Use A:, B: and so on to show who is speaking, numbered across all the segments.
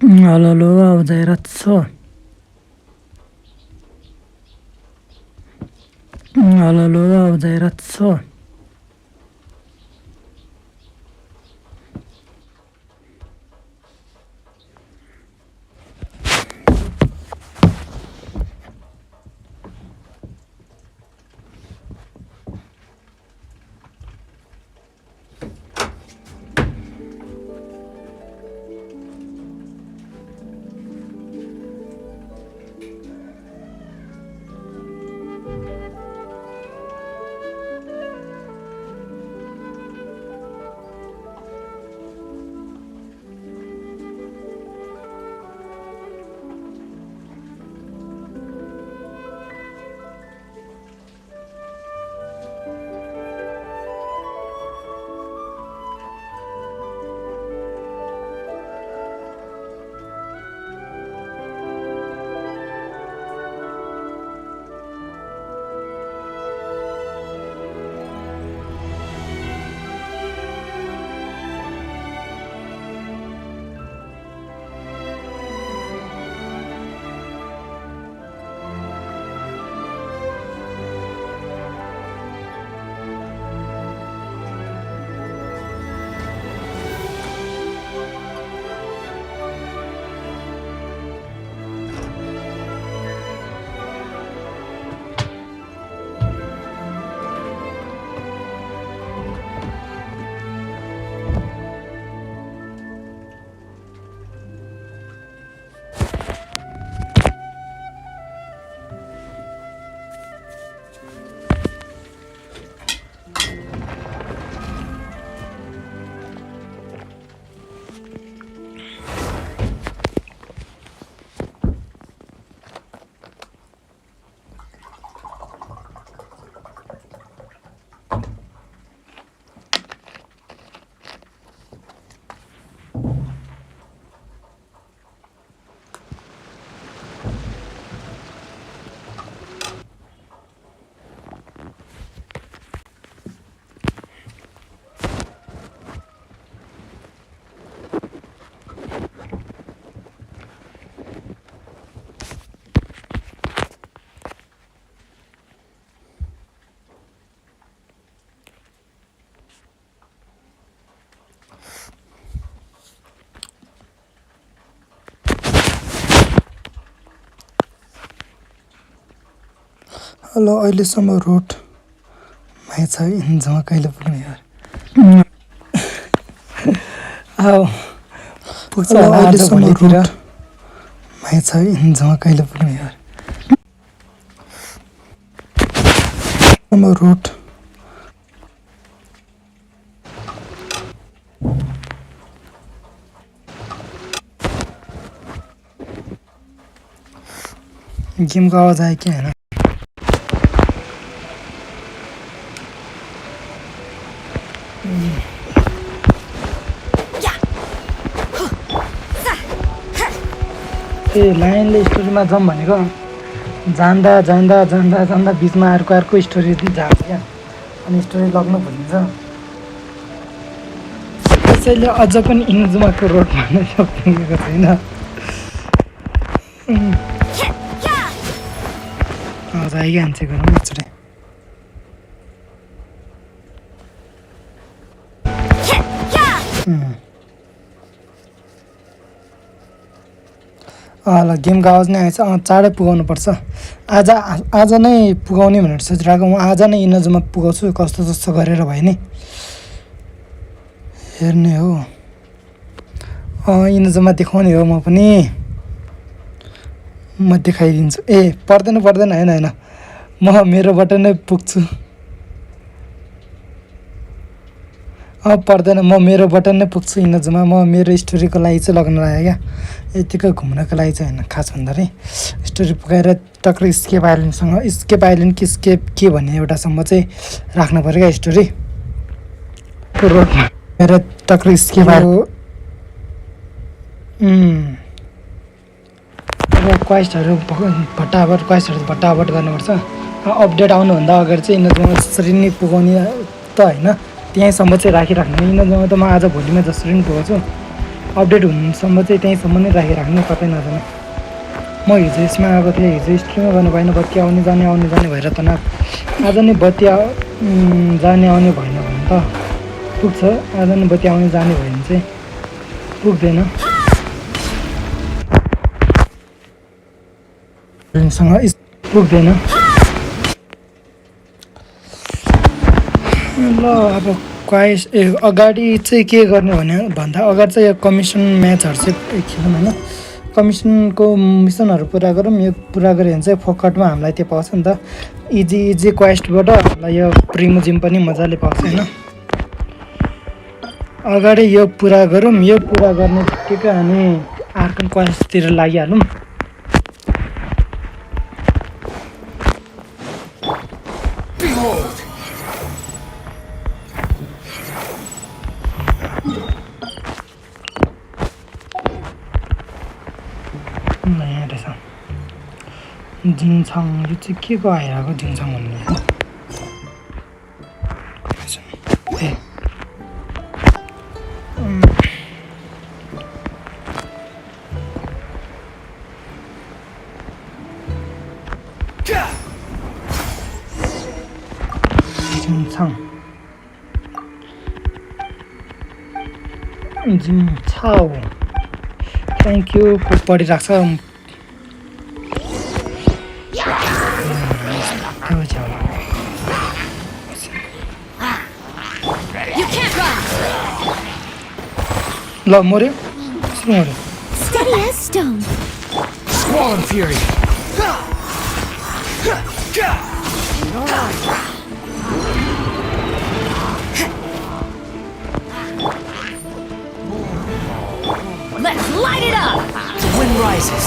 A: Halo, Audeiratso. Halo, Audeiratso.
B: Hello अहिलेसम्म रोडमै छ इन्जमा कहिले पुग्ने यार
A: आओ
B: पुग्छ होला अहिलेसम्म रोडमै छ इन्जमा कहिले पुग्ने यार रोड गेमको आवाज आयो कि होइन ए लाइनले स्टोरीमा जाउँ भनेको जाँदा जाँदा जाँदा जाँदा बिचमा अर्को स्टोरी जान्छ क्या अनि स्टोरी लग्न भनिन्छ त्यसैले अझ पनि इनजुमाको रोड भन्न सकिएको छैन आवाज आइगयो हान्छ गरौँ एकचोटि ल गेमको आवाज नै आएछ चाँडै पुगाउनु पर्छ आज नै पुगाउने भनेर सोचिरहेको म आज नै इनजुमा पुगाउँछु कस्तो जस्तो गरेर भयो नि हेर्ने हो इनजुमा देखाउने हो म पनि म देखाइदिन्छु ए पर्दैन होइन म मेरोबाट नै पुग्छु पर्दैन म मेरोबाट नै पुग्छु इनजुमा म मेरो स्टोरीको लागि चाहिँ लग्न लाग्यो क्या यतिकै घुम्नको लागि चाहिँ होइन खास भन्दाखेरि स्टोरी पुगाएर टक्कै स्केप आइल्यान्ड कि स्केप के भन्ने एउटासम्म चाहिँ राख्नु पऱ्यो क्या स्टोरी रोडमा गएर टक्कै स्केप अब क्वेस्टहरू भट्टाभट गर्नुपर्छ अपडेट आउनुभन्दा अगाडि चाहिँ इनजुमा जसरी नै पुगाउने त होइन त्यहीँसम्म चाहिँ राखिराख्नु इनजुमा त म आज भोलिमा जसरी नै पुगाउँछु अपडेट हुनुसम्म चाहिँ त्यहीँसम्म नै राखिराख्नु, कतै नजानु। म हिजो यसमा आएको थिएँ, हिजो स्ट्रिममा गर्नु भएन, बत्ती आउने जाने भएर त आज नै बत्ती जाने आउने भएन भने त पुग्छ। आज नै बत्ती आउने जाने भयो भने चाहिँ पुग्दैन। पुग्दैन। ल अब अगाडि चाहिँ के गर्ने भन्दा अगाडि चाहिँ यो कमिसन म्याचहरू चाहिँ खेलौँ होइन। कमिसनको मिसनहरू पुरा गरौँ। यो पुरा गऱ्यो भने चाहिँ फोकटमा हामीलाई त्यो पाउँछ नि त, इजी क्वेस्टबाट हामीलाई यो प्रिमोजिम पनि मजाले पाउँछ होइन। अगाडि यो पुरा गरौँ। यो पुरा गर्ने बित्तिकै हामी आर्कन क्वेस्टतिर लागिहालौँ। यहाँ रहेछ जिङछाङ। यो चाहिँ के को आइरहेको जिङछाङ भन्ने ए जिङछाउ। Thank you. पढिरहेको छ। ल मऱ्यो। सुरु मऱ्यो।
C: Let's light it up! The wind rises.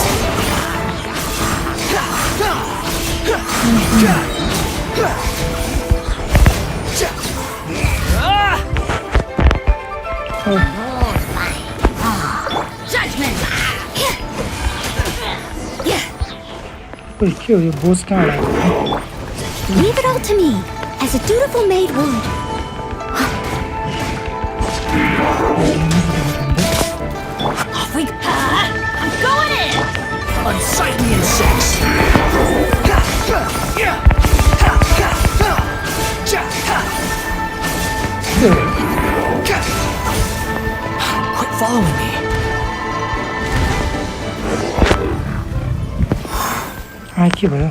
C: Judgment!
B: के हो यो बोस कहाँ आयो?
D: Leave it all to me, as a dutiful maid would.
C: I'm going in! Unsightly insects! Quit following me.
B: के भयो?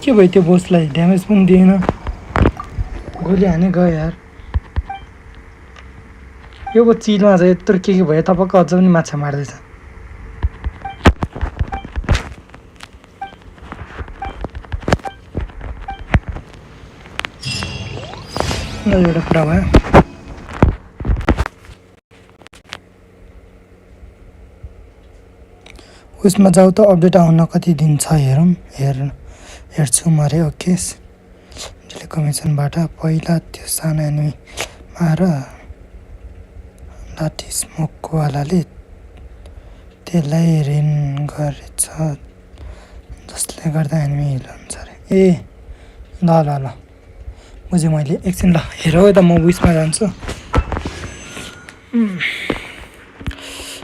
B: के भयो त्यो बोसलाई? ड्यामेज पनि दिएन, गोली हाने गयो यार। यो चिलमा चाहिँ यत्रो के भयो, तपाईँको अझ पनि माछा मार्दैछ। ल एउटा कुरा भयो। उसमा जाऊ त अपडेट आउन कति दिन छ हेरौँ। हेर्छु म अरे। ओके कमिसनबाट पहिला त्यो सानो एनिमी मार, लाठी स्मोकको वालाले त्यसलाई रेन गरेछ जसले गर्दा एनिमी हिल हुन्छ अरे। ए ल ल ल बुझेँ मैले। एकछिन ल हेर त म उइसमा जान्छु।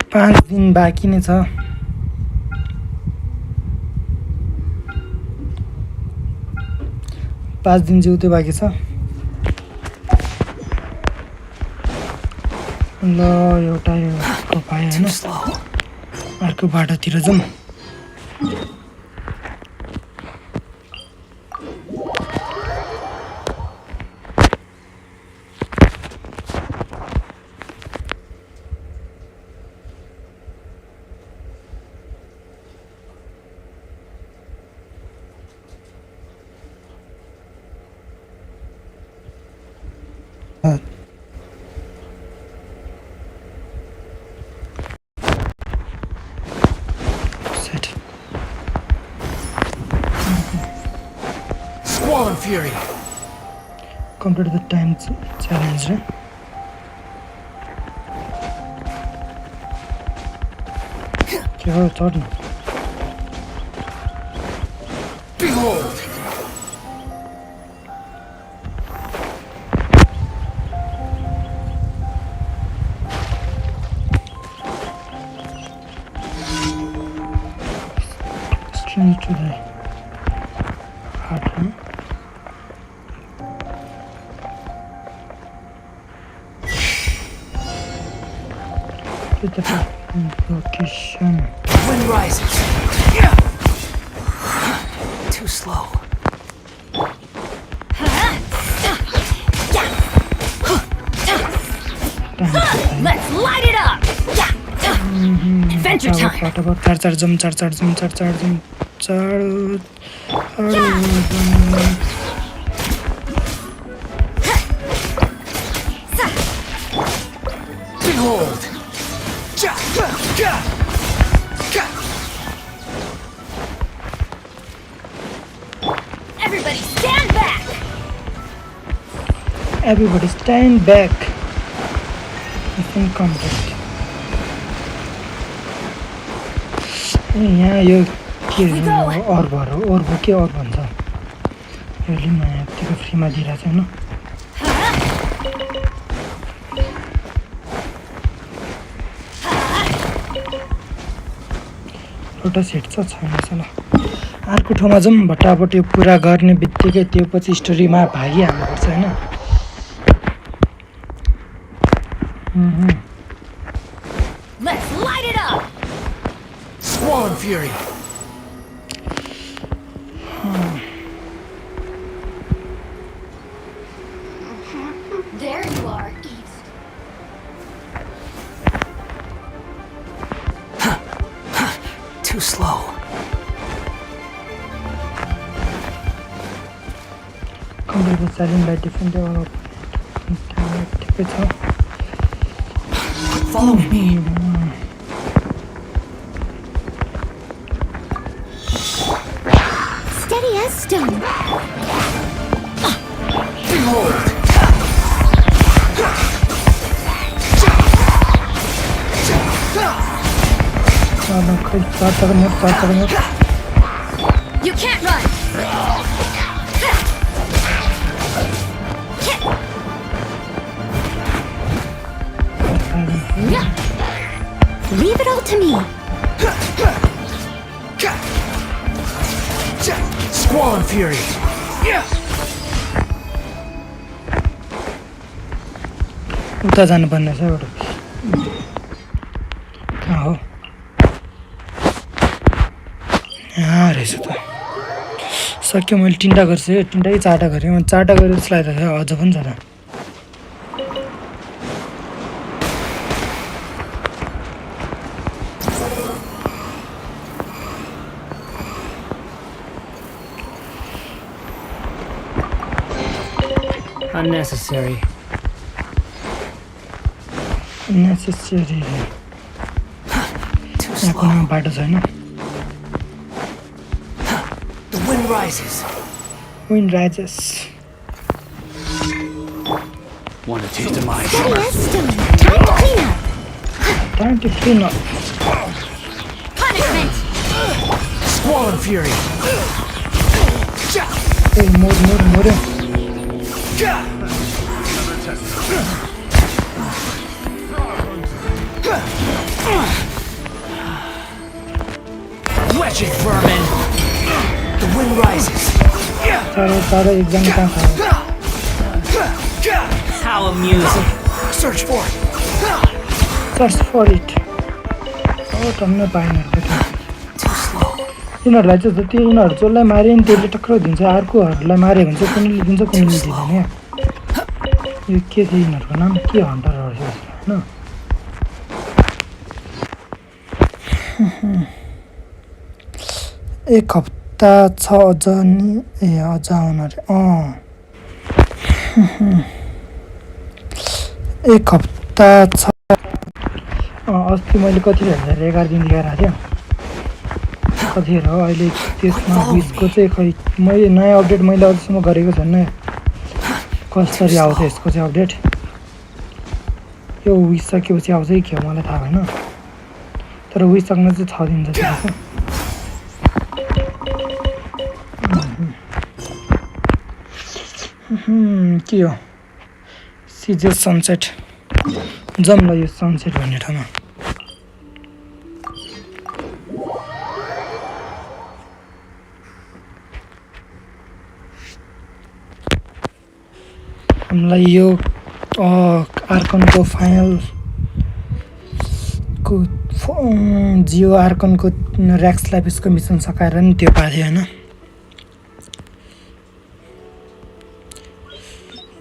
B: 5 दिन बाँकी नै छ। पाँच दिन जिउदै बाँकी छ। ल एउटा यो पाएँ होइन, अर्को बाटोतिर जाउँ।
C: Fury.
B: Complete the time challenge. के हो चढ्नु?
C: Behold.
B: to the heart, huh? To the location.
C: Wind rises. Too slow.
D: Let's light it up! Adventure time!
B: चार जम
C: Behold!
D: Everybody stand back!
B: Everybody stand back. Mission complete. यहाँ यो के अर्ब के अर्ब भन्छ यो लिन यतिको फ्रीमा दिइरहेछ हैन एउटा सेट छ छैन ल अर्को ठाउँमा जाउँ भट्टाभट यो पुरा गर्ने बित्तिकै त्यो पछि स्टोरीमा भागिहाल्नुपर्छ हैन
D: Let's light it up!
C: Squall Fury.
D: There you are, East.
C: Too slow.
B: Complete the silent by different ठिकै छ
C: Follow me.
D: Steady as stone.
C: Behold!
D: You can't run! Leave it all to me.
C: Squall Fury.
B: उता जानुपर्ने छ एउटा कहाँ हो यहाँ रहेछ त सक्यो मैले तिनवटा गर्छु तिनवटै चारवटा गरेँ मैले चारवटा गरेर जस्तो लाग्यो अझ पनि छ त
C: Unnecessary.
B: नेसेसरी
C: Too
B: यहाँ
C: slow.
B: कुनै बाटो छैन
C: The wind rises.
B: Wind rises
C: Want a taste of my
D: Steady
C: humor?
D: as stone. Time to clean up.
B: Time to clean up
D: Punishment!
C: Squall Fury.
B: ए मोर्यो
C: Wretched vermin. The wind rises.
B: चारो एकजना कहाँ छ
C: How amusing. Search for it.
B: Search for it टन्न पाएन
C: Too slow.
B: यिनीहरूलाई चाहिँ जति यिनीहरू जसलाई माऱ्यो नि त्यसले टक्कर दिन्छ अर्कोहरूलाई माऱ्यो भने चाहिँ कुनैले दिन्छ कुनैले दिँदैन यो के थियो यिनीहरूको नाम के हन्टरहरू थियो होइन एक हप्ता छ अझ नि ए अझ आउन अरे एक हप्ता छ अस्ति मैले कतिखेर 11 दिन देखाएको थियो कतिखेर हो अहिले त्यसमा विसको चाहिँ खै मैले नयाँ अपडेट मैले अझसम्म गरेको छैन कसरी आउँछ यसको चाहिँ अपडेट यो विस सकेपछि आउँछ कि के हो मलाई थाहा भएन तर विस सक्न चाहिँ 6 दिन जस्तो छ के हो सिजे सनसेट जाऊँ ल यो सनसेट भन्ने ठाउँमा हामीलाई यो आर्कनको फाइनलको जियो आर्कनको ऱ्याक्स ल्यापिसको मिसन सकाएर नि त्यो पाएको थियो होइन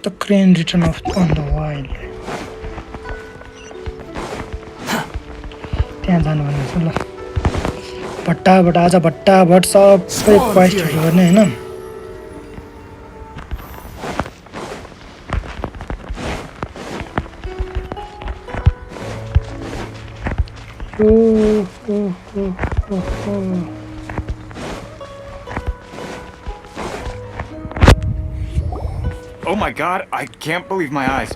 B: the crane return of on the wild त्यहाँ जानु भन्ने छ ल भट्टाभट आज भट्टाभट सबै क्वेस्टहरू गर्ने होइन
E: Oh my god, I can't believe my eyes.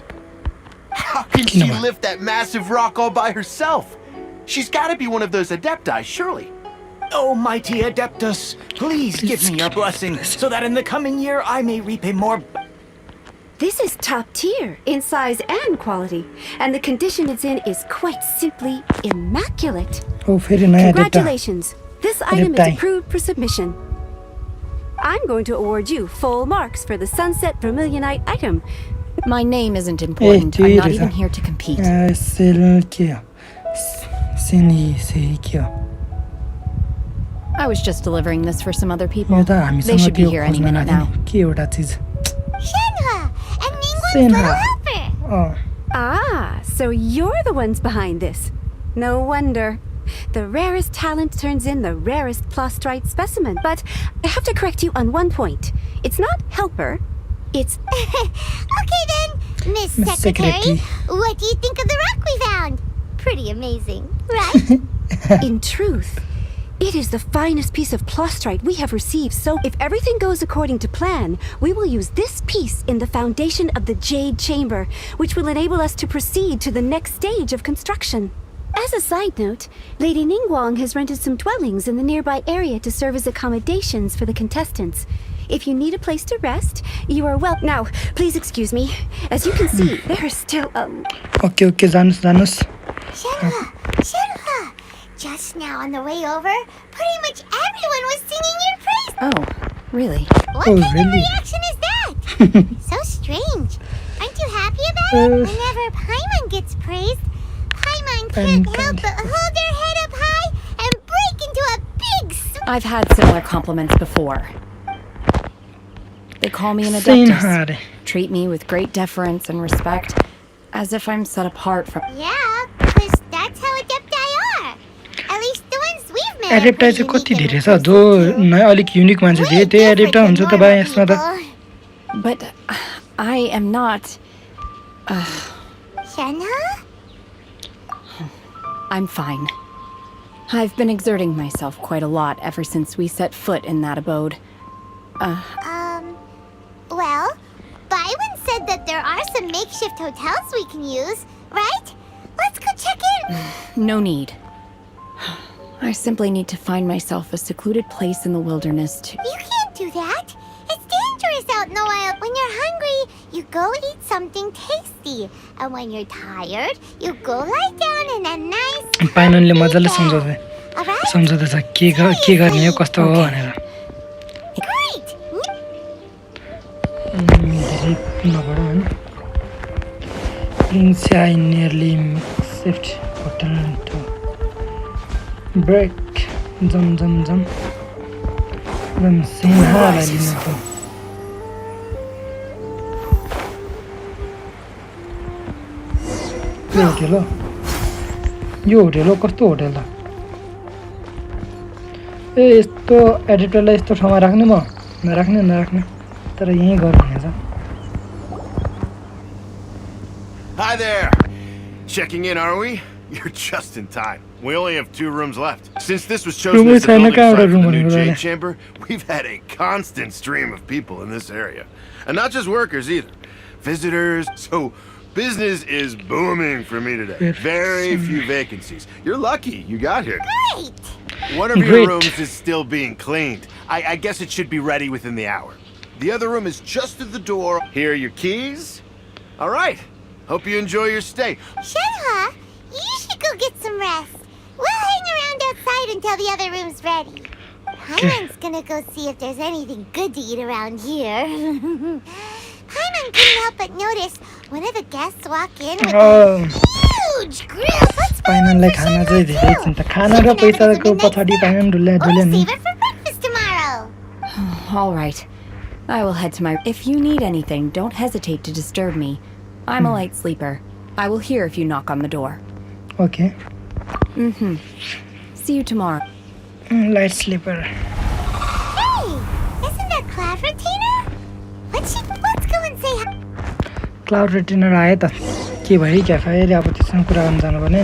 E: How can she lift that massive rock all by herself? She's gotta be one of those adepti, surely.
C: Oh, mighty Adeptus, please give me your blessing so that in the coming year I may repay more.
D: This is top tier in size and quality, and the condition it's in is quite simply immaculate.
B: Oh, फेरि नयाँ data
D: Congratulations. This item is
B: Adepti.
D: approved for submission. I'm going to award you full marks for the Sunset Vermilionite item.
F: My name isn't important. I'm not even here to compete.
B: सेल के हो सिनी के हो
F: I was just delivering this for some other
B: yo
F: people.
B: त हामीसँग
F: They should be
B: त्यो
F: here any
B: खोज्न
F: minute
B: लाग्यो
F: now.
B: नि के एउटा चिज
G: Shenhe and Ningguang's
B: Shenhe.
G: little helper.
B: Uh
D: Ah, so you're the ones behind this. No wonder. The rarest talent turns in the rarest plastrite specimen. But I have to correct you on one point. It's not helper, it's...
G: Okay then, Miss
B: Miss
G: Secretary,
B: Secretary.
G: what do you think of the rock we found? Pretty amazing, right?
D: In truth, it is the finest piece of plastrite we have received, so if everything goes according to plan, we will use this piece in the foundation of the Jade Chamber, which will enable us to proceed to the next stage of construction. As a side note, Lady Ningguang has rented some dwellings in the nearby area to serve as accommodations for the contestants. If you need a place to rest, you are welcome. Now, please excuse me. As you can see, there is still
B: okay okay जानुस् जानुस्
G: Shenhe, just now on the way over, pretty much everyone was singing your praise.
F: Oh, really?
G: What
B: Oh,
G: kind of
B: really?
G: reaction is that? So strange. Aren't you happy about it? Whenever Paimon gets praised, Paimon can't help but hold their head up high and break into a big smile.
F: I've had similar compliments before. They call me an
B: Sen
F: adeptus,
B: हारे
F: treat me with great deference and respect, as if I'm set apart from...
G: Yeah, because that's how adepti are. At least the ones we've met. are
B: एडेप्टाइ चाहिँ
G: pretty
B: कति
G: unique
B: धेरै
G: in
B: छ जो
G: their
B: नयाँ अलिक unique मान्छे
G: pursuit,
B: थिए
G: too.
B: त्यही
G: Way
B: एडेप्टा
G: different
B: हुन्छ
G: than
B: त भाइ
G: normal
B: यसमा त
G: people.
F: But I am not...
G: Shenhe?
F: I'm fine. I've been exerting myself quite a lot ever since we set foot in that abode.
G: Well, Byron said that there are some makeshift hotels we can use, right? Let's go check in.
F: No need. I simply need to find myself a secluded place in the wilderness to...
G: You can't do that. It's dangerous out in the wild. When you're hungry, you go eat something tasty. And when you're tired, you go lie down in a nice...
B: पाइननले मजाले सम्झाउँदै
G: Alright?
B: सम्झाउँदैछ के गर्ने हो कस्तो हो भनेर
G: Great!
B: धेरै नपढ होइन Prince I nearly shift hotel to break जम एकदम सिंहलाई लिनु त यो होटेल हो यो होटेल हो कस्तो होटेल त ए यस्तो एडिटरलाई यस्तो ठाउँमा राख्ने म नराख्ने तर यहीँ गर भनेछ
E: Hi there! Checking in, are we? You're just in time. We only have 2 rooms left. Since this was chosen as the building site for the new Jade Chamber, we've had a constant stream of people in this area. And not just workers either. Visitors, so business is booming for me today. Very few vacancies. You're lucky you got here.
G: Great!
E: One of your rooms is still being cleaned. I guess it should be ready within the hour. The other room is just at the door. Here are your keys. All right. Hope you enjoy your stay.
G: Shenhe, you should go get some rest. We'll hang around outside until the other room's ready. Paimon's gonna go see if there's anything good to eat around here. Paimon Paimon couldn't help but notice one of the guests walk in with
B: Oh.
G: a huge grill. Let's buy one
B: पाइननलाई
G: for
B: खाना
G: Shenhe
B: चाहिँ धेरै
G: too.
B: चिन्ता खाना र पैसाको पछाडि पाइनन ढुल्या
G: We'll
B: ढुल्या नि
G: save it for breakfast tomorrow.
F: All right. I will head to my... If you need anything, don't hesitate to disturb me. I'm a light sleeper. I will hear if you knock on the door.
B: Okay
F: See you tomorrow.
B: Light sleeper
G: Hey, isn't that Cloud Retainer? Let's go and say hi.
B: Cloud Retainer आयो त के भयो क्या फेरि अब त्यससँग कुरा गर्न जानु भने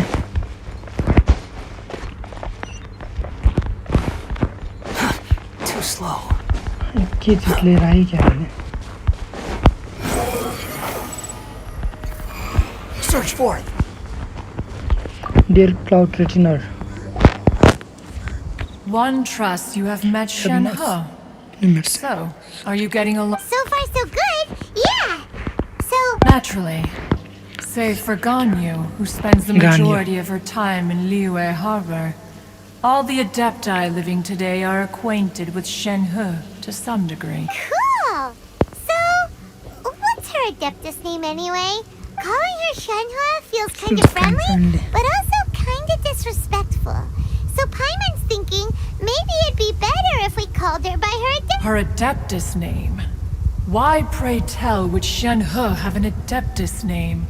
C: Too slow.
B: के चिज लिएर आयो क्या भने
C: Search for it.
B: Dear Cloud Retainer
H: One trusts you have met Shenhe. So, are you getting along?
G: So far, so good. Yeah. So,
H: Naturally. Save for Ganyu, who spends the
B: Ganyu.
H: majority of her time in Liyue Harbor. All the Adepti living today are acquainted with Shenhe to some degree.
G: cool. So, what's her Adeptus name anyway? Calling her Shenhe feels kind of friendly, but also kind of disrespectful. So Paimon's thinking maybe it'd be better if we called her by her Adeptus.
H: Her Adeptus name. Why, pray tell, would Shenhe have an Adeptus name?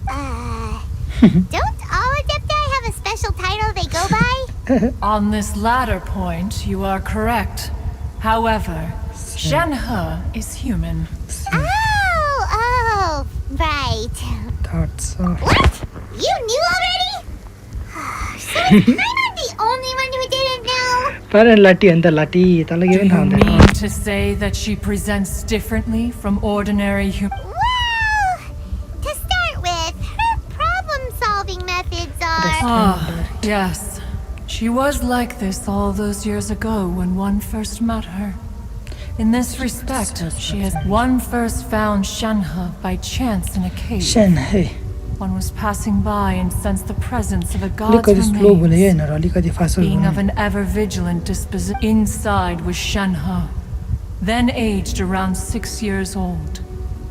G: Don't all Adepti have a special title they go by?
H: On this latter point, you are correct. However, Shenhe is human.
G: Oh, right.
B: Thoughts
G: What? You knew already? So is Paimon the only one who didn't know?
B: तर लाटी अन्त लाटी तँलाई के
H: Do
B: पनि थाहा
H: you
B: हुँदैन
H: mean to say that she presents differently from ordinary humans?
G: Well, to start with, her problem-solving methods are...
H: Ah, yes. She was like this all those years ago when one first met her. In this respect, she has one first found Shenhe by chance in a cave.
B: Sen है
H: One was passing by and sensed the presence of a god's
B: अलिकति slow बोले
H: remains.
B: होइन र अलिकति fast
H: Being of an ever-vigilant disposition, inside was Shenhe, then aged around 6 years old.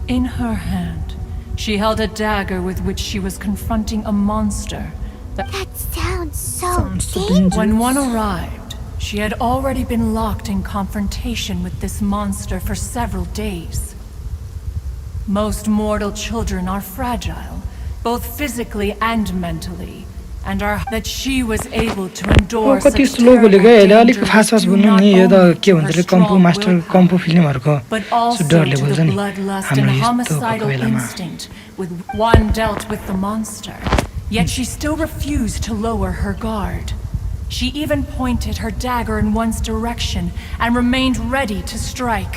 H: In her hand, she held a dagger with which she was confronting a monster.
G: That sounds so
B: so
G: dangerous.
H: When one arrived, she had already been locked in confrontation with this monster for several days. Most mortal children are fragile, both physically and mentally, and are that she was able to endure such
B: कति slow बोलेको
H: terrible
B: अहिले अलिक
H: danger
B: fast fast
H: due
B: बोल्नु
H: not
B: नि यो त
H: only
B: के
H: to
B: भन्छ
H: her
B: अरे कम्पु
H: strong
B: मास्टर
H: willpower,
B: कम्पु फिल्महरूको
H: but
B: सो
H: also
B: डरले
H: to
B: बोल्छ
H: the
B: नि
H: bloodlust
B: हाम्रो
H: and
B: यस्तो
H: homicidal
B: भएको बेलामा
H: instinct with one dealt with the monster. Yet she still refused to lower her guard. She even pointed her dagger in one's direction and remained ready to strike.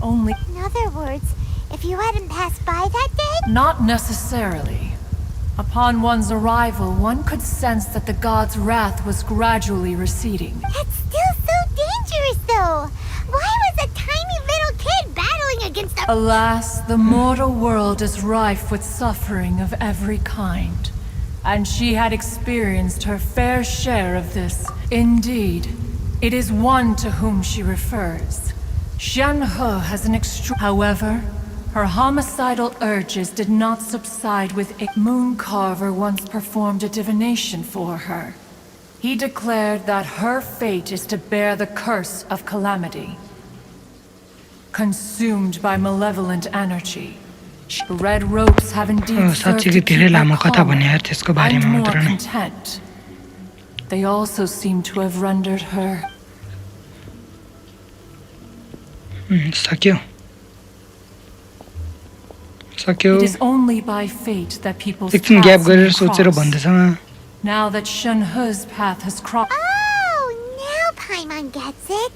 H: Only
G: In other words, if you hadn't passed by that day...
H: not necessarily. Upon one's arrival, one could sense that the god's wrath was gradually receding.
G: That's still so dangerous, though. Why was a tiny little kid battling against a...
H: Alas, the mortal world is rife with suffering of every kind. And she had experienced her fair share of this. Indeed, it is one to whom she refers. Shenhe has an However, her homicidal urges did not subside with a Mooncarver once performed a divination for her. He declared that her fate is to bear the curse of calamity. Consumed by malevolent energy, red ropes have indeed served
B: साँच्चै
H: to
B: कि धेरै
H: keep her
B: लामो कथा भने
H: calmer
B: यार त्यसको
H: and
B: बारेमा
H: more
B: मात्र नै
H: content. They also seem to have rendered her
B: सक्यो सक्यो
H: It is only by fate that people's
B: एकछिन ग्याप
H: paths
B: गरेर
H: may
B: सोचेर
H: cross.
B: भन्दैछ
H: Now that Shenhe's path has crossed,
G: Oh, now Paimon gets it.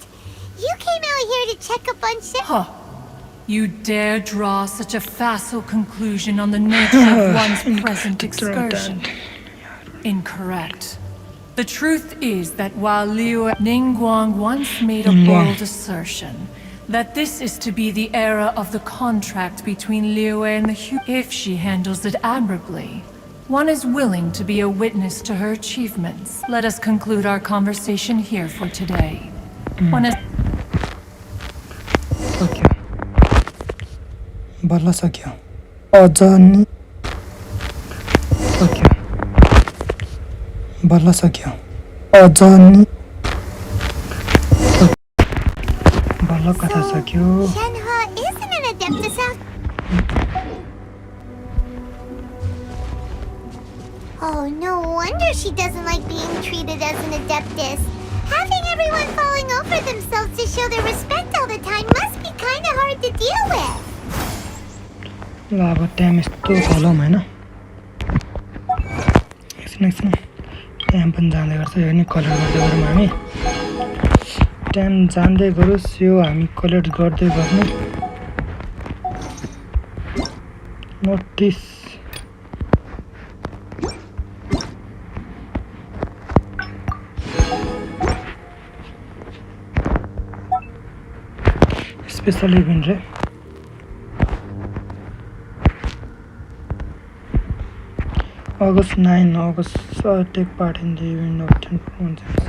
G: You came out here to check up on Shen...
H: huh? You dare draw such a facile conclusion on the nature of one's present excursion? Incorrect. The truth is that while Liu Ningguang once made a bold assertion that this is to be the era of the contract between Liu and the if she handles it admirably, one is willing to be a witness to her achievements. Let us conclude our conversation here for today. One is
B: सक्यो बल्ल सक्यो अझ नि सक्यो बल्ल सक्यो अझ नि बल्ल कथा सक्यो
G: Shenhe isn't an adeptus Oh, no wonder she doesn't like being treated as an adeptus. Having everyone falling over themselves to show their respect all the time must be kind of hard to deal with.
B: ल अब time यस्तो फलौँ होइन एकछिन time पनि जाँदै गर्छ यो नि collect गर्दै गरौँ हामी टाइम जाँदै गरोस् यो हामी कलेक्ट गर्दै गर्नु नोटिस स्पेशल इभेन्ट रे August 9, August, take part in the event of 10 performances.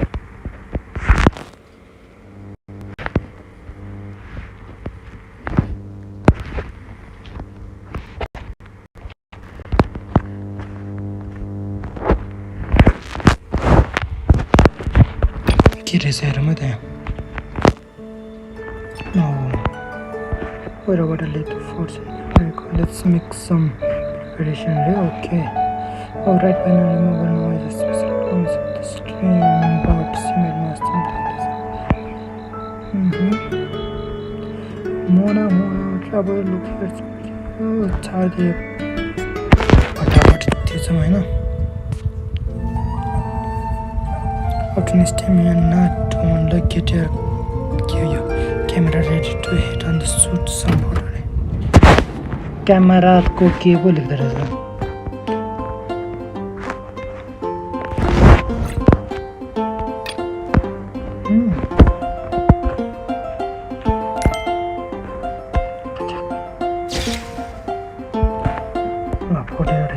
B: के रहेछ हेरौँ त यहाँ wherever I lead the force let's make some preparation रे okay alright when I remove a noise especially comes with the stream about simmer master Mona trouble look here चाँदे फटाफट थिएछौँ होइन optimistic and not on the get your camera ready to hit on the suit some already camera को के पो लेख्दो रहेछ photo एउटा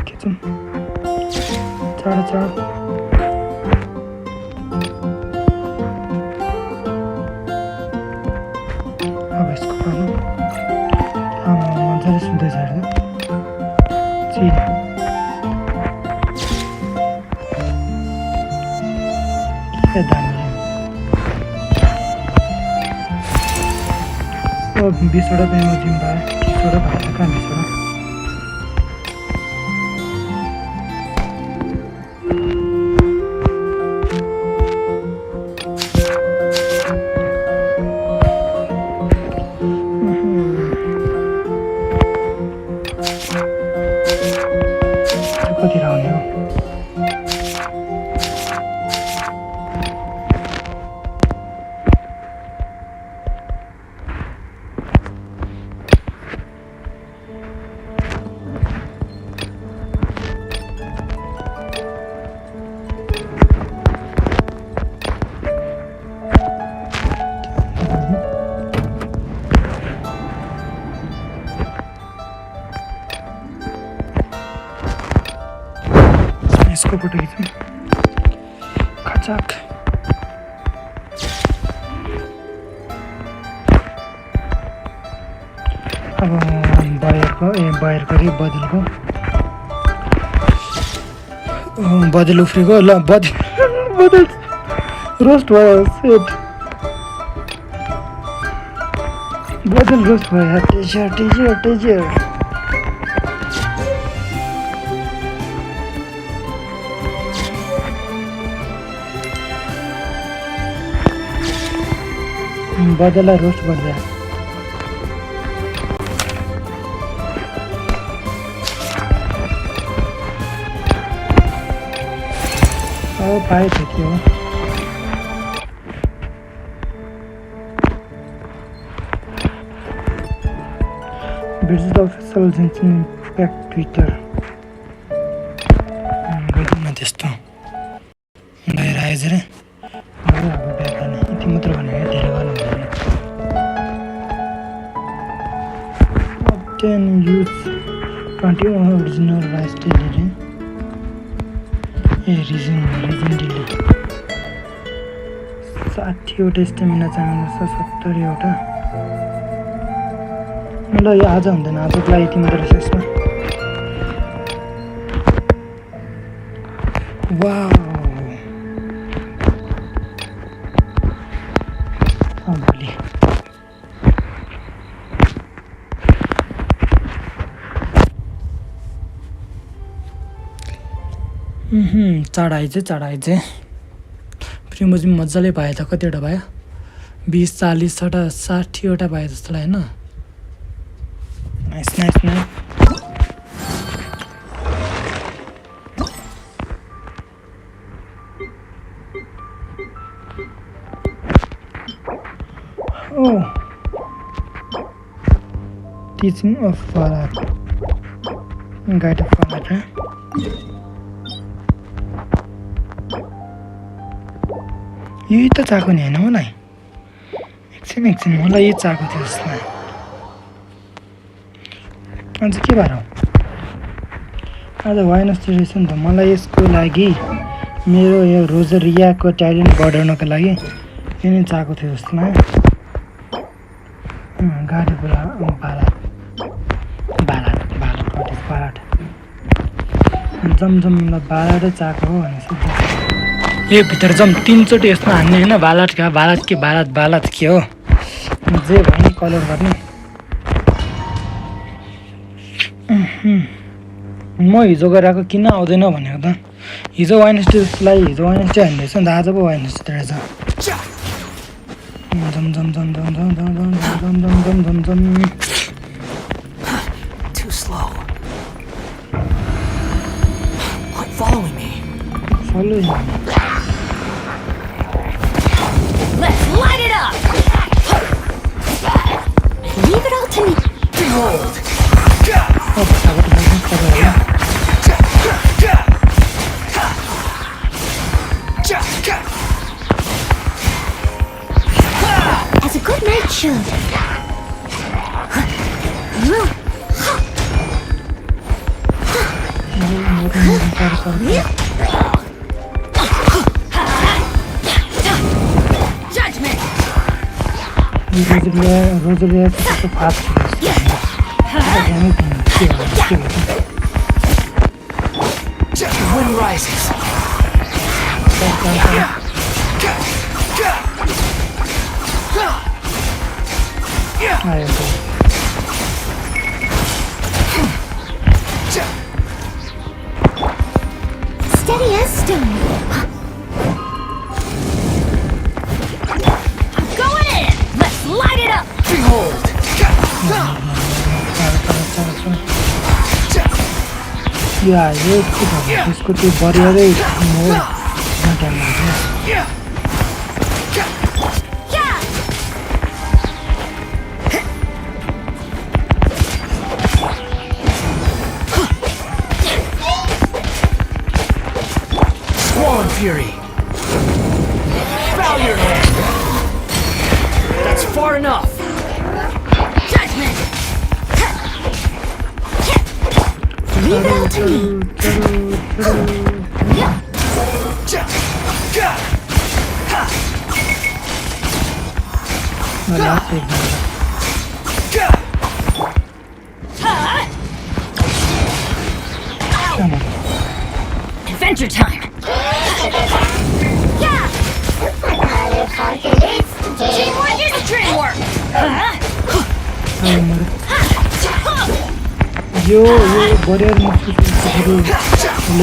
B: खिच अब यसको पानी मजाले सुन्दैछ हेर्नु के दामी 20वटा पेमा जिम भयो 20वटा भयो कहाँ 20वटा यसको फोटो खिचौँ खचाक अब बाहिरको रे बदल उफ्रेको ल बदल रोस्ट भयो सेट बदल रोस्ट भयो टिचर बदला रोस्ट गर्दा पाएछ के हो Visit the official Genshin Impact Twitter. गर्दैन त्यस्तो बाहिर आएछ रे अब ब्याक गर्ने यति मात्र भनेर धेरै गर्नु हुँदैन obtain use 21 original rights daily reason daily 60 वटा स्टेमिना चाहिन्छ 70 वटा मलाई यो आज हुँदैन आजको लागि यति मात्र रहेछ यसमा वाउ भोलि चढाइ चाहिँ प्रिमोजी मजाले भयो त कतिवटा भयो 20 40 वटा 60 वटा भयो जस्तो लाग्यो हैन nice Oh, teaching of Balat. Guide of Balat, huh? यही त चाहको नि हैन मलाई एकछिन मलाई यही चाहको थियो जस्तो लाग्यो आज के भएर आज वाइनस्टी रहेछ नि त मलाई यसको लागि मेरो यो रोजरियाको ट्यालेन्ट बढाउनको लागि यो नै चाहको थियो जस्तो लाग्यो गाडी बालाट जमजमलाई बालाटै चाहको हो भने ए भित्र जम 3 चोटि यसमा हान्ने हैन बालाट के बालाट के हो जे भने कलर गर्ने म हिजो गराएको किन आउँदैन भनेको त हिजो वाइनस्टीलाई हान्दैछ नि त आज पो वाइनस्टी रहेछ
C: Too slow. Quit following me.
B: Follow you.
F: Let's light it up!
D: Leave it all to me.
C: Behold.
D: As a good knight should.
F: Judgment!
B: Rosalia is so fast.
C: The wind rises.
D: Steady as stone.
F: I'm going in! Let's light it up!
C: Behold.
B: Yeah, this could be body more.
C: Swan Fury. Bow your head. That's far enough.
F: Judgment!
D: Leave it all to me.
F: Adventure time!
G: Yeah!
F: Teamwork is dreamwork!
B: यो barrier मुस्कुले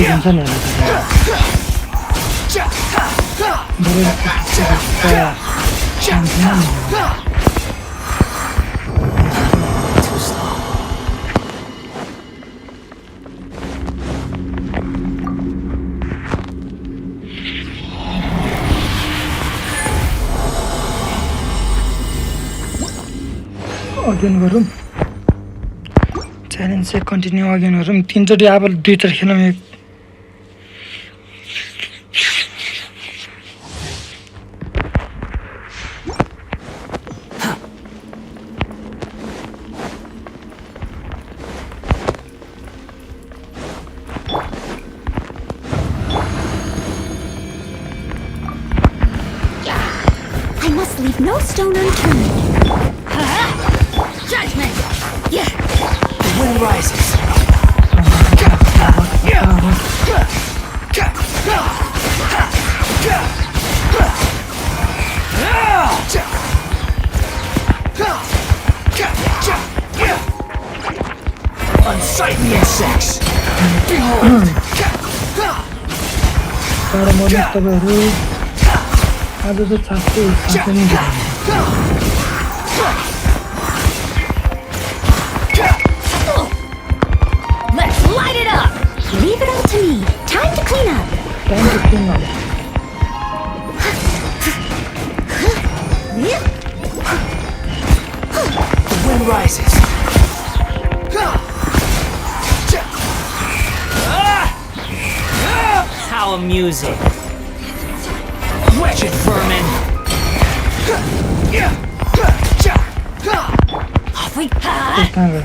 B: भन्छ नि अध्ययन गरौँ challenge चाहिँ continue again गरौँ 3 चोटि अब 2 चोटि खेलौँ
D: I must leave no stone unturned. Judgment! Yeah!
C: The wind rises. Unsightly insects! Behold!
B: तर म तपाईँहरू आज चाहिँ छाप्दै पनि
D: Let's light it up! Leave it all to me. Time to clean up.
B: Time to clean up
C: The wind rises. How amusing. Wretched vermin. Off we
B: कहाँ गयो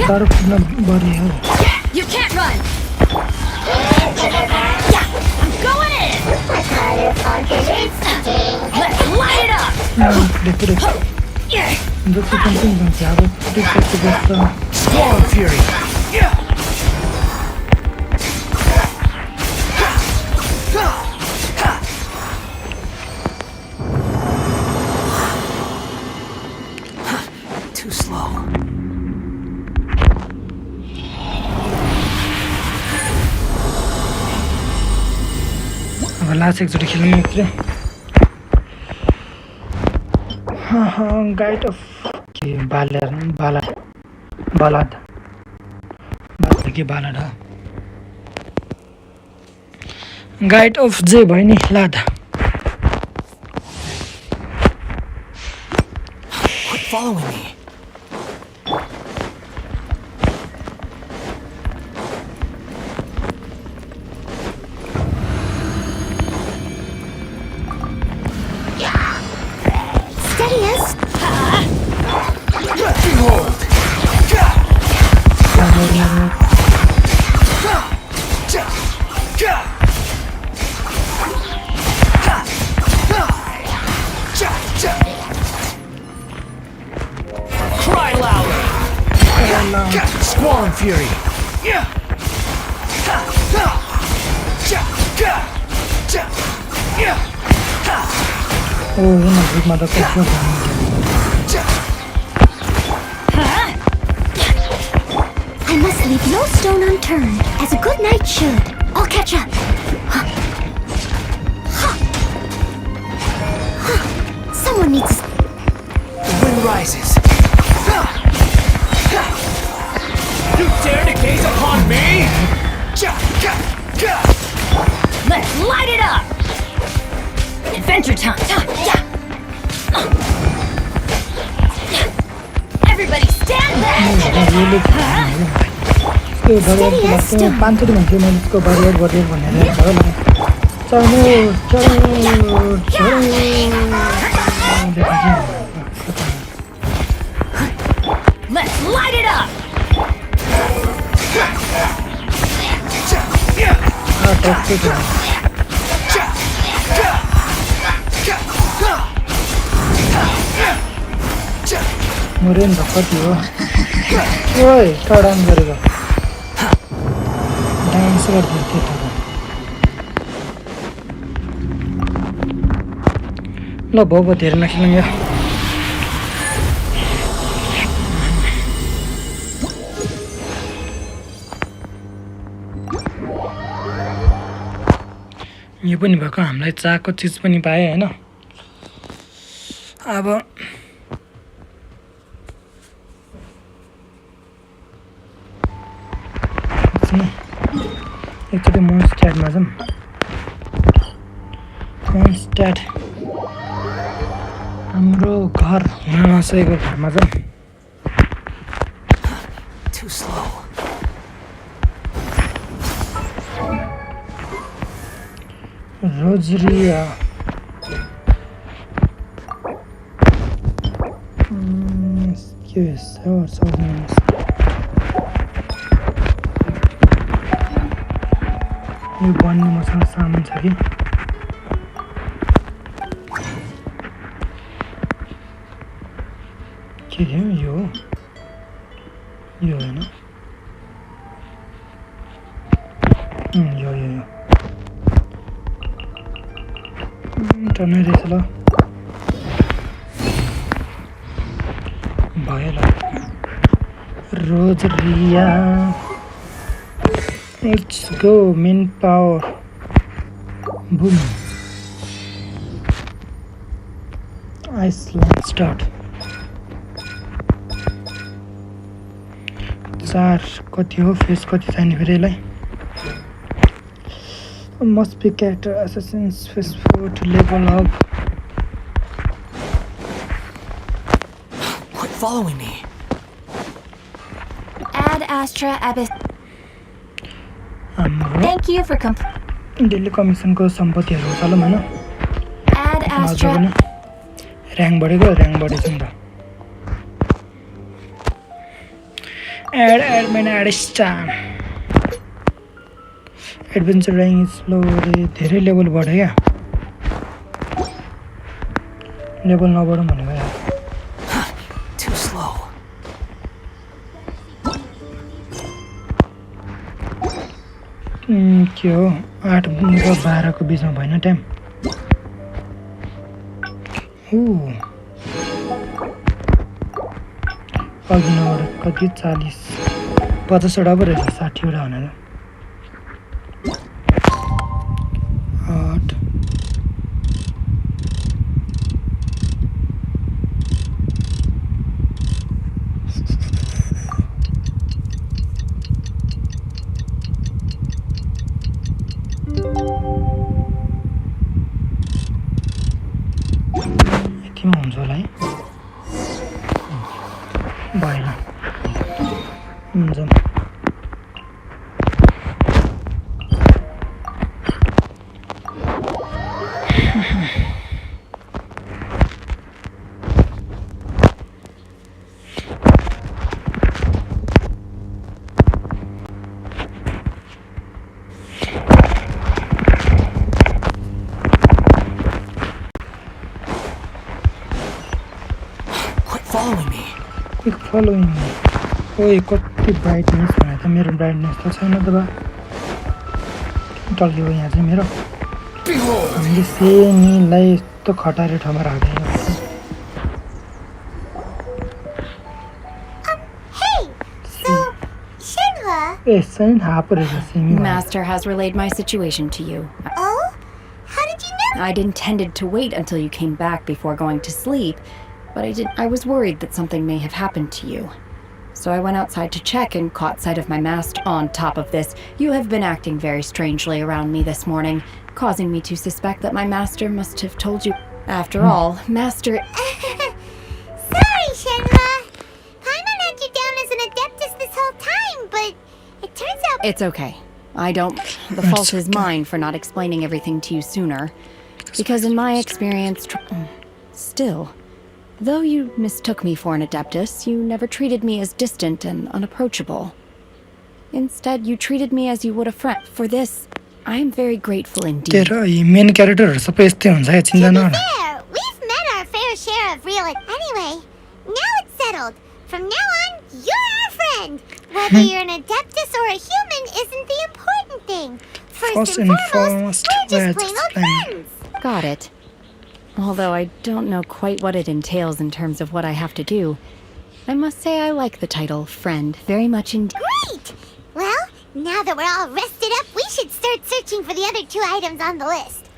B: चारो पुग्न बढी हो
D: You can't run! Yeah! I'm going in! Let's light it up!
B: पुरै जति continue भन्छ अब पुरै कस्तो जस्तो
C: Storm Fury. Too slow.
B: अब लास्ट एकचोटि खेल्नु मात्रै गाइड अफ के बालाद के बालाड गाइड अफ जे भयो नि लाद
C: Quit following me.
D: Steady as...
C: Behold! Cry louder! Storm Fury!
B: ओ यहाँ ग्रुपमा त कस्तो
D: I must leave no stone unturned, as a good knight should. I'll catch up. Someone needs...
C: The wind rises. You dare to gaze upon me?
D: Let's light it up! Adventure time! Everybody stand back!
B: त्यो भरिएर पाँचचोटि भन्थ्यो मैले त्यसको भरिएर गरेर भनेर चढ्नु
D: Let's light it up!
B: मरेन त कति हो ओइ डान्स गरेको डान्स गरिदिन्थ्यो त ल भाउ धेरै नखेलौँ यो यो पनि भएको हामीलाई चाहको चिज पनि पाएँ होइन अब एकचोटि मोन्स च्याटमा जाउँ Instead, हाम्रो घर हुन नसकेको घरमा जाउँ।
C: Too slow.
B: रोजरिया के यो बन्ने मसँग सामान छ कि के थियो यो होइन यो टर्नै रहेछ ल भयो ल रोजरिया Let's go, main power. Boom. Iceland start. 4 कति हो फेस कति चाहिने फेरि यसलाई must be character assassins phase 4 to level up.
C: Quit following me.
F: Ad Astra Abyss.
B: हाम्रो
F: Thank you for
B: डेली कमिसनको सम्पत्तिहरू चलौँ होइन
F: Ad Astra.
B: ऱ्याङ्क बढेछ नि त एडमिन एडिस्टान एडभेन्चर ऱ्याङ्क स्लो धेरै लेभल बढ्यो क्या लेभल नबढौँ भनेको यार
C: Too slow.
B: के हो 8 र 12 को बिचमा भएन टाइम अघि नबाट कति 40 50 वटा पो रहेछ 60 वटा भनेर 8 यतिमा हुन्छ होला है भएन हुन्छ
C: Following me.
B: Quick following me. ओए कति ब्राइटनेस भने त मेरो ब्राइटनेस त छैन त बा टल्कियो यहाँ चाहिँ मेरो हामीले सेमीलाई यस्तो खटाएर ठाउँमा राख्दैन
G: Hey, so Shenhua.
B: ए सही हाप रहेछ semi
F: Master has relayed my situation to you.
G: Oh, how did you know?
F: I'd intended to wait until you came back before going to sleep, but I was worried that something may have happened to you. So I went outside to check and caught sight of my master. On top of this, you have been acting very strangely around me this morning, causing me to suspect that my master must have told you. After all, Master...
G: Sorry, Shenhua. Paimon had you down as an adeptus this whole time, but it turns out...
F: It's okay. The fault is mine for not explaining everything to you sooner. Because in my experience... Still... Though you mistook me for an adeptus, you never treated me as distant and unapproachable. Instead, you treated me as you would a friend. For this, I am very grateful indeed.
B: तेरो main क्यारेक्टरहरु सबै यस्तै हुन्छ है चिन्ता नगर
G: Fair. We've met our fair share of real... Anyway, now it's settled. From now on, you're our friend. Whether you're an adeptus or a human isn't the important thing. First and foremost, we're just plain old friends.
F: Got it. Although I don't know quite what it entails in terms of what I have to do, I must say I like the title Friend very much indeed.
G: Great! Well, now that we're all rested up, we should start searching for the other 2 items on the list.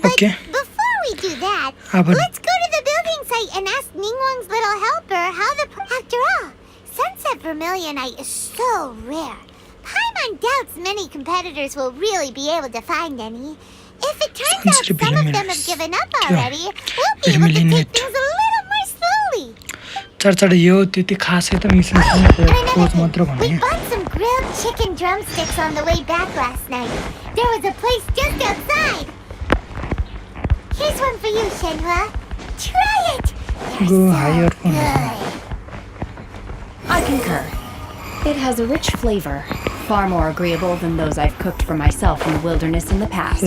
G: But before we do that, let's go to the building site and ask Ningguang's little helper how the... After all, Sunset Vermilionite is so rare. Paimon doubts many competitors will really be able to find any. If it turns out some of them have given up already. We'll be able to take things a little more slowly.
B: चर्चा यो त्यति खासै त mission खोज मात्र
G: We
B: भने
G: bought some grilled chicken drumsticks on the way back last night. There was a place just outside. Here's one for you, Shenhua. Try it.
B: Go higher.
F: I concur. It has a rich flavor, far more agreeable than those I've cooked for myself in the wilderness in the past.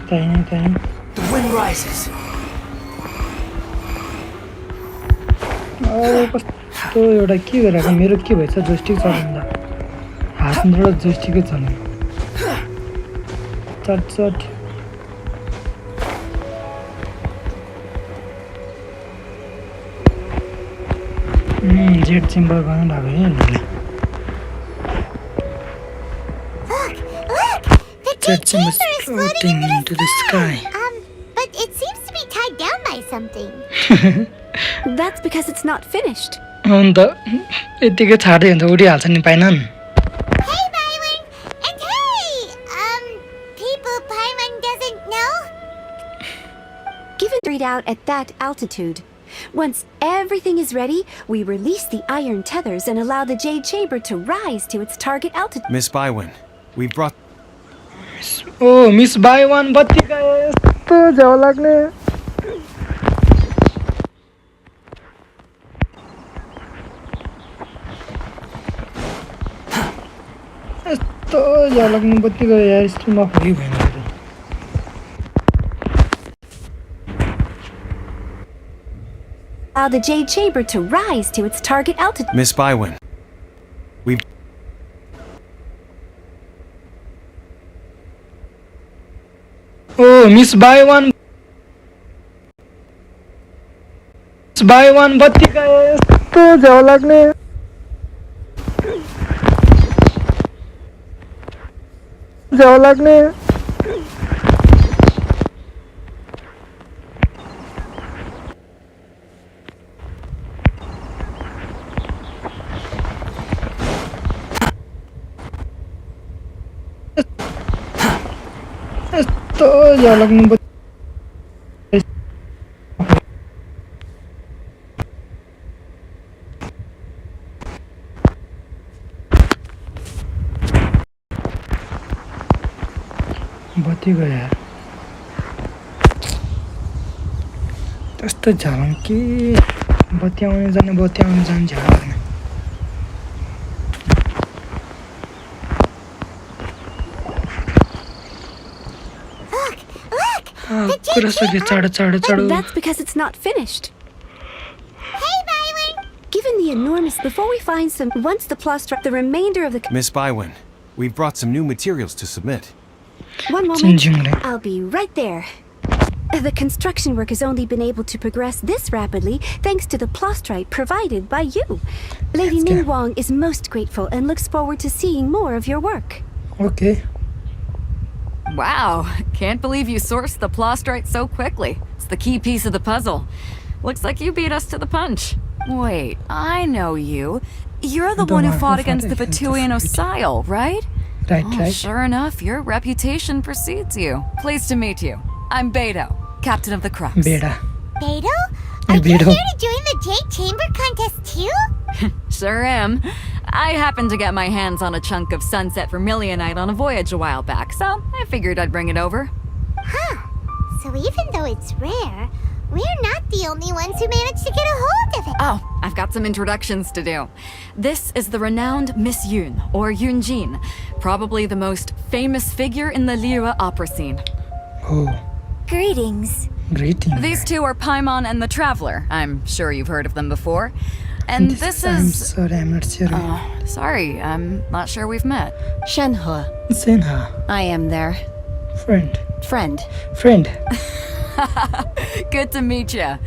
C: The wind rises.
B: कस्तो एउटा के गरेको मेरो के भएछ joystick चलाउँदा हातबाट जोस्टिकै चल्ने चटचट जेट चेम्बर गर्न लाग्यो है यिनीहरूले
G: The jet chamber is
B: floating into the sky.
G: But it seems to be tied down by something.
D: That's because it's not finished.
B: अन्त यतिकै छाड्दै हुन्छ उडिहाल्छ नि पाइनन्
G: Hey, Byron! And hey! People Paimon doesn't know?
D: Given read out at that altitude. Once everything is ready, we release the iron tethers and allow the jade chamber to rise to its target altitude.
E: Miss Bywin, we brought...
B: oh Miss Bywin बत्ती गयो यस्तो झ्याउ लाग्ने यस्तो झ्याउ लाग्ने बत्ती गयो यार stream of भयो भएन
D: Allow the jade chamber to rise to its target altitude.
E: Miss Bywin, we...
B: oh Miss Bywin बत्ती गयो यस्तो झ्याउ लाग्ने यस्तो झ्याउ लाग्ने बत्ती गयो यार त्यस्तो झ्याउ के बत्ती आउने जाने झ्याउ लाग्ने कुरा सके चाँडो
D: That's because it's not finished.
G: Hey, Byron!
D: Given the enormous, before we find some, once the plot, the remainder of the.
E: Miss Bywin, we've brought some new materials to submit.
D: One moment, I'll be right there. The construction work has only been able to progress this rapidly thanks to the plastrite provided by you. Lady Ning Wong is most grateful and looks forward to seeing more of your work.
B: Okay.
I: Wow, can't believe you sourced the plastrite so quickly. It's the key piece of the puzzle. Looks like you beat us to the punch. Wait, I know you. You're the one who fought against the Vatuian Osile, right?
B: Right.
I: Sure enough, your reputation precedes you. Pleased to meet you. I'm Beto, captain of the Crux.
B: Beto?
G: Are you here to join the Jade Chamber contest too?
I: Sure am. I happened to get my hands on a chunk of Sunset Vermilionite on a voyage a while back, so I figured I'd bring it over.
G: Huh. So even though it's rare, we're not the only ones who managed to get a hold of it.
I: Oh, I've got some introductions to do. This is the renowned Miss Yun, or Yunjin, probably the most famous figure in the Liyue opera scene.
B: Oh.
G: Greetings.
I: These two are Paimon and the Traveler. I'm sure you've heard of them before. And this is...
B: I'm sorry, I'm not sure.
I: Sorry, I'm not sure we've met.
F: Shenhe. I am their friend.
I: Good to meet ya.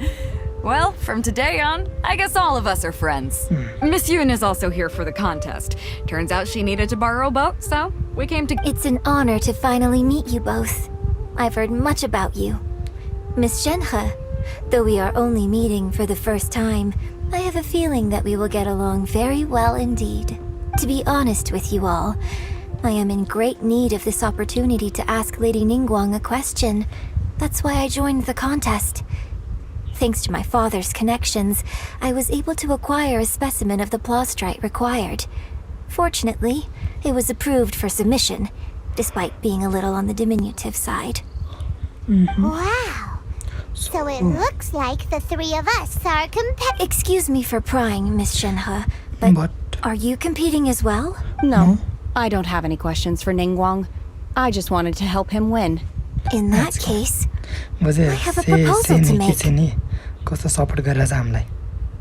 I: Well, from today on, I guess all of us are friends. Miss Yun is also here for the contest. Turns out she needed to borrow a boat, so we came to...
G: It's an honor to finally meet you both. I've heard much about you. Miss Shenhe, though we are only meeting for the first time, I have a feeling that we will get along very well indeed.
J: To be honest with you all, I am in great need of this opportunity to ask Lady Ningguang a question. That's why I joined the contest. Thanks to my father's connections, I was able to acquire a specimen of the plastrite required. Fortunately, it was approved for submission, despite being a little on the diminutive side.
G: Wow. So it looks like the three of us are
J: Excuse me for prying, Miss Shenhe, but are you competing as well?
F: No, I don't have any questions for Ningguang. I just wanted to help him win.
J: In that case, I have a proposal to make.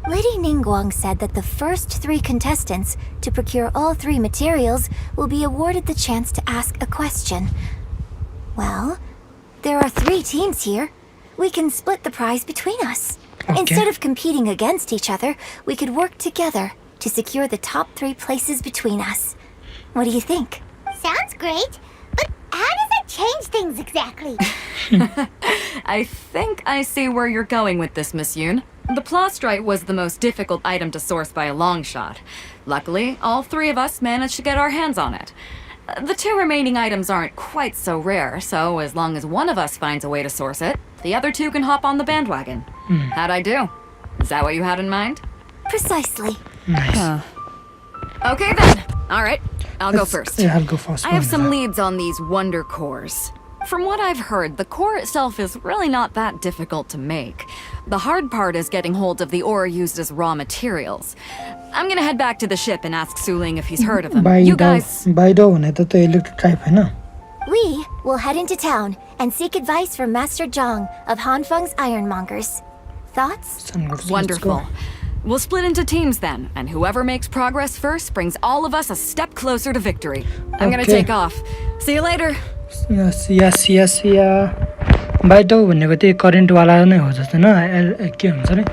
J: Lady Ningguang said that the first 3 contestants to procure all 3 materials will be awarded the chance to ask a question. Well, there are 3 teams here. We can split the prize between us. Instead of competing against each other, we could work together to secure the top 3 places between us. What do you think?
G: Sounds great, but how does that change things exactly?
I: I think I see where you're going with this, Miss Yoon. The plastrite was the most difficult item to source by a long shot. Luckily, all 3 of us managed to get our hands on it. The 2 remaining items aren't quite so rare, so as long as one of us finds a way to source it, the other 2 can hop on the bandwagon. How'd I do? Is that what you had in mind?
J: Precisely.
B: Nice.
I: Okay then. All right, I'll go first.
B: Yeah, I'll go first.
I: I have some leads on these wonder cores. From what I've heard, the core itself is really not that difficult to make. The hard part is getting hold of the ore used as raw materials. I'm gonna head back to the ship and ask Suling if he's heard of them. You guys...
J: We will head into town and seek advice from Master Zhang of Hanfeng's Ironmongers. Thoughts?
I: Wonderful. We'll split into teams then, and whoever makes progress first brings all of us a step closer to victory. I'm gonna take off. See you later.
B: बाइटो भनेको त्यही करेन्टवाला नै हो जस्तो न के हुन्छ नि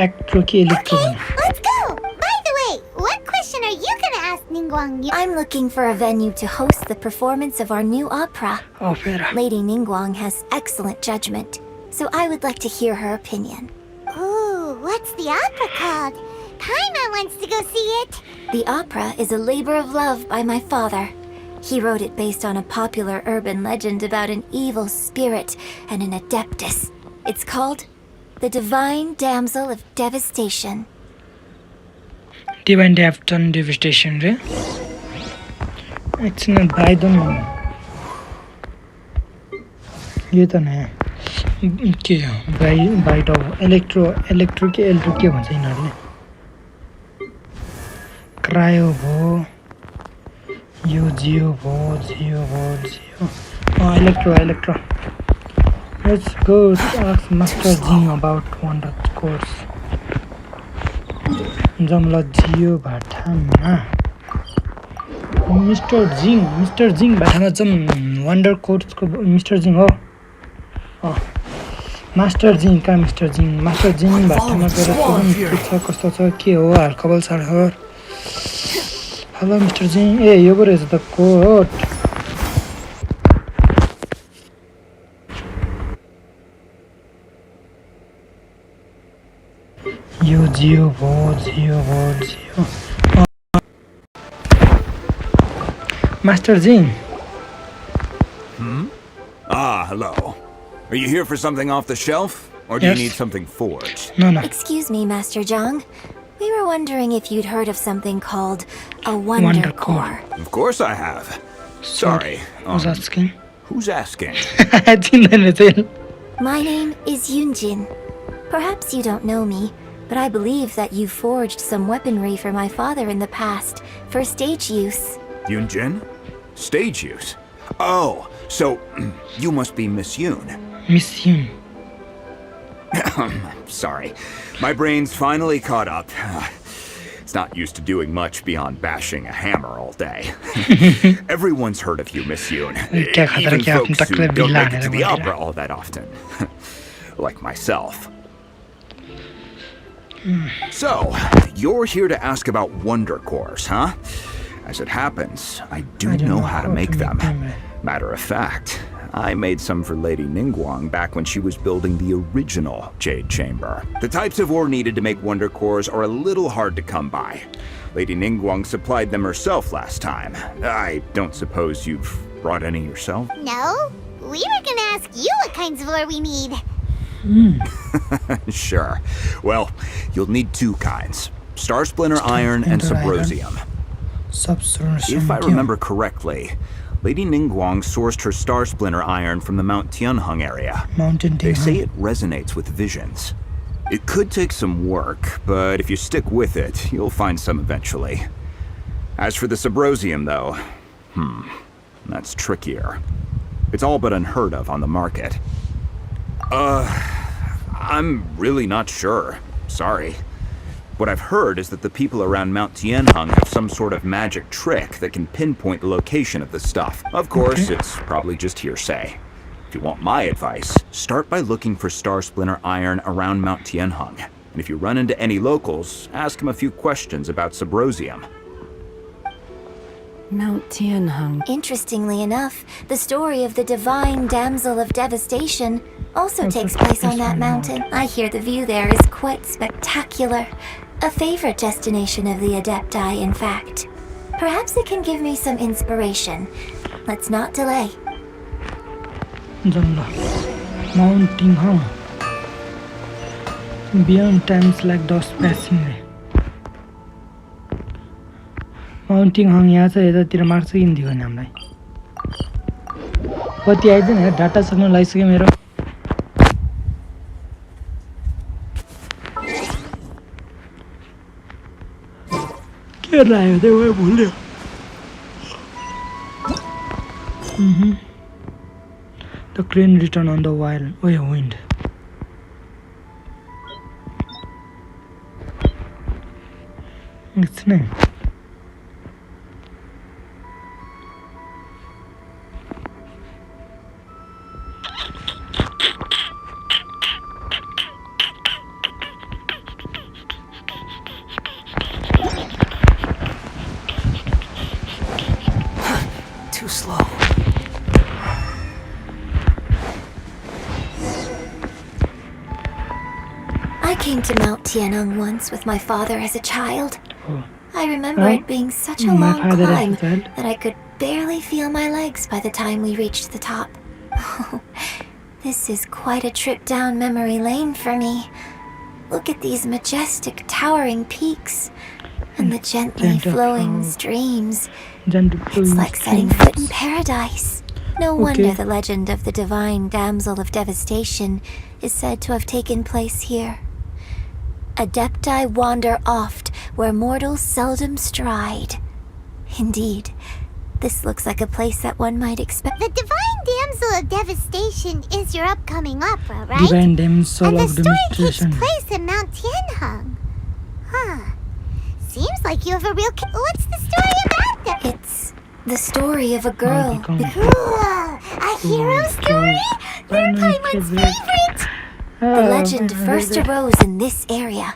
B: एक्ट्रो कि electro
G: Let's go! By the way, what question are you gonna ask Ningguang?
J: I'm looking for a venue to host the performance of our new opera.
B: Opera.
J: Lady Ningguang has excellent judgment, so I would like to hear her opinion.
G: Ooh, what's the opera called? Paimon wants to go see it.
J: The opera is a labor of love by my father. He wrote it based on a popular urban legend about an evil spirit and an adeptus. It's called The Divine Damsel of Devastation.
B: Divine Devastation, right? It's not by them. You don't know. Okay, by electro के electro के भन्छ यिनीहरुले cryo भो यो जियो electro let's go ask Master Jing about wonder course जमला जियो भाटामा Mr. Jing भाटामा जम wonder course को Mr. Jing हो Master Jing Master Jing भाटामा गएर पुछ कस्तो छ के हो हालखबर छ Hello, Mr. Jing. Hey, यो पो रहेछ त कोट यो जियो भो Master Jing.
C: Ah, hello. Are you here for something off the shelf? Or do you need something forged?
B: No.
J: Excuse me, Master Zhang. We were wondering if you'd heard of something called a Wonder Core.
C: Of course I have. Sorry.
B: Who's asking?
C: Who's asking?
J: My name is Yunjin. Perhaps you don't know me, but I believe that you forged some weaponry for my father in the past for stage use.
C: Yunjin? Stage use? Oh, so you must be Miss Yoon.
B: Miss Yoon.
C: Sorry. My brain's finally caught up. It's not used to doing much beyond bashing a hammer all day. Everyone's heard of you, Miss Yoon. Even folks who don't make it to the opera all that often. Like myself. So, you're here to ask about wonder cores, huh? As it happens, I do know how to make them. Matter of fact, I made some for Lady Ningguang back when she was building the original Jade Chamber. The types of ore needed to make wonder cores are a little hard to come by. Lady Ningguang supplied them herself last time. I don't suppose you've brought any yourself?
G: No, we were gonna ask you what kinds of ore we need.
C: Sure. Well, you'll need 2 kinds. Star Splinter Iron and Subrosium. If I remember correctly, Lady Ningguang sourced her Star Splinter Iron from the Mount Tianheng area. They say it resonates with visions. It could take some work, but if you stick with it, you'll find some eventually. As for the Subrosium, though, that's trickier. It's all but unheard of on the market. I'm really not sure. Sorry. What I've heard is that the people around Mount Tianheng have some sort of magic trick that can pinpoint the location of the stuff. Of course, it's probably just hearsay. If you want my advice, start by looking for Star Splinter Iron around Mount Tianheng. And if you run into any locals, ask them a few questions about Subrosium.
F: Mount Tianheng.
J: Interestingly enough, the story of the divine damsel of devastation also takes place on that mountain. I hear the view there is quite spectacular. A favorite destination of the Adepti, in fact. Perhaps it can give me some inspiration. Let's not delay.
B: Mount Tianheng. Beyond times like those passing. Mount Tianheng यहाँ छ यतातिर मार्छ कि दियो नि हामीलाई कति आइदैन यार data सक्न लागिसक्यो मेरो के लाग्यो त्यो म भुल्यो The crane returned on the wind. Its name.
K: Too slow.
J: I came to Mount Tianheng once with my father as a child. I remember it being such a long climb that I could barely feel my legs by the time we reached the top. This is quite a trip down memory lane for me. Look at these majestic, towering peaks and the gently flowing streams. It's like setting foot in paradise. No wonder the legend of the divine damsel of devastation is said to have taken place here. Adepti wander oft where mortals seldom stride. Indeed, this looks like a place that one might expect.
G: The Divine Damsel of Devastation is your upcoming opera, right?
B: Divine Damsel
G: and the
B: of
G: story takes
B: Devastation.
G: place in Mount Tianheng. Huh. Seems like you have a real... What's the story about them?
J: It's the story of a girl.
G: Cool. A hero story? You're Paimon's favorite!
J: The legend first arose in this area.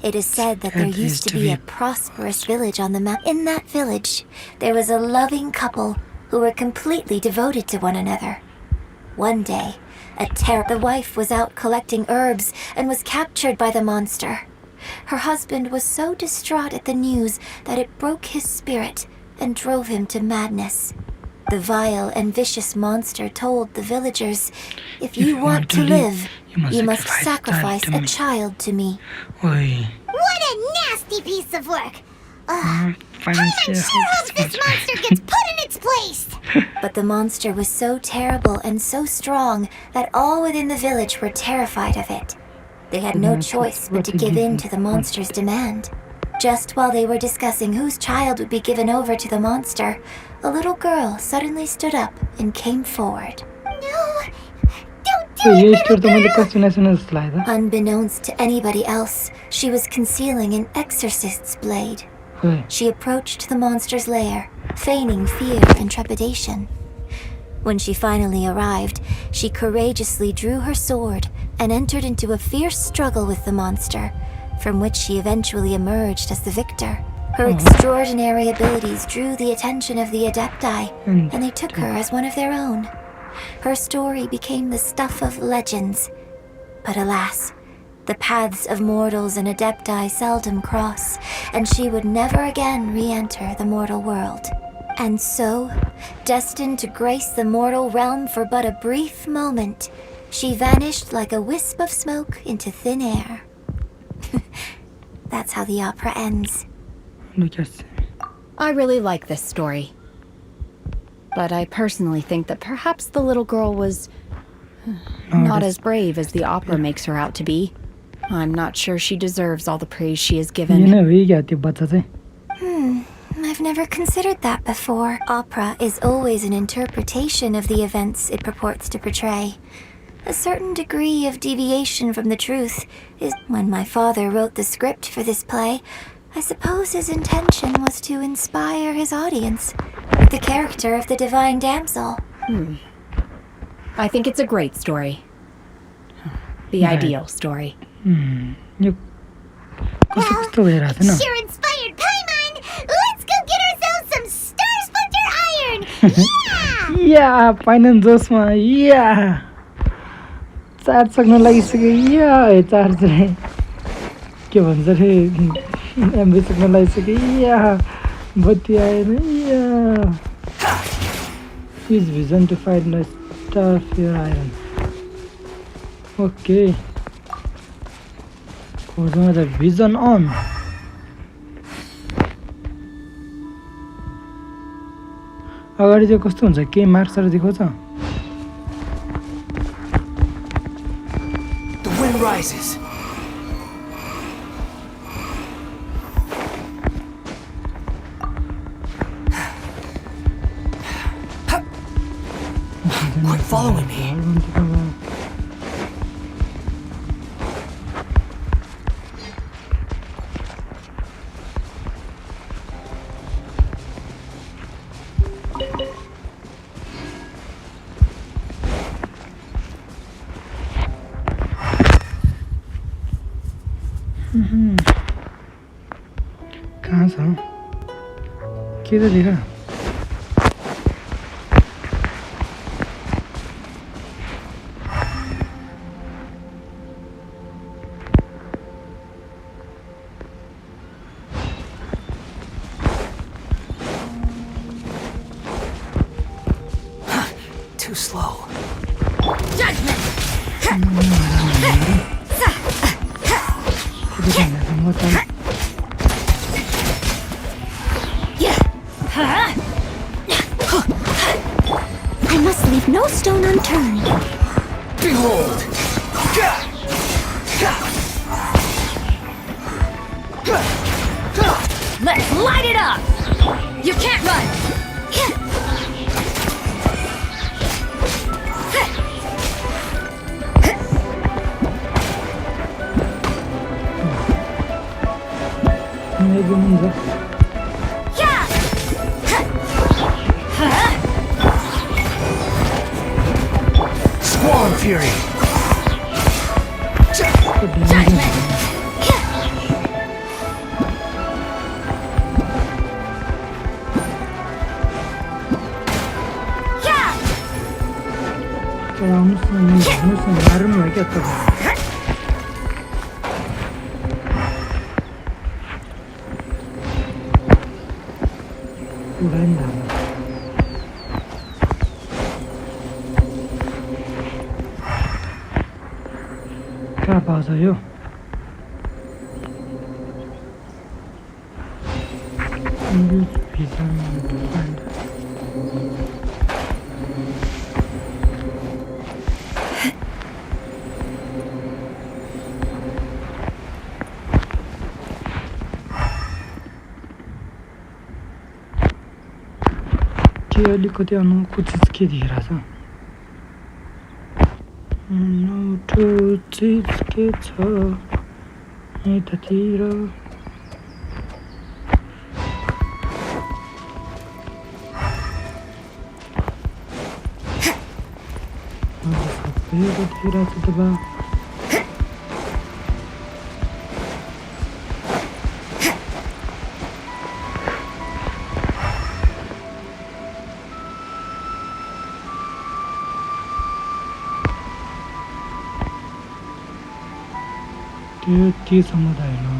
J: It is said that there used to be a prosperous village on the map. In that village, there was a loving couple who were completely devoted to one another. One day, the wife was out collecting herbs and was captured by the monster. Her husband was so distraught at the news that it broke his spirit and drove him to madness. The vile and vicious monster told the villagers, "If you want to live, you must sacrifice a child to me."
G: What a nasty piece of work! Paimon sure hopes this monster gets put in its place!
J: But the monster was so terrible and so strong that all within the village were terrified of it. They had no choice but to give in to the monster's demand. Just while they were discussing whose child would be given over to the monster, a little girl suddenly stood up and came forward.
G: No! Don't do it, little girl!
J: Unbeknownst to anybody else, she was concealing an exorcist's blade. She approached the monster's lair, feigning fear and trepidation. When she finally arrived, she courageously drew her sword and entered into a fierce struggle with the monster, from which she eventually emerged as the victor. Her extraordinary abilities drew the attention of the Adepti, and they took her as one of their own. Her story became the stuff of legends. But alas, The paths of mortals and adepti seldom cross, and she would never again re-enter the mortal world. And so, destined to grace the mortal realm for but a brief moment, she vanished like a wisp of smoke into thin air. That's how the opera ends.
F: I really like this story. But I personally think that perhaps the little girl was not as brave as the opera makes her out to be. I'm not sure she deserves all the praise she is given.
J: I've never considered that before. Opera is always an interpretation of the events it purports to portray. A certain degree of deviation from the truth is... When my father wrote the script for this play, I suppose his intention was to inspire his audience with the character of the divine damsel.
F: I think it's a great story. The ideal story.
G: Well, sure inspired Paimon! Let's go get ourselves some Star Splinter Iron! Yeah!
B: या final जोसमा या charge सक्न लागिसक्यो या charge रे के भन्छ रे MB सक्न लागिसक्यो या बत्ती आएन या use vision to find the star fear iron. Okay. खोजमा त vision on. अगाडि चाहिँ कस्तो हुन्छ के मार्क्सहरु देखाउँछ
K: The wind rises. Quit following me.
B: कहाँ छ के त देखा
K: Too slow.
J: I must leave no stone unturned.
K: Behold!
I: Let's light it up! You can't run!
K: Squall Fury!
I: Judgment!
B: कहाँ पाउँछ यो के अलिकति अनौठो चिज के देखिरहेछ अनौठो चिज के छ यतातिर सबै देखिरहेछ त बा त्यो समुदाय हो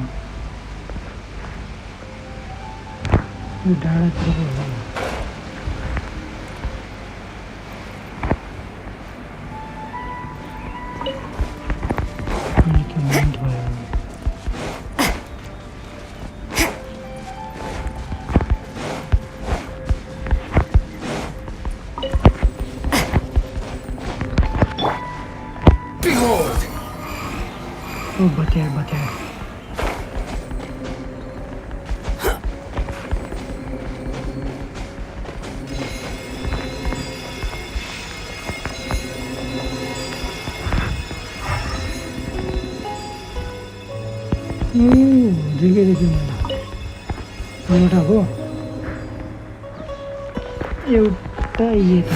B: यो डाँडातिर होला निकै मिहिनेत भयो
K: Behold!
B: Oh, बत्या देखे मैले एउटा हो एउटा ये त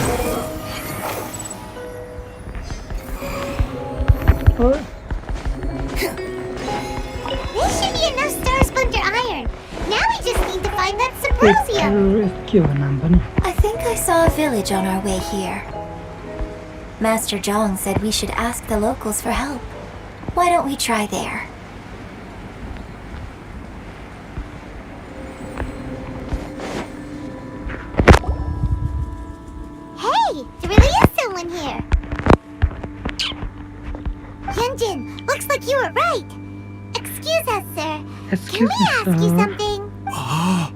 G: There should be enough stars under iron. Now we just need to find that symposium.
B: के हो नाम पनि
J: I think I saw a village on our way here. Master Zhang said we should ask the locals for help. Why don't we try there?
G: Hey, there really is someone here. Yunjin, looks like you were right. Excuse us, sir. Can we ask you something?
B: Oh.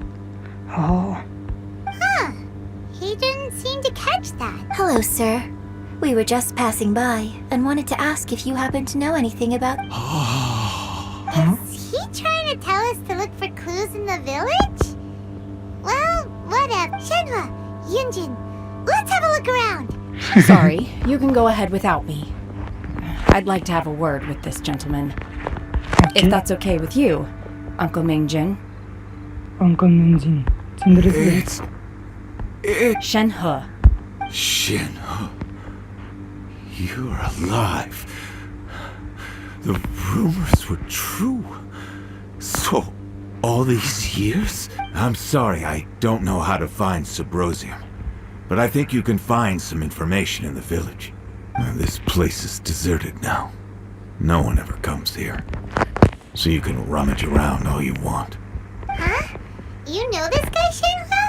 G: Huh. He didn't seem to catch that.
J: Hello, sir. We were just passing by and wanted to ask if you happen to know anything about...
G: Is he trying to tell us to look for clues in the village? Well, whatever. Shenhua, Yunjin, let's have a look around.
F: Sorry, you can go ahead without me. I'd like to have a word with this gentleman. If that's okay with you, Uncle Mingjin.
B: Uncle Mingjin.
C: It's
F: Shenhe.
C: Shenhe. You're alive. The rumors were true. So, all these years? I'm sorry, I don't know how to find Subrosium. But I think you can find some information in the village. This place is deserted now. No one ever comes here. So you can rummage around all you want.
G: Huh? You know this guy, Shenhua?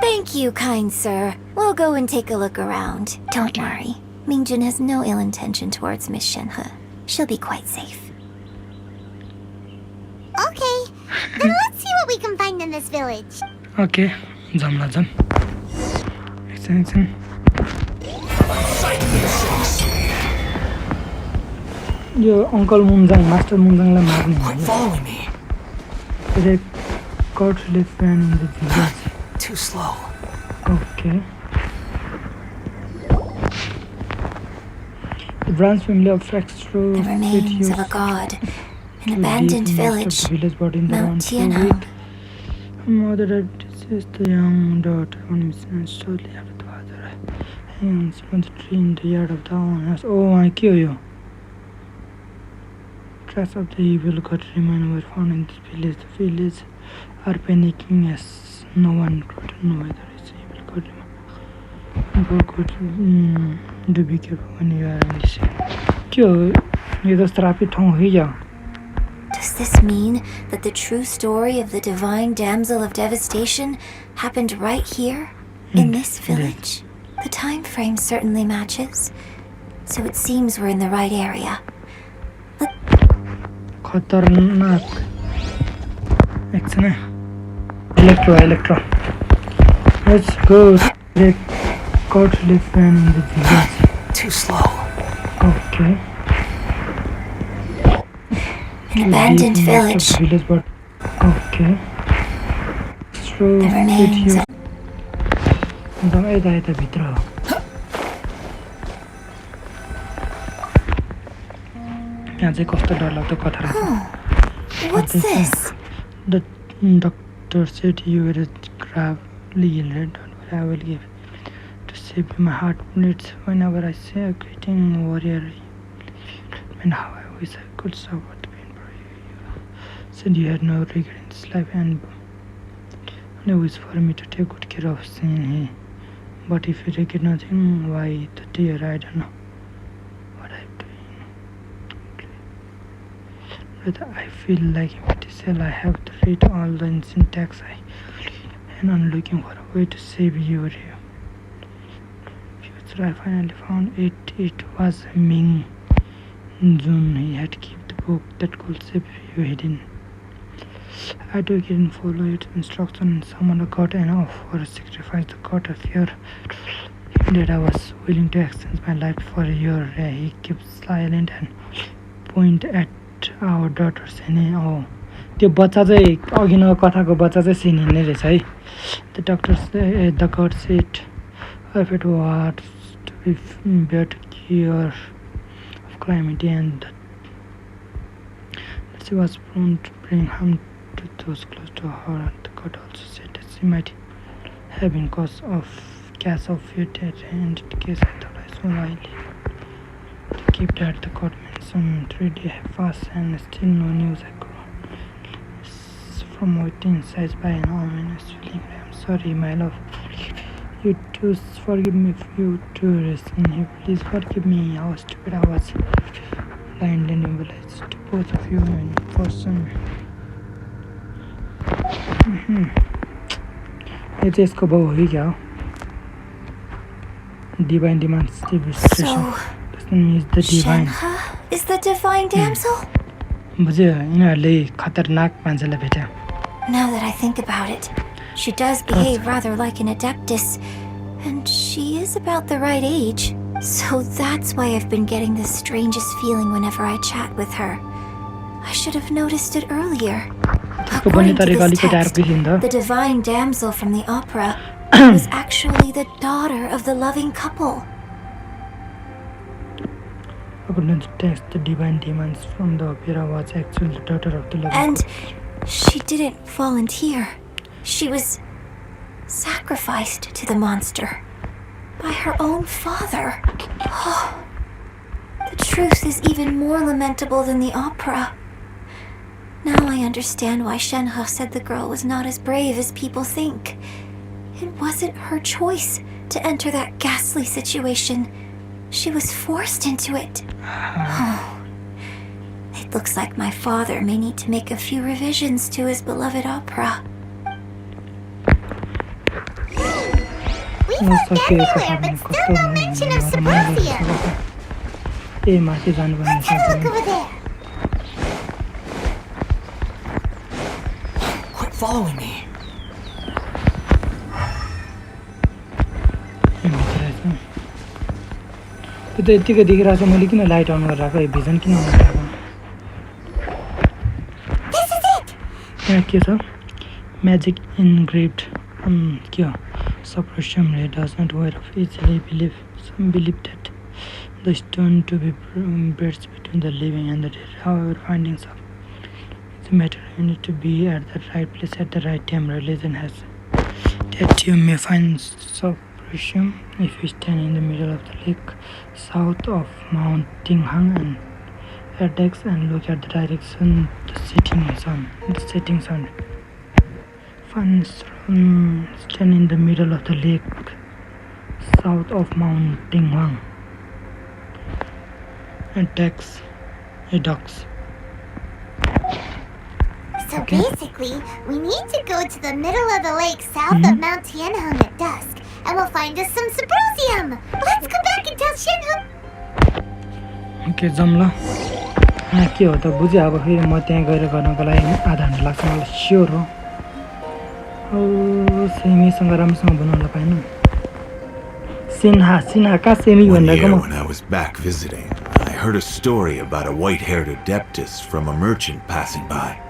J: Thank you, kind sir. We'll go and take a look around. Don't worry. Mingjin has no ill intention towards Miss Shenhe. She'll be quite safe.
G: Okay, then let's see what we can find in this village.
B: Okay, जामला जाम एकछिन यो uncle मुन्जाङ master मुन्जाङलाई मार्ने
K: Quit following me.
B: Record live fan in the village.
K: Too slow.
B: Okay. The Branch family of Frextro
J: The remains of a god. An abandoned village. Mount Tianhao.
B: Mother had deceased the young daughter on mission shortly after the father. Hands from the tree in the yard of the owners. Oh, I kill you. Traces of the evil god remain were found in this village. The village are panicking as no one could know whether it's evil god remain. Do be careful when you are in this area. क्यों ये तो श्रापित ठाउँ हो या
J: Does this mean that the true story of the divine damsel of devastation happened right here, in this village? The time frame certainly matches, so it seems we're in the right area.
B: खतरनाक एकछिन Electro. Let's go. Record live fan in the village.
K: Too slow.
B: Okay.
J: An abandoned village.
B: But okay. So
J: The remains.
B: एकदम यता भित्र हो यहाँ चाहिँ कस्तो डरलाग्दो कथा रहेछ
J: What's this?
B: The doctor said you were gravely ill. Don't worry, I will give to save you. My heart bleeds whenever I see a greeting warrior. And how I wish I could suffer the pain for you. Said you had no regret in this life and only wish for me to take good care of Sin. But if you regret nothing, why the tear? I don't know what I'm doing. But I feel like Viticel, I have to read all the syntax and I'm looking for a way to save your future. I finally found it. It was Ming Jun. He had kept the book that could save you hidden. I took it and followed its instructions. Someone got an offer to sacrifice the god of fear. That I was willing to exchange my life for your. He kept silent and point at our daughter Sene. Oh, त्यो बच्चा चाहिँ अघि न कथाको बच्चा चाहिँ सिने नै रहेछ है. The doctor said, the god said, if it was to be better cure of calamity and that she was prone to bring harm to those close to her. The god also said that she might have been cause of case of fear death and the case I thought I saw lightly. To keep that, the god mentioned 3 days have passed and still no news. I grew from within size by an ominous feeling. I'm sorry, my love. You too, forgive me if you too rest in here. Please forgive me how stupid I was. Blind and immobilized to both of you in person. यो चाहिँ यसको बाउ हो कि क्या हो? Divine demands devastation. This one is the divine.
J: Shenhe is the divine damsel?
B: बुझ्यो, यिनीहरूले खतरनाक मान्छेलाई भेट्यो.
J: Now that I think about it, she does behave rather like an adeptus, and she is about the right age. So that's why I've been getting the strangest feeling whenever I chat with her. I should have noticed it earlier. According to this text, the divine damsel from the opera was actually the daughter of the loving couple.
B: According to the text, the divine demons from the opera was actually the daughter of the loving
J: And
B: couple.
J: she didn't volunteer. She was sacrificed to the monster by her own father. Oh, the truth is even more lamentable than the opera. Now I understand why Shenhe said the girl was not as brave as people think. It wasn't her choice to enter that ghastly situation. She was forced into it. Oh, it looks like my father may need to make a few revisions to his beloved opera.
G: We've looked everywhere, but still no mention of symposium. Let's have a look over there.
K: Quit following me.
B: त्यो त यतिकै देखिरहेको छ मैले किन light अन गरेर राखेको vision किन अन राखेको यहाँ के छ म्याजिक इन्ग्रेभ्ड के हो suppression ray does not wear off easily. Some believe that the stone to be bridged between the living and the dead. However, finding some it's a matter you need to be at the right place at the right time. Religion has that you may find suppression if you stand in the middle of the lake south of Mount Tinghang and Adex and look at the direction the setting sun. Stand in the middle of the lake south of Mount Tinghang and Adex.
G: So basically, we need to go to the middle of the lake south of Mount Tianheng at dusk, and we'll find us some symposium. Let's go back and tell Shenhe.
B: Okay, जमला यहाँ के हो त बुझे अब फेरि म त्यहाँ गएर गर्नको लागि आधा घन्टा लाग्छ मलाई स्योर हो सेमीसँग राम्रोसँग बनाउन पाएन सिन्हा कहाँ सेमी भनेको म
E: When I was back visiting, I heard a story about a white-haired adeptus from a merchant passing by.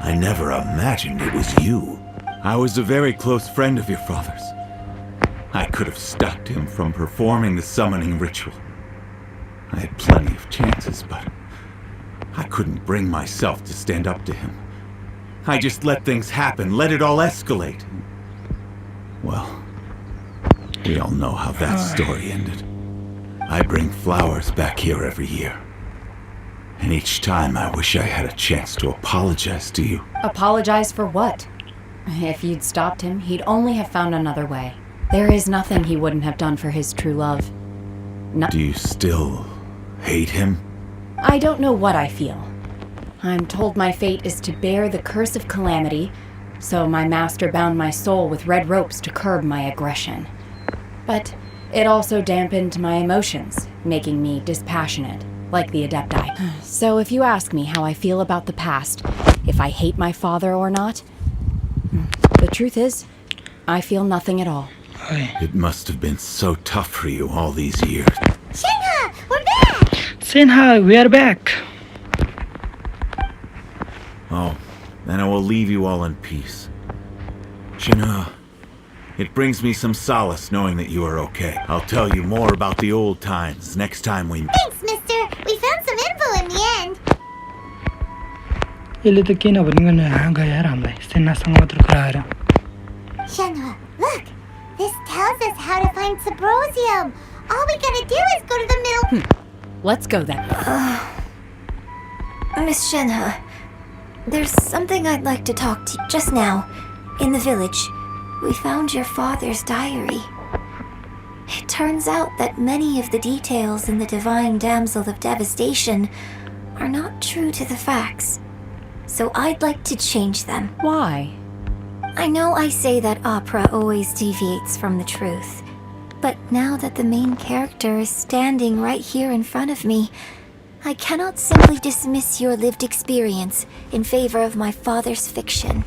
E: I never imagined it was you. I was a very close friend of your father's. I could have stopped him from performing the summoning ritual. I had plenty of chances, but I couldn't bring myself to stand up to him. I just let things happen, let it all escalate. Well, we all know how that story ended. I bring flowers back here every year. And each time I wish I had a chance to apologize to you.
F: Apologize for what? If you'd stopped him, he'd only have found another way. There is nothing he wouldn't have done for his true love.
E: Do you still hate him?
F: I don't know what I feel. I'm told my fate is to bear the curse of calamity, so my master bound my soul with red ropes to curb my aggression. But it also dampened my emotions, making me dispassionate, like the Adepti. So if you ask me how I feel about the past, if I hate my father or not, the truth is, I feel nothing at all.
L: It must have been so tough for you all these years.
G: Shinha, we're back!
B: Shinha, we are back.
L: Oh, then I will leave you all in peace. Shinha, it brings me some solace knowing that you are okay. I'll tell you more about the old times next time we meet.
G: Thanks, mister. We found some info in the end.
B: यसले त किन भन्ने गयो यार हामीलाई सेनासँग मात्र कुरा गरेर
G: Shinha, look. This tells us how to find Sabrosium. All we gotta do is go to the middle.
F: Let's go then.
J: Miss Shinha, there's something I'd like to talk to you just now. In the village, we found your father's diary. It turns out that many of the details in the Divine Damsel of Devastation are not true to the facts. So I'd like to change them.
F: Why?
J: I know I say that opera always deviates from the truth, but now that the main character is standing right here in front of me, I cannot simply dismiss your lived experience in favor of my father's fiction.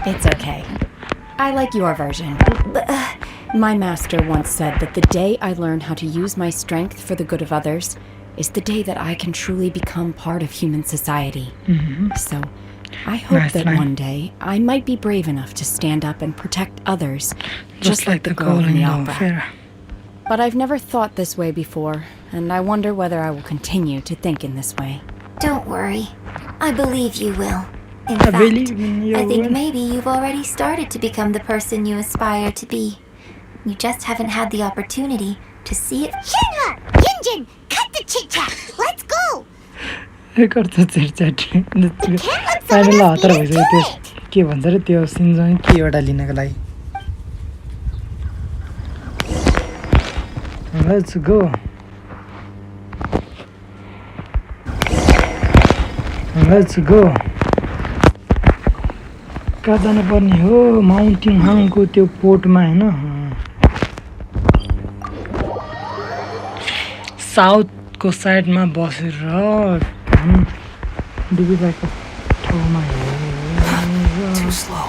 F: It's okay. I like your version. My master once said that the day I learn how to use my strength for the good of others is the day that I can truly become part of human society. So, I hope that one day I might be brave enough to stand up and protect others, just like the girl in the opera. But I've never thought this way before, and I wonder whether I will continue to think in this way.
J: Don't worry. I believe you will. In fact, I think maybe you've already started to become the person you aspire to be. You just haven't had the opportunity to see it.
G: Shinha! Yunjin! Cut the chit-chat! Let's go!
B: गर्छ chitchat final हतार भइसक्यो त्यो के भन्छ र त्यो सिनसँग के एउटा लिनको लागि लेट्स गो कहाँ जानुपर्ने हो माउन्टिङ हाङको त्यो पोर्टमा होइन साउथको साइडमा बसेर डिबीबाईको ठाउँमा
K: Too slow.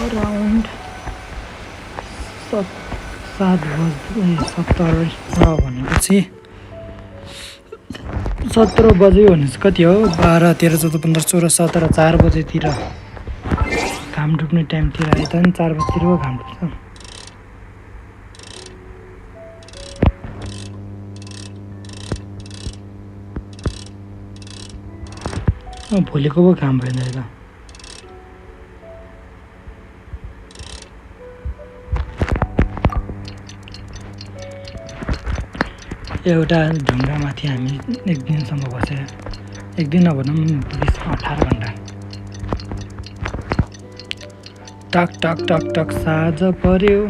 B: अराउन्ड 70 भनेपछि 17 बजे भनेपछि कति हो 12 13 14 15 16 17 4 बजेतिर घाम डुब्ने टाइमतिर आयो त नि 4 बजेतिर पो घाम डुब्छ भोलिको पो घाम भएन त एउटा ढुङ्गामाथि हामी एक दिनसम्म बसेर एक दिन नभनौँ 20-18 घन्टा टक टक टक टक साँझ पर्यो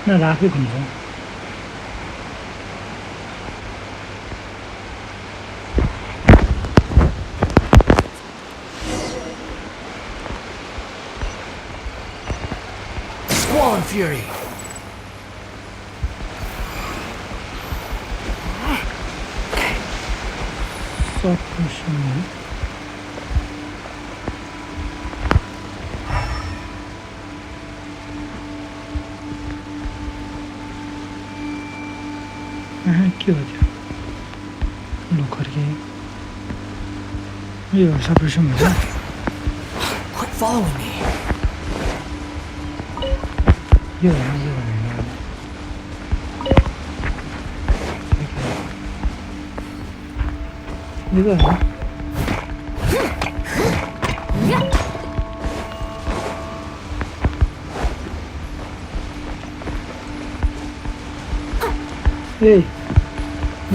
B: न राफै घुम्छ
K: Squall and Fury.
B: के हो त्यो लोखर्के यो सप्रेसन हुन्छ
K: Quit following me.
B: यो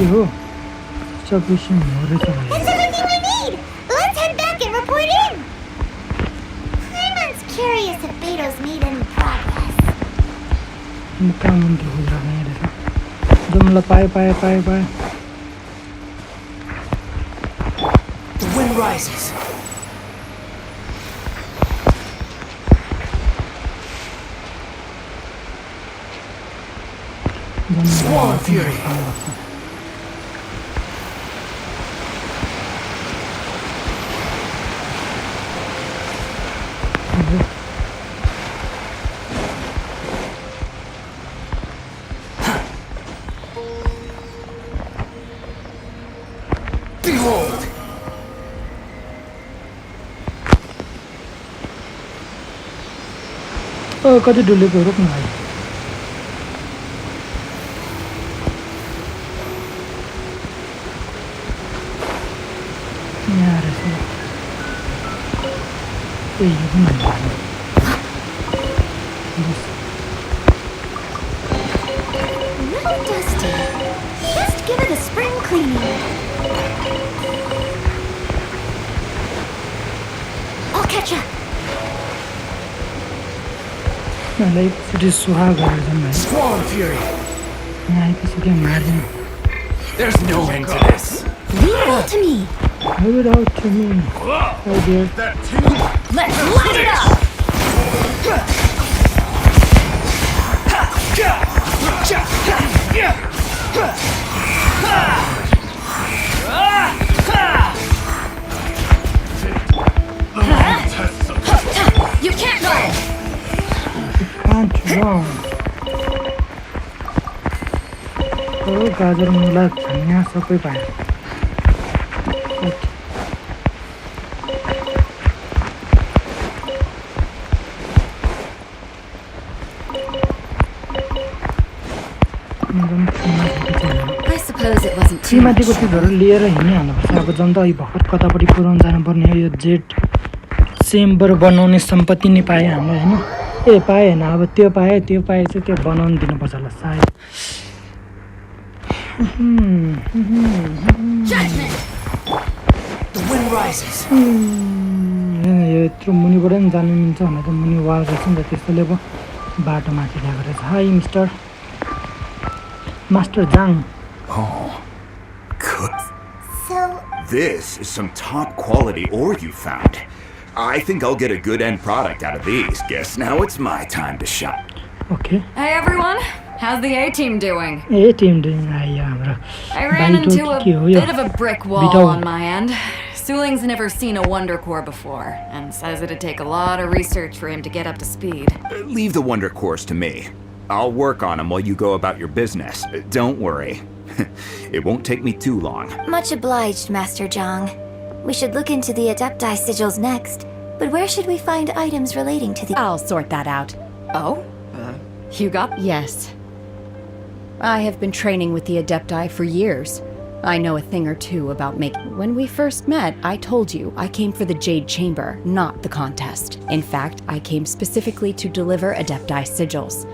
B: हो सप्रेसन हो रहेछ
G: That's everything we need!
B: कहाँ मन्त्र खोजिरहेको यहाँ रहेछ जमलाई पाएँ
K: The wind rises. Squall and fury. Behold!
B: कति डुलेको रोक्नु भाइ यहाँ रहेछ ए यो पनि
J: Little dusty. Just give it a spring cleaning. I'll catch up.
B: मलाई एकचोटि सुहाग गरेर जाउँ भाइ
K: Squall and fury.
B: यहाँ आएपछि क्या मार्दिनु
K: There's no end to this.
J: Leave it all to me.
B: Leave it out to me. Oh dear.
J: Let's light it up.
I: You can't go!
B: Can't run. Oh, गाजर मुला धनिया सबै पाएँ
F: I suppose it wasn't too much.
B: श्रीमतीको चिजहरू लिएर हिँडिहाल्नुपर्छ अब जनता भर्खर कतापट्टि पुऱ्याउनु जानुपर्ने हो यो जेट चेम्बर बनाउने सम्पत्ति नै पाएँ हामीले होइन ए पाएँ होइन अब त्यो पाएँ चाहिँ त्यो बनाउनु दिनुपर्छ होला सायद
K: Judgment! The wind rises.
B: यो यत्रो मुनिबाट पनि जानु मिल्छ भनेर त मुनि वाल रहेछ नि त त्यस्तोले पो बाटो माथि ल्याएको रहेछ हाई मास्टर जाङ
C: Oh, good.
G: So,
C: This is some top quality ore you found. I think I'll get a good end product out of these. Guess now it's my time to shine.
B: Okay
I: Hey everyone, how's the A-team doing?
B: A team आइयो हाम्रो
I: I ran into a
B: के हो यो
I: bit of a brick wall
B: Bidon.
I: on my end. Suling's never seen a Wonder Core before, and says it'd take a lot of research for him to get up to speed.
C: Leave the wonder cores to me. I'll work on them while you go about your business. Don't worry. It won't take me too long.
J: Much obliged, Master Zhang. We should look into the Adepti sigils next, but where should we find items relating to the—
F: I'll sort that out.
I: Oh? You got...
F: Yes. I have been training with the Adepti for years. I know a thing or two about making... When we first met, I told you I came for the Jade Chamber, not the contest. In fact, I came specifically to deliver Adepti sigils.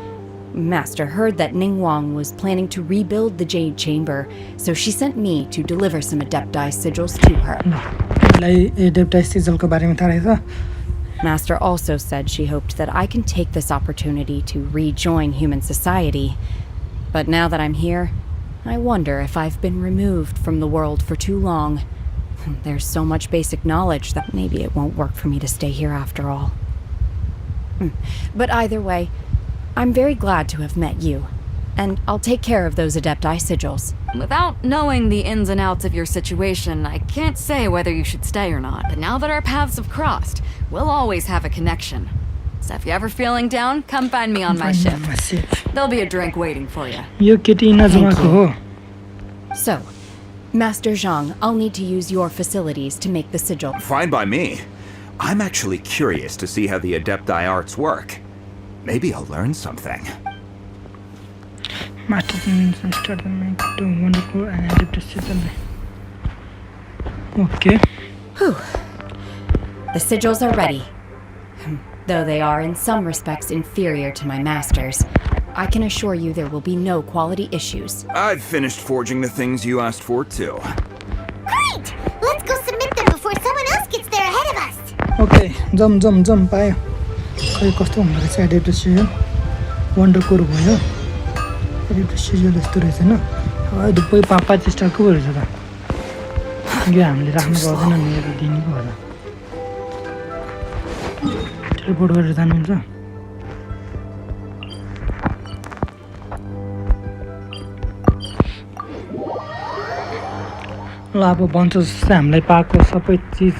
F: Master heard that Ningguang was planning to rebuild the Jade Chamber, so she sent me to deliver some Adepti sigils to her. Master also said she hoped that I can take this opportunity to rejoin human society. But now that I'm here, I wonder if I've been removed from the world for too long. There's so much basic knowledge that maybe it won't work for me to stay here after all. But either way, I'm very glad to have met you, and I'll take care of those Adepti sigils.
I: Without knowing the ins and outs of your situation, I can't say whether you should stay or not. But now that our paths have crossed, we'll always have a connection. So if you're ever feeling down, come find me on my ship. There'll be a drink waiting for you.
F: So, Master Zhang, I'll need to use your facilities to make the sigil.
C: Fine by me. I'm actually curious to see how the Adepti arts work. Maybe I'll learn something.
B: Okay.
F: Whew. The sigils are ready. Though they are in some respects inferior to my master's, I can assure you there will be no quality issues.
C: I've finished forging the things you asked for too.
G: great! Let's go submit them before someone else gets there ahead of us.
B: Okay, jump, पायो खै कस्तो हुँदो रहेछ adaptation wonder core भयो यो त sizzle यस्तो रहेछ हैन दुबै 5-5 स्टारको पो रहेछ त यो हामीले राख्नु पर्दैन नि यो दिनु पो होला टेलिपोर्ट गरेर जानुहुन्छ ल अब भन्छ जस्तो हामीलाई पाएको सबै चिज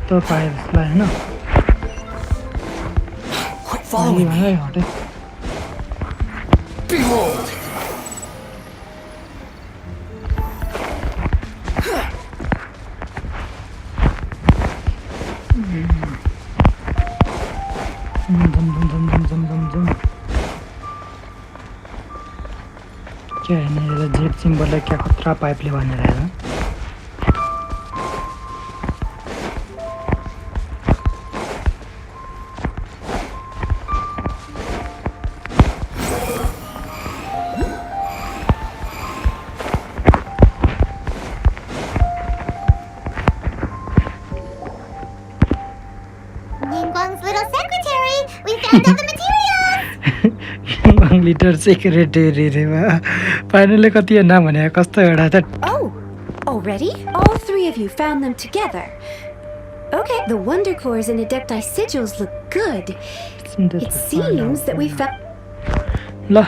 B: त पाए जस्तो लाग्यो हैन
K: Following me. Behold!
B: क्या है ना जेट सिंबल है क्या खतरा पाइपले भनेर हेर
G: Ningguang's little secretary! We found all the materials!
B: Litre secretary रे वा फाइनली कति नाम भने कस्तो एउटा त
D: Oh, already? All three of you found them together. Okay, the wonder cores and adepti sigils look good. It seems that we found...
B: ल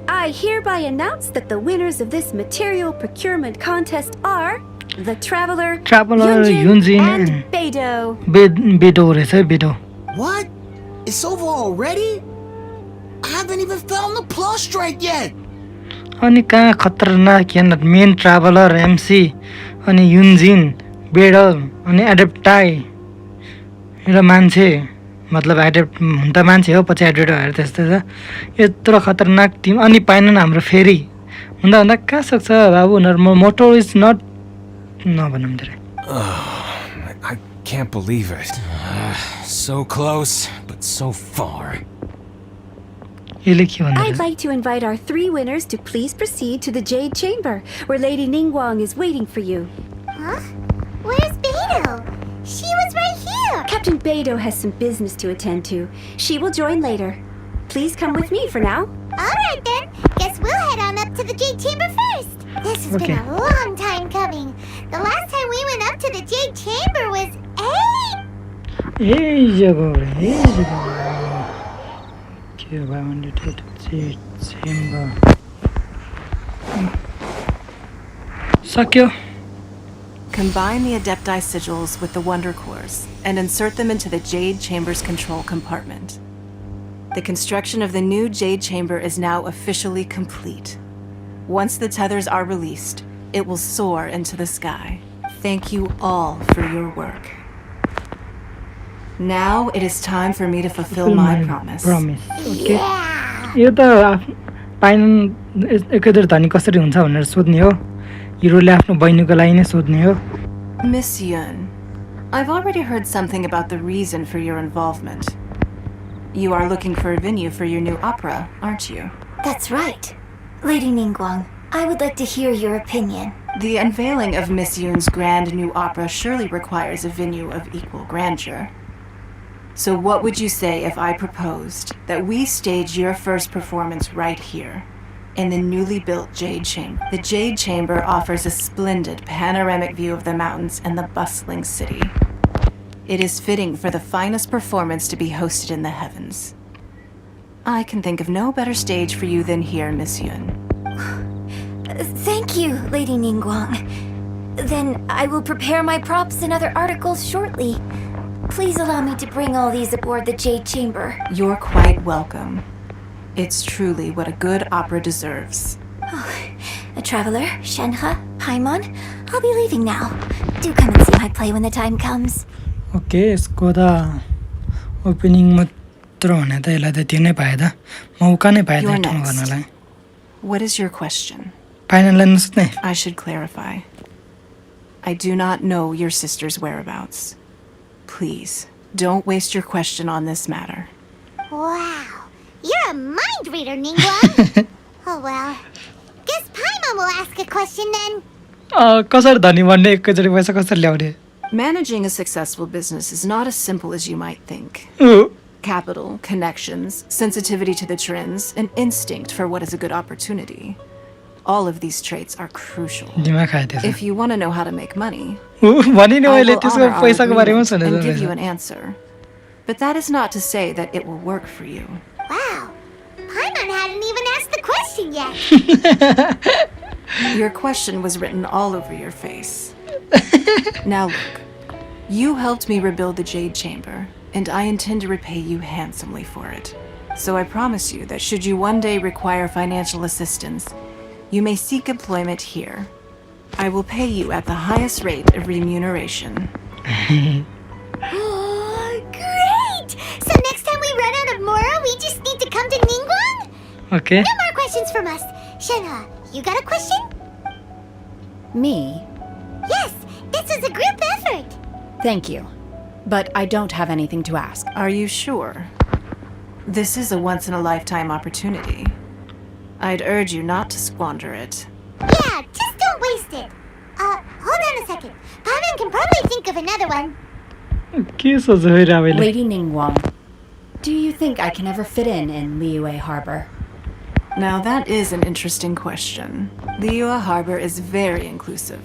D: I hereby announce that the winners of this material procurement contest are the Traveler, Yunjin, and Beidou.
B: बेडो रहेछ है बेडो
K: What? It's over already? I haven't even found the plus strike yet.
B: अनि कहाँ खतरनाक यहाँ main traveller MC अनि युन्जिन बेडो अनि एडेप्टाई एउटा मान्छे मतलब एडेप्ट हुन त मान्छे हो पछि एडेप्ट भएर त्यस्तो छ यत्रो खतरनाक टिम अनि पाएन हाम्रो फेरि हुँदा हुँदा कहाँ सक्छ बाबु उनीहरू मोटो इज नट नभनौँ धेरै
K: I can't believe it. So close, but so far.
B: यसले के भन्दै
D: I'd like to invite our three winners to please proceed to the Jade Chamber, where Lady Ningguang is waiting for you.
G: Huh? Where's Beidou? She was right here!
D: Captain Beidou has some business to attend to. She will join later. Please come with me for now.
G: Alright then, guess we'll head on up to the Jade Chamber first. This has been a long time coming. The last time we went up to the Jade Chamber was
B: यही जग्गा हो यही जग्गा के भयो सक्यो
M: Combine the Adepti sigils with the Wonder Cores and insert them into the Jade Chamber's control compartment. The construction of the new Jade Chamber is now officially complete. Once the tethers are released, it will soar into the sky. Thank you all for your work. Now it is time for me to fulfill my promise.
B: Okay. यो त pine एकैतिर धनी कसरी हुन्छ भनेर सोध्ने हो हिरोले आफ्नो बहिनीको लागि नै सोध्ने हो
M: Miss Yun, I've already heard something about the reason for your involvement. You are looking for a venue for your new opera, aren't you?
J: That's right. Lady Ningguang, I would like to hear your opinion.
M: The unveiling of Miss Yun's grand new opera surely requires a venue of equal grandeur. So what would you say if I proposed that we stage your first performance right here, in the newly built Jade Chamber? The Jade Chamber offers a splendid panoramic view of the mountains and the bustling city. It is fitting for the finest performance to be hosted in the heavens. I can think of no better stage for you than here, Miss Yun.
J: Thank you, Lady Ningguang. Then I will prepare my props and other articles shortly. Please allow me to bring all these aboard the Jade Chamber.
M: You're quite welcome. It's truly what a good opera deserves.
J: A traveler, Shenhe, Paimon, I'll be leaving now. Do come and see my play when the time comes.
B: Okay यसको त opening मात्र हुने त यसलाई त त्यो नै पाए त मौका नै पाए त ठाउँ गर्नलाई
M: What is your question?
B: फाइनललाई नसोध्ने
M: I should clarify. I do not know your sister's whereabouts. Please, don't waste your question on this matter.
G: Wow, you're a mind reader, Ningguang. Oh well, guess Paimon will ask a question then.
B: कसरी धनी भन्ने एकैचोटि पैसा कसरी ल्याउने
M: Managing a successful business is not as simple as you might think. Capital, connections, sensitivity to the trends, and instinct for what is a good opportunity. All of these traits are crucial. If you want to know how to make money, I will honor our agreement and give you an answer. But that is not to say that it will work for you.
G: Wow. Paimon hadn't even asked the question yet.
M: Your question was written all over your face. Now look, you helped me rebuild the Jade Chamber, and I intend to repay you handsomely for it. So I promise you that should you one day require financial assistance, you may seek employment here. I will pay you at the highest rate of remuneration.
G: Oh, great! So next time we run out of Mora, we just need to come to Ningguang?
B: Okay.
G: No more questions from us. Shenhe, you got a question?
F: Me?
G: Yes, this is a group effort.
F: Thank you. But I don't have anything to ask.
M: Are you sure? This is a once-in-a-lifetime opportunity. I'd urge you not to squander it.
G: Yeah, just don't waste it. Hold on a second. Paimon can probably think of another one.
F: Lady Ningguang, do you think I can ever fit in Liyue Harbor?
M: Now that is an interesting question. Liyue Harbor is very inclusive.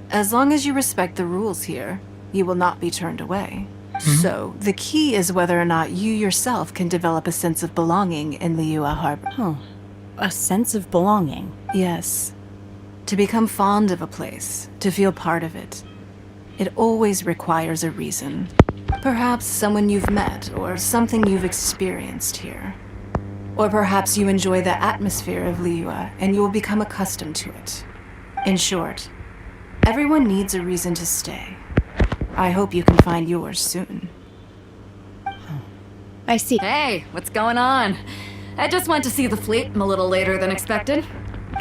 M: As long as you respect the rules here, you will not be turned away. So, the key is whether or not you yourself can develop a sense of belonging in Liyue Harbor.
F: Oh, a sense of belonging?
M: Yes. To become fond of a place, to feel part of it, it always requires a reason. Perhaps someone you've met, or something you've experienced here. Or perhaps you enjoy the atmosphere of Liyue, and you will become accustomed to it. In short, everyone needs a reason to stay. I hope you can find yours soon.
F: I see.
I: Hey, what's going on? I just went to see the fleet a little later than expected.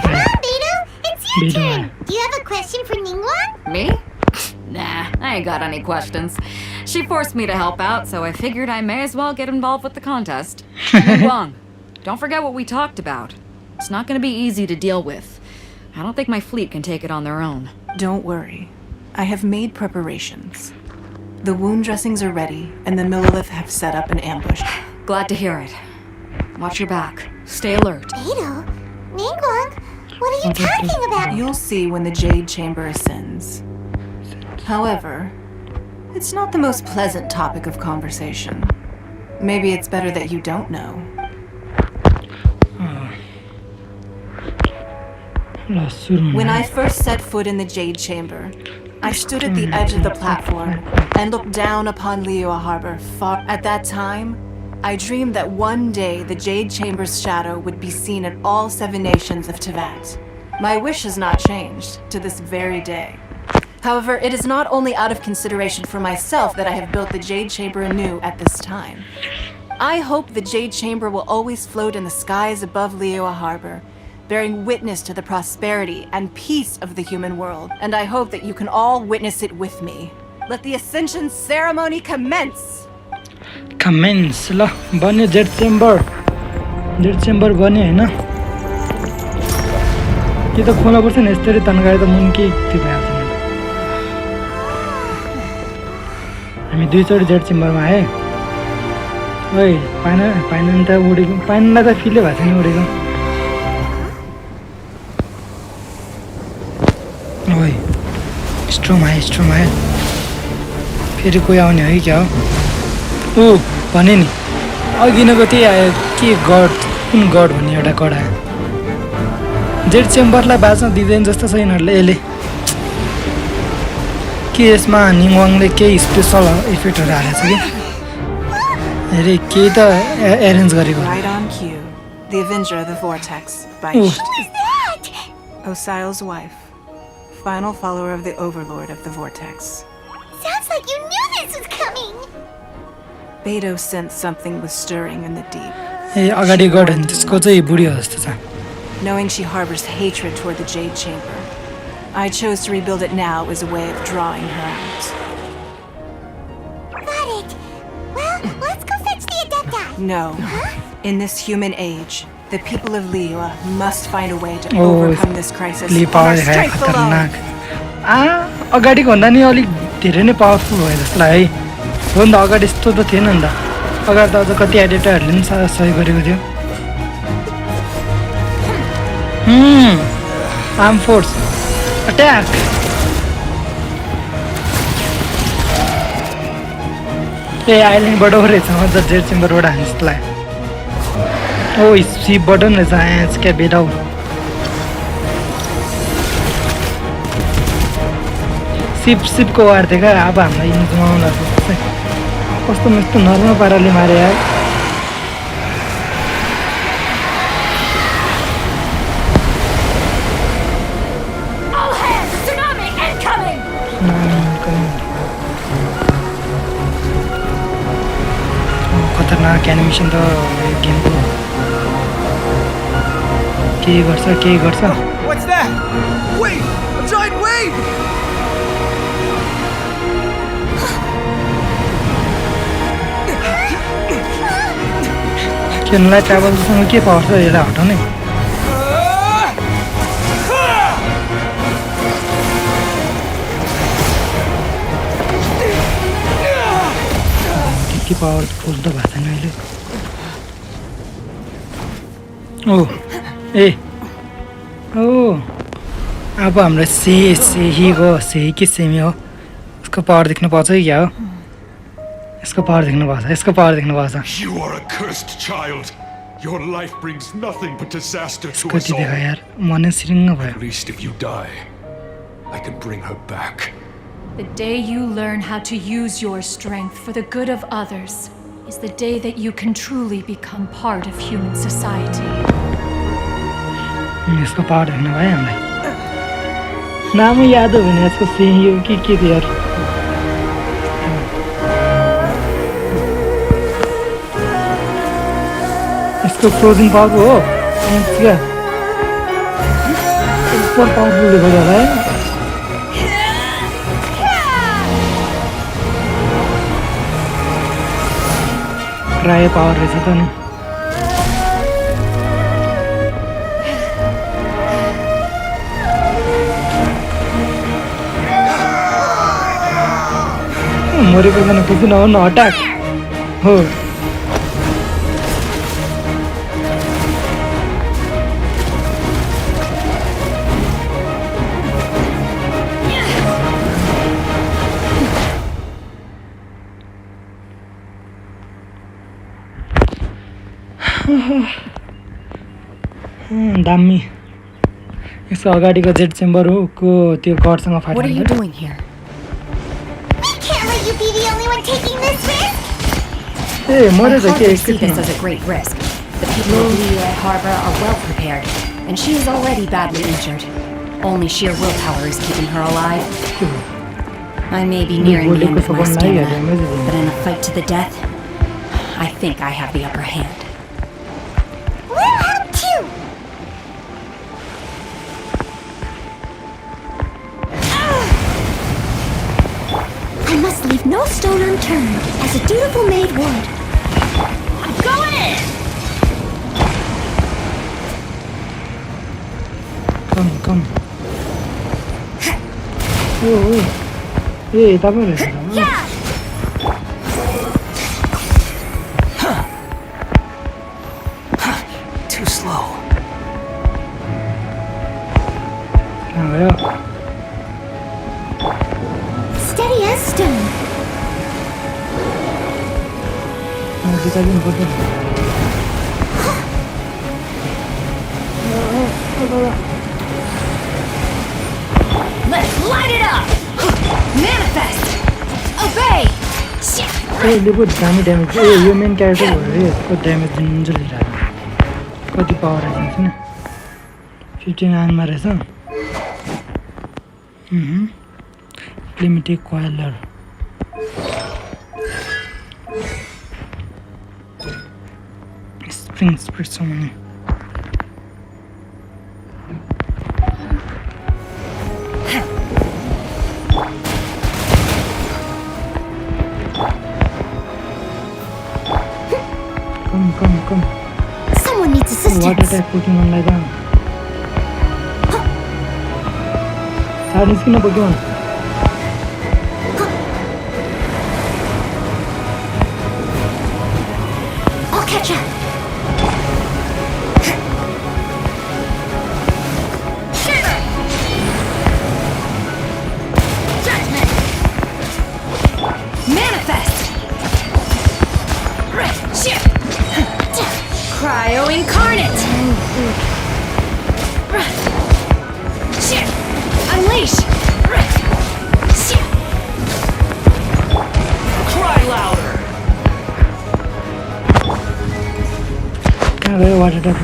G: Come on, Beidou, it's your turn. Do you have a question for Ningguang?
I: Me? Nah, I ain't got any questions. She forced me to help out, so I figured I may as well get involved with the contest. Wang, don't forget what we talked about. It's not gonna be easy to deal with. I don't think my fleet can take it on their own.
M: Don't worry. I have made preparations. The wound dressings are ready, and the Millilith have set up an ambush.
I: Glad to hear it. Watch your back. Stay alert.
G: Beidou, Ningguang, what are you talking about?
M: You'll see when the Jade Chamber ascends. However, it's not the most pleasant topic of conversation. Maybe it's better that you don't know. When I first set foot in the Jade Chamber, I stood at the edge of the platform and looked down upon Liyue Harbor. At that time, I dreamed that one day the Jade Chamber's shadow would be seen at all 7 nations of Teyvat. My wish has not changed to this very day. However, it is not only out of consideration for myself that I have built the Jade Chamber anew at this time. I hope the Jade Chamber will always float in the skies above Liyue Harbor, bearing witness to the prosperity and peace of the human world, and I hope that you can all witness it with me. Let the Ascension ceremony commence!
B: Commence, ल बन्यो Z chamber बन्यो हैन के त खोला पर्छ नि यसरी तन्काए त मुन के त्यो भइहाल्छ नि हामी दुईचोटि जेड चेम्बरमा आए ओइ पाइन त उडेको पाइनलाई त फिलै भएको छैन उडेको ओइ स्ट्रम आयो फेरि कोही आउने है क्या हो ऊ भने नि अघिनको त्यही आयो के गड कुन गड भन्ने एउटा गड आयो जेड चेम्बरलाई बाँच्न दिँदैन जस्तो छ यिनीहरूले यसले के यसमा निङवाङले केही स्पेसल इफेक्टहरू हालेको छ कि अरे केही त एरेन्ज गरेको
M: Right on cue. The Avenger of the Vortex by Ksst. Osial's wife. Final follower of the Overlord of the Vortex.
G: Sounds like you knew this was coming.
M: Beidou sensed something was stirring in the deep.
B: ए अगाडि गड भने त्यसको चाहिँ बुढी हो जस्तो छ
M: Knowing she harbors hatred toward the Jade Chamber, I chose to rebuild it now as a way of drawing her out.
G: Got it. Well, let's go fetch the Adepti.
M: No. In this human age, the people of Liyue must find a way to overcome this crisis.
B: Power देखायो खतरनाक अगाडिको भन्दा नि अलिक धेरै नै powerful भयो जस्तो लाग्यो है हो नि त अगाडि यस्तो त थिएन नि त अगाडि त अझ कति एडिटरहरूले पनि सहयोग गरेको थियो आर्म फोर्स अट्याक ए आइल्यान्डबाट रहेछ म त जेट चेम्बरबाट हान्छ जस्तो लाग्यो ओ सिपबाट नि रहेछ आँच क्या बेटाउ सिपको वार थियो क्या अब हामीलाई इन्जुमा लाग्छ कस्तो मस्तो नर्मल पाराले मारे यार खतरनाक एनिमेसन त गेमको के गर्छ खेल्नलाई ट्राभलसँग के पावर छ यसलाई हटाउने के पावरफुल त भएको छैन अहिले अब हाम्रो सेही कि सेमी हो यसको पावर देख्नु पाउँछ कि क्या हो यसको पावर देख्नु भएको छ
N: You are a cursed child. Your life brings nothing but disaster to us
B: कति
N: all.
B: देखा यार मन सिरिङ्ग भयो
N: At least if you die, I can bring her back.
H: The day you learn how to use your strength for the good of others is the day that you can truly become part of human society.
B: यसको power देख्नु भयो हामीलाई नाम याद हो भने यसको सेही हो कि के थियो यार यसको फ्रोजन पावर हो क्या सुपर पावरफुल देखो होला है क्रायो पावर रहेछ त नि मरेको जना खुसी नहुनु अट्याक हो दामी यसको अगाडिको जेट चेम्बर हो को त्यो गडसँग fight
F: What are you doing here?
G: Can't let you be the only one taking this risk.
B: ए मरे त के
F: I see this as a great risk. The people of Blue Harbor are well prepared, and she is already badly injured. Only sheer willpower is keeping her alive. I may be nearing the end of my stamina, but in a fight to the death, I think I have the upper hand.
G: We'll help too. I must leave no stone unturned, as a dutiful maid would. I'm going in.
B: Come. Oh. Hey, तपाईं रहेछ
K: Too slow.
G: Steady as stone.
F: Let's light it up! Manifest! Obey!
B: यसले पो दामी damage यो main character हो रे यसको damage दिन्छ लिइरहेको कति पावर आइदिन्छ नि 15 आनमा रहेछ लिमिटेड कोइलर स्प्रिङ स्प्रिट छ भने Come.
G: Someone needs assistance.
B: Water attack Pokemon like that. Silence kina Pokemon. कहाँ गयो वाटर ट्याप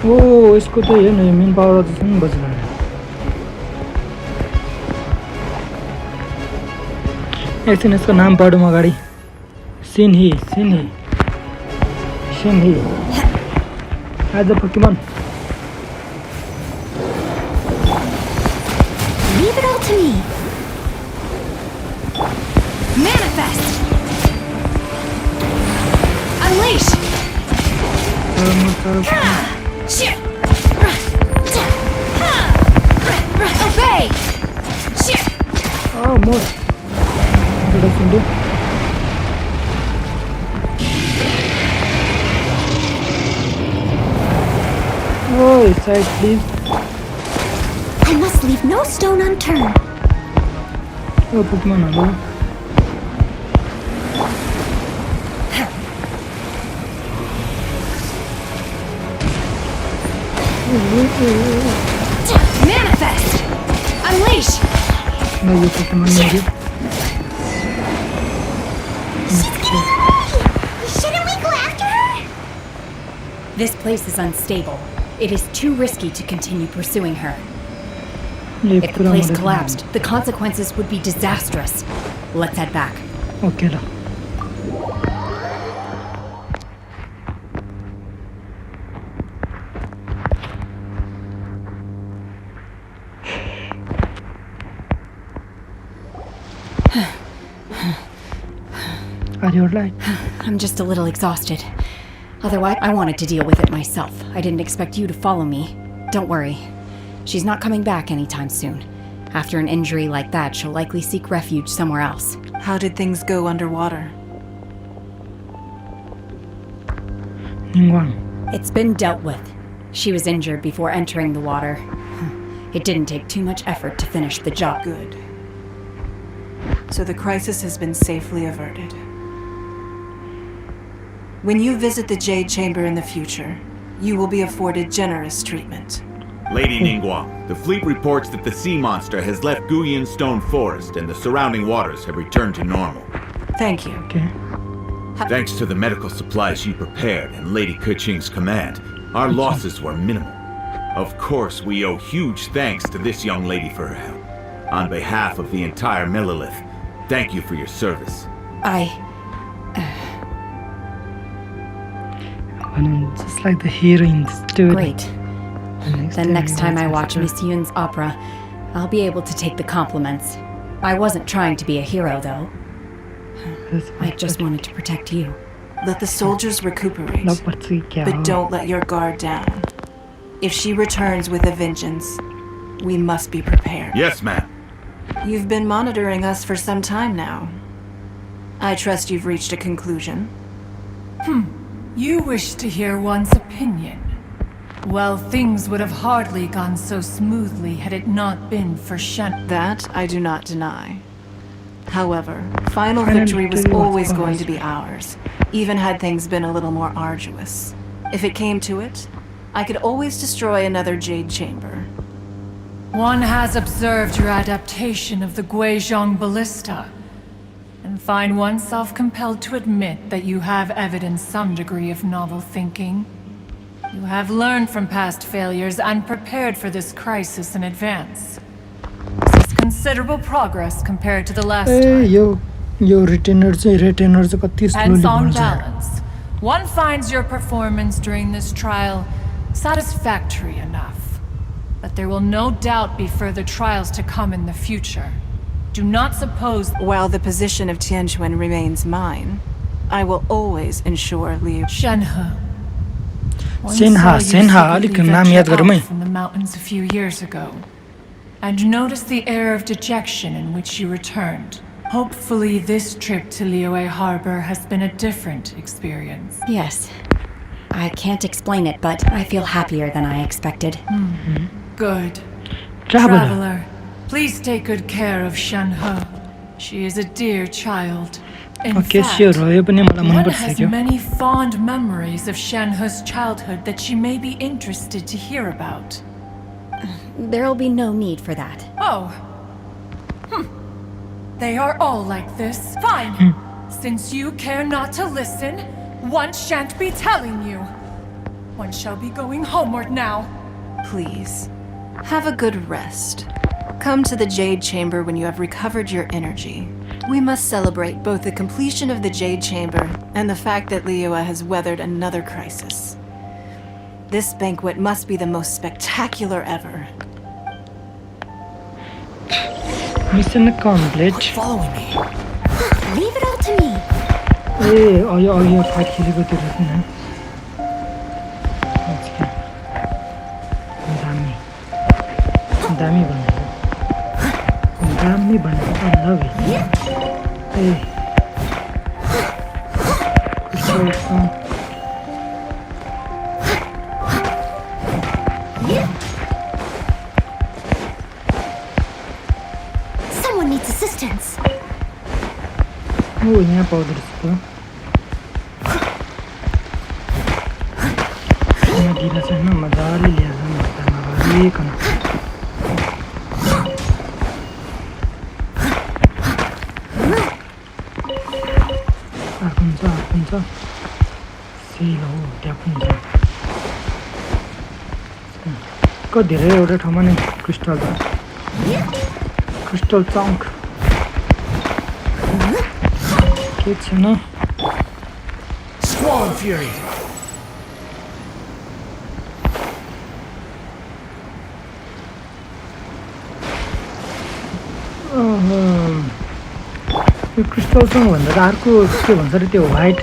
B: ओ यसको त हेर्नु मेन पावर त छन् बच्ला एकछिन यसको नाम पढौँ अगाडि सिन्ही आज Pokemon
J: Leave it all to me.
F: Manifest! Unleash! Shit! Obey! Shit!
B: Oh, more. What does it do? Oh, side please.
J: I must leave no stone unturned.
B: Oh, Pokemon, hello.
F: Manifest! Unleash!
B: No, you Pokemon maybe.
G: Shouldn't we go after her?
F: This place is unstable. It is too risky to continue pursuing her. If the place collapsed, the consequences would be disastrous. Let's head back.
B: Okay, la. Are you alright?
F: I'm just a little exhausted. Otherwise, I wanted to deal with it myself. I didn't expect you to follow me. Don't worry. She's not coming back anytime soon. After an injury like that, she'll likely seek refuge somewhere else.
M: How did things go underwater?
B: Ningguang.
F: It's been dealt with. She was injured before entering the water. It didn't take too much effort to finish the job.
M: Good. So the crisis has been safely averted. When you visit the Jade Chamber in the future, you will be afforded generous treatment.
L: Lady Ningguang, the fleet reports that the sea monster has left Guyan Stone Forest and the surrounding waters have returned to normal.
M: Thank you.
B: Okay.
L: Thanks to the medical supplies she prepared and Lady Keqing's command, our losses were minimal. Of course, we owe huge thanks to this young lady for her help. On behalf of the entire Millelith, thank you for your service.
B: Just like the heroines do.
F: Great. Then next time I watch Miss Yun's opera, I'll be able to take the compliments. I wasn't trying to be a hero, though. I just wanted to protect you.
M: Let the soldiers recuperate, but don't let your guard down. If she returns with a vengeance, we must be prepared.
L: Yes, ma'am.
M: You've been monitoring us for some time now. I trust you've reached a conclusion.
H: You wish to hear one's opinion. Well, things would have hardly gone so smoothly had it not been for Shen.
M: That I do not deny. However, final victory was always going to be ours, even had things been a little more arduous. If it came to it, I could always destroy another Jade Chamber.
H: One has observed your adaptation of the Guizhong Ballista, and find oneself compelled to admit that you have evidenced some degree of novel thinking. You have learned from past failures and prepared for this crisis in advance. This is considerable progress compared to the last time. Hence, on balance, one finds your performance during this trial satisfactory enough. But there will no doubt be further trials to come in the future. Do not suppose...
M: While the position of Tianquan remains mine, I will always ensure Liu...
H: Shenhe.
B: Senha, अलिक नाम याद गरौँ है.
H: From the mountains a few years ago, and notice the air of dejection in which you returned. Hopefully, this trip to Liyue Harbor has been a different experience.
F: Yes. I can't explain it, but I feel happier than I expected.
H: Good. Traveler, please take good care of Shenhe. She is a dear child. In fact, one has many fond memories of Shenhe's childhood that she may be interested to hear about.
F: There'll be no need for that.
H: Oh. They are all like this. Fine. Since you care not to listen, One shan't be telling you. One shall be going homeward now.
M: Please, have a good rest. Come to the Jade Chamber when you have recovered your energy. We must celebrate both the completion of the Jade Chamber and the fact that Liyue has weathered another crisis. This banquet must be the most spectacular ever.
B: Mission complete.
K: Following me.
D: Leave it all to me.
B: ए अयो fight खेलेको त्यो रहेछ नि दामी भनेको I love it. A
D: Someone needs assistance.
B: यहाँ पाउँदो रहेछ त यहाँ दिएर चाहिँ होइन मजाले लिएर जानु हप्तामा गरिकन अर्को हुन्छ सेल हो त्यहाँ पनि छ कति धेरै एउटा ठाउँमा नै क्रिस्टल चङ्क
K: Squall Fury.
B: यो क्रिस्टल चङ्क भन्दा त अर्को के भन्छ अरे त्यो व्हाइट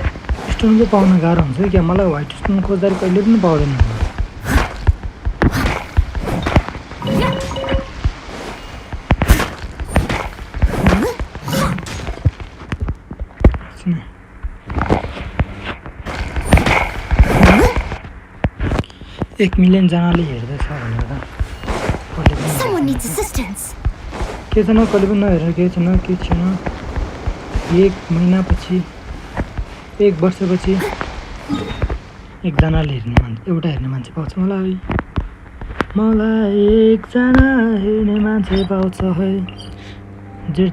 B: स्टोन चाहिँ पाउन गाह्रो हुन्छ क्या मलाई व्हाइट स्टोन खोज्दा कहिले पनि पाउँदैन एक मिलियन जनाले हेर्दैछ भनेर
D: Someone needs assistance.
B: के छैन कहिले पनि नहेरेर केही छैन एक महिनापछि एक वर्षपछि एकजनाले एउटा हेर्ने मान्छे पाउँछ मलाई एकजना हेर्ने मान्छे पाउँछ है जेड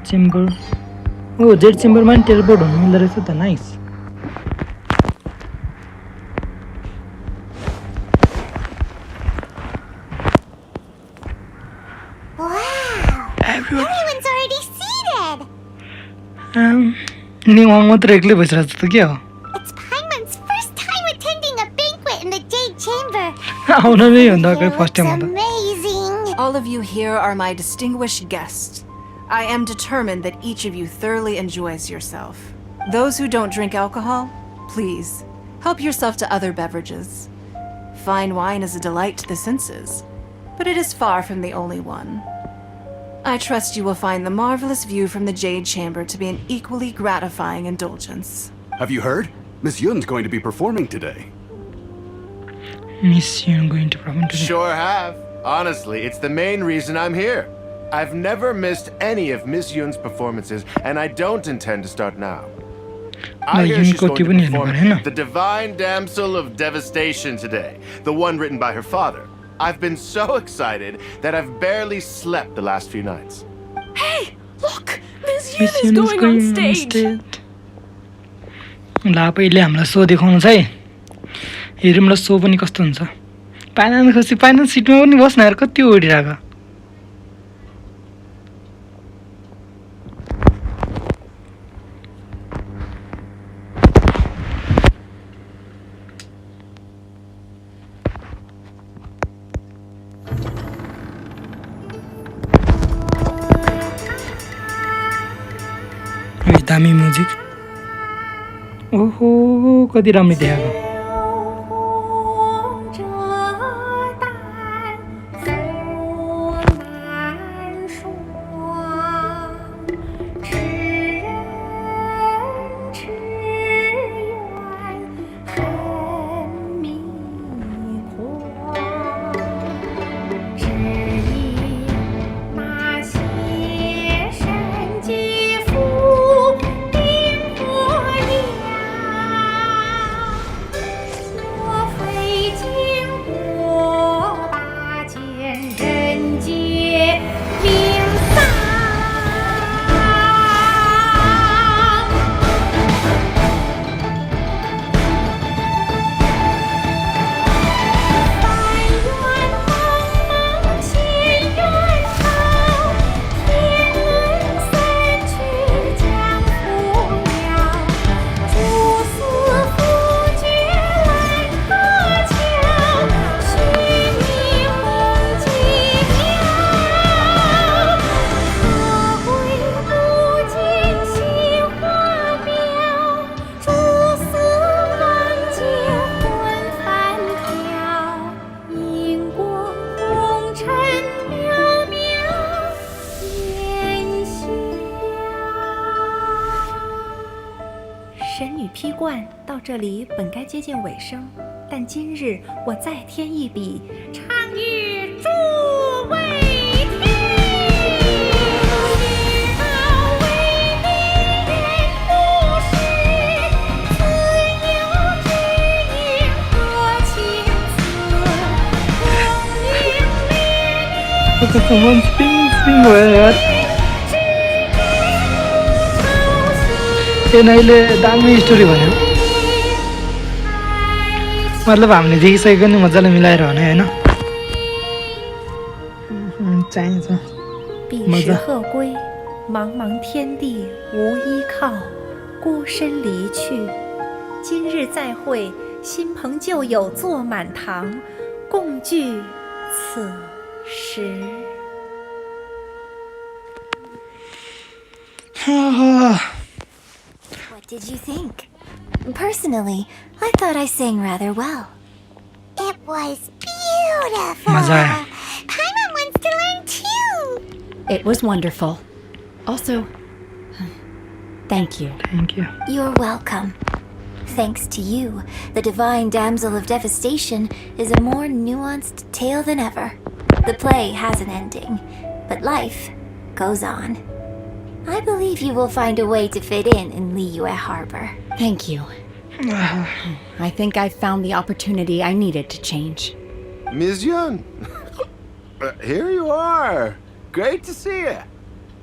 B: चेम्बरमा नि टेलिपोर्ट हुनु मिल्दो रहेछ त नाइस
G: Everyone's already seated.
B: निवाङ मात्र एक्लै बसिरहेको छ त के हो
G: It's Paimon's first time attending a banquet in the Jade Chamber.
B: आउन नै भन्दा के फर्स्ट टाइम हो
G: Amazing.
M: All of you here are my distinguished guests. I am determined that each of you thoroughly enjoys yourself. Those who don't drink alcohol, please, help yourself to other beverages. Fine wine is a delight to the senses, but it is far from the only one. I trust you will find the marvelous view from the Jade Chamber to be an equally gratifying indulgence.
O: Have you heard? Miss Yun's going to be performing today.
B: Miss Yun going to perform today?
E: Sure have. Honestly, it's the main reason I'm here. I've never missed any of Miss Yun's performances, and I don't intend to start now. I hear she's going to perform The Divine Damsel of Devastation today, the one written by her father. I've been so excited that I've barely slept the last few nights.
I: Hey, look! Miss Yun is going on stage!
B: ला पहिले हामीलाई सो देखाउनु छ है हेरौँ ल सो पनि कस्तो हुन्छ पाइनान्स सिटमा पनि बस्न यार कति ओडिरहेको दामी म्युजिक ओहो कति राम्रो देखाएको
P: 披冠到这里本该接近尾声，但今日我再添一笔，唱与诸位听，是那为你人不识，自有知音多情色，红颜烈烈。
B: Someone spin भयो यार यो अहिले दामी स्टोरी भन्यो मतलब हामीले देखिसकेको नि मजाले मिलाएर भने हैन चाहिन्छ
P: 彼时鹤归，茫茫天地无依靠，孤身离去。今日再会，新朋旧友坐满堂，共聚此时。
J: What did you think? Personally, I thought I sang rather well.
G: It was beautiful.
B: Maza.
G: Paimon wants to learn too.
F: It was wonderful. Also, thank you.
B: Thank you.
J: You're welcome. Thanks to you, the Divine Damsel of Devastation is a more nuanced tale than ever. The play has an ending, but life goes on. I believe you will find a way to fit in Liyue Harbor.
F: Thank you. I think I've found the opportunity I needed to change.
E: Ms. Yun, here you are. Great to see you.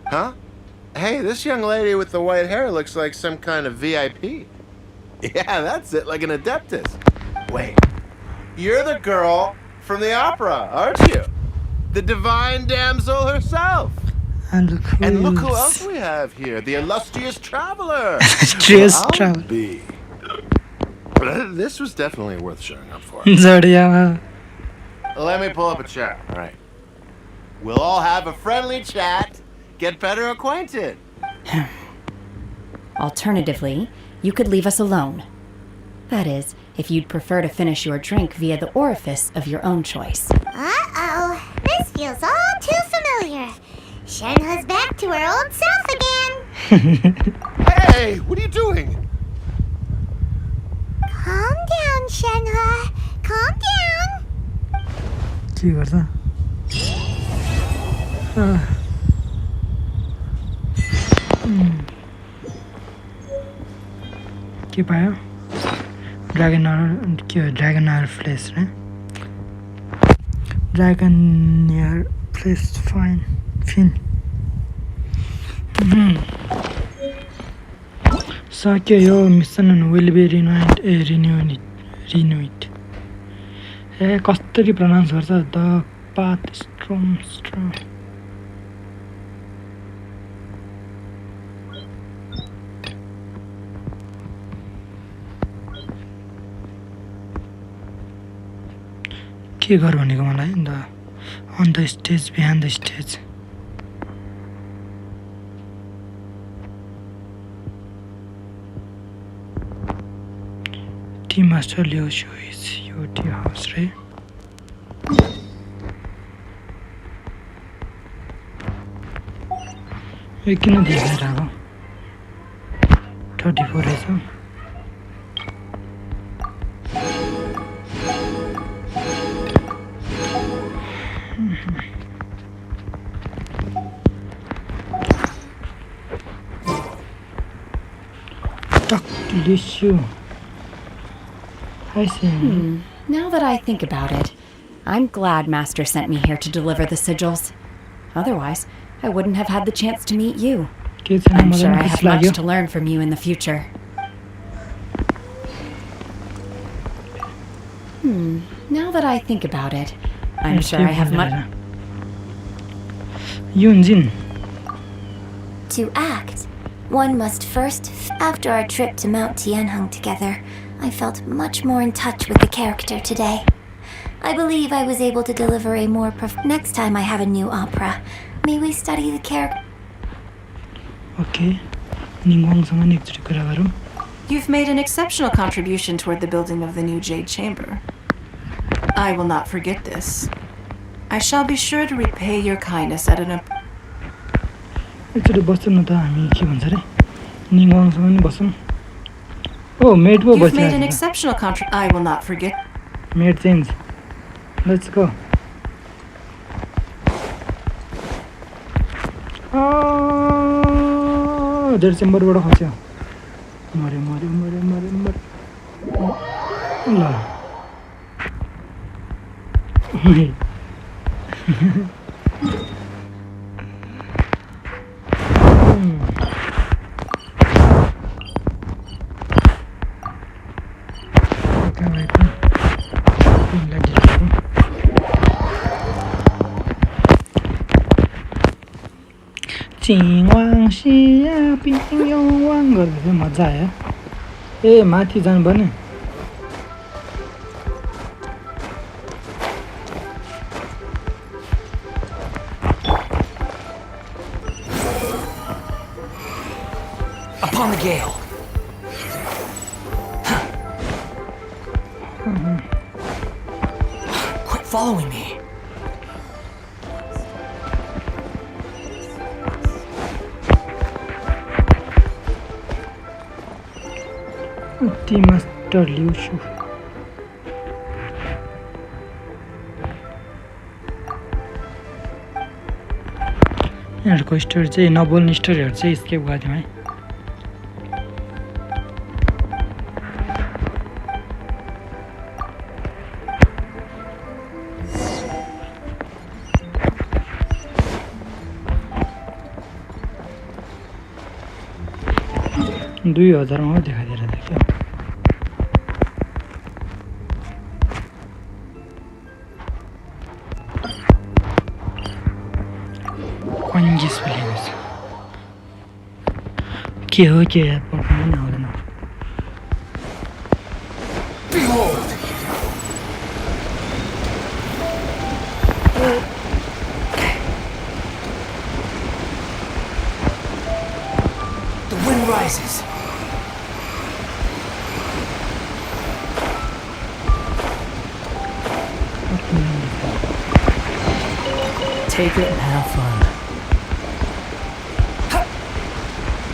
E: Huh? Hey, this young lady with the white hair looks like some kind of VIP. Yeah, that's it, like an adeptus. Wait, you're the girl from the opera, aren't you? The divine damsel herself.
B: And
E: look who else we have here, the illustrious traveler.
B: Illustrious traveler.
E: This was definitely worth showing up for.
B: Zodiac.
E: Let me pull up a chair, all right. We'll all have a friendly chat, get better acquainted.
F: Alternatively, you could leave us alone. That is, if you'd prefer to finish your drink via the orifice of your own choice.
G: Uh-oh, this feels all too familiar. Shenhe's back to her old self again.
E: Hey, what are you doing?
G: Calm down, Shenhe. Calm down.
B: के गर्छ के पायो dragon के हो dragon आयर flesh रे dragon आयर flesh fine fin सक्यो यो mission will be renewed ए कसरी pronouns गर्छ द पाथ स्ट्रम के गर भनेको मलाई the on the stage behind the stage tea master ल्याउ सो इज यो टी हाउस रे यो किन देखाएर आएको 34 रहेछ
F: Now that I think about it, I'm glad Master sent me here to deliver the sigils. Otherwise, I wouldn't have had the chance to meet you. I'm sure I have much to learn from you in the future. Now that I think about it, I'm sure I have much...
B: Yunjin.
J: To act, one must first... After our trip to Mount Tianheng together, I felt much more in touch with the character today. I believe I was able to deliver a more Next time I have a new opera, may we study the character...
B: Okay.
M: You've made an exceptional contribution toward the building of the new Jade Chamber. I will not forget this. I shall be sure to repay your kindness at an...
B: Oh, mate wo
M: You've made an
B: bachira.
M: exceptional I will not forget.
B: Mate change. Let's go. There's chamber bada khasyo. Mare. La. चिङवाङ Siya पिङवाङ गर्दा चाहिँ मजा आयो ए माथि जानु पर्ने
K: Upon the gale. Quit following me.
B: ती master लिउँछु यहाँहरूको story चाहिँ नबोल्ने स्टोरीहरू चाहिँ स्केप गरिदिउँ है $2000 में दिखाई दे रहा था क्या कंजिस विलियम्स के हो क्या यार पढ़ने ना हो ना
K: The wind rises.
A: Take it and have fun.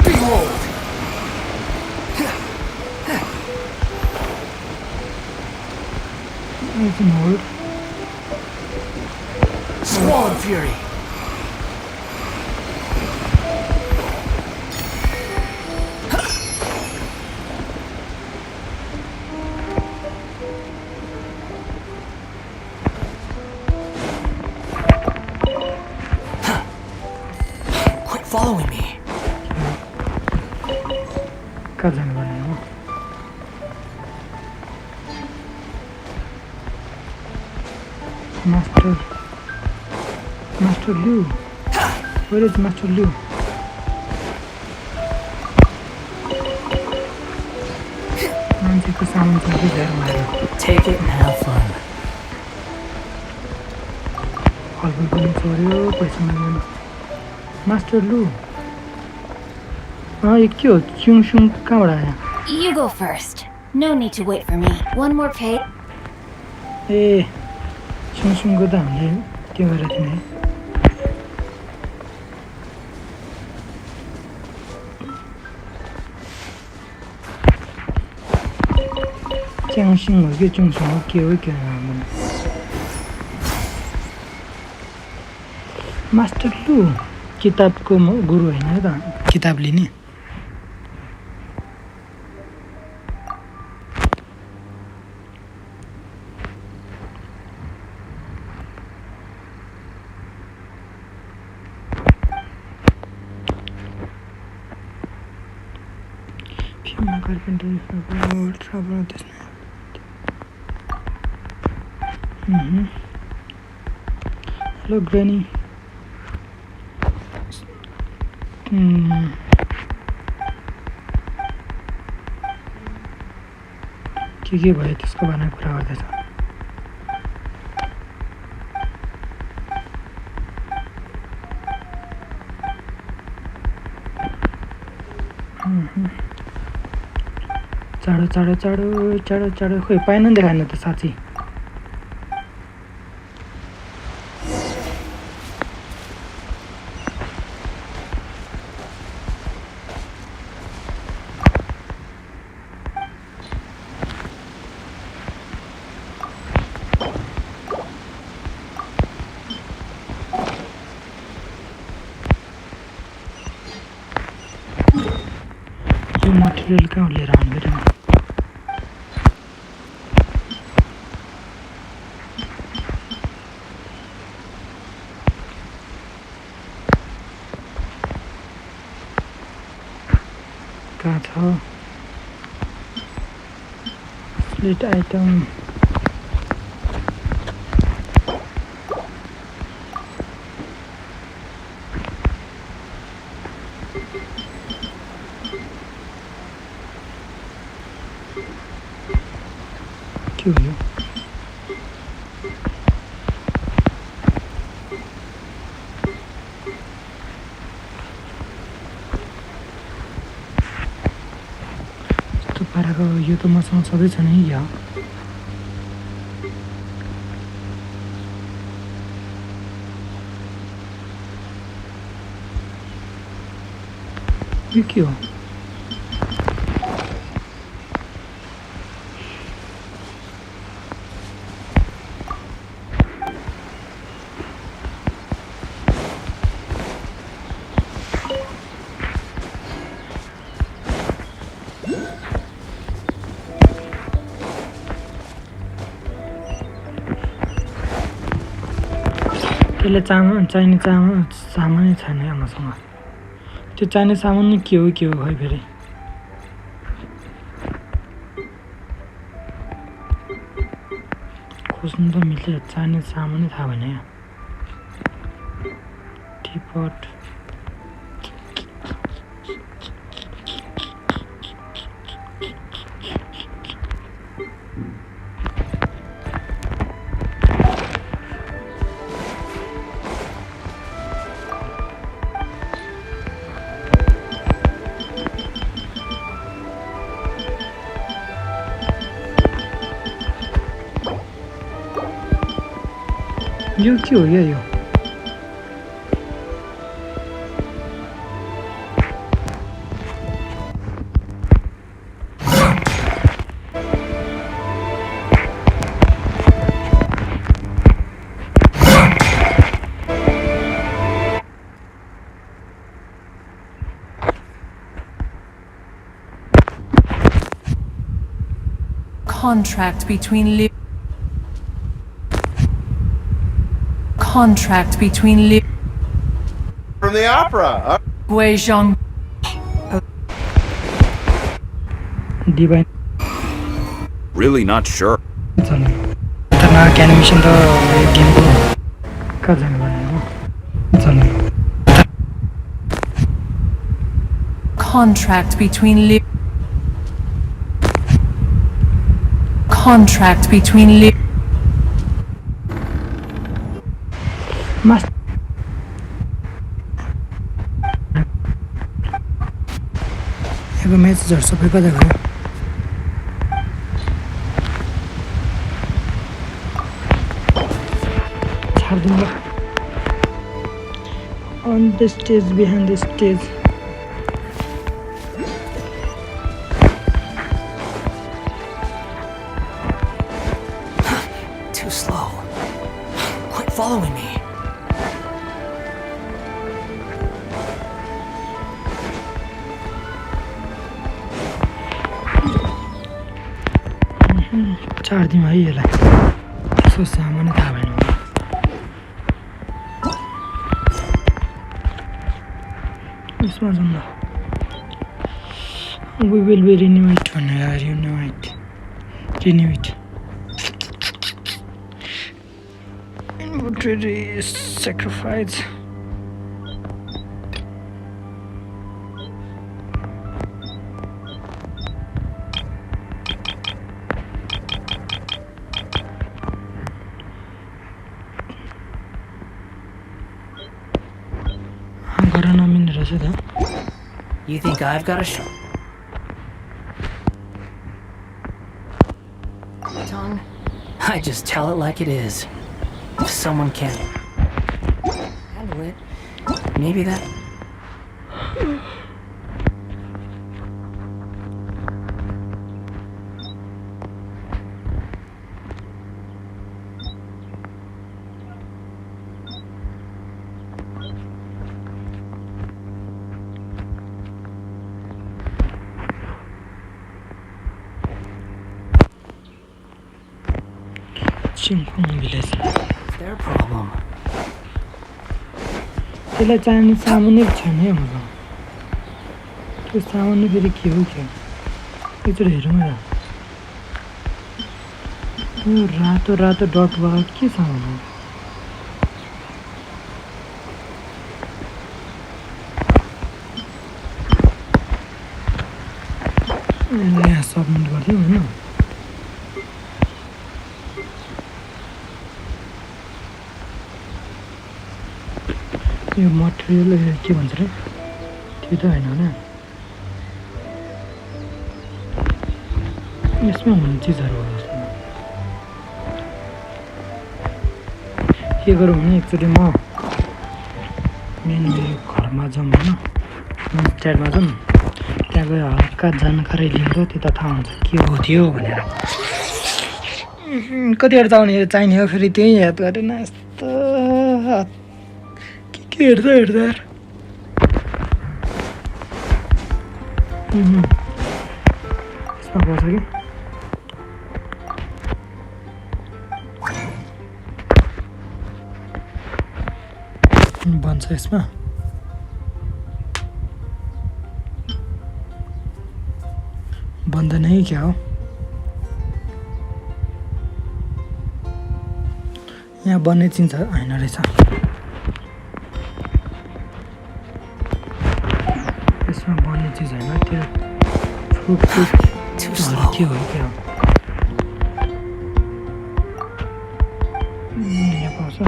K: Behold!
B: That's an old.
K: Swan Fury! Following me.
B: Cousin running. Master Liu. Where is Master Liu?
A: Take it and have fun.
B: Master Lu. Ah, ये क्यों? Chung कहाँ आया?
J: You go first. No need to wait for me. One more page.
B: A, Chung को तो हमने क्यों कर रहे थे? Chung हो गया Chung हो क्या नाम? मास्टर लू किताबको गुरु हैन त किताब लिने फिल्ममा कार्पेन्टर ट्राभल त्यसमा हेलो ग्रेनी के भयो त्यसको बारेमा कुरा गर्दैछ चाँडो खोइ पाएन नि देखाएन त साँच्ची त्यो मटेरियल कहाँ लिएर आउनु पर्यो कहाँ छ स्प्लिट आइटम के हो यो पाराको यो त मसँग सधैँ छ नि या यो के हो त्यसले चाहिने सामानै छैन क्या मसँग त्यो चाहिने सामान नि के हो खै फेरि खोज्नु त मिल्छ चाहिने सामानै थाहा भएन यहाँ टिपट यो के हो यो
H: Contract between
E: From the opera.
H: Guizhong.
B: Divine.
C: Really not sure.
B: खतरनाक एनिमेसन त यो गेमको कहाँ जानु पर्ने हो
H: Contract between
B: मस्त यो म्याचहरु सबै कता गयो छाड्दिनु on the stage behind the stage
A: Too slow. Quit following me.
B: छाड्दिउँ है यसलाई यसो सामान्य थाहा भएन यसमा जाउँ न we will be renewed भनेर renewed inventory sacrifice
A: You think I've got a shot?
F: Tongue?
A: I just tell it like it is. If someone can handle it, maybe that.
B: Chinkung village.
A: It's their problem.
B: त्यसलाई चाहिने सामान नै छैन है हाम्रो त्यो सामान नै फेरि के हो क्या एकचोटि हेरौँ है यो रातो रातो डट भएको के सामान हो यहाँ सबमिट गरिदिउँ होइन यो मटेरियल के भन्छ रे त्यो त होइन होला यसमा हुने चिजहरू हो के गरौँ भने एकचोटि म मेन घरमा जाउँ होइन च्याटमा जाउँ त्यहाँ गएर हल्का जानकारी लिँदा त्यता थाहा हुन्छ के हो त्यो भनेर कतिवटा चाहिने हो फेरि त्यही याद गरेन यस्तो के हेर्दा हेर्दा यार यसमा पाउँछ कि बन्छ यसमा बन्दैन है क्या हो यहाँ बन्ने चिज होइन रहेछ यसमा बन्ने चिज होइन त्यो फ्रुटहरू के हो क्या यहाँ पाउँछ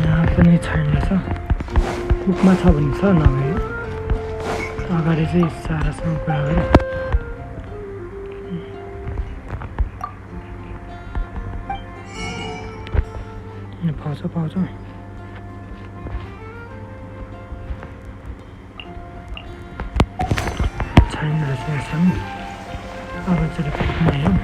B: यहाँ पनि छैन रहेछ बुकमा छ भने छ नभए अगाडि चाहिँ सारासँग कुरा गरौँ पाउँछ पाउँछ छैन रहेछ यसमा अब चाहिँ पुग्न हेरौँ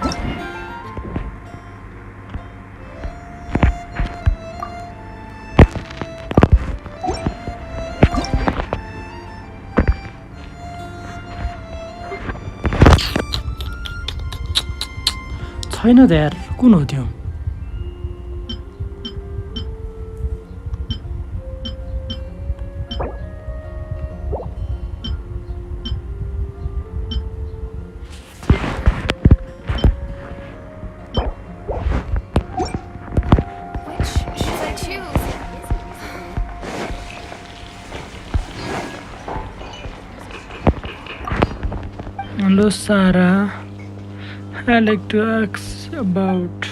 B: छैन त यार कुन हो त्यो Hello Sarah, I'd like to ask about,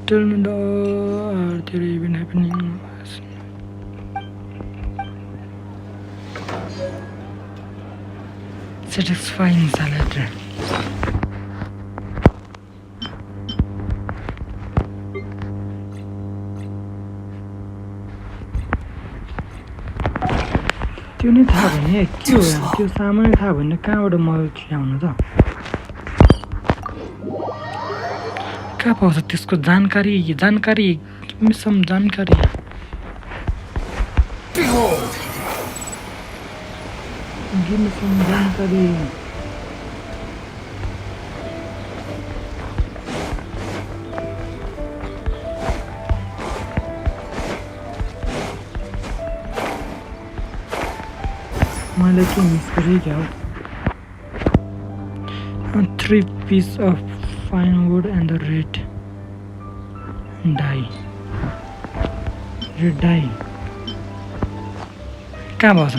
B: tell me are there even happening? Satisfying salad. त्यो नै थाहा भने के हो त्यो सामान थाहा भने कहाँबाट मल ल्याउनु त कहाँ पाउँछ त्यसको जानकारी मिसम जानकारी जानकारी मैले के मिस गरेँ क्या हो 3 piece of fine wood and the red dye कहाँ भयो त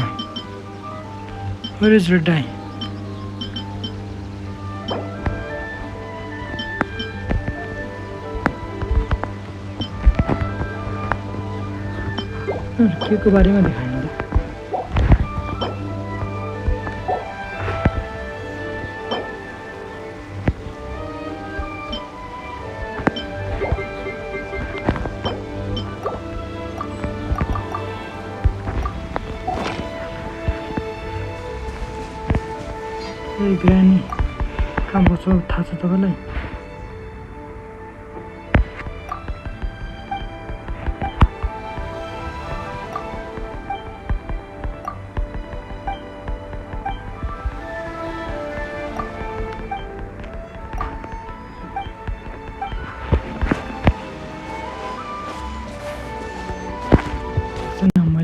B: where is red dye के को बारेमा देखाएन ग्रानी कहाँ बस्छ थाहा छ तपाईँलाई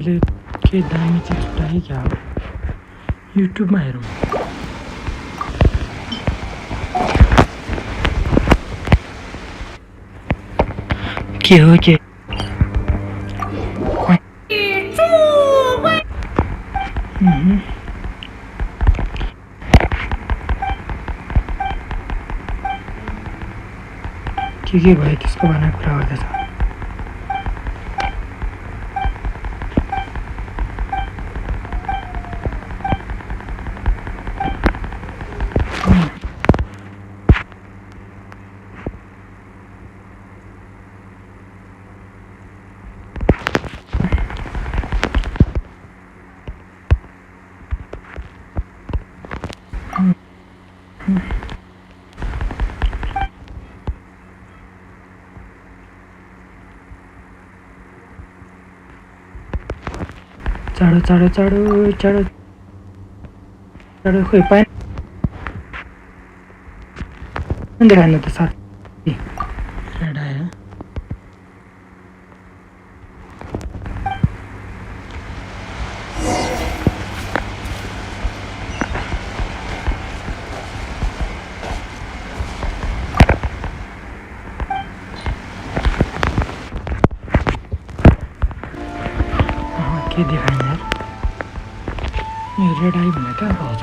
B: मैले के दामी चाहिँ छुट्याएँ क्या हो युट्युबमा हेरौँ के हो के के भयो त्यसको बारेमा कुरा गर्दैछ चाँडो चाँडो चाँडो चाँडो चाँडो खोइ पाएन देखाएन त साथी रेड आयो के देखाएन यार यो रेड आई भने कहाँ पाउँछ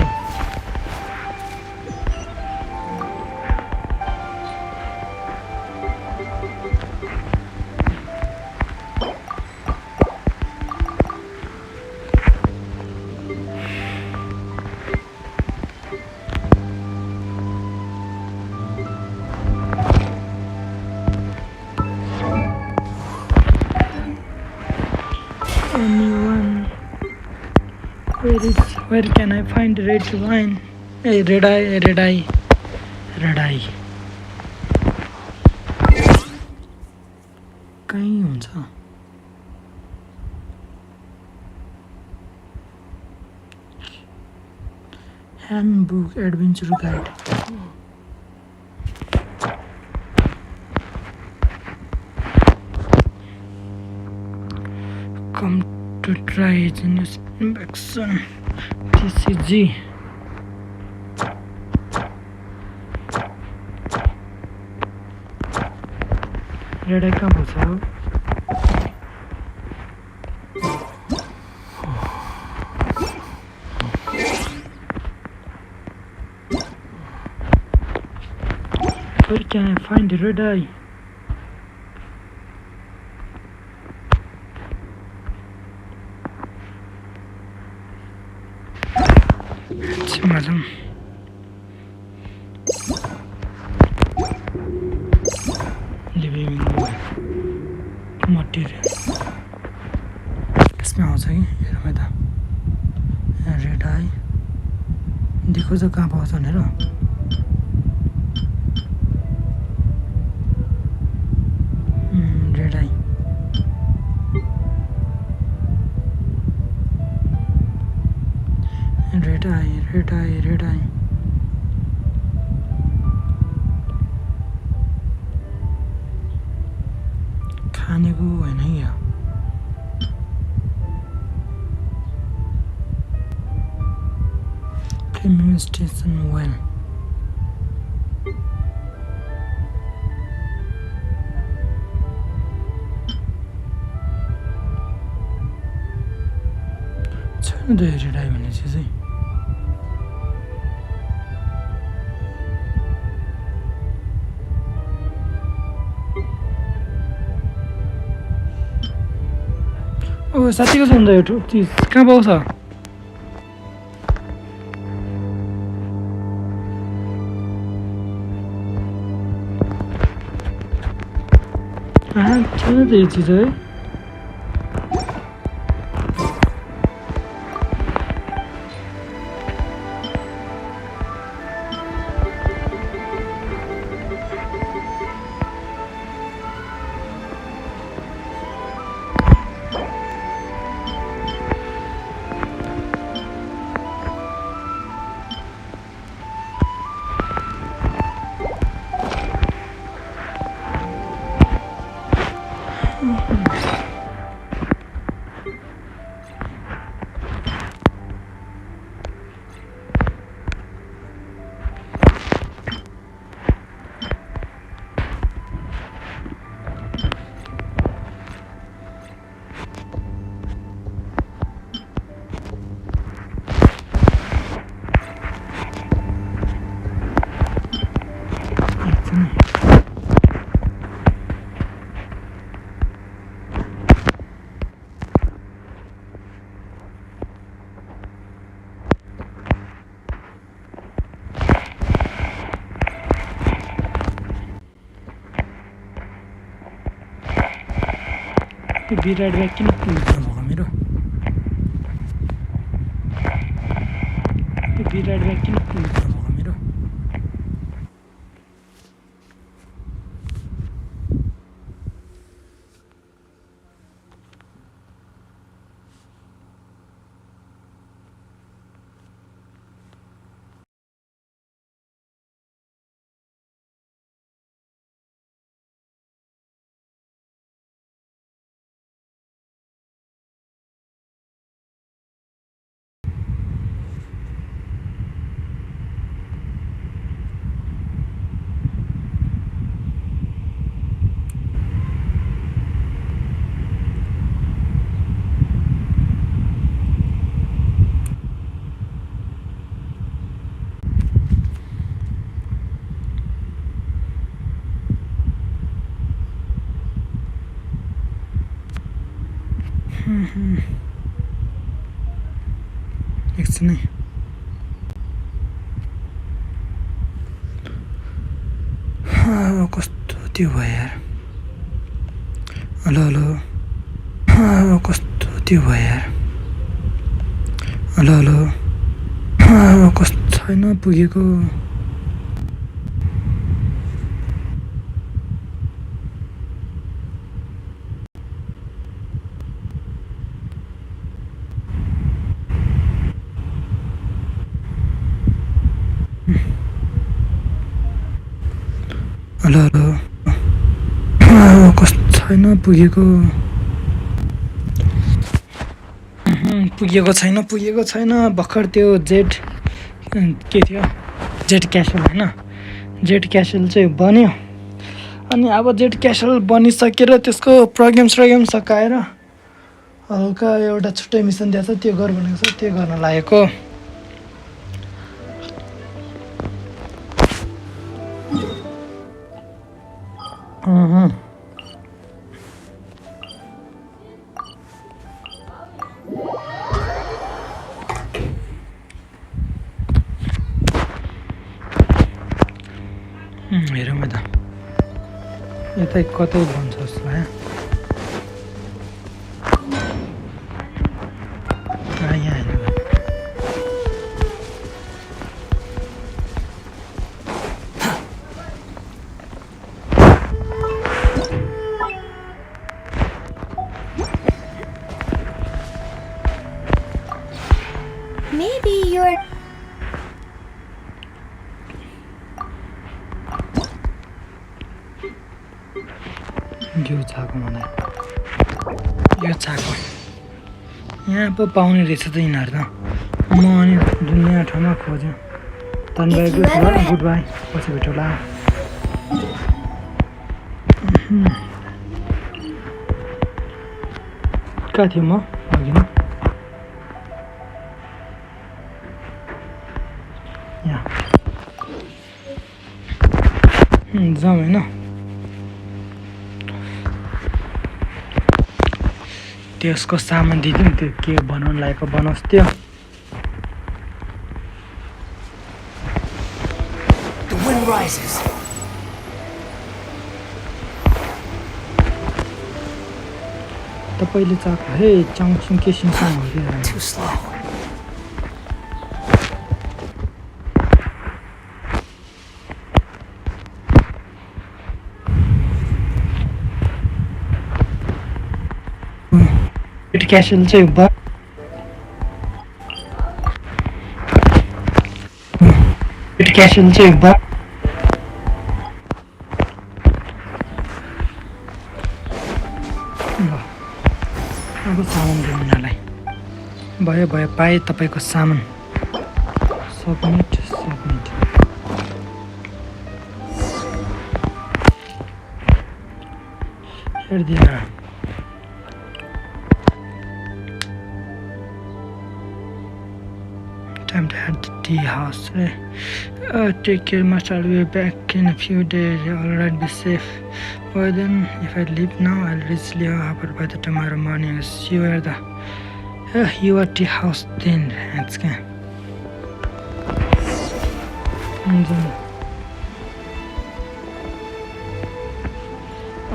B: anyone where can I find red wine? Hey, red eye, red eye, red eye. कहीं हुन्छ handbook adventure guide come to try genius infection TCG red eye कहाँ पर्छ where can I find the red eye Madam. Living material. इसमें आउँछ कि हेरौँ यता red आई देखो त कहाँ पाउँछ भनेर रेड आई red eye, red eye, red eye. खानेको होइन या Premium station well. छैन त red eye भन्ने चिज है ओ साथी कसो हुन्छ यो चिज कहाँ पाउँछ छैन त यो चिज है बिराट ब्याग किन पुग्छ भएको मेरो बिराट ब्याग किन पुग्छ भएको मेरो एकछिन है कस्तो त्यो भयो यार हेलो हेलो कस्तो त्यो भयो यार हेलो हेलो कस्तो छैन पुगेको हेलो हेलो कस्तो छैन पुगेको पुगेको छैन भर्खर त्यो जेट के थियो जेट क्यासल होइन जेट क्यासल चाहिँ बन्यो अनि अब जेट क्यासल बनिसकेर त्यसको प्रोग्राम सकाएर हल्का एउटा छुट्टै मिसन दिएको छ त्यो गर भनेको छ त्यो गर्न लागेको हेरौँ त यतै कतै भन्छ जस्तो लाग्यो यहाँ हेर्नु
J: Maybe you're...
B: यो चाको मलाई यो चाको यहाँ पो पाउने रहेछ त यिनीहरू त म अनि दुनियाँ ठाउँमा खोज्यो धन्यवाद गुड बाई पछि भेटौँला कहाँ थियो म अघि न यहाँ जाउँ होइन त्यसको सामान दिदिउँ त्यो के बनाउनु लागेको बनाओस् त्यो
A: The wind rises.
B: तपाईँले चाको हे चाउँछौँ के सिमसँग हो क्या
A: Too slow.
B: क्यासल चाहिँ क्यासल चाहिँ अब सामान दिउँ उनीहरूलाई भयो भयो पाएँ तपाईँको सामान submit हेरिदिएर time to head to tea house. Take care, must I'll be back in a few days. Alright, be safe. Well then, if I leave now, I'll reach Leo Harbor by the tomorrow morning. I'll see you at the your tea house then. That's good.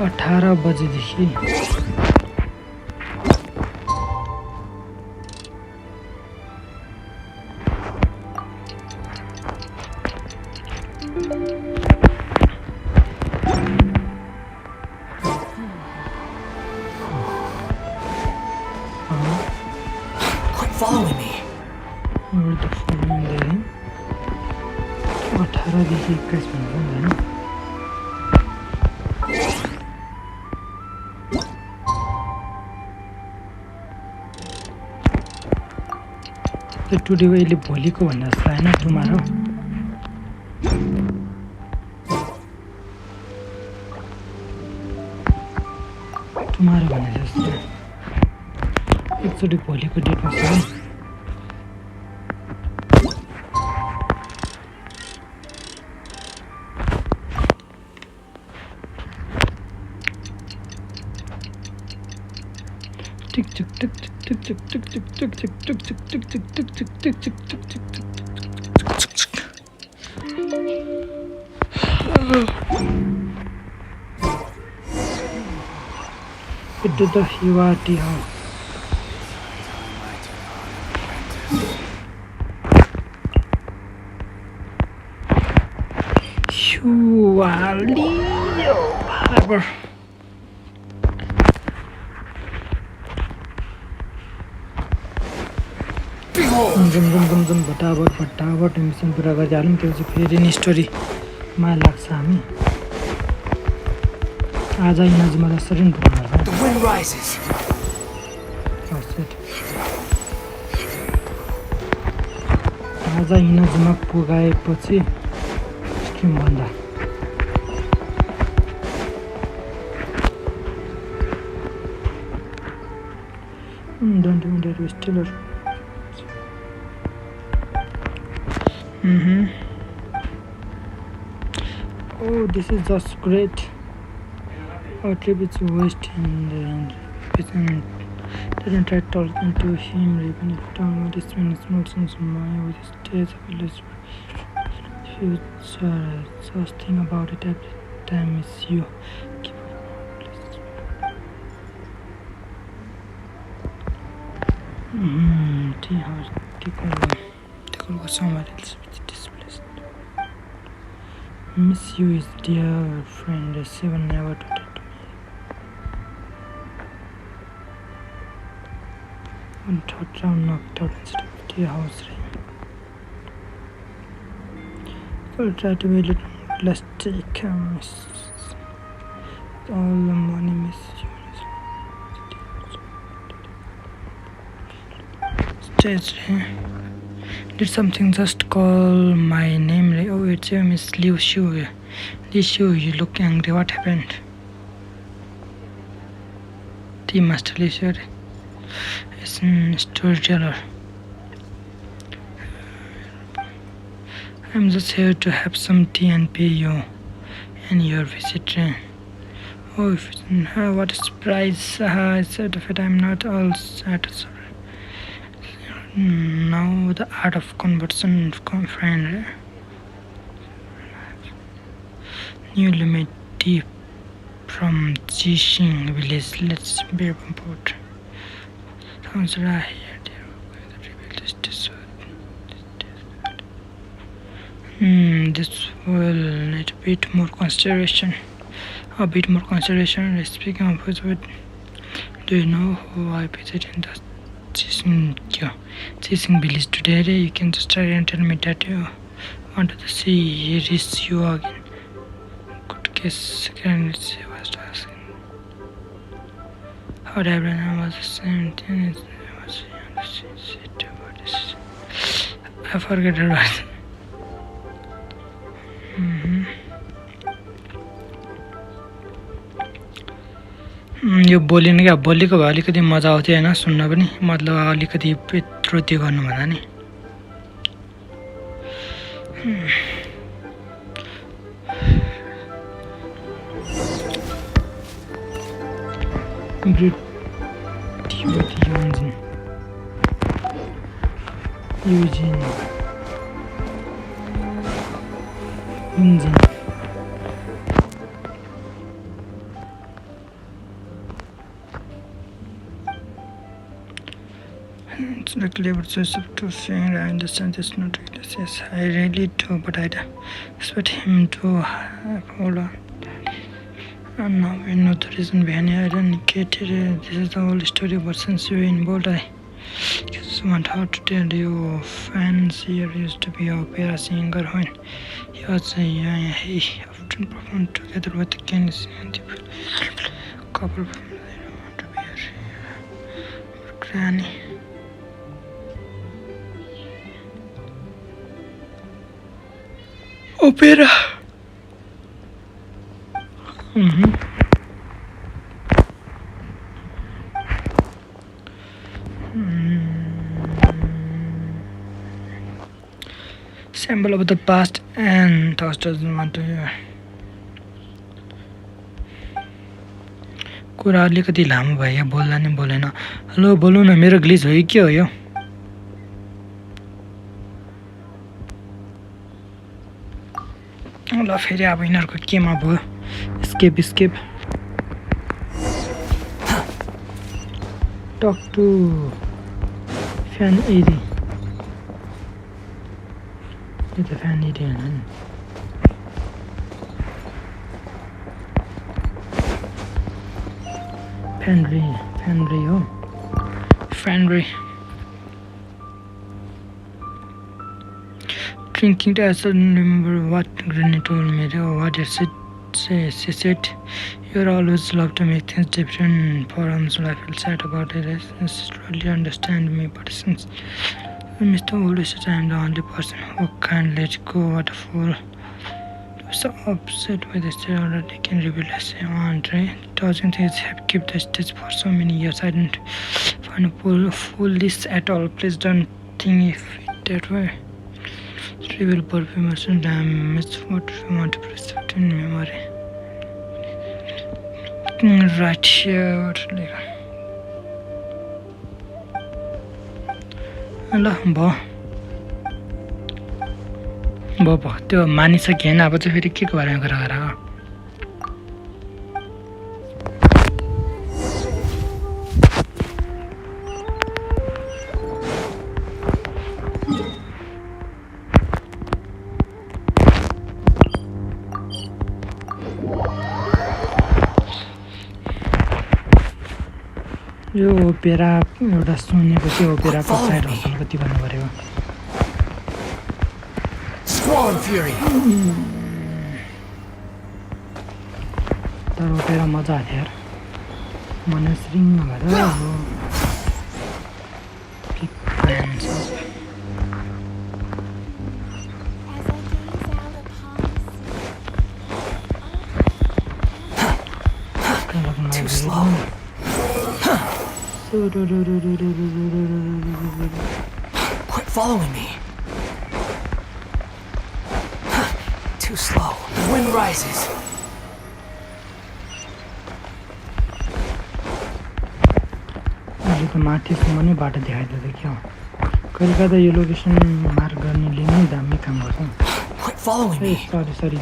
B: 18 बजेदेखि
A: following me.
B: Over the following day. 18 देखि 21 भन्दा हैन त्यो today अहिले भोलिको भन्दा जस्तो हैन tomorrow tomorrow भने जस्तो एकचोटि भोलिको डेटमा छ tick tick tick tick tick tick tick tick tick tick tick tick tick tick tick tick tick tick tick it did the Hiwati house. Hiwalio harbor. जम फटाफट मिसन पुरा गरिहालौँ त्यसपछि फेरि नि स्टोरीमा लाग्छ हामी आज इनाजुमा जसरी नि पुग्नु आज इनाजुमा पुगाएपछि स्ट्रिम भन्दा don't wonder स्टिलर Oh, this is just great. Our trip is waste and didn't try talking to him even if Tom would spend small sums of money with his days of his future. Just think about it every time it's you. Keep take over somewhere else with this place. Miss you is dear friend. Seven never to talk to me. One thought round knocked out instead of dear house ring. I'll try to be a little less take miss all the money miss you. Stage did something just call my name. Oh, it's Miss Liu Shu. Liu Shu, you look angry. What happened? Tea Master Liu Shu is a storyteller. I'm just here to have some tea and pay you and your visit. Oh, what a surprise. I said if it, I'm not all satisfied. Now the art of conversion friend. Newly made tea from Genshin village. Let's bear import. Sounds right here. This will need a bit more consideration. Speaking of which, do you know who I visited in the Genshin village today? You can just try and tell me that you wanted to see. Here is you again. Good case. Can see was asking. However, I was the same thing. I forget about it. यो बोलिनु क्या बोलेको भए अलिकति मजा आउँथ्यो हैन सुन्न पनि मतलब अलिकति यत्रो त्यो गर्नु भन्दा नि It's not clever choice to saying I understand it's not really. Yes, I really do, but I expect him to hold on. And now we know the reason behind it. I don't get it. This is the whole story, but since you're involved, I Just want how to tell you, fans here used to be an opera singer when he was a young. He often performed together with Genshin and the couple of want to be a granny. Opera. Symbol of the past and thought doesn't want to hear. कुरा अलिकति लामो भयो बोल्दा नि बोलेन hello बोल्नु न मेरो ग्लिच हो के हो यो ल फेरि अब यिनीहरुको केमा भयो escape talk to fan area it's a fan area Fanry. Drinking to I don't remember what Granny told me or what it said. She said, "You always love to make things different forums." So I feel sad about it. I really understand me, but since Mr. Oldest, I am the only person who can't let go. What a fool! So upset with this already can reveal as I want, right? Thousand things have kept the stage for so many years. I didn't find a fool this at all. Please don't think if it that way. Trivial perfumes and damage what we want to preserve in memory. Right here, hello, Bo. Bobo, त्यो मानिसकेन अब चाहिँ फेरि के को बारेमा कुरा गरौ यो opera एउटा सुनेको थियो ओपेराको साइड हसल कति भन्नु पर्यो
A: Squall Fury.
B: तर ओपेरा मजा आयो यार मन स्ट्रिङ भएर
A: Too slow. Quit following me. Too slow. The wind rises.
B: अहिले त माथिसम्म नै बाटो देखाइदिँदै क्या कहिले कता यो लोकेसन मार्क गर्नेले नै दामी काम गर्छ
A: Quit following me.
B: सरी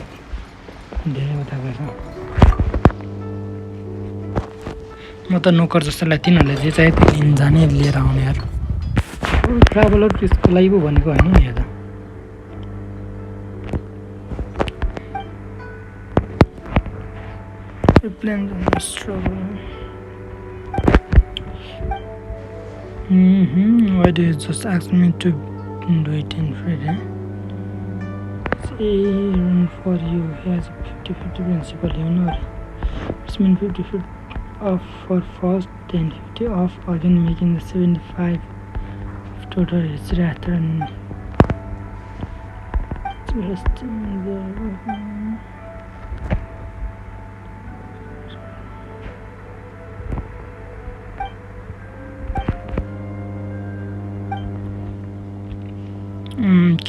B: धेरै उता गर्छ म त नोकर जस्तोलाई तिनीहरूले जे चाहियो त्यो लिन जाने लिएर आउने यार ट्राभलर त्यसको लागि पो भनेको होइन नि हेर्दा Plans on struggle. Why do you just ask me to do it in Friday? Say run for you has a 50-50 principle, you know. It's mean 50 off for first, then 50 off again, making the 75 of total. It's rather than just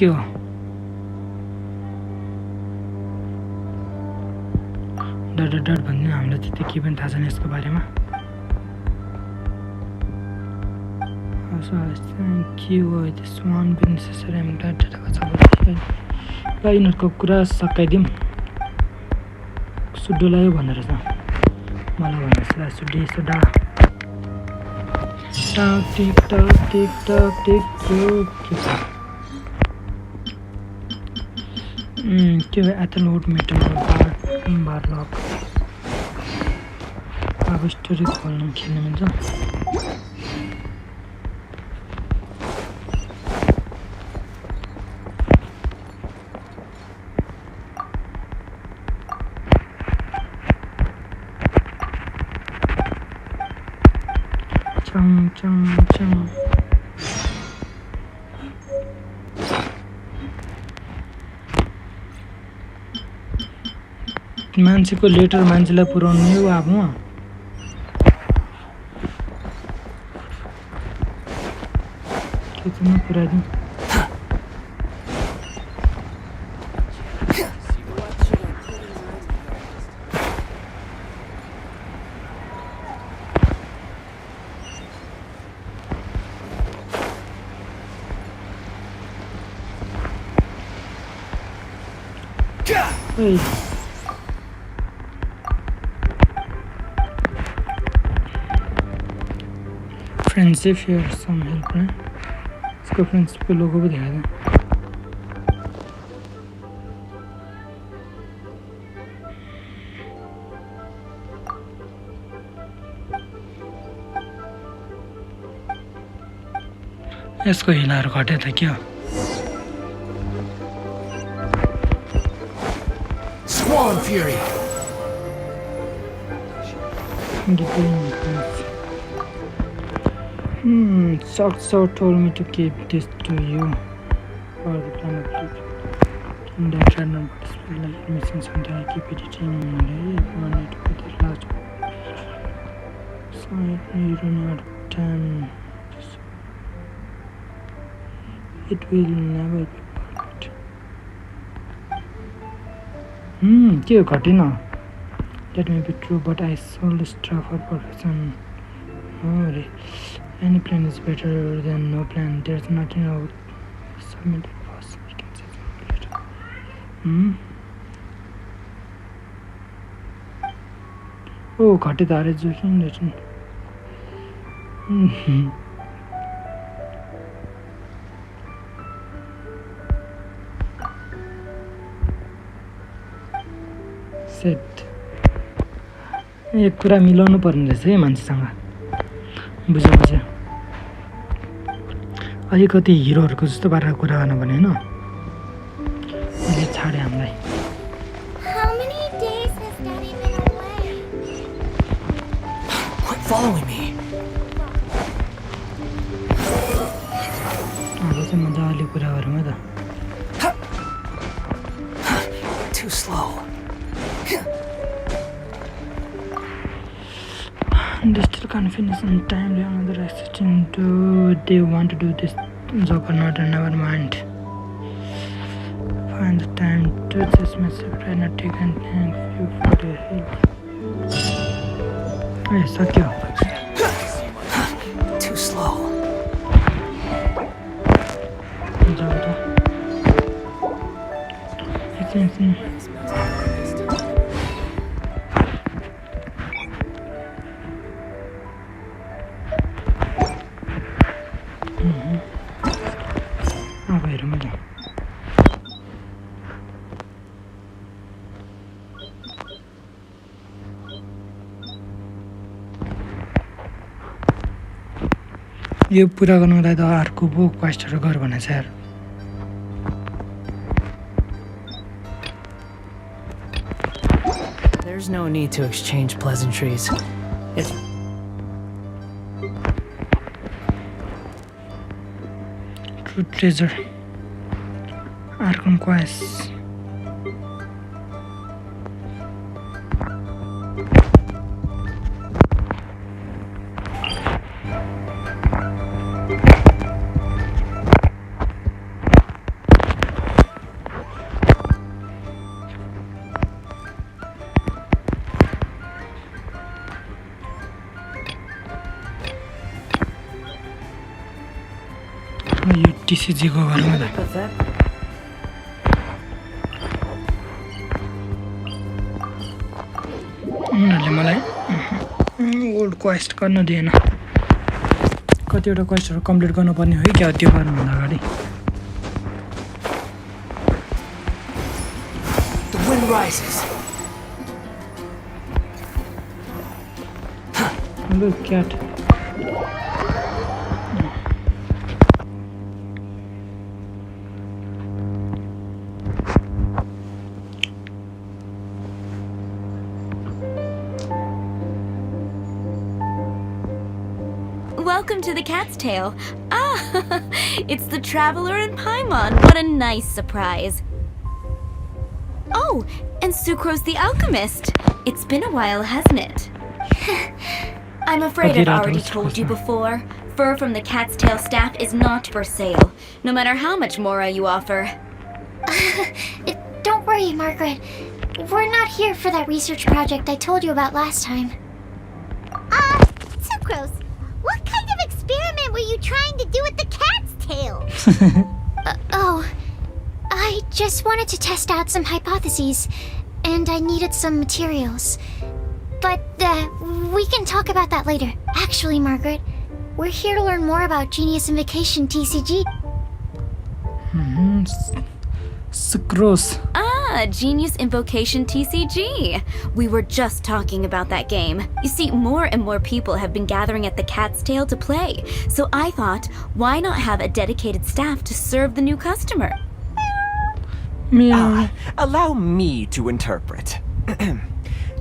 B: के हो डर भन्ने हामीलाई त्यति के पनि थाहा छैन यसको बारेमा के हो this one being necessary I'm glad that I was able to ल यिनीहरूको कुरा सकाइदिउँ सुड्डो लाग्यो भनेर छ मलाई भनेर सुड्डे सुड्डा टक टिक टक टिक टक टिक टक के एथलोड मेटल बार लक अब स्टोरी खोल्न खेल्न मिल्छ मान्छेको लेटर मान्छेलाई पुर्याउने हो आफ्नो के चाहिँ पुर्याइदिउँ Hey. Friendship here, some help, right? इसको friendship के लोगों को दिखा दें इसको हिलाएर घटे था क्या
A: Squall and Fury.
B: Soxo told me to keep this to you for the plan of future. In that random participate like you're missing something, I keep editing if you want to put it last one. So you run out of time. It will never be perfect. के हो घटेन That may be true, but I solely strive for perfection. Oh, any plan is better than no plan. There's nothing I would submit it first. I can say something later. Oh, घटे तारे जोखिम लेकिन set एक कुरा मिलाउनु पर्ने रहेछ है मान्छेसँग बुझ्यो बुझ्यो अलिकति हिरोहरूको जस्तो पारेर कुरा गर्नु भने हैन यसले छाडे हामीलाई
G: How many days has Daddy been away?
A: Quit following me.
B: अब चाहिँ मजाले कुरा गरौँ है त
A: Too slow.
B: They still can't finish on time. They another assistant. Do they want to do this job or not? Never mind. Find the time to just message and not take and thank you for your help. Hey, Sakyo.
A: Too slow.
B: यो पुरा गर्नलाई त अर्को पो क्वेस्टहरु गर भनेछ यार
A: There's no need to exchange pleasantries. It's
B: True treasure. Arkham quest. यो टिसिजी को घरमा त उनीहरूले मलाई ओल्ड क्वेस्ट गर्न दिएन कतिवटा क्वेस्टहरु कम्प्लिट गर्नुपर्ने हो क्या त्यो गर्नुभन्दा अगाडि
A: The wind rises.
B: Look cat
Q: Welcome to the Cat's Tail. Ah, it's the Traveler and Paimon. What a nice surprise. Oh, And Sucrose the alchemist. It's been a while, hasn't it? I'm afraid I've already told you before. Fur from the cat's tail staff is not for sale, no matter how much Mora you offer.
G: Don't worry, Margaret. We're not here for that research project I told you about last time. Sucrose, what kind of experiment were you trying to do with the cat's tail? I just wanted to test out some hypotheses, and I needed some materials. But, we can talk about that later. Actually, Margaret, we're here to learn more about Genius Invocation TCG.
B: Sucrose.
Q: Genius Invocation TCG. We were just talking about that game. You see, more and more people have been gathering at the Cat's Tail to play, so I thought, why not have a dedicated staff to serve the new customer?
R: Allow me to interpret.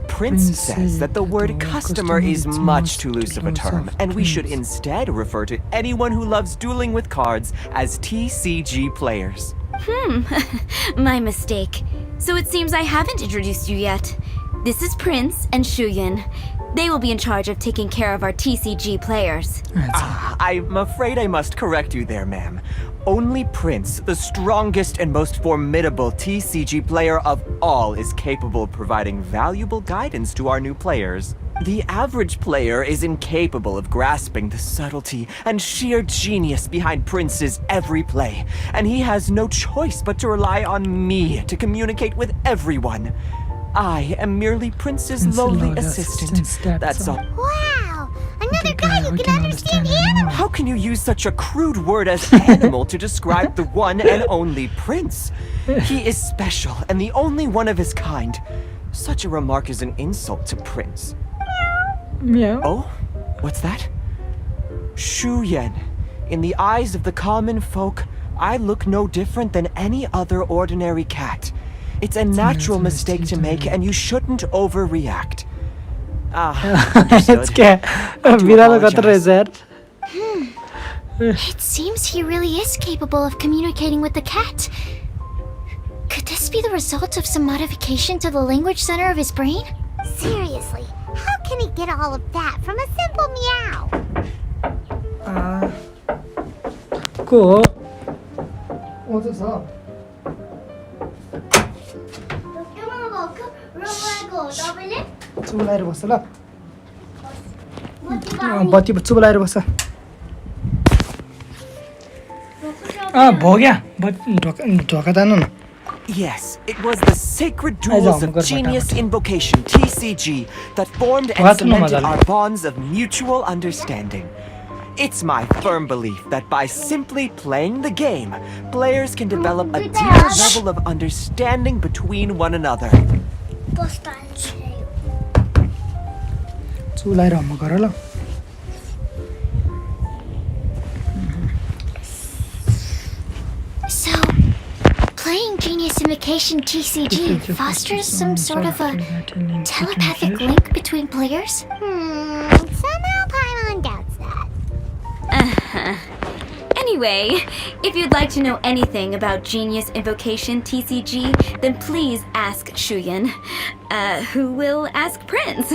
R: Prince says that the word customer is much too loose of a term, and we should instead refer to anyone who loves dueling with cards as TCG players.
Q: My mistake. So it seems I haven't introduced you yet. This is Prince and Shuyan. They will be in charge of taking care of our TCG players.
R: I'm afraid I must correct you there, ma'am. Only Prince, the strongest and most formidable TCG player of all, is capable of providing valuable guidance to our new players. The average player is incapable of grasping the subtlety and sheer genius behind Prince's every play, and he has no choice but to rely on me to communicate with everyone. I am merely Prince's lowly assistant. That's all.
G: Wow! Another guy who can understand animals!
R: How can you use such a crude word as animal to describe the one and only Prince? He is special and the only one of his kind. Such a remark is an insult to Prince.
B: Meow.
R: Oh? What's that? Shuyan. In the eyes of the common folk, I look no different than any other ordinary cat. It's a natural mistake to make, and you shouldn't overreact. Understood.
G: It seems he really is capable of communicating with the cat. Could this be the result of some modification to the language center of his brain? Seriously, how can he get all of that from a simple meow?
B: Cool. What's this up? चुलाएर बस्छ ल बत्ती चुलाएर बस्छ भोग्या ढोका तान्नु न
R: Yes, it was the sacred duels of Genius Invocation, TCG, that formed and cemented our bonds of mutual understanding. It's my firm belief that by simply playing the game, players can develop a deeper level of understanding between one another.
B: चुलाएर हम्म गर ल
G: So, playing Genius Invocation TCG fosters some sort of a telepathic link between players? Somehow Paimon doubts that.
Q: Anyway, if you'd like to know anything about Genius Invocation TCG, then please ask Shuyan, who will ask Prince.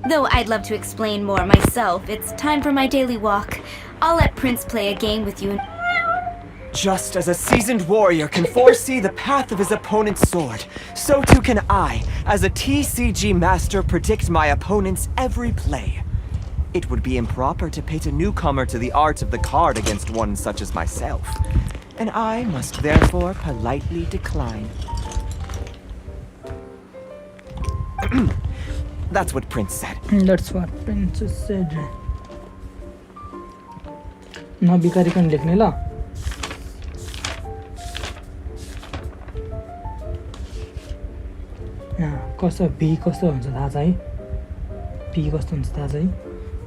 Q: Though I'd love to explain more myself, it's time for my daily walk. I'll let Prince play a game with you.
R: Just as a seasoned warrior can foresee the path of his opponent's sword, so too can I, as a TCG master, predict my opponent's every play. It would be improper to pit a newcomer to the art of the card against one such as myself, and I must therefore politely decline. That's what Prince said.
B: That's what Prince said. नबिकारिकन लेख्ने ल कस्तो भी कस्तो हुन्छ थाहा छ है भी कस्तो हुन्छ थाहा छ है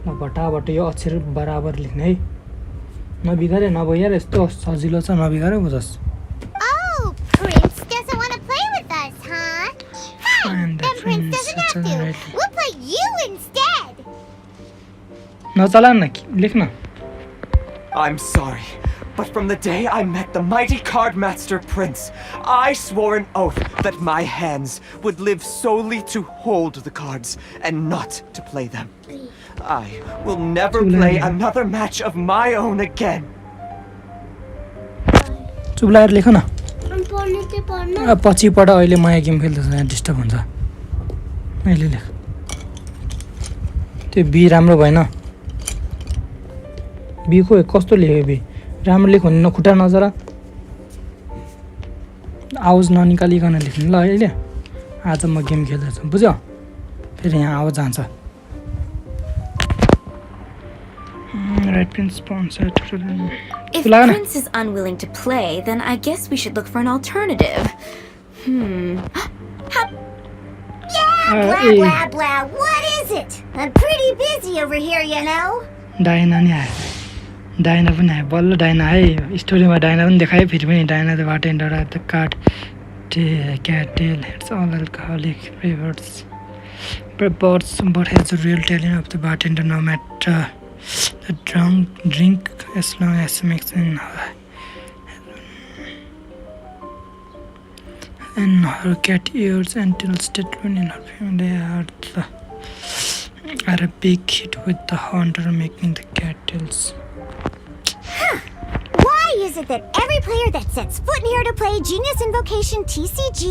B: ल भटाभट यो अक्षर बराबर लेख्ने है नबिगारे नभइहाल यस्तो सजिलो छ नबिगारे बुझस्
G: Oh, Prince doesn't want to play with us, huh? Fine, then Prince doesn't have to. We'll play you instead.
B: नचला न लेख्न
R: I'm sorry, but from the day I met the mighty Cardmaster Prince, I swore an oath that my hands would live solely to hold the cards and not to play them. I will never play another match of my own again.
B: चुप लाएर लेख न पछि पढ अहिले माया game खेल्दैछ यहाँ disturb हुन्छ अहिले लेख त्यो बी राम्रो भएन बी को कस्तो लेख्यो बी राम्रो लेख भने नखुट्टा नजरा आवाज ननिकालिकन लेख्नु ल अहिले आज म गेम खेल्दैछु बुझ्यौ फेरि यहाँ आवाज जान्छ Right pin sponsor.
Q: If Prince is unwilling to play, then I guess we should look for an alternative.
G: Yeah, blah, blah, blah. What is it? I'm pretty busy over here, you know.
B: Diana ni आयो Diana पनि आयो बल्ल Diana आयो स्टोरीमा Diana पनि देखायो फेरि पनि Diana the bartender at the card cat tail it's all alcoholic purports but has the real talent of the bartender no matter the drink as long as mixing and her cat ears until statement in her family are a big hit with the hunter making the cat tails.
G: Why is it that every player that sets foot in here to play Genius Invocation TCG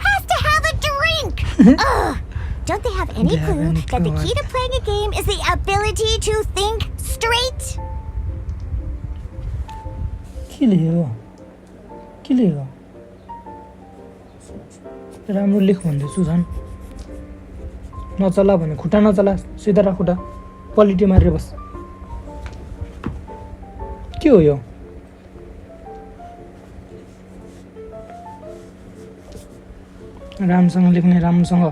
G: has to have a drink? Ugh! Don't they have any clue that the key to playing a game is the ability to think straight?
B: Kill you. राम्रो लेख भन्दैछु झन् नचला भने खुट्टा नचला सिधा राख खुट्टा polity मारेर बस के हो यो रामसँग लेख्ने रामसँग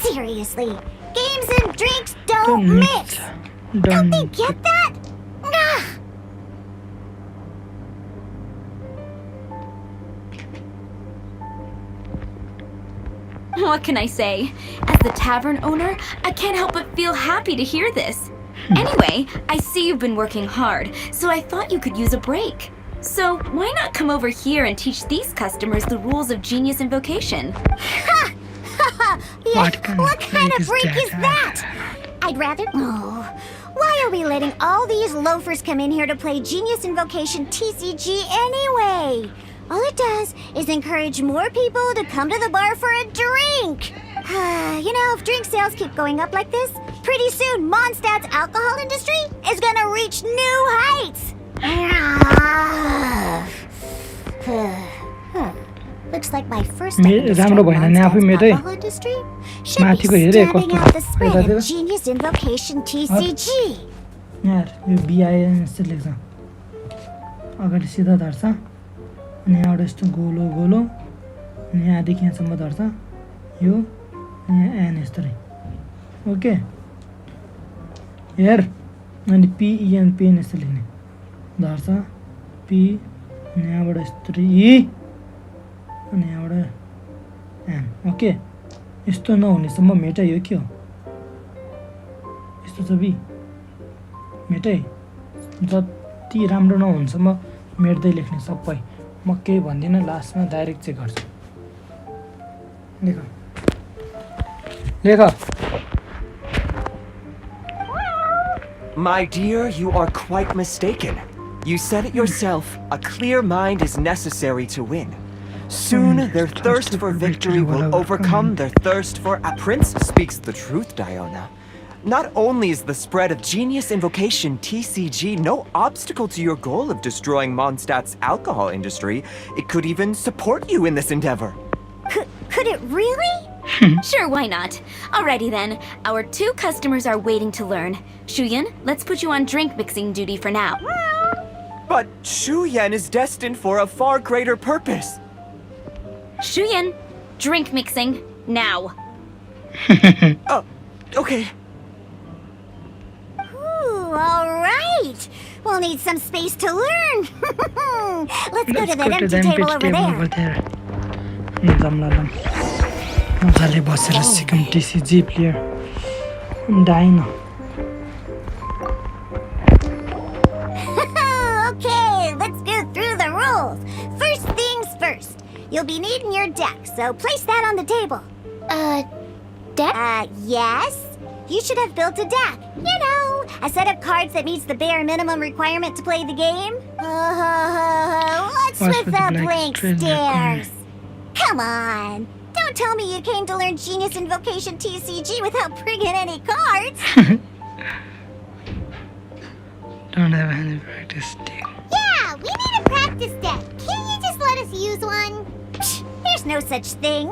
G: Seriously, games and drinks don't mix. Don't they get that? Nah.
Q: What can I say? As the tavern owner, I can't help but feel happy to hear this. Anyway, I see you've been working hard, so I thought you could use a break. So why not come over here and teach these customers the rules of Genius Invocation?
G: Yeah, what kind of break is that? I'd rather... Oh, why are we letting all these loafers come in here to play Genius Invocation TCG anyway? All it does is encourage more people to come to the bar for a drink. You know, if drink sales keep going up like this, pretty soon Mondstadt's alcohol industry is gonna reach new heights. Looks like my first step in Mondstadt's alcohol industry should be standing out the spread of Genius Invocation TCG.
B: यार यो बीआईएन जस्तो लेख्छ अगाडि सिधा धर्छ अनि यहाँबाट यस्तो गोलो गोलो अनि यहाँदेखि यहाँसम्म धर्छ यो यहाँ एन यस्तो रे ओके हेर अनि पिइएन पेन यस्तो लेख्ने धर्छ पी अनि यहाँबाट यस्तो रे ई अनि यहाँबाट एन ओके यस्तो नहुनेसम्म मेटाइ यो के हो यस्तो छ बी मेटाइ जति राम्रो नहुनेसम्म मेट्दै लेख्ने सबै म केही भन्दिनँ लास्टमा डाइरेक्ट चेक गर्छु लेख
R: My dear, you are quite mistaken. You said it yourself, a clear mind is necessary to win. Soon, their thirst for victory will overcome their thirst for... Prince speaks the truth, Diona. Not only is the spread of Genius Invocation TCG no obstacle to your goal of destroying Mondstadt's alcohol industry, it could even support you in this endeavor.
G: Could it really?
Q: Sure, why not? Alrighty then, our 2 customers are waiting to learn. Shuyan, let's put you on drink mixing duty for now.
R: But Shuyan is destined for a far greater purpose.
Q: Shuyan, drink mixing, now.
R: Okay.
G: Ooh, alright. We'll need some space to learn. Let's go to that empty table over there.
B: मजाले बसेर सिकम TCG player डाइन
G: You'll be needing your deck, so place that on the table.
J: Deck?
G: Yes. You should have built a deck. You know, a set of cards that meets the bare minimum requirement to play the game. What's with the blank stares? Come on. Don't tell me you came to learn Genius Invocation TCG without bringing any cards.
B: Don't have any practice deck.
G: Yeah, we need a practice deck. Can't you just let us use one? Psh, there's no such thing.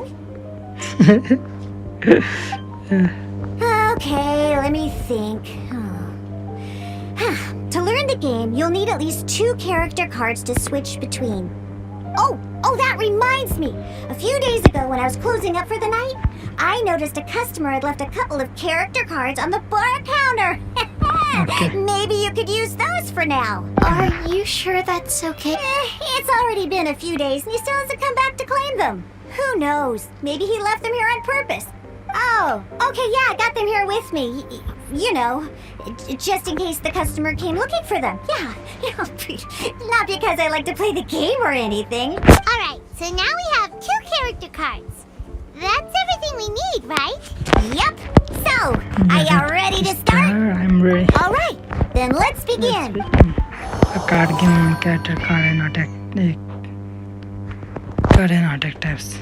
G: Okay, let me think. To learn the game, you'll need at least 2 character cards to switch between. Oh, that reminds me. A few days ago when I was closing up for the night, I noticed a customer had left a couple of character cards on the bar counter. Maybe you could use those for now.
J: Are you sure that's okay?
G: It's already been a few days and he still hasn't come back to claim them. Who knows? Maybe he left them here on purpose. Oh, okay, yeah, I got them here with me. You know, just in case the customer came looking for them. Yeah, not because I like to play the game or anything.
J: Alright, so now we have 2 character cards. That's everything we need, right?
G: Yep. So, are you ready to start?
B: I'm ready.
G: Alright, then let's begin.
B: A card game, character card and attack. Card and attack types.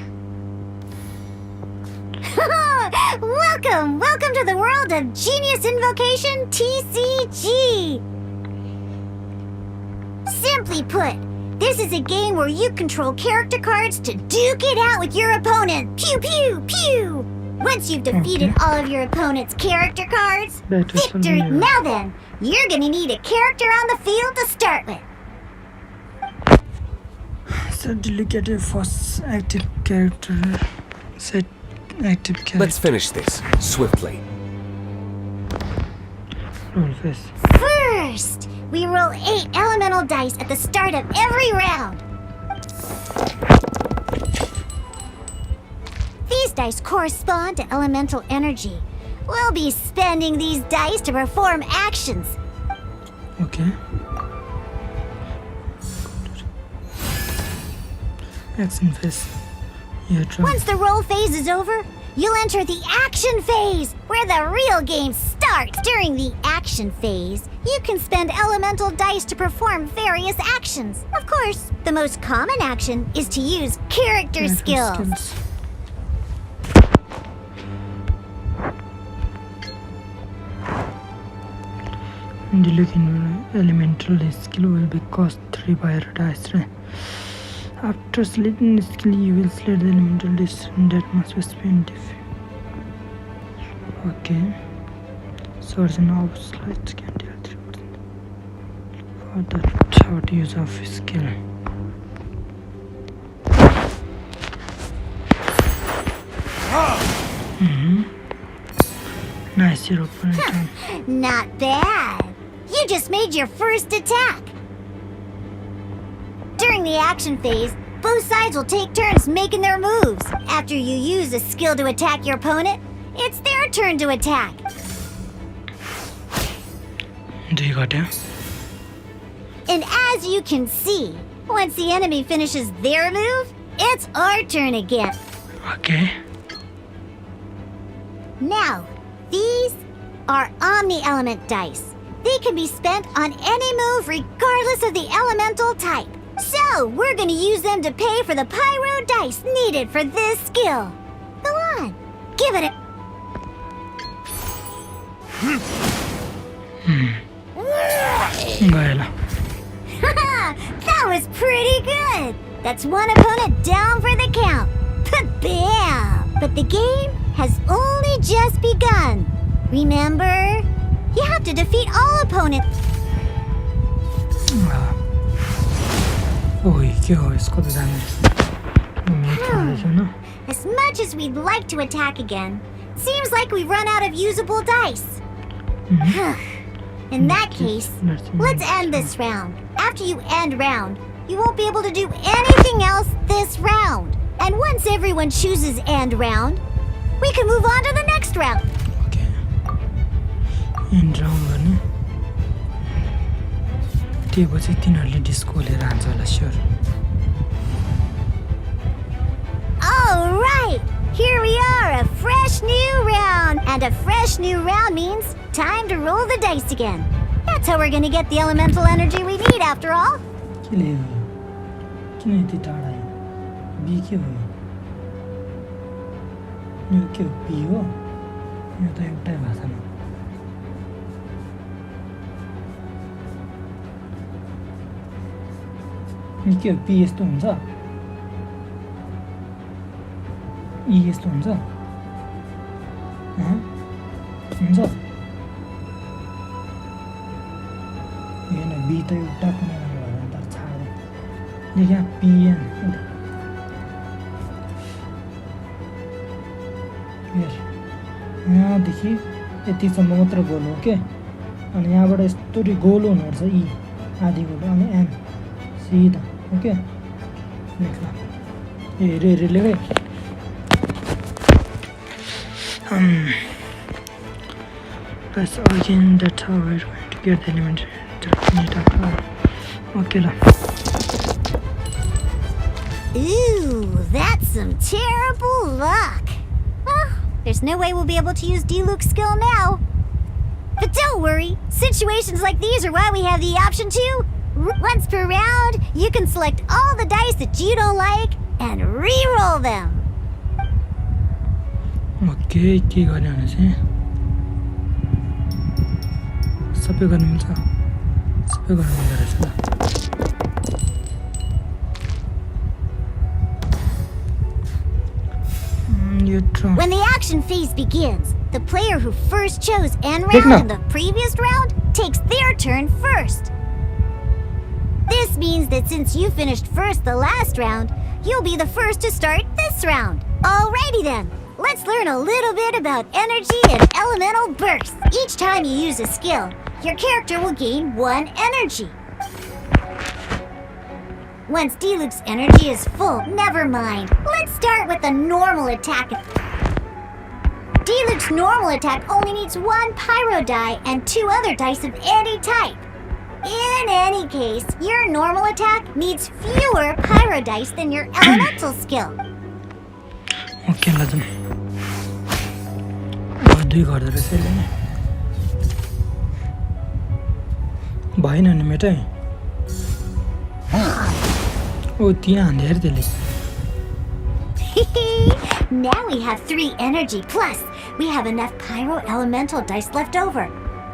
G: Welcome to the world of Genius Invocation TCG! Simply put, this is a game where you control character cards to duke it out with your opponent. Pew pew pew! Once you've defeated all of your opponent's character cards, victory! Now then, you're gonna need a character on the field to start with.
B: So delegate a first active character. Set active character.
K: Let's finish this swiftly.
B: Roll face.
G: First, we roll 8 elemental dice at the start of every round. These dice correspond to elemental energy. We'll be spending these dice to perform actions.
B: Okay. Action phase.
G: Once the roll phase is over, you'll enter the action phase, where the real game starts. During the action phase, you can spend elemental dice to perform various actions. Of course, the most common action is to use character skills.
B: Delegate elemental skill will be cost 3 by your dice. After selecting the skill, you will select the elemental dice that must be spent. Okay. Swords and orbs light can deal 3%. For that, how to use of skill. Nice, your opponent.
G: Not bad. You just made your first attack. During the action phase, both sides will take turns making their moves. After you use a skill to attack your opponent, it's their turn to attack.
B: Do you got it?
G: And as you can see, once the enemy finishes their move, it's our turn again.
B: Okay.
G: Now, these are Omni-Element dice. They can be spent on any move regardless of the elemental type. So, we're gonna use them to pay for the pyro dice needed for this skill. Go on, give it a... That was pretty good! That's one opponent down for the count. Bam! But the game has only just begun. Remember? You have to defeat all opponents. As much as we'd like to attack again, seems like we've run out of usable dice. In that case, let's end this round. After you end round, you won't be able to do anything else this round. And once everyone chooses end round, we can move on to the next round.
B: Okay. End round. त्यसपछि तिनीहरूले disco लिएर हान्छ होला sure
G: Here we are, a fresh new round. And a fresh new round means time to roll the dice again. That's how we're gonna get the elemental energy we need after all.
B: यहाँदेखि यतिसम्म मात्र गोल हो के अनि यहाँबाट यस्तोरी गोल हुनुपर्छ ई आधी गोल अनि एम सिधा ओके नेक्स्ट हेरे हेरे लेखे press again that's how we're going to get the element okay la.
G: Ooh, that's some terrible luck. Oh, there's no way we'll be able to use D-Luke's skill now. But don't worry, situations like these are why we have the option to. Once per round, you can select all the dice that you don't like and re-roll them.
B: Okay, के गर्ने भने चाहिँ सबै गर्न मिल्छ सबै गर्न मिल्दो रहेछ ल
G: When the action phase begins, the player who first chose N round in the previous round takes their turn first. This means that since you finished first the last round, you'll be the first to start this round. Alrighty then, let's learn a little bit about energy and elemental bursts. Each time you use a skill, your character will gain 1 energy. Once D-Luke's energy is full, never mind. Let's start with a normal attack. D-Luke's normal attack only needs 1 pyro die and 2 other dice of any type. In any case, your normal attack needs fewer pyro dice than your elemental skill.
B: Okay, let's do it. Bhai na nimeta. Oh, tiyan der dele.
G: Now we have 3 energy plus. We have enough pyro elemental dice left over.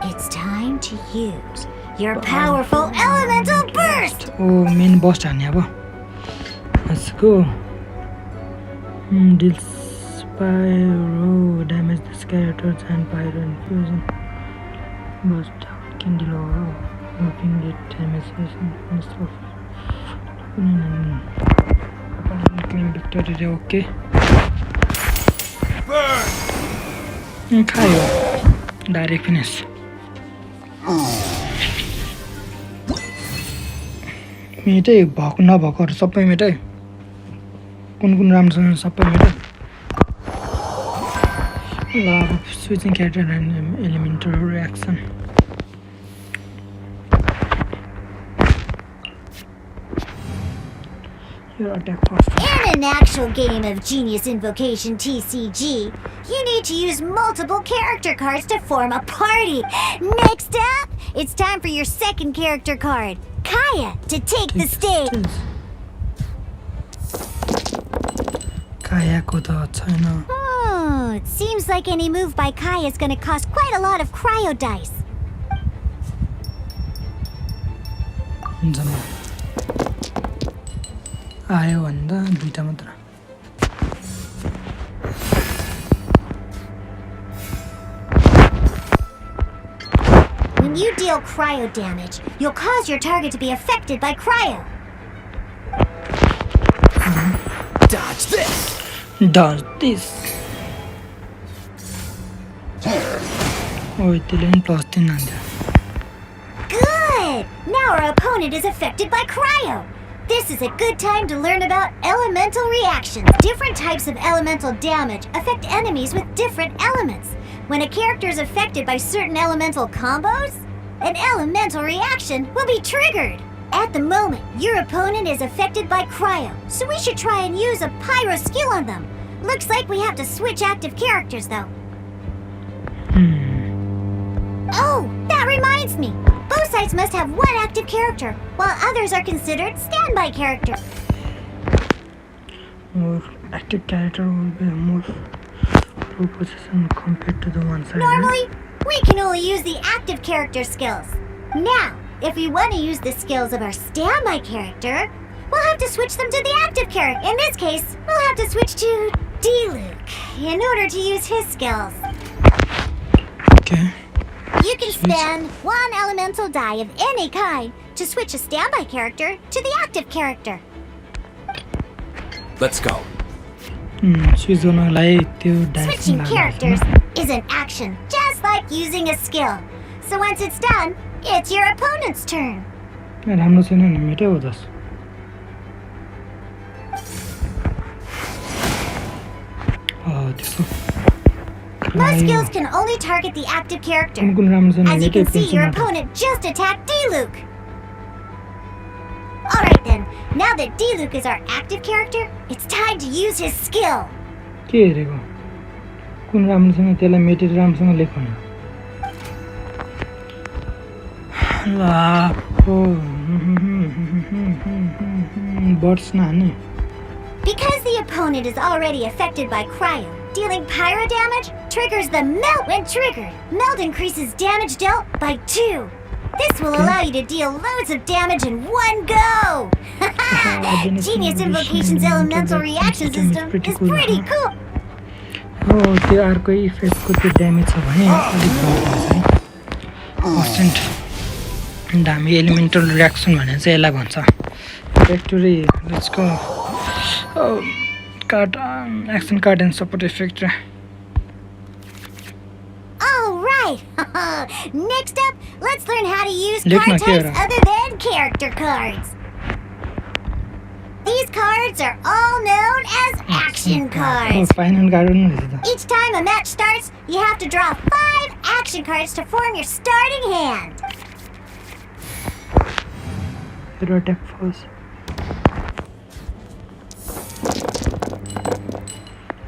G: It's time to use your powerful elemental burst.
B: Oh, main boss chane aba. Let's go. Deals pyro damage this characters and pyro infusion. Burst can deal moving it damage and stuff. Claim victory, okay. Kayo. Direct finish. मेटै भएको नभएकोहरू सबै मेटै कुन कुन राम्रो छ सबै मेटै ल अब switching character and elemental reaction your attack first.
G: In an actual game of Genius Invocation TCG, you need to use multiple character cards to form a party. Next up, it's time for your second character card, Kaya, to take the stage.
B: Kaya ko ta chaina.
G: Oh, it seems like any move by Kaya is going to cost quite a lot of cryo dice.
B: आयो भन्दा 2टा मात्र
G: When you deal cryo damage, you'll cause your target to be affected by cryo.
K: Dodge this.
B: Dodge this. Oh, त्यसले नि +3 हान्छ.
G: Good. Now our opponent is affected by cryo. This is a good time to learn about elemental reactions. Different types of elemental damage affect enemies with different elements. When a character is affected by certain elemental combos, an elemental reaction will be triggered. At the moment, your opponent is affected by cryo, so we should try and use a pyro skill on them. Looks like we have to switch active characters, though. Oh, that reminds me. Both sides must have one active character, while others are considered standby characters.
B: More active character will be more position compared to the one side.
G: Normally, we can only use the active character skills. Now, if we want to use the skills of our standby character, we'll have to switch them to the active character. In this case, we'll have to switch to D-Luke in order to use his skills.
B: Okay.
G: You can spend one elemental die of any kind to switch a standby character to the active character.
K: Let's go.
G: Switching characters is an action, just like using a skill. So once it's done, it's your opponent's turn. Most skills can only target the active character. As you can see, your opponent just attacked D-Luke. Alright then, now that D-Luke is our active character, it's time to use his skill. Because the opponent is already affected by cryo, dealing pyro damage triggers the melt when triggered. Melt increases damage dealt by 2. This will allow you to deal loads of damage in one go! Genius Invocation's elemental reaction system is pretty cool!
B: Oh, त्यो अर्कै इफेक्टको त्यो damage छ भने अलिक percent दामी elemental reaction भनेर चाहिँ यसलाई भन्छ actually let's go kart action card end support effect
G: Alright! Next up, let's learn how to use card types other than character cards. These cards are all known as action cards. Each time a match starts, you have to draw 5 action cards to form your starting hand.
B: Hero attack first.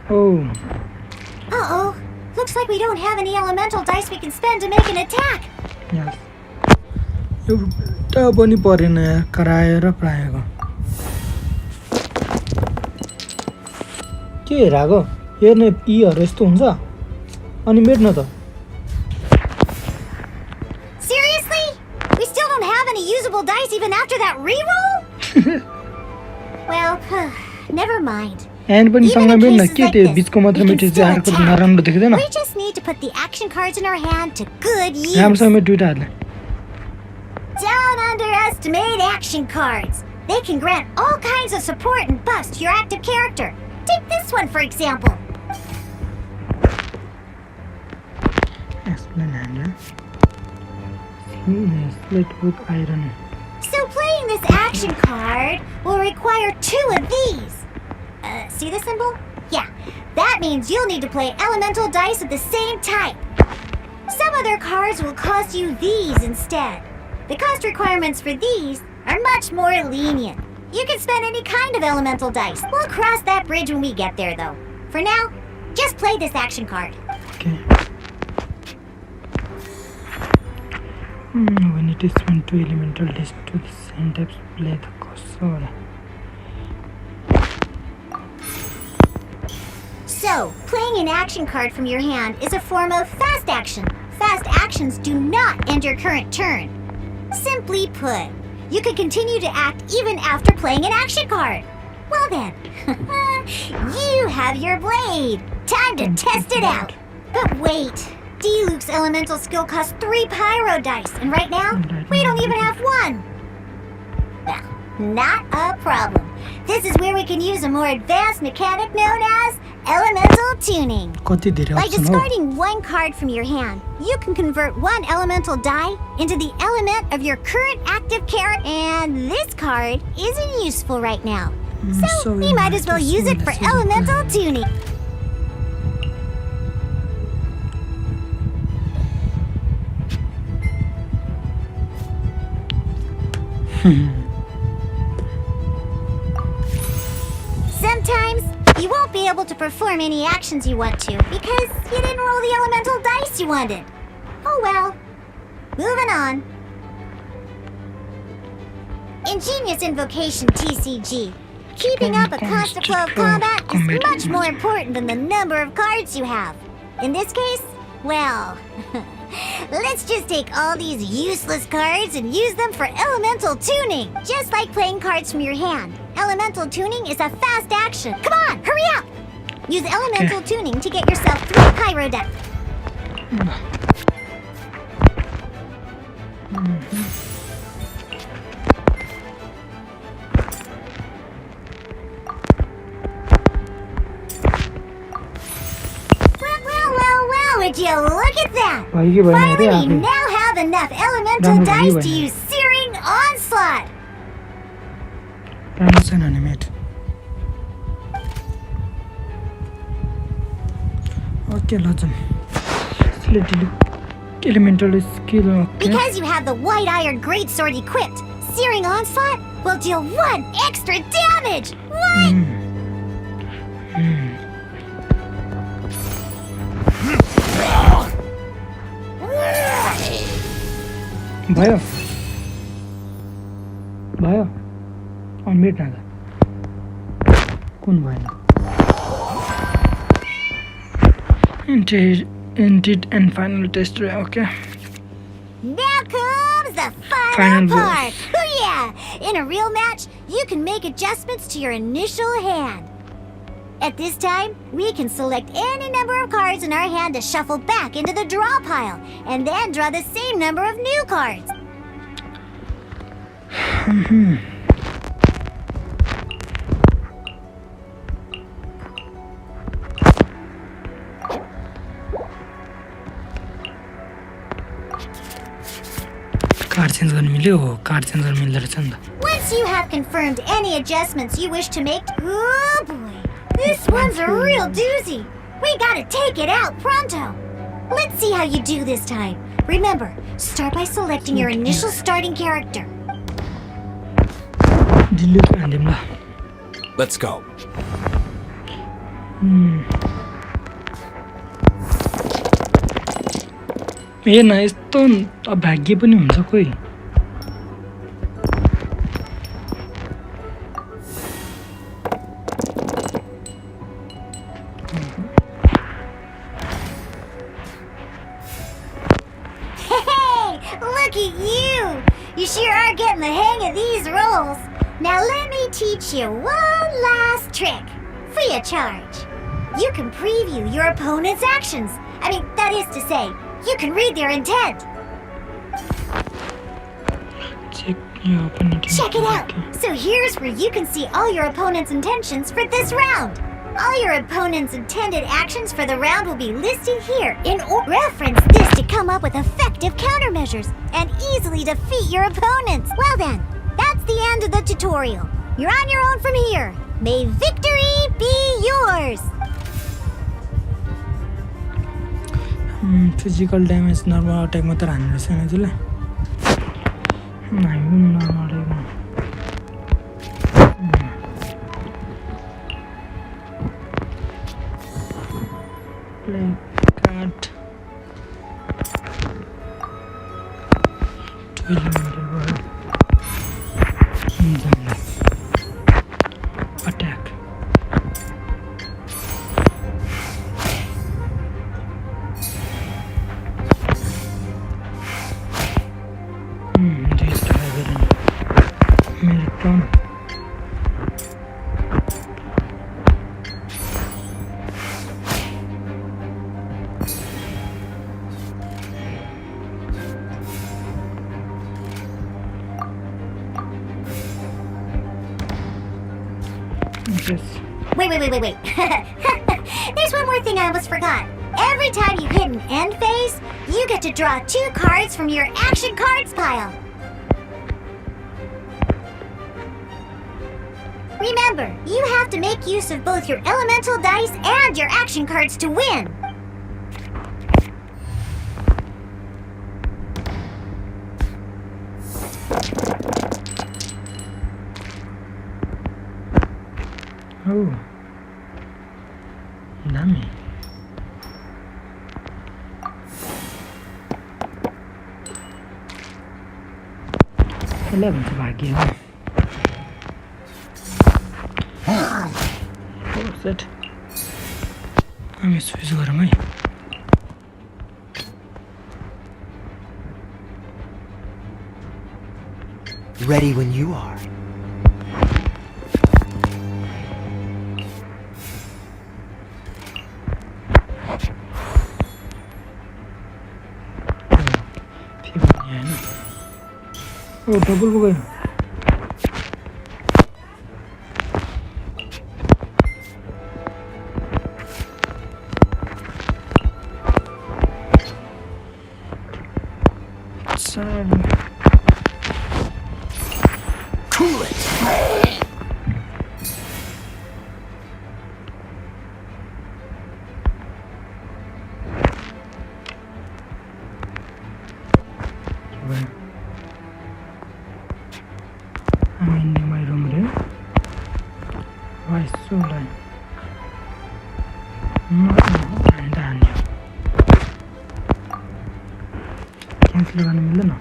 B: Oh.
G: Uh-oh. Looks like we don't have any elemental dice we can spend to make an attack.
B: Yes. एउटा पनि परेन यार कराएर प्रायको के हेराको हेर्ने यीहरु यस्तो हुन्छ अनि मेट्न त
G: Seriously? We still don't have any usable dice even after that reroll? Well, never mind.
B: And पनि सँग मेट्न के त्यो बीचको मात्र मेटे चाहिँ अर्को नराम्रो देख्दैन
G: We just need to put the action cards in our hand to good use.
B: राम्रोसँग मेट दुईटा हातले
G: Don't underestimate action cards. They can grant all kinds of support and buffs to your active character. Take this one, for example.
B: Explain handler. Split with iron.
G: So playing this action card will require 2 of these. See the symbol? Yeah, that means you'll need to play elemental dice of the same type. Some other cards will cost you these instead. The cost requirements for these are much more lenient. You can spend any kind of elemental dice. We'll cross that bridge when we get there, though. For now, just play this action card.
B: Okay. We need to spend 2 elemental dice to the same types to play the cost.
G: So, playing an action card from your hand is a form of fast action. Fast actions do not end your current turn. Simply put, you can continue to act even after playing an action card. Well then, you have your blade. Time to test it out. But wait, D-Luke's elemental skill costs 3 pyro dice, and right now, we don't even have 1. Well, not a problem. This is where we can use a more advanced mechanic known as elemental tuning. By discarding 1 card from your hand, you can convert 1 elemental die into the element of your current active character, and this card isn't useful right now. So we might as well use it for elemental tuning. Sometimes You won't be able to perform any actions you want to because you didn't roll the elemental dice you wanted. Oh well. Moving on. Ingenious Invocation TCG. Keeping up a constant flow of combat is much more important than the number of cards you have. In this case, well, let's just take all these useless cards and use them for elemental tuning. Just like playing cards from your hand. Elemental tuning is a fast action. Come on, hurry up! Use elemental tuning to get yourself 3 pyro decks. Well, would you look at that? Finally, we now have enough elemental dice to use Searing Onslaught.
B: Okay, let's elemental skill. Okay.
G: Because you have the White Iron Greatsword equipped, Searing Onslaught will deal 1 extra damage. 1.
B: भयो unmet Naga कुन भएन Indeed and final test. Okay.
G: Now comes the final part. Oh yeah! In a real match, you can make adjustments to your initial hand. At this time, we can select any number of cards in our hand to shuffle back into the draw pile, and then draw the same number of new cards. Once you have confirmed any adjustments you wish to make, oh boy, this one's a real doozy. We gotta take it out pronto. Let's see how you do this time. Remember, start by selecting your initial starting character.
K: Let's go.
B: हेर्न यस्तो भाग्य पनि हुन्छ कोही
G: Look at you! You sure are getting the hang of these rolls. Now let me teach you one last trick, free of charge. You can preview your opponent's actions. I mean, that is to say, you can read their intent. Check it out. So here's where you can see all your opponent's intentions for this round. All your opponent's intended actions for the round will be listed here. Reference this to come up with effective countermeasures and easily defeat your opponents. Well then, that's the end of the tutorial. You're on your own from here. May victory be yours.
B: Physical damage normal attack मात्र हान्नु रहेछ नि हजुरले normal attack play card 2 elemental word attack
G: Wait. There's one more thing I almost forgot. Every time you hit an end phase, you get to draw 2 cards from your action cards pile. Remember, you have to make use of both your elemental dice and your action cards to win.
B: त्यसलाई भन्छ भाग्य हो set हामी switch गरौँ है
R: Ready when you are.
B: Oh, double हो गया
E: Cool it.
B: I'm in my room there. Why so like? I'm done. Cancel गर्न मिल्दैन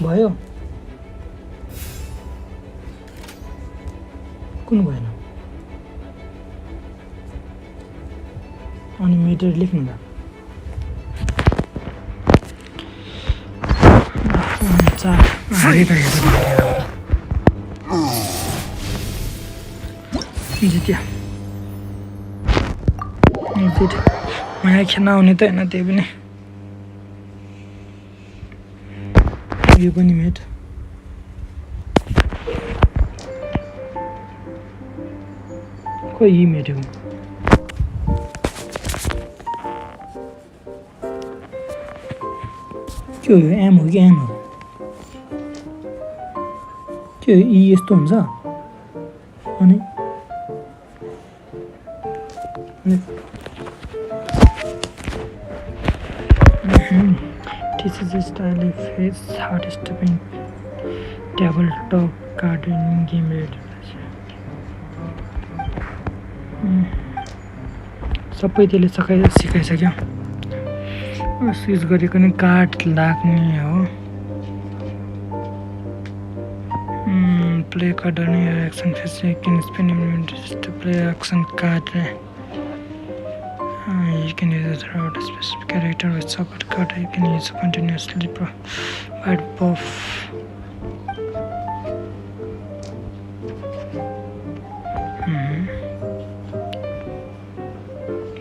B: भयो कुन भएन अनि मिटर लेख्नु त जित्यो मलाई खेल्न आउने त होइन त्यही पनि यो पनि मेट खोइ यी मेट हो के हो यो एम हो कि एन हो के हो यी यस्तो हुन्छ अनि This is a style of face hard stepping tabletop gardening game ready. सबै त्यसले सिकाइसक्यो स्विच गरेको नि कार्ड लाग्ने हो प्ले कार्ड अनि action phase can spin to play action card you can use it throughout a specific character with support card. You can use continuously provide buff.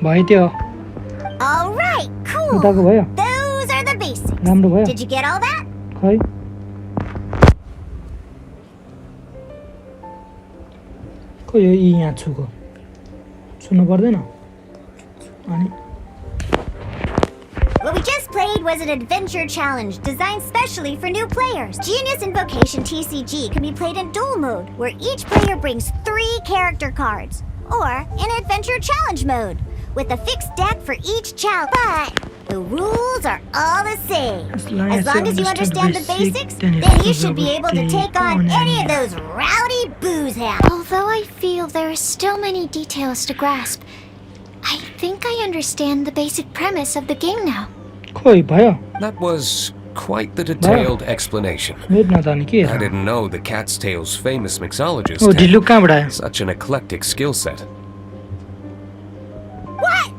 B: भयो
G: All right, cool.
B: उताको भयो
G: Those are the basics.
B: राम्रो भयो
G: Did you get all that?
B: खै खै यो यहाँ छुको छुनु पर्दैन
G: What we just played was an adventure challenge designed specially for new players. Genius Invocation TCG can be played in dual mode, where each player brings 3 character cards, or in adventure challenge mode, with a fixed deck for each challenge. But the rules are all the same. As long as you understand the basics, then you should be able to take on any of those rowdy booze hounds.
J: Although I feel there are still many details to grasp, I think I understand the basic premise of the game now.
B: खोइ भयो
K: That was quite the detailed explanation. I didn't know the Cat's Tail's famous mixologist had such an eclectic skill set.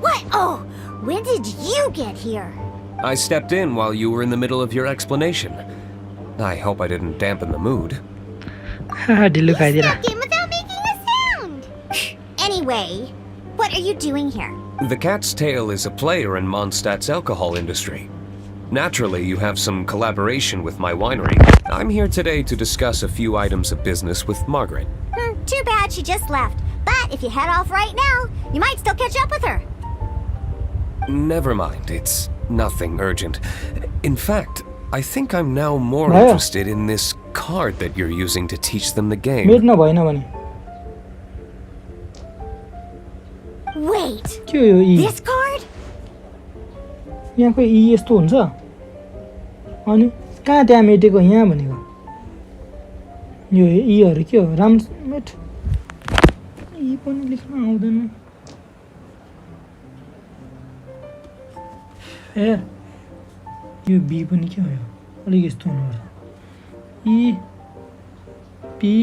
G: What? Oh, when did you get here?
K: I stepped in while you were in the middle of your explanation. I hope I didn't dampen the mood.
G: You snuck in without making a sound. Anyway, what are you doing here?
K: The Cat's Tail is a player in Mondstadt's alcohol industry. Naturally, you have some collaboration with my winery. I'm here today to discuss a few items of business with Margaret.
G: Too bad she just left. But if you head off right now, you might still catch up with her.
K: Never mind, it's nothing urgent. In fact, I think I'm now more
B: Bhaya.
K: interested in this card that you're using to teach them the game.
B: Mate नभएन भने
G: Wait.
B: के हो यो ई
G: This card?
B: यहाँको ई यस्तो हुन्छ अनि कहाँ त्यहाँ मेटेको यहाँ भनेको यो ईहरू के हो राम्रो मेट ई पनि लेख्न आउँदैन ए यो बी पनि के हो यो अलिक यस्तो हुनुपर्छ ई पी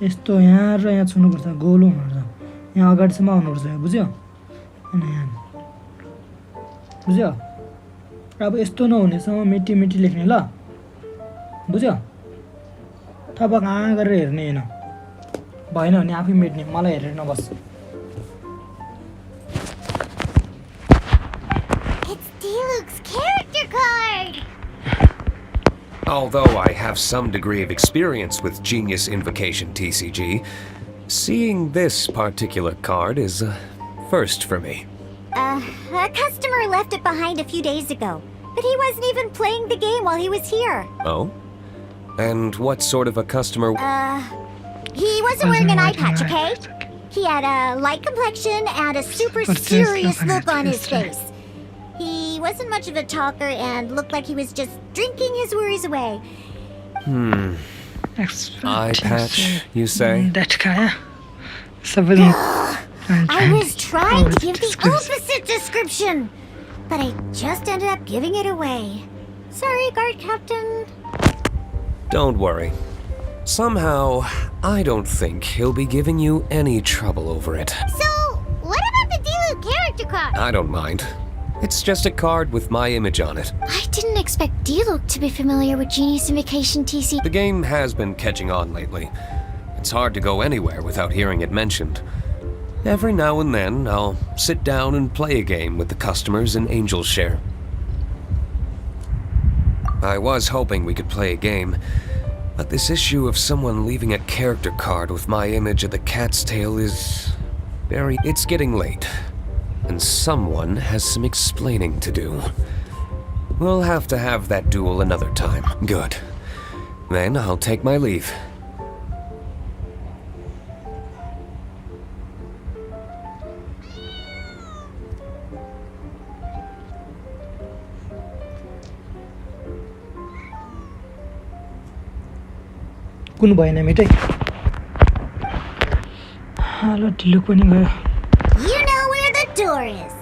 B: यस्तो यहाँ र यहाँ छुनुपर्छ गोलो हुनुपर्छ यहाँ अगाडिसम्म आउनुपर्छ यो बुझ्यो अनि यहाँ बुझ्यो अब यस्तो नहुनेसम्म मेटी मेटी लेख्ने ल बुझ्यो थप कहाँ गरेर हेर्ने होइन भएन भने आफै मेट्ने मलाई हेरेर नबस
G: It's Diluc's character card!
K: Although I have some degree of experience with Genius Invocation TCG, seeing this particular card is a first for me.
G: A customer left it behind a few days ago, but he wasn't even playing the game while he was here.
K: Oh? And what sort of a customer?
G: He wasn't wearing an eye patch, okay? He had a light complexion and a super serious look on his face. He wasn't much of a talker and looked like he was just drinking his worries away.
K: Eye patch, you say?
G: I was trying to give the opposite description, but I just ended up giving it away. Sorry, guard captain.
K: Don't worry. Somehow, I don't think he'll be giving you any trouble over it.
G: So, what about the Diluc character card?
K: I don't mind. It's just a card with my image on it.
J: I didn't expect Diluc to be familiar with Genius Invocation TCG.
K: The game has been catching on lately. It's hard to go anywhere without hearing it mentioned. Every now and then, I'll sit down and play a game with the customers in Angel's Share. I was hoping we could play a game, but this issue of someone leaving a character card with my image of the cat's tail is very... It's getting late, and someone has some explaining to do. We'll have to have that duel another time. Good. Then I'll take my leave.
B: कुन भएन मेटै हालो ढिलो पनि गयो
G: You know where the door is.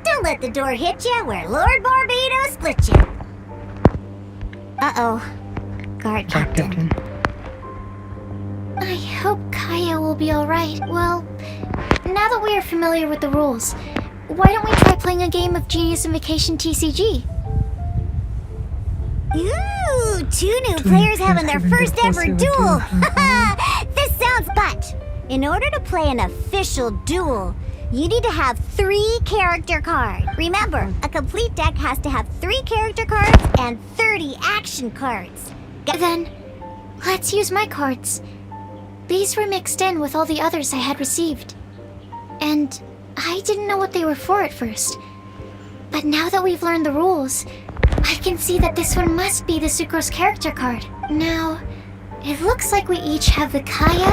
G: Don't let the door hit you where Lord Barbados split you. Uh-oh. Guard captain.
J: I hope Kaya will be alright. Well, now that we are familiar with the rules, why don't we try playing a game of Genius Invocation TCG?
G: Ooh, two new players having their first ever duel. This sounds but. In order to play an official duel, you need to have 3 character cards. Remember, a complete deck has to have 3 character cards and 30 action cards.
J: Then, let's use my cards. These were mixed in with all the others I had received. And I didn't know what they were for at first. But now that we've learned the rules, I can see that this one must be the Sucrose character card. Now, it looks like we each have the Kaya,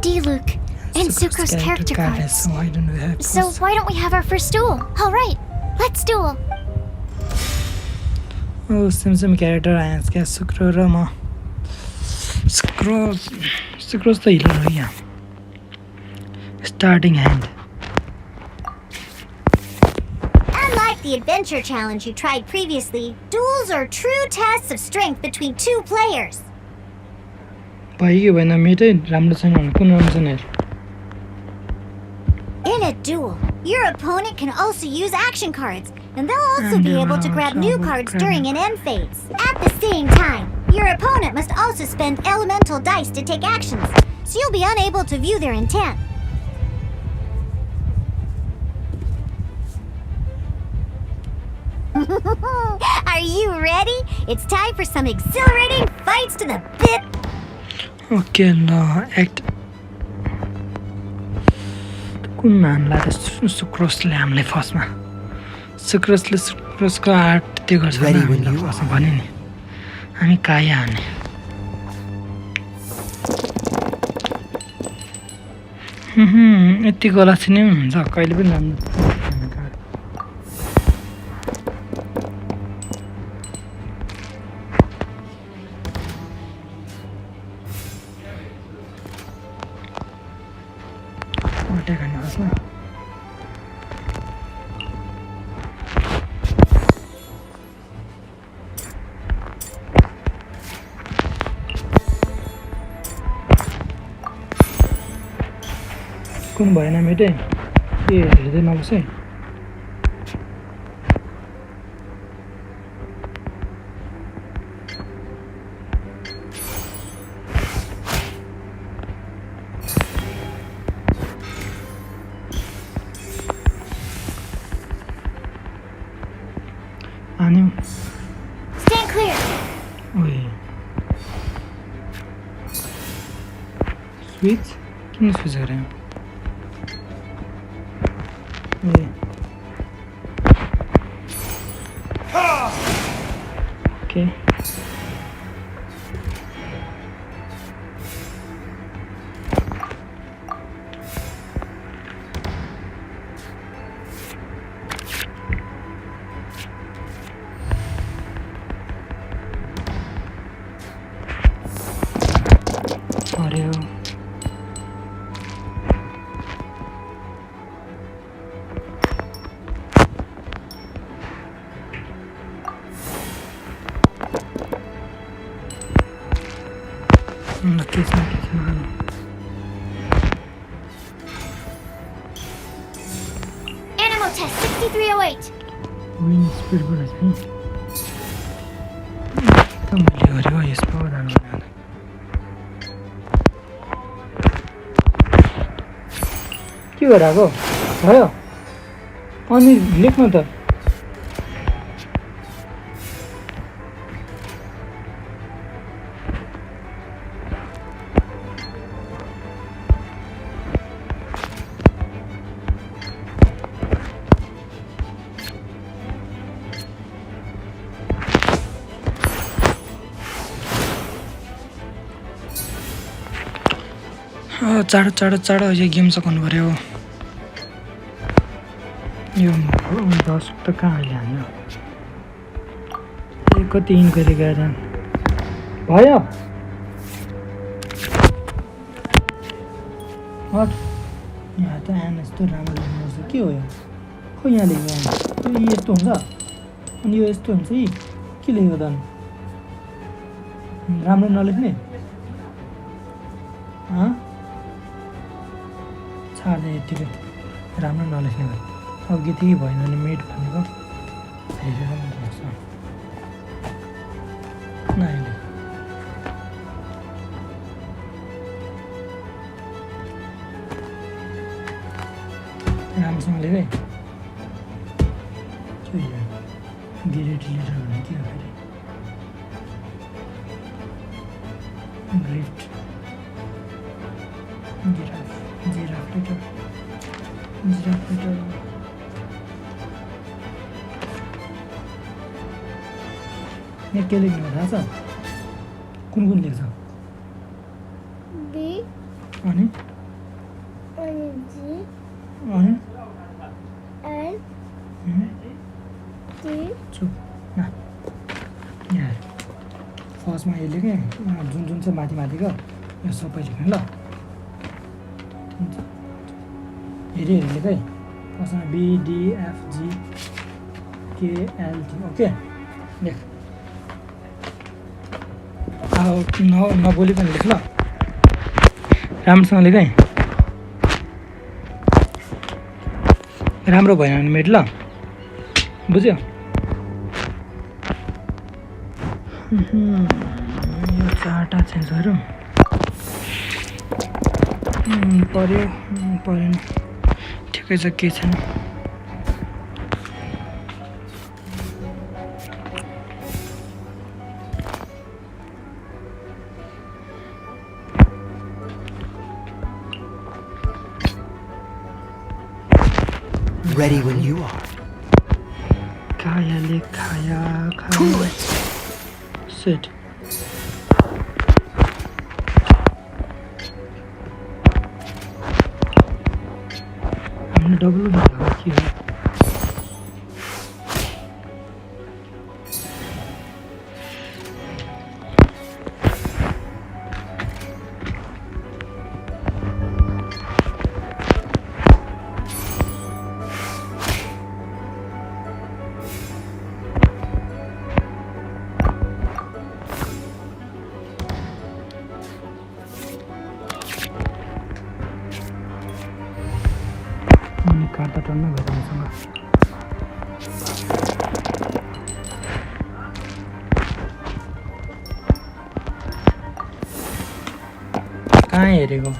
J: Diluc, and Sucrose character cards. So why don't we have our first duel? Alright, let's duel.
B: Oh, Simsim character आया क्या सुक्रो र म sucrose त हिलो हो यहाँ Starting hand.
G: Unlike the adventure challenge you tried previously, duels are true tests of strength between 2 players.
B: भयो भने मेटै राम्रो छैन भने कुन राम्रो छैन हेर
G: In a duel, your opponent can also use action cards, and they'll also be able to grab new cards during an end phase. At the same time, your opponent must also spend elemental dice to take actions, so you'll be unable to view their intent. Are you ready? It's time for some exhilarating fights to the bit.
B: Okay, ल act कुन हामलाई त सुक्रोसले हामीले फर्स्टमा सुक्रोसको art त्यो गर्छ भने नि हामी काया हाने यति गला चाहिँ हुन्छ कहिले पनि राम्रो कुन भएन मेटे ए हेर्दै नबस् है आन्यो
G: Stand clear.
B: ओए स्विच किन स्विच गरे Okay. Audio.
G: Animal test 6308.
B: Wind speed बोला चाहिँ एकदम लियो रे यसको दान बनाउन के गराको भयो अनि लेख्न त चाँडो चाँडो चाँडो यो गेम सकाउनु पर्यो यो 10 त कहाँ अहिले हान्यो कति इन्क्वायरी गएर भयो यहाँ त आन यस्तो राम्रो लेख्नुपर्छ के हो यो खै यहाँ लेख्यो यो यस्तो हुन्छ अनि यो यस्तो हुन्छ यी के लेख्यो त राम्रो नलेख्ने छाड्दै यतिकै राम्रो नलेख्ने भयो अघि त्यही भएन भने मेड भनेको हेरेर पर्छ नाइले राम्रोसँग लेख है ग्रेड लेटर भने के हो फेरि ग्रेट जिराफ लेटर यहाँ के लेख्नु थाहा छ कुन कुन लेख्छ
G: B
B: अनि
G: G
B: अनि
G: L T
B: चुप न यहाँ फर्स्टमा यो लेखेँ जुन जुन चाहिँ माथि माथिको यो सबै लेख्ने ल हेरी हेरी लेख है फर्स्टमा B D F G K L T okay लेख नबोली पनि लेख ल राम्रोसँग लेख है राम्रो भएन भने मेट ल बुझ्यो यो चारवटा चेन्ज गरौँ पर्यो परेन ठिकै छ केही छैन
R: Ready when you are.
B: कायाले खाया Sit. हमने डबल लगा किया काट्दा टन्न गरे मसँग कहाँ हेरेको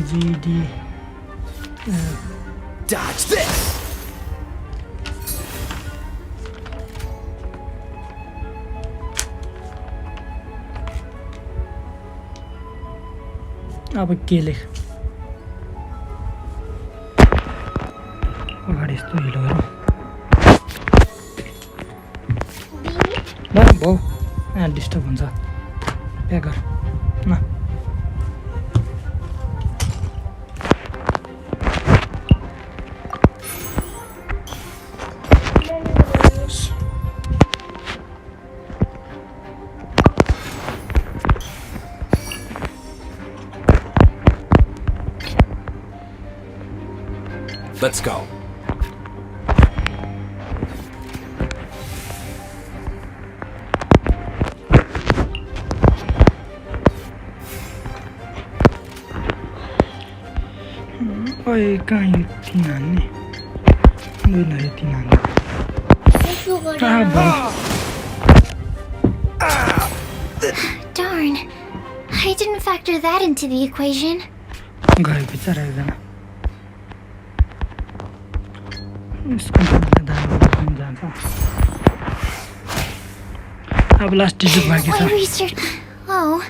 B: जीडी
R: Dodge this!
B: अब के लेख अगाडि यस्तो हिलो हेरौँ ल भाउ यहाँ डिस्टर्ब हुन्छ प्याक गर न
K: Let's go.
B: ओए कहाँ यो तीन हान्ने दुईलाई यो तीन हान्ने
J: Darn. I didn't factor that into the equation.
B: गयो बिचरा एकजना इसको जान्छ अब लास्ट डिजिट बाँकी छ
J: Oh,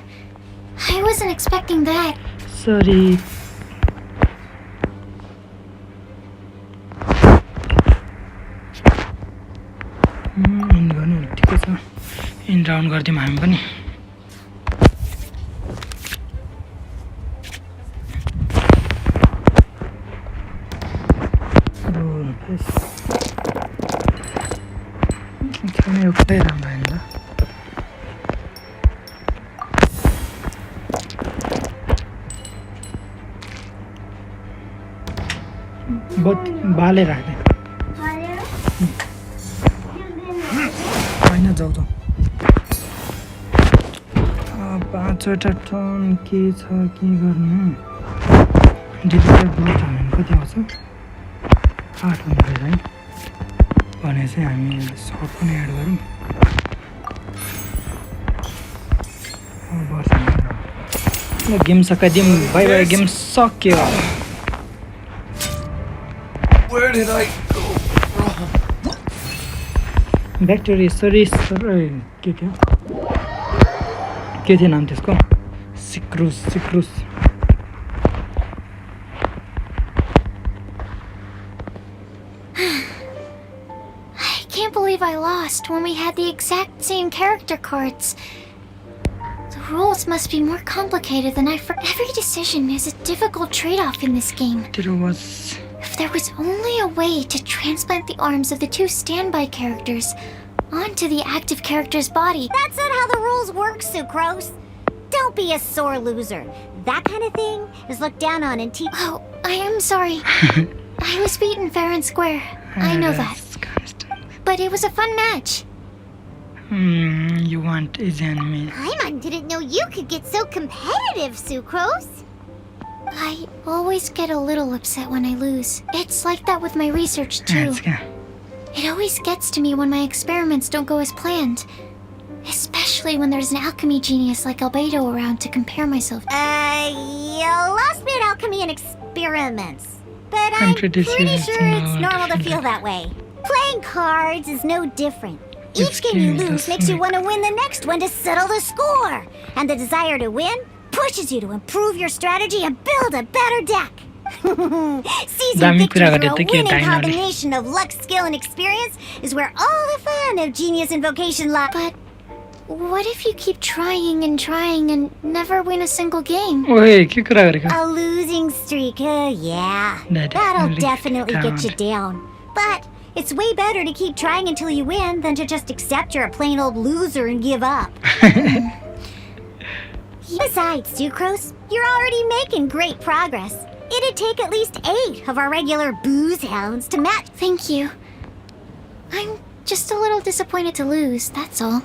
J: I wasn't expecting that.
B: Sorry. इन्ड गर्नु ठिकै छ इन्ड राउन्ड गरिदिउँ हामी पनि एउटै राम्रो होइन बाले राख्ने होइन जाऊ जाऊ 5वटा टर्न के छ के गर्नु डिजिटल ब्लक भने कति आउँछ 8 हुने रहेछ है भने चाहिँ हामी सर्ट पनि एड गरौँ ल गेम सकाइदिउँ बाई बाई गेम सक्यो
K: Where did I go wrong?
B: Bacteria सरी के थियो नाम त्यसको सिक्रुस
J: I can't believe I lost when we had the exact same character cards. The rules must be more complicated than Every decision is a difficult trade-off in this game. If there was only a way to transplant the arms of the two standby characters onto the active character's body.
G: That's not how the rules work, Sucrose. Don't be a sore loser. That kind of thing is looked down on in
J: Oh, I am sorry. I was beaten fair and square. I know that. But it was a fun match.
B: You want easy enemy.
G: Paimon didn't know you could get so competitive, Sucrose.
J: I always get a little upset when I lose. It's like that with my research too. It always gets to me when my experiments don't go as planned. Especially when there's an alchemy genius like Albedo around to compare myself to.
G: You lost me at alchemy and experiments. But I'm pretty sure it's normal to feel that way. Playing cards is no different. Each game you lose makes you want to win the next one to settle the score. And the desire to win pushes you to improve your strategy and build a better deck. Season victors were a winning combination of luck, skill, and experience is where all the fun of Genius Invocation lies.
J: But what if you keep trying and never win a single game?
G: A losing streak, yeah. That'll definitely get you down. But it's way better to keep trying until you win than to just accept you're a plain old loser and give up. Besides, Sucrose, you're already making great progress. It'd take at least 8 of our regular booze hounds to match.
J: Thank you. I'm just a little disappointed to lose, that's all.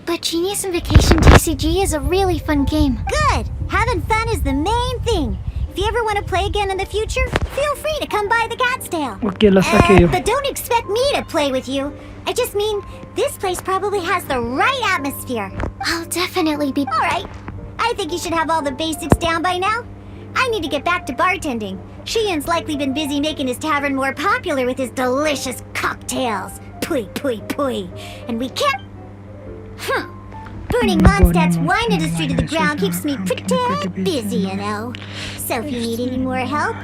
J: But Genius Invocation TCG is a really fun game.
G: Good! Having fun is the main thing. If you ever want to play again in the future, feel free to come by the Cat's Tail. But don't expect me to play with you. I just mean, this place probably has the right atmosphere.
J: I'll definitely be...
G: Alright. I think you should have all the basics down by now. I need to get back to bartending. Shian's likely been busy making his tavern more popular with his delicious cocktails. Pui, pui, pui. And we can't... Burning Mondstadt's wine industry to the ground keeps me pretty busy, you know. So if you need any more help...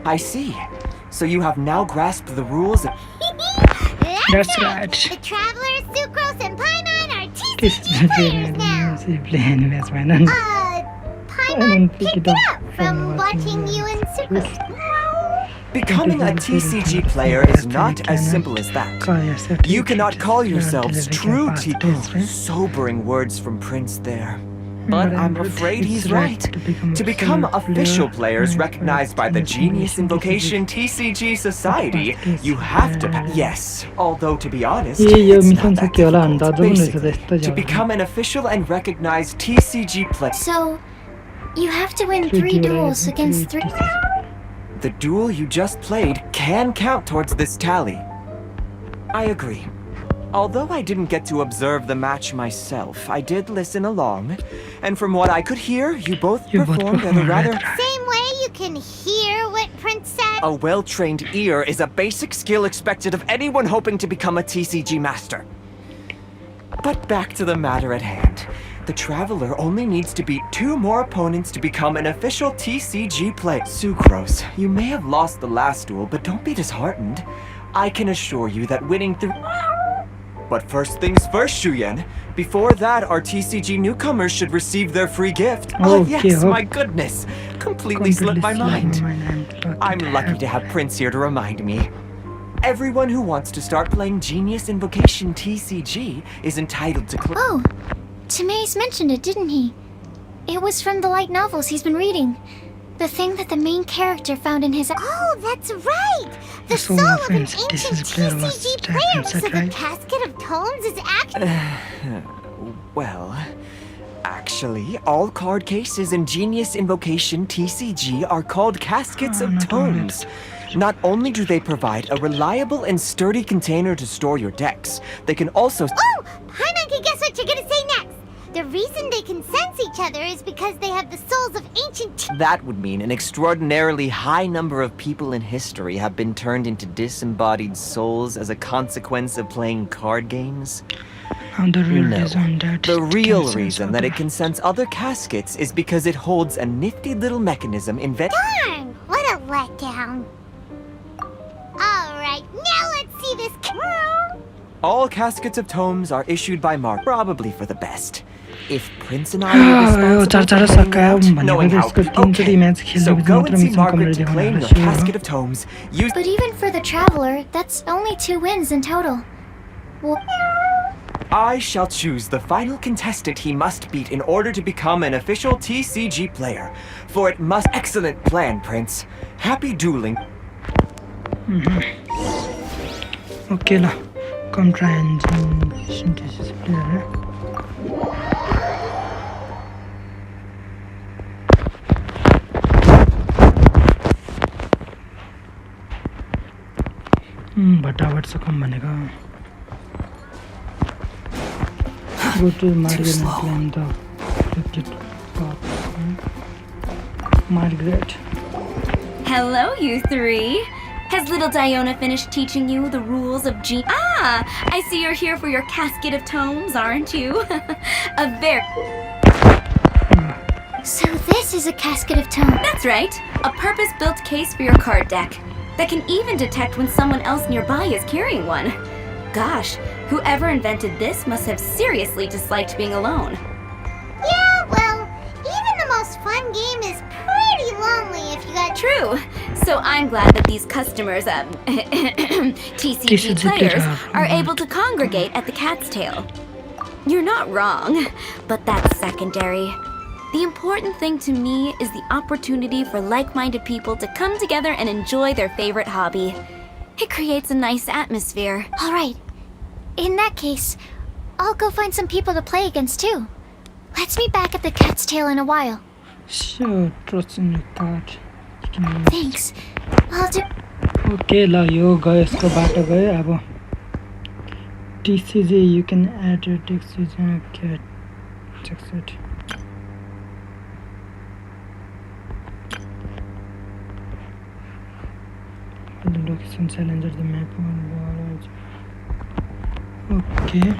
R: I see. So you have now grasped the rules.
B: That's right.
G: The Travelers, Sucrose, and Paimon are TCG players now. Paimon picked it up from watching you and Sucrose.
R: Becoming a TCG player is not as simple as that. You cannot call yourselves true TCG. Sobering words from Prince there. But I'm afraid he's right. To become official players recognized by the Genius Invocation TCG Society, you have to... Yes, although to be honest, it's not that difficult. Basically, to become an official and recognized TCG player...
J: So, you have to win 3 duels against 3...
R: The duel you just played can count towards this tally. I agree. Although I didn't get to observe the match myself, I did listen along, and from what I could hear, you both performed at a rather...
G: Same way you can hear what Prince said.
R: A well-trained ear is a basic skill expected of anyone hoping to become a TCG master. But back to the matter at hand. The Traveler only needs to beat 2 more opponents to become an official TCG player. Sucrose, you may have lost the last duel, but don't be disheartened. I can assure you that winning through... But first things first, Shuyen. Before that, our TCG newcomers should receive their free gift. Oh yes, my goodness. Completely slipped my mind. I'm lucky to have Prince here to remind me. Everyone who wants to start playing Genius Invocation TCG is entitled to...
J: Oh, Timaeus mentioned it, didn't he? It was from the light novels he's been reading. The thing that the main character found in his...
G: Oh, that's right! The soul of an ancient TCG player, so the Casket of Tomes is actually...
R: Well... Actually, all card cases in Genius Invocation TCG are called Caskets of Tomes. Not only do they provide a reliable and sturdy container to store your decks, they can also...
G: Oh! Paimon can guess what you're gonna say next! The reason they can sense each other is because they have the souls of ancient...
R: That would mean an extraordinarily high number of people in history have been turned into disembodied souls as a consequence of playing card games.
B: No.
R: The real reason that it can sense other caskets is because it holds a nifty little mechanism
G: Darn! What a letdown. Alright, now let's see this...
R: All Caskets of Tomes are issued by Mark, probably for the best. If Prince and I are responsible for playing out, knowing how... Okay, so go and see Margaret to claim your Casket of Tomes.
J: But even for the Traveler, that's only 2 wins in total.
R: I shall choose the final contestant he must beat in order to become an official TCG player. For it must... Excellent plan, Prince. Happy dueling.
B: Okay lah. Come try and synthesis player. Batavat se kam banega. Go to Margaret and the Margaret.
Q: Hello, you 3. Has little Diona finished teaching you the rules of G? Ah, I see you're here for your casket of tomes, aren't you? A very...
J: So this is a casket of tomes.
Q: That's right. A purpose-built case for your card deck that can even detect when someone else nearby is carrying one. Gosh, whoever invented this must have seriously disliked being alone.
G: Yeah, well, even the most fun game is pretty lonely if you got...
Q: True. So I'm glad that these customers, TCG players, are able to congregate at the Cat's Tail. You're not wrong, but that's secondary. The important thing to me is the opportunity for like-minded people to come together and enjoy their favorite hobby. It creates a nice atmosphere.
J: All right. In that case, I'll go find some people to play against too. Let's meet back at the Cat's Tail in a while.
B: Sure, trust in your card.
J: Thanks. I'll do...
B: Okay, ल यो गयो यसको बाटो गयो अब TCG you can add your text using a cat text it. The location challenger the map on okay.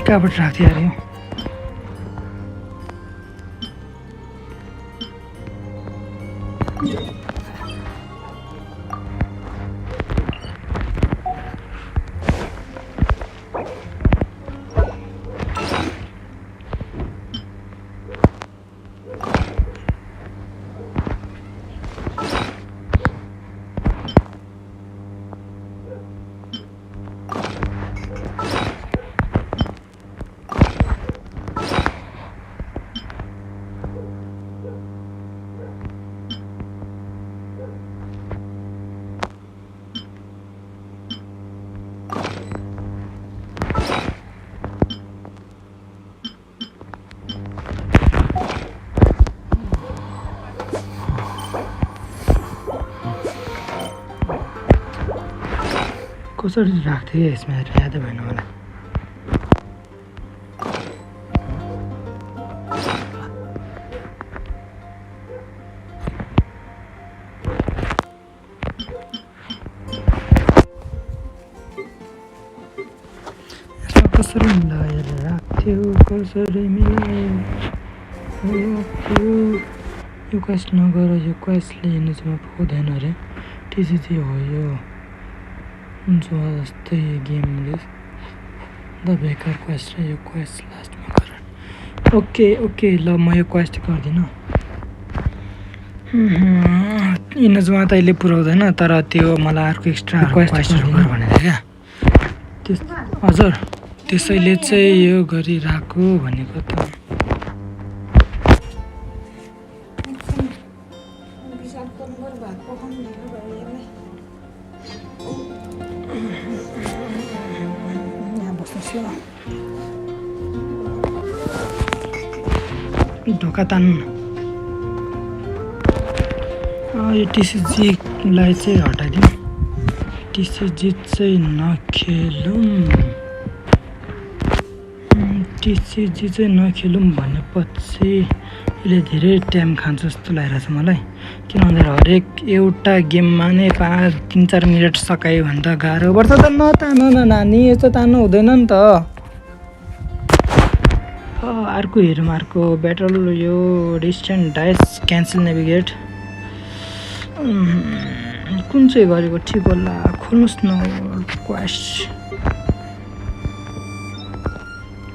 B: कहाँबाट राख्थ्यो यार यो कसरी राख्थ्यो यसमा यादै भएन मलाई कसरी मिलाएर राख्थ्यो कसरी मिलायो यो क्वेस्ट नगर यो क्वेस्टले इनाजुमा पुग्दैन अरे TCG हो यो हुन्छ जस्तै गेमले द बेकर क्वेस्ट र यो क्वेस्ट लास्टमा गर ओके ओके ल म यो क्वेस्ट गर्दिनँ इनाजुमा त अहिले पुऱ्याउँदैन तर त्यो मलाई अर्को एक्स्ट्रा क्वेस्टहरू गर भनेको क्या हजुर त्यसैले चाहिँ यो गरिराको भनेको त ढोका तान्नु यो TCGलाई चाहिँ हटाइदिउँ TCG चाहिँ नखेलौँ TCG चाहिँ नखेलौँ भनेपछि यसले धेरै टाइम खान्छ जस्तो लागिरहेछ मलाई किनभने हरेक एउटा गेममा नै 3-4 मिनट सकायो भने त गाह्रो पर्छ त नतान न नानी यस्तो तान्नु हुँदैन नि त अर्को हेरौँ अर्को ब्याटल यो डिस्टेन्ट डाइस क्यान्सल नेभिगेट कुन चाहिँ गरेको ठिक होला खोल्नुहोस् न क्वेस्ट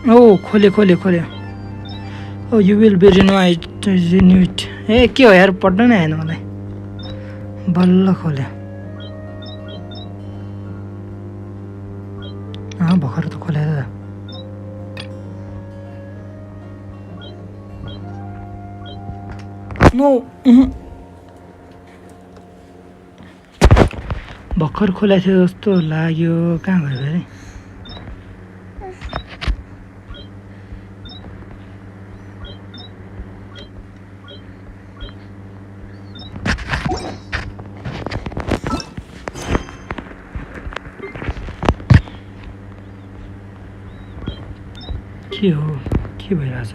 B: ओ खोल्यो ओ यु विल बी रिन्युड ए के हो यार पढ्न नै आएन मलाई बल्ल खोल्यो भर्खर त खोलेर नो भर्खर खोलेको थियो जस्तो लाग्यो कहाँ गयो अरे के हो के भइरहेछ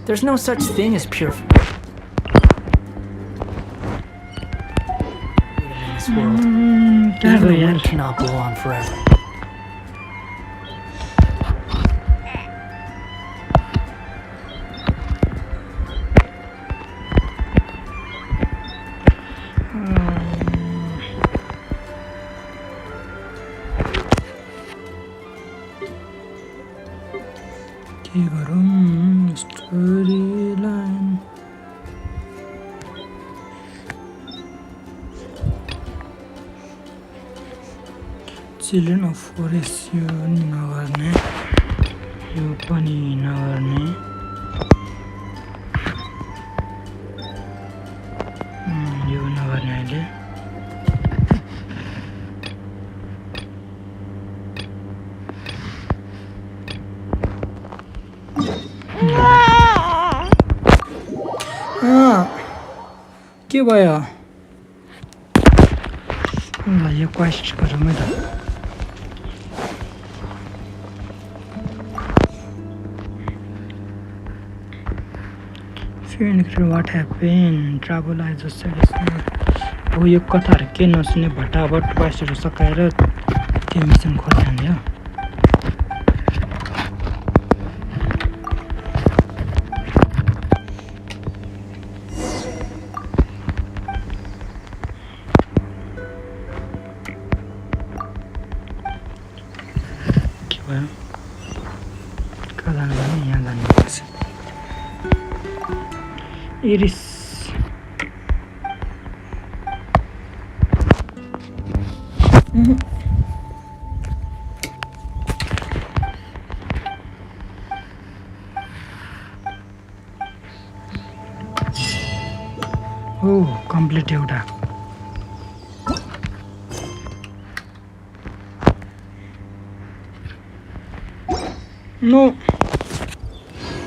A: There's no such thing as pure in this world. Even the wind cannot blow on forever.
B: के गरौँ story line children of forest यो नगर्ने यो पनि नगर्ने यो नगर्ने अहिले के भयो ल यो क्वेस्ट गरौँ है त वाट ह्यापेन ट्राभल आई जस्ट हो यो कथाहरू के नसुने भटाभट क्वेस्टहरू सकाएर त्यो मिसन खोलिहाल्ने हो कहाँ जानु भने यहाँ जानुपर्छ इरिस हो कम्प्लिट एउटा नो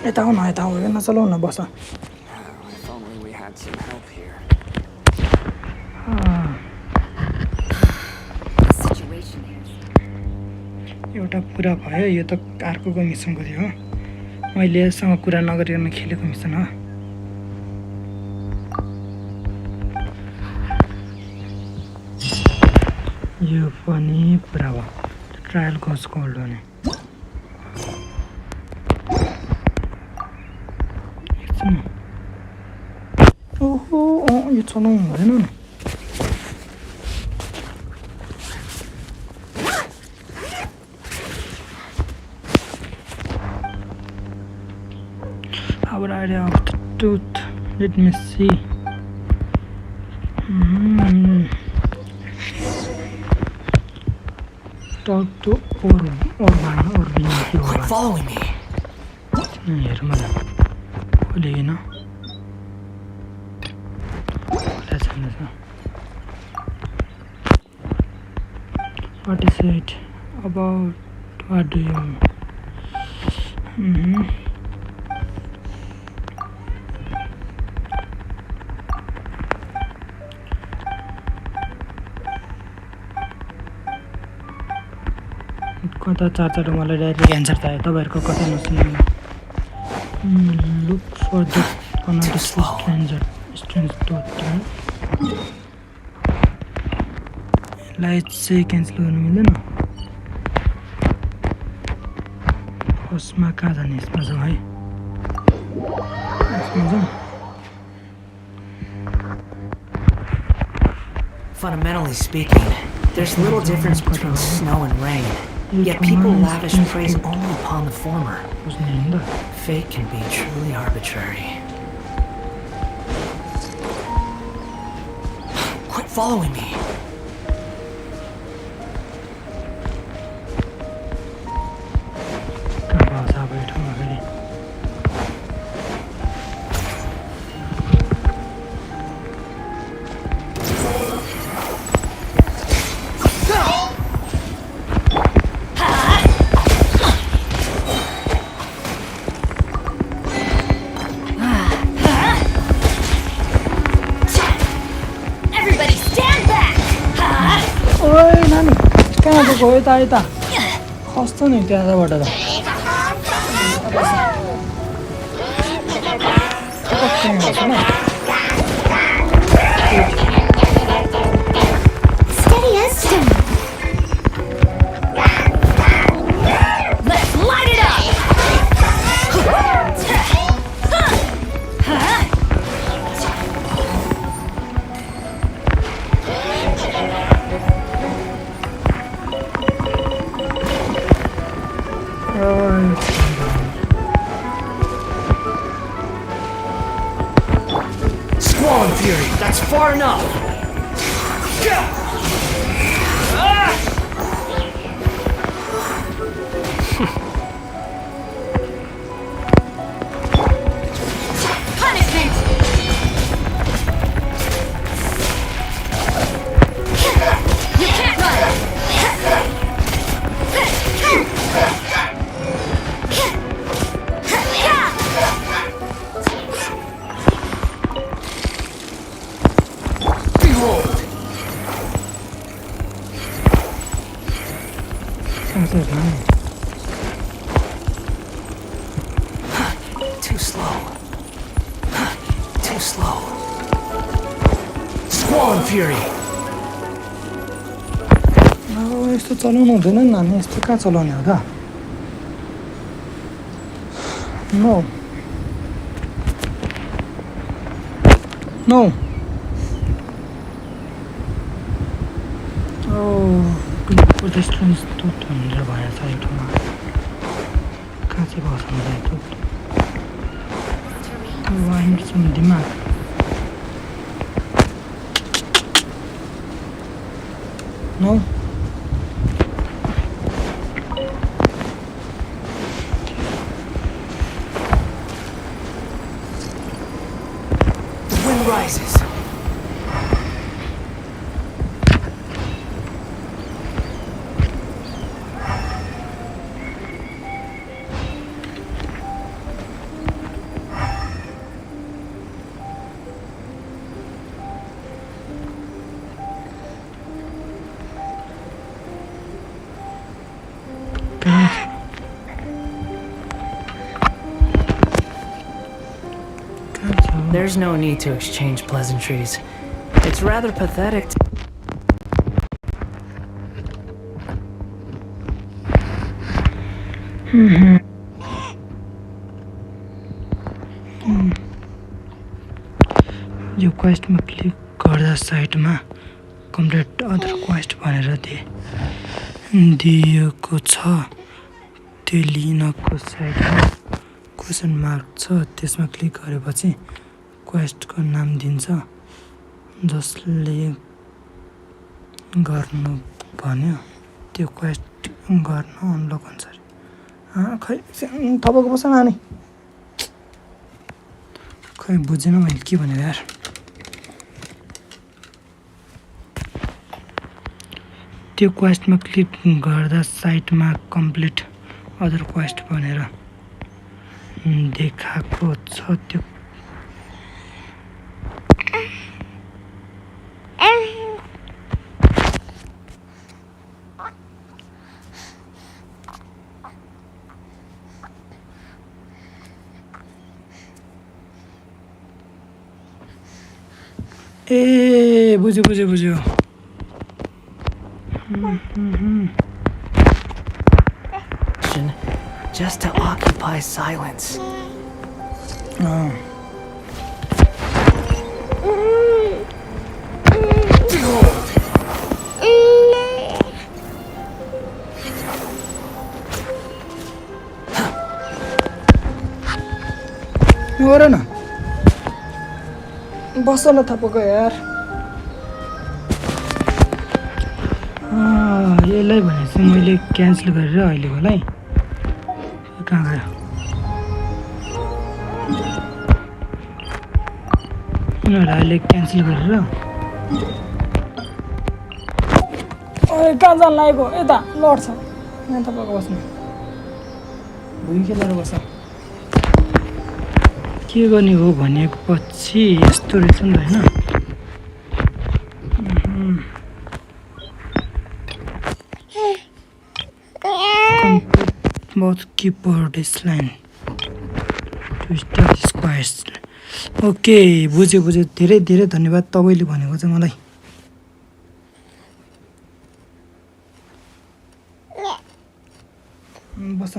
B: यता आऊ न नचलाउ न बस एउटा पुरा भयो यो त अर्कोको मिसनको थियो हो मैले यससँग कुरा नगरिकन खेलेको मिसन हो यो पनि पुरा भयो ट्रायल कोर्स गोल्ड भने ओहो यो चलाउनु हुँदैन नि Our idea of the tooth. Let me see. Talk to Orban.
A: Quit following me.
B: Here, mother. Olena. What is it about? What do you? कता चार मलाई डाइरेक्ट एन्सर चाहियो तपाईहरुको कथा नसुन्नु look for the another strange dot light चाहिँ cancel गर्नु मिल्दैन फर्स्टमा कहाँ जाने यसमा जाउँ है यसमा जाउँ
A: Fundamentally speaking, there's little difference between snow and rain. Yet people lavish praise only upon the former. Fate can be truly arbitrary. following me.
Q: Everybody stand back!
B: ओए नानी कहाँ गएको यता यता खस्छ नि त्यहाँबाट त
G: Steady as stone.
Q: Let's light it up!
A: Squall and Fury, that's far enough!
Q: Punishment! You can't run!
A: Behold! Too slow. Too slow. Squall and Fury!
B: यस्तो चलाउनु हुँदैन नि नानी यस्तो कहाँ चलाउने हो त नो नो पेडेस्ट्रियन यस्तो भनेर भएछ यो ठाउँमा कहाँ चाहिँ बस्नु वाइन दिमाग no
A: Rises. There's no need to exchange pleasantries. It's rather pathetic to...
B: यो क्वेस्टमा क्लिक गर्दा साइटमा कम्प्लिट अदर क्वेस्ट भनेर दिएको छ त्यो लिनको साइटमा क्वेसन मार्क छ त्यसमा क्लिक गरेपछि क्वेस्टको नाम दिन्छ जसले गर्नु भन्यो त्यो क्वेस्ट गर्न अनलक हुन्छ खै तपाईँको बस नानी खै बुझेन मैले के भनेर यार त्यो क्वेस्टमा क्लिक गर्दा साइटमा कम्प्लिट अदर क्वेस्ट भनेर देखाएको छ त्यो ए बुझ्यो
A: Just to occupy silence.
B: गर न बस न थपको यार यसलाई भने चाहिँ मैले क्यान्सल गरेर अहिले होला है कहाँ गयो यिनीहरूलाई अहिले क्यान्सल गरेर कहाँ जान लागेको यता लड्छ यहाँ तपाईँको बस्नु भुइँ खेलेर बस्छ के गर्ने हो भनेको पछि यस्तो रहेछ नि त होइन both keeper this line to start this quest. Okay बुझ्यो धेरै धेरै धन्यवाद तपाईले भनेको चाहिँ मलाई बस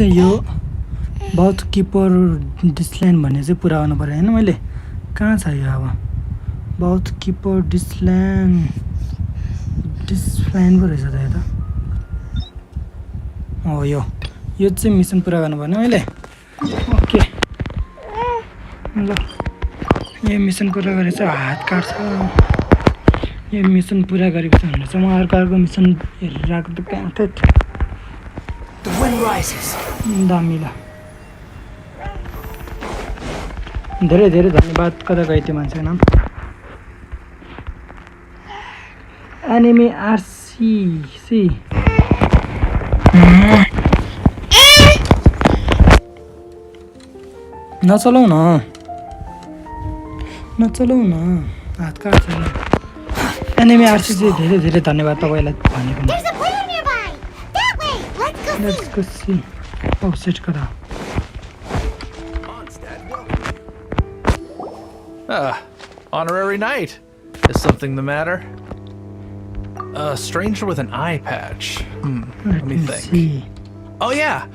B: यो बहुत किपर डिसलाइन भन्ने चाहिँ पुरा गर्नु पर्यो हैन मैले कहाँ छ यो अब बहुत किपर डिसलाइन पो रहेछ त यो त हो यो चाहिँ मिसन पुरा गर्नु पर्ने मैले ओके ल यो मिसन पुरा गरेछ हात काट्छ यो मिसन पुरा गरेको छ भने चाहिँ म अर्को मिसन हेरेर आएको त कहाँ थ
A: The wind rises.
B: दामी ल धेरै धेरै धन्यवाद कता गयो त्यो मान्छेको नाम एनिमी आरसीसी नचलाउ न हात काट्छ एनिमी आरसीसी धेरै धेरै धन्यवाद तपाईँलाई भनेको Let's go see. Oh, sit kara.
S: Honorary knight. Is something the matter? A stranger with an eye patch. Let me think.
B: See.
S: Oh yeah,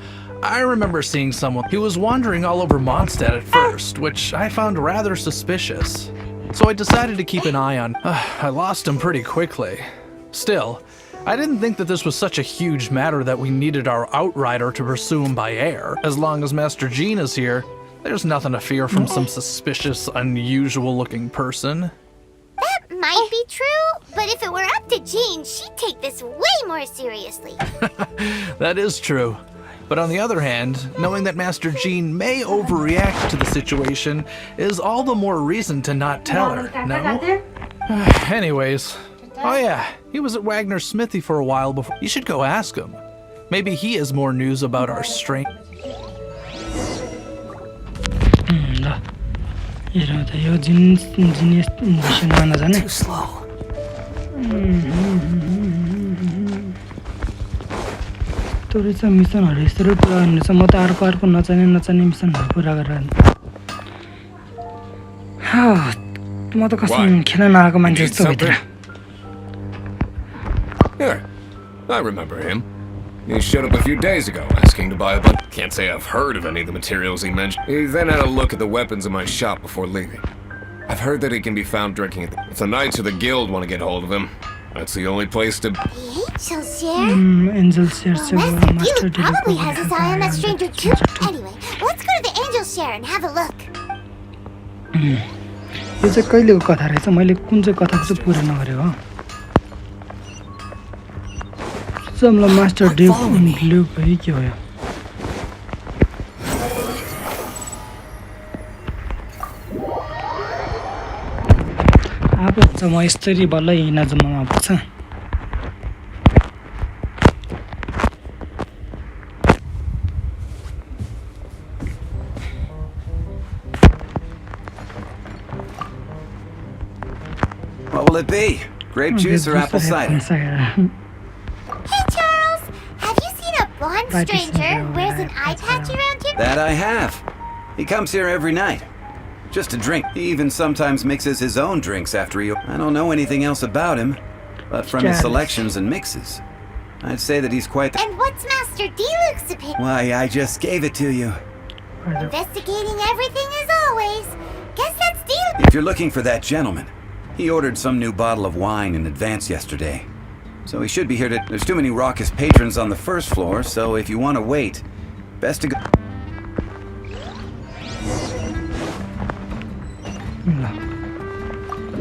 S: I remember seeing someone. He was wandering all over Mondstadt at first, which I found rather suspicious. So I decided to keep an eye on. I lost him pretty quickly. Still, I didn't think that this was such a huge matter that we needed our outrider to pursue him by air. As long as Master Jean is here, there's nothing to fear from some suspicious, unusual-looking person.
G: That might be true, but if it were up to Jean, she'd take this way more seriously.
S: That is true. But on the other hand, knowing that Master Jean may overreact to the situation is all the more reason to not tell her, no? Anyways... Oh yeah, he was at Wagner's smithy for a while before. You should go ask him. Maybe he has more news about our strength.
A: Too slow.
B: Tourist mission or history plan. Some of our car नचाने mission पूरा कर रहा है. तुम तो कसम खेलने ना आकर Manchester में.
K: Here, I remember him. He showed up a few days ago, asking to buy a bunch. Can't say I've heard of any of the materials he mentioned. He then had a look at the weapons in my shop before leaving. I've heard that he can be found drinking at the... If the Knights of the Guild want to get hold of him, that's the only place to...
G: Angel Share?
B: Angel Share se
G: Master Guild probably has his eye on that stranger too. Anyway, let's go to the Angel Share and have a look.
B: यो चाहिँ कहिलेको कथा रहेछ मैले कुन चाहिँ कथा चाहिँ पुरा नगरेको हो समला मास्टर डेभ ब्लू भइ के भयो अब चाहिँ म यसरी बल्ल इनाजुमामा पुग्छ
T: What will it be? Grape juice or apple cider?
G: Hey Charles, have you seen a blonde stranger who wears an eye patch around him?
T: That I have. He comes here every night. Just to drink. He even sometimes mixes his own drinks after he... I don't know anything else about him, but from his selections and mixes, I'd say that he's quite...
G: And what's Master D-Luke's opinion?
T: Why, I just gave it to you.
G: Investigating everything as always. Guess that's D-Luke.
T: If you're looking for that gentleman, he ordered some new bottle of wine in advance yesterday. So he should be here to... There's too many raucous patrons on the first floor, so if you want to wait, best to go...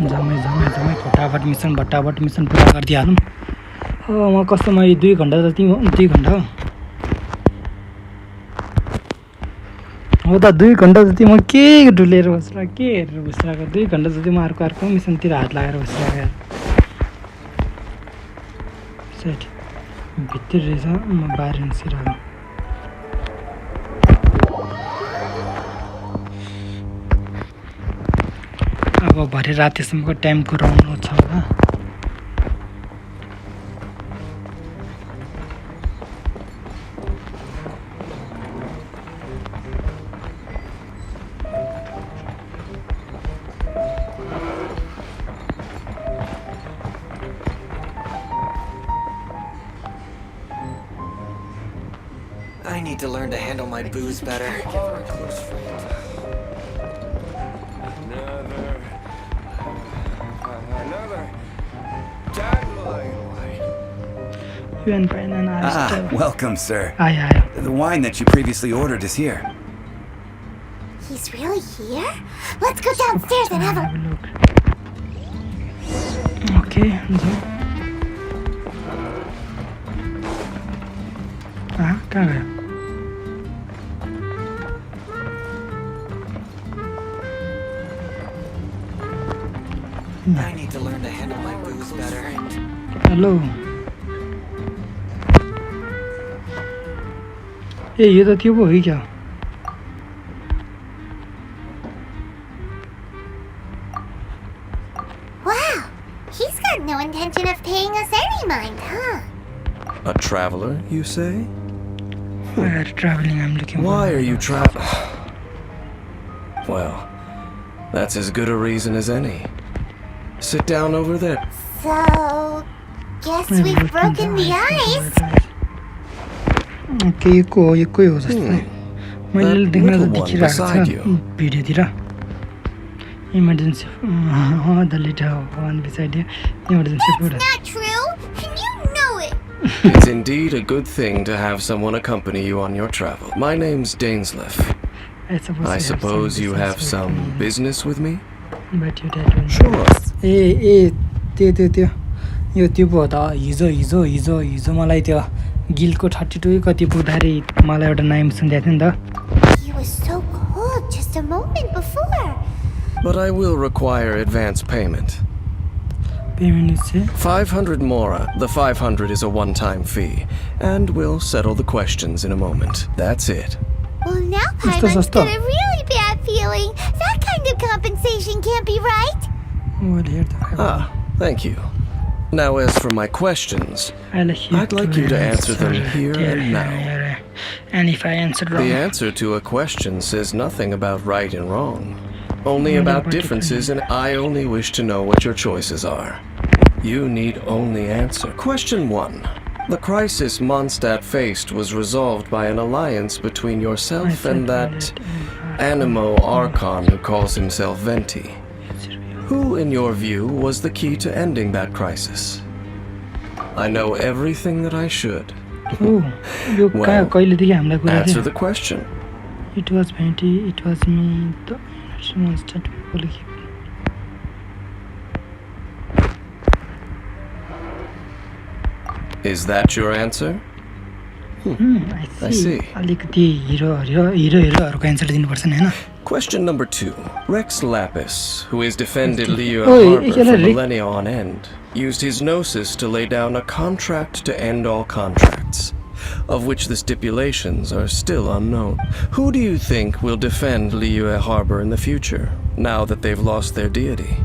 B: जमै फटाफट mission पुरा गरिदिइहालौँ म कस्तोमा 2 घण्टा जति 2 घण्टा हो त 2 घण्टा जति म के डुलेर बसेर के हेरेर बसिरहेको 2 घण्टा जति म अर्को मिसनतिर हात लगाएर बसिरहेको सेट भित्र रहेछ म बाहिर निस्किरहेको अब भरे रातिसम्मको टाइम कुराउनु छ होला
K: I need to learn to handle my booze better.
T: Welcome, sir.
B: Aye.
T: The wine that you previously ordered is here.
G: He's really here? Let's go downstairs and have a
B: look. Okay. कहाँ गयो
K: I need to learn to handle my booze better.
B: Hello. ए यो त त्यो पो हो क्या
G: Wow, he's got no intention of paying us any mind, huh?
K: A traveler, you say?
B: Traveling, I'm looking.
K: Why are you traveling? Well, that's as good a reason as any. Sit down over there.
G: So, guess we've broken the ice.
B: Okay, you go जस्तो मैले देख्न त देखिरहेको छ भिडियोतिर emergency the little one beside you emergency food.
G: That's not true, and you know it.
K: It's indeed a good thing to have someone accompany you on your travel. My name's Dainsleif. I suppose you have some business with me?
B: But you did.
K: Sure.
B: त्यो यो त्यो पो त हिजो मलाई त्यो गिलको 32 कति पुग्दाखेरि मलाई एउटा नाम सुन्दैथ्यो नि त
G: He was so cold just a moment before.
K: But I will require advance payment.
B: Payment is
K: 500 mora. The 500 is a one-time fee, and we'll settle the questions in a moment. That's it.
G: Well, now Paimon's got a really bad feeling. That kind of compensation can't be right.
K: Thank you. Now, as for my questions, I'd like you to answer them here and now.
B: And if I answer wrong?
K: The answer to a question says nothing about right and wrong. Only about differences, and I only wish to know what your choices are. You need only answer. Question 1. The crisis Mondstadt faced was resolved by an alliance between yourself and that Animo Archon who calls himself Venti. Who, in your view, was the key to ending that crisis? I know everything that I should. Well, answer the question.
B: It was Venti, it was me, the Mondstadt people.
K: Is that your answer?
B: I see.
K: Question number 2. Rex Lapis, who has defended Liyue Harbor for millennia on end, used his gnosis to lay down a contract to end all contracts, of which the stipulations are still unknown. Who do you think will defend Liyue Harbor in the future, now that they've lost their deity?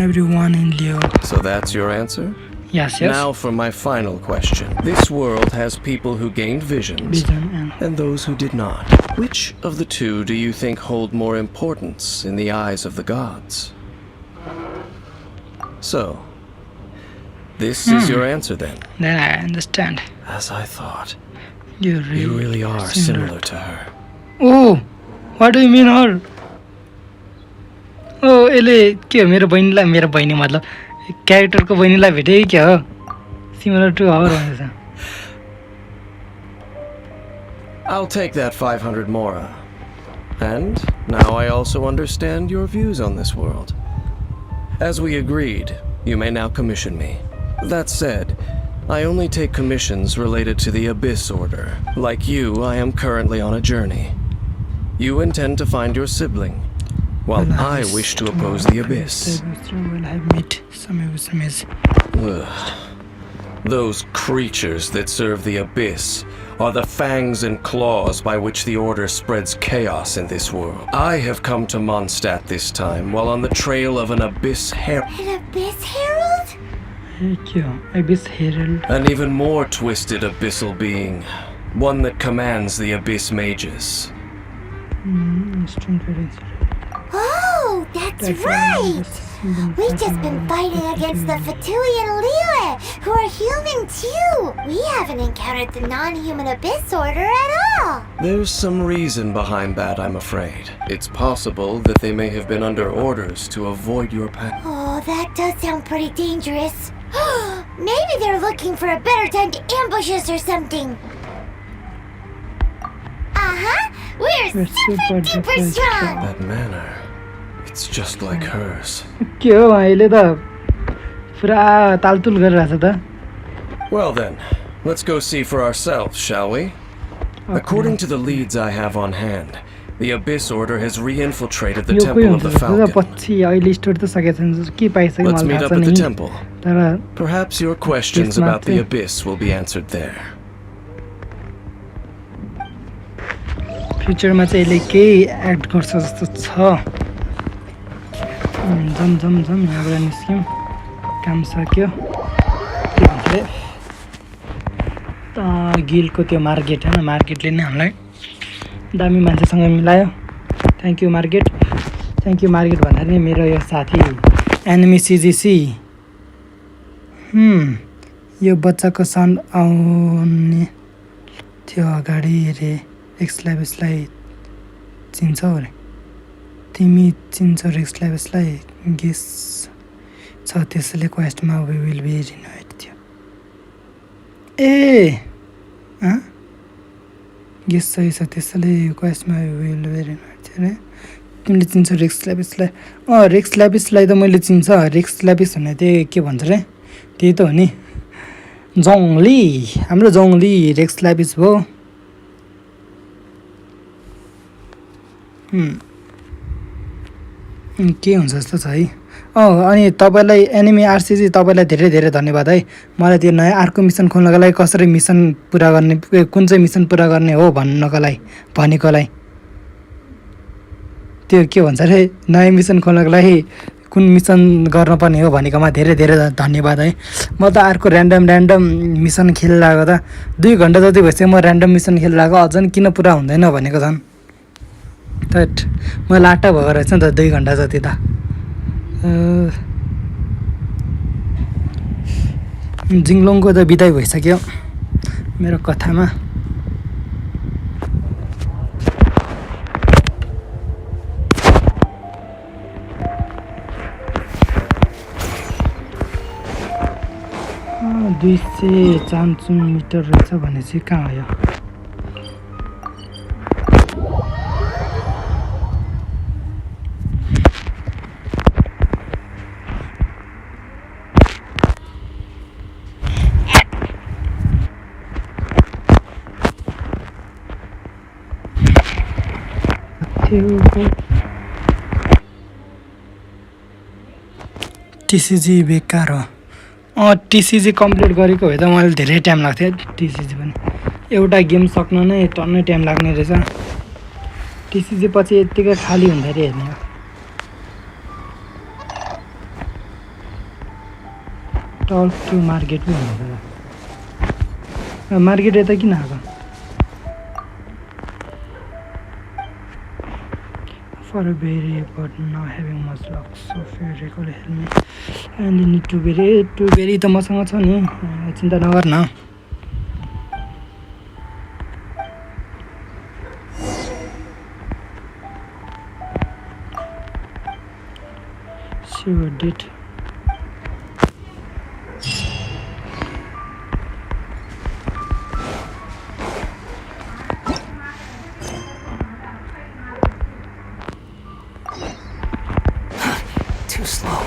B: Everyone in Leo.
K: So that's your answer?
B: Yes.
K: Now for my final question. This world has people who gained visions and those who did not. Which of the two do you think hold more importance in the eyes of the gods? So, this is your answer then?
B: Then I understand.
K: As I thought.
B: You
K: really are similar to her.
B: Oh, what do you mean her? यसले के हो मेरो बहिनी मतलब क्यारेक्टरको बहिनीलाई भेटे कि क्या हो सिमिलर टु हर भनेछ I'll take that 500 mora. And now I also understand your views on this world. As we agreed, you may now commission me. That said, I only take commissions related to the Abyss Order. Like you, I am currently on a journey. You intend to find your sibling, while I wish to oppose the Abyss. Ugh. Those creatures that serve the Abyss are the fangs and claws by which the Order spreads chaos in this world. I have come to Mondstadt this time while on the trail of an Abyss Herald.
G: An Abyss Herald?
B: Abyss Herald. An even more twisted abyssal being. One that commands the Abyss Mages.
G: Oh, that's right! We've just been fighting against the Fatui and Liyue, who are human too! We haven't encountered the non-human Abyss Order at all!
B: There's some reason behind that, I'm afraid. It's possible that they may have been under orders to avoid your path.
G: Oh, that does sound pretty dangerous. Maybe they're looking for a better time to ambush us or something. Uh-huh! We're super duper strong!
B: That manner, it's just like hers. के हो अहिले त पुरा तालतुल गरिरहेछ त Well then, let's go see for ourselves, shall we? According to the leads I have on hand, the Abyss Order has re-infiltrated the Temple of the Falcon. Let's meet up at the temple. Perhaps your questions about the Abyss will be answered there. फ्युचरमा चाहिँ यसले केही act गर्छ जस्तो छ जम यहाँबाट निस्क्यौँ काम सक्यो के भन्छ गिलको त्यो मार्केट होइन मार्केटले नै हामीलाई दामी मान्छेसँग मिलायो थ्याङ्क यू मार्केट भन्दा नि मेरो यो साथी एनिमी सिजिसी यो बच्चाको साउन्ड आउने थियो अगाडि अरे एक्सलाइबसलाई चिन्छौ अरे तिमी चिन्छौ एक्सलाइबसलाई गेस छ त्यसैले क्वेस्टमा वी विल बी रिनोभेट थियो गेस सही छ त्यसैले क्वेस्टमा वी विल बी रिनोभेट थियो अरे तिमीले चिन्छौ रेक्सलाइबिसलाई रेक्सलाइबिसलाई त मैले चिन्छ रेक्सलाइबिस भन्ने त्यही के भन्छ रे त्यही त हो नि जङ्गली हाम्रो जङ्गली रेक्सलाइबिस भयो के हुन्छ जस्तो छ है अनि तपाईँलाई एनिमी आरसिजी तपाईँलाई धेरै धेरै धन्यवाद है मलाई त्यो नयाँ अर्को मिसन खोल्नको लागि कसरी मिसन पुरा गर्ने कुन चाहिँ मिसन पुरा गर्ने हो भनेकोलाई त्यो के भन्छ अरे नयाँ मिसन खोल्नको लागि कुन मिसन गर्नुपर्ने हो भनेकोमा धेरै धेरै धन्यवाद है म त अर्को ऱ्यान्डम मिसन खेलिरहेको त 2 घन्टा जति भइसक्यो म ऱ्यान्डम मिसन खेलिरहेको अझ किन पुरा हुँदैन भनेको झन् तट म लाटा भएको रहेछ नि त 2 घन्टा जति त जिङलोङको त बिदाई भइसक्यो मेरो कथामा दुई सय 400 मिटर रहेछ भने चाहिँ कहाँ हो टिसिजी बेकार हो टिसिजी कम्प्लिट गरेको भए त मलाई धेरै टाइम लाग्थ्यो टिसिजी पनि एउटा गेम सक्न नै टन्नै टाइम लाग्ने रहेछ टिसिजी पछि यतिकै खाली हुँदै हेर्ने टक टु मार्केट पनि हुन्छ मार्केट यता किन आएको for a berry but not having much luck so fear recall help me and you need to berry त मसँग छ नि चिन्ता नगर न Sure did.
A: Too slow.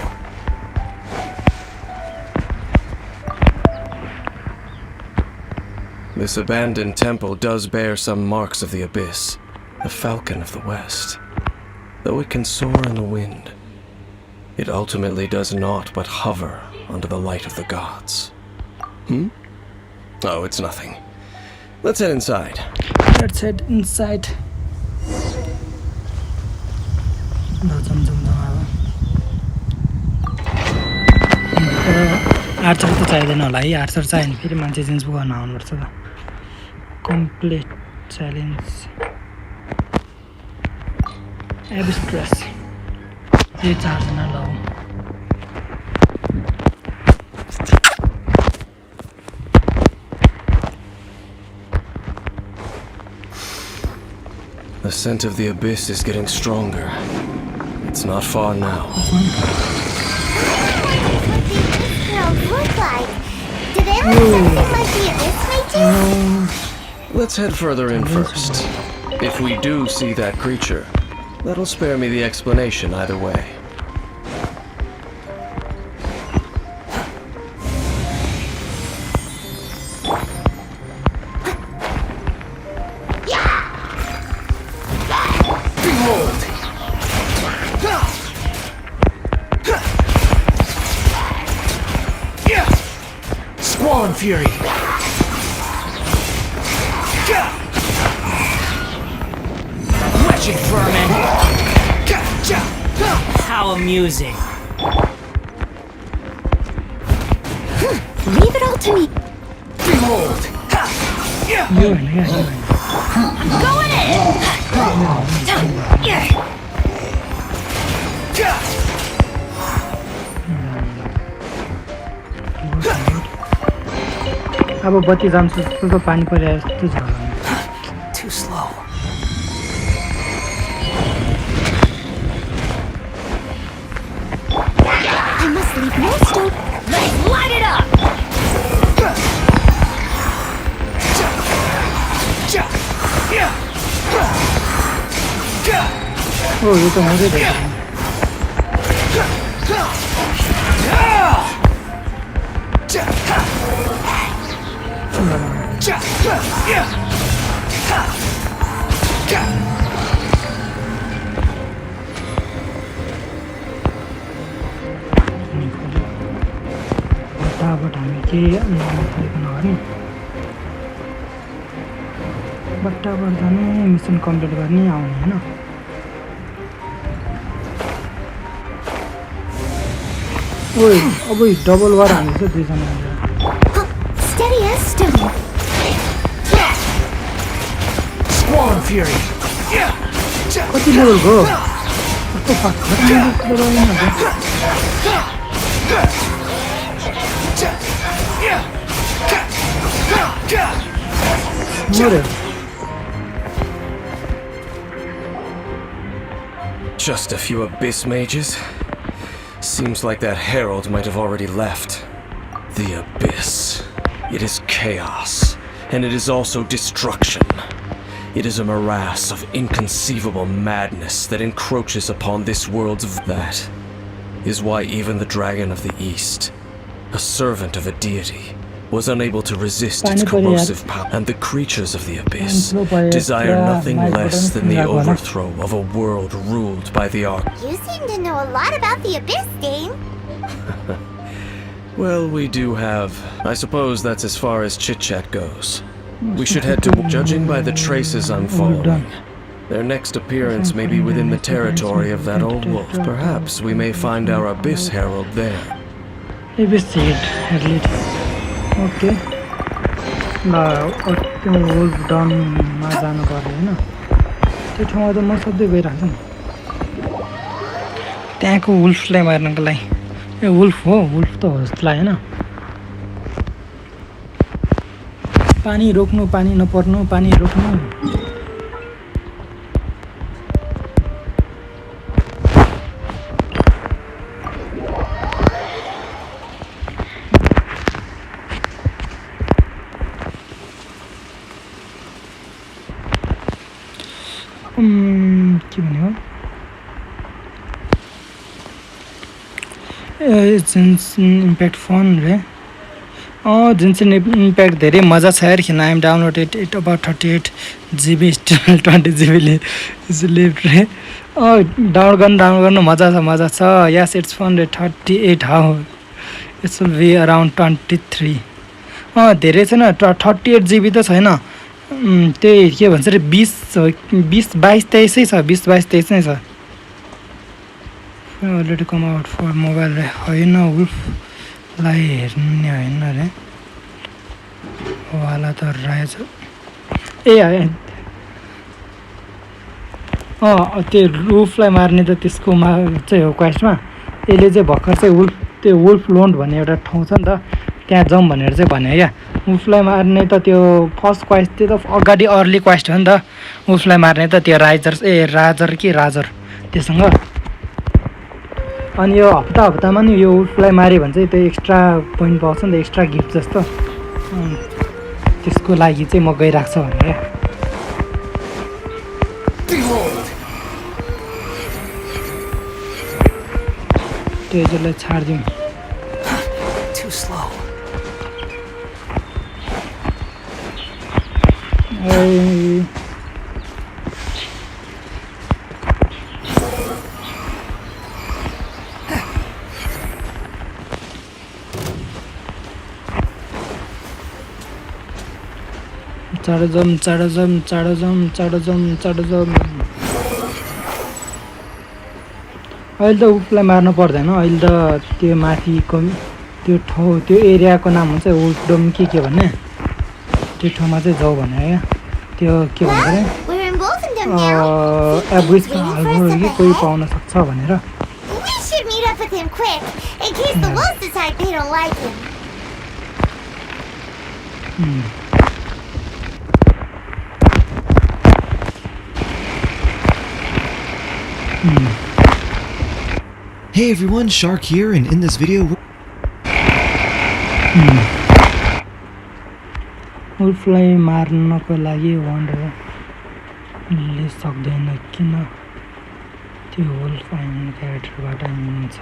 K: This abandoned temple does bear some marks of the abyss, the falcon of the west. Though it can soar in the wind, it ultimately does naught but hover under the light of the gods. Oh, it's nothing. Let's head inside.
B: Let's head inside. Archer त चाहिँदैन होला है Archer चाहियो भने फेरि मान्छे change गर्न आउनुपर्छ त कम्प्लिट च्यालेन्ज एब्स्ट्रेस यो चार्जना ल
K: The scent of the abyss is getting stronger. It's not far now.
G: Look like? Do they look something like the abyss may do?
K: Let's head further in first. If we do see that creature, that'll spare me the explanation either way.
A: Fury. Wretched vermin. How amusing.
D: Leave it all to me.
A: Behold.
D: I'm going
B: अब बत्ती जान्छ जस्तो पानी परिरहेको जस्तो छ
A: Too slow.
D: I must leave no stone. Let's light it up.
B: ओ यो त हुँदै रहेछ बट्टाबाट हामी के गर्ने बट्टाबाट जाने मिसन कम्प्लिट गर्ने आउने होइन ओइ अब डबल वार हाल्दैछ दुईजना
D: Steady as stone.
A: Squall Fury.
B: कति लेभल गयो कस्तो fast
K: Just a few abyss mages? Seems like that herald might have already left. The abyss. It is chaos, and it is also destruction. It is a morass of inconceivable madness that encroaches upon this world's that is why even the Dragon of the East, a servant of a deity, was unable to resist its corrosive power, and the creatures of the abyss desire nothing less than the overthrow of a world ruled by the Ark.
G: You seem to know a lot about the abyss, Dane.
K: Well, we do have. I suppose that's as far as chit-chat goes. We should head to... Judging by the traces I'm following, their next appearance may be within the territory of that old wolf. Perhaps we may find our Abyss Herald there.
B: Abyss Herald. Okay. त्यो wolf डनमा जानु पर्यो होइन त्यो ठाउँमा त म सधैँ गइरहेको छु त्यहाँको वुल्फलाई मार्नको लागि ए वुल्फ हो वुल्फ त हो जस्तो लाग्यो होइन पानी रोक्नु पानी नपर्नु पानी रोक्नु के भन्यो जेन्सन इम्प्याक्ट फन रे जेन्सन इम्प्याक्ट धेरै मजा छ यार खेल्न I'm downloaded it about 38 GB still 20 GB is leave रे डाउनलोड गर्नु मजा छ यस इट्स फन रे 38 how it's will be around 23 धेरै छैन 38 GB त छैन त्यही के भन्छ रे 20 22 23 छ 20 22 23 नै छ अलरेडी कम आउट फर मोबाइल रे होइन वुल्फलाई हेर्ने होइन रे वाला त रहेछ ए त्यो वुल्फलाई मार्ने त त्यसकोमा चाहिँ हो क्वेस्टमा यसले चाहिँ भर्खर चाहिँ त्यो वुल्फ लोन्ड भन्ने एउटा ठाउँ छ नि त त्यहाँ जाउँ भनेर चाहिँ भन्यो क्या वुल्फलाई मार्ने त त्यो फर्स्ट क्वेस्ट त्यो त अगाडि अर्ली क्वेस्ट हो नि त वुल्फलाई मार्ने त त्यो राजर त्योसँग अनि यो हप्तामा नि यो वुल्फलाई माऱ्यो भने चाहिँ त्यो एक्स्ट्रा पोइन्ट पाउँछ नि त एक्स्ट्रा गिफ्ट जस्तो त्यसको लागि चाहिँ म गइरहेको छु भने त्यो जसलाई छाडिदिउँ चाँडो जाउँ अहिले त वुल्फलाई मार्नु पर्दैन अहिले त त्यो माथिको त्यो ठाउँ त्यो एरियाको नाम हुन्छ वुल्फडोम के भन्ने त्यो ठाउँमा चाहिँ जाऊ भने क्या त्यो के भन्छ अरे एभरेजको हाल्नु कि कोही पाउन सक्छ भनेर
U: Hey everyone, Shark here, and in this video
B: वुल्फलाई मार्नको लागि वन्डरले सक्दैन किन त्यो वुल्फ आइमन क्यारेक्टरबाट हुन्छ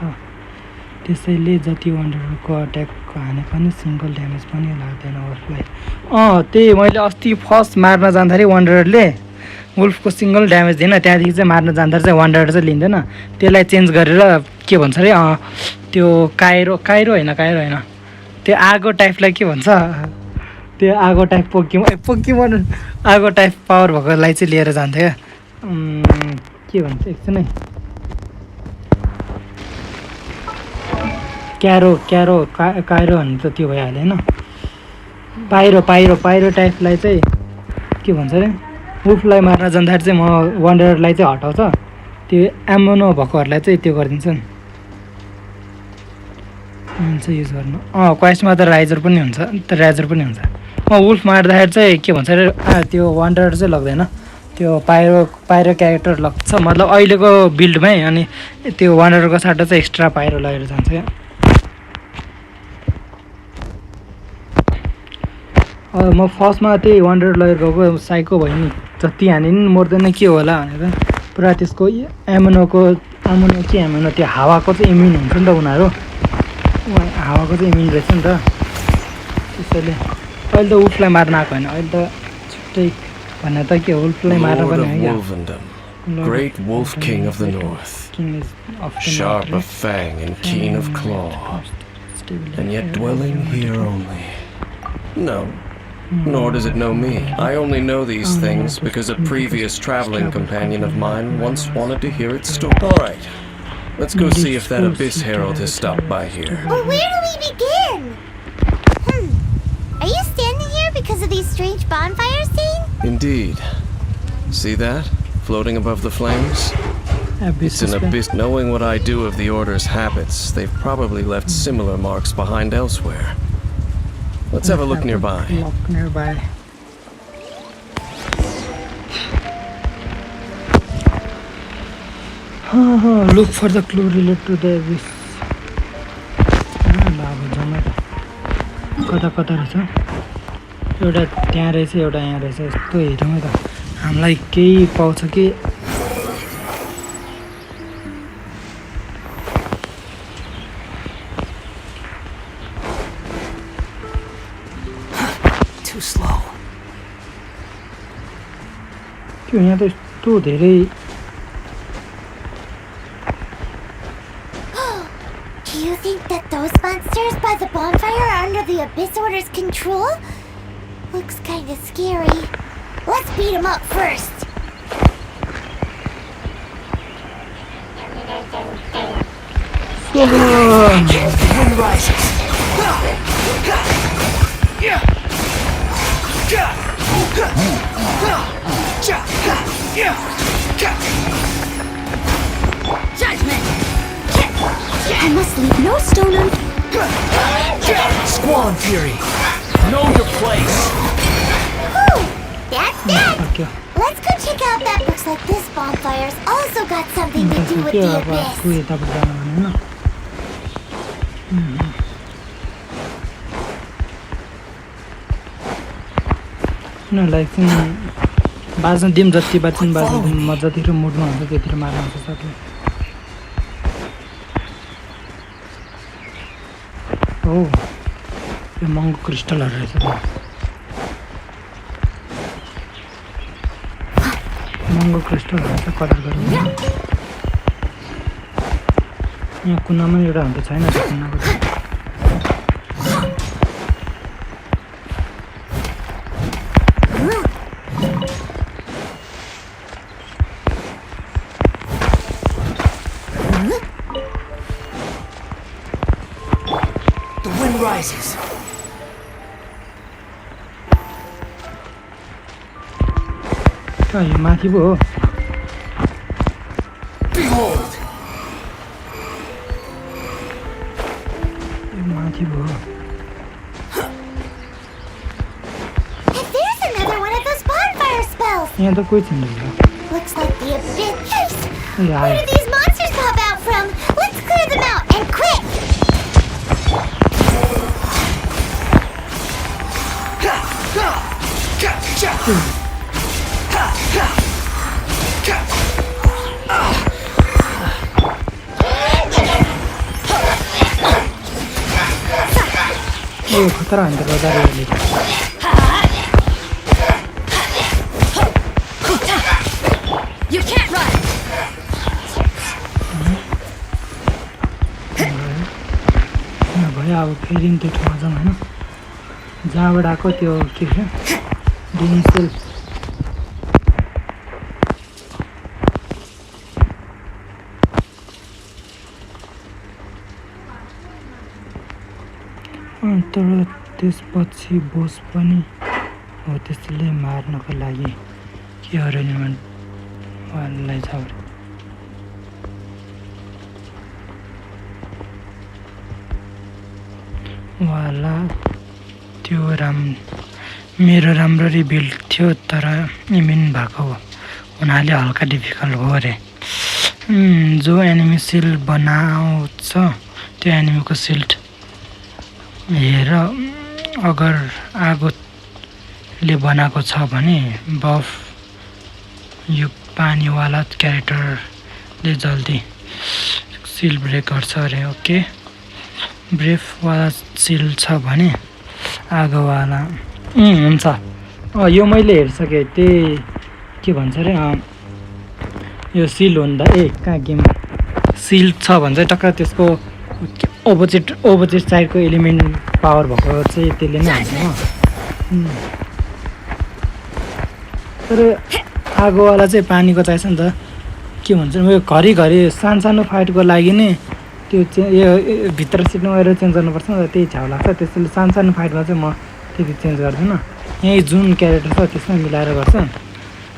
B: त्यसैले जति वन्डरको अट्याक हाने पनि सिङ्गल ड्यामेज पनि लाग्दैन वुल्फलाई त्यही मैले अस्ति फर्स्ट मार्न जाँदाखेरि वन्डरले वुल्फको सिङ्गल ड्यामेज दिएन त्यहाँदेखि चाहिँ मार्न जाँदा चाहिँ वन्डर चाहिँ लिँदैन त्यसलाई चेन्ज गरेर के भन्छ अरे त्यो काइरो होइन त्यो आगो टाइपलाई के भन्छ त्यो आगो टाइप पोकेमोन आगो टाइप पावर भएकोलाई चाहिँ लिएर जान्थ्यो क्या के भन्छ एकछिन है क्यारो काइरो भन्नु त त्यो भइहाल्यो होइन पाइरो टाइपलाई चाहिँ के भन्छ अरे वुल्फलाई मार्न जाँदाखेरि चाहिँ म वन्डरलाई चाहिँ हटाउँछ त्यो एमोनो भएकोहरूलाई चाहिँ त्यो गरिदिन्छ नि हुन्छ युज गर्नु क्वेस्टमा त राइजर पनि हुन्छ वुल्फ मार्दाखेरि चाहिँ के भन्छ अरे त्यो वन्डर चाहिँ लाग्दैन त्यो पाइरो क्यारेक्टर लाग्छ मतलब अहिलेको बिल्डमै अनि त्यो वन्डरको साटो चाहिँ एक्स्ट्रा पाइरो लगेर जान्छ क्या म फर्स्टमा त्यही वन्डर लगेर गएको साइको भयो नि जति हाने नि मर्दैन के होला भनेर पुरा त्यसको एमोनो त्यो हावाको चाहिँ इम्युन हुन्छ नि त उनीहरू हावाको चाहिँ इम्युन रहेछ नि त त्यसैले अहिले त वुल्फलाई मार्न आएको होइन अहिले त छुट्टै भन्ने त के वुल्फलाई मार्न पनि होइन
K: Great Wolf King of the North, sharp of fang and keen of claw, and yet dwelling here only. No, nor does it know me. I only know these things because a previous traveling companion of mine once wanted to hear its story. Alright, let's go see if that Abyss Herald has stopped by here.
G: Well, where do we begin? Are you standing here because of these strange bonfires seen?
K: Indeed. See that? Floating above the flames? It's an abyss. Knowing what I do of the Order's habits, they've probably left similar marks behind elsewhere. Let's have a look nearby.
B: Look for the clue related to the abyss. कता रहेछ एउटा त्यहाँ रहेछ एउटा यहाँ रहेछ यस्तो हेरौँ त हामीलाई केही पाउँछ कि
A: Too slow.
B: त्यो यहाँ त यस्तो धेरै
G: Do you think that those monsters by the bonfire are under the Abyss Order's control? Looks kinda scary. Let's beat them up first.
A: The wind rises.
D: Judgment! I must leave no stone
A: Squall and Fury. Know your place.
G: Whew! That's that!
B: सक्यो
G: Let's go check out that. Looks like this bonfire's also got something to do with
B: सक्यो
G: the
B: अब
G: Abyss.
B: आफू यताबाट जानु भने हैन उनीहरूलाई चाहिँ बाँच्न दिउँ जति बाँच्न बाँच्न दिउँ म जतिखेर मुडमा हुन्छ त्यतिखेर मार्न आउँछ सक्यो हो यो महँगो क्रिस्टलहरू रहेछ महँगो क्रिस्टलहरू चाहिँ कलर गरौँ यहाँ कुनामा एउटा हुन्छ छैन त्यो कुनाको चाहिँ
A: The wind rises.
B: यो माथि पो हो
A: Behold.
B: यो माथि पो हो
G: And there's another one of those bonfire spells.
B: यहाँ त कोही छैन होला
G: Looks like the Abyss.
B: A
G: Where
B: आयो
G: did these monsters pop out from? Let's clear them out, and quick!
B: यो खतरा हान्छ बजारहरूले
D: You can't run!
B: यहाँ भयो अब फेरि त्यो ठाउँमा जाउँ होइन जहाँबाट आएको त्यो के भन्छ डिन्सेल तर त्यसपछि बोस पनि हो त्यसले मार्नको लागि के अरेन्जमेन्टलाई छ वाला त्यो मेरो राम्ररी बिल्ड थियो तर इम्युन भएको हुनाले हल्का डिफिकल्ट हो अरे जो एनिमी सिल्ड बनाउँछ त्यो एनिमीको सिल्ड हेर अगर आगोले बनाएको छ भने बफ यो पानीवाला क्यारेक्टरले जल्दी सिल ब्रेक गर्छ अरे ओके ब्रेफवाला सिल छ भने आगोवाला हुन्छ यो मैले हेरिसकेँ त्यही के भन्छ अरे यो सिल हुँदा कहाँ गेम सिल छ भने चाहिँ टक्क त्यसको अपोजिट साइडको एलिमेन्ट पावर भएको चाहिँ त्यसले नै हान्छ हो तर आगोवाला चाहिँ पानीको चाहिन्छ नि त के भन्छ यो घरिघरि सानो फाइटको लागि नै त्यो यो भित्र सिटमा गएर चेन्ज गर्नुपर्छ नि त त्यही छाउ लाग्छ त्यसैले सानो फाइटमा चाहिँ म त्यति चेन्ज गर्दिनँ यहीँ जुन क्यारेक्टर छ त्यसमा मिलाएर गर्छ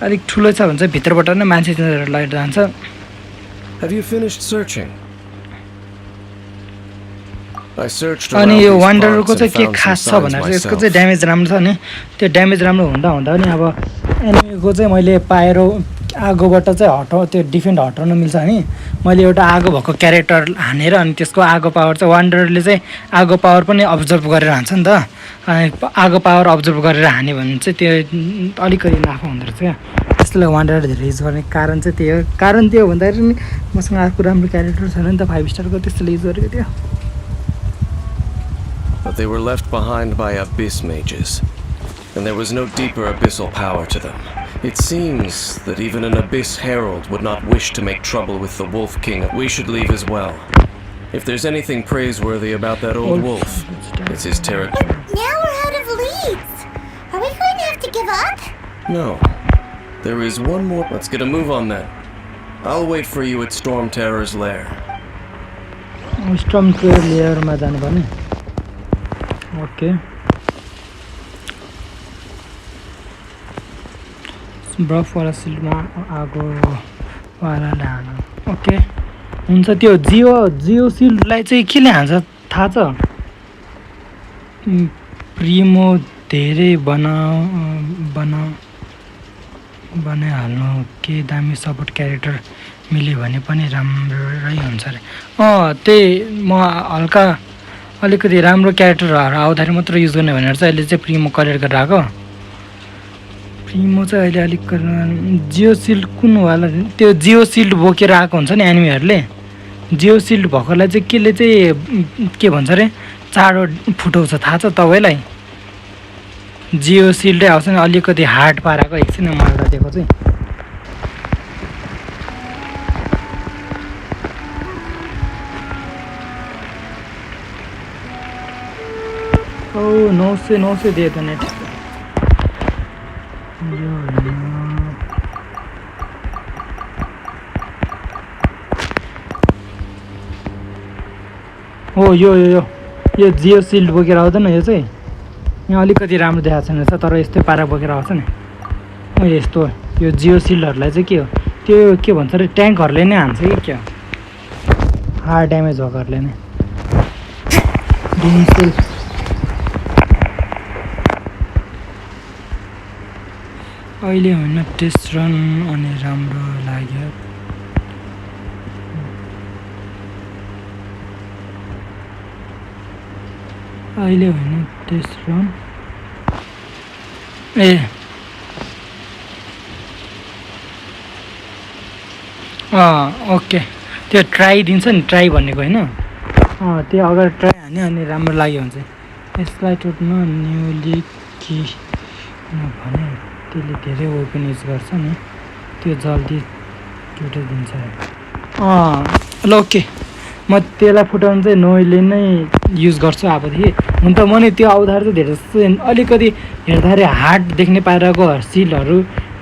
B: अलिक ठुलो छ भने चाहिँ भित्रबाट नै मान्छे चेन्ज गरेर लगेर जान्छ अनि यो वान्डरको चाहिँ के खास छ भनेर चाहिँ यसको चाहिँ ड्यामेज राम्रो छ नि त्यो ड्यामेज राम्रो हुँदा नि अब एनिमीको चाहिँ मैले पाएर आगोबाट चाहिँ त्यो डिफेन्ड हटाउन मिल्छ नि मैले एउटा आगो भएको क्यारेक्टर हानेर अनि त्यसको आगो पावर चाहिँ वान्डरले चाहिँ आगो पावर पनि अब्जर्भ गरेर हान्छ नि त अनि आगो पावर अब्जर्भ गरेर हान्यो भने चाहिँ त्यो अलिकति नाफा हुँदो रहेछ क्या जस्तो लाग्यो 100 धेरै युज गर्ने कारण चाहिँ त्यही हो कारण त्यो भन्दाखेरि नि मसँग अर्को राम्रो क्यारेक्टर छैन नि त 5 स्टारको त्यसले युज गरेको थियो
K: But they were left behind by abyss mages, and there was no deeper abyssal power to them. It seems that even an abyss herald would not wish to make trouble with the Wolf King. We should leave as well. If there's anything praiseworthy about that old wolf, it's his territory.
G: Now we're out of leads. Are we going to have to give up?
K: No. There is one more. Let's get a move on that. I'll wait for you at Storm Terror's lair.
B: Storm Terror lair ma janu पर्ने Okay. Bruff वाला shield मा आगो वाला लानु okay हुन्छ त्यो जियो शिल्डलाई चाहिँ केले हान्छ थाहा छ प्रिमो धेरै बनाइहाल्नु के दामी सपोर्ट क्यारेक्टर मिल्यो भने पनि राम्रै हुन्छ रे त्यही म हल्का अलिकति राम्रो क्यारेक्टरहरू आउँदाखेरि मात्र युज गर्ने भनेर चाहिँ अहिले चाहिँ प्रिमो कलेक्ट गरेर आएको प्रिमो चाहिँ अहिले अलिक जियो शिल्ड कुनवाला त्यो जियो शिल्ड बोकेर आएको हुन्छ नि एनिमीहरूले जियो शिल्ड भएकोलाई चाहिँ केले चाहिँ के भन्छ अरे चाँडो फुटाउँछ थाहा छ तपाईँलाई जियो शिल्डै आउँछ नि अलिकति हार्ड पाराको एकछिन मार्दा दिएको चाहिँ ओ 900 दिए त नेट हो यो जियो शिल्ड बोकेर आउँदैन यो चाहिँ यहाँ अलिकति राम्रो देखाएको छैन रहेछ तर यस्तै पारा बोकेर आउँछ नि यस्तो यो जियो शिल्डहरूलाई चाहिँ के हो त्यो के भन्छ अरे ट्याङ्कहरूले नै हान्छ कि क्या हार्ड ड्यामेज भएकोहरूले नै अहिले होइन टेस्ट रन अनि राम्रो लाग्यो अहिले होइन टेस्ट रन ओके त्यो ट्राई दिन्छ नि ट्राई भनेको होइन त्यो अगर ट्राई हान्यो अनि राम्रो लाग्यो भने चाहिँ यसलाई टुट्न न्युली कि भने त्यसले धेरै वेपन युज गर्छ नि त्यो जल्दी टुटिदिन्छ ल ओके म त्यसलाई फुटाउनु चाहिँ नोइले नै युज गर्छु अबदेखि हुन त म नि त्यो आउँदाखेरि चाहिँ धेरै अलिकति हेर्दाखेरि हार्ड देख्ने पाइरहेको सिलहरू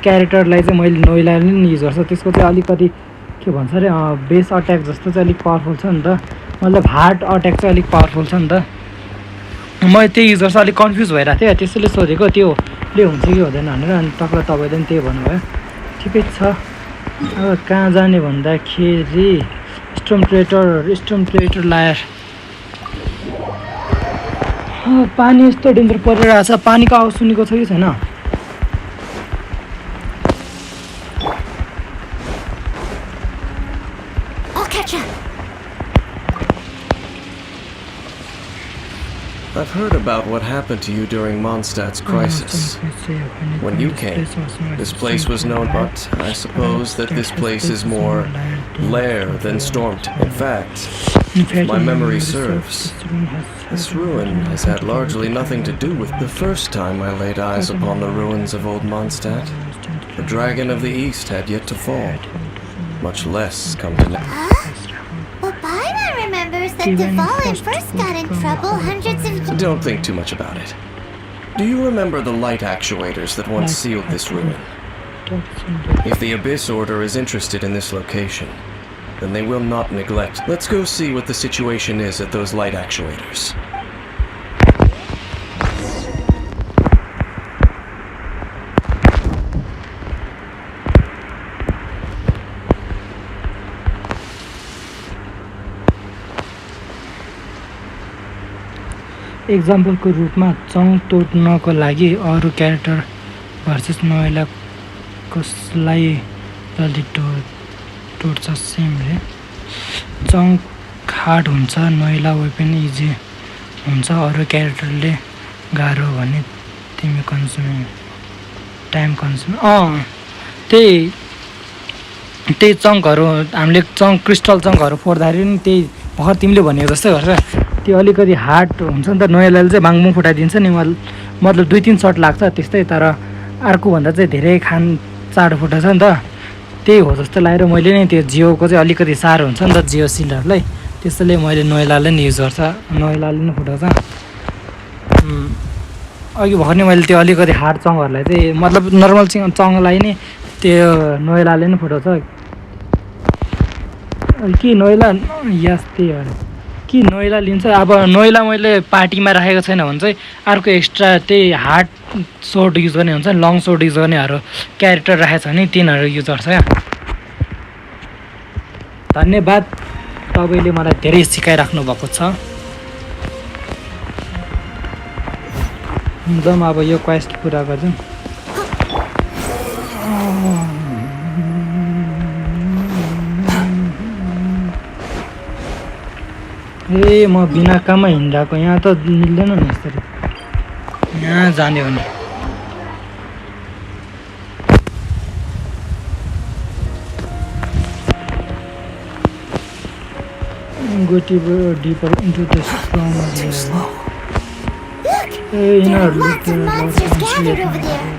B: क्यारेक्टरलाई चाहिँ मैले नोइलाई नै युज गर्छु त्यसको चाहिँ अलिकति के भन्छ अरे बेस अट्याक जस्तो चाहिँ अलिक पावरफुल छ नि त मतलब हार्ड अट्याक चाहिँ अलिक पावरफुल छ नि त मैले त्यही युज गर्छु अलिक कन्फ्युज भइरहेको थिएँ त्यसैले सोधेको त्योले हुन्छ कि हुँदैन भनेर अनि तपाईँले पनि त्यही भन्नुभयो ठिकै छ अब कहाँ जाने भन्दाखेरि स्टोम ट्रेटर लायर पानी यस्तो डेन्जर परिरहेको छ पानीको आवाज सुनेको छ कि छैन
K: I've heard about what happened to you during Mondstadt's crisis. When you came, this place was known, but I suppose that this place is more lair than stormed. In fact, if my memory serves, this ruin has had largely nothing to do with the first time I laid eyes upon the ruins of old Mondstadt. The Dragon of the East had yet to fall, much less come to
G: that the Fallen first got in trouble hundreds of years.
K: Don't think too much about it. Do you remember the light actuators that once sealed this ruin? If the Abyss Order is interested in this location, then they will not neglect. Let's go see what the situation is at those light actuators.
B: एक्जाम्पलको रूपमा चङ तोड्नको लागि अरू character versus नोएला कसलाई जल्दी तोड्छ सेमले चङ hard हुन्छ नोएला weapon easy हुन्छ अरू क्यारेक्टरले गाह्रो भने तिमी टाइम कन्ज्युम त्यही चङ्कहरू हामीले क्रिस्टल चङ्कहरू फोड्दाखेरि नि त्यही भर्खर तिमीले भनेको जस्तै गर्छ त्यो अलिकति हार्ड हुन्छ नि त नयाँलाई चाहिँ बाङबुङ फुटाइदिन्छ नि मतलब 2-3 सर्ट लाग्छ त्यस्तै तर अर्कोभन्दा चाहिँ धेरै चाँडो फुटाउँछ नि त त्यही हो जस्तो लागेर मैले नै त्यो जियोको चाहिँ अलिकति साह्रो हुन्छ नि त जियो सिलहरूलाई त्यसैले मैले नोएलाले नि युज गर्छ नोएलाले नि फुटाउँछ अघि भर्खर नि मैले त्यो अलिकति हार्ड चङहरूलाई चाहिँ मतलब नर्मल चङलाई नै त्यो नोएलाले नि फुटाउँछ कि नोएला यस त्यही हो कि नोएला लिन्छ अब नोएला मैले पार्टीमा राखेको छैन भने चाहिँ अर्को एक्स्ट्रा त्यही हार्ड सोर्ट युज गर्ने हुन्छ नि लङ सोर्ट युज गर्नेहरू क्यारेक्टर राखेको छ भने तिनीहरू युज गर्छ क्या धन्यवाद तपाईँले मलाई धेरै सिकाइराख्नु भएको छ एकदम अब यो क्वेस्ट पुरा गर्छौँ ए म बिना काममा हिँडिरहेको यहाँ त मिल्दैन नि यसरी यहाँ जाने हो नि go deeper into the storm. Too slow.
G: Look! There are lots of monsters gathered over there.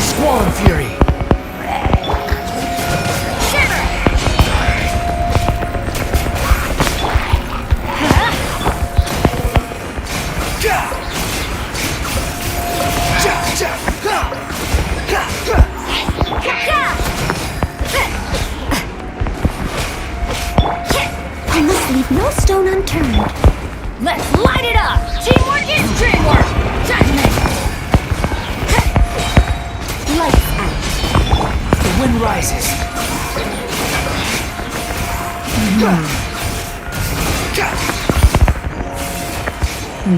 A: Swan Fury!
D: I must leave no stone unturned.
I: Let's light it up! Teamwork is dreamwork! Judgment!
D: Lights out.
A: The wind rises.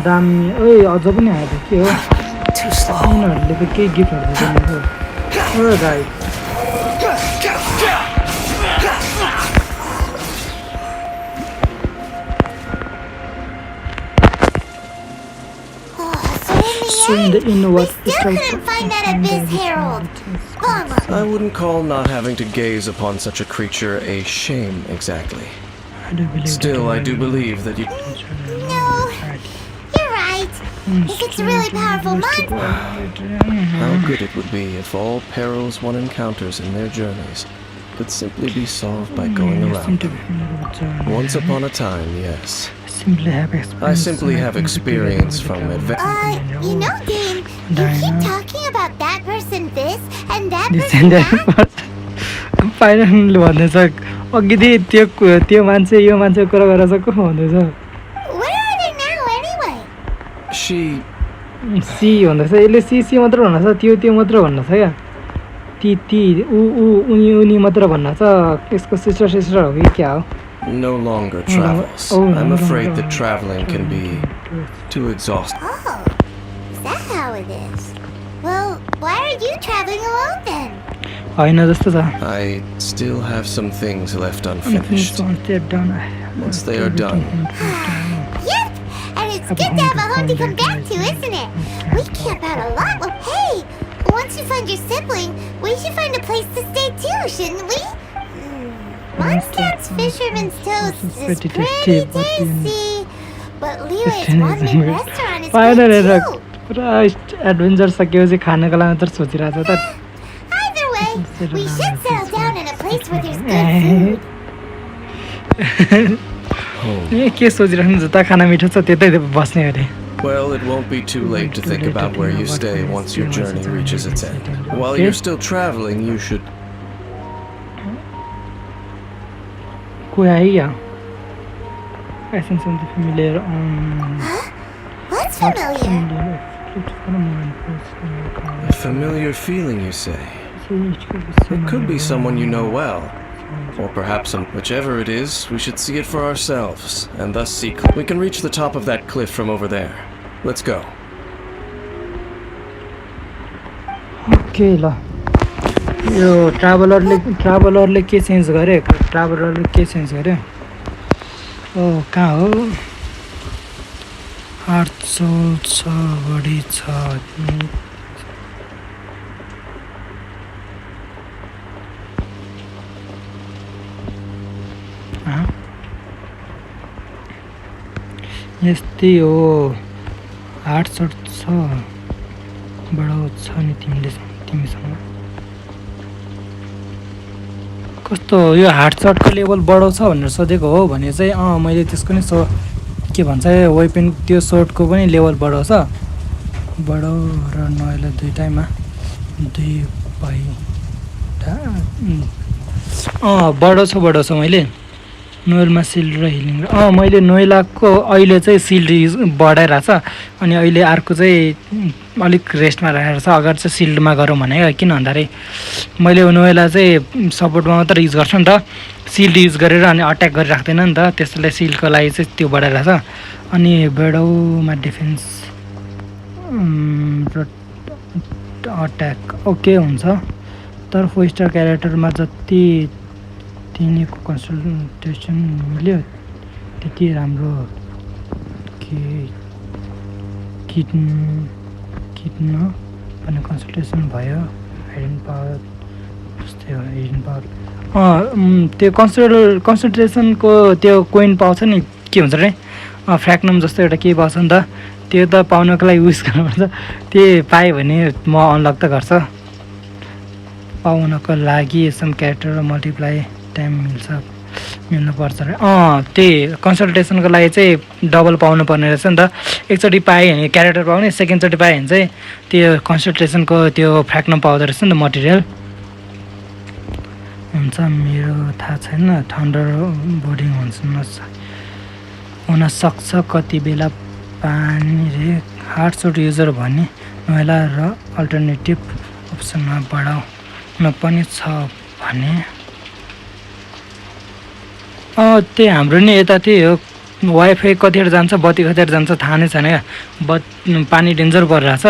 B: दामी ओइ अझ पनि आयो के हो
A: Too slow.
B: उनीहरूले त केही गिफ्टहरू दिएको हो right
G: We still couldn't find that abyss, Harold. Bummer.
N: I wouldn't call not having to gaze upon such a creature a shame, exactly. Still, I do believe that you...
G: No, you're right. If it's a really powerful monster...
N: How good it would be if all perils one encounters in their journeys could simply be solved by going around them. Once upon a time, yes. I simply have experience from adventure.
G: You know, Dane, you keep talking about that person this and that person that.
B: Final भन्दैछ अघिदेखि त्यो मान्छे यो मान्छेको कुरा गरेर चाहिँ को भन्दैछ
G: Where are they now anyway?
N: सी
B: भन्दैछ यसले सी मात्र भन्दैछ त्यो मात्र भन्दैछ क्या ती उनी मात्र भन्दैछ यसको सिस्टर हो कि क्या हो
N: No longer travels. I'm afraid that traveling can be too exhausting.
G: Oh, is that how it is? Well, why are you traveling alone then?
B: होइन जस्तो छ
N: I still have some things left unfinished. Once they are done,
G: Yep, and it's good to have a home to come back to, isn't it? We camp out a lot. Well, hey, once you find your sibling, we should find a place to stay too, shouldn't we? Mondstadt's Fisherman's Toast is pretty tasty, but Leeway's one-man restaurant is
B: final
G: good
B: here
G: too.
B: पुरा adventure सकेपछि खानको लागि मात्र सोचिरहेको छ त
G: Either way, we should settle down in a place where there's good food.
B: के सोचिराख्नु जता खाना मिठो छ त्यतै बस्ने अरे
N: well, it won't be too late to think about where you stay once your journey reaches its end. While you're still traveling, you should...
B: कोही आइया Essence of the familiar
G: What's familiar?
N: A familiar feeling, you say? It could be someone you know well. Or perhaps whichever it is, we should see it for ourselves, and thus see... We can reach the top of that cliff from over there. Let's go.
B: Okay, ल यो ट्राभलरले के change गरे ओ कहाँ हो heart soul छ बढी छ यस्तै हो हार्ट सर्ट छ बडो छ नि तिमीसँग कस्तो यो हार्ट सर्टको लेभल बढाउँछ भनेर सोधेको हो भने चाहिँ मैले त्यसको नि के भन्छ वेपन त्यो सर्टको पनि लेभल बढाउँछ बडो र नयाँलाई दुईटैमा दुई भइटा बढाउँछ मैले नोयलमा सिल्ड र हिलिङ मैले नोयलाको अहिले चाहिँ सिल्ड बढाइरहेछ अनि अहिले अर्को चाहिँ अलिक रेस्टमा राखेको छ अगाडि चाहिँ सिल्डमा गरौँ भने किन भन्दाखेरि मैले नोयला चाहिँ सपोर्टमा मात्र युज गर्छु नि त सिल्ड युज गरेर अनि अट्याक गरिराख्दैन नि त त्यसैले सिल्डको लागि चाहिँ त्यो बढाइरहेछ अनि बेडौमा डिफेन्स र अट्याक ओके हुन्छ तर 4 स्टार क्यारेक्टरमा जति तिनीको कन्सल्टेसन मिल्यो त्यति राम्रो किट्न पनि कन्सल्टेसन भयो हाइडन पावर जस्तै हो हाइडन पावर त्यो कन्सल्टेसनको त्यो कोइन पाउँछ नि के भन्छ रे फ्र्याक्नम जस्तो एउटा केही पाउँछ नि त त्यो त पाउनको लागि विस गर्नुपर्छ त्यही पाएँ भने म अनलक त गर्छ पाउनको लागि सम क्यारेक्टर र मल्टिप्लाई टाइम मिल्नुपर्छ र त्यही कन्सल्टेसनको लागि चाहिँ डबल पाउनु पर्ने रहेछ नि त एकचोटि पाएँ भने क्यारेक्टर पाउने सेकेन्डचोटि पाएँ भने चाहिँ त्यो कन्सल्टेसनको त्यो फ्र्याक्नम पाउँदो रहेछ नि त मटेरियल हुन्छ मेरो थाहा छैन थन्डर बोर्डिङ हुनसक्छ कति बेला पानी रे हार्ड सोट युजर भने नयाँ र अल्टरनेटिभ अप्सनमा बढाउन पनि छ भने त्यही हाम्रो नि यता त्यही हो वाइफाई कतिखेर जान्छ बत्ती कतिखेर जान्छ थाहा नै छैन क्या पानी डेन्जर परिरहेछ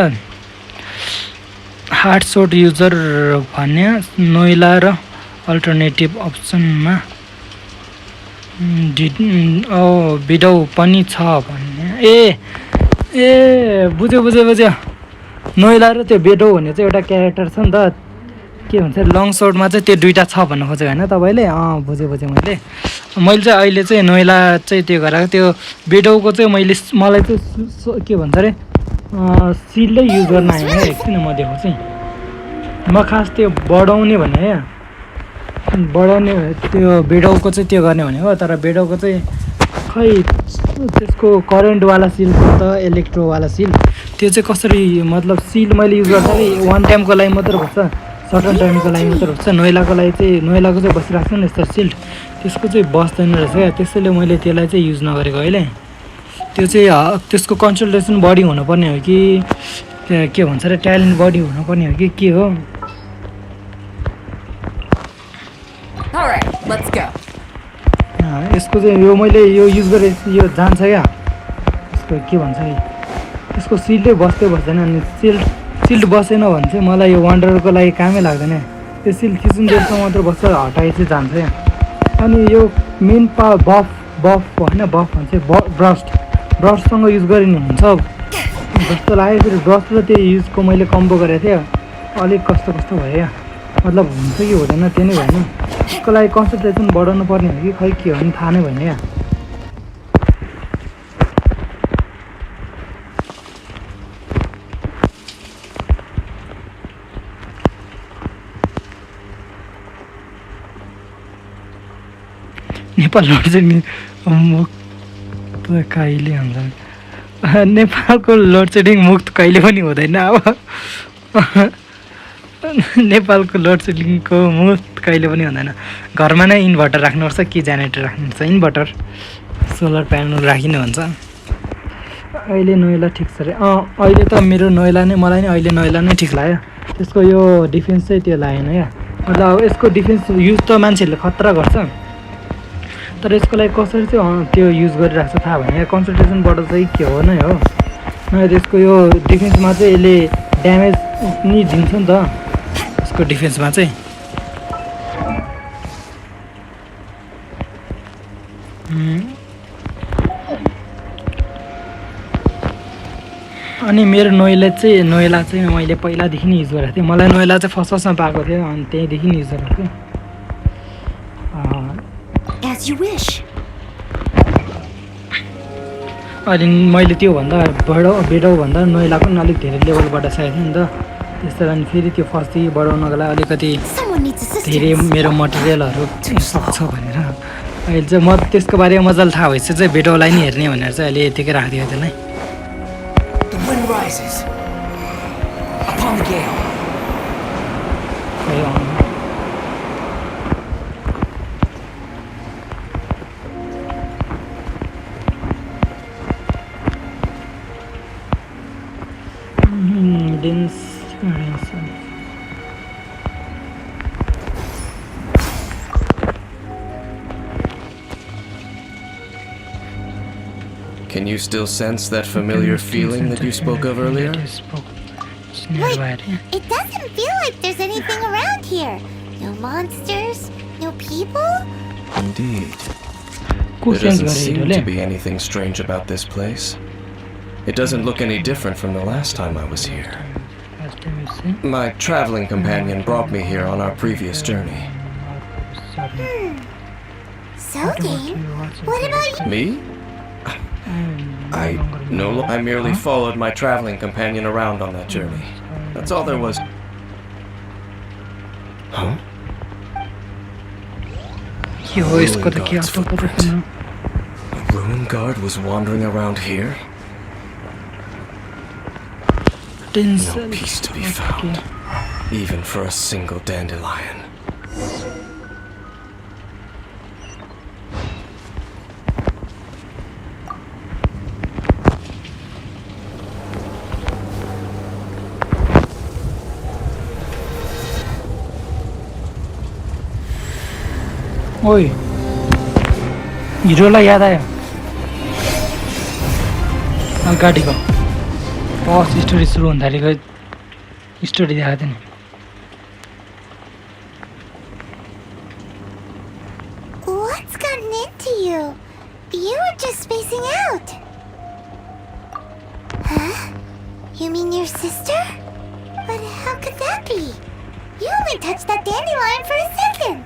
B: हार्ड सोट युजर भने नोइला र अल्टरनेटिभ अप्सनमा भिडौ पनि छ भन्ने बुझ्यो नोइला र त्यो बेडौ भन्ने चाहिँ एउटा क्यारेक्टर छ नि त के भन्छ लङ सर्टमा चाहिँ त्यो दुईवटा छ भन्नु खोजेको होइन तपाईँले बुझेँ मैले चाहिँ अहिले चाहिँ नोइला चाहिँ त्यो गराएको त्यो बेडौको चाहिँ मलाई चाहिँ के भन्छ अरे सिलले युज गर्न आएन एकछिन म देखाउँछु चाहिँ म खास त्यो बढाउने भने बढाउने त्यो बेडौको चाहिँ त्यो गर्ने भनेको तर बेडौको चाहिँ खै त्यसको करेन्टवाला सिल त इलेक्ट्रोवाला सिल त्यो चाहिँ कसरी मतलब सिल मैले युज गर्दाखेरि वान टाइमको लागि मात्र हुन्छ सर्टन टाइमको लागि मात्र हुन्छ नोइलाको चाहिँ बसिरहेको छ नि यस्तो सिल्ड त्यसको चाहिँ बस्दैन रहेछ क्या त्यसैले मैले त्यसलाई चाहिँ युज नगरेको अहिले त्यो चाहिँ त्यसको कन्सल्टेसन बढी हुनुपर्ने हो कि के भन्छ अरे ट्यालेन्ट बढी हुनुपर्ने हो कि के हो यसको चाहिँ यो मैले यो युज गरेँ यो जान्छ क्या यसको के भन्छ त्यसको सिल्डै बस्दैन अनि सिल्ड बसेन भने चाहिँ मलाई यो वान्डरको लागि कामै लाग्दैन त्यो सिल्ड थिच्नु देशमा मात्र बस्छ हटाइ चाहिँ जान्छ क्या अनि यो मेन बफ होइन बफ भन्छ ब्रससँग युज गरिने हुन्छ जस्तो लाग्यो फेरि ब्रस र त्यो युजको मैले कम्बो गरेको थिएँ अलिक कस्तो भयो क्या मतलब हुन्छ कि हुँदैन त्यो नै भएन त्यसको लागि कन्सन्ट्रेसन बढाउनु पर्ने हो कि खै के हो भने थाहा नै भएन क्या नेपाल लोड सेडिङ मुक्त कहिले हुन्छ नेपालको लोड सेडिङ मुक्त कहिले पनि हुँदैन अब नेपालको लोड सेडिङको मुक्त कहिले पनि हुँदैन घरमा नै इन्भर्टर राख्नुपर्छ कि जेनेरेटर राख्नुपर्छ इन्भर्टर सोलर प्यानल राखिनु हुन्छ अहिले नोइला ठिक छ अरे अहिले त मेरो नोइला नै मलाई नै अहिले नोइला नै ठिक लाग्यो त्यसको यो डिफेन्स चाहिँ त्यो लागेन क्या मतलब अब यसको डिफेन्स युज त मान्छेहरूले खतरा गर्छ तर यसको लागि कसरी चाहिँ त्यो युज गरिरहेको छ थाहा भएन कन्सल्टेसनबाट चाहिँ के हो नै हो नभए त्यसको यो डिफेन्समा चाहिँ यसले ड्यामेज नि दिन्छ नि त यसको डिफेन्समा चाहिँ अनि मेरो नोइला चाहिँ मैले पहिलादेखि नै युज गरेको थिएँ मलाई नोइला चाहिँ फर्स्ट फर्स्टमा पाएको थियो अनि त्यहीदेखि युज गरेको थिएँ
D: As you wish.
B: अनि मैले त्योभन्दा बेडोभन्दा नोइलाको पनि अलिक धेरै लेभल बढाइसकेको थिएँ नि त त्यस कारण फेरि त्यो फर्स्टदेखि बढाउनको लागि अलिकति धेरै मेरो मटेरियलहरू सक्छ भनेर अहिले चाहिँ म त्यसको बारेमा मजाले थाहा भएपछि चाहिँ बेडोलाई नि हेर्ने भनेर चाहिँ अहिले यतिकै राखिदिएको त्यसलाई
A: The wind rises upon the gale.
N: Can you still sense that familiar feeling that you spoke of earlier?
G: Wait, it doesn't feel like there's anything around here. No monsters, no people.
N: Indeed. There doesn't seem to be anything strange about this place. It doesn't look any different from the last time I was here. My traveling companion brought me here on our previous journey.
G: So, Dane, what about you?
N: Me? I merely followed my traveling companion around on that journey. That's all there was. Huh? A ruin guard was wandering around here? No peace to be found, even for a single dandelion.
B: ओइ हिरोलाई याद आयो अगाडिको first story सुरु हुन थालेको story देखाएको थियो नि
G: What's gotten into you? You were just spacing out. Huh? You mean your sister? But how could that be? You only touched that dandelion for a second.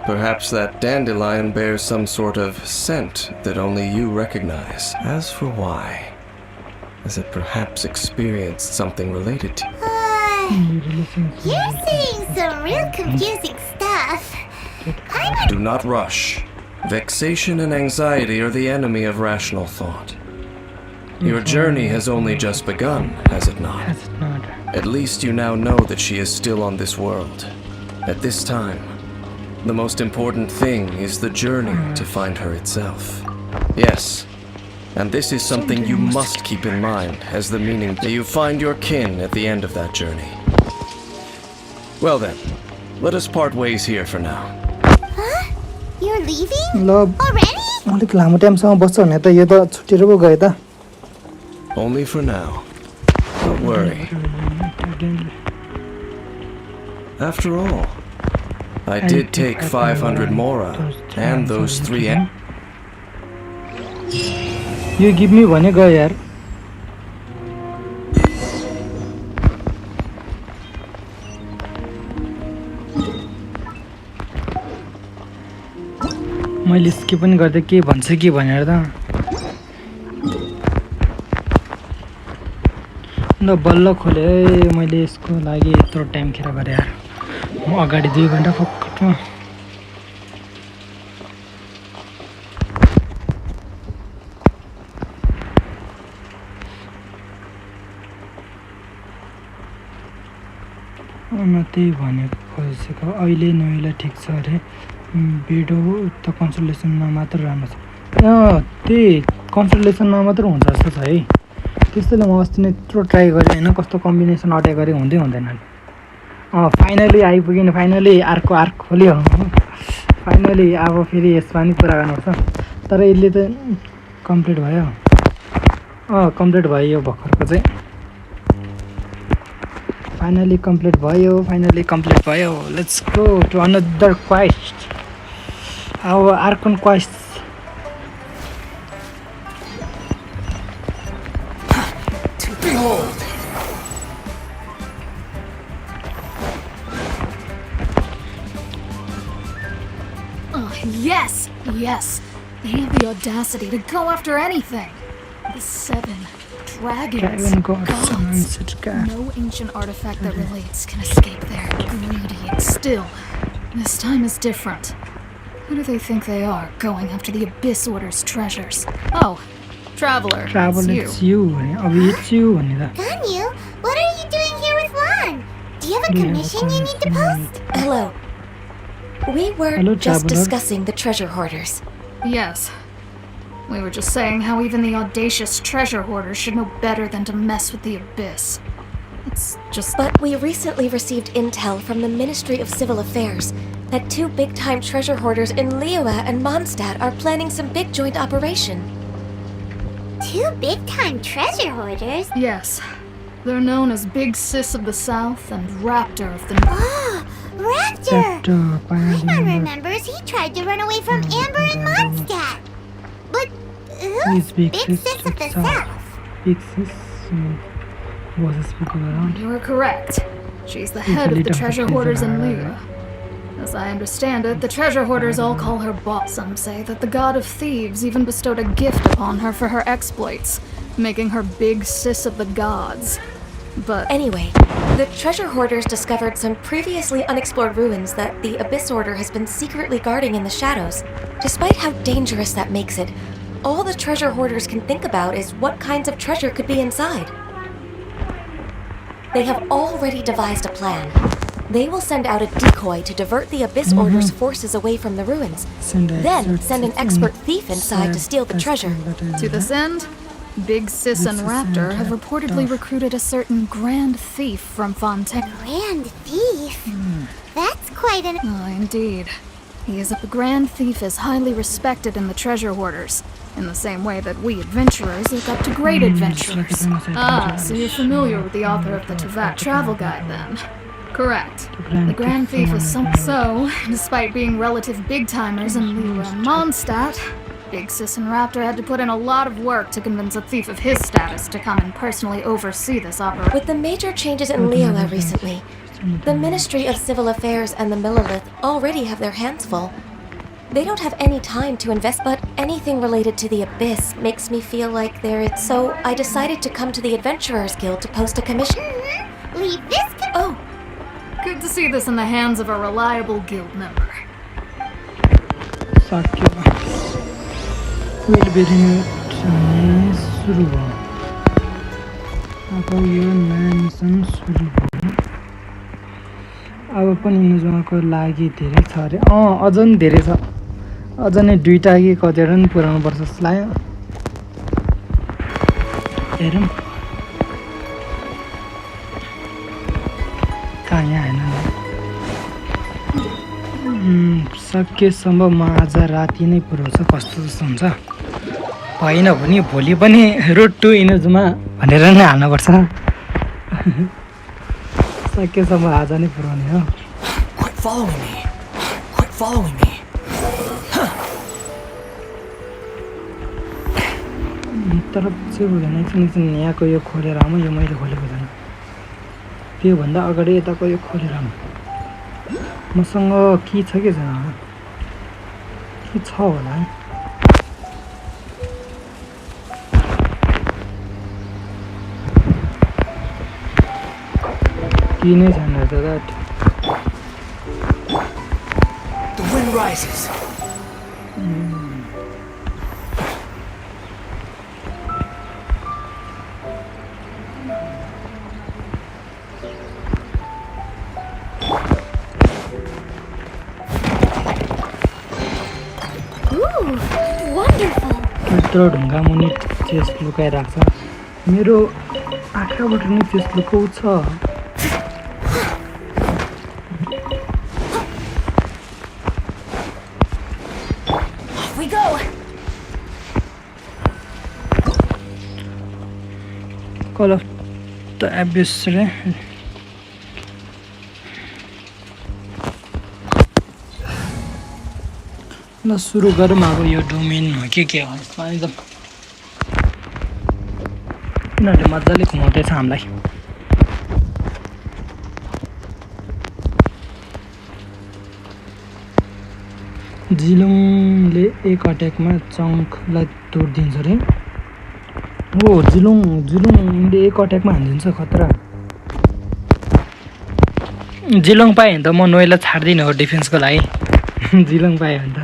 N: Perhaps that dandelion bears some sort of scent that only you recognize. As for why, has it perhaps experienced something related to you?
G: You're saying some real confusing stuff.
N: Do not rush. Vexation and anxiety are the enemy of rational thought. Your journey has only just begun, has it not? At least you now know that she is still on this world. At this time, the most important thing is the journey to find her itself. Yes, and this is something you must keep in mind as the meaning that you find your kin at the end of that journey. Well then, let us part ways here for now.
G: Huh? You're leaving?
B: Already? अलिक लामो टाइमसम्म बस्छ भने त यो त छुटेर पो गयो त
N: Only for now. Don't worry. After all, I did take 500 mora and those 3
B: You give me भने गयो यार मैले स्किप पनि गर्दै के भन्छ कि भनेर त ल बल्ल खोले मैले यसको लागि यत्रो टाइम खेर गरे यार म अगाडि 2 घण्टा फक्कटमा त्यही भनेको खोजेको अहिले नैला ठिक छ अरे बेडो त कन्सल्टेसनमा मात्र राम्रो छ त्यही कन्सल्टेसनमा मात्र हुन्छ जस्तो छ है त्यसैले म अस्ति नै यत्रो ट्राई गरेँ होइन कस्तो कम्बिनेसन अट्याक गरेँ हुँदै हुँदैन फाइनली आइपुग्यो फाइनली आर्क खोल्यो फाइनली अब फेरि यसमा नि पुरा गर्नुपर्छ तर यसले त कम्प्लिट भयो कम्प्लिट भयो यो भर्खरको चाहिँ फाइनली कम्प्लिट भयो let's go to another quest अब अर्को quest
L: Yes, yes. They have the audacity to go after anything. The 7 dragons. Gods. No ancient artifact that relates can escape their greedy. Still, this time is different. Who do they think they are, going after the Abyss Order's treasures? Oh, Traveler.
B: It's you.
G: Ganyu, what are you doing here with Lern? Do you have a commission you need to post?
V: Hello. We were just discussing the treasure hoarders.
L: Yes. We were just saying how even the audacious treasure hoarders should know better than to mess with the Abyss. It's just...
V: But we recently received intel from the Ministry of Civil Affairs that 2 big-time treasure hoarders in Liyue and Mondstadt are planning some big joint operation.
G: 2 big-time treasure hoarders?
L: Yes. They're known as Big Sis of the South and Raptor of the North.
G: Ah, Raptor! Paimon remembers he tried to run away from Amber and Mondstadt. But who's Big Sis of the South?
B: Big Sis was speaking around.
L: You are correct. She's the head of the treasure hoarders in Liyue. As I understand it, the treasure hoarders all call her boss. Some say that the god of thieves even bestowed a gift upon her for her exploits, making her Big Sis of the gods. But
V: anyway, the treasure hoarders discovered some previously unexplored ruins that the Abyss Order has been secretly guarding in the shadows. Despite how dangerous that makes it, all the treasure hoarders can think about is what kinds of treasure could be inside. They have already devised a plan. They will send out a decoy to divert the Abyss Order's forces away from the ruins, then send an expert thief inside to steal the treasure.
L: To this end, Big Sis and Raptor have reportedly recruited a certain Grand Thief from Fontaine.
G: Grand Thief? That's quite an...
L: Oh, indeed. The Grand Thief is highly respected in the treasure hoarders, in the same way that we adventurers look up to great adventurers. Ah, so you're familiar with the author of the Tevat Travel Guide, then? Correct. The Grand Thief is So, despite being relative big-timers in Liyue and Mondstadt, Big Sis and Raptor had to put in a lot of work to convince a thief of his status to come and personally oversee this operation.
V: With the major changes in Liyue recently, the Ministry of Civil Affairs and the Millelith already have their hands full. They don't have any time to invest, but anything related to the Abyss makes me feel like they're... So I decided to come to the Adventurers Guild to post a commission.
G: Leave this...
V: Oh.
L: Good to see this in the hands of a reliable guild member.
B: अब पनि इनाजुमाको लागि धेरै छ अरे अझ नि धेरै छ अझ नै 2टा कि कतिवटा नि पुराउनु पर्छ जस्तो लाग्यो हेरौँ कहाँ यहाँ हैन सकेसम्म म आज राति नै पुर्याउँछु कस्तो जस्तो हुन्छ भएन भने भोलि पनि रोड टु इनाजुमा भनेर नै हाल्नुपर्छ सकेसम्म आज नै पुर्याउने हो
A: Quit following me. Quit following me.
B: तर चाहिँ हुँदैन एकछिन यहाँको यो खोलेर आउँ यो मैले खोलेको छैन त्योभन्दा अगाडि यताको यो खोलेर आउँ मसँग के छ के छैन के छ होला के नै छैन दादा
A: The wind rises.
B: यत्रो ढुङ्गा मुनि चेस्ट लुकाइराख्छ मेरो आँखाबाट नै chest लुकाउँछ
V: We go.
B: Call of the Abyss रे ल सुरु गरौँ अब यो डोमेन हो के हो यसमा एकदम यिनीहरूले मजाले घुमाउँदैछ हामीलाई जिलोङले एक अट्याकमा चङ्कलाई तोडिदिन्छ रे ओ जिलोङले एक अट्याकमा हानिदिन्छ खतरा जिलोङ पाएँ भने त म नोएलाई छाड्दिनँ हो डिफेन्सको लागि जिलोङ पाएँ भने त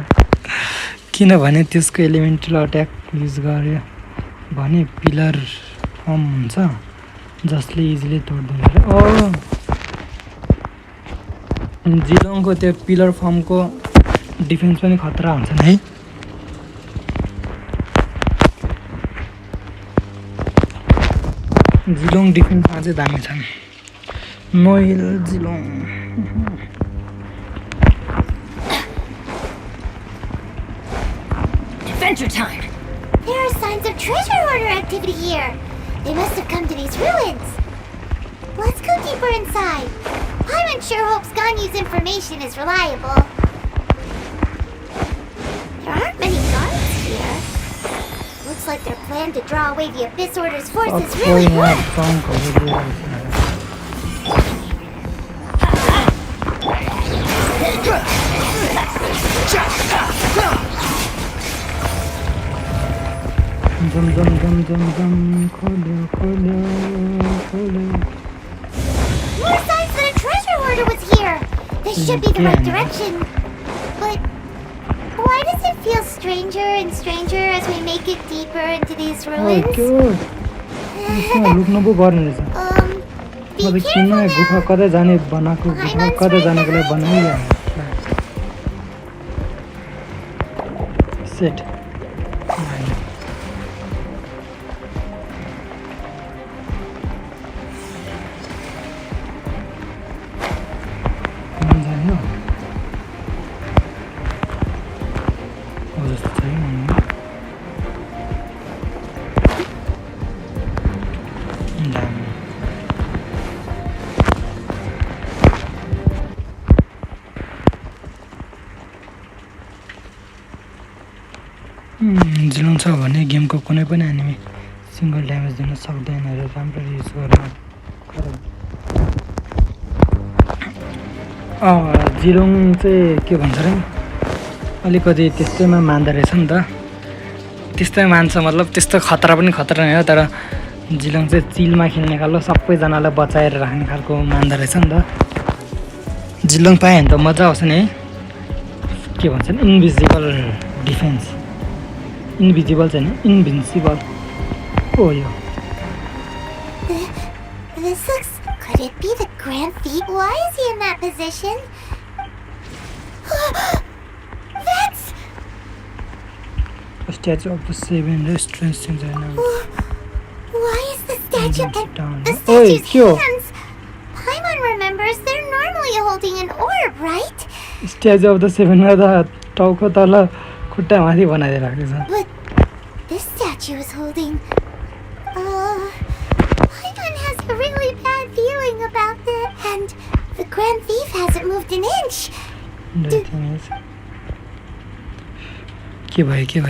B: किनभने त्यसको एलिमेन्टल अट्याक युज गर्यो भने पिलर फर्म हुन्छ जसले इजिली तोड्दिन्छ जिलोङको त्यो पिलर फर्मको डिफेन्स पनि खतरा हुन्छ है जिलोङ डिफेन्समा चाहिँ दामी छन् Noel Geelong
Q: Adventure time!
G: There are signs of treasure hoarder activity here. They must have come to these ruins. Let's go deeper inside. Paimon sure hopes Ganyu's information is reliable. There aren't many guards here. Looks like their plan to draw away the Abyss Order's forces really worked. More signs that a treasure hoarder was here. This should be the right direction. But why does it feel stranger and stranger as we make it deeper into these ruins?
B: Be careful now. Sit. Geelong छ भने गेमको कुनै पनि enemy single damage दिन सक्दैन र राम्ररी use गर्न Geelong चाहिँ के भन्छ र अलिकति त्यस्तैमा मान्दो रहेछ नि त त्यस्तै मान्छ मतलब त्यस्तो खतरा पनि खतरा नै हो तर जिलोङ चाहिँ चिलमा खेल्ने खालको सबैजनालाई बचाएर राख्ने खालको मान्दो रहेछ नि त जिलोङ पाएँ भने त मजा आउँछ नि है के भन्छन् इन्भिजिबल डिफेन्स Invisible छैन invincible oh yo
G: this looks could it be the Grand Thief? Why is he in that position? That's
B: a statue of the seven strange things I know
G: why is the statue and the
B: Oi,
G: statue's hands Paimon remembers they're normally holding an orb right
B: statue of the seven मा त टाउको तल खुट्टा माथि बनाइदिएर राखेको छ
G: But this statue is holding Paimon has a really bad feeling about that and the Grand Thief hasn't moved an inch
B: के भयो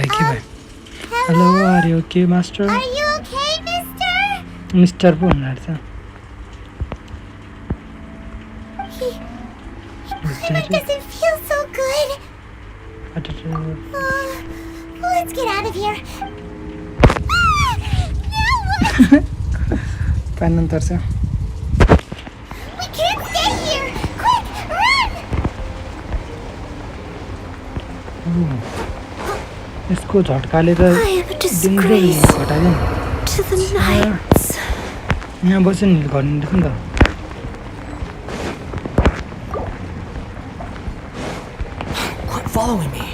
B: Hello are you okay master
G: Are you okay mister
B: Mister पो हुनु रहेछ
G: Paimon doesn't feel so good let's get out of here.
B: Panan tarsa.
G: We can't stay here. Quick, run!
B: यसको झट्काले त दिनदिन घटाइदियो
G: To the nights.
B: यहाँ बस्यो नि गर्नु नि त
A: Quit following me.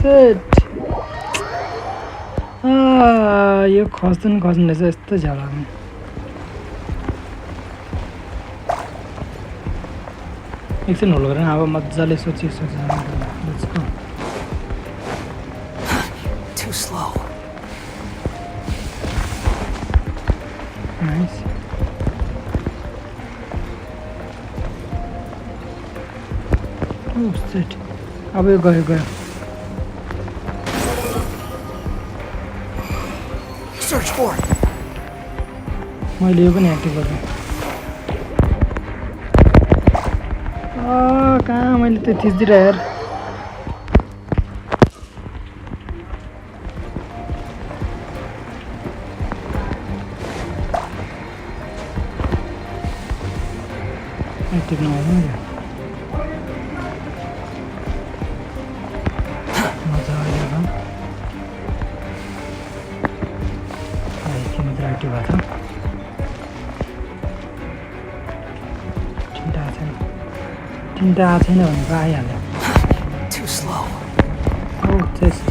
B: Sit. यो खस्दैन रहेछ यस्तो झ्यालामा एकछिन होल्ड गरेर अब मजाले सोची Let's go.
A: Too slow.
B: Nice. Oh shit. अब यो गयो
A: search for it.
B: मैले यो पनि एक्टिभ गरेँ कहाँ मैले त्यो थिच्दिएर यार एक्टिभ नभए मजा आयो के मात्र एक्टिभ भएको छ तिनटा आएको छैन भनेको आइहाल्यो
A: Too slow.
B: Oh, test.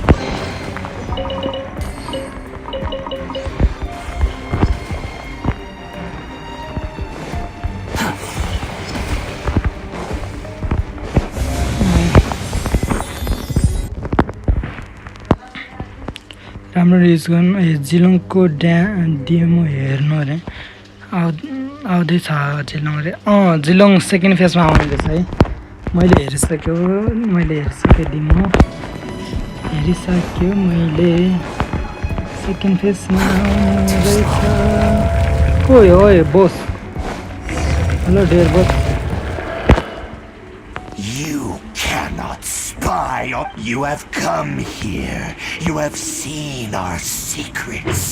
B: राम्रो युज गर्नु जिलोङको डेमो हेर्नु अरे आउँदैछ जिलोङ अरे जिलोङ सेकेन्ड फेजमा आउने रहेछ है मैले हेरिसक्यो डेमो हेरिसक्यो मैले सेकेन्ड फेजमा आउने रहेछ ओए boss hello there boss
O: You have come here. You have seen our secrets.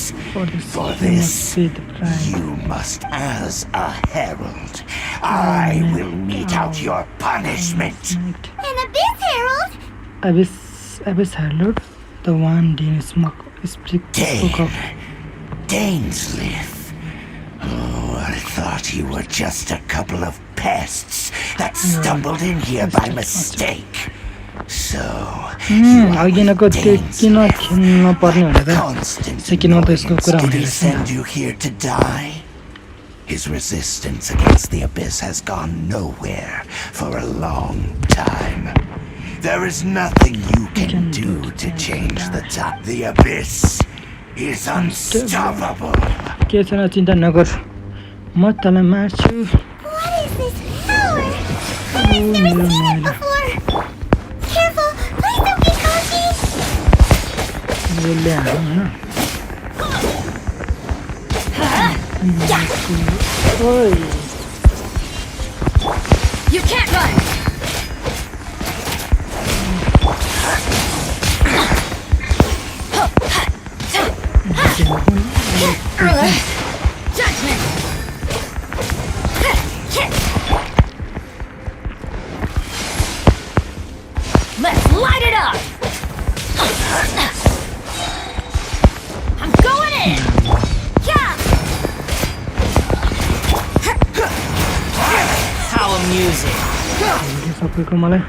O: For this, you must as a herald. I will mete out your punishment.
G: An abyss herald?
B: Abyss herald? The one Dean spoke of.
O: Dainsleif. Oh, I thought you were just a couple of pests that stumbled in here by mistake. So,
B: अघिनको त्यो किन खेल्न पर्ने भनेर सेकेन्डमा त यसको कुरा हुँदै रहेछ
O: send you here to die? His resistance against the abyss has gone nowhere for a long time. There is nothing you can do to change the time. The abyss is unstoppable.
B: के छैन चिन्ता नगर म तँलाई मार्छु
G: What is this power? I've never seen it before. Careful, please don't get cocky.
I: You can't run. Judgment. Let's light it up! I'm going in!
A: How amusing.
B: सबैको मलाई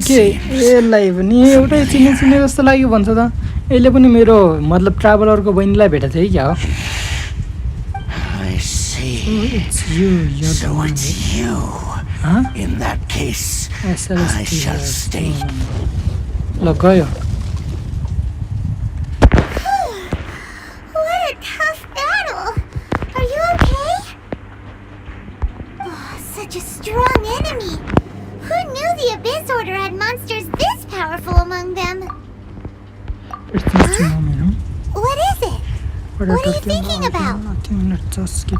B: के यसलाई पनि एउटै चिने जस्तो लाग्यो भन्छ त यसले पनि मेरो मतलब ट्राभलरको बहिनीलाई भेटेको थियो क्या हो
O: It's you. So it's you.
B: Huh?
O: In that case, I shall stay.
B: Look, go.
G: What a tough battle. Are you okay? Oh, such a strong enemy. Who knew the Abyss Order had monsters this powerful among them?
B: Huh?
G: What is it? What are you thinking about?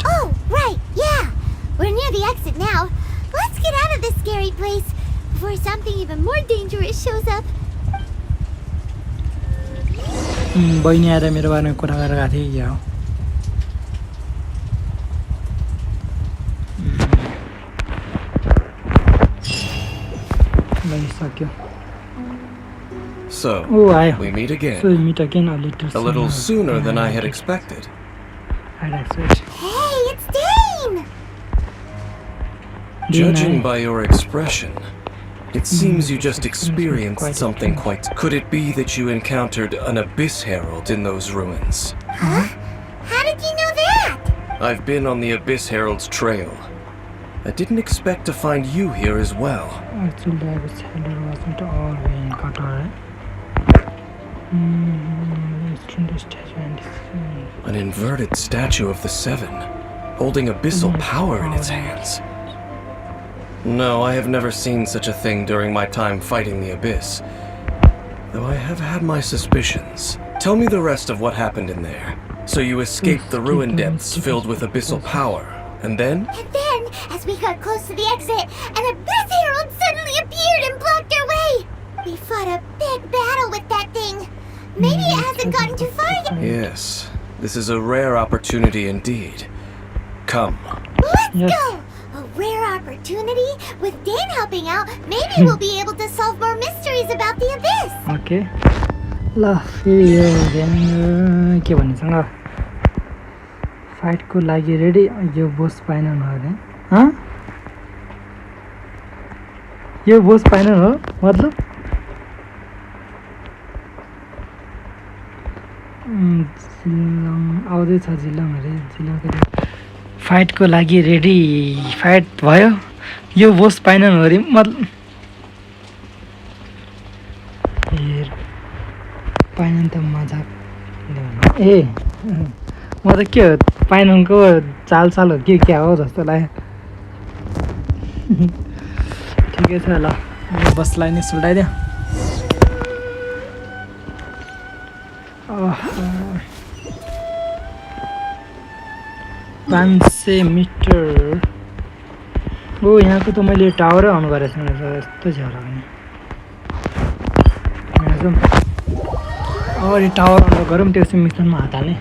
G: Oh, right, yeah. We're near the exit now. Let's get out of this scary place before something even more dangerous shows up.
B: बहिनी आएर मेरो बारेमा कुरा गरेर गएको थिएँ क्या हो लगिसक्यो
N: So, we meet again.
B: So we meet again
N: a little sooner than I had expected.
G: Hey, it's Dane!
N: Judging by your expression, it seems you just experienced something quite... Could it be that you encountered an Abyss Herald in those ruins?
G: Huh? How did you know that?
N: I've been on the Abyss Herald's trail. I didn't expect to find you here as well.
B: Actually, the Abyss Herald wasn't all way in Qatar.
N: An inverted statue of the Seven, holding abyssal power in its hands. No, I have never seen such a thing during my time fighting the Abyss. Though I have had my suspicions. Tell me the rest of what happened in there. So you escaped the ruin depths filled with abyssal power, and then?
G: And then, as we got close to the exit, an Abyss Herald suddenly appeared and blocked our way! We fought a big battle with that thing. Maybe it hasn't gotten too far yet.
N: Yes, this is a rare opportunity indeed. Come.
G: Let's go! A rare opportunity? With Dan helping out, maybe we'll be able to solve more mysteries about the Abyss!
B: Okay. ल फेरि यो game के भन्नेसँग फाइटको लागि ready यो Bose final हो अरे यो Bose final हो मतलब जिल्लङ आउँदैछ जिल्लङ अरे जिल्लङ फाइटको लागि रेडी फाइट भयो यो बोस फाइनल हो अरे मतलब फाइनल त मजाक ए म त के हो फाइनलको चाल हो के क्या हो जस्तो लाग्यो ठिकै छ ल बसलाई नै सुल्टाइदियो 500 मिटर ओ यहाँको त मैले टावरै अन गरेको छु यस्तो झ्याउला पनि अगाडि टावर अन गरौँ त्यसपछि मिसनमा हात हाल्ने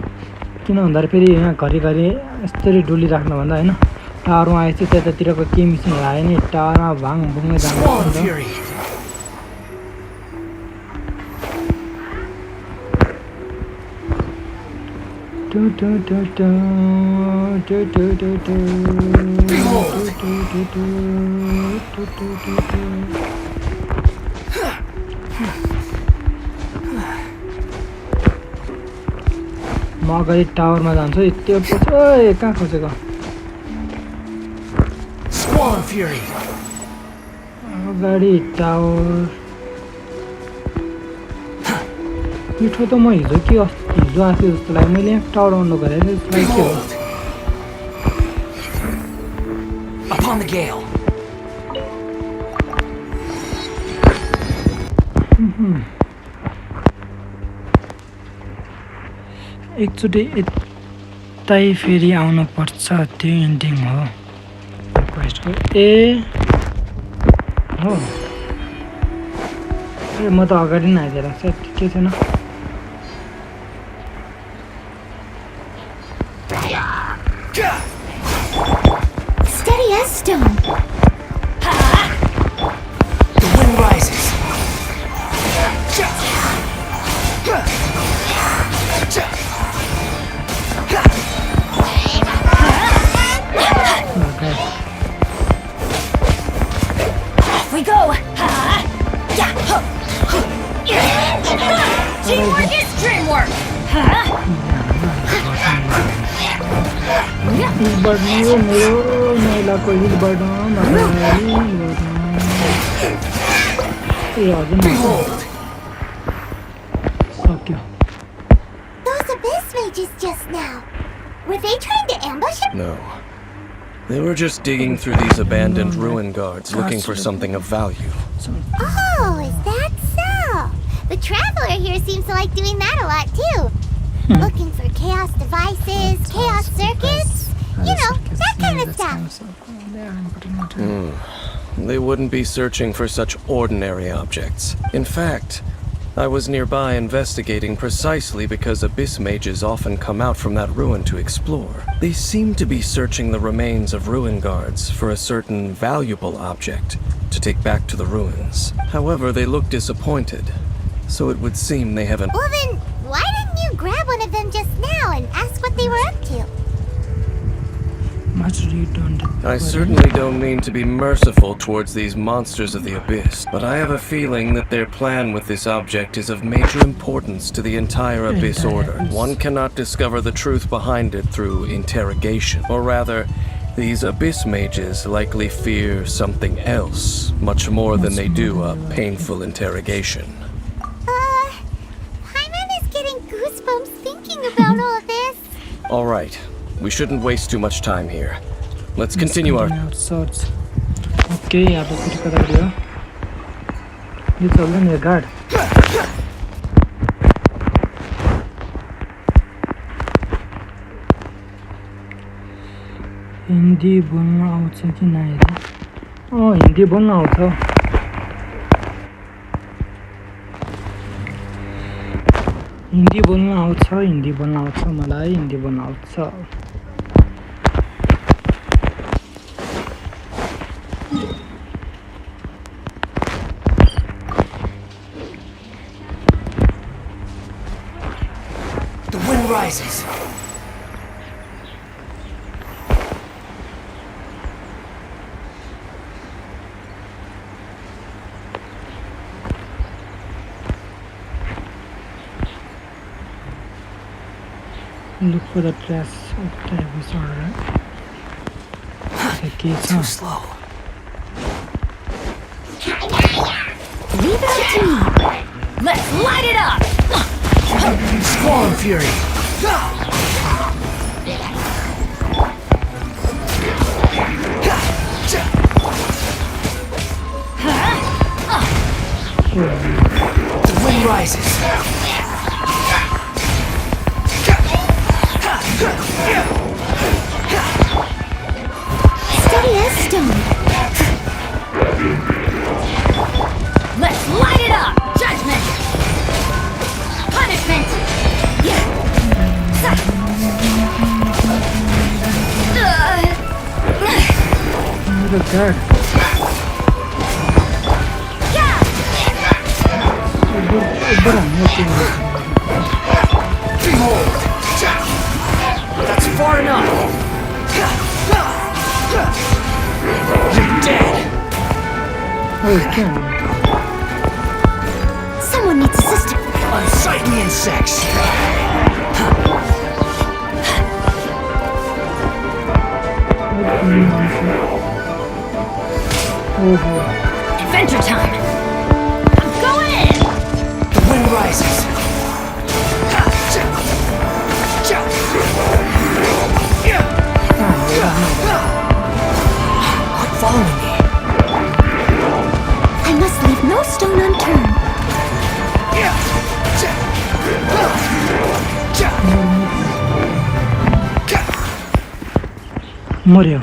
B: किन भन्दा फेरि यहाँ घरिघरि यस्तरी डुलिराख्नुभन्दा होइन टावरमा आएपछि त्यतातिरको के मिसनहरू आयो नि टावरमा भाङ भुङ्गै जानु म अगाडि टावरमा जान्छु त्यो पछि कहाँ खोजेको अगाडि टावर मिठो त म हिजो के हिजो आएको जस्तो लाग्यो मैले यहाँ टावर अन गरेँ त्यसलाई के हो एकचोटि यतै फेरि आउनुपर्छ त्यो इन्डिङ हो रिक्वेस्टको ए हो ए म त अगाडि नै आइदिएर ठिकै छैन
G: Steady as stone.
A: The wind rises.
I: We go! Teamwork is dreamwork!
G: Those Abyss mages just now. Were they trying to ambush him?
N: No. They were just digging through these abandoned ruin guards looking for something of value.
G: Oh, is that so? The Traveler here seems to like doing that a lot too. Looking for chaos devices, chaos circuits, you know, that kind of stuff.
N: They wouldn't be searching for such ordinary objects. In fact, I was nearby investigating precisely because Abyss mages often come out from that ruin to explore. They seem to be searching the remains of ruin guards for a certain valuable object to take back to the ruins. However, they look disappointed, so it would seem they haven't...
G: Well then, why didn't you grab one of them just now and ask what they were up to?
N: I certainly don't mean to be merciful towards these monsters of the Abyss, but I have a feeling that their plan with this object is of major importance to the entire Abyss Order. One cannot discover the truth behind it through interrogation. Or rather, these Abyss mages likely fear something else, much more than they do a painful interrogation.
G: Paimon is getting goosebumps thinking about all of this.
N: Alright, we shouldn't waste too much time here. Let's continue our...
B: के यहाँ पे कुछ करा दिया ये चल रहा है गार्ड हिंदी बोलना आउँछ कि नहीं हिंदी बोलना आउँछ हिंदी बोलना आउँछ मलाई हिंदी बोल्न आउँछ
A: The wind rises.
B: Look for the trash of the episode. Okay,
A: Too slow.
I: Leave it up to me. Let's light it up.
A: Squall and fury. The wind rises.
G: Steady as stone.
I: Let's light it up. Judgment. Punishment.
B: the guard.
A: Behold! That's far enough! You're dead!
G: Someone needs assistance.
A: Unsightly insects!
I: Adventure time! I'm going in!
A: The wind rises! Quit following me!
G: I must leave no stone unturned.
B: Morreu.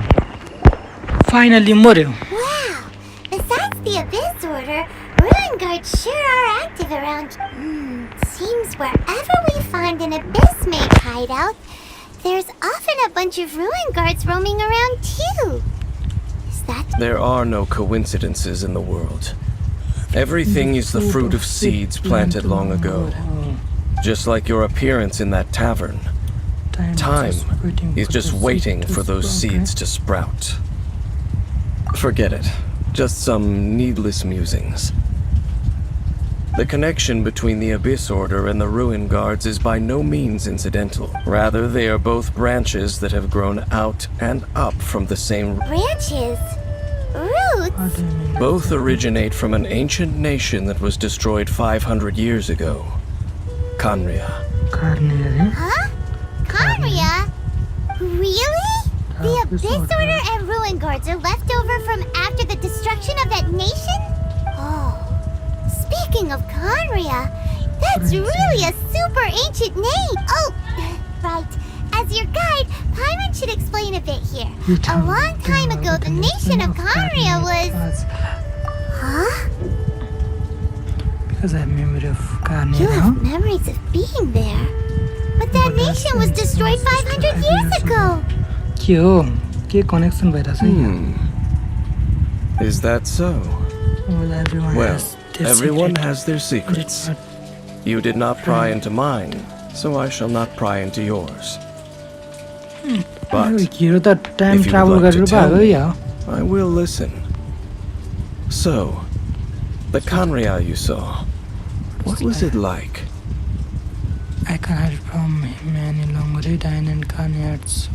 B: Finally morreu.
G: Wow! Besides the Abyss Order, Ruin Guards sure are active around. Seems wherever we find an Abyss Mage hideout, there's often a bunch of Ruin Guards roaming around too. Is that...
N: There are no coincidences in the world. Everything is the fruit of seeds planted long ago. Just like your appearance in that tavern. Time is just waiting for those seeds to sprout. Forget it. Just some needless musings. The connection between the Abyss Order and the Ruin Guards is by no means incidental. Rather, they are both branches that have grown out and up from the same...
G: Branches? Roots?
N: Both originate from an ancient nation that was destroyed 500 years ago. Khaenri'ah.
G: Huh? Khaenri'ah? Really? The Abyss Order and Ruin Guards are left over from after the destruction of that nation? Oh. Speaking of Khaenri'ah, that's really a super ancient name! Oh, right. As your guide, Paimon should explain a bit here. A long time ago, the nation of Khaenri'ah was... Huh?
B: Because I have memory of Khaenri'ah.
G: You have memories of being there. But that nation was destroyed 500 years ago!
B: Connection
N: Is that so? Well, everyone has their secrets. You did not pry into mine, so I shall not pry into yours. But if you would like to tell me, I will listen. So, the Khaenri'ah you saw, what was it like?
B: I can't hide from him any longer. Dine and Khaenri'ah, so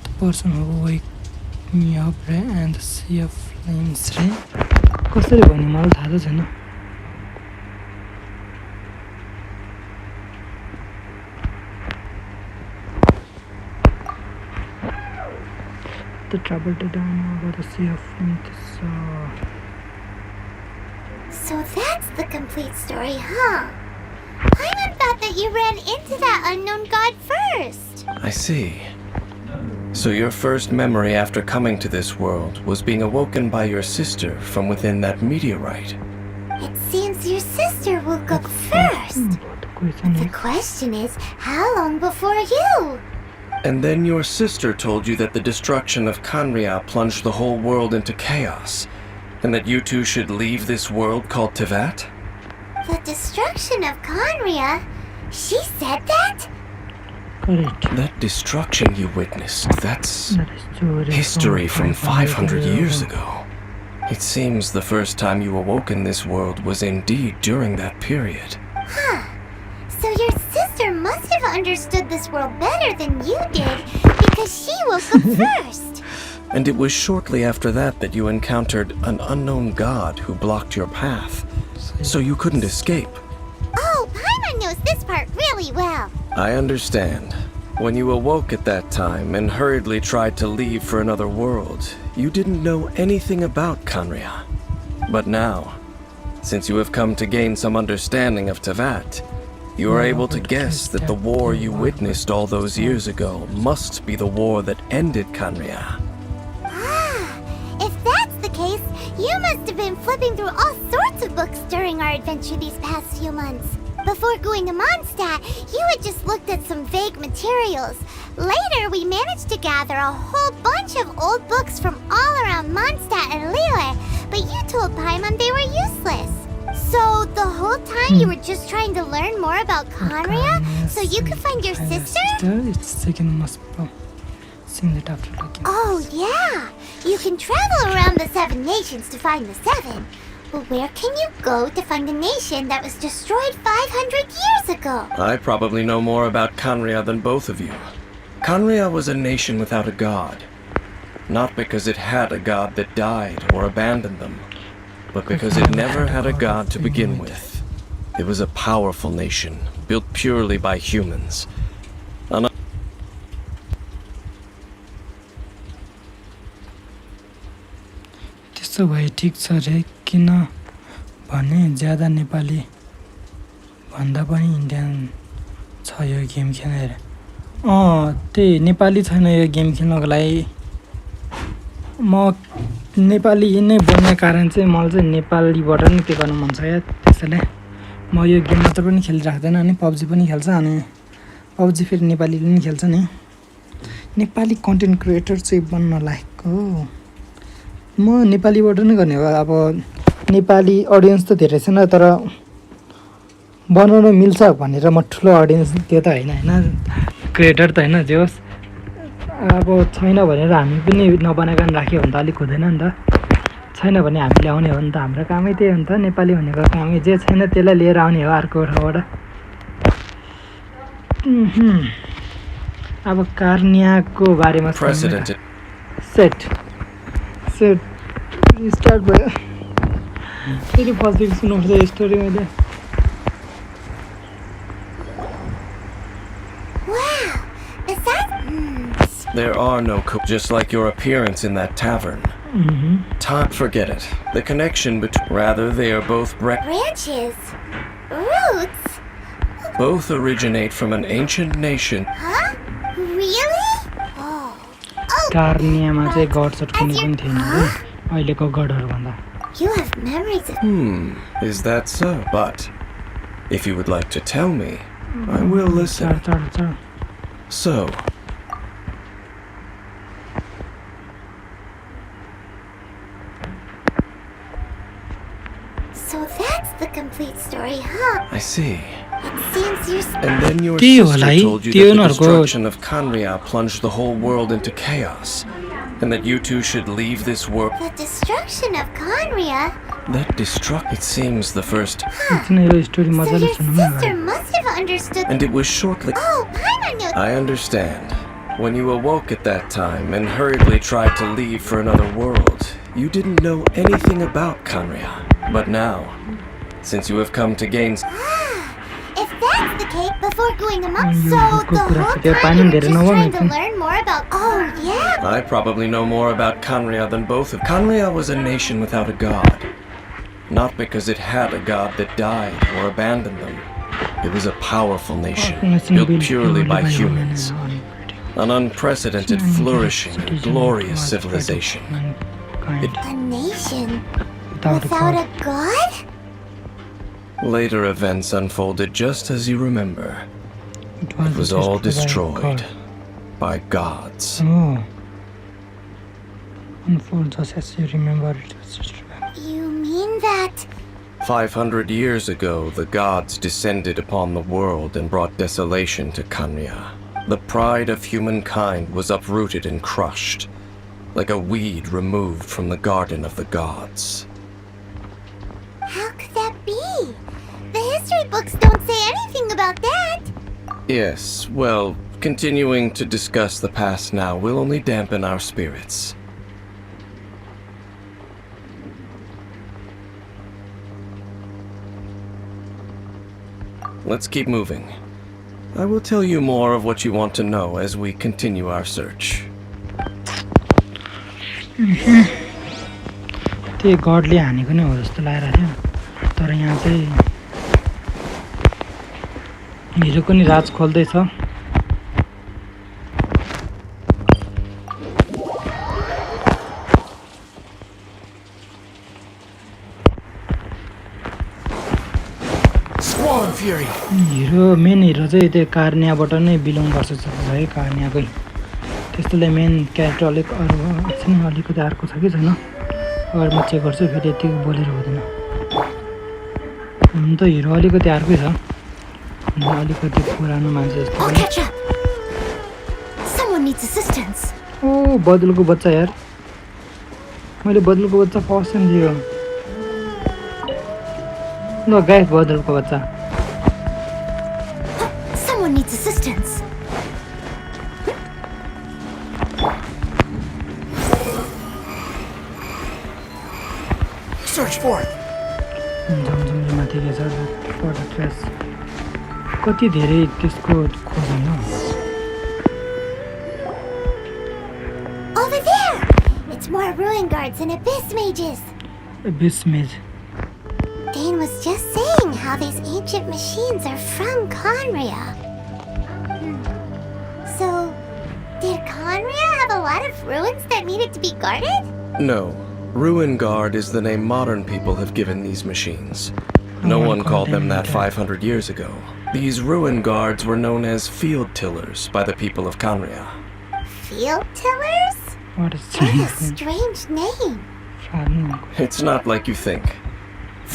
B: the person who wake me up and see a flames. कसरी भन्ने मलाई थाहा छैन the trouble to down over the sea of
G: So that's the complete story, huh? Paimon thought that you ran into that unknown god first.
N: I see. So your first memory after coming to this world was being awoken by your sister from within that meteorite.
G: It seems your sister woke up first. The question is, how long before you?
N: And then your sister told you that the destruction of Kanria plunged the whole world into chaos, and that you two should leave this world called Tevat?
G: The destruction of Kanria? She said that?
B: Correct.
N: That destruction you witnessed, that's history from 500 years ago. It seems the first time you awoke in this world was indeed during that period.
G: Huh. So your sister must have understood this world better than you did, because she woke up first.
N: And it was shortly after that that you encountered an unknown god who blocked your path, so you couldn't escape.
G: Oh, Paimon knows this part really well.
N: I understand. When you awoke at that time and hurriedly tried to leave for another world, you didn't know anything about Kanria. But now, since you have come to gain some understanding of Tevat, you are able to guess that the war you witnessed all those years ago must be the war that ended Kanria.
G: Ah, if that's the case, you must have been flipping through all sorts of books during our adventure these past few months. Before going to Mondstadt, you had just looked at some vague materials. Later, we managed to gather a whole bunch of old books from all around Mondstadt and Liyue, but you told Paimon they were useless. So, the whole time you were just trying to learn more about Kanria so you could find your sister? Oh, yeah! You can travel around the 7 nations to find the 7. But where can you go to find a nation that was destroyed 500 years ago?
N: I probably know more about Kanria than both of you. Kanria was a nation without a god. Not because it had a god that died or abandoned them, but because it never had a god to begin with. It was a powerful nation, built purely by humans.
B: त्यसो भए ठिक छ रे किनभने ज्यादा नेपाली भन्दा पनि Indian छ यो गेम खेलेर त्यही नेपाली छैन यो गेम खेल्नको लागि म नेपाली नै बोल्ने कारण चाहिँ मलाई चाहिँ नेपालीबाट नै के गर्नु मन छ या त्यसैले म यो गेम मात्र पनि खेलिराख्दैन अनि पब्जी पनि खेल्छ अनि पब्जी फेरि नेपालीले पनि खेल्छ नि नेपाली कन्टेन्ट क्रिएटर चाहिँ बन्न लागेको म नेपालीबाट नै गर्ने हो अब नेपाली अडियन्स त धेरै छैन तर बनाउन मिल्छ भनेर म ठुलो अडियन्स त्यो त होइन क्रिएटर त होइन जे होस् अब छैन भनेर हामी पनि नबनाइकन राख्यो भने त अलिक हुँदैन नि त छैन भने हामी ल्याउने हो नि त हाम्रो कामै त्यही हो नि त नेपाली भनेको कामै जे छैन त्यसलाई लिएर आउने हो अर्को ठाउँबाट अब कार्नियाको बारेमा सेट रिस्टार्ट भयो फेरि फर्स्टदेखि सुन्नुपर्छ स्टोरी मैले
N: There are no just like your appearance in that tavern. Forget it. The connection between... Rather, they are both
G: branches. Roots.
N: Both originate from an ancient nation.
G: Huh? Really?
B: कार्नियामा चाहिँ gods कुनै पनि थिएन अहिलेको गडहरू भन्दा
G: You have memories of...
N: Is that so? But if you would like to tell me, I will listen. So...
G: So that's the complete story, huh?
N: I see.
G: It seems you're...
N: And then your sister told you that the destruction of Kanria plunged the whole world into chaos, and that you two should leave this world.
G: The destruction of Kanria?
N: It seems the first...
G: Huh. So your sister must have understood...
N: And it was shortly...
G: Oh, Paimon knows...
N: I understand. When you awoke at that time and hurriedly tried to leave for another world, you didn't know anything about Kanria. But now, since you have come to gain...
G: If that's the case, before going amok, so the whole time you were just trying to learn more about... Oh, yeah?
N: I probably know more about Khaenri'ah than both of... Khaenri'ah was a nation without a god. Not because it had a god that died or abandoned them. It was a powerful nation, built purely by humans. An unprecedented, flourishing, and glorious civilization.
G: A nation without a god?
N: Later events unfolded just as you remember. It was all destroyed by gods.
B: Oh. Unfold just as you remember it was destroyed.
G: You mean that...
N: 500 years ago, the gods descended upon the world and brought desolation to Khaenri'ah. The pride of humankind was uprooted and crushed, like a weed removed from the garden of the gods.
G: How could that be? The history books don't say anything about that.
N: Yes, well, continuing to discuss the past now will only dampen our spirits. Let's keep moving. I will tell you more of what you want to know as we continue our search.
B: त्यो गडले हानेको नै हो जस्तो लागिरहेको थियो तर यहाँ चाहिँ हिरोको नि राज खोल्दै छ हिरो मेन हिरो चाहिँ त्यो कार्नियाबाट नै बिलोङ गर्छ जस्तो छ है कार्नियाकै त्यस्तोले मेन क्यारेक्टर अलिक अरू एकछिन अलिकति अर्को छ कि छैन अगाडि म चेक गर्छु फेरि यतिको बोलेर हुँदैन हुन त हिरो अलिकति अर्कै छ अलिकति पुरानो मान्छे जस्तो ओ बदलको बच्चा यार मैले बदलको बच्चा फर्स्ट टाइम दियो ल गाइस बदलको बच्चा
G: Needs assistance.
A: Search for it.
B: माथि के छ फर द ट्रेस कति धेरै त्यसको खोज्नु हो
G: Over there. It's more ruin guards and abyss mages.
B: Abyss mage.
G: Dane was just saying how these ancient machines are from Khaenri'ah. So, did Khaenri'ah have a lot of ruins that needed to be guarded?
N: No. Ruin Guard is the name modern people have given these machines. No one called them that 500 years ago. These Ruin Guards were known as Field Tillers by the people of Khaenri'ah.
G: Field Tillers?
B: What
G: a strange name.
N: It's not like you think.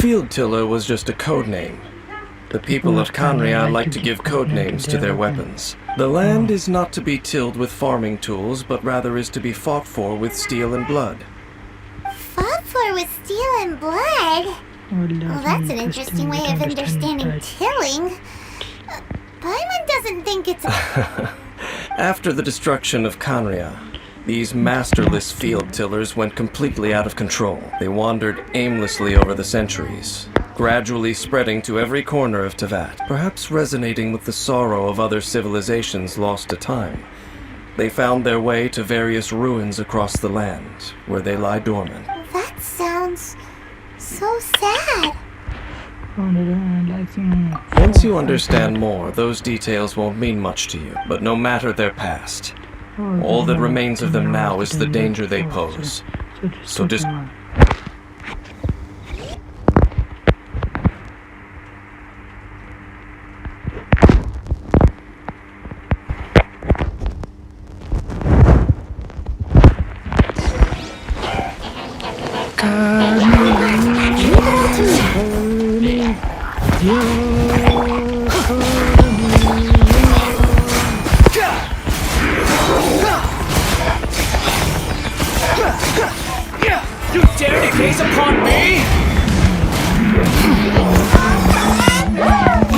N: Field Tiller was just a code name. The people of Khaenri'ah like to give code names to their weapons. The land is not to be tilled with farming tools, but rather is to be fought for with steel and blood.
G: Fought for with steel and blood? Well, that's an interesting way of understanding tilling. Paimon doesn't think it's...
N: After the destruction of Khaenri'ah, these masterless field tillers went completely out of control. They wandered aimlessly over the centuries, gradually spreading to every corner of Teyvat, perhaps resonating with the sorrow of other civilizations lost to time. They found their way to various ruins across the land, where they lie dormant.
G: That sounds so sad.
N: Once you understand more, those details won't mean much to you, but no matter their past, all that remains of them now is the danger they pose. So just...
A: You dare to gaze upon me?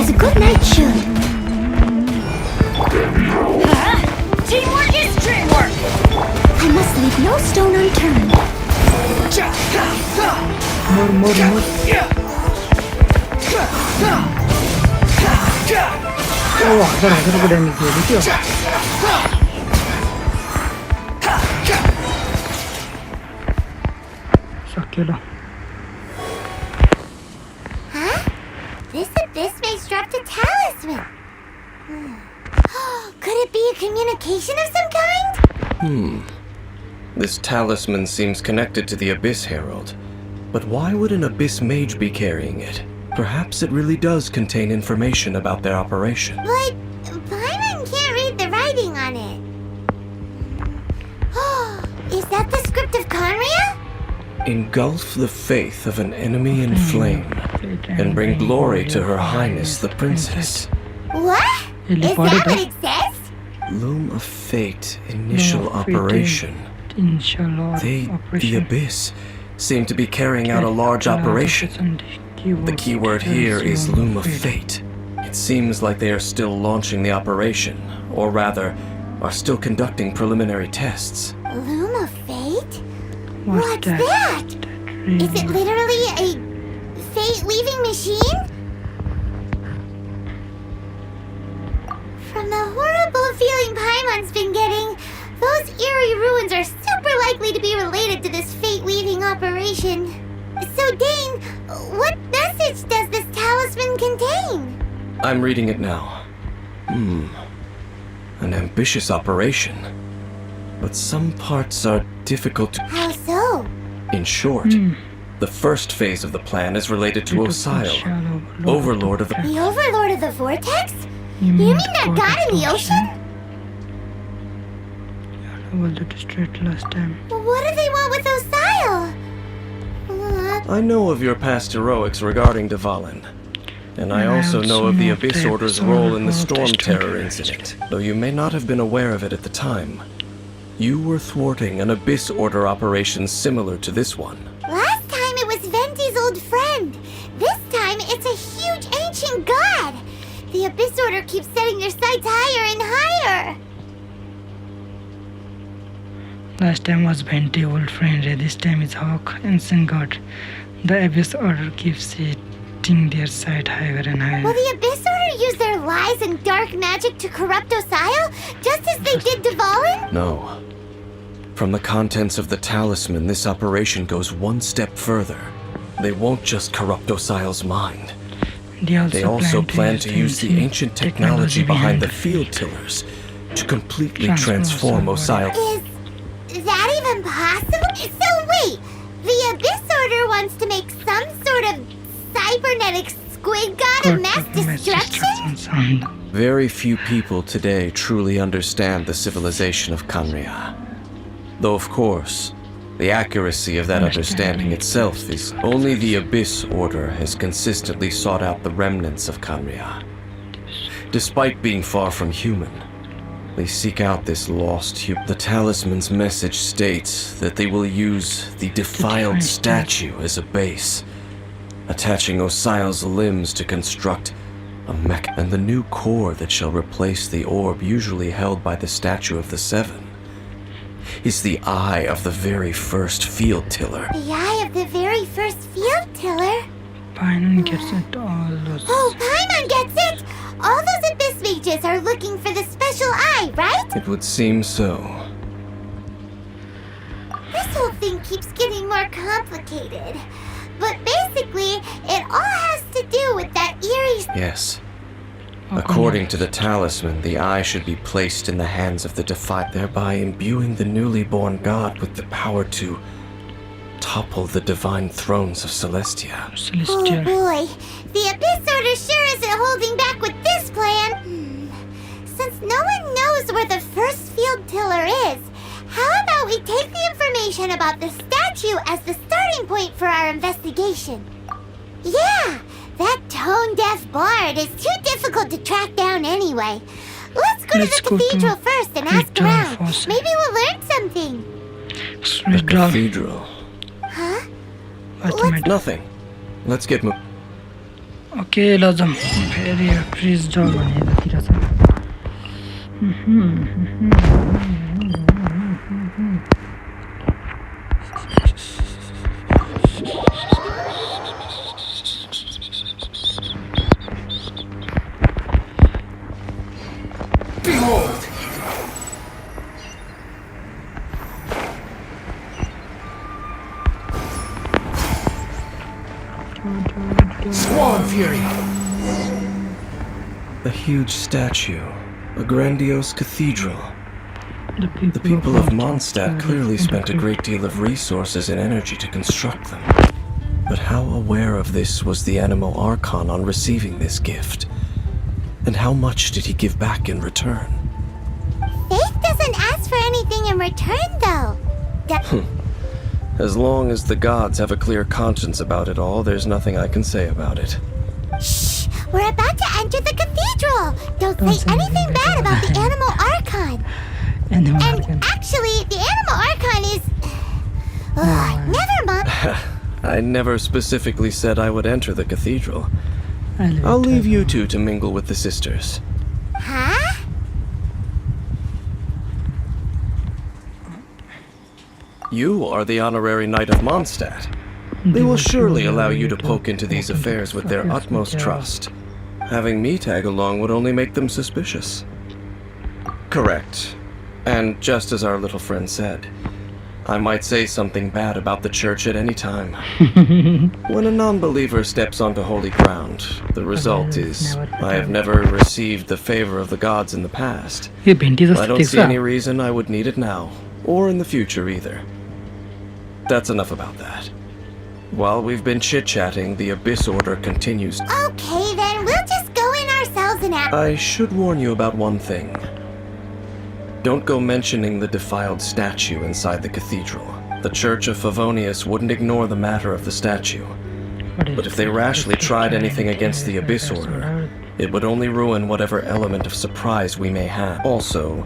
G: As a good knight should.
I: Teamwork is dreamwork!
G: I must leave no stone unturned.
B: More. Oh, I got a damage here.
G: Huh? This abyss mage dropped a talisman. Could it be a communication of some kind?
N: This talisman seems connected to the Abyss Herald. But why would an Abyss mage be carrying it? Perhaps it really does contain information about their operation.
G: But Paimon can't read the writing on it. Is that the script of Conria?
N: Engulf the faith of an enemy in flame, and bring glory to Her Highness the Princess.
G: What? Is that what it says?
N: Loom of Fate, initial operation. The Abyss, seem to be carrying out a large operation. The keyword here is Loom of Fate. It seems like they are still launching the operation, or rather, are still conducting preliminary tests.
G: Loom of Fate? What's that? Is it literally a fate-weaving machine? From the horrible feeling Paimon's been getting, those eerie ruins are super likely to be related to this fate-weaving operation. So, Dane, what message does this talisman contain?
N: I'm reading it now. An ambitious operation. But some parts are difficult to...
G: How so?
N: In short, the first phase of the plan is related to Osile, Overlord of the...
G: The Overlord of the Vortex? You mean that god in the ocean?
B: What do
G: they want with Osile?
N: I know of your past heroics regarding Dvalin. And I also know of the Abyss Order's role in the Storm Terror incident, though you may not have been aware of it at the time. You were thwarting an Abyss Order operation similar to this one.
G: Last time it was Venti's old friend. This time it's a huge ancient god. The Abyss Order keeps setting their sights higher and higher.
B: Last time was Venti, old friend. This time is Hawk, ancient god. The Abyss Order keeps setting their sight higher and higher.
G: Will the Abyss Order use their lies and dark magic to corrupt Osile, just as they did Dvalin?
N: No. From the contents of the talisman, this operation goes one step further. They won't just corrupt Osile's mind. They also plan to use the ancient technology behind the field tillers to completely transform Osile.
G: Is that even possible? So wait, the Abyss Order wants to make some sort of cybernetic squid god of mass destruction?
N: Very few people today truly understand the civilization of Conria. Though of course, the accuracy of that understanding itself is... Only the Abyss Order has consistently sought out the remnants of Conria. Despite being far from human, they seek out this lost human. The talisman's message states that they will use the defiled statue as a base, attaching Osile's limbs to construct a mech, and the new core that shall replace the orb usually held by the Statue of the Seven is the eye of the very first field tiller.
G: The eye of the very first field tiller?
B: Paimon gets it, all those...
G: Oh, Paimon gets it! All those Abyss mages are looking for the special eye, right?
N: It would seem so.
G: This whole thing keeps getting more complicated. But basically, it all has to do with that eerie...
N: Yes. According to the talisman, the eye should be placed in the hands of the defied, thereby imbuing the newly born god with the power to topple the divine thrones of Celestia.
G: Oh boy, the Abyss Order sure isn't holding back with this plan. Since no one knows where the first field tiller is, how about we take the information about the statue as the starting point for our investigation? Yeah, that tone-deaf bard is too difficult to track down anyway. Let's go to the cathedral first and ask around. Maybe we'll learn something.
N: The cathedral?
G: Huh?
N: Nothing. Let's get moving.
B: Okay, lazım. Very freeze job on here.
A: Behold! Squall Fury!
N: A huge statue, a grandiose cathedral. The people of Mondstadt clearly spent a great deal of resources and energy to construct them. But how aware of this was the Animo Archon on receiving this gift? And how much did he give back in return?
G: Faith doesn't ask for anything in return, though.
N: As long as the gods have a clear conscience about it all, there's nothing I can say about it.
G: Shh! We're about to enter the cathedral! Don't say anything bad about the Animo Archon! And actually, the Animo Archon is... never mind!
N: I never specifically said I would enter the cathedral. I'll leave you two to mingle with the sisters.
G: Huh?
N: You are the honorary knight of Mondstadt. They will surely allow you to poke into these affairs with their utmost trust. Having me tag along would only make them suspicious. Correct. And just as our little friend said, I might say something bad about the church at any time. When a non-believer steps onto holy ground, the result is I have never received the favor of the gods in the past. I don't see any reason I would need it now, or in the future either. That's enough about that. While we've been chit-chatting, the Abyss Order continues.
G: Okay, then we'll just go in ourselves and out.
N: I should warn you about one thing. Don't go mentioning the defiled statue inside the cathedral. The Church of Favonius wouldn't ignore the matter of the statue. But if they rashly tried anything against the Abyss Order, it would only ruin whatever element of surprise we may have. Also,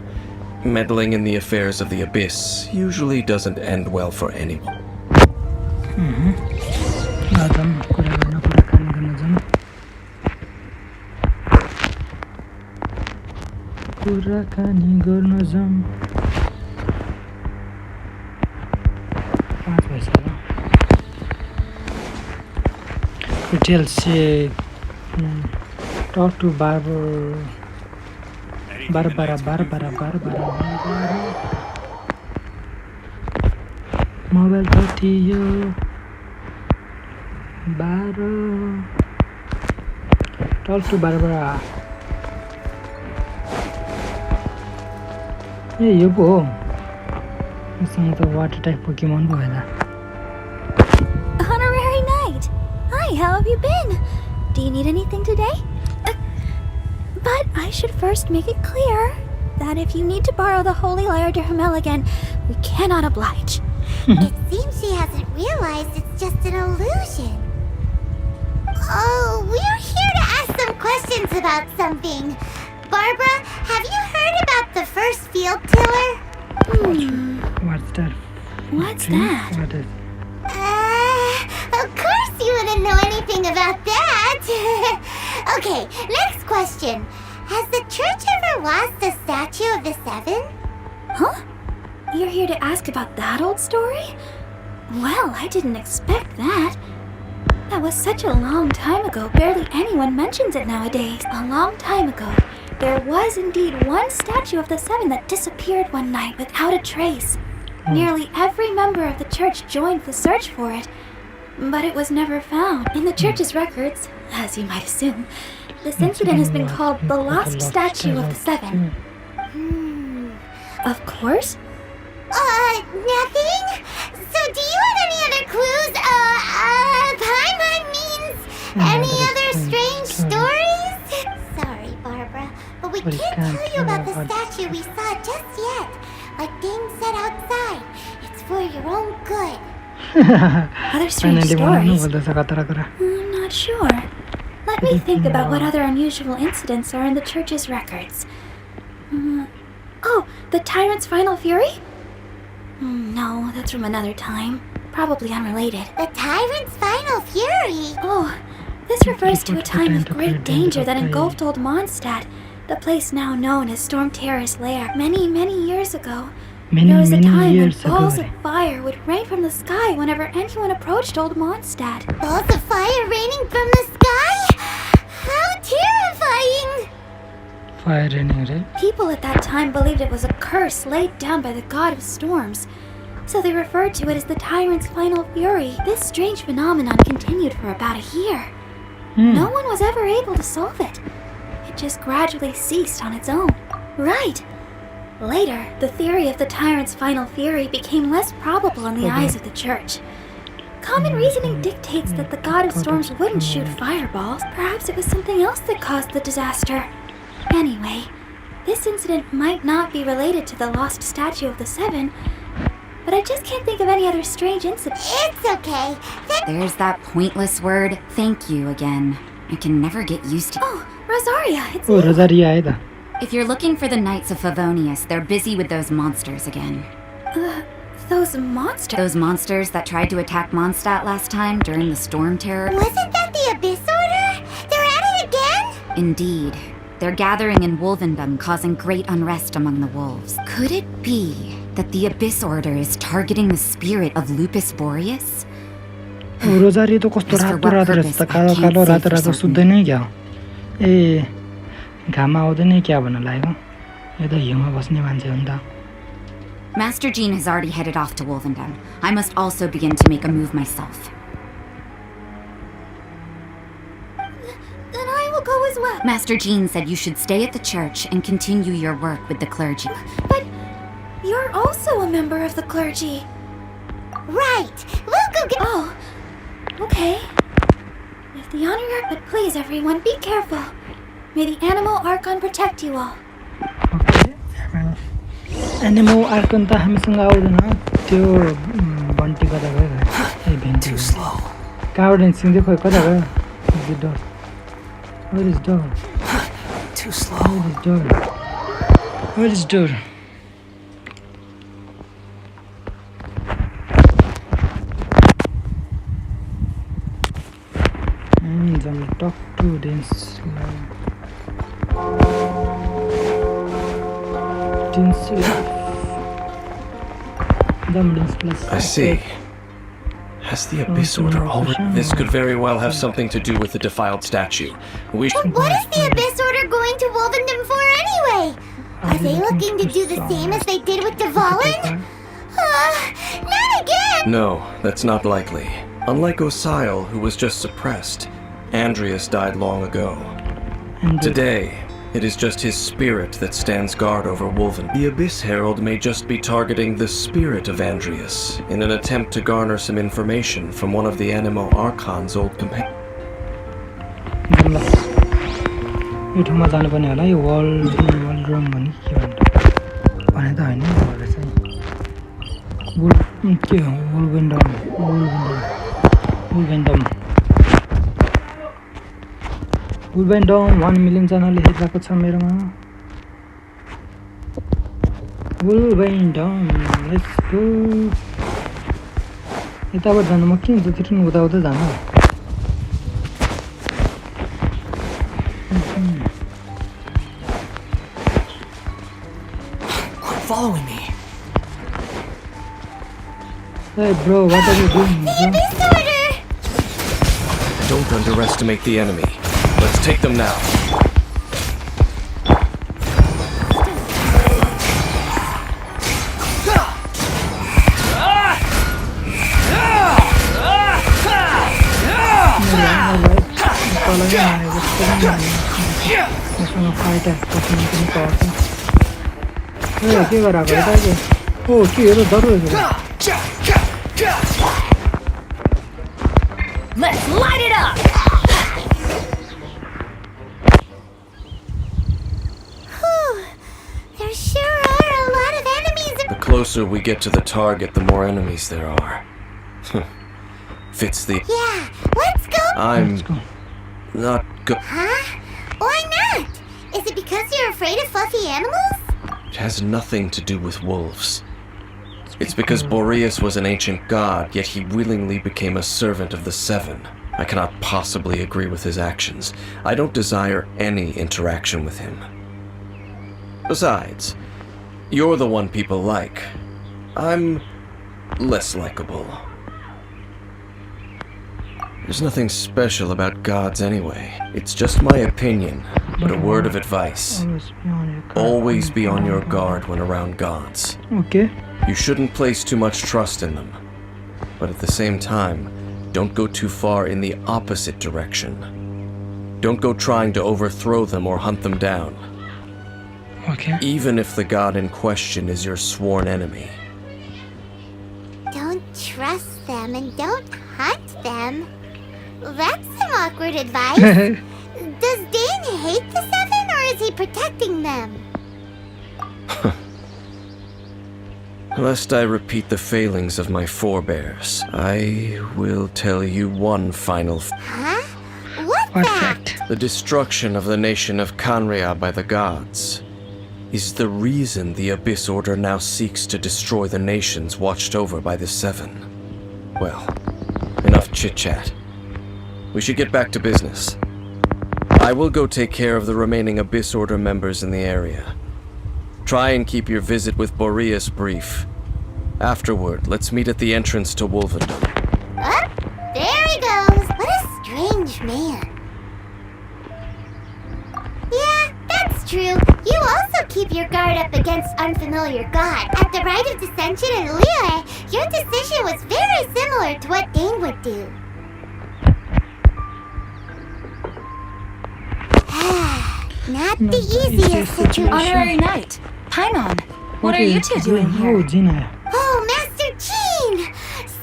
N: meddling in the affairs of the Abyss usually doesn't end well for anyone.
B: कुराकानी गर्न जाम 5 भइसक्यो details talk to Barbara mobile त थियो 12 talk to Barbara ए यो पो हो यसमा त water type Pokemon पो होला
J: Honorary Knight! Hi, how have you been? Do you need anything today? But I should first make it clear that if you need to borrow the Holy Lyre to Hermel again, we cannot oblige.
G: It seems she hasn't realized it's just an illusion. Oh, we're here to ask some questions about something. Barbara, have you heard about the first field tiller?
B: What's that?
J: What's that?
B: What is?
G: Of course you wouldn't know anything about that. Okay, next question. Has the church ever lost a statue of the Seven?
J: Huh? You're here to ask about that old story? Well, I didn't expect that. That was such a long time ago, barely anyone mentions it nowadays. A long time ago, there was indeed one statue of the Seven that disappeared one night without a trace. Nearly every member of the church joined the search for it, but it was never found. In the church's records, as you might assume, this incident has been called the Lost Statue of the Seven. Of course.
G: Nothing? So do you have any other clues? Paimon means any other strange stories? Sorry, Barbara, but we can't tell you about the statue we saw just yet. Like Dane said outside, it's for your own good.
J: Other strange stories? I'm not sure. Let me think about what other unusual incidents are in the church's records. Oh, the Tyrant's Final Fury? No, that's from another time. Probably unrelated.
G: The Tyrant's Final Fury?
J: Oh, this refers to a time of great danger that engulfed old Mondstadt, the place now known as Storm Terror's lair. Many, many years ago, there was a time when balls of fire would rain from the sky whenever anyone approached old Mondstadt.
G: Balls of fire raining from the sky? How terrifying!
J: People at that time believed it was a curse laid down by the god of storms.
G: So they referred to it as the Tyrant's Final Fury. This strange phenomenon continued for about a year. No one was ever able to solve it. It just gradually ceased on its own. Right. Later, the theory of the Tyrant's Final Fury became less probable in the eyes of the Church. Common reasoning dictates that the God of Storms wouldn't shoot fireballs. Perhaps it was something else that caused the disaster. Anyway, this incident might not be related to the lost statue of the Seven, but I just can't think of any other strange incident.
Q: It's okay. There's that pointless word, thank you, again. I can never get used to.
G: Oh, Rosaria, it's
B: Oh,
G: you.
B: Rosaria आए था.
Q: If you're looking for the Knights of Favonius, they're busy with those monsters again.
G: Those monsters?
Q: Those monsters that tried to attack Mondstadt last time during the Storm Terror?
G: Wasn't that the Abyss Order? They're at it again?
Q: Indeed. They're gathering in Wolvendom, causing great unrest among the wolves. Could it be that the Abyss Order is targeting the spirit of Lupus Boreas?
B: Rosari तो कस्तो रातो रातो रहेछ त कालो कालो रातो रातो सुत्दैन क्या ए घाममा आउँदैन क्या भन्न लाग्यो यो त हिउँमा बस्ने मान्छे हो नि त
Q: Master Jean has already headed off to Wolvendom. I must also begin to make a move myself.
G: Then I will go as well.
Q: Master Jean said you should stay at the church and continue your work with the clergy.
G: But you're also a member of the clergy. Right. We'll go get... Oh. Okay. If the honor... But please, everyone, be careful. May the Animal Archon protect you all.
B: Animal Arkan त हामीसँग आउँदैन त्यो बन्टी कता गयो ए भेन्टी कहाँबाट निस्किँदै खोइ कता गयो Where is dog?
A: Too slow.
B: Where is door? I'll talk to this.
N: I see. Has the Abyss Order already... This could very well have something to do with the defiled statue. We should...
G: What is the Abyss Order going to Wolvendom for anyway? Are they looking to do the same as they did with Dvalin? Not again!
N: No, that's not likely. Unlike Osial, who was just suppressed, Andreas died long ago. Today, it is just his spirit that stands guard over Wolven. The Abyss Herald may just be targeting the spirit of Andreas in an attempt to garner some information from one of the Animal Archon's old companions.
B: यो ठाउँमा जानुपर्ने होला यो world room भन्ने के भन्छ भने त हैन भनेर चाहिँ के हो वुल्भेन्डम 1 मिलियन जनाले हेरिरहेको छ मेरोमा वुल्भेन्डम लेट्स गो यताबाट जानु म किन जति उता उता जानु
A: Following me.
B: Hey bro, what are you doing?
N: Don't underestimate the enemy. Let's take them now.
B: के गराको हो त ओ के हो जरुर
I: Let's light it up.
G: There sure are a lot of enemies.
N: The closer we get to the target, the more enemies there are. Fits the...
G: Yeah, let's go.
N: I'm not good.
G: Huh? Why not? Is it because you're afraid of fluffy animals?
N: It has nothing to do with wolves. It's because Boreas was an ancient god, yet he willingly became a servant of the Seven. I cannot possibly agree with his actions. I don't desire any interaction with him. Besides, you're the one people like. I'm less likable. There's nothing special about gods anyway. It's just my opinion, but a word of advice. Always be on your guard when around gods.
B: Okay.
N: You shouldn't place too much trust in them. But at the same time, don't go too far in the opposite direction. Don't go trying to overthrow them or hunt them down.
B: Okay.
N: Even if the god in question is your sworn enemy.
G: Don't trust them and don't hunt them. That's some awkward advice. Does Dane hate the Seven, or is he protecting them?
N: Lest I repeat the failings of my forebears, I will tell you one final
G: Huh? What fact?
N: The destruction of the nation of Kanria by the gods is the reason the Abyss Order now seeks to destroy the nations watched over by the Seven. Well, enough chit-chat. We should get back to business. I will go take care of the remaining Abyss Order members in the area. Try and keep your visit with Boreas brief. Afterward, let's meet at the entrance to Wolvendom.
G: Oh, there he goes. What a strange man. Yeah, that's true. You also keep your guard up against unfamiliar god. At the Rite of Dissension in Liyue, your decision was very similar to what Dane would do. Not the easiest situation.
I: Honorary Knight, Paimon, what are you two doing here?
G: Oh, Master Jean!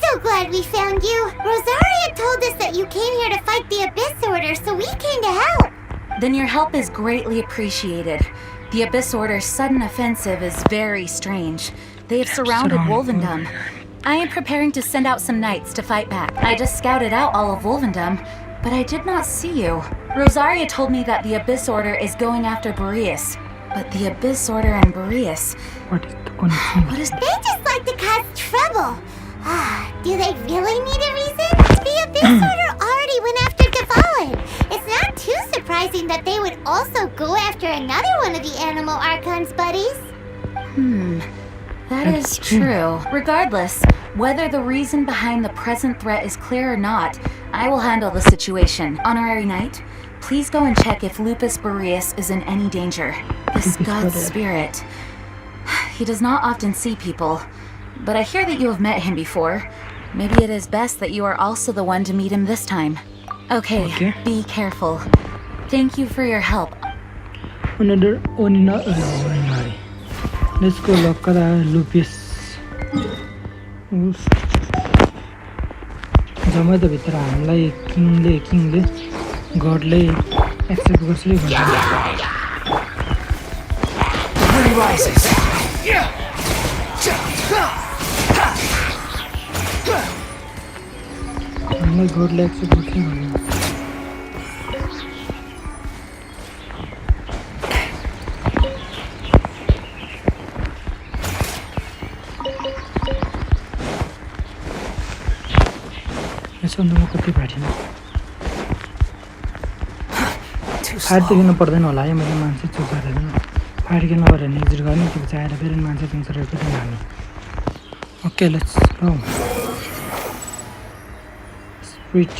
G: So glad we found you. Rosaria told us that you came here to fight the Abyss Order, so we came to help.
I: Then your help is greatly appreciated. The Abyss Order's sudden offensive is very strange. They have surrounded Wolvendom. I am preparing to send out some knights to fight back. I just scouted out all of Wolvendom, but I did not see you. Rosaria told me that the Abyss Order is going after Boreas. But the Abyss Order and Boreas...
B: What is the connection?
G: What is... They just like to cause trouble. Do they really need a reason? The Abyss Order already went after Devalin. It's not too surprising that they would also go after another one of the Animal Archon's buddies.
I: That is true. Regardless, whether the reason behind the present threat is clear or not, I will handle the situation. Honorary Knight, please go and check if Lupus Boreas is in any danger. This god's spirit. He does not often see people, but I hear that you have met him before. Maybe it is best that you are also the one to meet him this time. Okay. Be careful. Thank you for your help.
B: Another Onina. Let's go look at Lupus. जम्मै त भित्र हामीलाई किङले गडले accept गर्छ नि भन्छ हामीलाई गडले accept गर्छ नि भन्नु यसोमा कति भाटिन फाइट त किन पर्दैन होला है मैले मान्छे चुप गरेर फाइट किन गरेर निजिट गर्ने त्यो चाहिँ आएर फेरि मान्छे दिन्छ र कति हाल्ने okay let's go spirit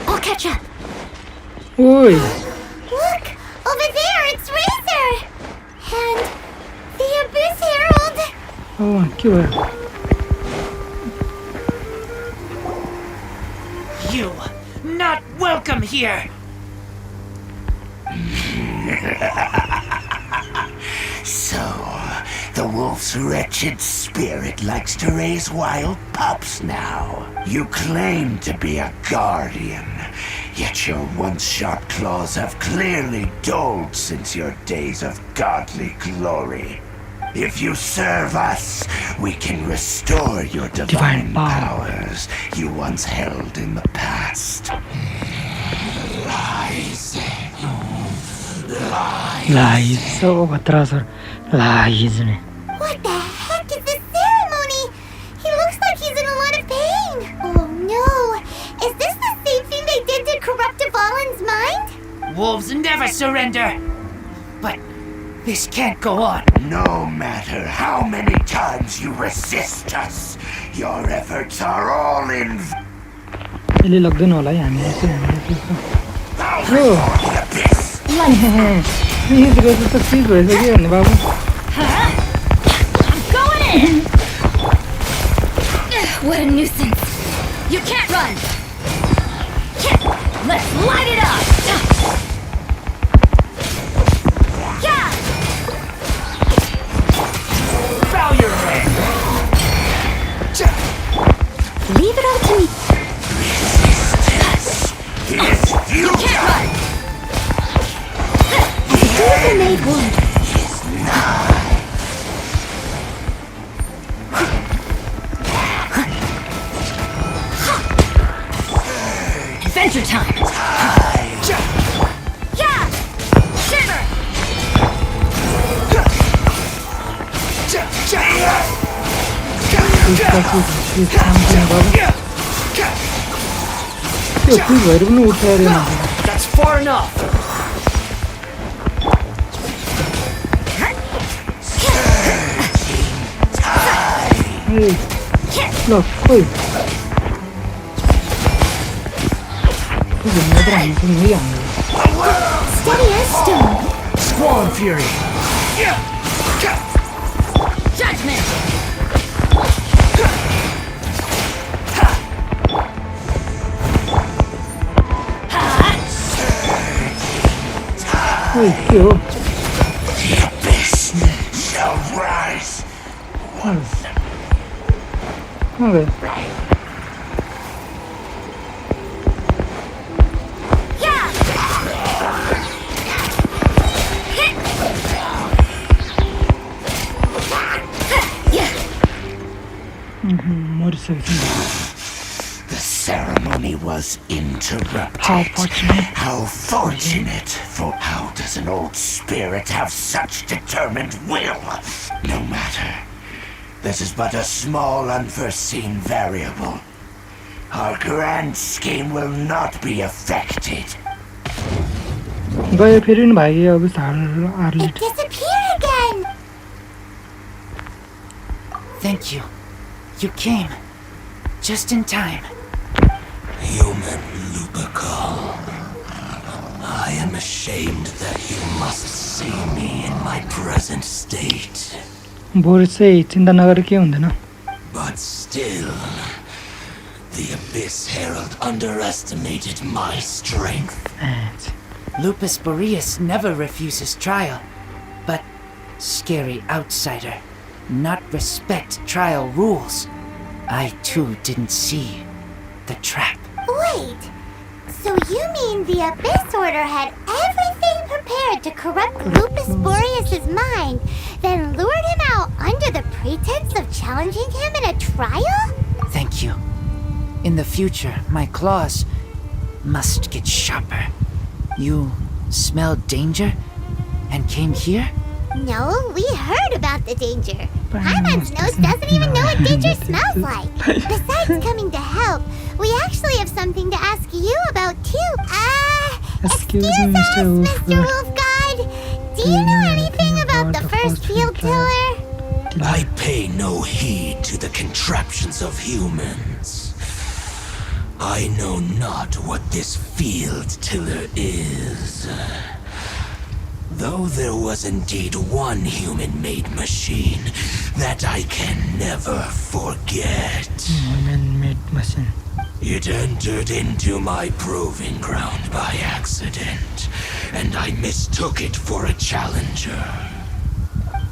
G: I'll catch up.
B: Oi!
G: Look! Over there, it's Razor! And the Abyss Herald!
B: Oh, kill her.
A: You not welcome here!
O: So, the wolf's wretched spirit likes to raise wild pups now. You claim to be a guardian, yet your once sharp claws have clearly dulled since your days of godly glory. If you serve us, we can restore your divine powers you once held in the past. Lies.
B: Lies. So atras lies.
G: What the heck is this ceremony? He looks like he's in a lot of pain. Oh no! Is this the same thing they did to corrupt Devalin's mind?
A: wolves never surrender. But this can't go on.
O: No matter how many times you resist us, your efforts are all in
B: यसले लग्दैन होला है हामीले त सिज भइसक्यो भने बाबु
Q: What a nuisance. You can't run. Let's light it up. Yeah.
A: Bow your head.
D: Leave it all to me.
O: You
D: can't run. The made wood.
Q: Adventure time. Yeah. Shiver.
A: That's far enough.
B: Look, wait.
D: Steady as stone.
A: Squall and fury.
Q: Judgment.
B: Wait, yo.
O: The abyss shall rise.
B: Okay.
O: The ceremony was interrupted.
B: How fortunate.
O: How fortunate. For how does an old spirit have such determined will? No matter. This is but a small unforeseen variable. Our grand scheme will not be affected.
B: It
G: disappeared again!
A: Thank you. You came. Just in time.
O: Human Lupercal. I am ashamed that you must see me in my present state.
B: But
O: still, the Abyss Herald underestimated my strength.
A: Lupus Boreas never refuses trial, but scary outsider, not respect trial rules. I too didn't see the trap.
G: Wait, so you mean the Abyss Order had everything prepared to corrupt Lupus Boreas' mind, then lured him out under the pretense of challenging him in a trial?
A: Thank you. In the future, my claws must get sharper. You smelled danger and came here?
G: No, we heard about the danger. Paimon's nose doesn't even know what danger smells like. Besides coming to help, we actually have something to ask you about too. Excuse us, Mr. Wolfguard. Do you know anything about the first field tiller?
O: I pay no heed to the contraptions of humans. I know not what this field tiller is. Though there was indeed one human-made machine that I can never forget.
B: Human-made machine.
O: It entered into my proving ground by accident, and I mistook it for a challenger.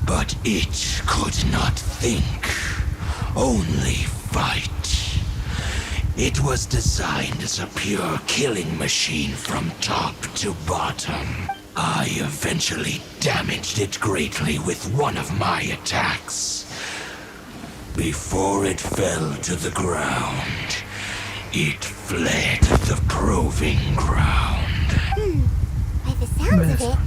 O: But it could not think, only fight. It was designed as a pure killing machine from top to bottom. I eventually damaged it greatly with one of my attacks. Before it fell to the ground, it fled the proving ground.
G: By the sounds of it,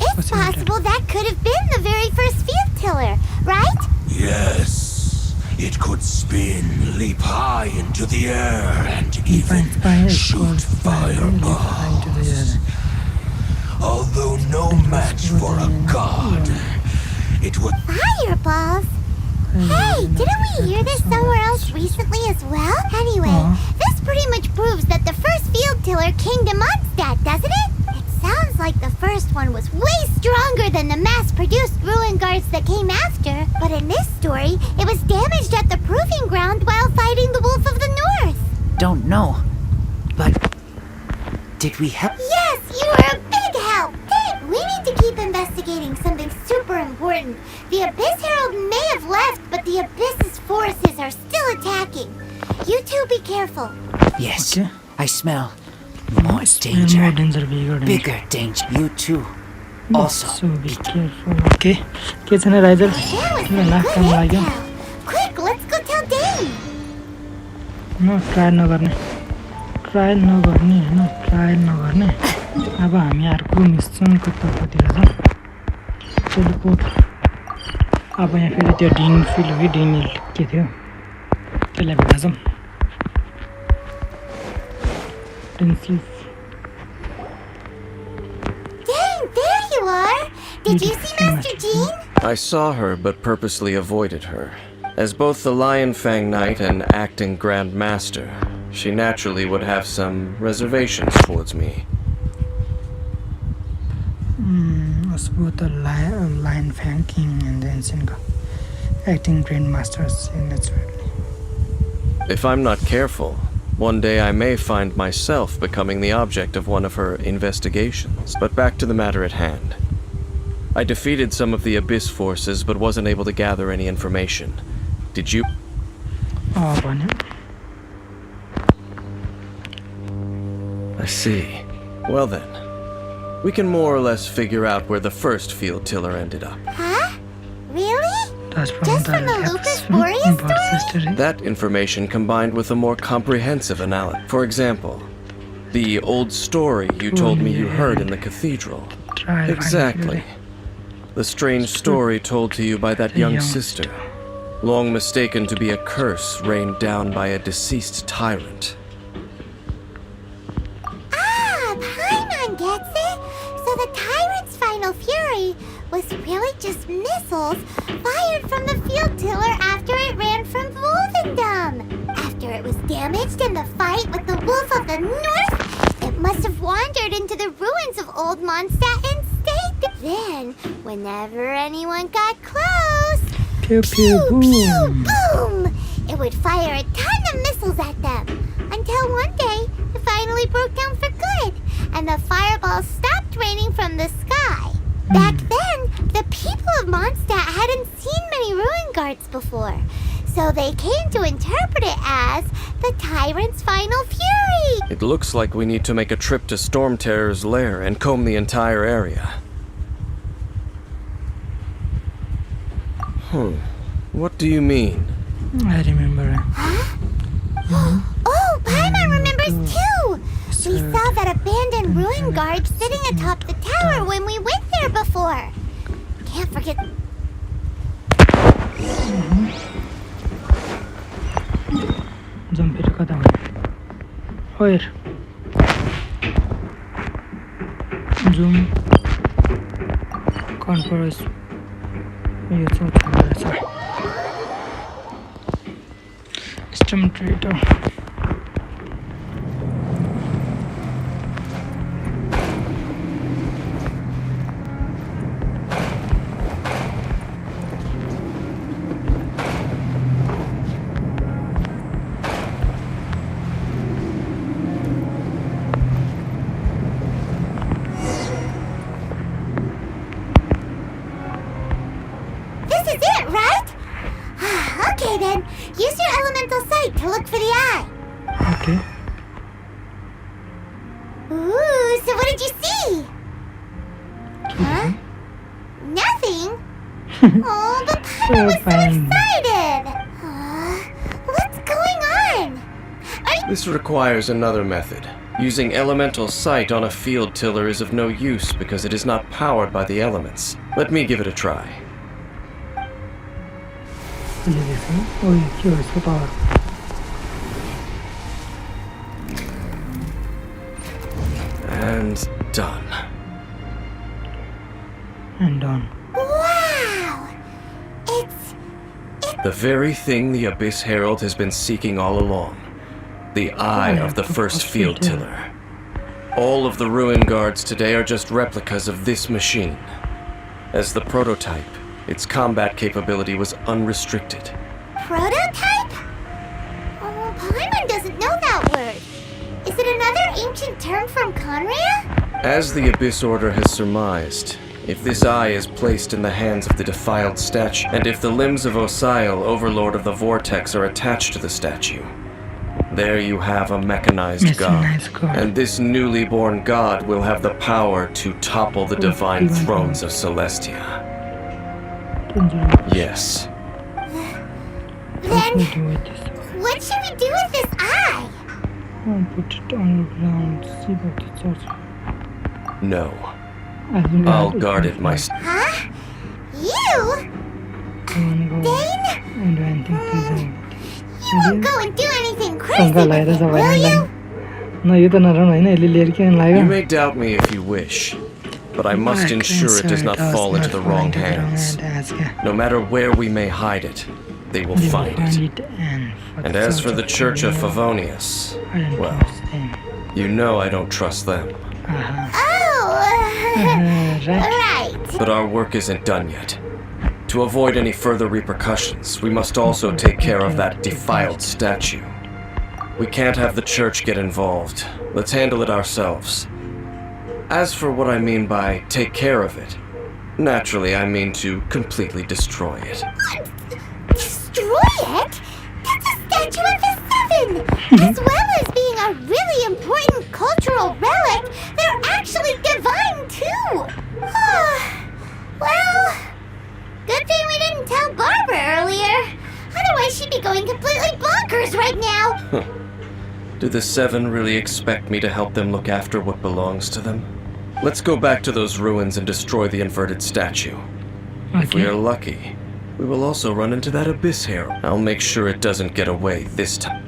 G: it's possible that could have been the very first field tiller, right?
O: Yes. It could spin, leap high into the air, and even shoot fireballs. although no match for a god. It would...
G: Fireballs? Hey, didn't we hear this somewhere else recently as well? Anyway, this pretty much proves that the first field tiller came to Mondstadt, doesn't it? It sounds like the first one was way stronger than the mass-produced ruin guards that came after. But in this story, it was damaged at the proving ground while fighting the Wolf of the North.
A: Don't know, but did we help?
G: Yes, you were a big help. Dang, we need to keep investigating something super important. The Abyss Herald may have left, but the Abyss's forces are still attacking. You two be careful.
A: Yes, I smell more danger. Bigger danger. You too. Also,
B: so be careful. Okay. के छैन riser ल काम लाग्यो
G: Quick, let's go tell Dane.
B: न trial नगर्ने हैन trial नगर्ने अब हामी अर्को मिसनको तर्फतिर जाउँ टेलिपोर्ट अब यहाँ फेरि त्यो डिन फिल हो कि डिन के थियो त्यसलाई भेट्न जाउँ
G: Dane, there you are. Did you see Master Jean?
N: I saw her, but purposely avoided her. As both the Lion Fang Knight and acting Grand Master, she naturally would have some reservations towards me.
B: As both the Lion Fang King and the Ancient acting Grand Masters, naturally.
N: If I'm not careful, one day I may find myself becoming the object of one of her investigations. But back to the matter at hand. I defeated some of the Abyss forces, but wasn't able to gather any information. Did you? I see. Well then, we can more or less figure out where the first field tiller ended up.
G: Huh? Really? Just from the Lucas Boreas story?
N: That information combined with a more comprehensive analysis. For example, the old story you told me you heard in the cathedral. Exactly. The strange story told to you by that young sister, long mistaken to be a curse rained down by a deceased tyrant.
G: Ah, Paimon gets it! So the tyrant's final fury was really just missiles fired from the field tiller after it ran from Wolvendom. After it was damaged in the fight with the Wolf of the North, it must have wandered into the ruins of Old Mondstadt and stayed there. Then, whenever anyone got close,
B: pew,
G: pew,
B: boom.
G: Pew, boom! It would fire a ton of missiles at them, until one day, it finally broke down for good, and the fireballs stopped raining from the sky. Back then, the people of Mondstadt hadn't seen many ruin guards before, so they came to interpret it as the tyrant's final fury.
N: It looks like we need to make a trip to Storm Terror's lair and comb the entire area. What do you mean?
B: I remember.
G: Huh? Oh, Paimon remembers too! We saw that abandoned ruin guard sitting atop the tower when we went there before. Can't forget...
B: Jump here, kata bhai. Where? Zoom. Conference. यो चाहिँ छ स्टम trader
G: To look for the eye.
B: Okay.
G: Ooh, so what did you see? Huh? Nothing? Oh, but Paimon was so excited. What's going on?
N: This requires another method. Using elemental sight on a field tiller is of no use because it is not powered by the elements. Let me give it a try. And done.
B: And done.
G: Wow! It's
N: The very thing the Abyss Herald has been seeking all along. The eye of the first field tiller. All of the ruin guards today are just replicas of this machine. As the prototype, its combat capability was unrestricted.
G: prototype? Oh, Paimon doesn't know that word. Is it another ancient term from Conria?
N: As the Abyss Order has surmised, if this eye is placed in the hands of the defiled statue, and if the limbs of Osial, Overlord of the Vortex, are attached to the statue, there you have a mechanized god. And this newly born god will have the power to topple the divine thrones of Celestia. Yes.
G: Then, what should we do with this eye?
B: Put it on the ground, see about the church.
N: No. I'll guard it myself.
G: Huh? You? Dane? You won't go and do anything crazy with it, will you?
N: You may doubt me if you wish, but I must ensure it does not fall into the wrong hands. No matter where we may hide it, they will find it. And as for the Church of Favonius, well, you know I don't trust them.
G: Right.
N: But our work isn't done yet. To avoid any further repercussions, we must also take care of that defiled statue. We can't have the church get involved. Let's handle it ourselves. As for what I mean by take care of it, naturally I mean to completely destroy it.
G: Destroy it? That's a statue of the Seven! As well as being a really important cultural relic, they're actually divine too! Well, good thing we didn't tell Barbara earlier. Otherwise she'd be going completely bonkers right now!
N: Do the Seven really expect me to help them look after what belongs to them? Let's go back to those ruins and destroy the inverted statue. If we are lucky, we will also run into that Abyss Herald. I'll make sure it doesn't get away this time.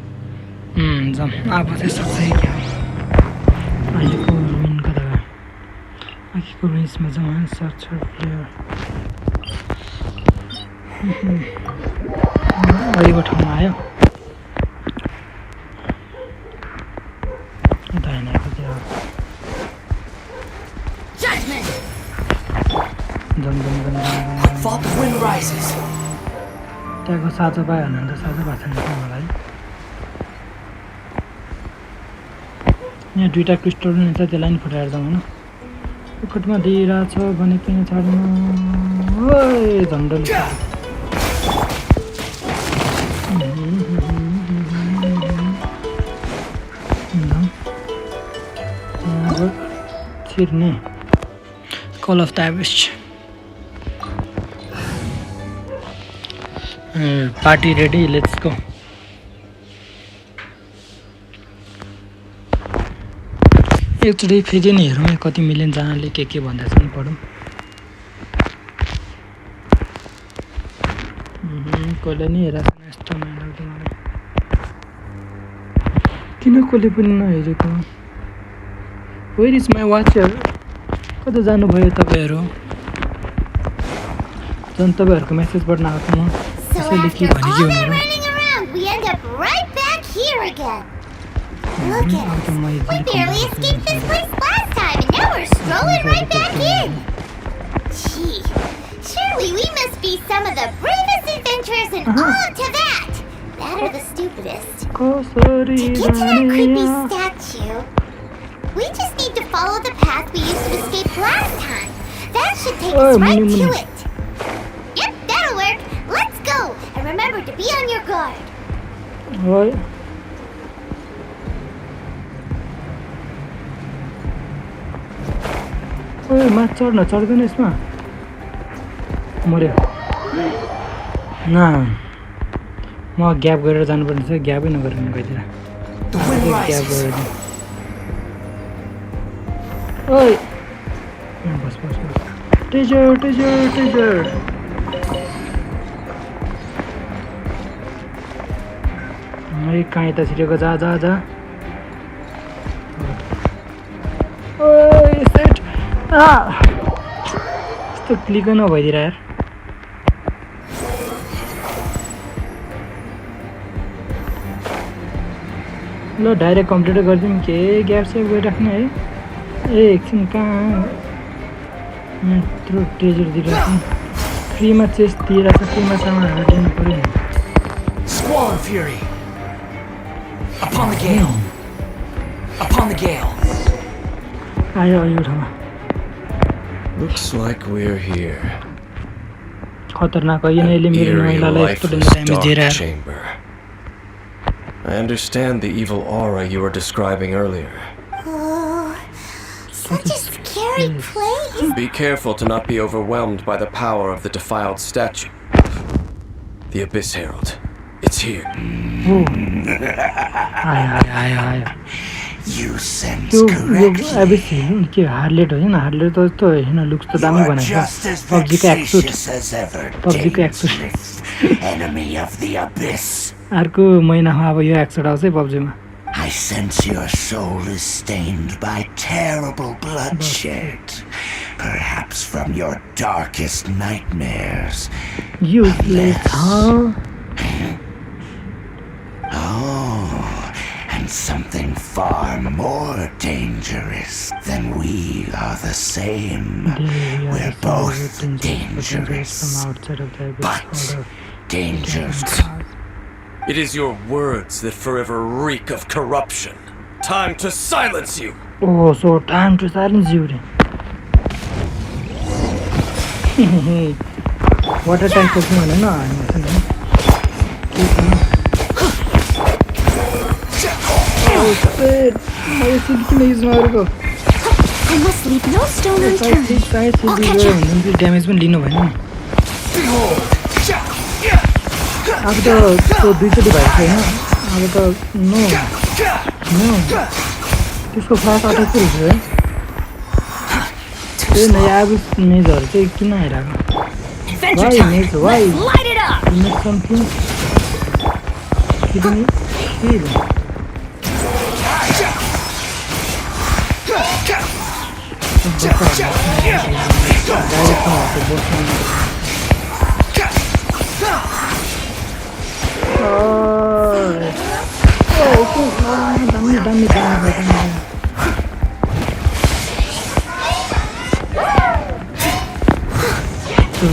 A: Judgment! For the wind rises.
B: त्यहाँको साँचो पायो भने त साँचो भएको छैन मलाई यहाँ दुईटा क्रिस्टल पनि छ त्यसलाई नि फुटाएर जाउँ होइन पुकटमा दिइरहेछ भने किन छाड्नु ओए झन्डल छिर्ने Call of the Abyss. Party ready, let's go. एकचोटि फेरि नि हेरौँ कति मिलियन जनाले के भन्दैछन् पढौँ कसले नि हेरेको छैन यस्तो नलाग्दो मलाई किन कसले पनि नहेरेको वेयर इज माई वाचर कता जानुभयो तपाईँहरू झन् तपाईँहरूको मेसेज पढ्न आएको म कसैले के भनेको
G: Look at us. We barely escaped this place last time, and now we're strolling right back in. Gee, surely we must be some of the bravest adventurers in all of Teyvat. That or the stupidest. To get to that creepy statue, we just need to follow the path we used to escape last time. That should take us right to it. Yep, that'll work. Let's go, and remember to be on your guard.
B: What? ओए माथ चढ्न चढ्दैन यसमा मर्यो न म gap गरेर जानुपर्ने छ ग्यापै नगर्नु कहितिर ग्याप गरेर ओए बस बस बस टिचर टिचर टिचर ओए कहाँ यता छिरेको जा जा जा ओए सेट यस्तो कस्तो क्लिक नभइदिएर यार ल डाइरेक्ट कम्प्लिट गरिदिउँ के ग्याप सेभ गरिराख्ने है ए एकछिन कहाँ यत्रो ट्रेजर दिइरहेको फ्रीमा चेस्ट दिइरहेको फ्रीमा सामानहरू लिनु पऱ्यो नि
A: Squall Fury! Upon the gale! Upon the gale!
B: आयो यो ठाउँमा
N: Looks like we're here.
B: खतरनाक होइन यसले मेरो महिलालाई यस्तो ड्यामेज दिएर
N: chamber. I understand the evil aura you were describing earlier.
G: Oh, such a scary place.
N: Be careful to not be overwhelmed by the power of the defiled statue. The Abyss Herald. It's here.
B: आयो
O: You sense
B: yo
O: correctly.
B: Abyss के harlot होइन harlot त यस्तो होइन looks त दामी बनाएको
O: Just as
B: पब्जीको एक्सुट
O: vexatious as ever,
B: पब्जीको एक्सुट
O: enemy of the Abyss.
B: अर्को महिनामा अब यो एक्सुट आउँछ है पब्जीमा
O: I sense your soul is stained by terrible bloodshed. Perhaps from your darkest nightmares.
B: Useless, huh?
O: Oh, and something far more dangerous than we are the same. We're both dangerous. But dangerous.
N: It is your words that forever reek of corruption. Time to silence you!
B: Oh, so time to silence you. Water tank Pokemon, no? Oh, shit! My skill is not good.
G: I must leave no stone unturned. I'll catch up.
B: Damage पनि लिनु भएन अब त त्यो दुईचोटि भएको छैन अब त नो त्यसको फ्लास अटक पो रहेछ है त्यही न अब मेजहरू चाहिँ किन आइरहेको वाइ मेक समथिङ किन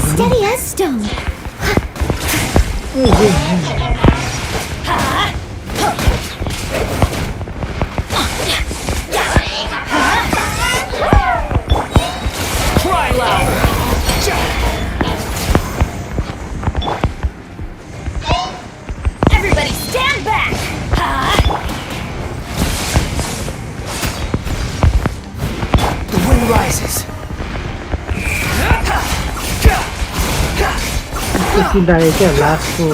G: Steady as stone.
A: Cry louder!
Q: Everybody stand back!
A: The wind rises.
B: सिधाए क्या लास्टको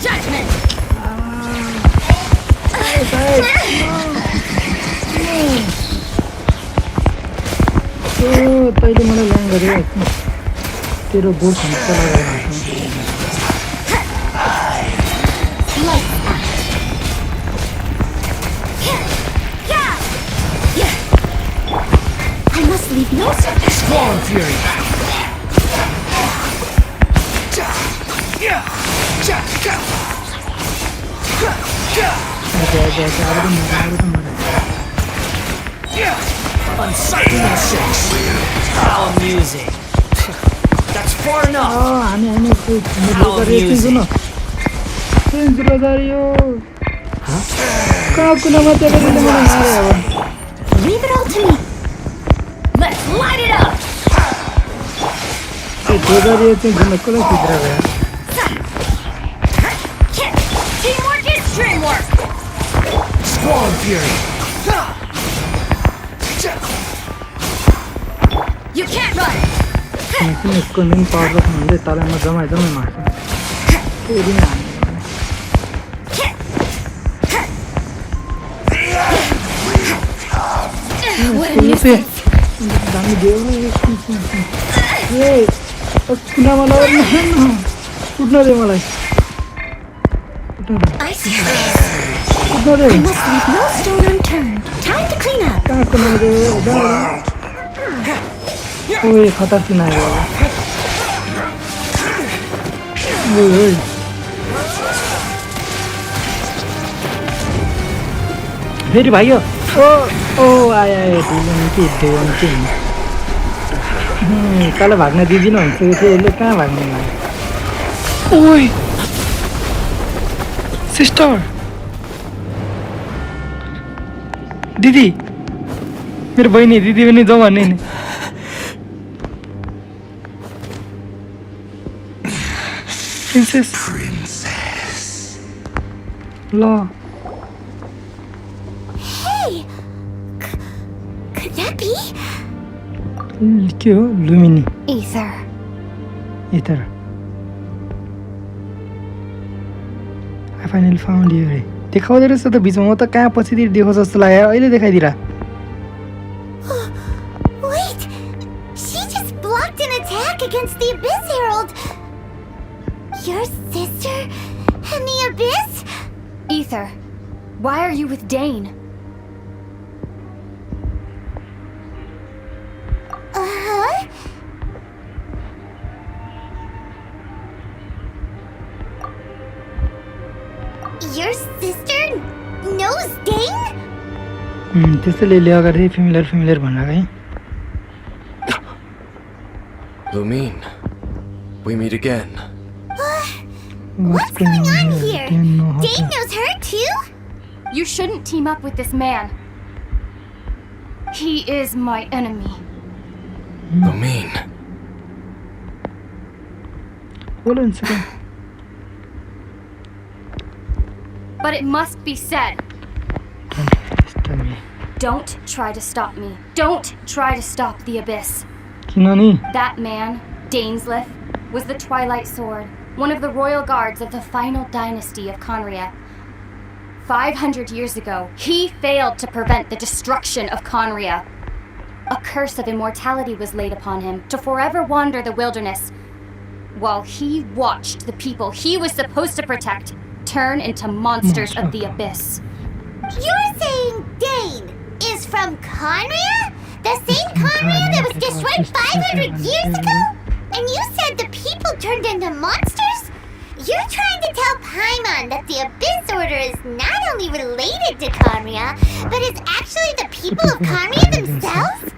Q: Judgment!
B: तैँले मलाई ल्याङ गऱ्यो तेरो बोट खम्चा लगाएर
G: I must leave no stone.
A: Squall Fury! Unsightly insects! How amusing! That's far enough!
B: हामी सुन कहाँ कुनामा चाहिँ मलाई मारे अब
G: Leave it all to me.
Q: Let's light it up!
B: चाहिँ जुन कसलाई भित्र गयो
Q: Teamwork is dreamwork!
A: Squall Fury!
Q: You can't run!
B: यसको मेन पावर राख्नुहुँदै तलाई म जमाइ मार्छु फेरि नै दामी दियो कुनामा लगाउनु उठ्न दे मलाई
G: I see.
Q: I must leave no stone unturned. Time to clean up.
B: ओए खतर किन आयो ओए फेरि भाइयो ओ ओ आयो तल भाग्न दिदिन हुन्छ कि यसले कहाँ भाग्ने ओइ सिस्टर दिदी मेरो बहिनी दिदी पनि जाउँ भन्ने नि Princess. Law.
G: Hey! Could that be?
B: Lumini.
J: Ether.
B: Ether. I finally found you. देखाउँदै रहेछ त बिचमा म त कहाँ पछितिर देखो जस्तो लाग्यो अहिले देखाइदिरा
G: Wait! She just blocked an attack against the Abyss Herald! Your sister and the Abyss?
L: Ether, why are you with Dane?
G: Uh-huh. Your sister knows Dane?
B: त्यसैले ले अगाडि फेमिलियर भनेर है
N: Lumine, we meet again.
G: What's going on here? Dane knows her too?
L: You shouldn't team up with this man. He is my enemy.
N: Lumine.
B: Hold on a second.
L: But it must be said. Don't try to stop me. Don't try to stop the Abyss. That man, Dainsleif, was the Twilight Sword, one of the royal guards of the final dynasty of Conria. 500 years ago, he failed to prevent the destruction of Conria. A curse of immortality was laid upon him to forever wander the wilderness, while he watched the people he was supposed to protect turn into monsters of the Abyss.
G: You're saying Dane is from Conria? The same Conria that was destroyed 500 years ago? And you said the people turned into monsters? You're trying to tell Paimon that the Abyss Order is not only related to Conria, but is actually the people of Conria themselves?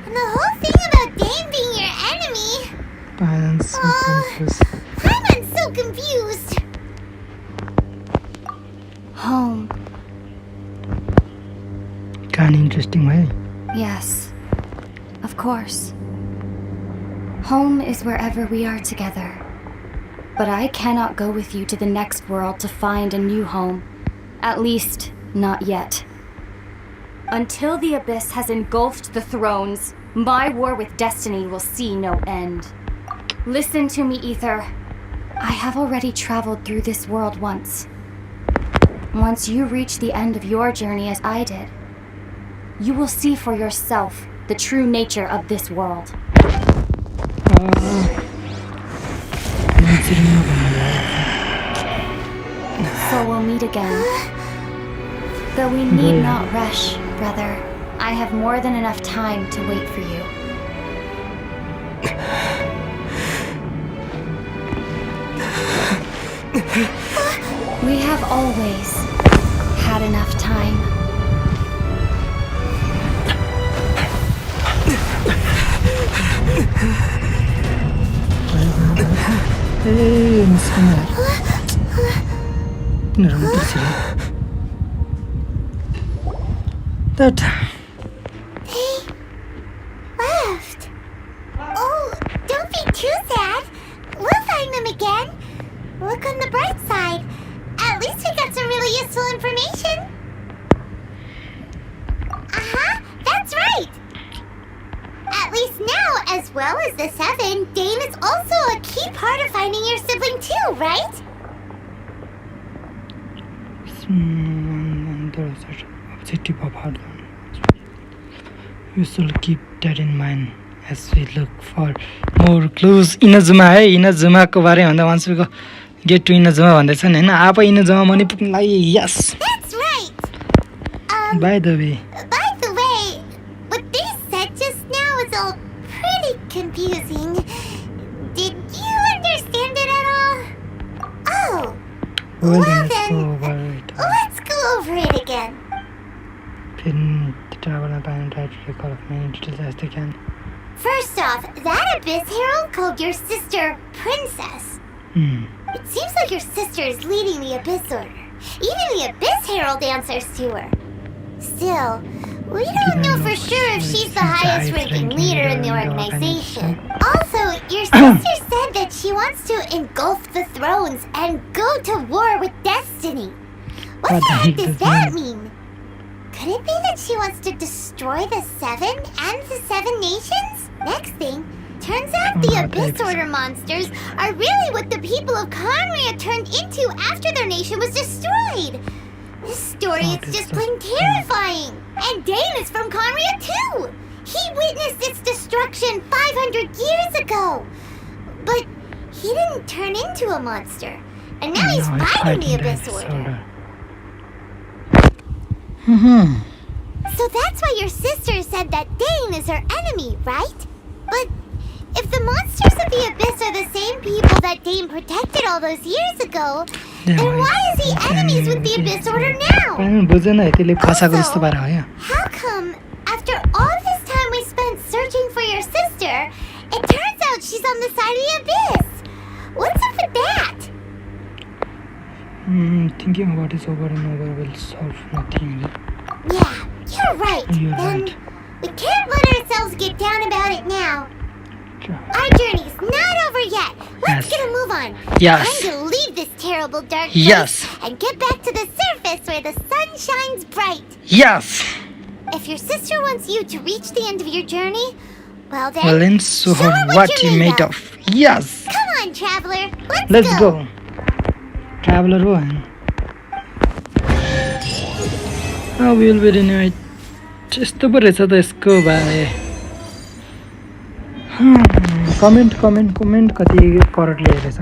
G: And the whole thing about Dane being your enemy... Paimon's so confused.
L: Home.
B: Kind of interesting way.
L: Yes, of course. Home is wherever we are together. But I cannot go with you to the next world to find a new home. At least, not yet. Until the Abyss has engulfed the thrones, my war with destiny will see no end. Listen to me, Ether. I have already traveled through this world once. Once you reach the end of your journey as I did, you will see for yourself the true nature of this world. So we'll meet again. Though we need not rush, brother. I have more than enough time to wait for you. We have always had enough time.
B: Hey, Miss That.
G: They left. Oh, don't be too sad. We'll find them again. Look on the bright side. At least we got some really useful information. That's right. At least now, as well as the Seven, Dane is also a key part of finding your sibling too, right?
B: Objective of hard. We should keep that in mind as we look for more clues. Inazuma है, Inazuma को बारे में भन्दा मान्छेको get to Inazuma भन्दैछन् हैन अब Inazuma मनि पुग्नलाई यस
G: That's right.
B: By the way
G: By the way, what they said just now is all pretty confusing. Did you understand it at all? Oh,
B: well then
G: let's go over it again. First off, that Abyss Herald called your sister Princess. It seems like your sister is leading the Abyss Order. Even the Abyss Herald answers to her. Still, we don't know for sure if she's the highest ranking leader in the organization. Also, your sister said that she wants to engulf the thrones and go to war with Destiny. What the heck does that mean? Could it be that she wants to destroy the Seven and the Seven Nations? Next thing, turns out the Abyss Order monsters are really what the people of Conria turned into after their nation was destroyed. This story is just plain terrifying. And Dane is from Conria too. He witnessed its destruction 500 years ago. But he didn't turn into a monster. And now he's fighting the Abyss Order. So that's why your sister said that Dane is her enemy, right? But if the monsters of the Abyss are the same people that Dane protected all those years ago, then why is he enemies with the Abyss Order now? Also, how come after all this time we spent searching for your sister, it turns out she's on the side of the Abyss? What's up with that?
B: Thinking about it over and over will solve nothing.
G: Yeah, you're right. Then we can't let ourselves get down about it now. Our journey's not over yet. Let's get a move on.
B: Yes.
G: Time to leave this terrible dark place and get back to the surface where the sun shines bright.
B: Yes.
G: If your sister wants you to reach the end of your journey, well then,
B: show her what you made of. Yes.
G: Come on, traveler.
B: Let's go. Traveler one. Oh, we will be renewed. Just the birds of the scope. Comment कति correct लेखेको छ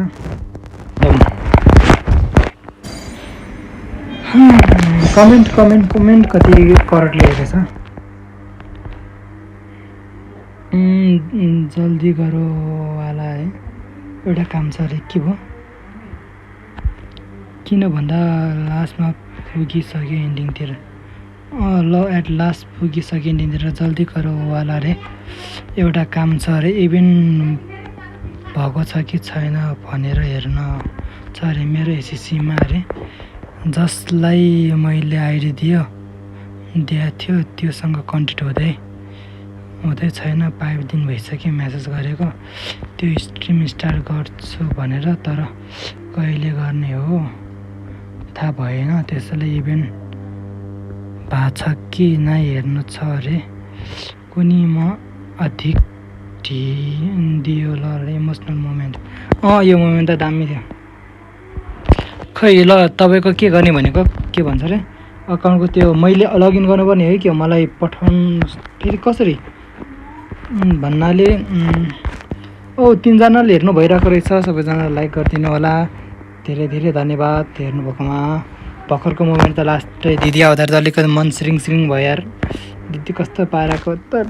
B: comment कति correct लेखेको छ जल्दी गरो वाला है एउटा काम छ अरे के भयो किन भन्दा लास्टमा पुगिसक्यो एन्डिङतिर ल एट लास्ट पुगिसक्यो एन्डिङतिर जल्दी गरो वाला रे एउटा काम छ अरे इभेन्ट भएको छ कि छैन भनेर हेर्न छ अरे मेरो एसएससीमा अरे जसलाई मैले आइडी दिएको थियो त्योसँग कन्ट्याक्ट हुँदै छैन 5 दिन भइसक्यो मेसेज गरेको त्यो स्ट्रिम स्टार्ट गर्छु भनेर तर कहिले गर्ने हो थाहा भएन त्यसैले इभेन्ट भएको छ कि नै हेर्नु छ अरे कुनै म अधिक दियो ल इमोसनल मोमेन्ट यो मोमेन्ट त दामी थियो खै ल तपाईँको के गर्ने भनेको के भन्छ अरे अकाउन्टको त्यो मैले लगइन गर्नुपर्ने हो कि मलाई पठाउनु फेरि कसरी भन्नाले 3 जनाले हेर्नु भइरहेको रहेछ सबैजना लाइक गरिदिनु होला धेरै धेरै धन्यवाद हेर्नुभएकोमा भर्खरको मोमेन्ट त लास्टै दिदी आउँदा त अलिकति मन सिरिङ भयो यार दिदी कस्तो पाराको त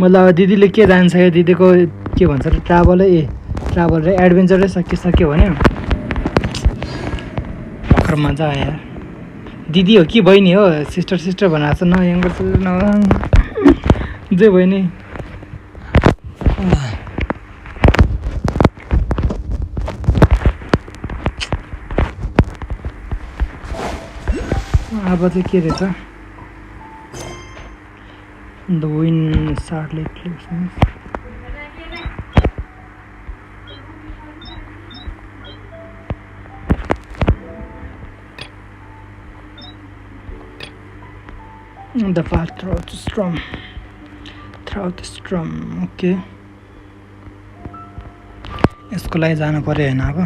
B: मतलब दिदीले के जान्छ यो दिदीको के भन्छ अरे ट्राभल र एडभेन्चरै सकिसक्यो भने भर्खर मजा आयो यार दिदी हो कि बहिनी हो सिस्टर भनेर छ न यङ्गर सिस्टर न जे बहिनी अब चाहिँ के रहेछ द विन सार्टले the path throughout the storm okay यसको लागि जानु पर्यो हैन अब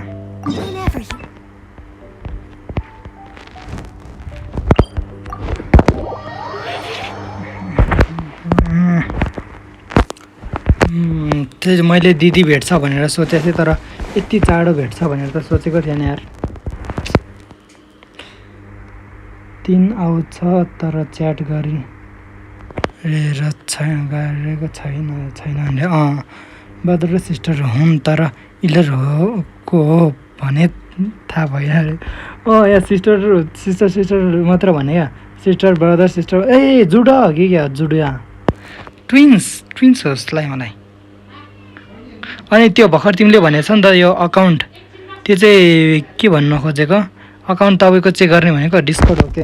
B: मैले दिदी भेट्छ भनेर सोचेको थिएँ तर यति चाँडो भेट्छ भनेर त सोचेको थिएन यार 3 आउँछ तर च्याट गरेर गरेको छैन भने ब्रदर र सिस्टर हुन् तर इलर को हो भने थाहा भएन या सिस्टर मात्र भने क्या सिस्टर ब्रदर सिस्टर ए जुडो कि क्या जुडिया ट्विन्स होस् मलाई अनि त्यो भर्खर तिमीले भनेछ नि त यो अकाउन्ट त्यो चाहिँ के भन्न खोजेको अकाउन्ट तपाईँको चेक गर्ने भनेको डिस्कर्ड हो के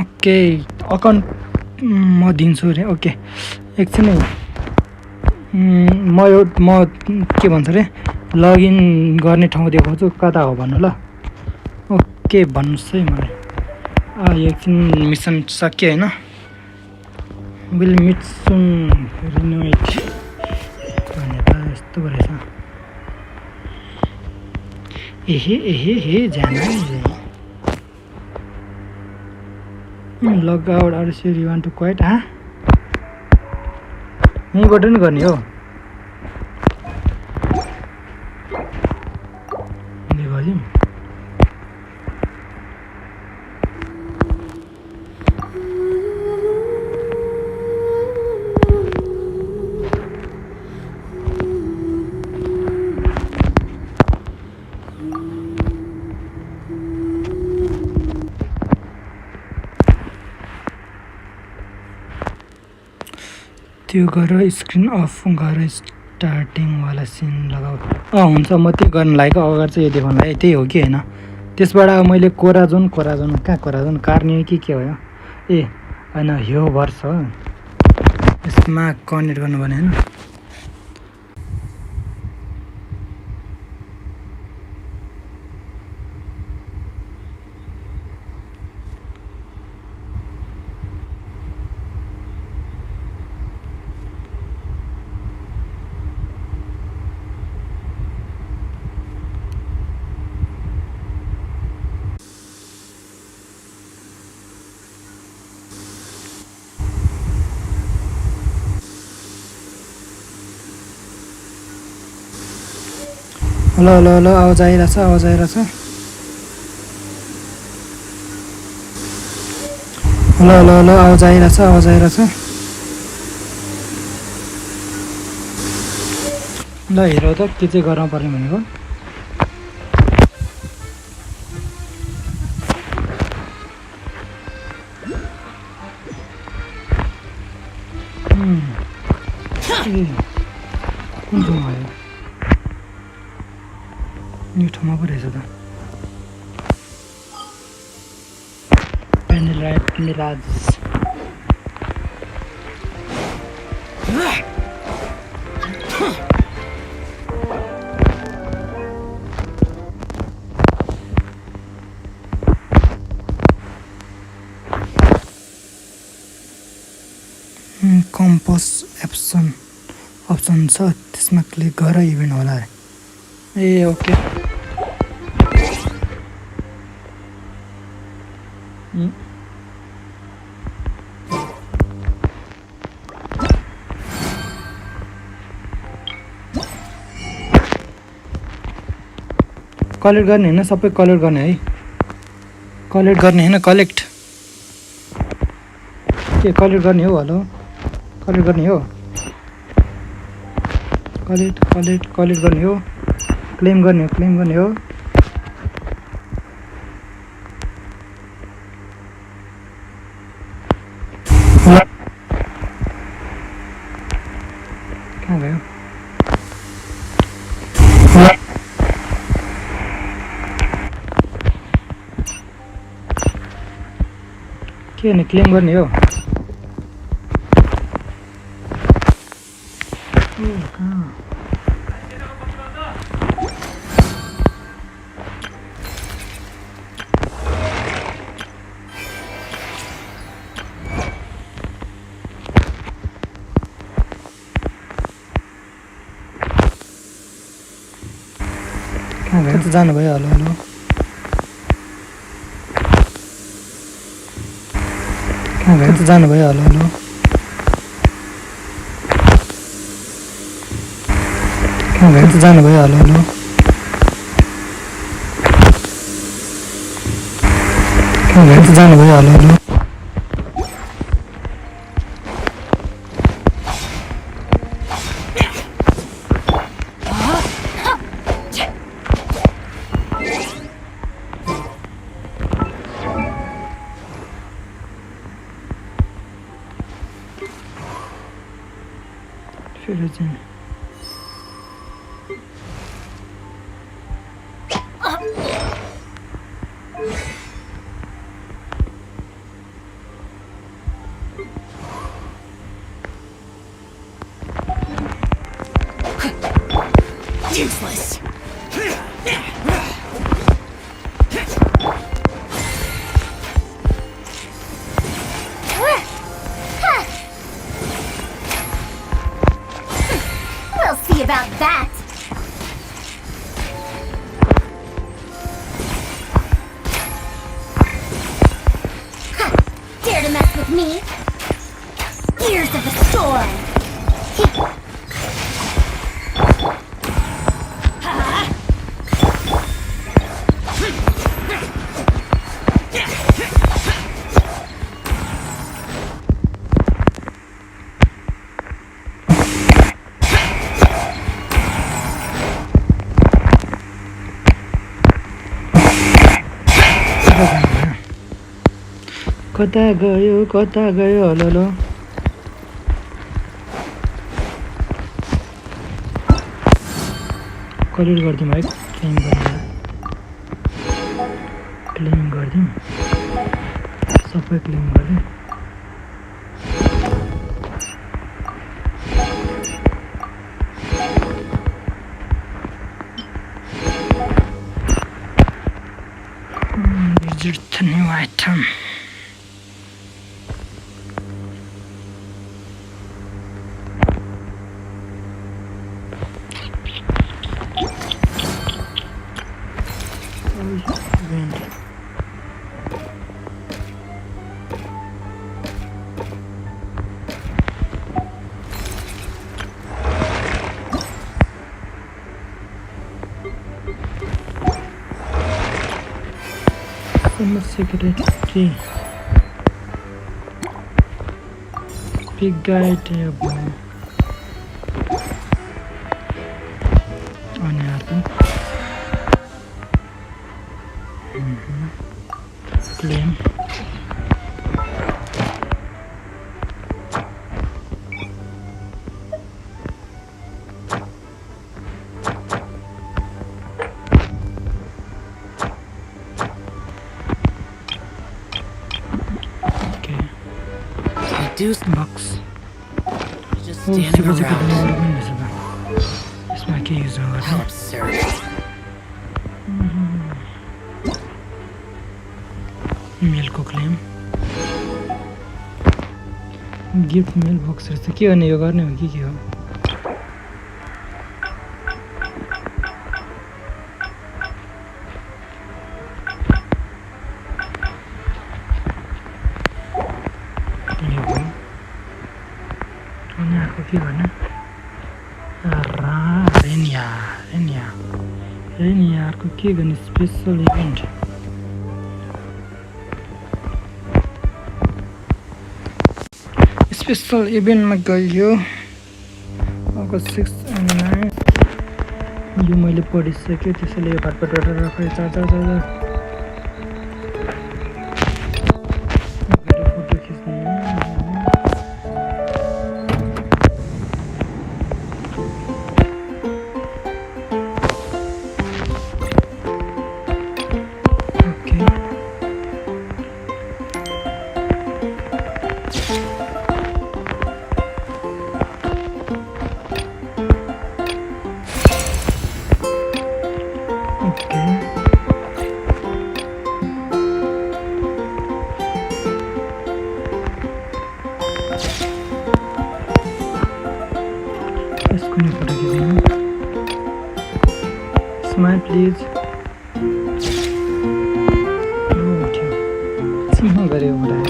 B: ओके अकाउन्ट म दिन्छु अरे ओके एकछिन है म के भन्छ अरे लगइन गर्ने ठाउँ देखाउँछु कता हो भन्नु ल ओके भन्नुहोस् है मलाई एकछिन मिसन सक्यो होइन विल मिट सुन रिनोवेट भने त यस्तो रहेछ एहे जाना log out are sure you want to quit यहीँबाट नि गर्ने हो भोल्युम त्यो गर स्क्रिन अफ गर स्टार्टिङवाला सिन लगाऊ हुन्छ म त्यो गर्नु लागेको अगाडि चाहिँ यो देखाउनु लाग्यो त्यही हो कि होइन त्यसबाट मैले कोराजोन कहाँ कोराजोन कार्ने कि के भयो ए होइन यो वर्ष यसमा कनेक्ट गर्नु भने होइन ल आवाज आइरहेछ ल आवाज आइरहेछ ल हेर त के चाहिँ गर्न पर्ने भनेको कुन ठाउँमा आयो यो ठाउँमा पो रहेछ त राइट मिराज कम्पोज अप्सन छ त्यसमा क्लिक गर इभेन्ट होला ए ओके कलेक्ट गर्ने होइन सबै कलेक्ट गर्ने है कलेक्ट गर्ने होइन कलेक्ट के कलेक्ट गर्ने हो हेलो कलेक्ट गर्ने हो कलेक्ट गर्ने हो क्लेम गर्ने हो कहाँ गयो के भने क्लेम गर्ने हो कहाँ जानुभयो हेलो कहाँ गयो त जानुभयो हलो हलो कहाँ गयो त जानुभयो हलो हलो कहाँ गयो त जानुभयो हलो हलो फेरि चाहिँ
Q: Useless.
G: We'll see about that. Dare to mess with me? Gears of the storm.
B: कता गयो हलो हलो कलिड गरिदिउँ है क्लेम गरिदिउँ सबै क्लेम गरिदिउँ visit the new item secret key big guy table अनि अर्को claim box.
A: Just standing around.
B: This my key is over.
A: How absurd.
B: Mail को claim. Gift mail box रहेछ के गर्ने यो गर्ने हो के हो के गर्ने रेनियारको के गर्ने स्पेशल इभेन्ट स्पेशल इभेन्टमा गयो अगस्त 6 and 9 यो मैले पढिसकेँ त्यसैले यो भाटबाट राखेँ चार्जर फोटो खिच्ने Smile please. Oh, okay. See how very over.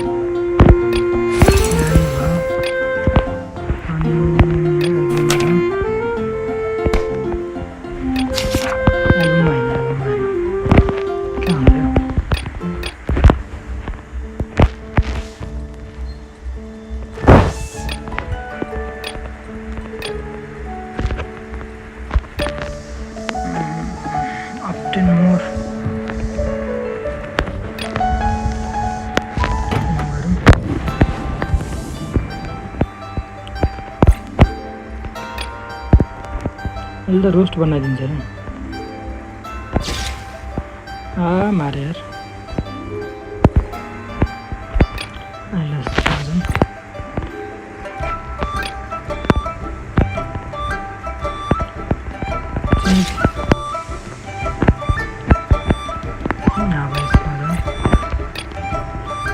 B: 10 more. The roast बनाइदिन्छ र मारे यार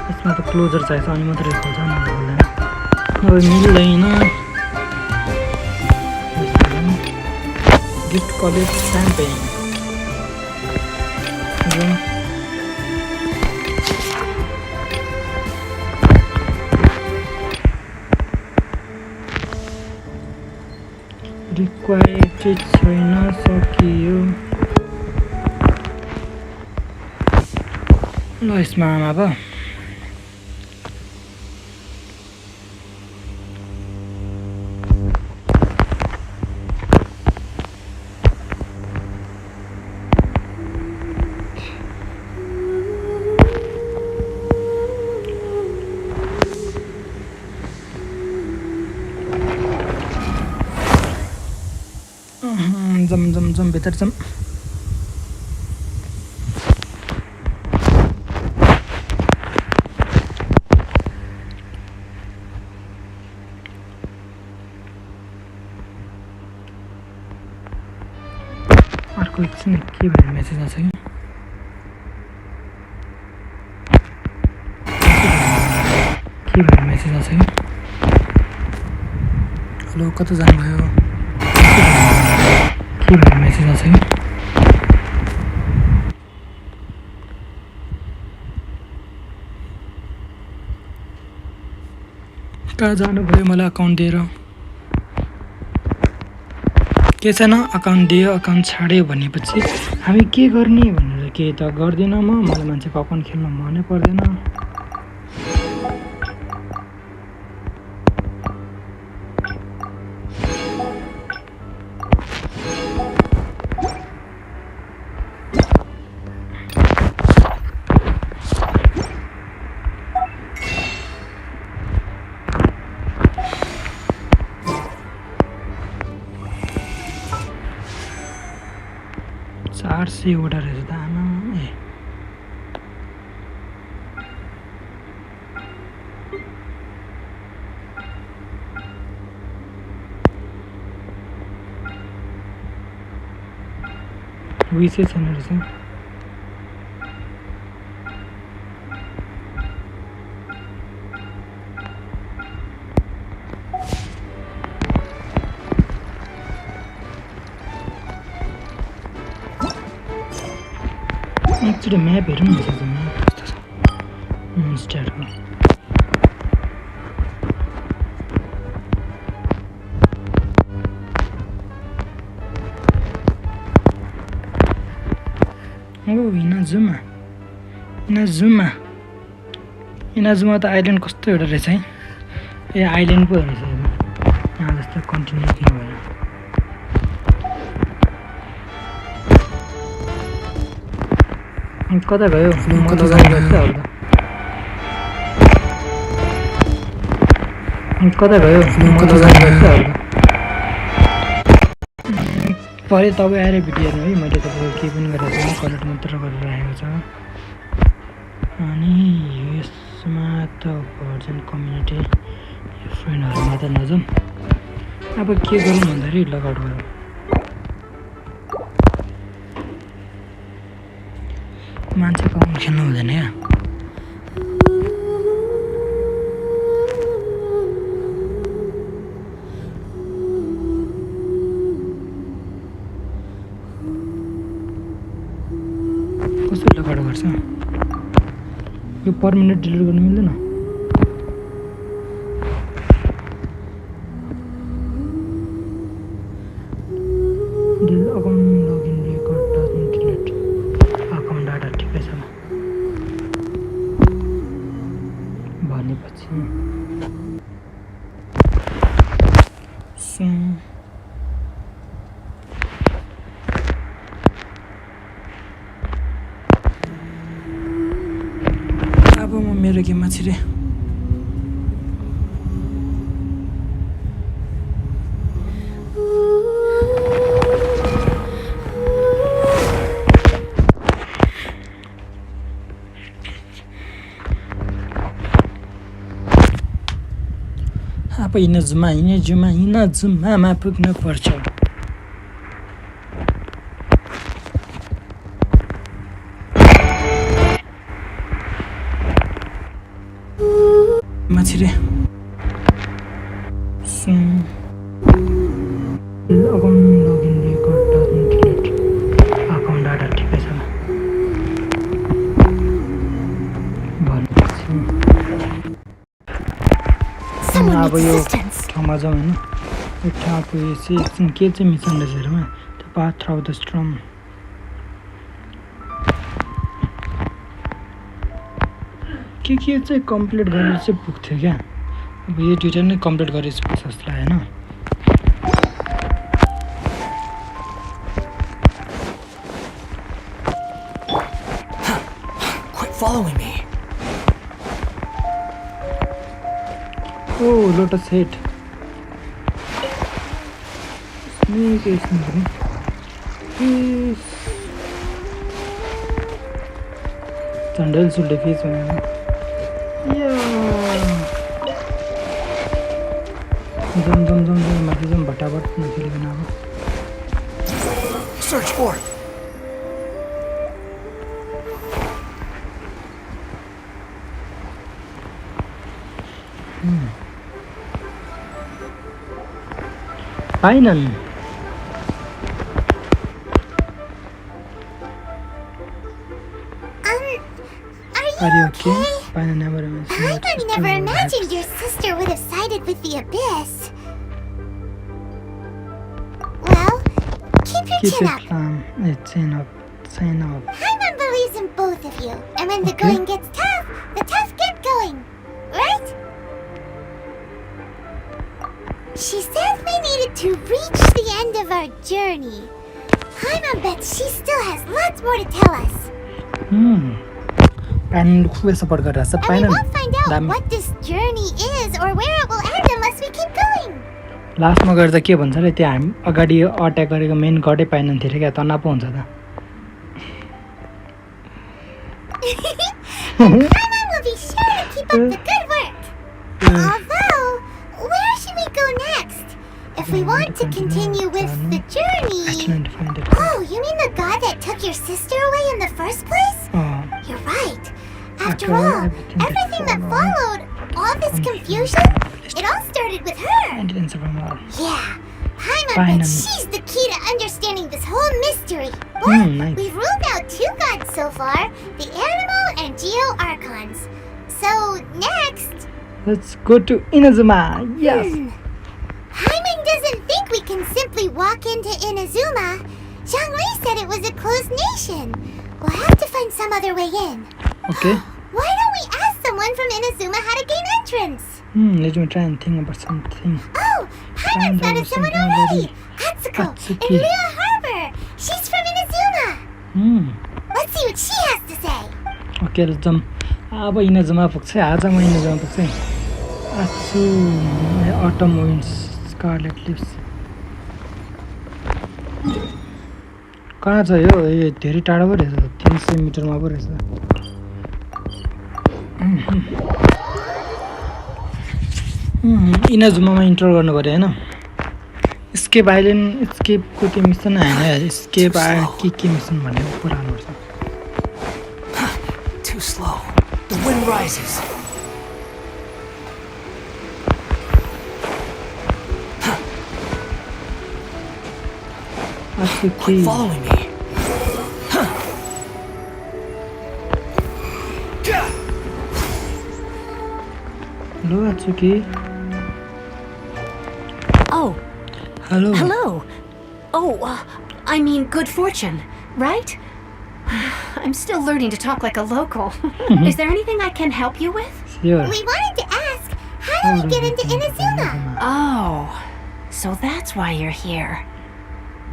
B: यसमा त क्लोजर चाहिन्छ अनि मात्रै खोल्छ नभए खोल्दैन नभए मिल्दैन gift collect champagne. Required छैन सकियो ल यसमा आमा अब जम भित्र जम अर्को एकछिन के भन्ने मेसेज आछ कि हेलो कता जानुभयो के भन्ने मेसेज आछ कि कहाँ जानुभयो मलाई अकाउन्ट दिएर के छैन अकाउन्ट दियो अकाउन्ट छाड्यो भनेपछि हामी के गर्ने भनेर के त गर्दैन मलाई मान्छेको अकाउन्ट खेल्न मनै पर्दैन वटा रहेछ त आमा ए विशेष छैन रहेछ Actually, map हेरौँ न त म्याप कस्तो छ मोन्स्टरको ओ इनाजुमा त आइल्यान्ड कस्तो एउटा रहेछ है ए आइल्यान्ड पो रहेछ यहाँ जस्तो कन्टिन्यू किन भयो कता गयो कता गयो परे तपाईँ आएर भिडियो हेर्नु है मैले तपाईँको केही पनि गरेको छैन कलेक्ट मात्र गरेर राखेको छ अनि यसमा त भर्जन कम्युनिटी फ्रेन्डहरूमा त नजाउँ अब के गरौँ भन्दाखेरि लगआउट गरौँ मान्छेको अकाउन्ट खेल्नु हुँदैन क्या कस्तो लगआउट गर्छ यो पर मिनट डिलिट गर्नु मिल्दैन मेरो गेममा छिरे अब इनाजुमामा पुग्न पर्छ माछिरे login record doesn't delete account data ठिकै छ अब यो ठाउँमा जाउँ होइन यो ठाउँ पुगेपछि एकछिन के चाहिँ मिसन रहेछ हेरौँ द पाथ थ्रु द स्ट्रम के चाहिँ कम्प्लिट गरेर चाहिँ पुग्थ्यो क्या अब यो दुइटा नै कम्प्लिट गरेर पुग्छ जस्तो लाग्यो होइन
A: Quit following me.
B: Oh, lotus head. Snake is moving. Yes. Sandals will defeat me. Yeah. Jump. Matizam batabat nathili banabo.
A: Search for it.
B: Painan.
G: Are you
B: okay? Painan never
G: I never imagined your sister would have sided with the Abyss. Well, keep your chin up.
B: Chin up.
G: Paimon believes in both of you. And when the going gets tough, the tough get going. Right? She said we needed to reach the end of our journey. Paimon bets she still has lots more to tell us.
B: And who support गरेर छ
G: And we won't find out what this journey is or where it will end unless we keep going.
B: लास्टमा गएर त के भन्छ रे त्यो हामी अगाडि अट्याक गरेको मेन गडै पाइनन् थियो क्या तनाव हुन्छ त
G: Paimon will be sure to keep up the good work. Although, where should we go next? If we want to continue with the journey... Oh, you mean the god that took your sister away in the first place? You're right. After all, everything that followed, all this confusion, it all started with her. Yeah, Paimon bets she's the key to understanding this whole mystery. But we've ruled out 2 gods so far, the animal and Geo Archons. So, next...
B: Let's go to Inazuma. Yes.
G: Paimon doesn't think we can simply walk into Inazuma. Zhangli said it was a closed nation. We'll have to find some other way in.
B: Okay.
G: Why don't we ask someone from Inazuma how to gain entrance?
B: Let me try and think about something.
G: Oh, Paimon thought of someone already. Atsuko in Lea Harbor. She's from Inazuma. Let's see what she has to say.
B: Okay, let's jump. अब Inazuma पुग्छ आज म Inazuma पुग्छ आजु autumn विन्ड्स Scarlett lips कहाँ छ यो धेरै टाढो पो रहेछ 300 मिटरमा पो रहेछ इनाजुमामा इन्टर गर्नु पर्यो हैन स्केप आइल्यान्ड स्केपको त्यो मिसन हैन स्केप के मिसन भनेको पुरानो छ
A: Too slow. The wind rises. Quit following me.
B: Hello, Atsuki.
D: Oh.
B: Hello.
D: Hello. Oh, I mean good fortune, right? I'm still learning to talk like a local. Is there anything I can help you with?
B: Sure.
G: We wanted to ask, how do we get into Inazuma?
D: Oh, so that's why you're here.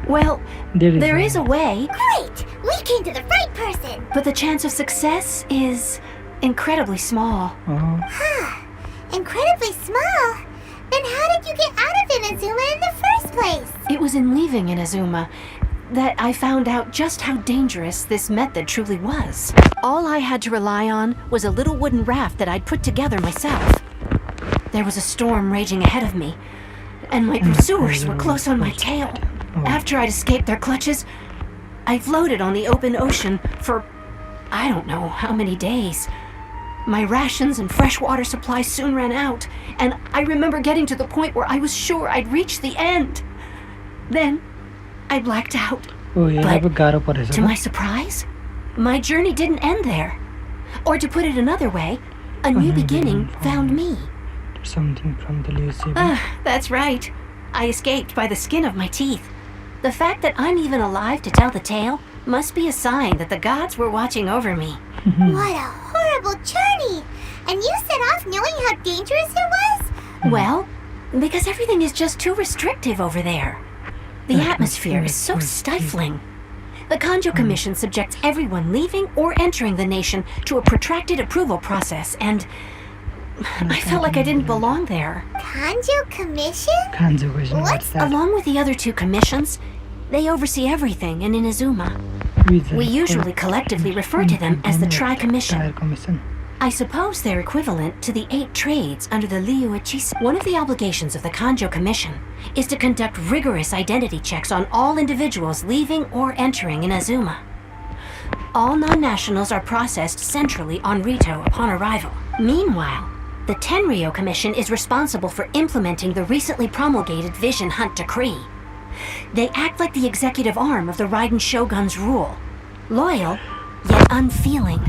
D: Well, there is a way.
G: Great! We came to the right person!
D: But the chance of success is
V: incredibly small.
G: Incredibly small? Then how did you get out of Inazuma in the first place?
V: It was in leaving Inazuma that I found out just how dangerous this method truly was. All I had to rely on was a little wooden raft that I'd put together myself. There was a storm raging ahead of me, and my pursuers were close on my tail. After I'd escaped their clutches, I floated on the open ocean for I don't know how many days. My rations and freshwater supplies soon ran out, and I remember getting to the point where I was sure I'd reached the end. Then, I blacked out. But, to my surprise, my journey didn't end there. Or to put it another way, a new beginning found me.
B: Something from the Lucy.
V: That's right. I escaped by the skin of my teeth. The fact that I'm even alive to tell the tale must be a sign that the gods were watching over me.
G: What a horrible journey! And you set off knowing how dangerous it was?
V: Well, because everything is just too restrictive over there. The atmosphere is so stifling. The Kanjo Commission subjects everyone leaving or entering the nation to a protracted approval process, and I felt like I didn't belong there.
G: Kanjo Commission?
B: Kanjo Commission, what's that?
V: Along with the other two commissions, they oversee everything in Inazuma. We usually collectively refer to them as the Tri-Commission. I suppose they're equivalent to the 8 trades under the Liu Echis. One of the obligations of the Kanjo Commission is to conduct rigorous identity checks on all individuals leaving or entering Inazuma. All non-nationals are processed centrally on Rito upon arrival. Meanwhile, the Tenryo Commission is responsible for implementing the recently promulgated Vision Hunt Decree. They act like the executive arm of the Raiden Shogun's rule. Loyal, yet unfeeling.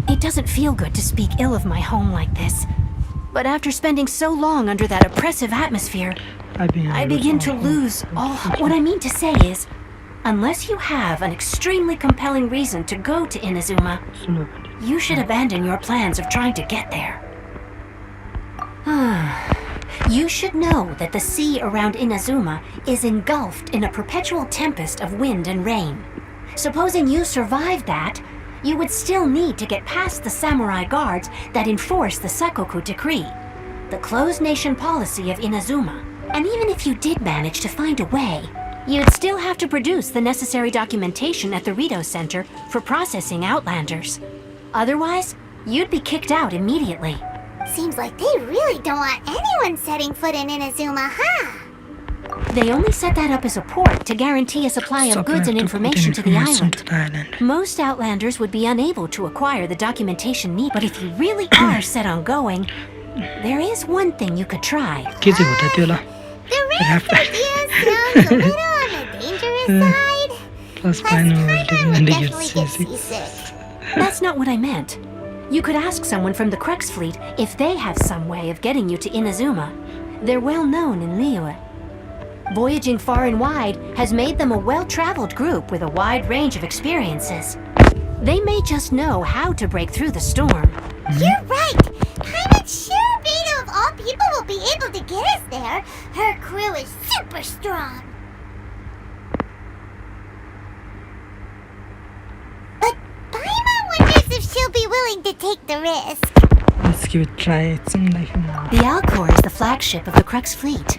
V: It doesn't feel good to speak ill of my home like this. But after spending so long under that oppressive atmosphere, I begin to lose all. What I mean to say is, unless you have an extremely compelling reason to go to Inazuma, you should abandon your plans of trying to get there. You should know that the sea around Inazuma is engulfed in a perpetual tempest of wind and rain. Supposing you survived that, you would still need to get past the samurai guards that enforce the Sakoku Decree, the closed nation policy of Inazuma. And even if you did manage to find a way, you'd still have to produce the necessary documentation at the Rito Center for processing Outlanders. Otherwise, you'd be kicked out immediately.
G: Seems like they really don't want anyone setting foot in Inazuma, huh?
V: They only set that up as a port to guarantee a supply of goods and information to the island. Most Outlanders would be unable to acquire the documentation needed, but if you really are set on going, there is one thing you could try.
G: The raft idea sounds a little on the dangerous side. Plus, Paimon would definitely get seasick.
V: That's not what I meant. You could ask someone from the Crux fleet if they have some way of getting you to Inazuma. They're well known in Liyue. Voyaging far and wide has made them a well-traveled group with a wide range of experiences. They may just know how to break through the storm.
G: You're right! Paimon's sure Beto of all people will be able to get us there. Her crew is super strong. But Paimon wonders if she'll be willing to take the risk.
B: Let's give it a try. It's in life now.
V: The Alcor is the flagship of the Crux fleet.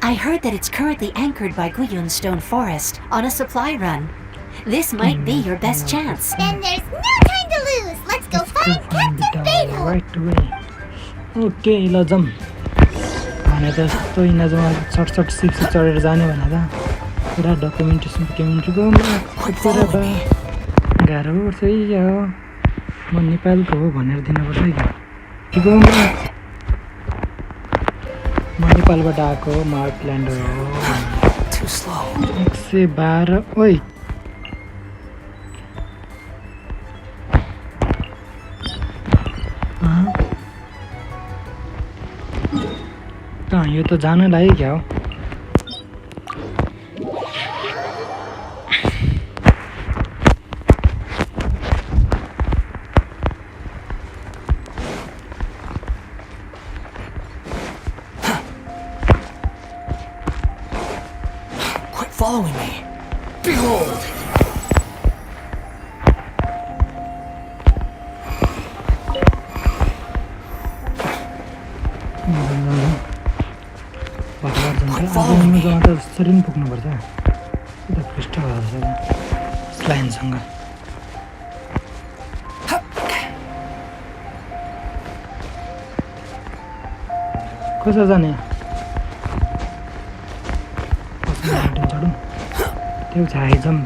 V: I heard that it's currently anchored by Guyun Stone Forest on a supply run. This might be your best chance.
G: Then there's no time to lose. Let's go find Captain Beto.
B: Right away. Okay, ल जाऊँ. भने त यस्तो Inazuma shirt sips चढेर जाने भने त पुरा डकुमेन्टेसन गाह्रो पर्छ है क्या हो. म नेपालको हो भनेर दिनुपर्छ है क्या. म नेपालबाट आएको हो, म आउटल्यान्डर हो. 112. ओइ यो त जान लाग्यो क्या हो.
A: Quit following me. Behold!
B: जग्गा त सरी पनि पुग्नुपर्छ यता पृष्ठ लाइनसँग कसो जाने चढौँ त्यो हाई जम्प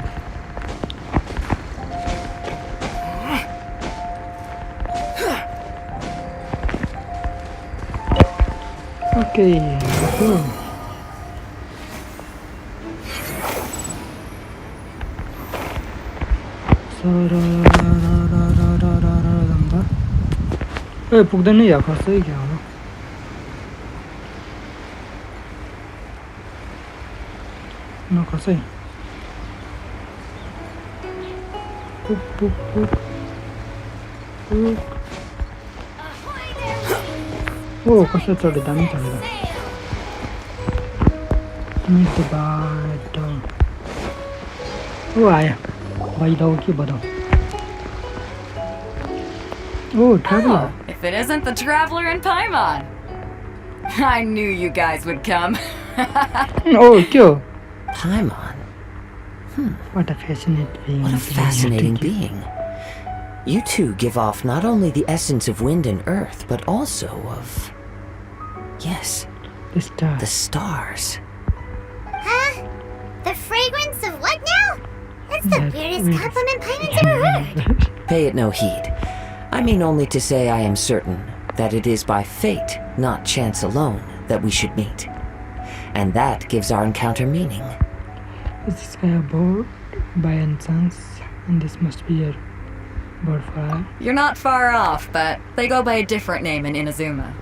B: ओके ए पुग्दैन या कसै क्या हो न कसै पुग पुग पुग पुग ओ कसो चढ्यो दामी चढ्यो मिड बाटो ओ आयो भइदाउ के भइदाउ Oh, traveler.
I: If it isn't the traveler in Paimon. I knew you guys would come.
B: Oh, kyo?
M: Paimon?
B: What a fascinating being.
M: What a fascinating being. You two give off not only the essence of wind and earth, but also of... Yes.
B: The stars.
M: The stars.
G: Huh? The fragrance of what now? That's the weirdest compliment Paimon's ever heard.
M: Pay it no heed. I mean only to say I am certain that it is by fate, not chance alone, that we should meet. And that gives our encounter meaning.
B: Is this guy a bird by any chance? And this must be a bird fly.
I: You're not far off, but they go by a different name in Inazuma.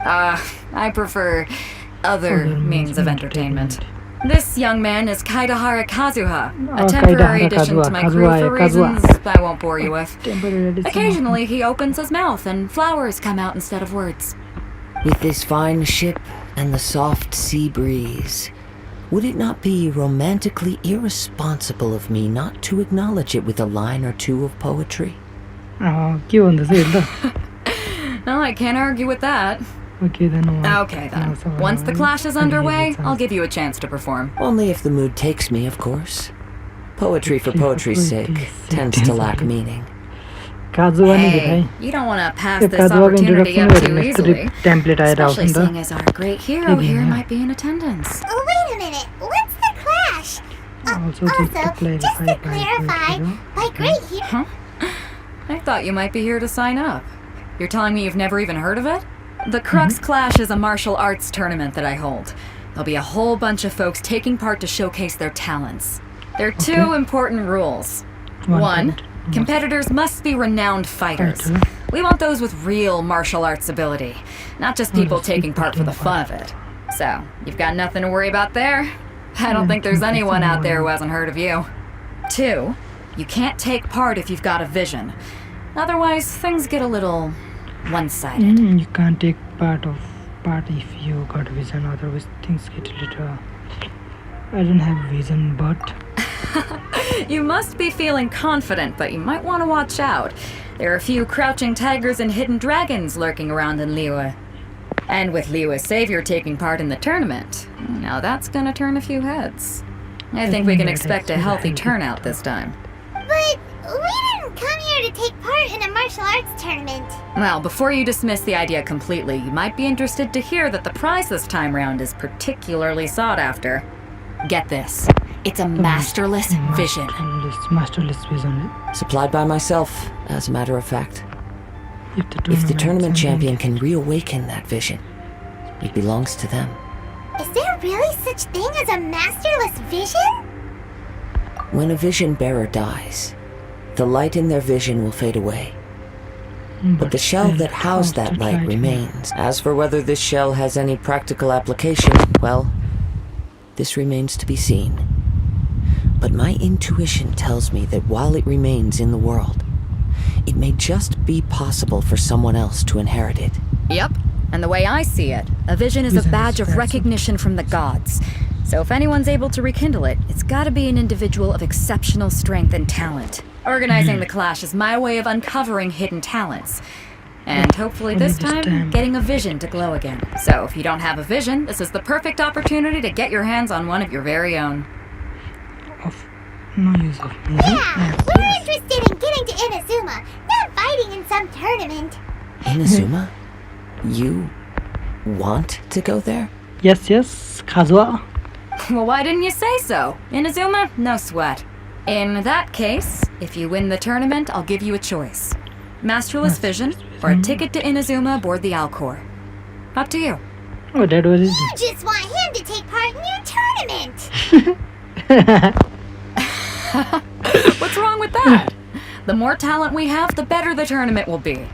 I: I prefer other means of entertainment. This young man is Kaidahara Kazuha, a temporary addition to my crew for reasons I won't bore you with. Occasionally he opens his mouth and flowers come out instead of words.
M: With this fine ship and the soft sea breeze, would it not be romantically irresponsible of me not to acknowledge it with a line or two of poetry?
I: No, I can't argue with that.
B: Okay then.
I: Once the clash is underway, I'll give you a chance to perform.
M: Only if the mood takes me, of course. Poetry for poetry's sake tends to lack meaning.
I: Hey, you don't want to pass this opportunity up too easily. Especially seeing as our great hero here might be in attendance.
G: Oh, wait a minute. What's the clash? Also, just to clarify, by great hero...
I: Huh? I thought you might be here to sign up. You're telling me you've never even heard of it? The Crux Clash is a martial arts tournament that I hold. There'll be a whole bunch of folks taking part to showcase their talents. There are two important rules. One, competitors must be renowned fighters. We want those with real martial arts ability, not just people taking part for the fun of it. So, you've got nothing to worry about there. I don't think there's anyone out there who hasn't heard of you. Two, you can't take part if you've got a vision. Otherwise, things get a little one-sided.
B: You can't take part if you got vision, otherwise things get a little... I don't have vision, but...
I: You must be feeling confident, but you might want to watch out. There are a few crouching tigers and hidden dragons lurking around in Liyue. And with Liyue's savior taking part in the tournament, now that's gonna turn a few heads. I think we can expect a healthy turnout this time.
G: But we didn't come here to take part in a martial arts tournament.
I: Well, before you dismiss the idea completely, you might be interested to hear that the prize this time round is particularly sought after. Get this. It's a masterless vision.
B: Masterless vision.
M: Supplied by myself, as a matter of fact. If the tournament champion can reawaken that vision, it belongs to them.
G: Is there really such thing as a masterless vision?
M: When a vision bearer dies, the light in their vision will fade away. But the shell that housed that light remains. As for whether this shell has any practical application, well, this remains to be seen. But my intuition tells me that while it remains in the world, it may just be possible for someone else to inherit it.
I: Yep, and the way I see it, a vision is a badge of recognition from the gods. So if anyone's able to rekindle it, it's gotta be an individual of exceptional strength and talent. Organizing the clash is my way of uncovering hidden talents. And hopefully this time, getting a vision to glow again. So if you don't have a vision, this is the perfect opportunity to get your hands on one of your very own.
G: Yeah, we're interested in getting to Inazuma, not fighting in some tournament.
M: Inazuma? You want to go there?
B: Yes, Kazuha.
I: Well, why didn't you say so? Inazuma, no sweat. In that case, if you win the tournament, I'll give you a choice. Masterless Vision, or a ticket to Inazuma aboard the Alcor. Up to you.
B: Oh, that was easy.
G: You just want him to take part in your tournament.
I: What's wrong with that? The more talent we have, the better the tournament will be.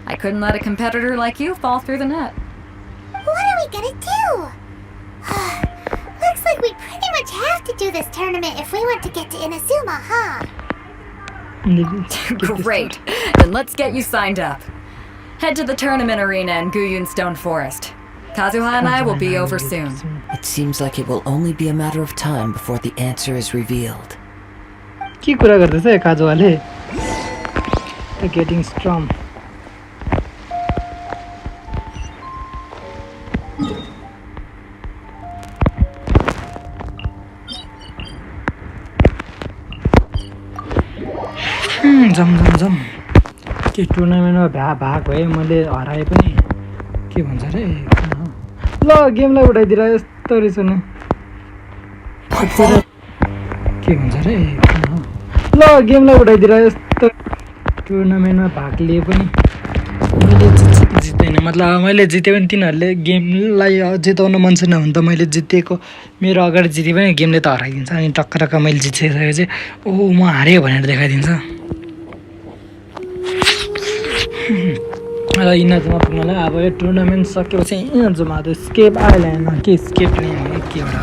I: I couldn't let a competitor like you fall through the net.
G: What are we gonna do? Looks like we pretty much have to do this tournament if we want to get to Inazuma, huh?
I: Great. Then let's get you signed up. Head to the tournament arena in Guyun Stone Forest. Kazuha and I will be over soon.
M: It seems like it will only be a matter of time before the answer is revealed.
B: के कुरा गर्दैछ है काजुवाले? The getting strong. जम के टुर्नामेन्टमा भाग भए मैले हराए पनि के भन्छ रे ल गेमलाई उठाइदिएर यस्तो रहेछ नि के भन्छ रे ल गेमलाई उठाइदिएर यस्तो टुर्नामेन्टमा भाग लिए पनि मैले जित्दैन मतलब मैले जिते पनि तिनीहरूले गेमलाई जिताउन मन छैन भने त मैले जितेको मेरो अगाडि जिते पनि गेमले त हराइदिन्छ अनि टक्क मैले जितिसकेपछि ओ म हारेँ भनेर देखाइदिन्छ र इनाजुमा पुग्नलाई अब यो टुर्नामेन्ट सकेपछि इनाजुमा त स्केप आइल्यान्डमा के स्केप ल्यान्ड के एउटा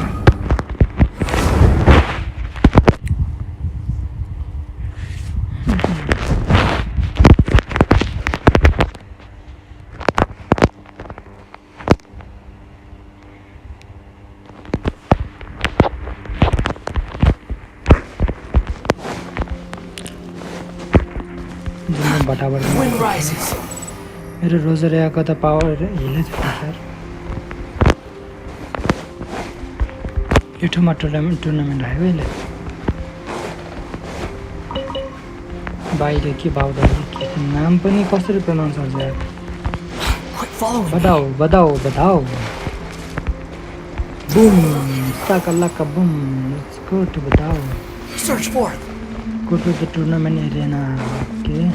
A: Wind rises.
B: मेरो रोजरियाको त पावर हिलै छ सर यो ठाउँमा टुर्नामेन्ट आयो अहिले बाहिर के बाउदा के नाम पनि कसरी प्रनाउन्स गर्छ यार बदाओ boom shakalaka boom let's go to बदाओ
A: Search for it.
B: Go to the tournament arena. Okay.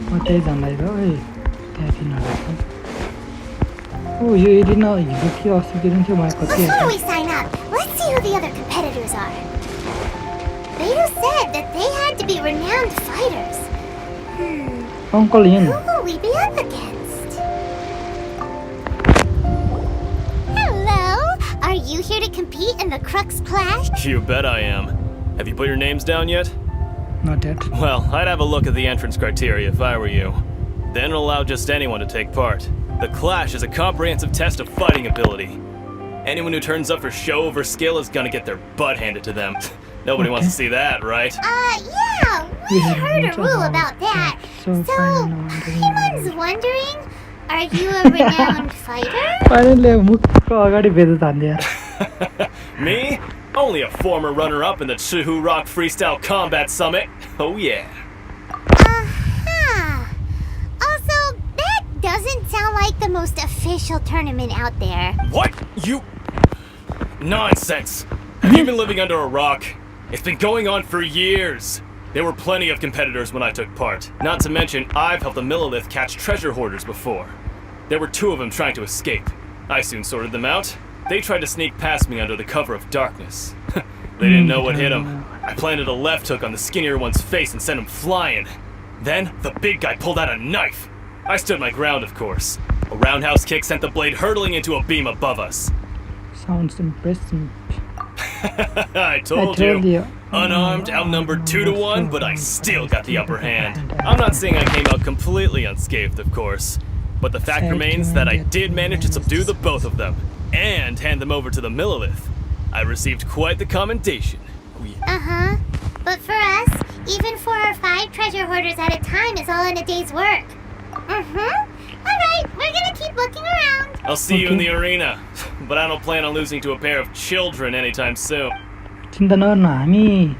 B: What is on like that? Oh, you arena. You look here. Also, didn't you, Michael?
G: Before we sign up, let's see who the other competitors are. Beto said that they had to be renowned fighters.
B: Uncle Ian.
G: Who will we be up against? Hello. Are you here to compete in the Crux Clash?
C: You bet I am. Have you put your names down yet?
B: Not yet.
C: Well, I'd have a look at the entrance criteria if I were you. Then it'll allow just anyone to take part. The Clash is a comprehensive test of fighting ability. Anyone who turns up for show over skill is gonna get their butt handed to them. Nobody wants to see that, right?
G: Yeah, we heard a rule about that. So, Paimon's wondering, are you a renowned fighter?
C: Me? Only a former runner-up in the Chihu Rock Freestyle Combat Summit. Oh yeah.
G: Also, that doesn't sound like the most official tournament out there.
C: What? You... Nonsense. Have you been living under a rock? It's been going on for years. There were plenty of competitors when I took part. Not to mention, I've helped the Millilith catch treasure hoarders before. There were 2 of them trying to escape. I soon sorted them out. They tried to sneak past me under the cover of darkness. They didn't know what hit them. I planted a left hook on the skinnier one's face and sent him flying. Then, the big guy pulled out a knife. I stood my ground, of course. A roundhouse kick sent the blade hurtling into a beam above us.
B: Sounds impressive.
C: I told you. Unarmed, outnumbered 2-1, but I still got the upper hand. I'm not saying I came out completely unscathed, of course. But the fact remains that I did manage to subdue the both of them. And hand them over to the Millilith. I received quite the commendation.
G: But for us, even 4 or 5 treasure hoarders at a time is all in a day's work. Alright, we're gonna keep looking around.
C: I'll see you in the arena, but I don't plan on losing to a pair of children anytime soon.
B: चिन्ता नगर्नु हामी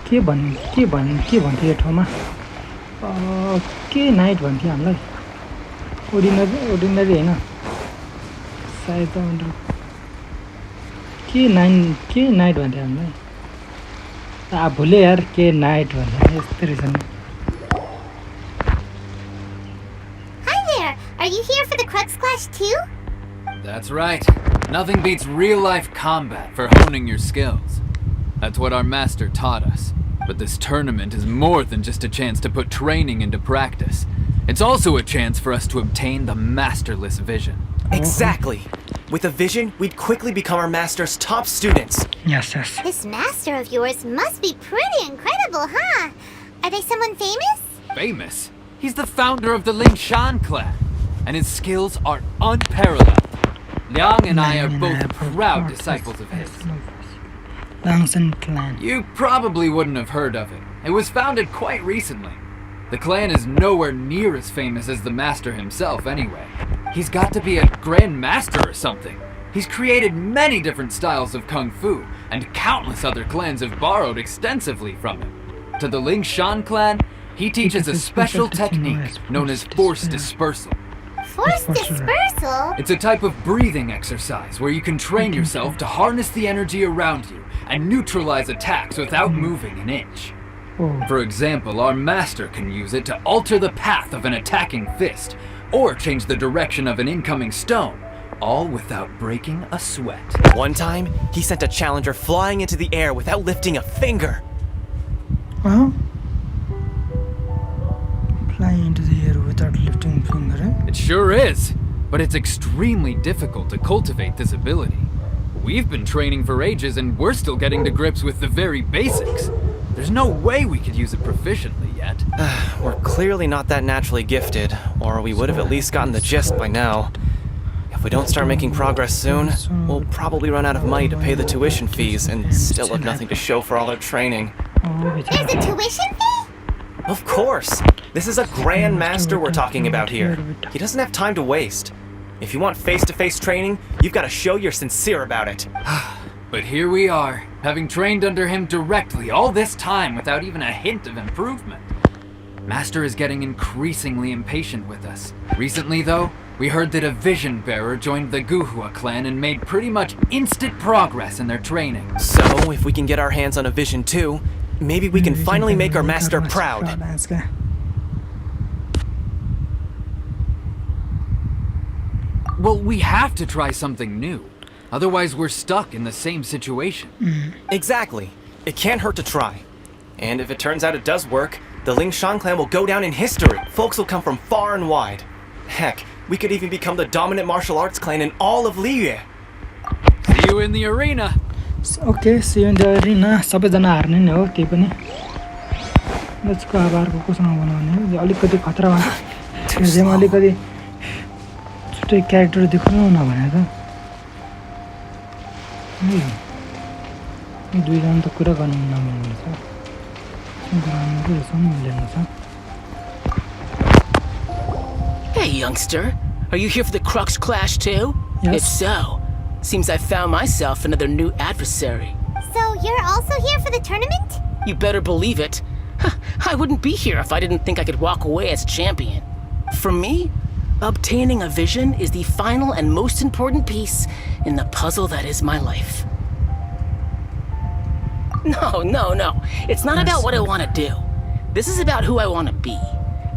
B: के भन्थ्यो यो ठाउँमा के night भन्थ्यो हामीलाई ओर्डिनरी हैन सायद के नाइट भन्थ्यो हामीलाई भुले यार के नाइट भन्थ्यो यस्तो रहेछ नि
G: Hi there. Are you here for the Crux Clash too?
H: That's right. Nothing beats real-life combat for honing your skills. That's what our master taught us. But this tournament is more than just a chance to put training into practice. It's also a chance for us to obtain the masterless vision.
P: Exactly. With a vision, we'd quickly become our master's top students.
B: Yes.
G: This master of yours must be pretty incredible, huh? Are they someone famous?
H: Famous? He's the founder of the Lingshan clan, and his skills are unparalleled. Liang and I are both proud disciples of his.
B: Lingshan clan.
H: You probably wouldn't have heard of it. It was founded quite recently. The clan is nowhere near as famous as the master himself anyway. He's got to be a grand master or something. He's created many different styles of kung fu, and countless other clans have borrowed extensively from him. To the Lingshan clan, he teaches a special technique known as force dispersal.
G: Force dispersal?
H: It's a type of breathing exercise where you can train yourself to harness the energy around you and neutralize attacks without moving an inch. For example, our master can use it to alter the path of an attacking fist, or change the direction of an incoming stone, all without breaking a sweat.
P: One time, he sent a challenger flying into the air without lifting a finger.
B: Huh? Flying into the air without lifting a finger, eh?
H: It sure is, but it's extremely difficult to cultivate this ability. We've been training for ages and we're still getting to grips with the very basics. There's no way we could use it proficiently yet.
P: We're clearly not that naturally gifted, or we would have at least gotten the gist by now. If we don't start making progress soon, we'll probably run out of money to pay the tuition fees and still have nothing to show for all our training.
G: There's a tuition fee?
P: Of course! This is a grand master we're talking about here. He doesn't have time to waste. If you want face-to-face training, you've got to show you're sincere about it.
H: But here we are, having trained under him directly all this time without even a hint of improvement. Master is getting increasingly impatient with us. Recently, though, we heard that a vision bearer joined the Guhua clan and made pretty much instant progress in their training.
P: So, if we can get our hands on a vision too, maybe we can finally make our master proud.
H: Well, we have to try something new. Otherwise, we're stuck in the same situation.
P: Exactly. It can't hurt to try. And if it turns out it does work, the Lingshan clan will go down in history. Folks will come from far and wide. Heck, we could even become the dominant martial arts clan in all of Liyue.
H: See you in the arena.
B: Okay, see you in the arena. सबैजना हार्ने नै हो त्यही पनि. Let's go अब कोसँग बनाउने. अलिकति खतरा भयो. जेमा अलिकति छुट्टै क्यारेक्टर देखाउनु न भने त. दुईजना त कुरा गर्नु नमिल्ने छ.
W: Hey, youngster. Are you here for the Crux Clash too?
B: Yes.
W: If so, seems I found myself another new adversary.
G: So you're also here for the tournament?
W: You better believe it. I wouldn't be here if I didn't think I could walk away as a champion. For me, obtaining a vision is the final and most important piece in the puzzle that is my life. No. It's not about what I want to do. This is about who I want to be.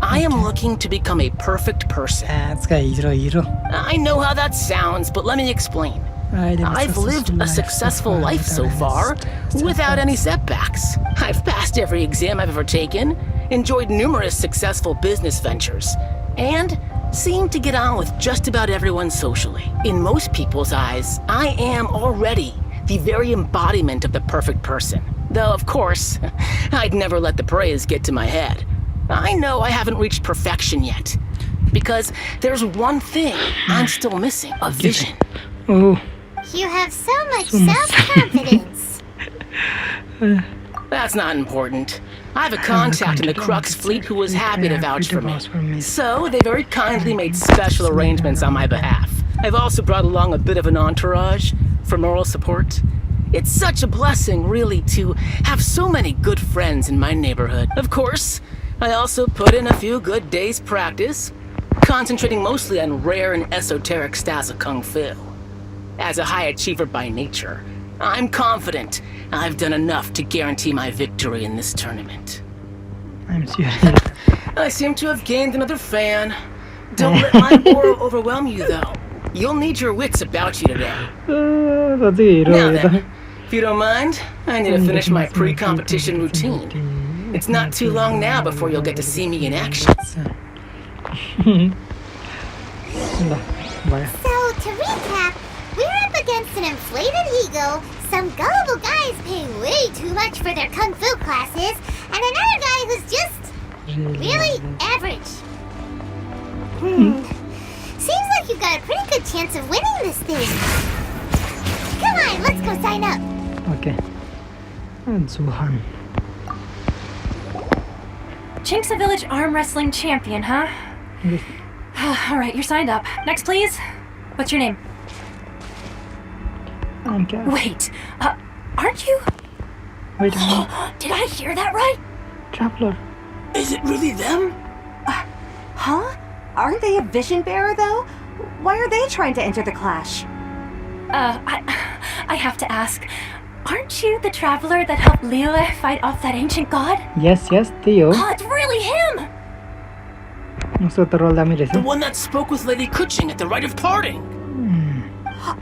W: I am looking to become a perfect person. I know how that sounds, but let me explain. I've lived a successful life so far, without any setbacks. I've passed every exam I've ever taken, enjoyed numerous successful business ventures, and seem to get on with just about everyone socially. In most people's eyes, I am already the very embodiment of the perfect person. Though, of course, I'd never let the praise get to my head. I know I haven't reached perfection yet, because there's one thing I'm still missing, a vision.
G: You have so much self-confidence.
W: That's not important. I have a contact in the Crux fleet who was happy to vouch for me. So, they very kindly made special arrangements on my behalf. I've also brought along a bit of an entourage for moral support. It's such a blessing, really, to have so many good friends in my neighborhood. Of course, I also put in a few good days' practice, concentrating mostly on rare and esoteric styles of Kung Fu. As a high achiever by nature, I'm confident I've done enough to guarantee my victory in this tournament.
B: I'm serious.
W: I seem to have gained another fan. Don't let my aura overwhelm you, though. You'll need your wits about you today. Now then, if you don't mind, I need to finish my pre-competition routine. It's not too long now before you'll get to see me in action.
G: So, to recap, we're up against an inflated ego, some gullible guys paying way too much for their kung fu classes, and another guy who's just really average. Seems like you've got a pretty good chance of winning this thing. Come on, let's go sign up.
B: Okay. Zuhan.
E: Chinksa Village Arm Wrestling Champion, huh?
B: Yes.
E: Alright, you're signed up. Next, please. What's your name? Wait, aren't you?
B: Wait a minute.
E: Did I hear that right?
B: Traveler.
W: Is it really them?
F: Huh? Aren't they a vision bearer, though? Why are they trying to enter the clash?
E: I have to ask. Aren't you the traveler that helped Liyue fight off that ancient god?
B: Yes, Theo.
E: Oh, it's really him!
W: The one that spoke with Lady Kuching at the rite of parting.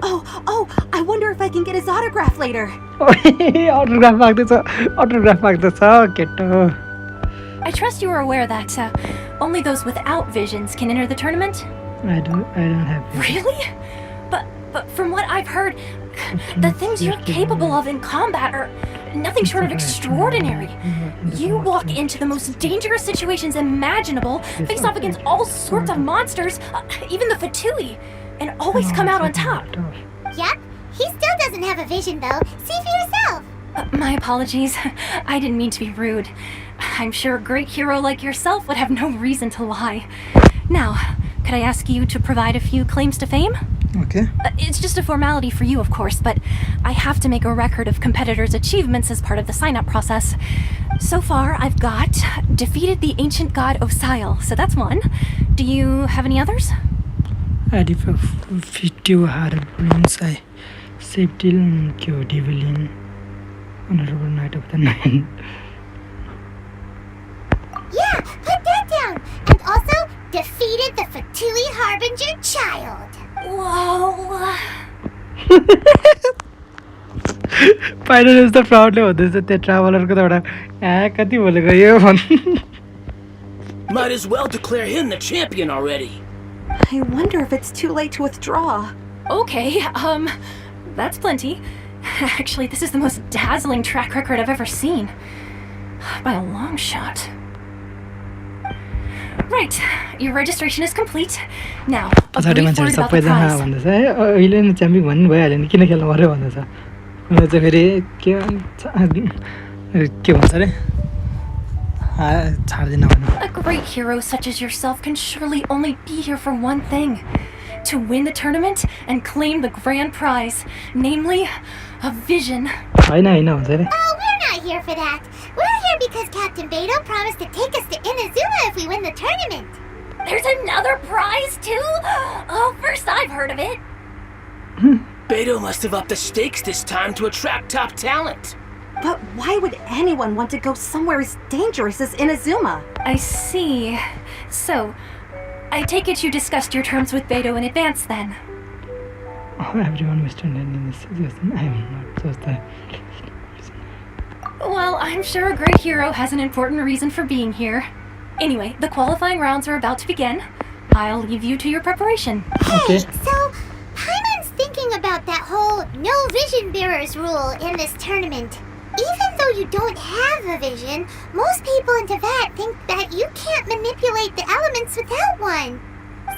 F: Oh, I wonder if I can get his autograph later.
B: Autograph keto.
E: I trust you are aware that only those without visions can enter the tournament?
B: I don't have vision.
E: Really? But from what I've heard, the things you're capable of in combat are nothing short of extraordinary. You walk into the most dangerous situations imaginable, face off against all sorts of monsters, even the Fatui, and always come out on top.
G: Yep, he still doesn't have a vision though. See for yourself.
E: My apologies. I didn't mean to be rude. I'm sure a great hero like yourself would have no reason to lie. Now, could I ask you to provide a few claims to fame?
B: Okay.
E: It's just a formality for you, of course, but I have to make a record of competitors' achievements as part of the sign-up process. So far, I've got defeated the ancient god Osail, so that's one. Do you have any others?
B: I defeated you hard prince. I saved Kyo Devilian. Honorable Knight of the Nine.
G: Yeah, put that down. And also defeated the Fatui Harbinger child.
E: Whoa.
B: Final is the problem with this traveler ko thoda kati bolega yo bhan.
W: Might as well declare him the champion already.
F: I wonder if it's too late to withdraw.
E: Okay, that's plenty. Actually, this is the most dazzling track record I've ever seen. By a long shot. Right, your registration is complete. Now, a brief word about the prize.
B: अहिले नै champion भन्नु भइहाल्यो नि किन खेल्नु पर्यो भन्दैछ उनीहरू चाहिँ फेरि के भन्छ अरे छाड्दिन भन्नु.
E: A great hero such as yourself can surely only be here for one thing. To win the tournament and claim the grand prize, namely, a vision.
B: होइन भन्छ अरे.
G: Oh, we're not here for that. We're here because Captain Beto promised to take us to Inazuma if we win the tournament.
E: There's another prize, too? Oh, first I've heard of it.
W: Beto must have upped the stakes this time to attract top talent.
F: But why would anyone want to go somewhere as dangerous as Inazuma?
E: I see. So, I take it you discussed your terms with Beto in advance, then?
B: Oh, everyone was turned in this situation. I am not so that.
E: Well, I'm sure a great hero has an important reason for being here. Anyway, the qualifying rounds are about to begin. I'll leave you to your preparation.
G: Hey, so Paimon's thinking about that whole no vision bearers rule in this tournament. Even though you don't have a vision, most people in Teyvat think that you can't manipulate the elements without one.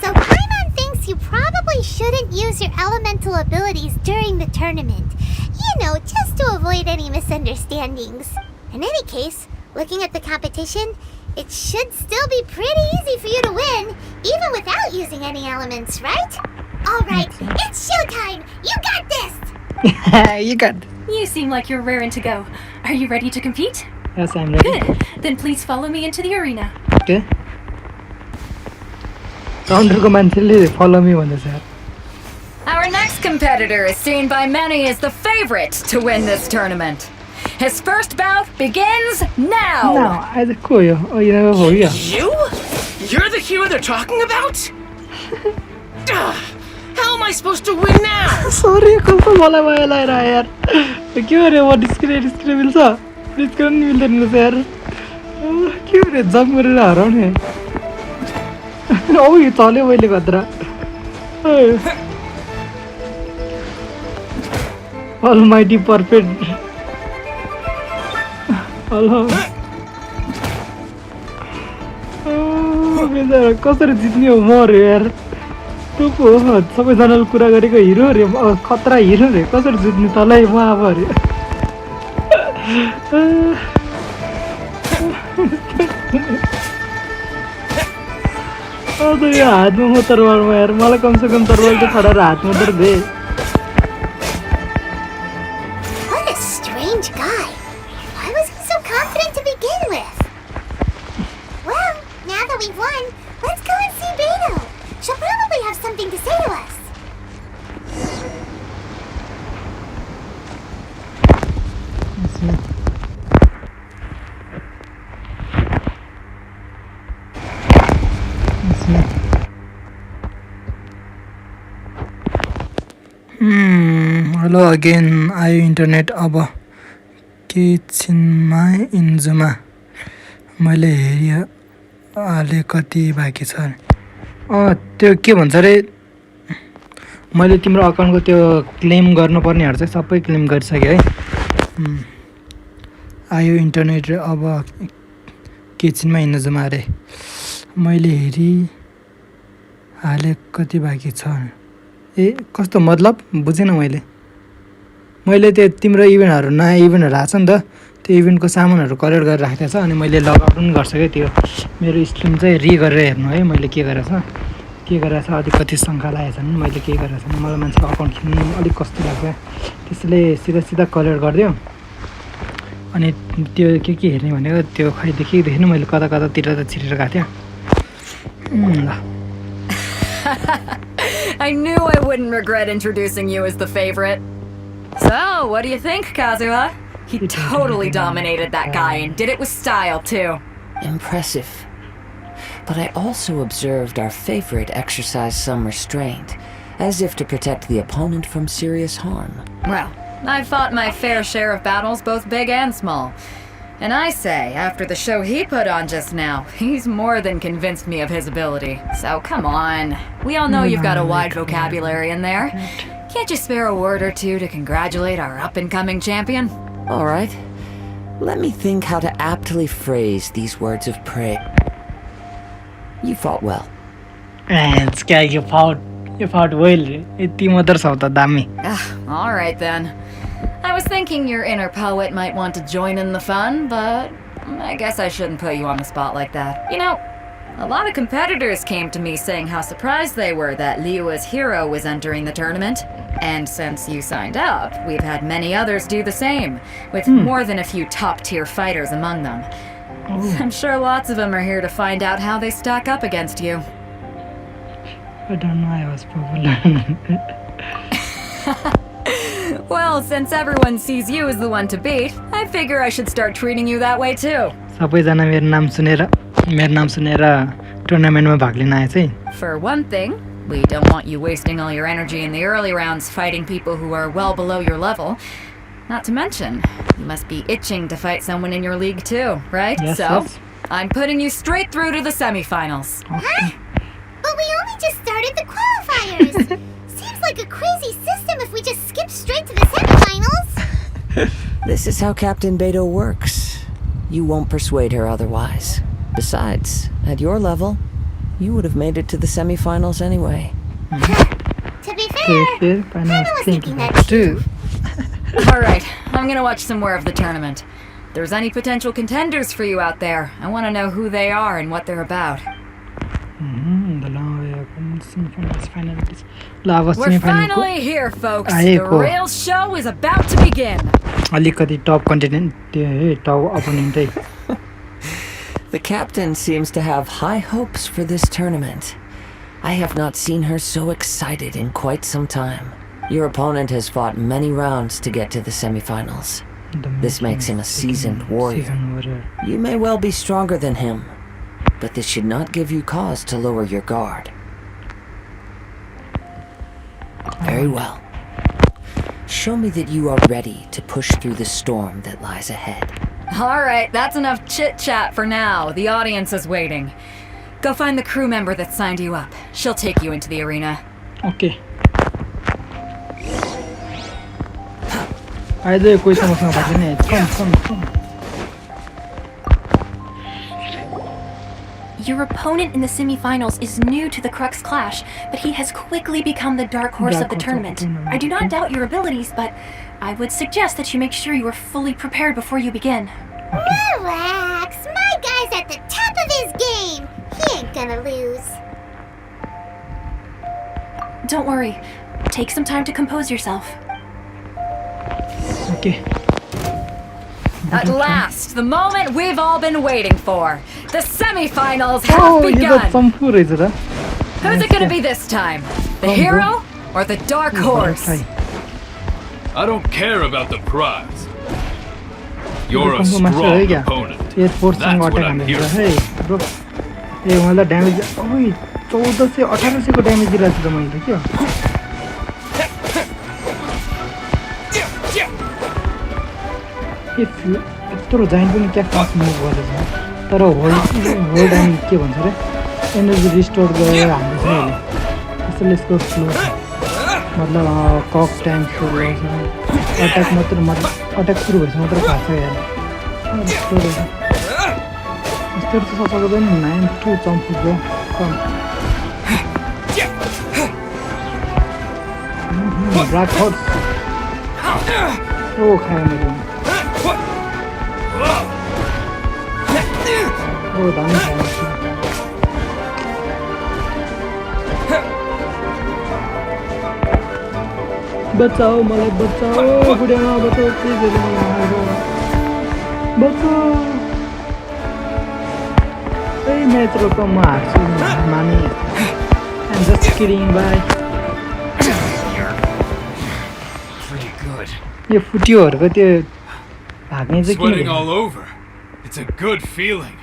G: So Paimon thinks you probably shouldn't use your elemental abilities during the tournament. You know, just to avoid any misunderstandings. In any case, looking at the competition, it should still be pretty easy for you to win, even without using any elements, right? Alright, it's showtime! You got this!
B: You got.
E: You seem like you're raring to go. Are you ready to compete?
B: Yes, I'm ready.
E: Good. Then please follow me into the arena.
B: Okay. Counterको मान्छेले follow me भन्दैछ यार.
I: Our next competitor is seen by many as the favorite to win this tournament. His first bout begins now!
B: Now, आज को यो? Oh, you know who you?
W: You? You're the hero they're talking about? How am I supposed to win now?
B: Sorry, कस्तो मलाई माया लागेर यार. के हो रे वो डिस्क्रिप्ट मिल्छ? डिस्क्रिप्ट मिल्दैन रहेछ यार. के हो रे जम्प गरेर हराउने. औ यो चल्यो मैले खतरा. Almighty perfect. Hello. बेचारा कसरी जित्ने हो म रे यार. तँ पो हो सबैजनाले कुरा गरेको हिरो रे खतरा हिरो रे कसरी जित्ने तँलाई म अब रे. अब यो हातमा म तरवारमा यार मलाई कमसेकम तरवार त खडाएर हातमा तर दे.
G: What a strange guy. Why was he so confident to begin with? Well, now that we've won, let's go and see Beto. She'll probably have something to say to us.
B: Hello again. आयो internet अब किचनमा इन्जुमा मैले हेरिहालेँ कति बाँकी छ. त्यो के भन्छ रे मैले तिम्रो अकाउन्टको त्यो क्लेम गर्नुपर्नेहरू चाहिँ सबै क्लेम गरिसकेँ है. आयो इन्टरनेट अब किचनमा इन्जुमा अरे मैले हेरिहालेँ कति बाँकी छ. ए कस्तो मतलब बुझेन मैले त्यो तिम्रो इभेन्टहरू नयाँ इभेन्टहरू आएको छ नि त त्यो इभेन्टको सामानहरू कलेक्ट गरेर राखेको छ अनि मैले लगआउट पनि गर्छु क्या. त्यो मेरो स्ट्रिम चाहिँ गरेर हेर्नु है मैले के गरेछ अलिक कति सङ्ख्या लागेको छ भने मैले के गरेछ भने मलाई मान्छेको अकाउन्ट खेल्नु अलिक कस्तो लाग्छ त्यसले सिधा कलेक्ट गरिदियो अनि त्यो के हेर्ने भनेको त्यो खै देखिँदैन मैले कतातिर त छिरेर गएको थिएँ. ल
I: I knew I wouldn't regret introducing you as the favorite. So, what do you think, Kazuha? He totally dominated that guy and did it with style, too.
M: Impressive. But I also observed our favorite exercise some restraint, as if to protect the opponent from serious harm.
I: Well, I've fought my fair share of battles, both big and small. And I say, after the show he put on just now, he's more than convinced me of his ability. So come on. We all know you've got a wide vocabulary in there. Can't you spare a word or two to congratulate our up-and-coming champion?
M: All right. Let me think how to aptly phrase these words of praise. You fought well.
B: It's guy you fought well. Iti mother sa ta dami.
I: All right then. I was thinking your inner poet might want to join in the fun, but I guess I shouldn't put you on the spot like that. You know, a lot of competitors came to me saying how surprised they were that Liyue's hero was entering the tournament. And since you signed up, we've had many others do the same, with more than a few top-tier fighters among them. I'm sure lots of them are here to find out how they stack up against you.
B: I don't know, I was popular.
I: Well, since everyone sees you as the one to beat, I figure I should start treating you that way too.
B: सबैजना मेरो नाम सुनेर टुर्नामेन्टमा भाग लिन आए चाहिँ.
I: For one thing, we don't want you wasting all your energy in the early rounds fighting people who are well below your level. Not to mention, you must be itching to fight someone in your league too, right?
B: Yes,
I: so,
B: yes.
I: I'm putting you straight through to the semifinals.
G: Huh? But we only just started the qualifiers. Seems like a crazy system if we just skip straight to the semifinals.
M: This is how Captain Beto works. You won't persuade her otherwise. Besides, at your level, you would have made it to the semifinals anyway.
G: To be fair, Hannah was thinking that too.
I: Alright, I'm gonna watch some more of the tournament. there's any potential contenders for you out there, I want to know who they are and what they're about. We're finally here, folks. The real show is about to begin.
M: The captain seems to have high hopes for this tournament. I have not seen her so excited in quite some time. Your opponent has fought many rounds to get to the semifinals. This makes him a seasoned warrior. You may well be stronger than him, but this should not give you cause to lower your guard. Very well. Show me that you are ready to push through the storm that lies ahead.
I: All right, that's enough chit-chat for now. The audience is waiting. Go find the crew member that signed you up. She'll take you into the arena.
B: Okay. Either come.
E: Your opponent in the semifinals is new to the Crux Clash, but he has quickly become the dark horse of the tournament. I do not doubt your abilities, but I would suggest that you make sure you are fully prepared before you begin.
G: Relax, my guy's at the top of his game. He ain't gonna lose.
E: Don't worry. Take some time to compose yourself.
B: Okay.
I: At last, the moment we've all been waiting for. The semifinals have begun. Who's it gonna be this time? The hero or the dark horse?
C: I don't care about the prize. You're a strong opponent. That's what I'm here for.
B: यत्रो जाइन पनि क्या fast move गरेछ तर hold time के भन्छ रे energy restore गरेर हान्दैछ अहिले त्यसैले यसको फ्लो मतलब कक टाइम सुरु गर्छ अट्याक मात्र अट्याक सुरु भएपछि मात्र फाट्छ यार यस्तो रहेछ यस्तो त सक्दैन 9-2 चम्पुको कम ब्ल्याक हर्स ओ खायो मैले Oh, दामी खायो बचाओ मलाई बचाओ बुढियामा बचाओ प्लिज बचाओ ए म्याच रोक म हार्छु माने I'm just kidding bye
C: Pretty good.
B: यो फुटियोहरुको त्यो भाग्ने चाहिँ
C: Sweating all over. It's a good feeling.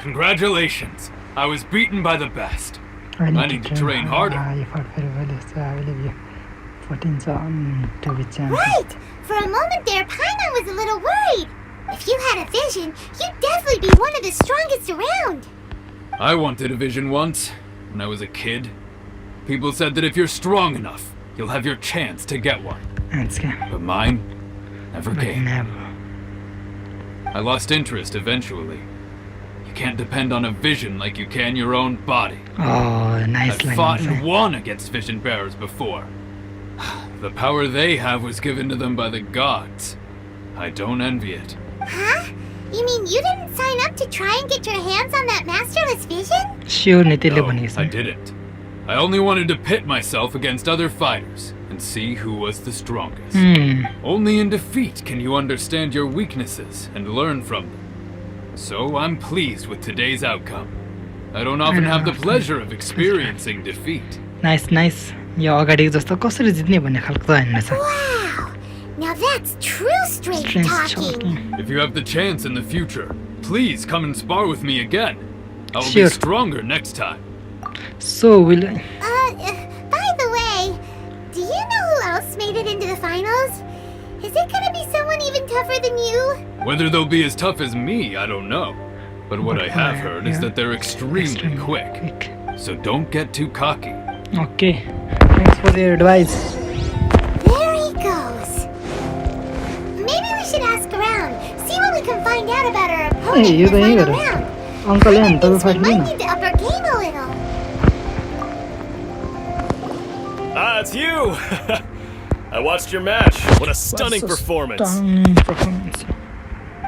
C: Congratulations. I was beaten by the best. I need to train harder.
G: Right! For a moment there, Paimon was a little worried. If you had a vision, you'd definitely be one of the strongest around.
C: I wanted a vision once, when I was a kid. People said that if you're strong enough, you'll have your chance to get one. But mine never came. I lost interest eventually. You can't depend on a vision like you can your own body.
B: Oh, nice.
C: I've fought and won against vision bearers before. The power they have was given to them by the gods. I don't envy it.
G: Huh? You mean you didn't sign up to try and get your hands on that masterless vision?
B: Sure,
C: No, I didn't. I only wanted to pit myself against other fighters and see who was the strongest. Only in defeat can you understand your weaknesses and learn from them. So I'm pleased with today's outcome. I don't often have the pleasure of experiencing defeat.
B: Nice. यो अगाडि जस्तो कसरी जित्ने भन्ने खालको त हैन छ
G: Wow! Now that's true straight talking.
C: If you have the chance in the future, please come and spar with me again. I will
B: Sure.
C: be stronger next time.
B: So will
G: By the way, do you know who else made it into the finals? Is it gonna be someone even tougher than you?
C: Whether they'll be as tough as me, I don't know. But what I have heard is that they're extremely quick. So don't get too cocky.
B: Okay. Thanks for your advice.
G: There he goes. Maybe we should ask around, see what we can find out about our opponent
B: Hey,
G: in
B: you
G: the final
B: there.
G: round.
B: Uncle Ian,
G: I think we
B: fight
G: might need to up our game a little.
C: Ah, it's you! I watched your match. What a stunning performance.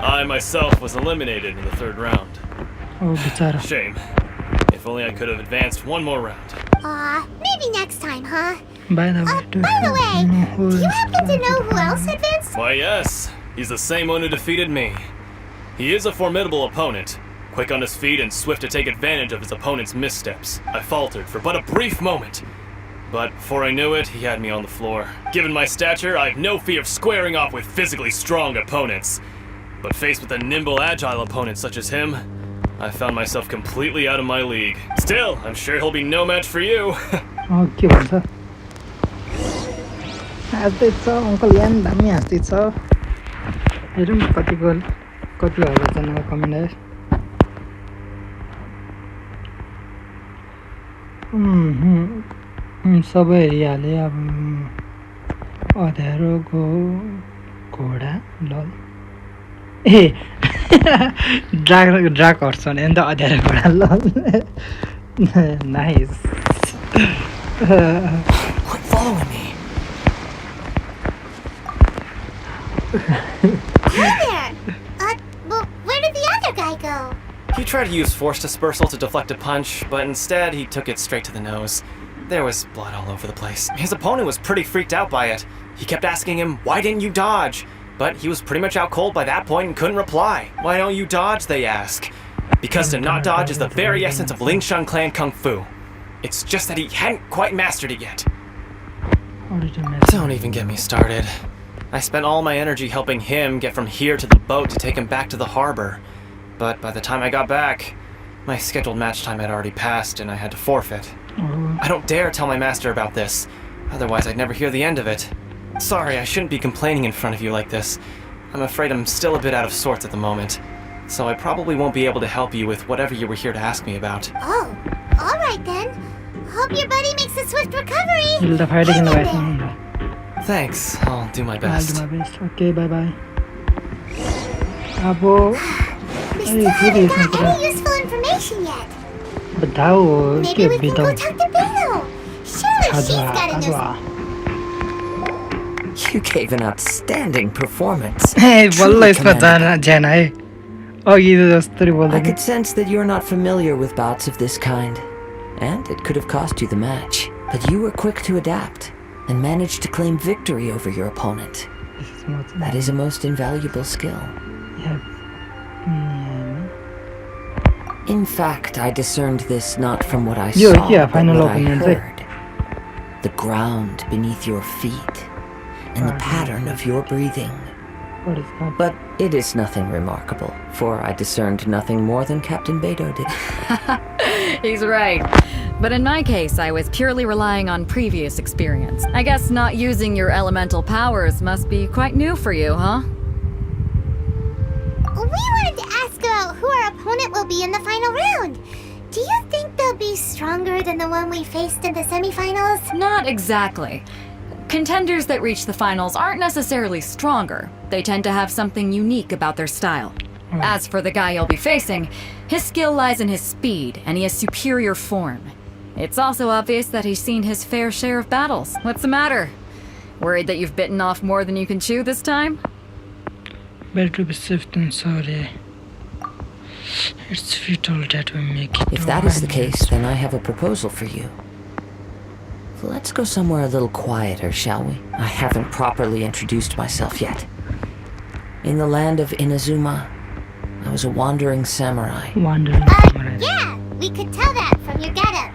C: I myself was eliminated in the 3rd round.
B: Oh, bichara.
C: Shame. If only I could have advanced one more round.
G: Aw, maybe next time, huh?
B: By the way,
G: Do you happen to know who else advanced?
C: Why, yes. He's the same one who defeated me. He is a formidable opponent, quick on his feet and swift to take advantage of his opponent's missteps. I faltered for but a brief moment, but before I knew it, he had me on the floor. Given my stature, I have no fear of squaring off with physically strong opponents. But faced with a nimble, agile opponent such as him, I found myself completely out of my league. Still, I'm sure he'll be no match for you.
B: Oh, के भन्छ हाँस्दै छ uncle यहाँ दामी हाँस्दै छ हेरौँ कति हजारजनाको comment आयो सबै हेरिहालेँ अब अँध्यारोको घोडा लल ए ड्राग हर्छ भने नि त अँध्यारो घोडा लल nice
M: Quit following me.
G: Hi there! Well, where did the other guy go?
P: He tried to use force dispersal to deflect a punch, but instead he took it straight to the nose. There was blood all over the place. His opponent was pretty freaked out by it. He kept asking him, "Why didn't you dodge?" But he was pretty much out cold by that point and couldn't reply. "Why don't you dodge?" they ask. Because to not dodge is the very essence of Lingshan clan kung fu. It's just that he hadn't quite mastered it yet. Don't even get me started. I spent all my energy helping him get from here to the boat to take him back to the harbor. But by the time I got back, my scheduled match time had already passed and I had to forfeit. I don't dare tell my master about this, otherwise I'd never hear the end of it. Sorry, I shouldn't be complaining in front of you like this. I'm afraid I'm still a bit out of sorts at the moment, so I probably won't be able to help you with whatever you were here to ask me about.
G: Oh, alright then. Hope your buddy makes a swift recovery.
P: Thanks, I'll do my best.
B: I'll do my best. Okay, bye-bye.
G: We still haven't got any useful information yet. Maybe we can go talk to Beto. Surely she's got enough.
M: You gave an outstanding performance.
B: Hey,
M: Truly
B: commendable.
M: I could sense that you're not familiar with bouts of this kind, and it could have cost you the match. But you were quick to adapt and managed to claim victory over your opponent. That is a most invaluable skill. In fact, I discerned this not from what I saw, but what I heard. The ground beneath your feet and the pattern of your breathing. But it is nothing remarkable, for I discerned nothing more than Captain Beto did.
I: He's right. But in my case, I was purely relying on previous experience. I guess not using your elemental powers must be quite new for you, huh?
G: We wanted to ask about who our opponent will be in the final round. Do you think they'll be stronger than the one we faced in the semifinals?
I: Not exactly. Contenders that reach the finals aren't necessarily stronger. They tend to have something unique about their style. As for the guy you'll be facing, his skill lies in his speed, and he has superior form. It's also obvious that he's seen his fair share of battles. What's the matter? Worried that you've bitten off more than you can chew this time?
B: Better to be swift and sorry. It's futile that we make it.
M: If that is the case, then I have a proposal for you. Let's go somewhere a little quieter, shall we? I haven't properly introduced myself yet. In the land of Inazuma, I was a wandering samurai.
G: Yeah, we could tell that from your getup.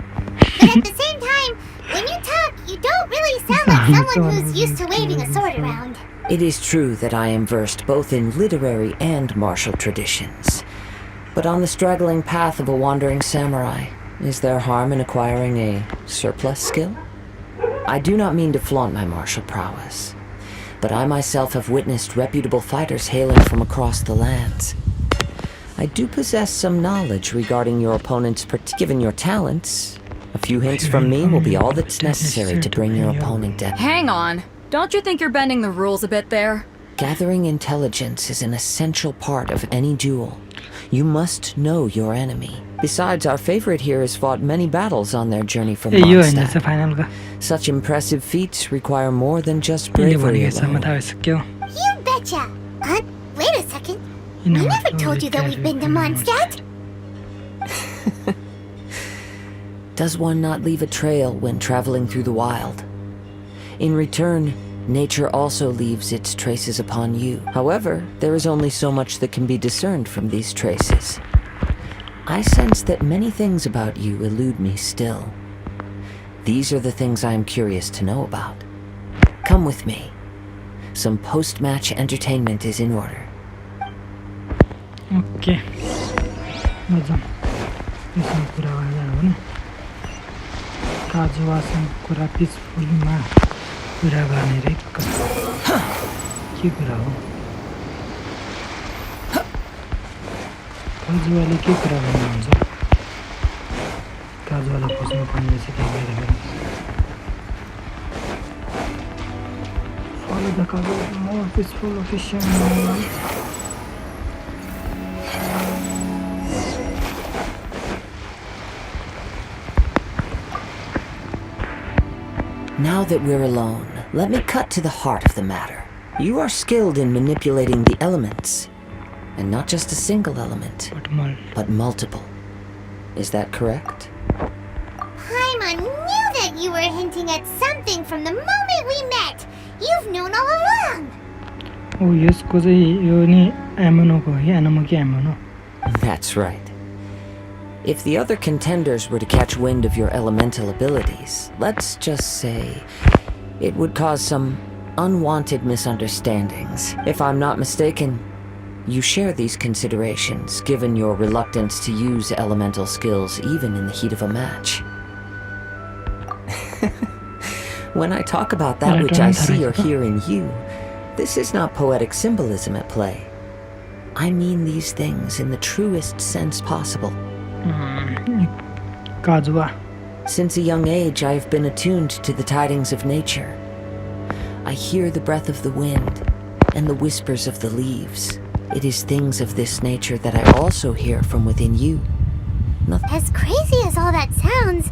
G: But at the same time, when you talk, you don't really sound like someone who's used to waving a sword around.
M: It is true that I am versed both in literary and martial traditions. But on the straggling path of a wandering samurai, is there harm in acquiring a surplus skill? I do not mean to flaunt my martial prowess, but I myself have witnessed reputable fighters hailing from across the lands. I do possess some knowledge regarding your opponent's given your talents. A few hints from me will be all that's necessary to bring your opponent down.
I: Hang on. Don't you think you're bending the rules a bit there?
M: Gathering intelligence is an essential part of any duel. You must know your enemy. Besides, our favorite here has fought many battles on their journey from Mondstadt. Such impressive feats require more than just bravery alone.
G: You betcha! Wait a second. We never told you that we've been to Mondstadt.
M: Does one not leave a trail when traveling through the wild? In return, nature also leaves its traces upon you. However, there is only so much that can be discerned from these traces. I sense that many things about you elude me still. These are the things I am curious to know about. Come with me. Some post-match entertainment is in order.
B: Okay. Mazam. यसमा कुरा गर्दा हो नि काजुवासँग कुरा पिसफुलीमा कुरा गर्ने रे के कुरा हो काजुवाले के कुरा गर्नुहुन्छ काजुवालाई खोज्नु पर्ने रहेछ के गरेर follow the Kazuwa more peaceful location.
M: Now that we're alone, let me cut to the heart of the matter. You are skilled in manipulating the elements. And not just a single element, but multiple. Is that correct?
G: Paimon knew that you were hinting at something from the moment we met. You've known all along.
B: Oh, yes, because you need ammo.
M: That's right. If the other contenders were to catch wind of your elemental abilities, let's just say it would cause some unwanted misunderstandings. If I'm not mistaken, you share these considerations, given your reluctance to use elemental skills even in the heat of a match. When I talk about that which I see or hear in you, this is not poetic symbolism at play. I mean these things in the truest sense possible.
B: Kazuwa.
M: Since a young age, I have been attuned to the tidings of nature. I hear the breath of the wind and the whispers of the leaves. It is things of this nature that I also hear from within you.
G: As crazy as all that sounds,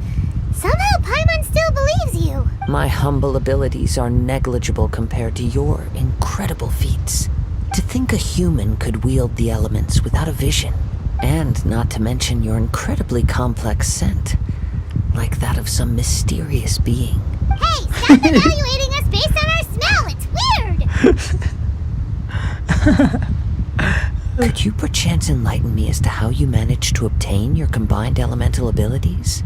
G: somehow Paimon still believes you.
M: My humble abilities are negligible compared to your incredible feats. To think a human could wield the elements without a vision, and not to mention your incredibly complex scent, like that of some mysterious being.
G: Hey, stop evaluating us based on our smell! It's weird!
M: Could you perchance enlighten me as to how you managed to obtain your combined elemental abilities?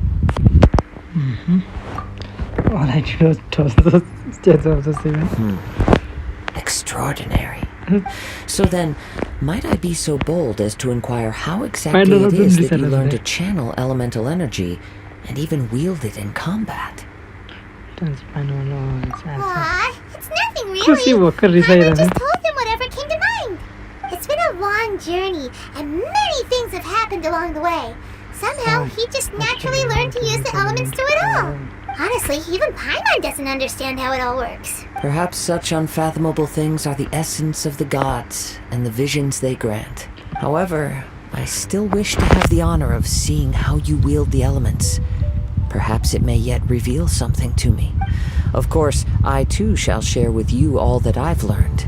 M: Extraordinary. So then, might I be so bold as to inquire how exactly it is that you learned to channel elemental energy and even wield it in combat?
G: Aw, it's nothing really. Paimon just told him whatever came to mind. It's been a long journey, and many things have happened along the way. Somehow, he just naturally learned to use the elements through it all. Honestly, even Paimon doesn't understand how it all works.
M: Perhaps such unfathomable things are the essence of the gods and the visions they grant. However, I still wish to have the honor of seeing how you wield the elements. Perhaps it may yet reveal something to me. Of course, I too shall share with you all that I've learned.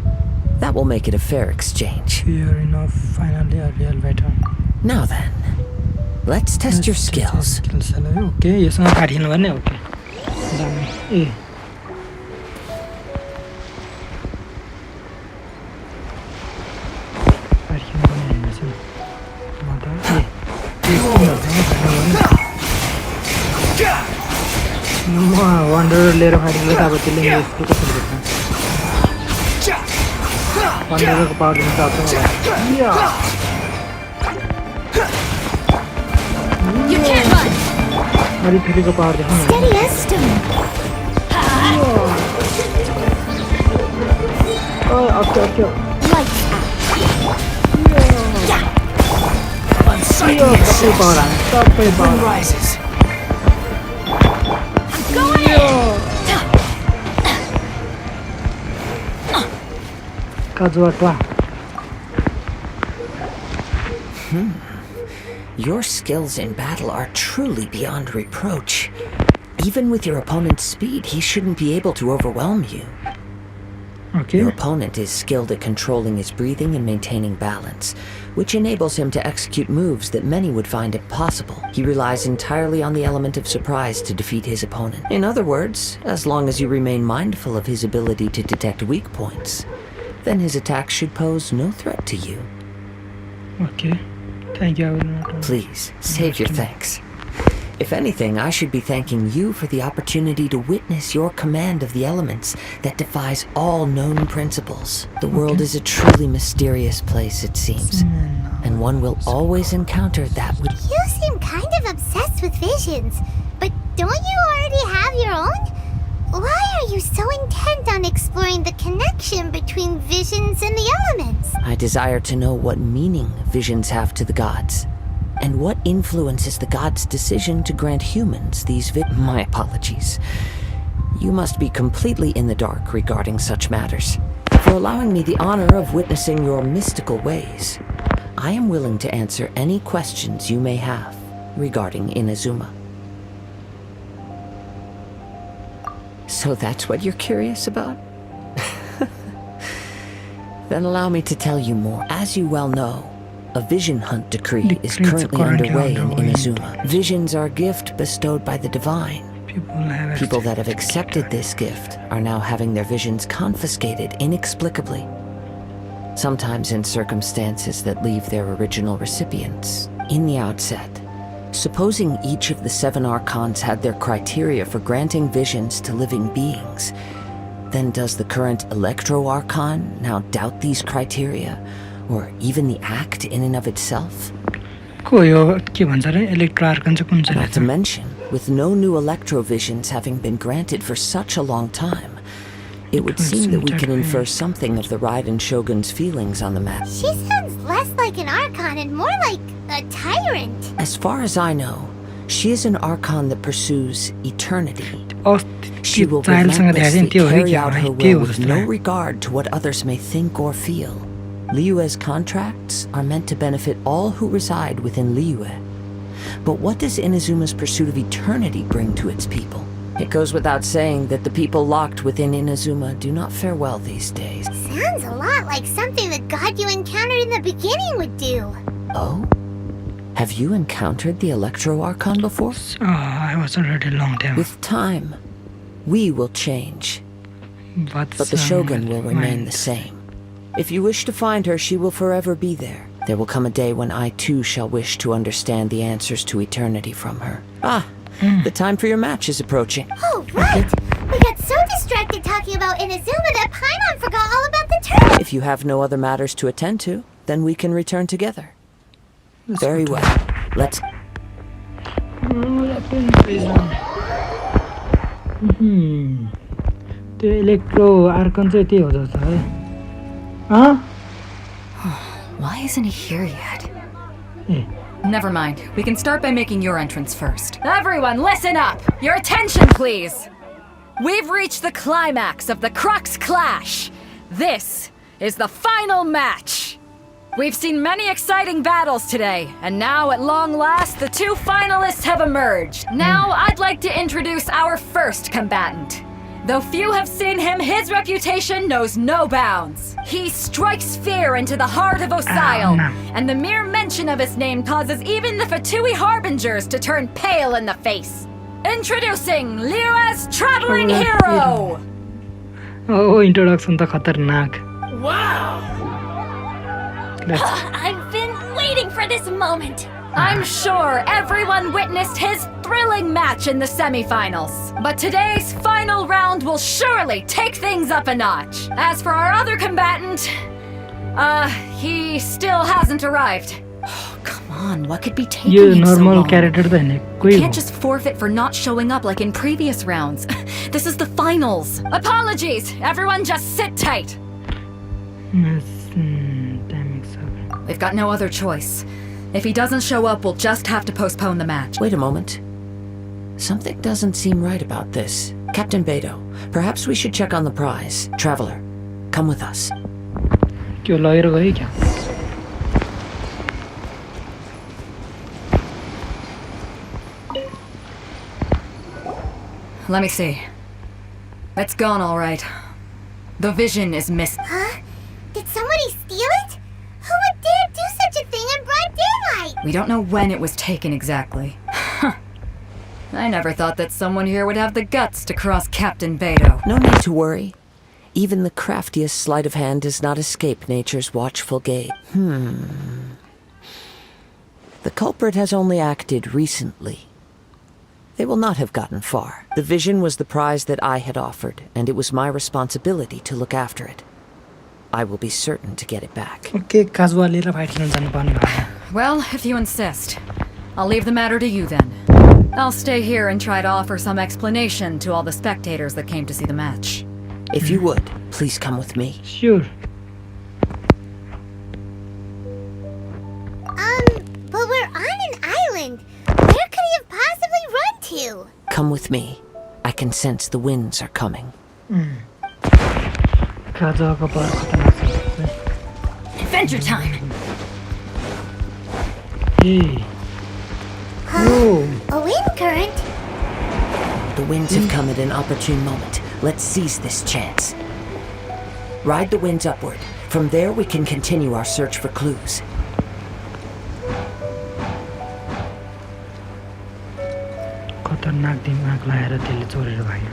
M: That will make it a fair exchange.
B: Fair enough, finally a real veteran.
M: Now then, let's test your skills.
B: Okay, yes, I'm okay. Wonder later fighting with our killing Wonder about
G: You can't run! Steady as stone.
B: Oh, okay.
G: Lights out.
A: Wind rises.
B: Kazuwa.
M: Your skills in battle are truly beyond reproach. Even with your opponent's speed, he shouldn't be able to overwhelm you.
B: Okay.
M: Your opponent is skilled at controlling his breathing and maintaining balance, which enables him to execute moves that many would find impossible. He relies entirely on the element of surprise to defeat his opponent. In other words, as long as you remain mindful of his ability to detect weak points, then his attacks should pose no threat to you.
B: Okay. Thank you. I will not.
M: Please, save your thanks. If anything, I should be thanking you for the opportunity to witness your command of the elements that defies all known principles. The world is a truly mysterious place, it seems, and one will always encounter that which...
G: You seem kind of obsessed with visions, but don't you already have your own? Why are you so intent on exploring the connection between visions and the elements?
M: I desire to know what meaning visions have to the gods, and what influences the gods' decision to grant humans these My apologies. You must be completely in the dark regarding such matters. For allowing me the honor of witnessing your mystical ways, I am willing to answer any questions you may have regarding Inazuma. So that's what you're curious about? Then allow me to tell you more. As you well know, a vision hunt decree is currently underway in Inazuma. Visions are a gift bestowed by the divine. People that have accepted this gift are now having their visions confiscated inexplicably, sometimes in circumstances that leave their original recipients. In the outset, supposing each of the 7 archons had their criteria for granting visions to living beings, then does the current Electro-Archon now doubt these criteria, or even the act in and of itself?
B: Not
M: to mention, with no new electro-visions having been granted for such a long time, it would seem that we can infer something of the Raiden Shogun's feelings on the matter.
G: She sounds less like an Archon and more like a tyrant.
M: As far as I know, she is an Archon that pursues eternity. She will relentlessly carry out her will with no regard to what others may think or feel. Liyue's contracts are meant to benefit all who reside within Liyue. But what does Inazuma's pursuit of eternity bring to its people? It goes without saying that the people locked within Inazuma do not fare well these days.
G: Sounds a lot like something the god you encountered in the beginning would do.
M: Oh? Have you encountered the Electro-Archon before?
B: I was already long time.
M: With time, we will change. But the Shogun will remain the same. If you wish to find her, she will forever be there. There will come a day when I too shall wish to understand the answers to eternity from her. The time for your match is approaching.
G: Oh, right! We got so distracted talking about Inazuma that Paimon forgot all about the tournament!
M: If you have no other matters to attend to, then we can return together. Very well. Let's...
B: The Electro-Archon चाहिँ त्यही हो जस्तो है.
I: Why isn't he here yet? Never mind. We can start by making your entrance first. Everyone, listen up! Your attention, please! We've reached the climax of the Crux Clash. This is the final match. We've seen many exciting battles today, and now at long last, the 2 finalists have emerged. Now, I'd like to introduce our first combatant. Though few have seen him, his reputation knows no bounds. He strikes fear into the heart of Osile, and the mere mention of his name causes even the Fatui Harbingers to turn pale in the face. Introducing Liyue's traveling hero!
B: Introduction ta khatarnak.
W: Wow!
E: I've been waiting for this moment.
I: I'm sure everyone witnessed his thrilling match in the semifinals. But today's final round will surely take things up a notch. As for our other combatant, he still hasn't arrived. Oh, come on, what could be taking him so long? Can't just forfeit for not showing up like in previous rounds. This is the finals. Apologies, everyone just sit tight. We've got no other choice. If he doesn't show up, we'll just have to postpone the match.
M: Wait a moment. Something doesn't seem right about this. Captain Beto, perhaps we should check on the prize. Traveler, come with us.
I: Let me see. It's gone all right. The vision is missing.
G: Huh? Did somebody steal it? Who would dare do such a thing in broad daylight?
I: We don't know when it was taken exactly. I never thought that someone here would have the guts to cross Captain Beto.
M: No need to worry. Even the craftiest sleight of hand does not escape nature's watchful gaze. The culprit has only acted recently. They will not have gotten far. The vision was the prize that I had offered, and it was my responsibility to look after it. I will be certain to get it back.
B: Okay, casual लिएर fight खेल्न जानु पर्ने भयो.
I: Well, if you insist. I'll leave the matter to you then. I'll stay here and try to offer some explanation to all the spectators that came to see the match.
M: If you would, please come with me.
B: Sure.
G: But we're on an island. Where could he have possibly run to?
M: Come with me. I can sense the winds are coming.
I: Adventure time!
B: Hey.
G: A wind current?
M: The winds have come at an opportune moment. Let's seize this chance. Ride the winds upward. From there we can continue our search for clues.
B: खतरनाक दिमाग लगाएर त्यसले चोरेर भाग्यो.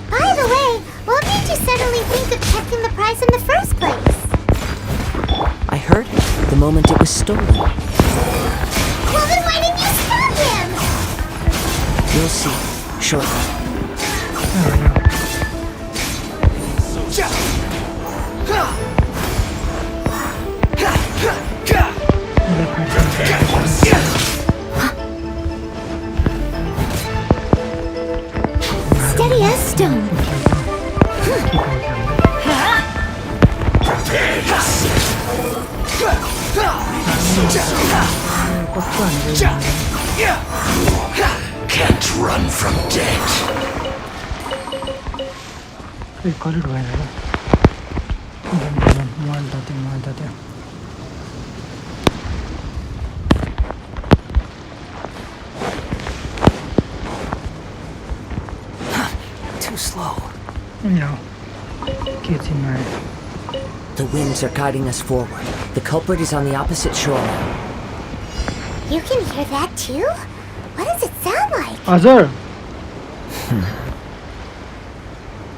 G: By the way, what made you suddenly think of checking the price in the first place?
M: I heard it the moment it was stolen.
G: Well, then why didn't you stop him?
M: You'll see shortly.
G: Steady as stone.
O: Can't run from death.
M: Too slow.
B: No.
M: The winds are guiding us forward. The culprit is on the opposite shore now.
G: You can hear that too? What does it sound like?
B: Azur.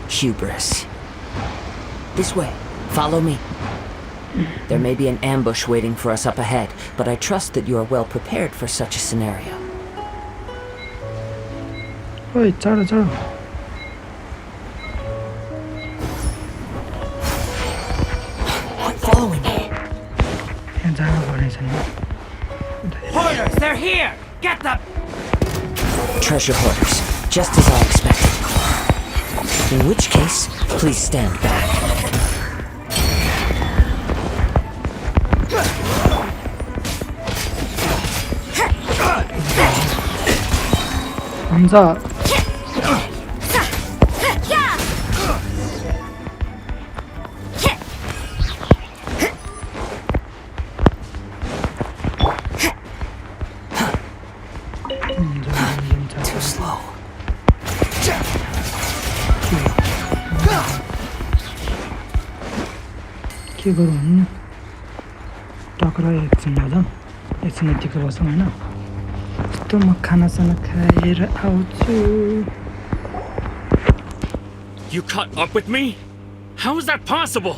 M: Hubris. This way. Follow me. There may be an ambush waiting for us up ahead, but I trust that you are well prepared for such a scenario.
B: Oi, chalo, chalo.
M: I'm following you.
A: Hoarders, they're here! Get them!
M: Treasure hoarders, just as I expected. In which case, please stand back.
B: Hamza.
M: Too slow.
B: के गरौँ भने टक्रा एकछिन दादा एकछिन यतिको बसौँ होइन यस्तो म खानासाना खाएर आउँछु.
C: You caught up with me? How is that possible?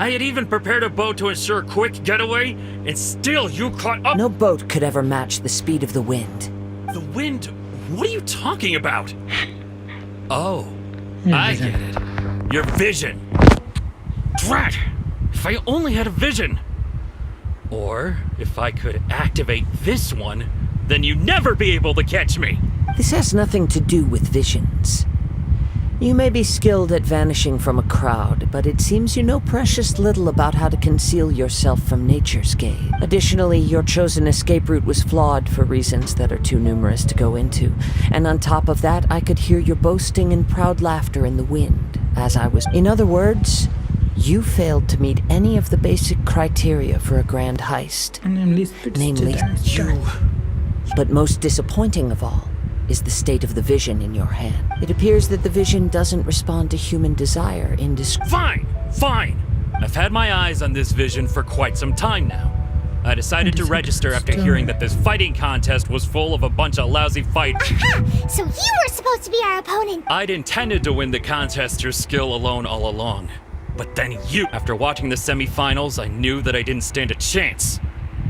C: I had even prepared a boat to ensure a quick getaway, and still you caught up.
M: No boat could ever match the speed of the wind.
C: The wind? What are you talking about? Oh, I get it. Your vision. Drat! If I only had a vision. Or if I could activate this one, then you'd never be able to catch me.
M: This has nothing to do with visions. You may be skilled at vanishing from a crowd, but it seems you know precious little about how to conceal yourself from nature's gaze. Additionally, your chosen escape route was flawed for reasons that are too numerous to go into. And on top of that, I could hear your boasting and proud laughter in the wind as I was... In other words, You failed to meet any of the basic criteria for a grand heist. Namely, you. But most disappointing of all is the state of the vision in your hand. It appears that the vision doesn't respond to human desire
R: Fine! I've had my eyes on this vision for quite some time now. I decided to register after hearing that this fighting contest was full of a bunch of lousy fighters.
G: Aha! So you were supposed to be our opponent.
R: I'd intended to win the contest through skill alone all along. But then you... After watching the semi-finals, I knew that I didn't stand a chance.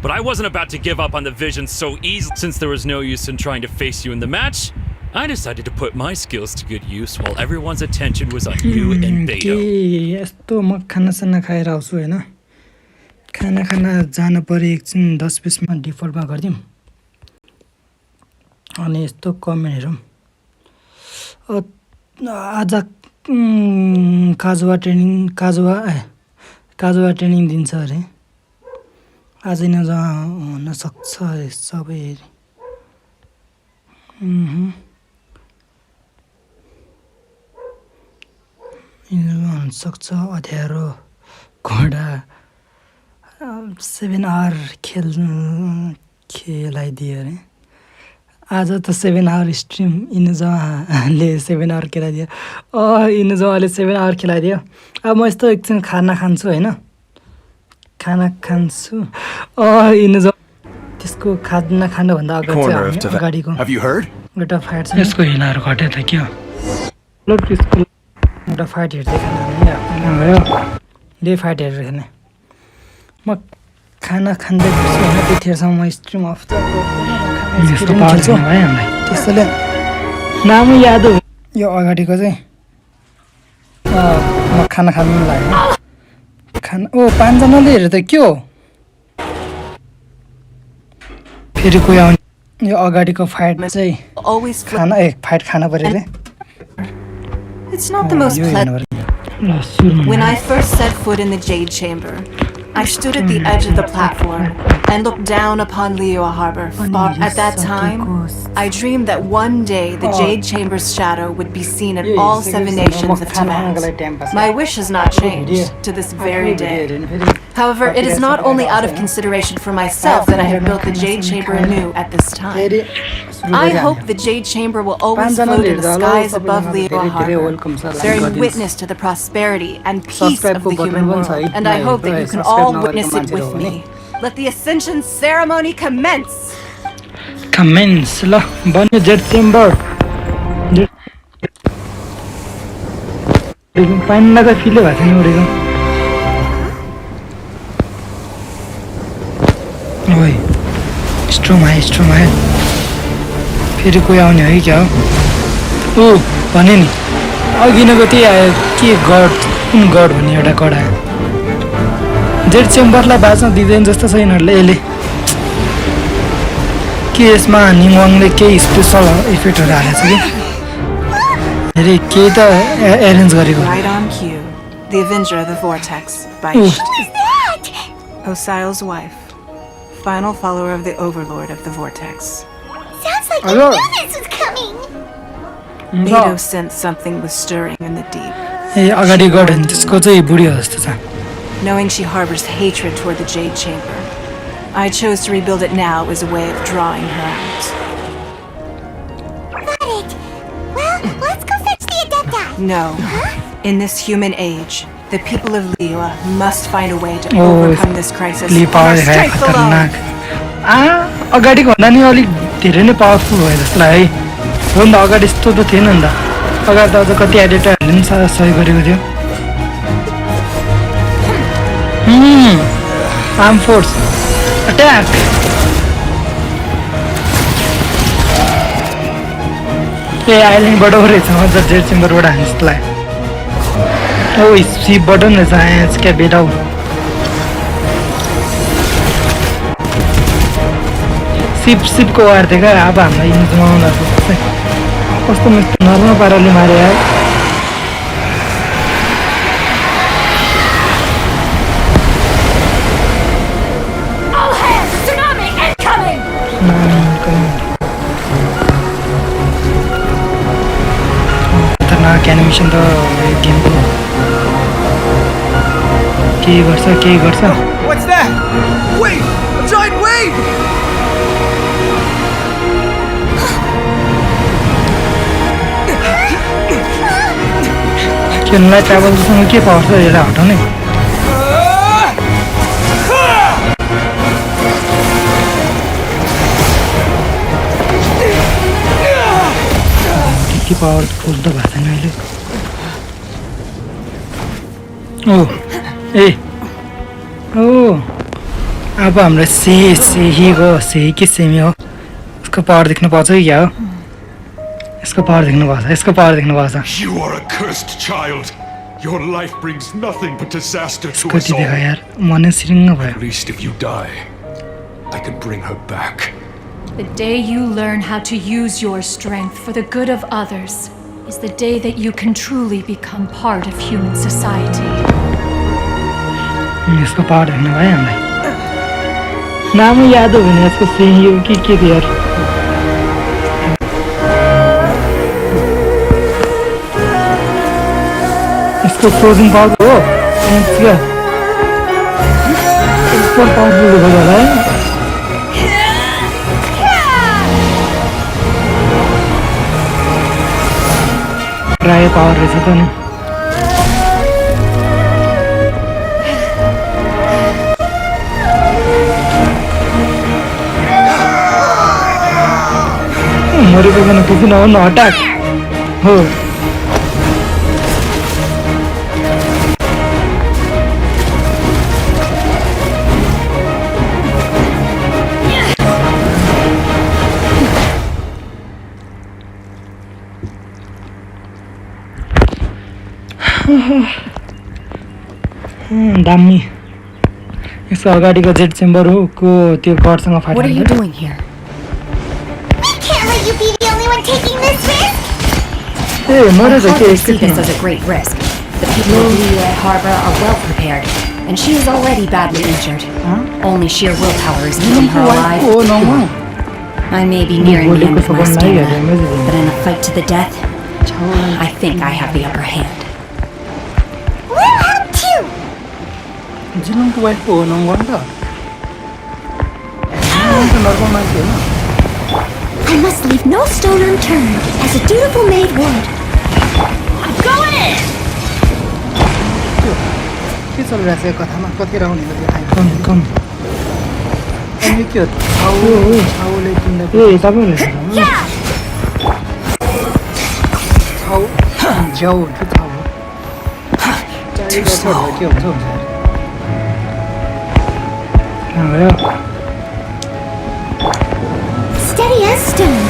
R: But I wasn't about to give up on the vision so easily. Since there was no use in trying to face you in the match, I decided to put my skills to good use while everyone's attention was on you and Beto.
B: यस्तो म खानासाना खाएर आउँछु हैन खाना जान परे एकछिन 10-20 minute डिफल्टमा गर्दिम अनि यस्तो कमेन्ट हेरौँ आज काजुवा ट्रेनिङ दिन्छ अरे आज न हुन सक्छ सबै हुन सक्छ अध्यारो घोडा 7 आवर खेलाइदियो अरे आज त 7 आवर स्ट्रिम इनुजाले 7 आवर खेलाइदियो इनुजाले 7 आवर खेलाइदियो अब म यस्तो एकछिन खाना खान्छु हैन खाना खान्छु इनुजा त्यसको खाना खानुभन्दा अगाडिको एउटा फाइट छ यसको हिलाहरु घटे त के हो ल त्यसको एउटा फाइट हेर्दै खाना ले फाइट हेरेर खाने म खाना खाँदै छु हैन त्यतिखेरसम्म म स्ट्रिम अफ त यस्तो पार्छ है हामीलाई त्यसैले नाम याद हो यो अगाडिको चाहिँ म खाना खानु लाग्यो खाना ओ 5 जनाले हेरे त के हो फेरि कोही आउने यो अगाडिको फाइटमा चाहिँ खाना फाइट खाना पर्यो रे
S: It's not the most pleasant. When I first set foot in the Jade Chamber, I stood at the edge of the platform and looked down upon Liyue Harbor. At that time, I dreamed that one day the Jade Chamber's shadow would be seen in all 7 nations of Tibet. My wish has not changed to this very day. However, it is not only out of consideration for myself that I have built the Jade Chamber anew at this time. I hope the Jade Chamber will always float in the skies above Liyue Harbor, bearing witness to the prosperity and peace of the human world, and I hope that you can all witness it with me. Let the Ascension ceremony commence!
B: Commence, la, banya Jade Chamber. पानी लगा फिले भएको नि उडेको ओइ स्ट्रम आयो फेरि कोही आउने है क्या हो ओ भने नि अघिनको त्यही आयो के गड कुन गड भन्ने एउटा गड आयो जेड चेम्बरलाई बाँच्न दिँदैन जस्तो छ यिनीहरूले यसले के यसमा निमवाङले केही स्पेसल इफेक्टहरू हालेको छ कि अरे के त एरेन्ज गरेको
S: Right on cue, the Avenger of the Vortex by Ksst. Osial's wife, final follower of the Overlord of the Vortex.
G: Sounds like you knew this was coming.
S: Beto sensed something was stirring in the deep.
B: ए अगाडि गड नि त्यसको चाहिँ बुढी हो जस्तो छ
S: Knowing she harbors hatred toward the Jade Chamber, I chose to rebuild it now as a way of drawing her out.
G: Got it. Well, let's go fetch the Adepti.
S: No. In this human age, the people of Liyue must find a way to overcome this crisis on our strength alone.
B: अगाडिको भन्दा नि अलिक धेरै नै powerful भयो जस्तो लाग्यो है हो नि त अगाडि यस्तो त थिएन नि त अगाडि त अझ कति एडिटरहरूले पनि सहयोग गरेको थियो आर्म फोर्स अट्याक ए आइल्यान्डबाट रहेछ म त जेड चेम्बरबाट हान्छ जस्तो लाग्यो ओ सिपबाट नि रहेछ क्या बेटाउ सिपको वार थियो क्या अब हामीलाई इन्जुमा उनीहरूको कस्तो मिस्तो नर्मल पाराले मारे यार
E: All hands, tsunami incoming!
B: खतरनाक एनिमेसन त गेमको के गर्छ
K: What's that? Wait! A giant wave!
B: खेल्नलाई ट्राभलसँग के पाउँछ हेरेर हटाउने के पावरफुल त भएको छैन अहिले ओ अब हाम्रो सेही कि सेमी हो यसको पावर देख्नु पर्छ कि क्या हो यसको पावर देख्नु पर्छ
T: You are a cursed child. Your life brings nothing but disaster to us
B: कति देखा
T: all.
B: यार मन सिरिङ्ग भयो
T: At least if you die, I can bring her back.
U: The day you learn how to use your strength for the good of others is the day that you can truly become part of human society.
B: यसको power देख्नु भयो हामीलाई नाम याद हो भने यसको सेही हो कि के थियो यार इसको फ्रोजन पावर हो क्या इसको पावरफुल हो गया है प्राय पावर रहेछ त नि मरेको पनि किन नहुनु अट्याक हो दामी यसको अगाडिको जेट चेम्बर हो को त्यो गडसँग फाट्यो
I: What are you doing here?
G: Can't let you be the only one taking this risk.
B: ए मरे
I: I
B: त के
I: hardly see this as a great risk. The people of Liyue Harbor are well prepared, and she is already badly injured. Only sheer willpower is keeping her alive.
B: Oh no.
I: I may be nearing the end of my stamina, but in a fight to the death, I think I have the upper hand.
G: We'll help too.
B: जिलङको wife हो नंगन त normal मान्छे हैन
J: I must leave no stone unturned, as a dutiful maid would.
G: I'm going in.
B: के चलिरहेछ यो कथामा कतिखेर आउने हो त्यो कम अनि के हो छाउले किन्दा ए तपाईँ रहेछ छाउ ज्याउ हुन्छ छाउ हो के हुन्छ
J: Steady as stone.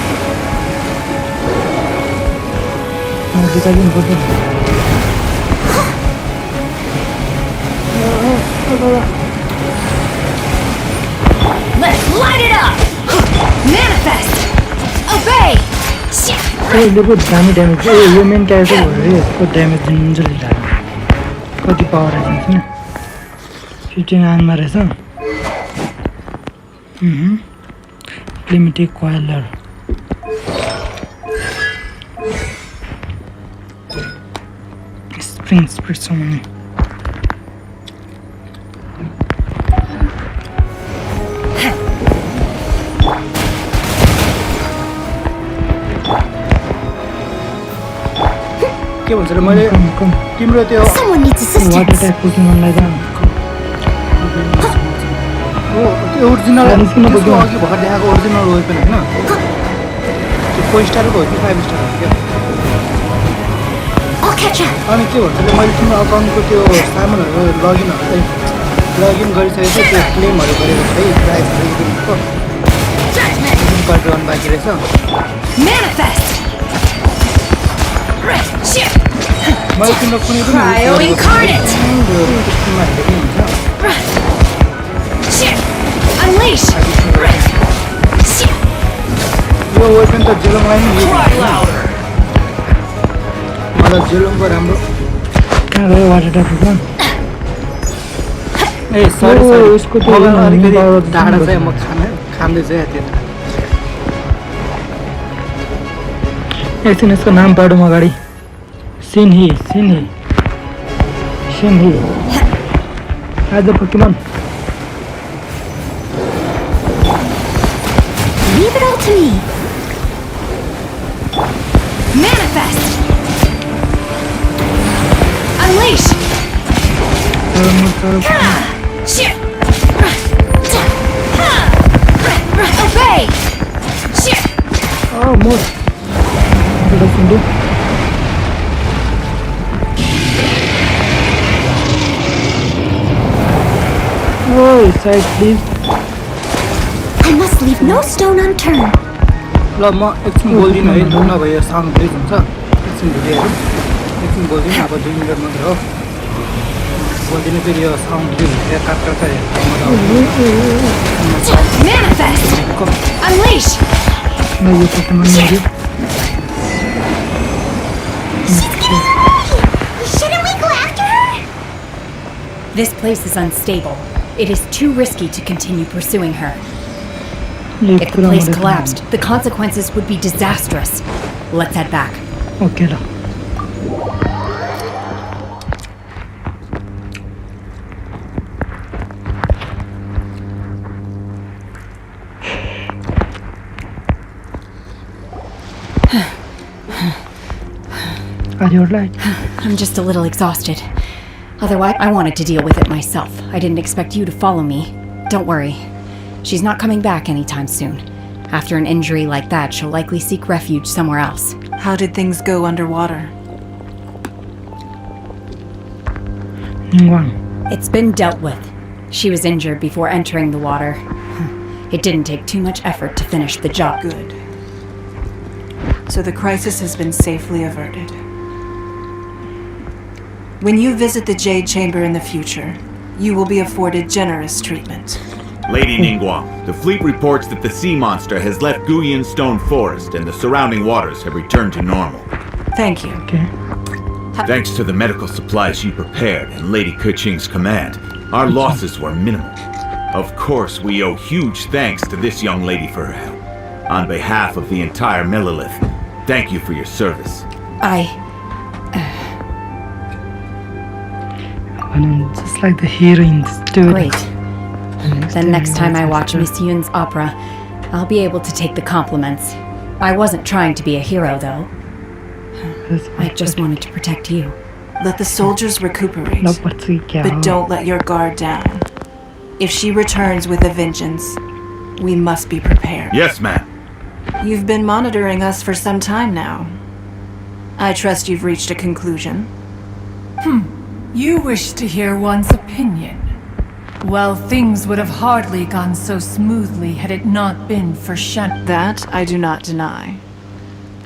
G: Let's light it up. Manifest. Obey.
B: लोगों दामी ड्यामेज यो मेन क्यारेक्टर हो रे यसको ड्यामेज दिन्छ लिइरहेको कति पावर आइन्छ नि 59 मा रहेछ लिमिटेड कोइलर स्प्रिङ स्पिरिट समन के भन्छ र मैले तिम्रो त्यो वाटर अट्याक पोकेमनलाई त हो त्यो ओरिजिनल निस्किन पुग्यो अघि भर्खर देखाएको ओरिजिनल वेपन हैन त्यो 4 स्टारको हो कि 5 स्टार हो क्या अनि के भन्छ र मैले तिम्रो अकाउन्टको त्यो सामानहरु लगइन गरिसकेपछि त्यो क्लेमहरु गरेको छ है प्राइस गरेको कार्ड रन बाँकी रहेछ मैले तिम्रो कुनै पनि
G: Unleash!
B: यो वेपन त जुलङलाई नि मलाई जुलङको राम्रो कहाँ गयो वाटर ट्याप ए सरी यसको त अलिकति डाँडा चाहिँ म खाँदै चाहिँ त्यो एकछिन यसको नाम पढौँ अगाडि सिन्ही As a Pokemon.
D: Leave it all to me. Manifest! Unleash! Shit! Obey! Shit!
B: Oh, more. What I can do? Oh, side please.
D: I must leave no stone unturned.
B: ल म एकछिन बोल्दिनँ है नभए यो साउन्ड ब्रेक हुन्छ एकछिन भिडियोहरू एकछिन बोल्दिनँ अब 2 मिनट मात्र हो बोल्दिनँ फेरि यो साउन्ड ब्रेक काट
D: Manifest! Unleash!
B: न यो पोकेमन मिल्यो
G: Shouldn't we go after her?
U: This place is unstable. It is too risky to continue pursuing her. If the place collapsed, the consequences would be disastrous. Let's head back.
B: Okay, ल
U: I'm just a little exhausted. Otherwise, I wanted to deal with it myself. I didn't expect you to follow me. Don't worry. She's not coming back anytime soon. After an injury like that, she'll likely seek refuge somewhere else.
S: How did things go underwater?
U: It's been dealt with. She was injured before entering the water. It didn't take too much effort to finish the job.
S: Good. So the crisis has been safely averted. When you visit the Jade Chamber in the future, you will be afforded generous treatment.
L: Lady Ningguang, the fleet reports that the sea monster has left Guyan Stone Forest and the surrounding waters have returned to normal.
S: Thank you.
B: Okay.
L: Thanks to the medical supplies you prepared and Lady Keqing's command, our losses were minimal. Of course, we owe huge thanks to this young lady for her help. On behalf of the entire Millelith, thank you for your service.
B: Just like the heroines do.
U: Great. Then next time I watch Miss Yun's opera, I'll be able to take the compliments. I wasn't trying to be a hero, though. I just wanted to protect you.
S: Let the soldiers recuperate, but don't let your guard down. If she returns with a vengeance, we must be prepared.
L: Yes, ma'am.
S: You've been monitoring us for some time now. I trust you've reached a conclusion.
U: You wish to hear one's opinion. Well, things would have hardly gone so smoothly had it not been for Shen.
S: That I do not deny.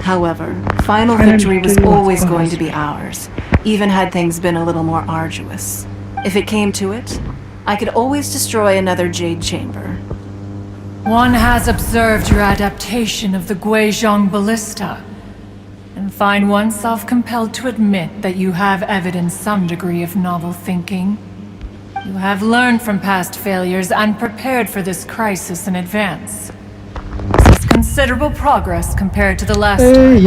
S: However, final victory was always going to be ours, even had things been a little more arduous. If it came to it, I could always destroy another Jade Chamber.
U: One has observed your adaptation of the Guizhong ballista, and find oneself compelled to admit that you have evidenced some degree of novel thinking. You have learned from past failures and prepared for this crisis in advance. This is considerable progress compared to the last time.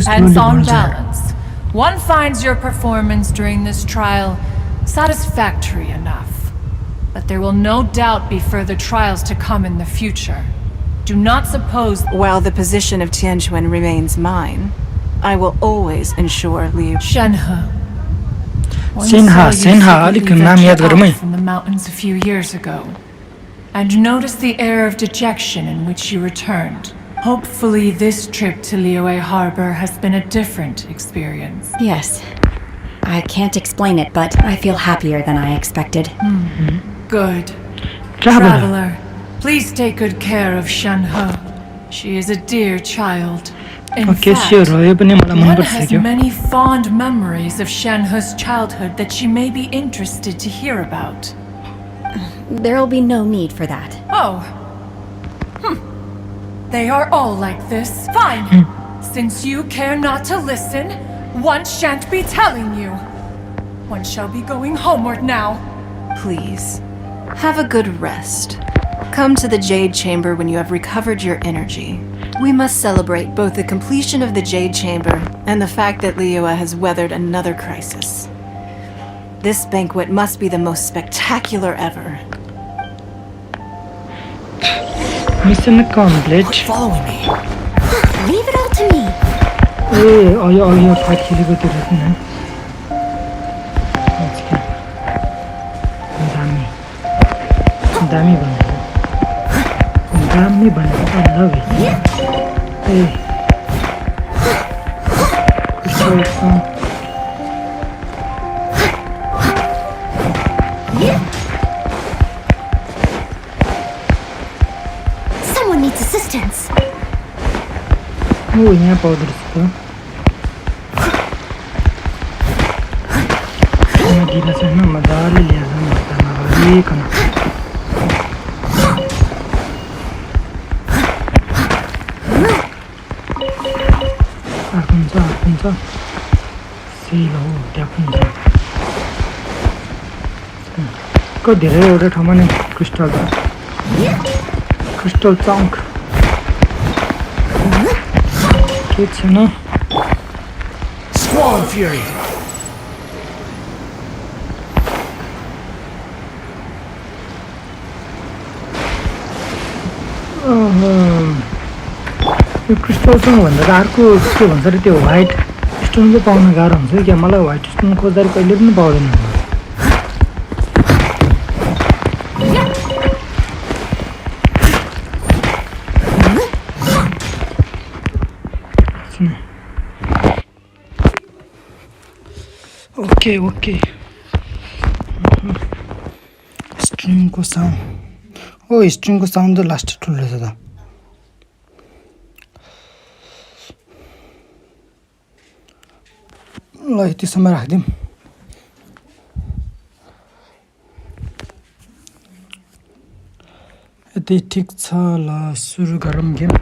U: Hence, on balance, one finds your performance during this trial satisfactory enough. But there will no doubt be further trials to come in the future. Do not suppose...
S: While the position of Tianquan remains mine, I will always ensure Liu...
U: Shenhe.
B: Senha, अलिक नाम याद गरौँ है.
U: From the mountains a few years ago, and notice the air of dejection in which you returned. Hopefully, this trip to Liyue Harbor has been a different experience. Yes. I can't explain it, but I feel happier than I expected. Good. Traveler, please take good care of Shenhe. She is a dear child. In fact, one has many fond memories of Shenhe's childhood that she may be interested to hear about. There'll be no need for that. Oh. They are all like this. Fine. Since you care not to listen, one shan't be telling you. One shall be going homeward now.
S: Please, have a good rest. Come to the Jade Chamber when you have recovered your energy. We must celebrate both the completion of the Jade Chamber and the fact that Liyue has weathered another crisis. This banquet must be the most spectacular ever.
B: Mission complete.
D: Following me. Leave it all to me.
B: Hey, are you fight खेलेको त्यो रहेछ नि दामी भनेको I love it. Hey.
J: Someone needs assistance.
B: Oh, यहाँ पाउँदो रहेछ त ढिला छैन मजाले ल्याएर नगरिकन हुन्छ सेल हो त्यहाँ पनि छ धेरै एउटा ठाउँमा नै क्रिस्टल चङ्क के छैन
K: Squall Fury.
B: यो क्रिस्टल स्टोन भन्दा त अर्को के भन्छ अरे त्यो व्हाइट स्टोन चाहिँ पाउन गाह्रो हुन्छ क्या मलाई व्हाइट स्टोन खोज्दा कहिले पनि पाउँदैन ओके स्ट्रिङको साउन्ड स्ट्रिङको साउन्ड त लास्ट ठुलो रहेछ त ल यतिसम्म राखिदिउँ यति ठिक छ ल सुरु गरौँ गेम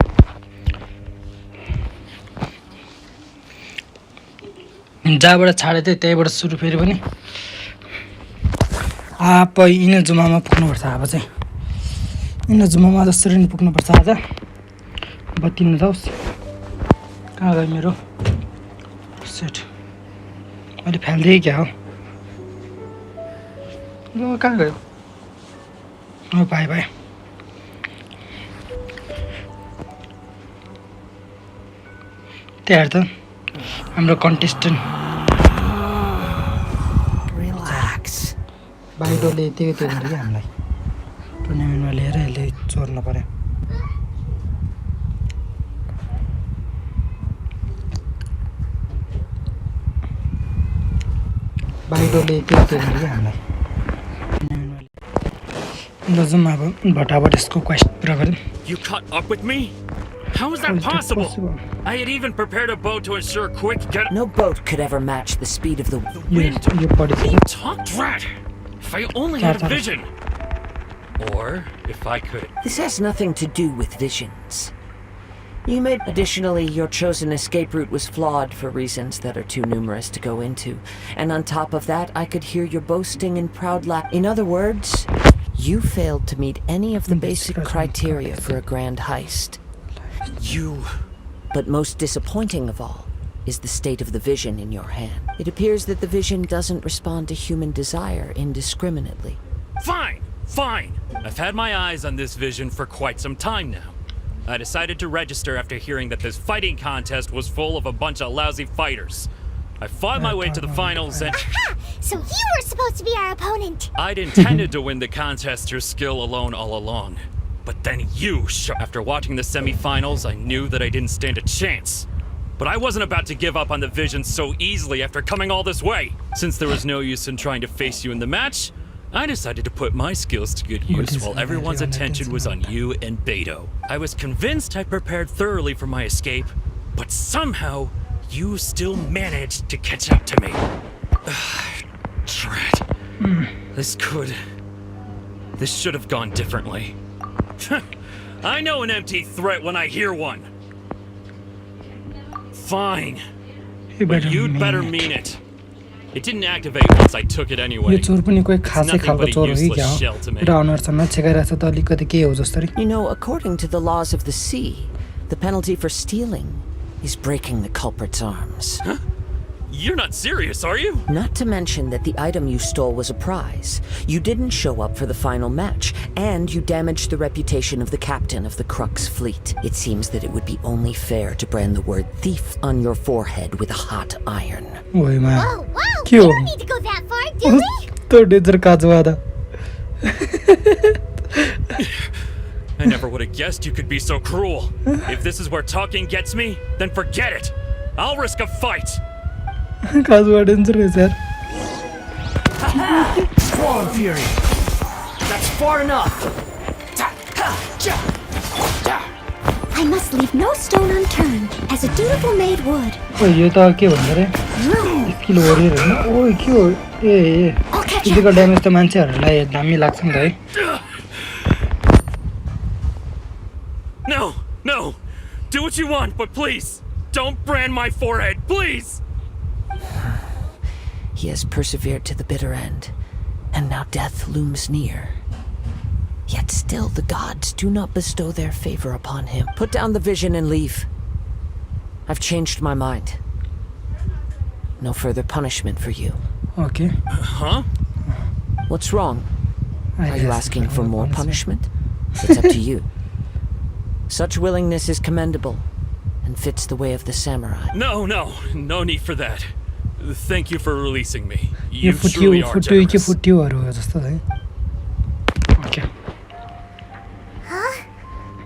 B: जहाँबाट छाडे थिएँ त्यहीबाट सुरु फेरि पनि इनाजुमामा पुग्नुपर्छ अब चाहिँ इनाजुमामा जसरी नि पुग्नुपर्छ आज बत्ती नजाओस् कहाँ गयो मेरो सेट मैले फालिदिएँ क्या हो ल कहाँ गयो पाएँ त्यहाँ त हाम्रो कन्टेस्टेन्ट बाहिरले यतिकै त्यो गरे क्या हामीलाई टुर्नामेन्टमा लिएर यसले चोर्नु पर्यो बाहिरले यतिकै त्यो गरे क्या हामीलाई ल जाउँ अब भटाभट यसको क्वेस्ट पुरा गरौँ
R: You caught up with me? How is that possible? I had even prepared a boat to ensure quick get.
M: No boat could ever match the speed of the
R: wind. You talked rat. If I only had a vision. Or if I could.
M: This has nothing to do with visions. Additionally, your chosen escape route was flawed for reasons that are too numerous to go into. And on top of that, I could hear your boasting and proud laugh. In other words, you failed to meet any of the basic criteria for a grand heist. But most disappointing of all is the state of the vision in your hand. It appears that the vision doesn't respond to human desire indiscriminately.
R: Fine. I've had my eyes on this vision for quite some time now. I decided to register after hearing that this fighting contest was full of a bunch of lousy fighters. I fought my way to the finals and...
G: Aha! So you were supposed to be our opponent!
R: I'd intended to win the contest through skill alone all along. But then you After watching the semi-finals, I knew that I didn't stand a chance. But I wasn't about to give up on the vision so easily after coming all this way. Since there was no use in trying to face you in the match, I decided to put my skills to good use while everyone's attention was on you and Beto. I was convinced I prepared thoroughly for my escape, but somehow you still managed to catch up to me. Drat. This should have gone differently. I know an empty threat when I hear one. Fine. But you'd better mean it. It didn't activate once I took it anyway.
B: You
M: know, according to the laws of the sea, the penalty for stealing is breaking the culprit's arms.
R: Huh? You're not serious, are you?
M: Not to mention that the item you stole was a prize. You didn't show up for the final match, and you damaged the reputation of the captain of the Crux fleet. It seems that it would be only fair to brand the word thief on your forehead with a hot iron.
G: Whoa, whoa! We don't need to go that far, do we?
B: तो danger काजवादा.
R: I never would have guessed you could be so cruel. If this is where talking gets me, then forget it. I'll risk a fight.
B: काजवा danger है यार.
K: Spawn Fury! That's far enough!
J: I must leave no stone unturned, as a dutiful maid would.
B: ओ ये तो के भन्दा रे. Skill warrior है ना. ओ के हो ए फिजिकल ड्यामेज त मान्छेहरुलाई दामी लाग्छ नि त है.
R: No, no. Do what you want, but please, don't brand my forehead, please!
M: He has persevered to the bitter end, and now death looms near. Yet still the gods do not bestow their favor upon him. Put down the vision and leave. I've changed my mind. No further punishment for you.
B: Okay.
R: Huh?
M: What's wrong? Are you asking for more punishment? It's up to you. Such willingness is commendable and fits the way of the samurai.
R: No need for that. Thank you for releasing me. You truly are generous.
B: Okay.
G: Huh?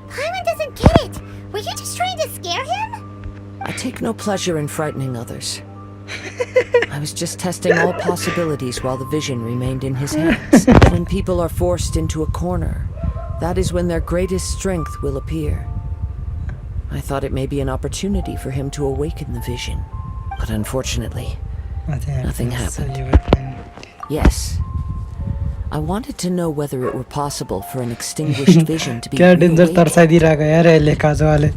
G: Paimon doesn't get it. Were you just trying to scare him?
M: I take no pleasure in frightening others. I was just testing all possibilities while the vision remained in his hands. When people are forced into a corner, that is when their greatest strength will appear. I thought it may be an opportunity for him to awaken the vision. But unfortunately, nothing happened. Yes. I wanted to know whether it were possible for an extinguished vision to be
B: danger तर्साइदिरहेको यार यसले काजवाले.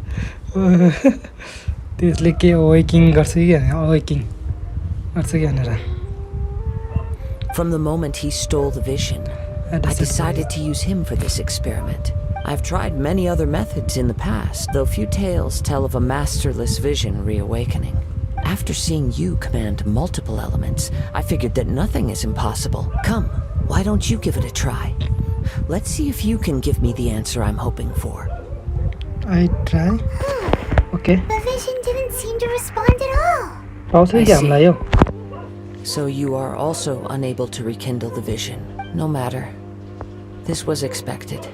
B: त्यसले के अवेकिङ गर्छ कि हैन अवेकिङ गर्छ कि हैन र.
M: From the moment he stole the vision, I decided to use him for this experiment. I've tried many other methods in the past, though few tales tell of a masterless vision reawakening. After seeing you command multiple elements, I figured that nothing is impossible. Come, why don't you give it a try? Let's see if you can give me the answer I'm hoping for.
B: I try? Okay.
G: The vision didn't seem to respond at all.
B: I see.
M: So you are also unable to rekindle the vision. No matter. This was expected.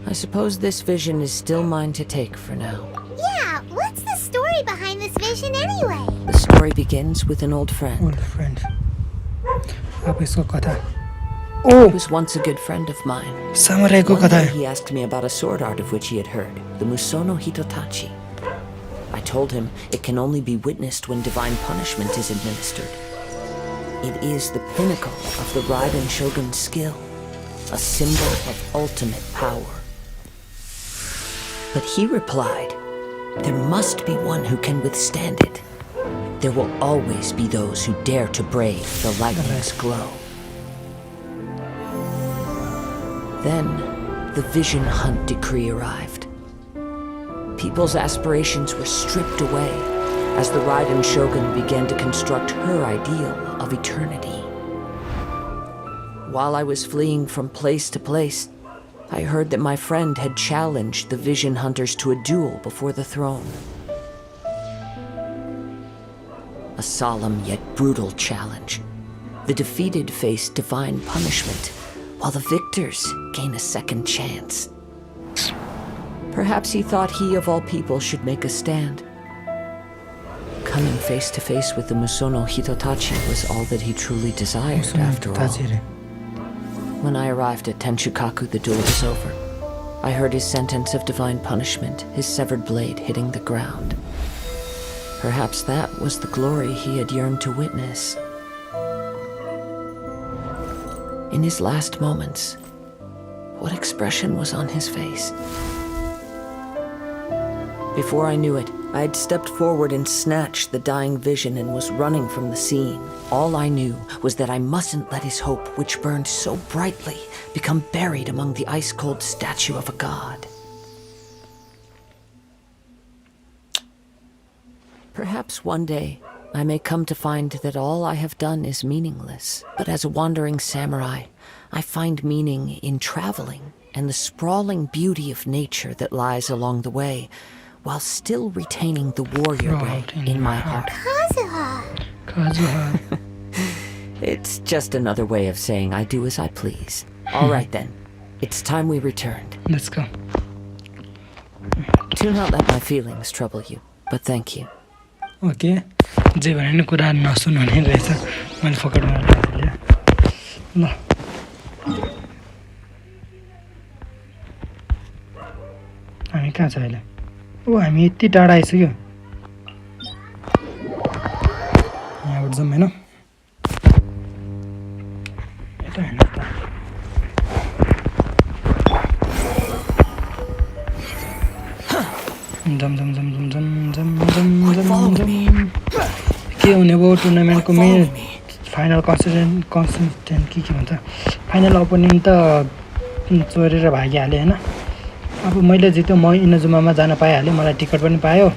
M: I suppose this vision is still mine to take for now.
G: Yeah, what's the story behind this vision anyway?
M: The story begins with an old friend.
B: Old friend.
M: He was once a good friend of mine.
B: Samurai ko
M: One
B: katha.
M: day he asked me about a sword art of which he had heard, the Musono Hitotachi. I told him it can only be witnessed when divine punishment is administered. It is the pinnacle of the Raiden Shogun's skill, a symbol of ultimate power. But he replied, there must be one who can withstand it. There will always be those who dare to brave the lightning's glow. Then, the Vision Hunt decree arrived. People's aspirations were stripped away as the Raiden Shogun began to construct her ideal of eternity. While I was fleeing from place to place, I heard that my friend had challenged the Vision Hunters to a duel before the throne. A solemn yet brutal challenge. The defeated face divine punishment, while the victors gain a second chance. Perhaps he thought he of all people should make a stand. Coming face to face with the Musono Hitotachi was all that he truly desired after all. When I arrived at Tenshukaku, the duel was over. I heard his sentence of divine punishment, his severed blade hitting the ground. Perhaps that was the glory he had yearned to witness. In his last moments, what expression was on his face? Before I knew it, I had stepped forward and snatched the dying vision and was running from the scene. All I knew was that I mustn't let his hope, which burned so brightly, become buried among the ice-cold statue of a god. Perhaps one day, I may come to find that all I have done is meaningless. But as a wandering samurai, I find meaning in traveling and the sprawling beauty of nature that lies along the way, while still retaining the warrior way in my heart.
G: Kazuha.
M: It's just another way of saying I do as I please. All right then. It's time we returned.
B: Let's go.
M: Do not let my feelings trouble you, but thank you.
B: Okay. जे भने नि कुरा नसुन्नु नि रहेछ मैले फकटमा राखेँ ल हामी कहाँ छ अहिले ओ हामी यति टाढा आइसक्यो यहाँबाट जाउँ हैन यता हैन त जम जम जम जम जम जम जम जम जम के हुने भयो टुर्नामेन्टको मेन फाइनल कन्सिस्टेन्ट के भन्छ फाइनल ओपोनेन्ट त चोरेर भागिहाल्यो हैन अब मैले जित्यो म इनाजुमामा जान पाइहालेँ मलाई टिकट पनि पायो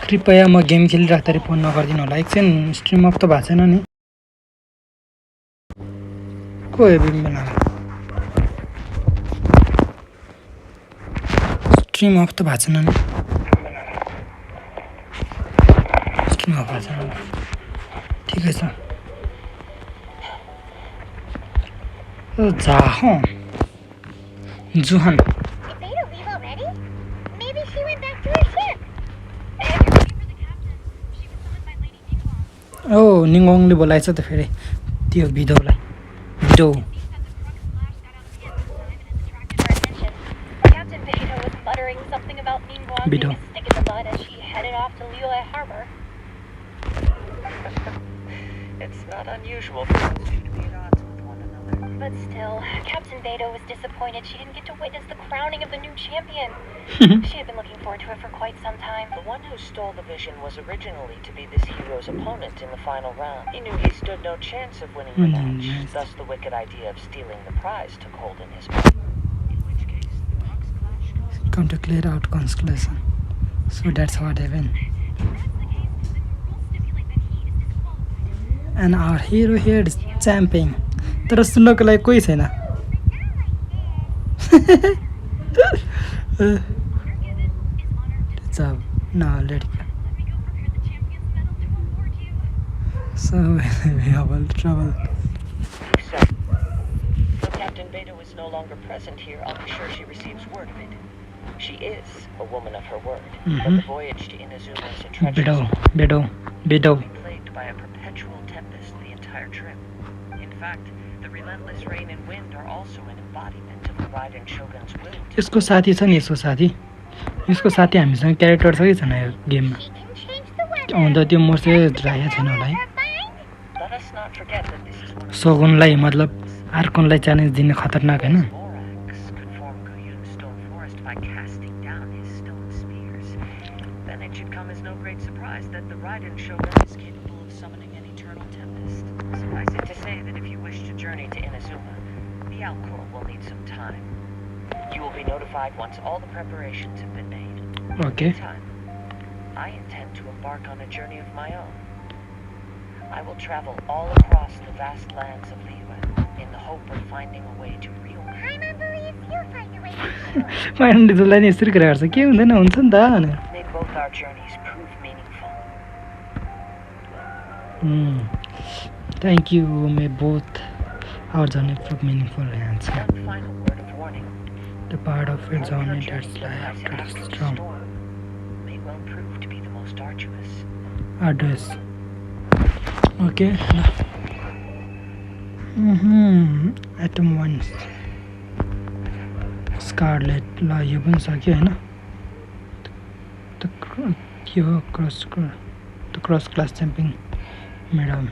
B: कृपया म गेम खेलिराख्दाखेरि फोन नगर्दिनु होला एकछिन स्ट्रिम अफ त भएको छैन नि को हो बिमला स्ट्रिम अफ त भएको छैन नि स्ट्रिम अफ भएको छैन ठिकै छ जाहो जुहान ओ निङोङले बोलाएछ त फेरि त्यो भिडोलाई भिडो भिडो
N: It's not unusual for those two to be at odds with one another. But still, Captain Beto was disappointed she didn't get to witness the crowning of the new champion. She had been looking forward to it for quite some time. The one who stole the vision was originally to be this hero's opponent in the final round. He knew he stood no chance of winning the match, thus the wicked idea of stealing the prize took hold in his mind. In which case, the rocks clashed.
B: Come to clear out constellation. So that's what happened. And our hero here is champion. तर सुन्नको लागि कोही छैन job no already so we have all trouble.
N: Though Captain Beto is no longer present here, I'll be sure she receives word of it. She is a woman of her word, but the voyage to Inazuma is a treacherous one. Plagued by a perpetual tempest the entire trip. In fact, the relentless rain and wind are also an embodiment of the Raiden Shogun's will.
B: यसको साथी छ नि यसको साथी हामीसँग character छ कि छैन यो गेममा आउँदा त्यो मोर्से राखेको छैन होला है सगुनलाई मतलब आर्कोनलाई च्यालेन्ज दिने खतरनाक हैन
N: Then it should come as no great surprise that the Raiden Shogun is capable of summoning an eternal tempest. Suffice it to say that if you wish to journey to Inazuma, the Alcor will need some time. You will be notified once all the preparations have been made.
B: Okay.
N: Meantime, I intend to embark on a journey of my own. I will travel all across the vast lands of Liyue in the hope of finding a way to reorganize.
B: Finally जसलाई नि यसरी गरेर के हुँदैन हुन्छ नि त
N: May both our journeys prove meaningful.
B: Thank you. May both our journey prove meaningful. Answer.
N: One final word of warning.
B: The part of your journey that's like after the storm
N: may well prove to be the most arduous.
B: Arduous. Okay. Atom 1. Scarlet. La यो पनि सक्यो हैन यो cross class champion medal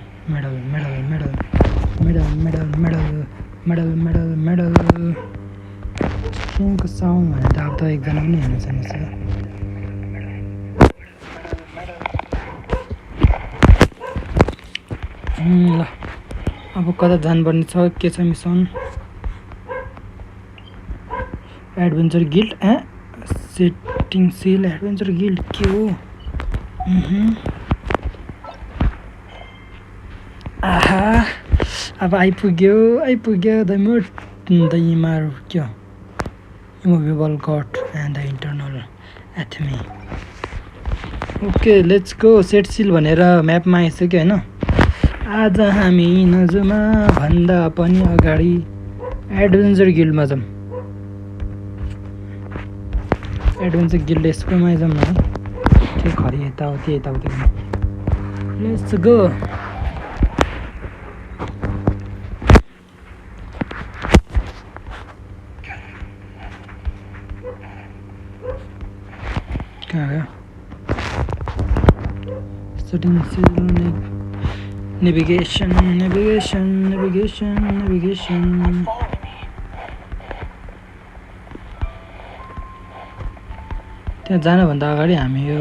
B: स्ट्रिङको sound भने त अब त एकजना पनि हेर्नु छैन ल अब कता जानुपर्ने छ के छ मिसन एडभेन्चर गिल्ड सेटिङ सेल एडभेन्चर गिल्ड के हो आहा अब आइपुग्यो द इमार क्या immovable god and the internal athame okay let's go set सिल भनेर म्यापमा आइसक्यो हैन आज हामी इनाजुमा भन्दा पनि अगाडि एडभेन्चर गिल्डमा जाम एडभेन्चर गिल्ड यसकोमा जाम न के खरी यताउति लेट्स गो Settings navigation त्यहाँ जानुभन्दा अगाडि हामी यो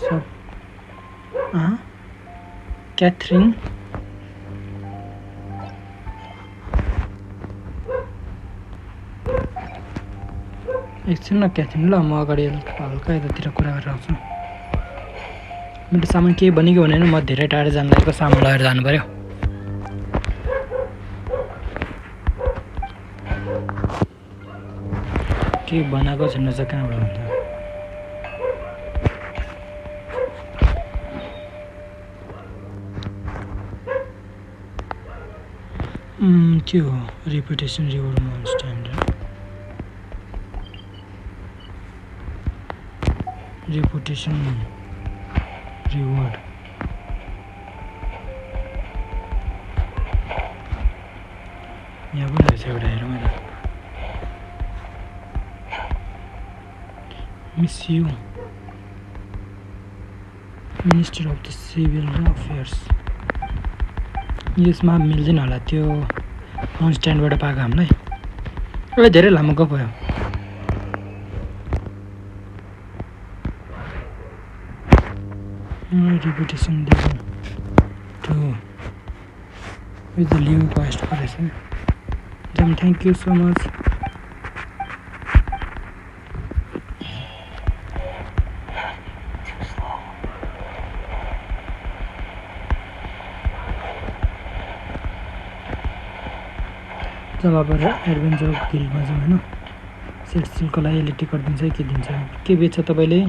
B: सब क्याथरिन एकछिन न क्याथरिन ल म अगाडि हल्का यतातिर कुरा गरेर आउँछु मेरो सामान केही बनियो भने म धेरै टाढा जान लागेको सामान लगेर जानु पर्यो के बनाएको छैन चाहिँ कहाँबाट हुन्छ के हो रेपुटेसन रिवार्ड मोन स्ट्यान्डर्ड रेपुटेसन रिवार्ड यहाँ पनि रहेछ एउटा हेरौँ है miss you minister of the civil affairs यसमा मिल्दैन होला त्यो मोन स्ट्यान्डबाट पाएको हामीलाई अहिले धेरै लामो गफ भयो reputation level 2 with the leave cost for this then thank you so much जब अब एडभेन्चर गिल्डमा जाउँ हैन सेट सिलको लागि यसले टिकट दिन्छ के दिन्छ के बेच्छ तपाईले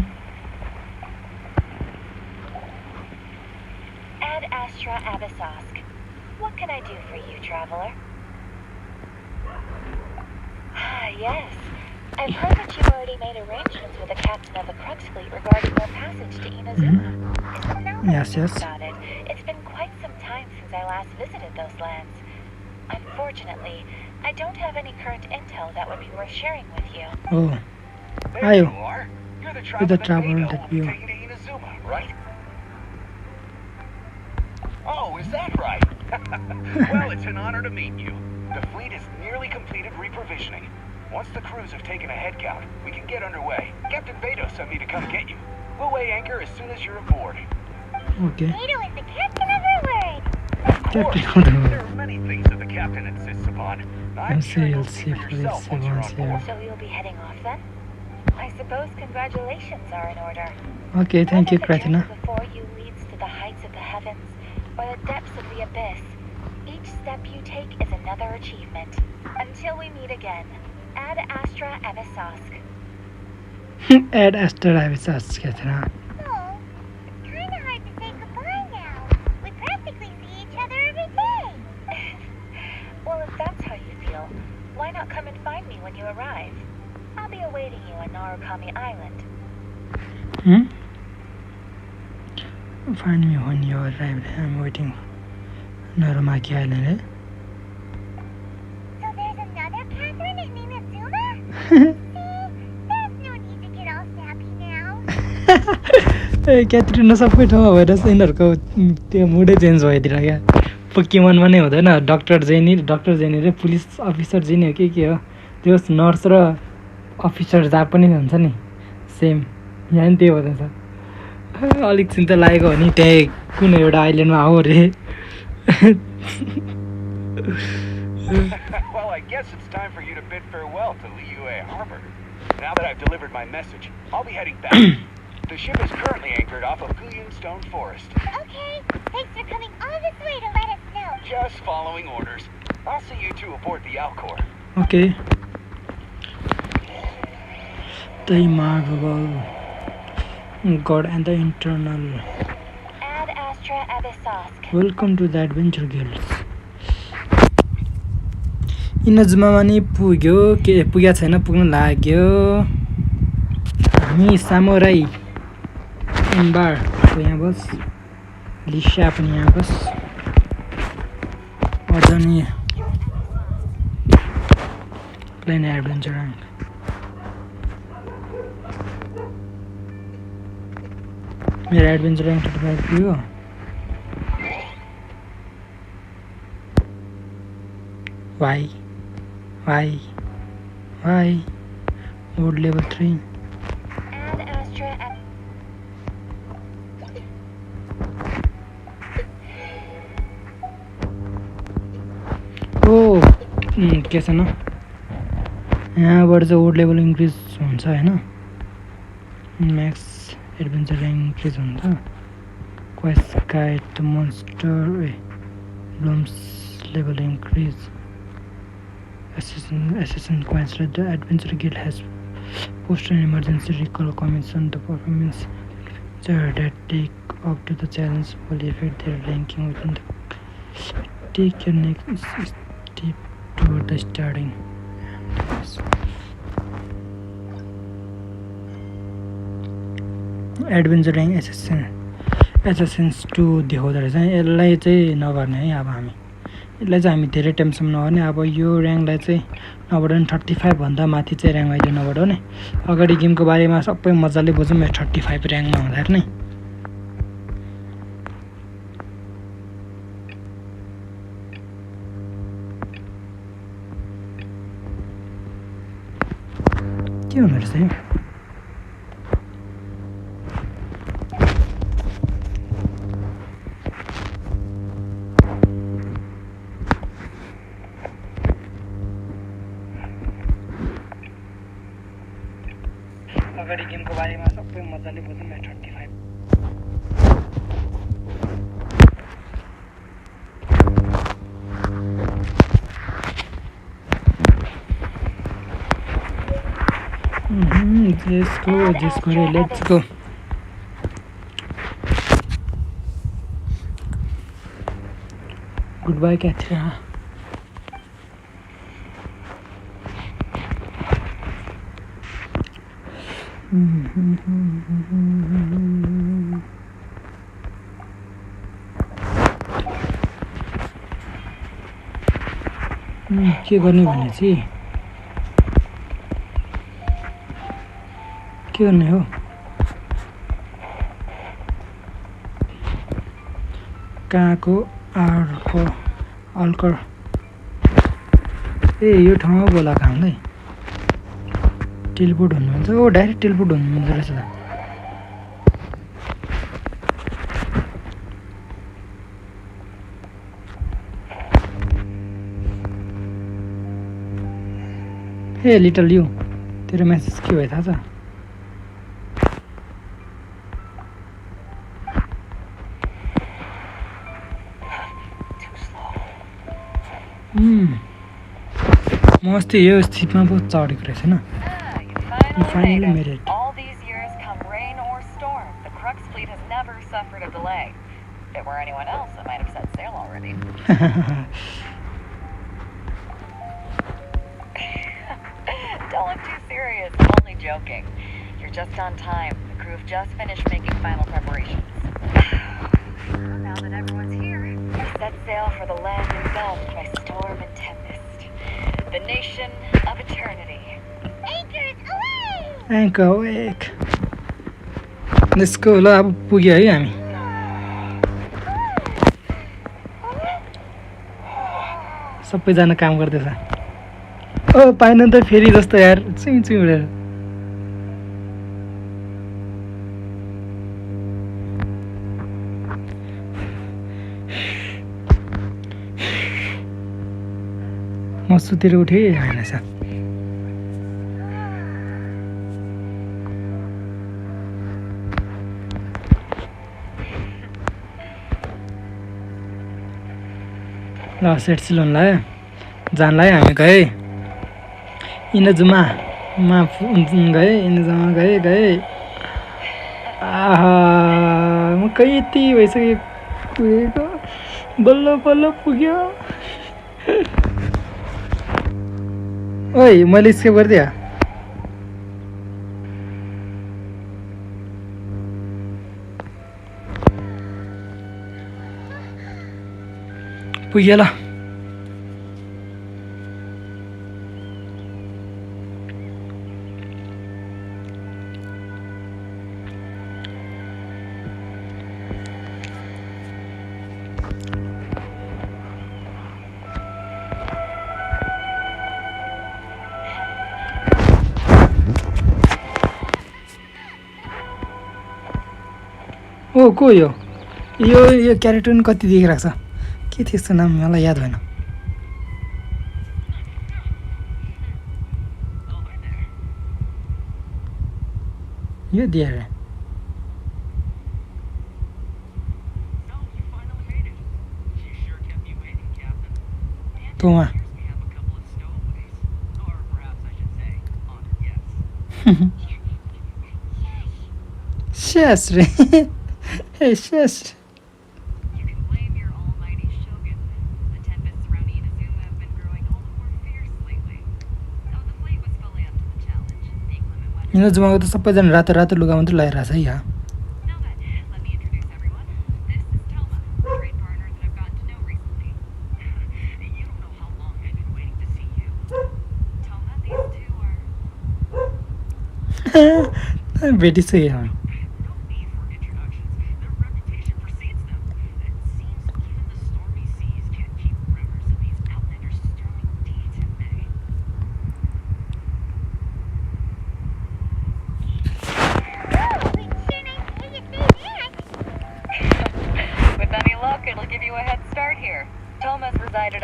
N: What can I do for you, traveler? Yes. I've heard that you've already made arrangements with the captain of the Crux fleet regarding your passage to Inazuma.
B: Yes.
N: About it. It's been quite some time since I last visited those lands. Unfortunately, I don't have any current intel that would be worth sharing with you.
B: Oh.
H: There you are. You're the traveler
B: that we
H: taking to Inazuma, right? Oh, is that right? Well, it's an honor to meet you. The fleet is nearly completed reprovisioning. Once the crews have taken a head count, we can get underway. Captain Vado sent me to come get you. We'll weigh anchor as soon as you're aboard.
B: Okay.
G: Vado is the captain of our word.
H: There are many things that the captain insists upon. I'm sure you'll see for yourself once you're on board.
N: So you'll be heading off then? I suppose congratulations are in order.
B: Okay, thank you, Kratina.
N: Before you leads to the heights of the heavens or the depths of the abyss. Each step you take is another achievement. Until we meet again, Ad Astra Abyssosque.
B: Ad Astra Abyssosque, Kratina.
G: Oh, it's kind of hard to say goodbye now. We practically see each other every day.
N: Well, if that's how you feel, why not come and find me when you arrive? I'll be awaiting you on Narukami Island.
B: Find me when you arrive. I'm waiting. Narumaki Island, eh?
G: So there's another Catherine in Inazuma? See? There's no need to get all sappy now.
B: Catherine सबै ठाउँमा भएर यिनीहरूको त्यो मुडै change भइदिएर क्या पोकेमनमा नै हुँदैन doctor jenny र police officer jenny हो के हो त्यो नर्स र अफिसर जहाँ पनि हुन्छ नि सेम यहाँ नि त्यही हुँदैछ अलिक चिन्ता लागेको हो नि त्यहाँ कुनै एउटा आइल्यान्डमा हो अरे
H: Well, I guess it's time for you to bid farewell to Liyue Harbor. Now that I've delivered my message, I'll be heading back. The ship is currently anchored off of Guyun Stone Forest.
G: Okay, thanks for coming all this way to let us know.
H: Just following orders. I'll see you two aboard the Alcor.
B: Okay. The Marvel God and the Internal.
N: Ad Astra Abyssosk.
B: Welcome to the Adventure Guilds. Inazuma नि पुग्यो के पुग्या छैन पुग्न लाग्यो हामी samurai amber को यहाँ बस लिशा पनि यहाँ बस अझ नि प्लेन एडभेन्चर मेरो एडभेन्चर र्याङ्क 35 थियो Why? Mode level 3.
N: Ad Astra
B: Oh, के छ न यहाँबाट चाहिँ वोड लेभल इन्क्रिज हुन्छ हैन म्याक्स एडभेन्चर र्याङ्क इन्क्रिज हुन्छ quest guide monster blooms level increase assassin coins. The adventure guild has posted an emergency recall commission. The performance that take up to the challenge will affect their ranking within the. Take your next step toward the starting. Adventure rank assassins 2 देखाउँदो रहेछ यसलाई चाहिँ नगर्ने है अब हामी यसलाई चाहिँ हामी धेरै टाइमसम्म नगर्ने अब यो र्याङ्कलाई चाहिँ नबढाउने 35 भन्दा माथि चाहिँ र्याङ्क अहिले नबढाउने अगाडि गेमको बारेमा सबै मजाले बुझौँ 35 र्याङ्कमा हुँदाखेरि नै के हुँदो रहेछ यो अगाडि गेमको बारेमा सबै मजाले बुझौँ 35 Just go, let's go. Goodbye, Katrina. के गर्ने भने चाहिँ के गर्ने हो कहाँको अर्को अल्कर ए यो ठाउँमा बोलाएको हामीलाई टेलिपोर्ट हुनुहुन्छ ओ डाइरेक्ट टेलिपोर्ट हुनुहुन्छ रहेछ त हे लिटल यू तेरो मेसेज के भयो थाहा छ म अस्ति यो स्थितिमा पो चढेको रहेछ हैन Finally made it.
I: All these years, come rain or storm, the Crux fleet has never suffered a delay. If it were anyone else, I might have set sail already. Don't look too serious. I'm only joking. You're just on time. The crew have just finished making final preparations. Now that everyone's here, we set sail for the land engulfed by storm and tempest. The nation of eternity.
G: Anchors away!
B: Anchor awake. Let's go. ल अब पुग्यो है हामी सबैजना काम गर्दैछ ओ pine त फेरि जस्तो यार चुइ चुइ उडेर सुतेर उठेँ होइन साथ ल सेट सिलोन लायो जानलाई हामी गए इनाजुमा गए इनाजुमा गए आहा म कति भइसक्यो पुगेको बल्ल बल्ल पुग्यो ओइ मैले स्केप गरिदिएँ पुग्यो ल ओ को यो क्यारेक्टर नि कति देखिरहेको छ के थियो यसको नाम मलाई याद भएन यो दिएर तँमा शेष रे Hey, shush.
N: You can blame your almighty shogun. The tempests around Inazuma have been growing all the more fierce lately. Though the fleet was fully up to the challenge, the inclement weather...
B: इनाजुमाको त सबैजना रातो रातो लुगा मात्रै लगाइरहेछ है यहाँ
N: Now then, let me introduce everyone. This is Toma, a trade partner that I've gotten to know recently. You don't know how long I've been waiting to see you. Toma, these two are...
B: भेटिसक्यो यहाँ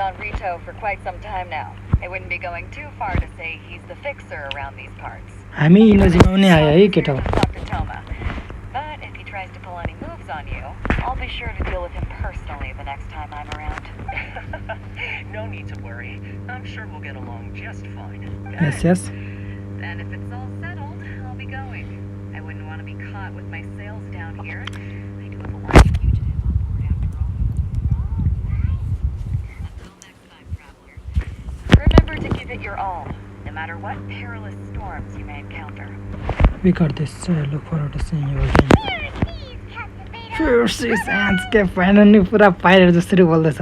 N: on Rito for quite some time now. It wouldn't be going too far to say he's the fixer around these parts.
B: हामी Inazuma नि आयो है केटा
N: Dr. Toma. But if he tries to pull any moves on you, I'll be sure to deal with him personally the next time I'm around.
H: No need to worry. I'm sure we'll get along just fine.
B: Yes.
N: Then if it's all settled, I'll be going. I wouldn't want to be caught with my sails down here. I do have a large fugitive on board after all. Until next time, travelers. Remember to give it your all, no matter what perilous storms you may encounter.
B: We got this. Look forward to seeing you again. Fierce landscape finally पूरा pirate जसरी बोल्दैछ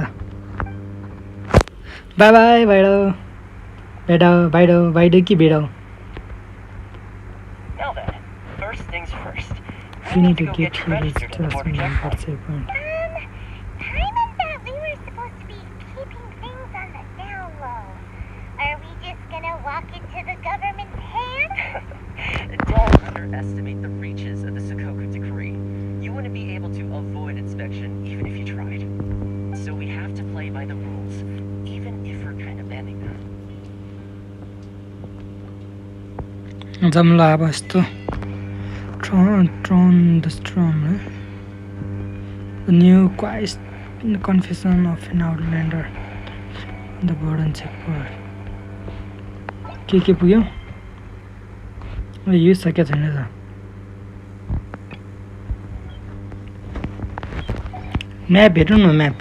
B: bye bye Baidu कि बेडो
H: Now then, first things first.
B: We need to get you reached to us when you got to a point.
G: Paimon thought we were supposed to be keeping things on the down low. Are we just gonna walk into the government's hands?
H: Don't underestimate the reaches of the Sakoku decree. You wouldn't be able to avoid inspection even if you tried. So we have to play by the rules, even if we're kind of bending them.
B: जमला अब यस्तो Tron the Storm, The new quest in the confession of an outlander on the burden checkpoint. के पुग्यो यो सकेको छैन त map हेर्नु न म्याप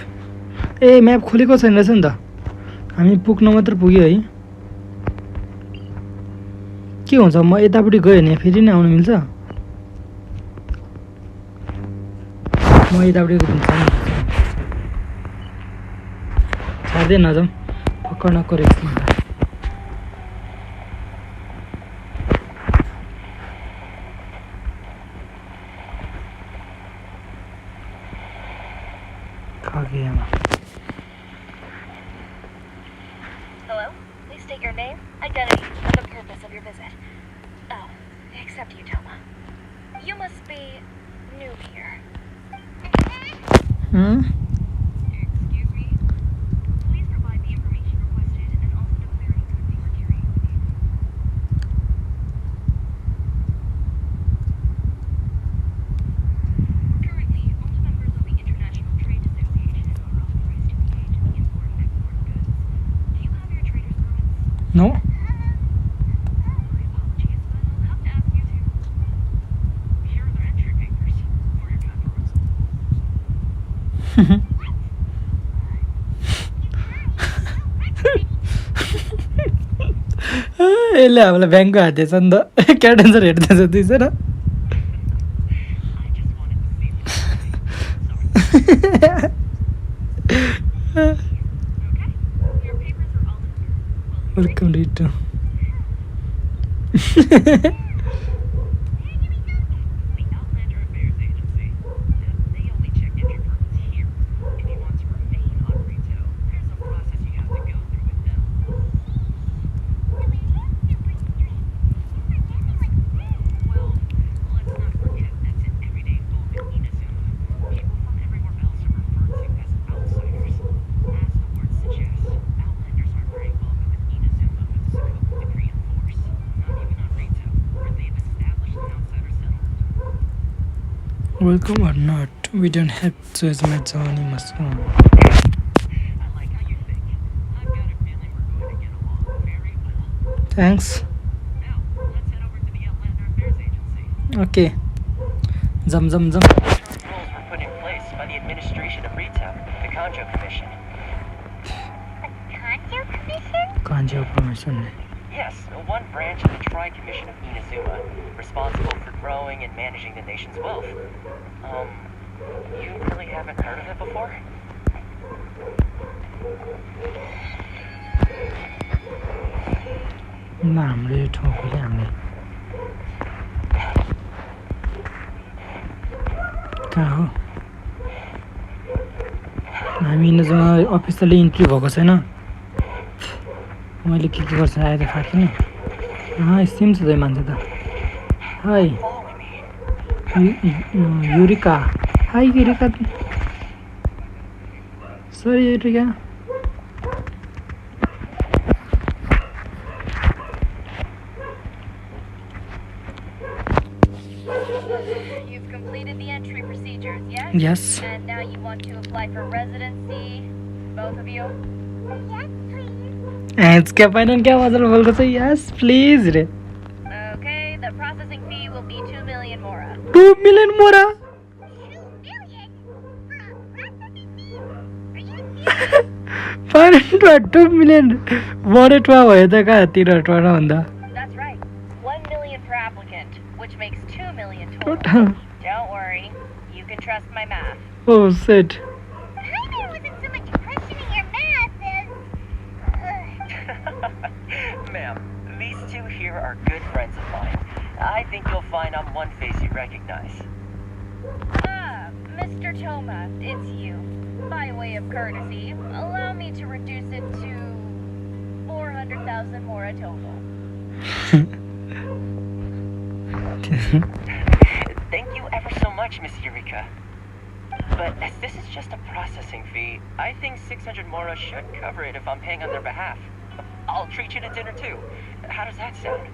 B: ए म्याप खोलेको छैन रहेछ नि त हामी पुग्न मात्र पुग्यो है के हुन्छ म यतापट्टि गयो भने फेरि नै आउनु मिल्छ म यतापट्टि छाड्दै नजाउँ पक्र्नको racks
N: Hello? Please state your name, identity, and the purpose of your visit. Oh, except you, Toma. You must be new here. Excuse me? Please provide the information requested and also
B: No. यसले हामीलाई ब्याङ्कको हातेछ नि त क्या tension हेर्दैछ दुई छैन welcome रिटु Welcome or not, we don't have to as my journey must go on. Thanks. Okay. Jump.
F: Rules were put in place by the administration of retail, the Kanjo Commission.
B: Kanjo Commission.
F: Yes, one branch of the Tri-Commission of Inazuma, responsible for growing and managing the nation's wealth. You really haven't heard of it before?
B: हामीले ठोकले हामीले कहाँ हो हामी इनजुमा officially entry भएको छैन मैले के गर्छ आएर थाहा छैन सिम छ मान्छे त हाई युरिका हाई युरिका सरी युरिका
N: You've completed the entry procedures, yes?
B: Yes.
N: And now you want to apply for residency, both of you?
G: Yes, please.
B: क्या पाइन क्या मजाले बोल्दैछ यस प्लिज रे
N: Okay, the processing fee will be 2 million mora.
B: 2 million mora? 2 million बढेटवा भयो त कहाँतिर टोना भन्दा
N: That's right. 1 million per applicant, which makes 2 million total. Don't worry, you can trust my math.
B: Oh shit.
G: Jaime wasn't so much questioning your math as...
F: Ma'am, these two here are good friends of mine. I think you'll find on one face you recognize.
N: Ah, Mr. Toma, it's you. By way of courtesy, allow me to reduce it to 400,000 mora total.
F: Thank you ever so much, Miss Eureka. But as this is just a processing fee, I think 600 mora should cover it if I'm paying on their behalf. I'll treat you to dinner too. How does that sound?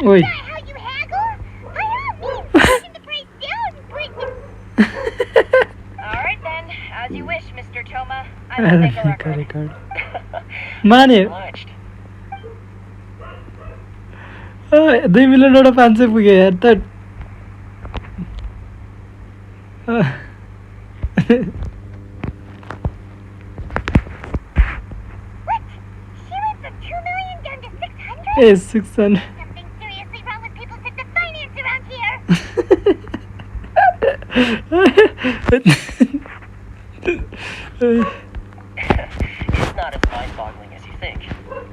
B: Oi.
G: Is that how you haggle? By all means, taking the price down and break the...
N: Alright then, as you wish, Mr. Toma. I will make a record.
B: Money. 2 million एउटा 500 पुग्यो यार त
G: What? She went from 2 million down to 600?
B: A 600
G: Something seriously wrong with people with the finance around here.
F: It's not as mind-boggling as you think.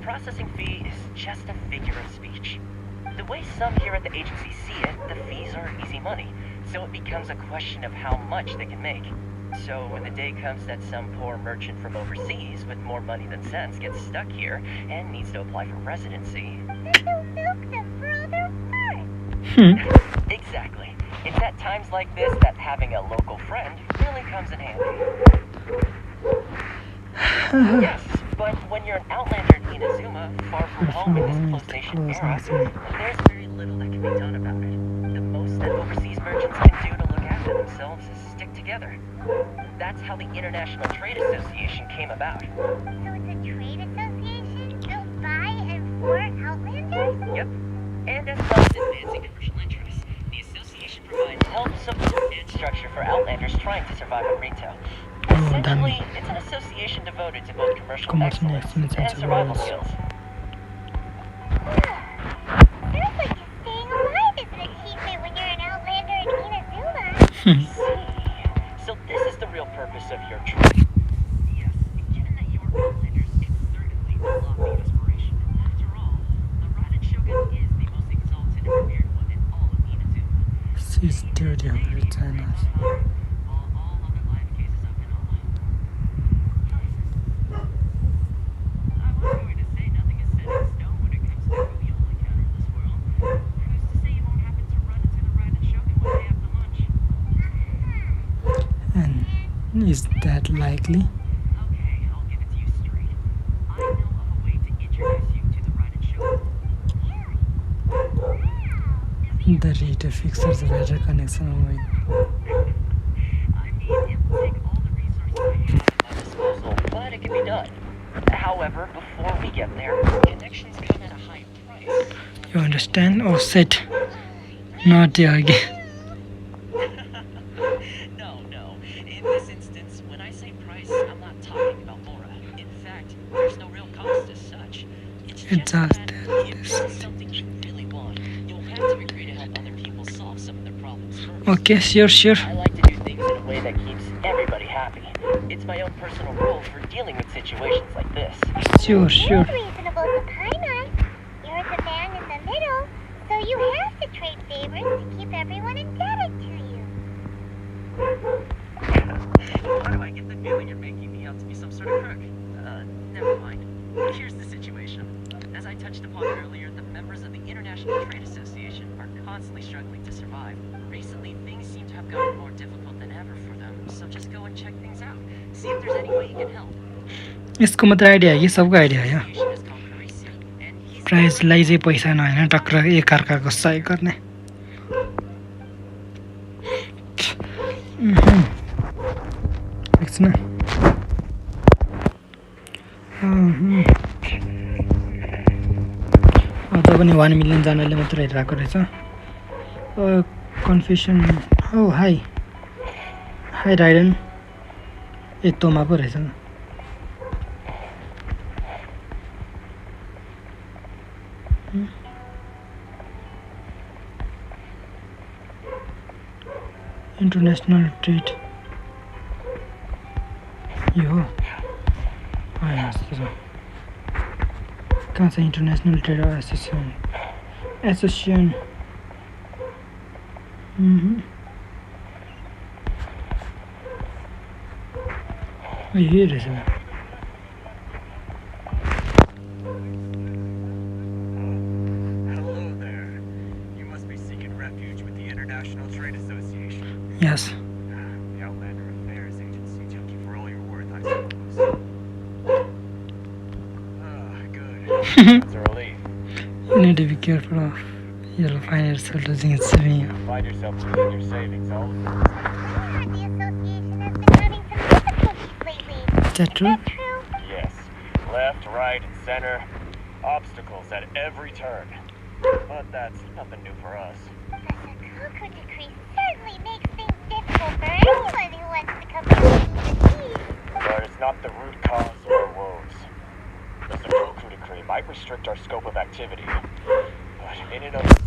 F: Processing fee is just a figure of speech. The way some here at the agency see it, the fees are easy money, so it becomes a question of how much they can make. So when the day comes that some poor merchant from overseas with more money than sense gets stuck here and needs to apply for residency...
G: Then they'll milk them for all they're worth.
F: Exactly. It's at times like this that having a local friend really comes in handy. Yes, but when you're an outlander in Inazuma, far from home in this close-nation era, there's very little that can be done about it. The most that overseas merchants can do to look after themselves is stick together. That's how the International Trade Association came about.
G: So it's a trade association built by and for
F: Yep. And as well as advancing commercial interests, the association provides help, support, and structure for outlanders trying to survive in retail. Essentially, it's an association devoted to both commercial excellence and survival skills.
G: Sounds like just staying alive is an achievement when you're an outlander in Inazuma.
F: So this is the real purpose of your trip. Yes, given that you're outlanders, it's certainly a lofty aspiration. After all, the Raiden Shogun is the most exalted and revered one in all of Inazuma.
B: She's dirty of the channels. And is that likely?
F: Okay, I'll give it to you straight. I know of a way to introduce you to the Raiden Shogun.
B: The reader fixes a better connection with.
F: I mean, it will take all the resources I have at my disposal, but it can be done. However, before we get there, connections come at a high price.
B: You understand? Oh, shit. Not there again.
F: No. In this instance, when I say price, I'm not talking about Laura. In fact, there's no real cost as such. It's just that if this is something you really want, you'll have to agree to help other people solve some of their problems first.
B: Okay, sure.
F: I like to do things in a way that keeps everybody happy. It's my own personal rule for dealing with situations like this.
B: Sure.
G: It's reasonable to Paimon. You're the man in the middle, so you have to trade favors to keep everyone indebted to you.
F: Why do I get the feeling you're making me out to be some sort of crook? Never mind. Here's the situation. As I touched upon earlier, the members of the International Trade Association are constantly struggling to survive. Recently, things seem to have gotten more difficult than ever for them, so just go and check things out. See if there's any way you can help.
B: यसको मात्र idea है कि सबको idea है प्राइजलाई चाहिँ पैसा नहोइन टक्कर एकअर्काको सहयोग गर्ने एकछिन अझ पनि 1 मिलियन जनाले मात्र हेरिरहेको रहेछ कन्फ्युसन हो हाई राइडन ए तोमा पो रहेछ International trade. यो कहाँ छ इंटरनेशनल ट्रेड एसोसिएसन यही रहेछ Yes.
H: The Outlander Affairs Agency took you for all you're worth, I suppose. Good. It's a relief.
B: You need to be careful of. You'll find yourself losing its saving.
H: Find yourself losing your savings all of them.
G: The association has been having some difficulties lately.
B: Is that true?
H: Yes. Left, right, and center. Obstacles at every turn. But that's nothing new for us.
G: The Sakoku decree certainly makes things difficult for anyone who wants to come to the sea.
H: But it's not the root cause of our woes. The Sakoku decree might restrict our scope of activity, but in and of itself,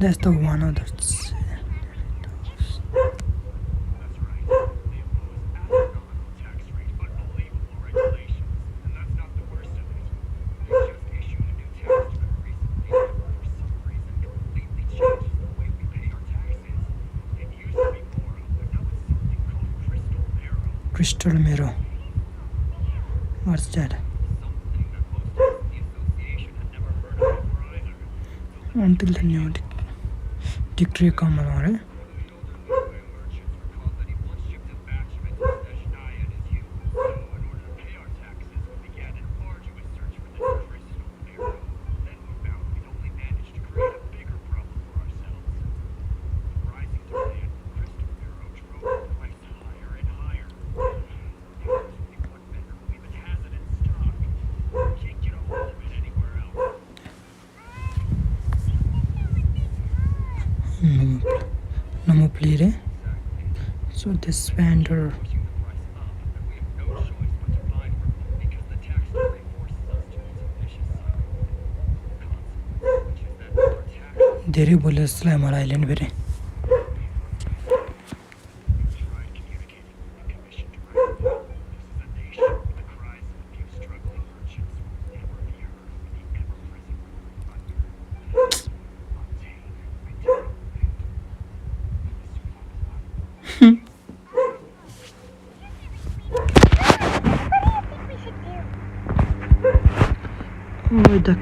B: That's the one other. Crystal mirror. What's that? Until the new decree come along, So this vendor. धेरै बोले जस्तो लाग्यो मलाई अहिले नि फेरि the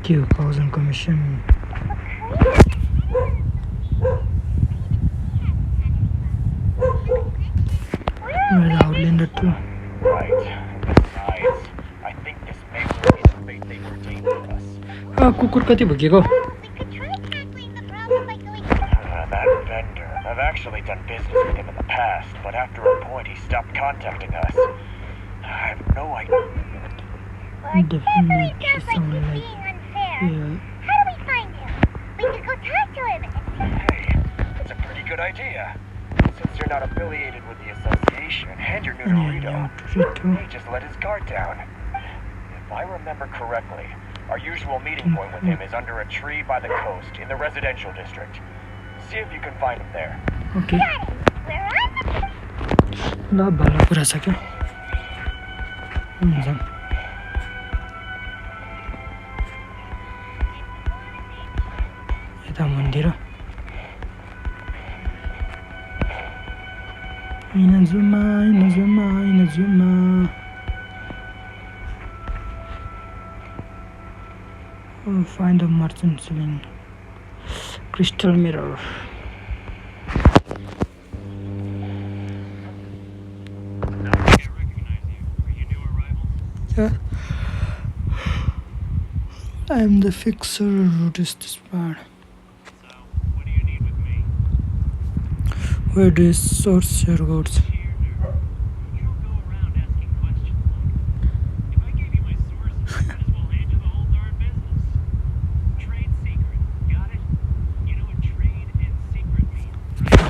B: Q causing commission. Outlander too.
H: Right. Besides, I think this may be the fate they ordained for us.
B: कुकुर कति भुकेको
H: That vendor. I've actually done business with him in the past, but after a point he stopped contacting us. I have no idea.
B: Definitely
G: sound like being unfair. How do we find him? We could go talk to him.
H: Hey, that's a pretty good idea. Since you're not affiliated with the association and you're new to Rito, he just let his guard down. If I remember correctly, our usual meeting point with him is under a tree by the coast in the residential district. See if you can find him there.
B: Okay. ल भलो कुरा छ क्या हुन्छ यता मन्दिर Inazuma. Oh, find a merchant selling crystal mirror. Yeah. I'm the fixer. Route is this part. Where do you source your goods?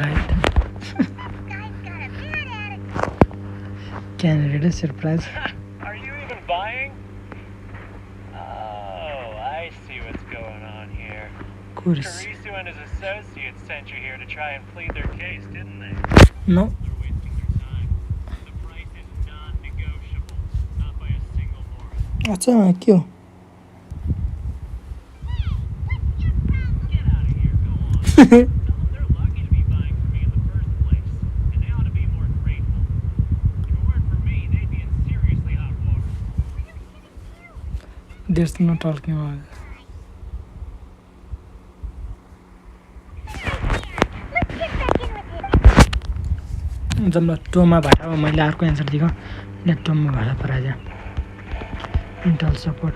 B: Right. Can I read a surprise?
F: Are you even buying? Oh, I see what's going on here.
B: Course.
F: Karisu and his associates sent you here to try and plead their case, didn't they?
B: No. अच्छा क्यों There's no talking about it. जब टोमा भाटा मैले अर्को answer दिएको net टोमा भाटा पराज Intel support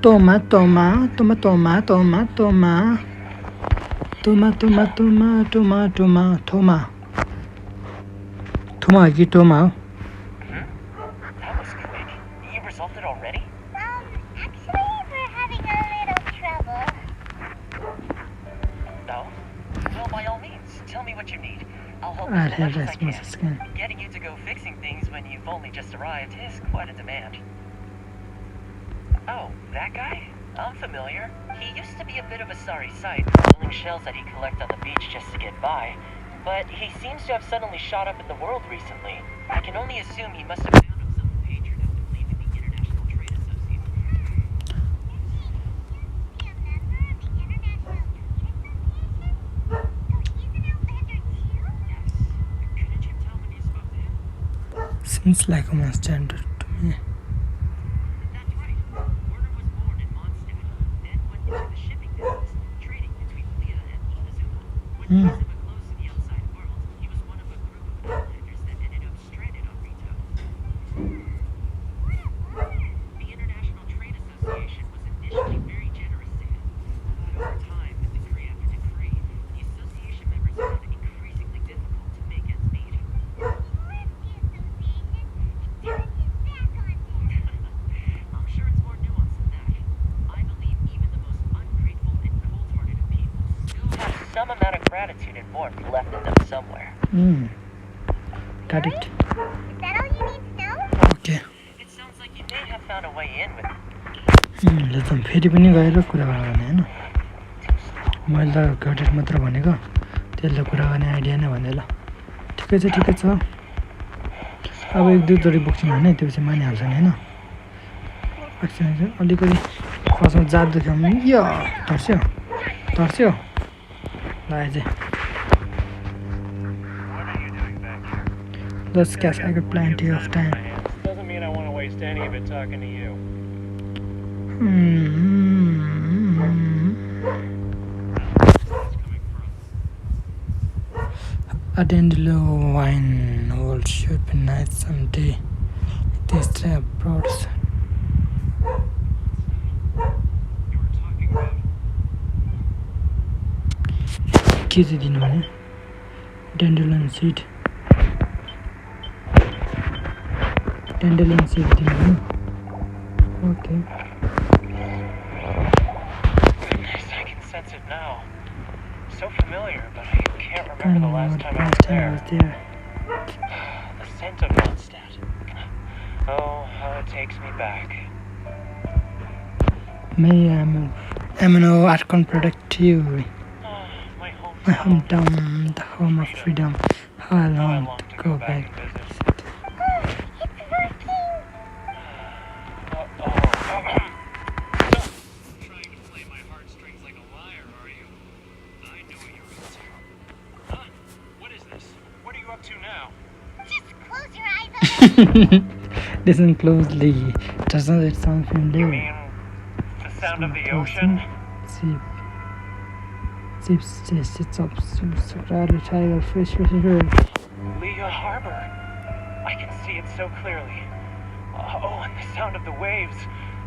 B: टोमा टोमा टोमा टोमा टोमा टोमा टोमा टोमा टोमा टोमा टोमा टोमा टोमा कि टोमा हो
F: That was quick. You resolved it already?
G: Actually, we're having a little trouble.
F: No? Well, by all means, tell me what you need. I'll help
B: I'll
F: as
B: have
F: much as I
B: responses
F: can.
B: again.
F: Getting you to go fixing things when you've only just arrived is quite a demand. Oh, that guy? I'm familiar. He used to be a bit of a sorry sight, selling shells that he'd collect on the beach just to get by. But he seems to have suddenly shot up in the world recently. I can only assume he must have found himself a patron after leaving the International Trade Association.
B: Seems like a standard to me.
F: That's right. Werner was born in Mondstadt, then went into the shipping business, trading between Leah and Inazuma. When Inazuma closed to the outside world, he was one of a group of outlanders that ended up stranded on Rito. The International Trade Association was initially very generous to him, but over time, with decree after decree, the association members found it increasingly difficult to make ends meet. I'm sure it's more nuanced than that. I believe even the most ungrateful and cold-hearted some amount of gratitude and warmth left in them somewhere.
B: Got it.
G: Is that all you need to know?
B: Okay.
F: It sounds like you may have found a way in with
B: ल त फेरि पनि गएर कुरा गर्ने हैन मैले त guttate मात्र भनेको त्यसले कुरा गर्ने आइडिया नै भने ल ठिकै छ अब एक दुईचोटि बोक्छौँ भने त्यसपछि मानिहाल्छ नि हैन अलिकति फर्स्टमा जात देख्यो भने यो तर्स्यो ल eyes Let's guess I got plenty of time.
C: Doesn't mean I want to waste any of it talking to you.
B: A dandelion old should be nice someday. This trap broads. के चाहिँ दिनु भने dandelion seed दिनु भने okay.
F: Goodness, I can sense it now. So familiar, but I can't remember the last time I was there. The scent of Mondstadt. Oh, how it takes me back.
B: May amino Archon protect you. My hometown, the home of freedom. How I long to go back. Listen closely. Doesn't it sound familiar?
F: You mean the sound of the ocean?
B: It's up so crowded, tiger, fresh river.
F: Leo Harbor. I can see it so clearly. Oh, and the sound of the waves.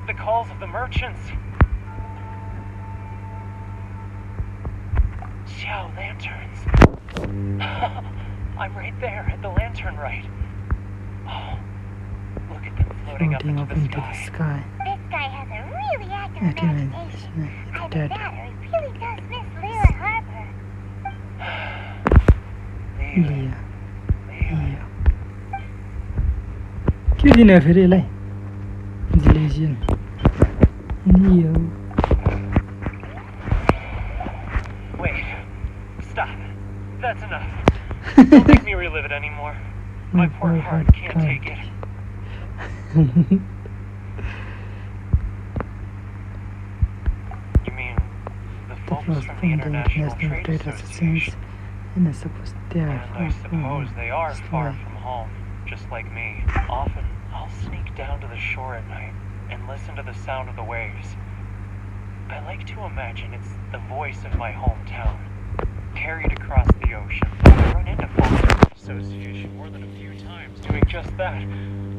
F: The calls of the merchants. Xiao lanterns. I'm right there at the lantern right. Oh, look at them floating up into the sky.
G: This guy has a really active imagination. I bet that he really does miss Leo Harbor.
B: Leo. के दिने फेरि यसलाई जिलेजियन Leo.
F: Wait. Stop. That's enough. Don't make me relive it anymore. My poor heart can't take it. You mean the folks from the International Trade Association?
B: And I suppose they are
F: far from home, just like me. Often, I'll sneak down to the shore at night and listen to the sound of the waves. I like to imagine it's the voice of my hometown, carried across the ocean. I've run into folks from the association more than a few times doing just that,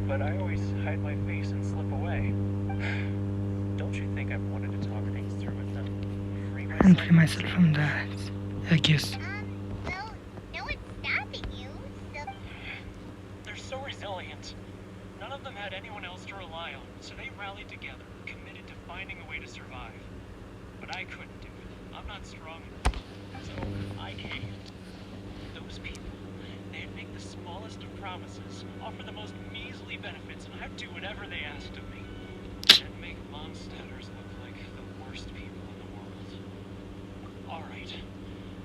F: but I always hide my face and slip away. Don't you think I've wanted to talk things through with them?
B: Free myself from that, I guess.
G: No one's stopping you, so...
F: They're so resilient. None of them had anyone else to rely on, so they rallied together, committed to finding a way to survive. But I couldn't do it. I'm not strong enough. So I caved. Those people, they'd make the smallest of promises, offer the most measly benefits, and I'd do whatever they asked of me. And make Mondstadters look like the worst people in the world. Alright,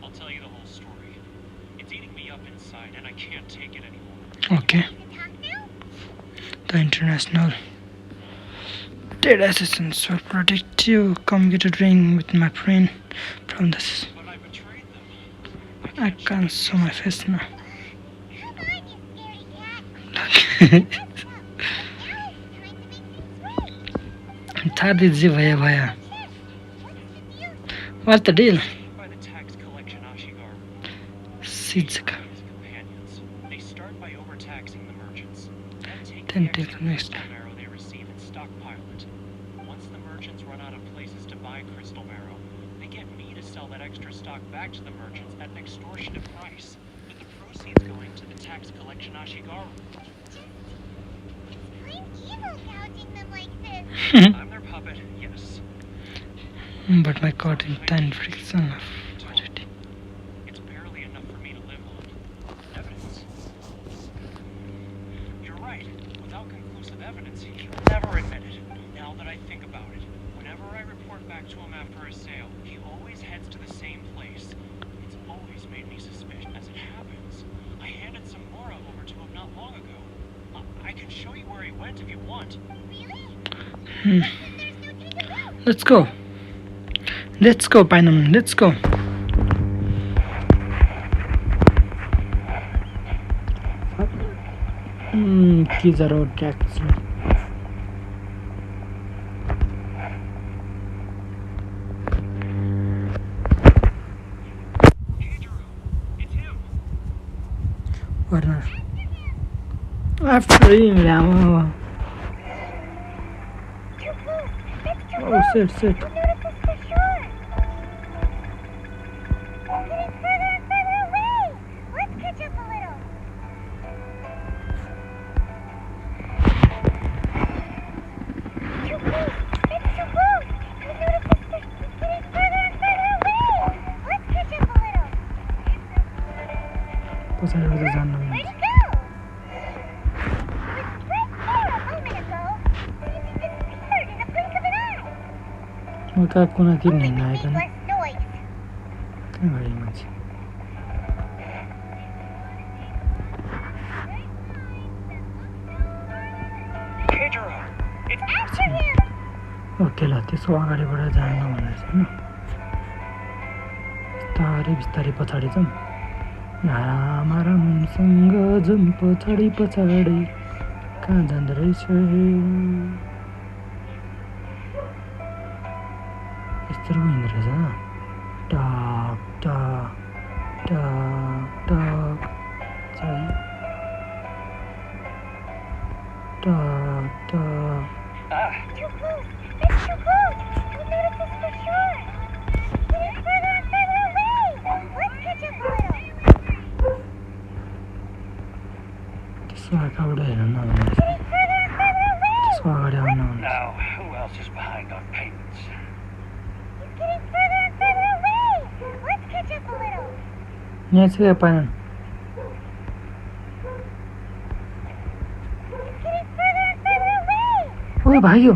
F: I'll tell you the whole story. It's eating me up inside, and I can't take it anymore.
B: Okay. The International Trade Assistance will protect you. Come get a drink with my friend from this. I can't show my face now. Third is Vaya. What's the deal?
F: By the tax collection Ashigar.
B: Sizka.
F: They start by overtaxing the merchants.
B: Then take the next.
F: Marrow they receive and stockpile it. Once the merchants run out of places to buy crystal marrow, they get me to sell that extra stock back to the merchants at an extortionate price, with the proceeds going to the tax collection Ashigaru.
G: Plain evil gouging them like this.
F: I'm their puppet, yes.
B: But my god, in 10 friction of budget.
H: rent if you want.
B: Let's go. Let's go, Painum. Let's go. Keys are out, Jackson. Warner. After him, Rama. Oh, sit. कुना किन हिँड्न आएको नि कहाँ गयो मान्छे okay ल त्यसको अगाडिबाट जान्न भनेर छैन बिस्तारै पछाडि जाउँ रामसँग जाउँ पछाडि कहाँ जाँदो रहेछ यस्तो हिँड्दो रहेछ टक टक टक टक चाहिँ टक टक त्यसको अगाडि हेर्नु नभन्नुहोस् त्यसको अगाडि आउनु यहाँ चाहिँ पाएन ओ भाइ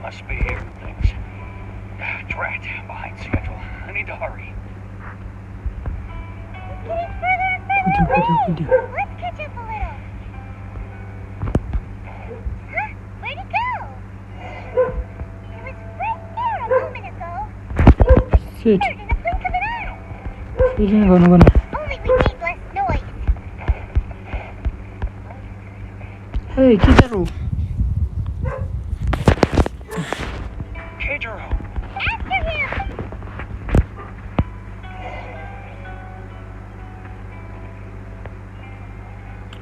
H: Must be hearing things. Drat, behind schedule. I need to hurry.
B: Could you?
G: Let's catch up a little. Huh? Where'd he go? He was right there a moment ago.
B: Sit.
G: In the blink of an eye.
B: Gonna.
G: Only we need less noise.
B: Hey, Kizaru.
G: After him!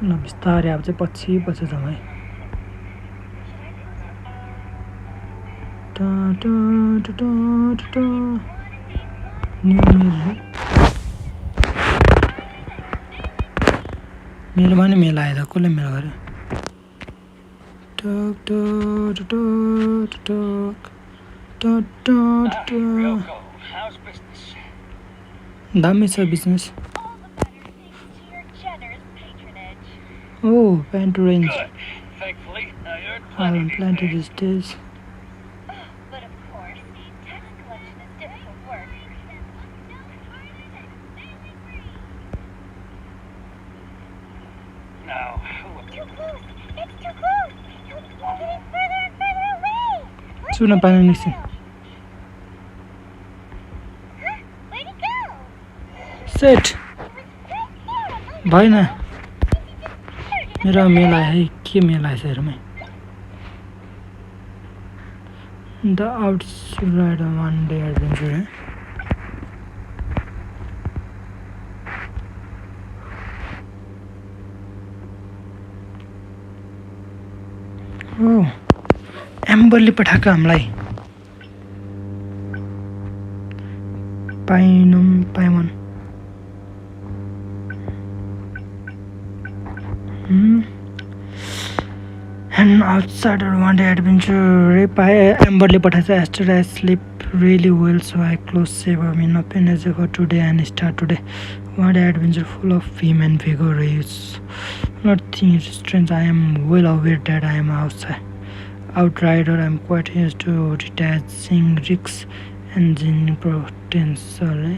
B: ल बिस्तारै अब चाहिँ पछि जाउँ है मेरोमा नि मेला आयो त कसले मेला गर्यो
H: How's business?
B: दामी छ business Oh, plant range.
H: Good. Thankfully, I earned
B: I
H: plenty
B: haven't
H: these
B: planted
H: days.
B: these days.
N: But of course, tax collection is difficult work.
H: Now,
G: Too close! It's too close! You're getting further and further away!
B: Sudah panen ni sih.
G: Huh? Where'd he go?
B: Set. भएन मेरा मेला है के मेला है sir में the outside one day adventure है ओ एम्बरले पठाएको हामीलाई पाइमन An outsider wanted adventure. Amberly but after I sleep really well, so I close saver me up in as I go today and start today. One adventure full of fame and vigor is nothing strange. I am well aware that I am outrider. I am quite used to detaching risks and in potential.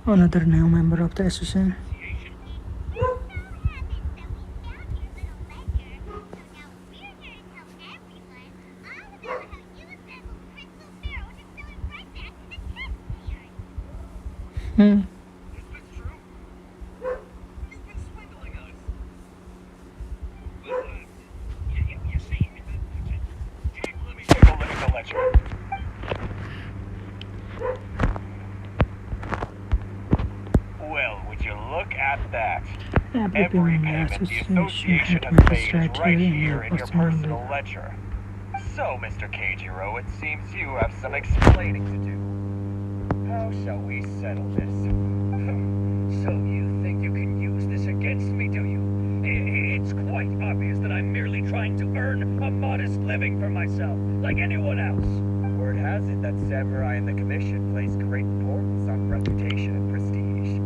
B: Another new member of the association.
H: Well, would you look at that?
B: Every
H: Every
B: payment
H: payment the
B: association
H: association
B: had
H: has
B: to
H: made
B: register
H: is right
B: in
H: here
B: your
H: in your
B: personal
H: personal ledger. So, Mr. Keijiro, it seems you have some explaining to do. How shall we settle this?
P: So you think you can use this against me, do you? It's quite obvious that I'm merely trying to earn a modest living for myself, like anyone else.
H: Word has it that Samurai and the Commission place great importance on reputation and prestige.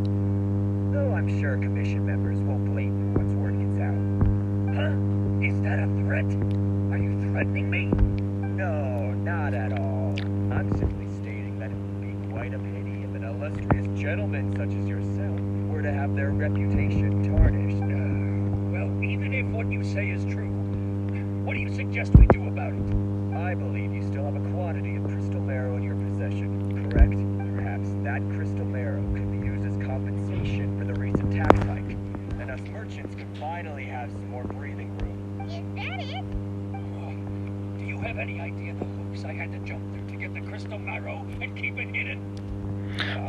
H: Though I'm sure Commission members won't blame you once word gets out.
P: Huh? Is that a threat? Are you threatening me?
H: No, not at all. I'm simply stating that it would be quite a pity if an illustrious gentleman such as yourself were to have their reputation tarnished.
P: Well, even if what you say is true, what do you suggest we do about it?
H: I believe you still have a quantity of crystal marrow in your possession, correct? Perhaps that crystal marrow could be used as compensation for the recent tax hike, and us merchants could finally have some more breathing room.
G: Is that it?
P: Do you have any idea the hoops I had to jump through to get the crystal marrow and keep it hidden?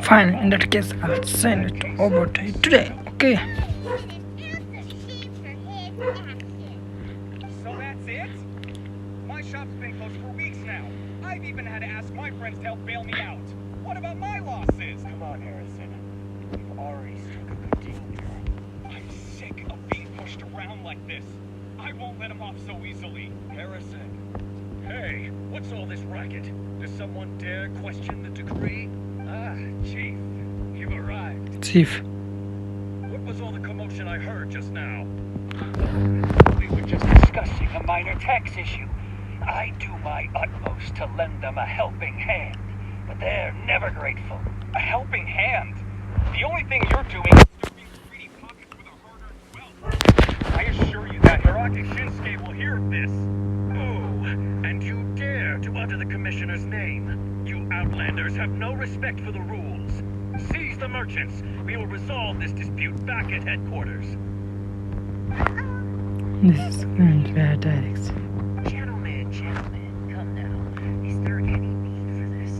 B: Fine, in that case, I'll send it over to you today, okay?
H: So that's it? My shop's been closed for weeks now. I've even had to ask my friends to help bail me out. What about my losses? Come on, Harrison. We've already struck a good deal here. I'm sick of being pushed around like this. I won't let him off so easily. Harrison.
P: Hey, what's all this racket? Does someone dare question the decree? Ah, Chief, you've arrived.
B: Chief.
P: What was all the commotion I heard just now?
W: We were just discussing a minor tax issue. I do my utmost to lend them a helping hand, but they're never grateful.
H: A helping hand? The only thing you're doing is stuffing greedy pockets with a hard-earned wealth. I assure you that Hiraki Shinsuke will hear of this.
P: Oh, and you dare to utter the commissioner's name. You outlanders have no respect for the rules. Seize the merchants. We will resolve this dispute back at headquarters.
B: This is going to be a direct.
F: Gentlemen, come now. Is there any need for this?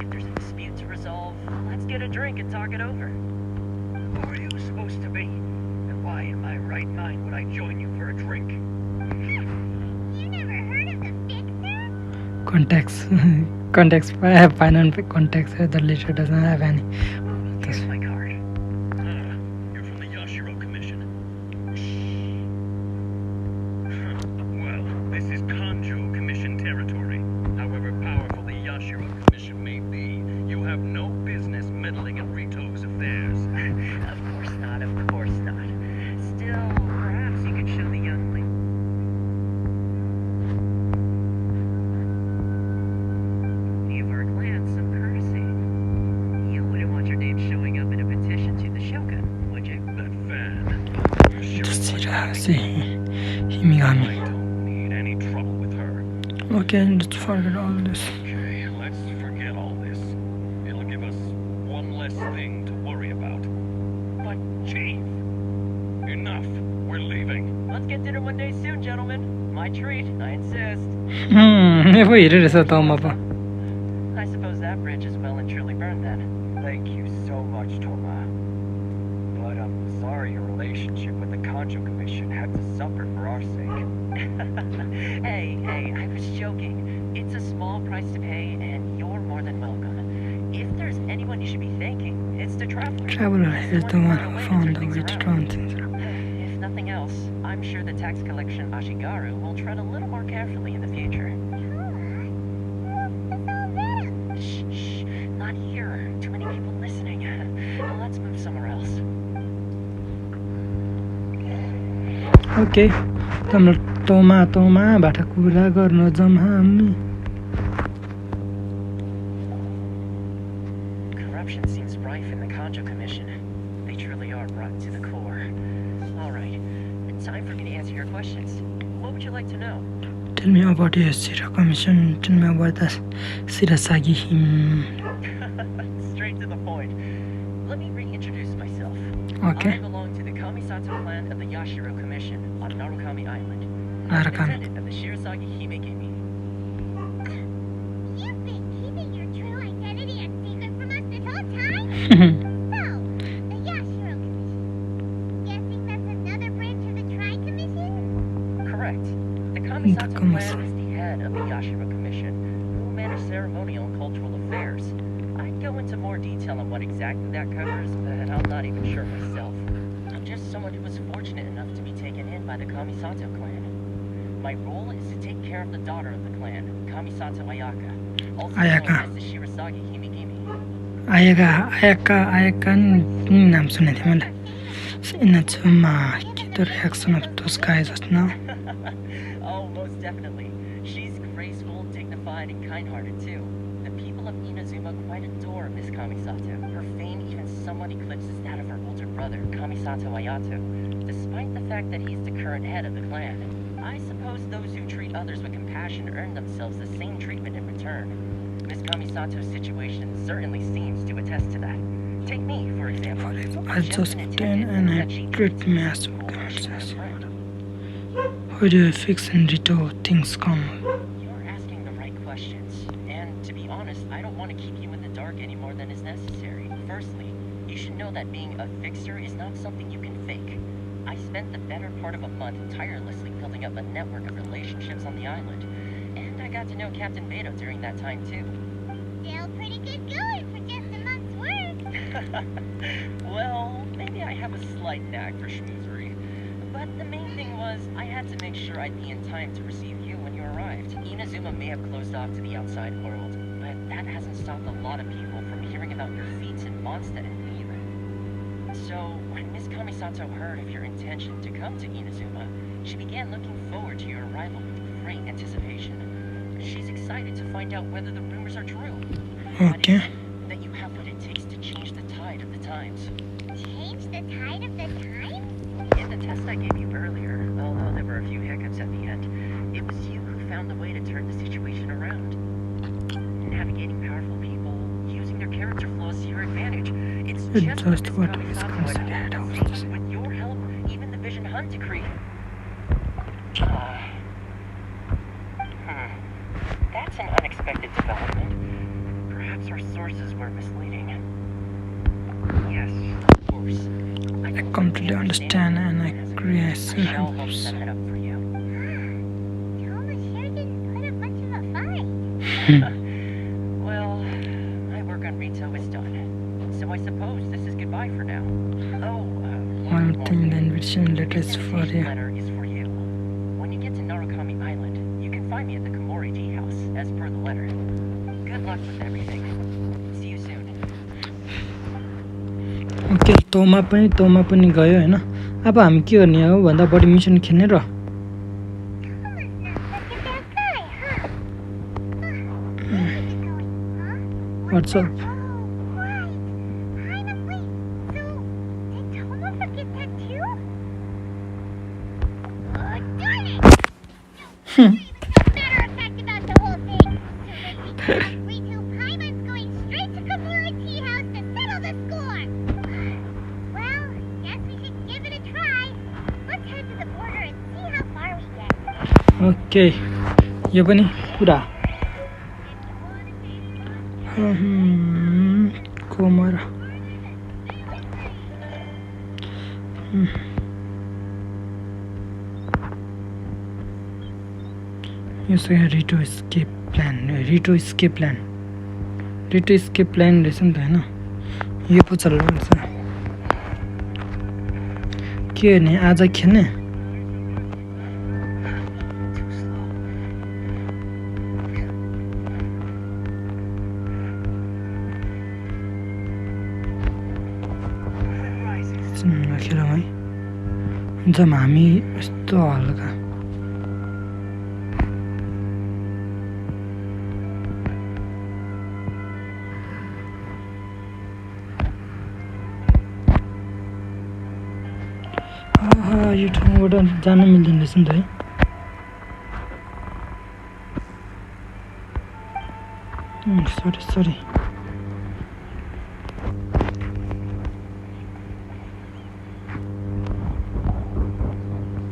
F: If there's a dispute to resolve, let's get a drink and talk it over.
P: Who are you supposed to be? And why in my right mind would I join you for a drink?
G: You never heard of the Fixer?
B: Context. Context. I have final context. The letter doesn't have any.
F: Here's my card.
P: You're from the Yashiro Commission. Well, this is Kanjo Commission territory. However powerful the Yashiro Commission may be, you have no business meddling in Rito's affairs.
F: Of course not, of course not. Still, perhaps you could show the young lady. Give her a glance some courtesy. You wouldn't want your name showing up in a petition to the Shogun, would you?
P: That fan.
B: Himigami.
P: Don't need any trouble with her.
B: Okay, let's forget all this.
P: Okay, let's forget all this. It'll give us one less thing to worry about. But, Chief, enough. We're leaving.
F: Let's get dinner one day soon, gentlemen. My treat, I insist. I suppose that bridge is well and truly burned then.
H: Thank you so much, Toma. But I'm sorry your relationship with the Kanjo Commission had to suffer for our sake.
F: Hey, I was joking. It's a small price to pay, and you're more than welcome. If there's anyone you should be thanking, it's the traveler.
B: Traveler is the one who found the way to turn things around.
F: If nothing else, I'm sure the tax collection Ashigaru will tread a little more carefully in the future. Shh, not here. Too many people listening. Let's move somewhere else.
B: Okay. तोमाबाट कुरा गर्न जाऊँ हामी.
F: Corruption seems rife in the Kanjo Commission. your questions. What would you like to know?
B: Tell me about your Sira commission. Tell me about the Sirasagi him.
F: Straight to the point. Let me reintroduce myself.
B: Okay.
F: I belong to the Kamisato clan of the Yashiro Commission on Narukami Island. I'm
B: Narukami.
F: descendant of the Shirasagi Himegimi.
G: You've been keeping your true identity a secret from us this whole time? So, the Yashiro Commission. Guessing that's another branch of the Tri Commission?
F: Correct. The Kamisato clan is the head of the Yashiro Commission, who manage ceremonial and cultural affairs. I'd go into more detail on what exactly that covers, but I'm not even sure myself. I'm just someone who was fortunate enough to be taken in by the Kamisato clan. My role is to take care of the daughter of the clan, Kamisato Ayaka, also known as the Shirasagi Himegimi.
B: Ayaka नाम सुने थे मैले. Inazuma, get the reaction of those guys just now.
F: Oh, most definitely. She's graceful, dignified, and kind-hearted too. The people of Inazuma quite adore Miss Kamisato. Her fame even somewhat eclipses that of her older brother, Kamisato Ayato, despite the fact that he's the current head of the clan. I suppose those who treat others with compassion earn themselves the same treatment in return. Miss Kamisato's situation certainly seems to attest to that. Take me, for example.
B: I just stand and I treat me as a princess. How do you fix and redo things come?
F: You're asking the right questions. And to be honest, I don't want to keep you in the dark any more than is necessary. Firstly, you should know that being a fixer is not something you can fake. I spent the better part of a month tirelessly building up a network of relationships on the island. And I got to know Captain Beto during that time too.
G: Still pretty good going for just a month's work.
F: Well, maybe I have a slight knack for schmoozery. But the main thing was, I had to make sure I'd be in time to receive you when you arrived. Inazuma may have closed off to the outside world, but that hasn't stopped a lot of people from hearing about your feats in Mondstadt and Leland. So, when Miss Kamisato heard of your intention to come to Inazuma, she began looking forward to your arrival with great anticipation. She's excited to find out whether the rumors are true.
B: Okay.
F: That you have what it takes to change the tide of the times.
G: Change the tide of the times?
F: In the test I gave you earlier, although there were a few hiccups at the end, it was you who found the way to turn the situation around. Navigating powerful people, using their character flaws to your advantage. It's just what Miss Kamisato had. With your help, even the Vision Hunt decree. That's an unexpected development. Perhaps our sources were misleading. Yes, of course.
B: I completely understand and I agree. I
F: shall help set it up for you.
G: Thomas sure didn't put up much of a fight.
F: Well, my work on Rito is done. So I suppose this is goodbye for now. Oh,
B: one thing, the invitation letter is for you.
F: Letter is for you. When you get to Narukami Island, you can find me at the Komori Tea House, as per the letter. Good luck with everything. See you soon.
B: Okay तोमा पनि गयो हैन अब हामी के गर्ने हो भन्दा बढी मिसन खेल्ने र What's up? ओके यो पनि कुरा कोमरा यो चाहिँ रिटो स्केप प्लान रहेछ नि त हैन यो पो चल्नुहुन्छ के गर्ने आज खेल्ने खेलौँ है जब हामी यस्तो हल्का यो ठाउँबाट जान मिल्दैन रहेछ नि त है sorry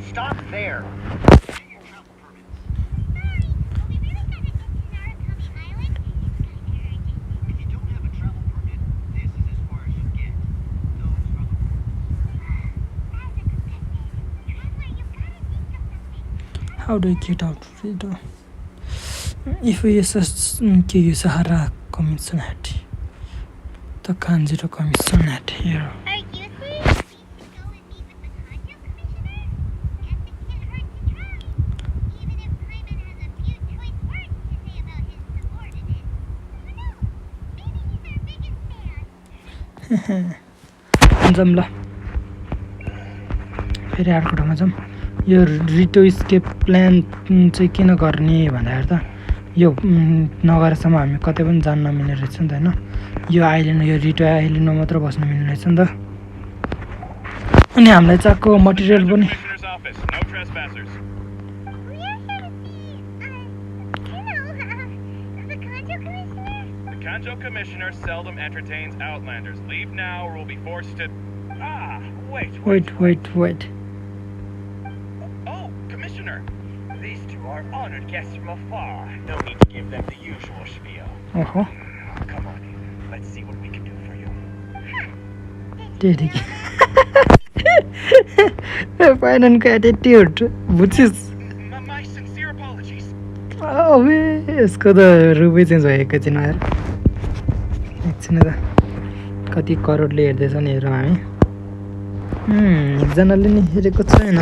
H: Stop there.
B: How do I get out of it? If we use Sahara commission hat, the Kanjiro commission hat here. जाम ल फेरि अर्को ठाउँमा जाऊँ यो रिटो स्केप प्लान चाहिँ किन गर्ने भन्दाखेरि त यो नगरेसम्म हामी कतै पनि जान नमिल्ने रहेछ नि त हैन यो आइल्यान्ड यो रिटो आइल्यान्डमा मात्र बस्न मिल्ने रहेछ नि त अनि हामीलाई चाहिएको मटेरियल पनि
C: Kanjo Commissioner seldom entertains Outlanders. Leave now or we'll be forced to... Ah,
B: wait.
H: Oh, Commissioner! These two are honored guests from afar. No need to give them the usual spiel. Come on, let's see what we can do for you.
B: Finance attitude, which is...
H: My sincere apologies.
B: Oh, यसको त रुपै change भएको छैन यार एकछिन त कति करोडले हेर्दैछ नि हेरौँ हामी एकजनाले नि हेरेको छैन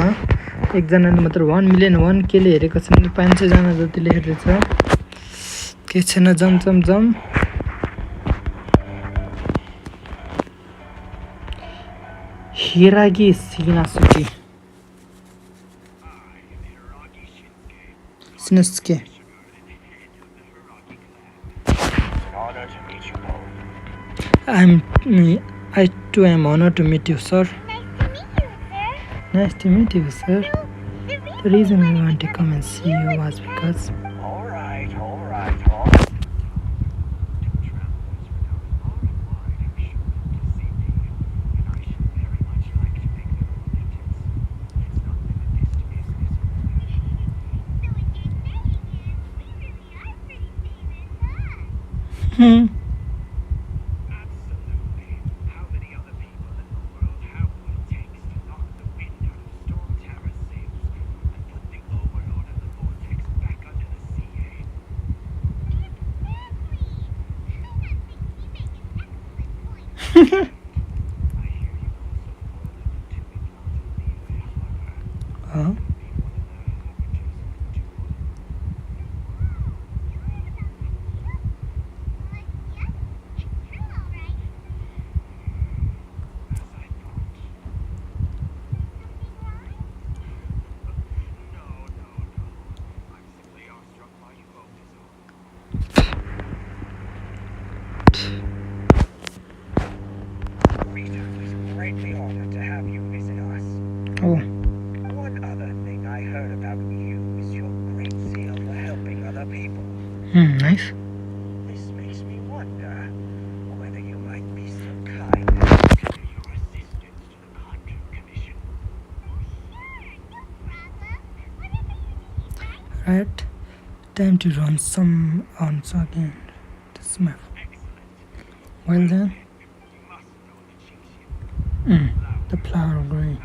B: एकजनाले मात्र 1 मिलियन 1K ले हेरेको छ नि 500 जना जतिले हेर्दैछ के छैन जम हिरागी सिनासुकी Shinsuke. I too am honored to meet you, sir. Nice to meet you, sir. The reason I wanted to come and see you was because...
H: All right. Greatly honored to have you visit us. One other thing I heard about you is your great zeal for helping other people.
B: Nice.
H: This makes me wonder whether you might be so kind as to consider your assistance to the Conjure Commission.
B: Right. Time to run some ounce again. This is my... Well then. The flower green.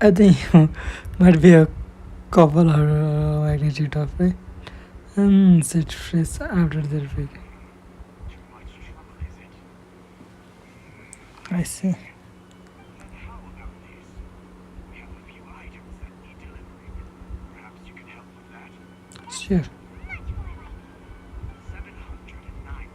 B: I think might be a couple or magnitude of it. And set fresh after their week. I see. Sure.
H: 709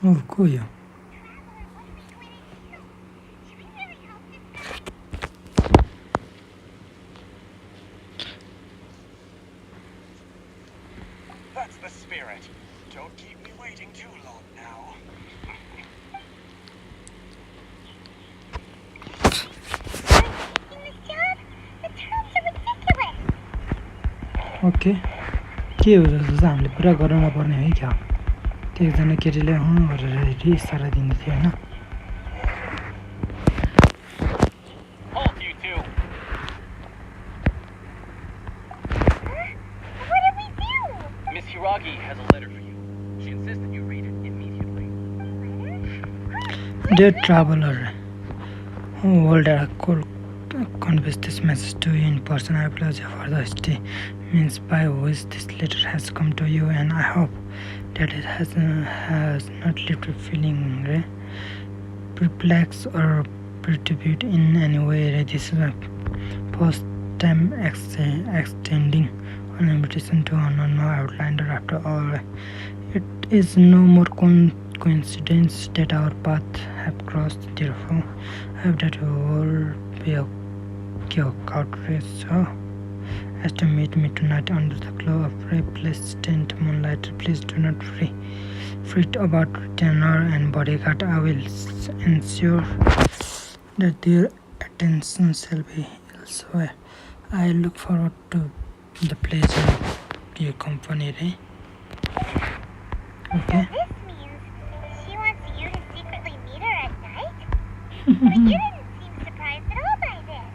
B: Oh, cool. Yeah.
H: That's the spirit. Don't keep me waiting too long now.
B: Okay. के हो जस्तो चाहिँ हामीले पुरा गर्न पर्ने है क्या त्यो एकजना केटीले गरेर हेरी इसारा दिँदै थियो होइन
F: Halt, you two!
G: What do we do?
F: Miss Hiragi has a letter for you. She insists that you read it immediately.
B: Dear traveler, world conveys this message to you in person. I apologize for the stay means by which this letter has come to you, and I hope that it has not left you feeling perplexed or perturbed in any way. This is a first time extending an invitation to an unknown outlander. After all, it is no more coincidence that our paths have crossed. Therefore, I hope that you will be a outrage as to meet me tonight under the glow of a pleasant moonlight. Please do not fret about retainer and bodyguard. I will ensure that their attention shall be elsewhere. I look forward to the pleasure of your company. Okay.
G: This means she wants you to secretly meet her at night? But you didn't seem surprised at all by this.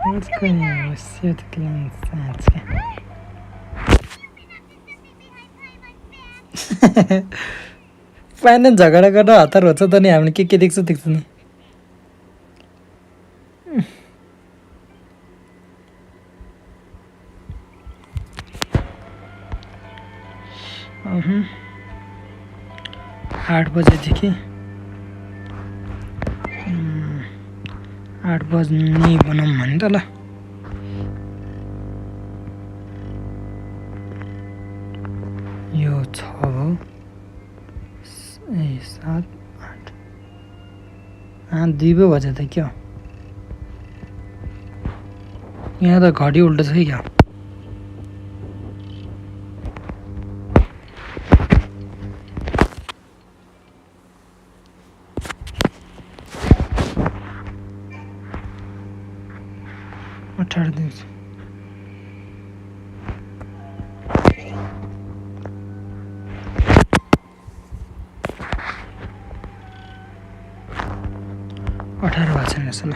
B: What's going on? Shit, clean sense. Final झगडा गरेर हतार हुन्छ त नि हामीले के देख्छ देख्छ नि Mhm. 8 बजेदेखि 8 बज्ने बनाऊँ भने त ल यो 6 हो 7 8 2 पो बजे त क्या यहाँ त घडी उल्टो छ कि क्या 18 दिन 18 भएको छैन यसो ल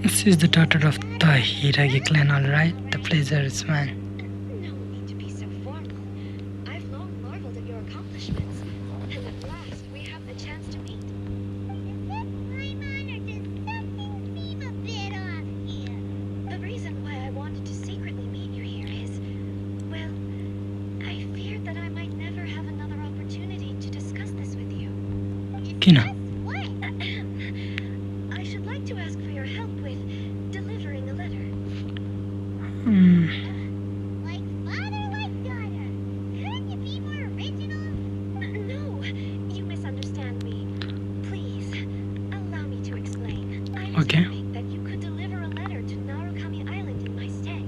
B: 'This is the daughter of the Hiragi clan, all right? The pleasure is mine.
D: No need to be so formal. I've long marveled at your accomplishments, and at last we have the chance to meet. The reason why I wanted to secretly meet you here is, well, I feared that I might never have another opportunity to discuss this with you.
B: Kina.
D: I should like to ask for your help with delivering a letter.
G: Like father, like daughter. Couldn't you be more original?
D: No, you misunderstand me. Please, allow me to explain. I'm
B: Okay.
D: assuming that you could deliver a letter to Narukami Island in my stead.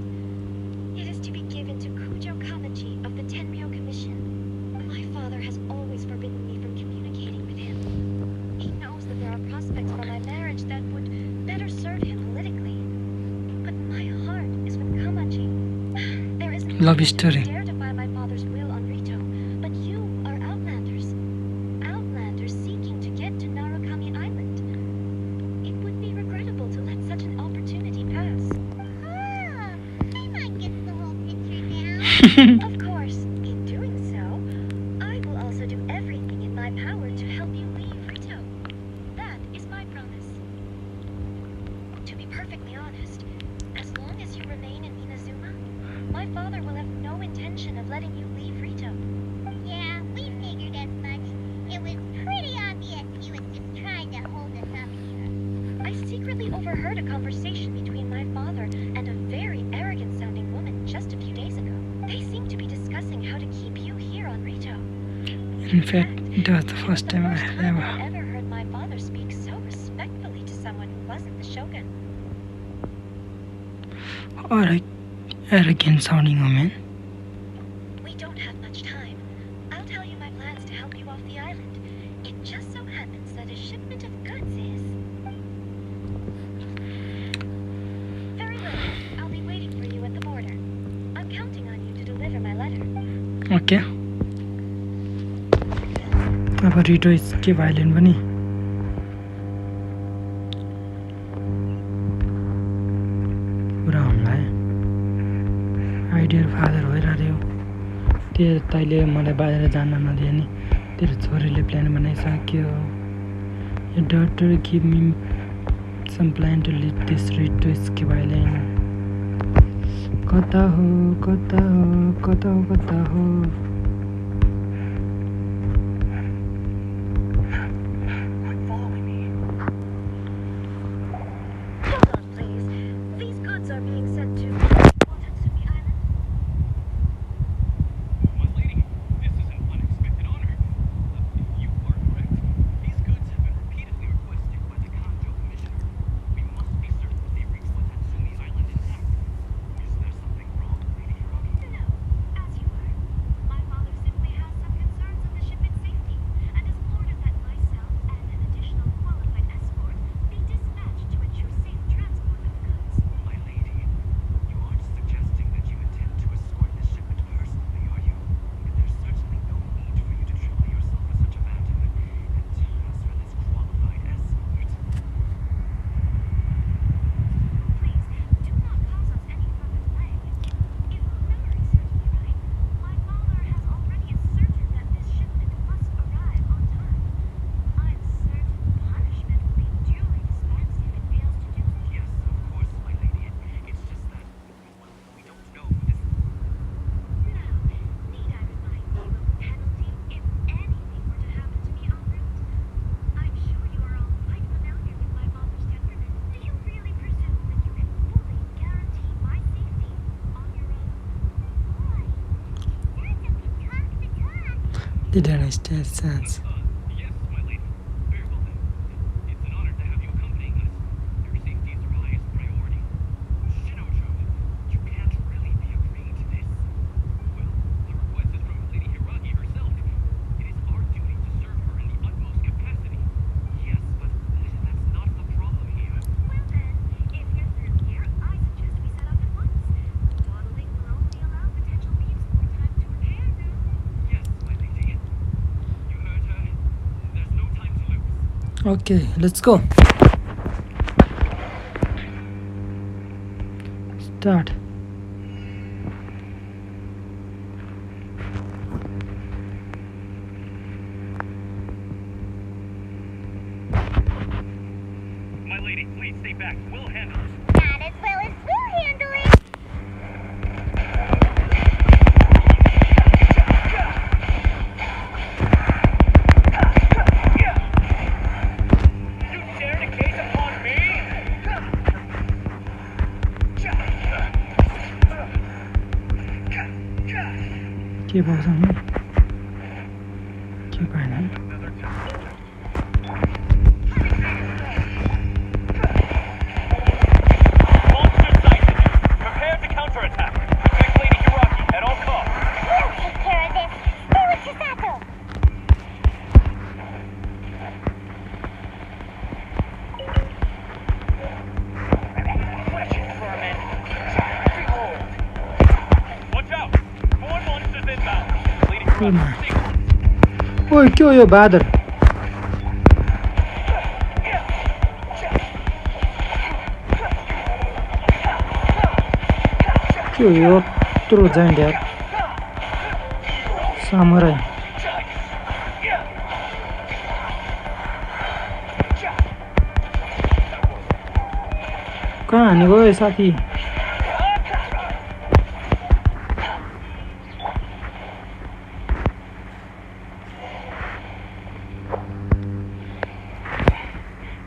D: It is to be given to Kujo Kamachi of the Tenryo Commission. My father has always forbidden me from communicating with him. He knows that there are prospects for my marriage that would better serve him politically. But my heart
B: Love story.
N: Dare defy my father's will on Rito, but you are outlanders. Outlanders seeking to get to Narukami Island. It would be regrettable to let such an opportunity pass.
G: Paimon gets the whole picture now.
N: Of course, in doing so, I will also do everything in my power to help you leave Rito. That is my promise. To be perfectly honest, as long as you remain in Inazuma, my father will have no intention of letting you leave Rito.
G: Yeah, we figured as much. It was pretty obvious he was just trying to hold us up here.
N: I secretly overheard a conversation between my father and a very arrogant-sounding woman just a few days ago. They seem to be discussing how to keep you here on Rito.
B: In fact, it was the first time I
N: I've
B: ever.
N: ever heard my father speak so respectfully to someone who wasn't the shogun.
B: Arrogant sounding woman.
N: We don't have much time. I'll tell you my plans to help you off the island. It just so happens that a shipment of goods is... Very well. I'll be waiting for you at the border. I'm counting on you to deliver my letter.
B: Okay. अब रिटो इसके violin पनि पुरा हुनलाई ideal father भइरह्यो त्यो तैँले मलाई बाहिर जान नदिए नि तेरो छोरीले प्लान बनाइसक्यो यो doctor give me some plan to lead this रिटो इसके भाइलिन कता हो कता हो कता हो कता हो
N: These goods are being sent to...
C: My lady, this is an unexpected honor. You are correct. These goods have been repeatedly requested by the Kanjo Commissioner. We must be certain that they reach Watatsumi Island intact. Is there something wrong, Lady Hiragi?
N: No, as you heard. My father simply has some concerns of the shipment's safety and has ordered that myself and an additional qualified escort be dispatched to ensure safe transport of goods.
C: My lady, you aren't suggesting that you intend to escort this shipment personally, are you? There's certainly no need for you to trouble yourself with such a matter. And as for this qualified escort...
N: Please, do not cause us any further delay. If memory serves me right, my father has already asserted that this shipment must arrive on time. I'm certain punishment will be duly dispensed if it fails to do so.
C: Yes, of course, my lady. It's just that, well, we don't know who this...
N: Now, need I remind you of the penalty if anything were to happen to me en route? I'm sure you are all quite familiar with my father's temperament. Do you really presume that you can fully guarantee my safety on your own?
B: Didn't understand sense.
C: Yes, my lady. Very well then. It's an honor to have you accompanying us. Your safety is our highest priority. Shinojo, you can't really be agreeing to this. Well, the request is from Lady Hiragi herself. It is our duty to serve her in the utmost capacity. Yes, but that's not the problem here.
N: Well then, if you're through here, I suggest we set off at once. Dawdling will only allow potential thieves more time to prepare.
C: Yes, my lady. You heard her. There's no time to lose.
B: Okay, let's go. Start.
C: My lady, please stay back. We'll handle it.
G: Not as well as we'll handle it.
C: You dare to gaze upon me?
B: के पाउँछ नि के पाएन
C: Prepare to counterattack. Protect Lady Hiragi at all costs.
G: We'll take care of this. Stay with Chisato.
C: Watch out!
B: ओइ के हो यो बादर के हो यो यत्रो जाइन्ट यार सामुराई कहाँ हानेको है साथी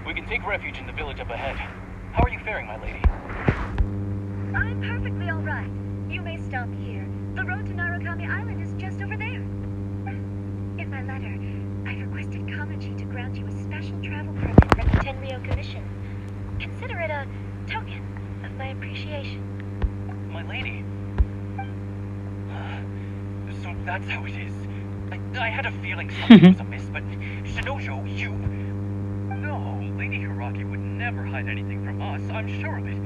H: We can take refuge in the village up ahead. How are you faring, my lady?
N: I'm perfectly all right. You may stop here. The road to Narukami Island is just over there. In my letter, I requested Kamaji to grant you a special travel permit from the Tenryou Commission. Consider it a token of my appreciation.
H: My lady. So that's how it is. I had a feeling something was amiss, but Shinojo, you... No, Lady Hiraki would never hide anything from us, I'm sure of it.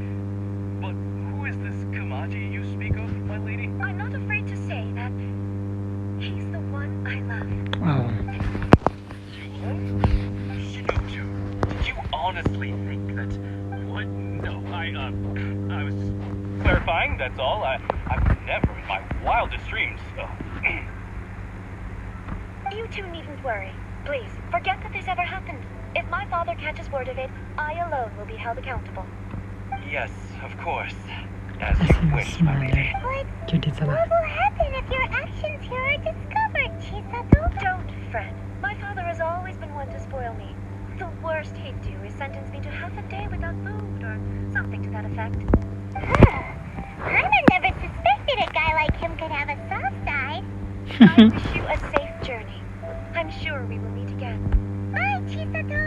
H: But who is this Kamaji you speak of, my lady?
N: I'm not afraid to say that he's the one I love.
H: Shinojo, did you honestly think that... What? No, I was just clarifying, that's all. I've never in my wildest dreams...
N: You two needn't worry. Please, forget that this ever happened. If my father catches word of it, I alone will be held accountable.
H: Yes, of course. As you wish, my lady.
G: What will happen if your actions here are discovered, Chisato?
N: Don't fret. My father has always been one to spoil me. The worst he'd do is sentence me to half a day without food or something to that effect.
G: I never suspected a guy like him could have a soft side.
N: I wish you a safe journey. I'm sure we will meet again.
G: Bye, Chisato.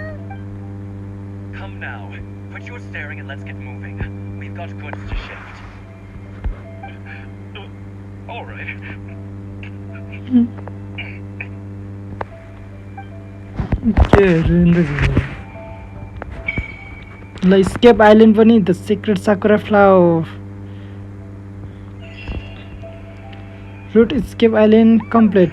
H: Come now. Quit your staring and let's get moving. We've got goods to shift. All right.
B: ल escape island पनि the secret sakura flower route escape island complete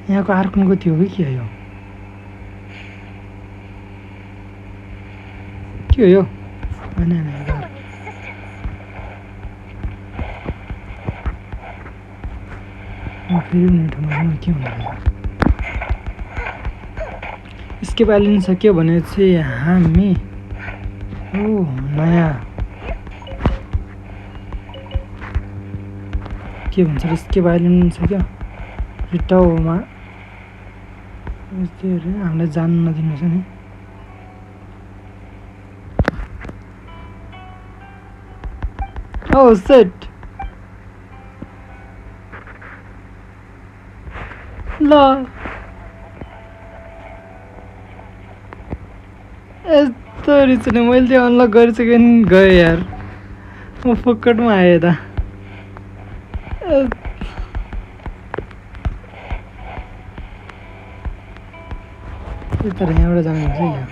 B: यहाँको आर्कुनको थियो कि के हो यो फेरि हुने ठाउँमा के हुँदो स्केप आइल्यान्ड सक्यो भने चाहिँ हामी नयाँ के भन्छ स्केप आइल्यान्ड सक्यो रिटाउमा यस्तै अरे हामीलाई जानु नदिनुहोस् नि Oh shit ल यस्तो रिस नि मैले त्यो अनलक गरिसकेँ नि गएँ यार म फोकटमा आएँ त तर यहाँबाट जानुहुन्छ यहाँ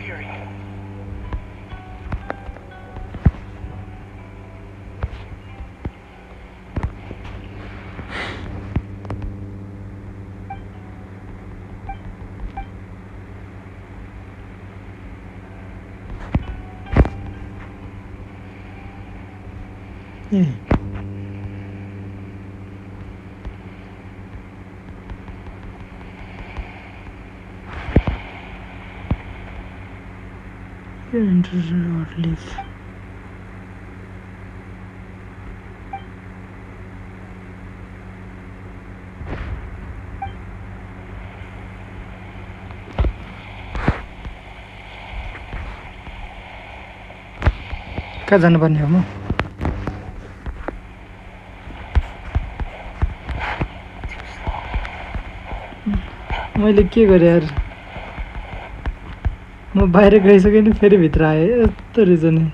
B: enter or leave. कहाँ जानुपर्ने हो म मैले के गरेँ यार म बाहिर गइसकेँ नि फेरि भित्र आएँ यस्तो रहेछ नि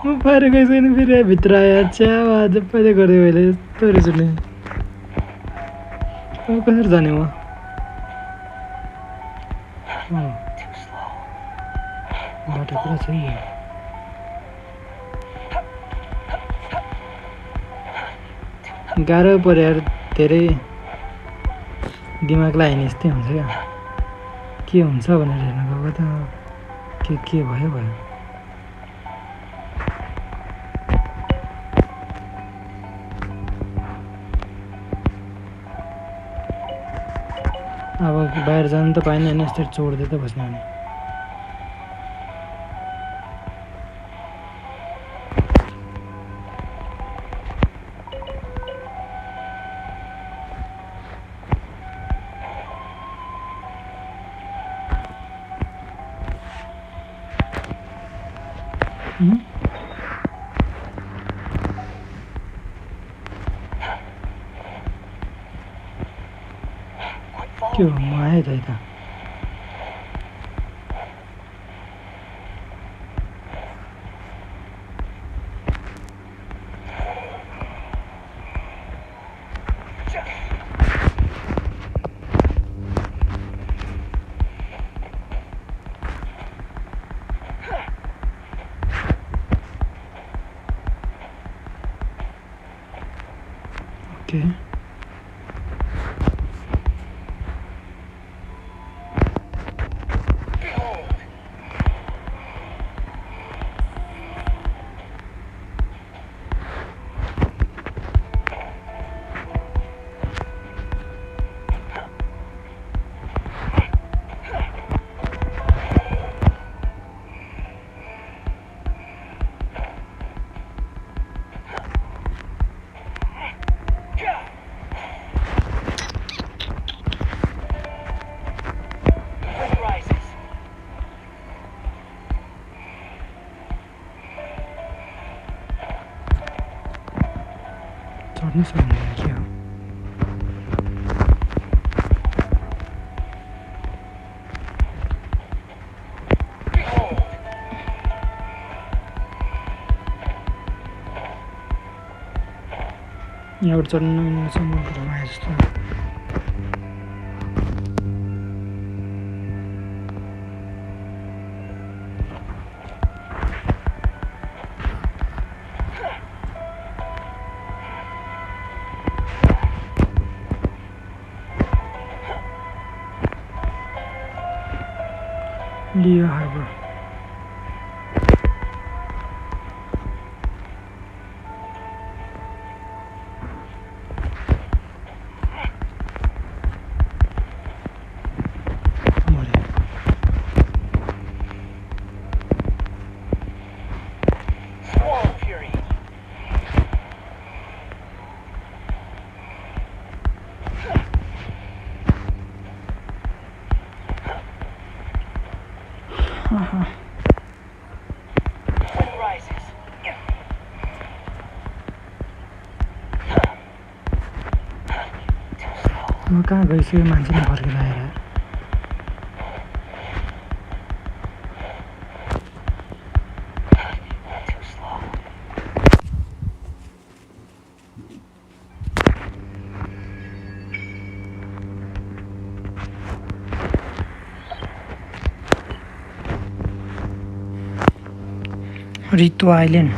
B: म बाहिर गइसकेँ फेरि भित्र आएर च्याउ आज पहिले गरेँ मैले यस्तो रहेछ नि कसरी जाने म बाटो पुरा छ नि गाह्रो पऱ्यो यार धेरै दिमागलाई हानि यस्तै हुन्छ क्या के हुन्छ भनेर हेर्न गएको त के भयो भयो अब बाहिर जानु त पाएन होइन यस्तरी चोड्दै त बस्ने भने के हो म आएँ त यता ओके चढ्नु सक्दैन के हो यहाँबाट चढ्नु नमिल्ने समुद्रमा आए जस्तो Leo Harbor. म कहाँ गइसक्यो मान्छे फर्केर आएर रितु आइल्यान्ड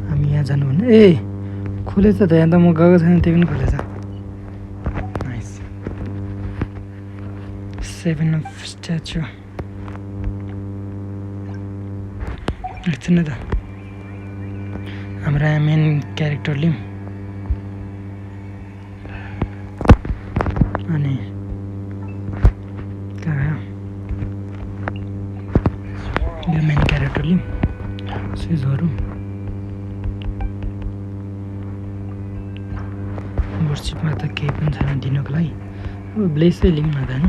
B: हामी यहाँ जानु भने ए खोलेछ त यहाँ त म गएको छैन त्यो पनि खोलेछ नाइस 7 अफ स्ट्याचु एकछिन त हाम्रो मेन क्यारेक्टरले अनि चिजहरु वर्कशीटमा त केही पनि छैन दिनको लागि अब ब्लेसै लिउँ न त हैन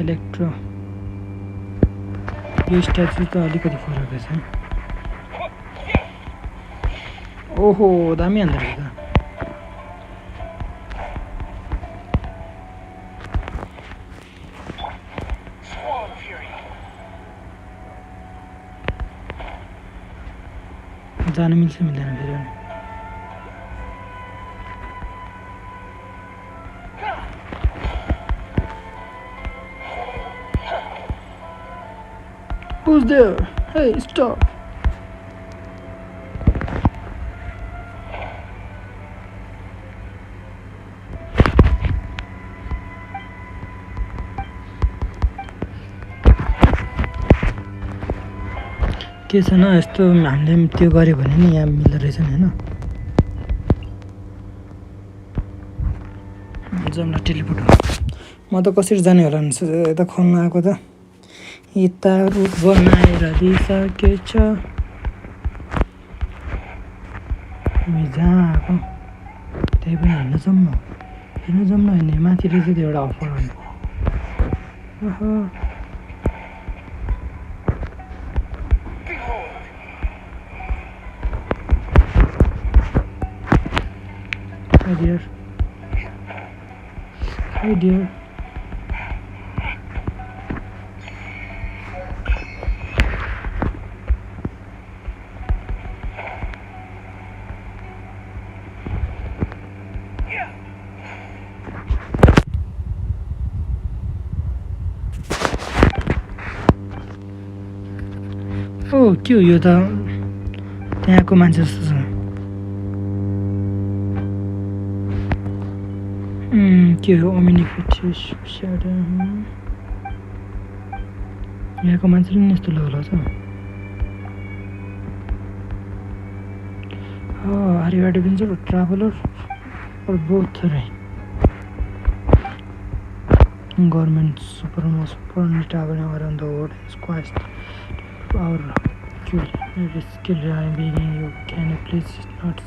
B: इलेक्ट्रो यो स्ट्याचु त अलिकति फरक छ ओहो दामी हान्दो रहेछ जान मिल्छ मिल्दैन फेरि Who's there? Hey, stop. के छ न यस्तो हामीले त्यो गर्यो भने नि यहाँ मिल्दो रहेछ नि हैन जम्ला टेलिपोर्ट म त कसरी जाने होला नि यता खोल्न आएको त यता रुट बनाएर दिइसकेछ हामी जहाँ आएको त्यही पनि हेर्न जाउँ न होइन माथि रहेछ त्यो एउटा अफर हो ओहो Hi dear. Hi dear. Oh, के हो यो त त्यहाँको मान्छे जस्तो छ के हो ओमिनिफिटिस स्याडो यहाँको मान्छेले नि यस्तो होला छ are you adventure or traveler or both right government most probably traveling around the world is quite our skill being you can please not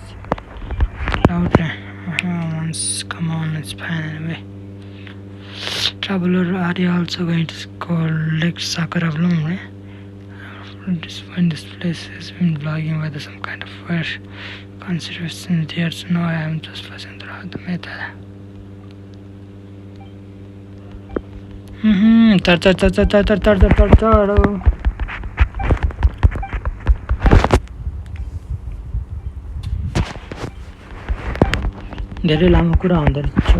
B: loudly once come on it's fine anyway traveler are you also going to collect sakura bloom right this place has been blogging whether some kind of fire conservation there so now I am just passing throughout the method tar धेरै लामो कुरा हुँदो रहेछ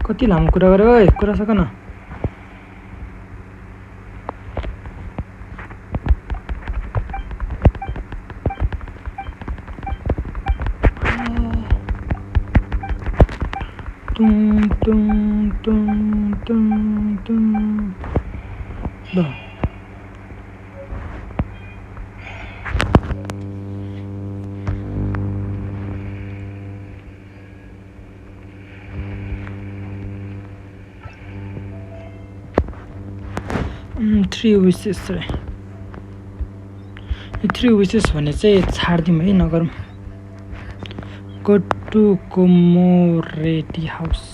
B: कति लामो कुरा गर्यो ओइ कुरा सक न ल 3 wishes रे 3 wishes भने चाहिँ छाड्दिम है नगरौँ go to Komoreti house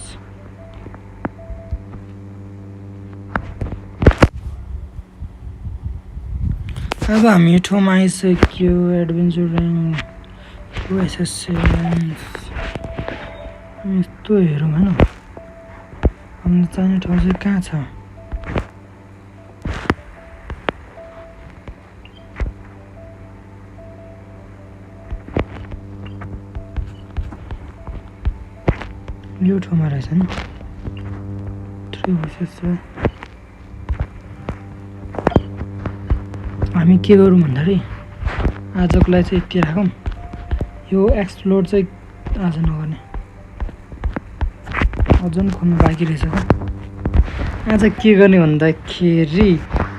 B: अब हामी यो ठाउँमा आइसक्यो एडभेन्चरिङ यस्तो हेरौँ हैन हामीले चाहिने ठाउँ चाहिँ कहाँ छ यो ठाउँमा रहेछ नि 3 wishes हामी के गरौँ भन्दाखेरि आजको लागि चाहिँ यति राखौँ यो एक्सप्लोर चाहिँ आज नगर्ने अझ खोल्नु बाँकी रहेछ त आज के गर्ने भन्दाखेरि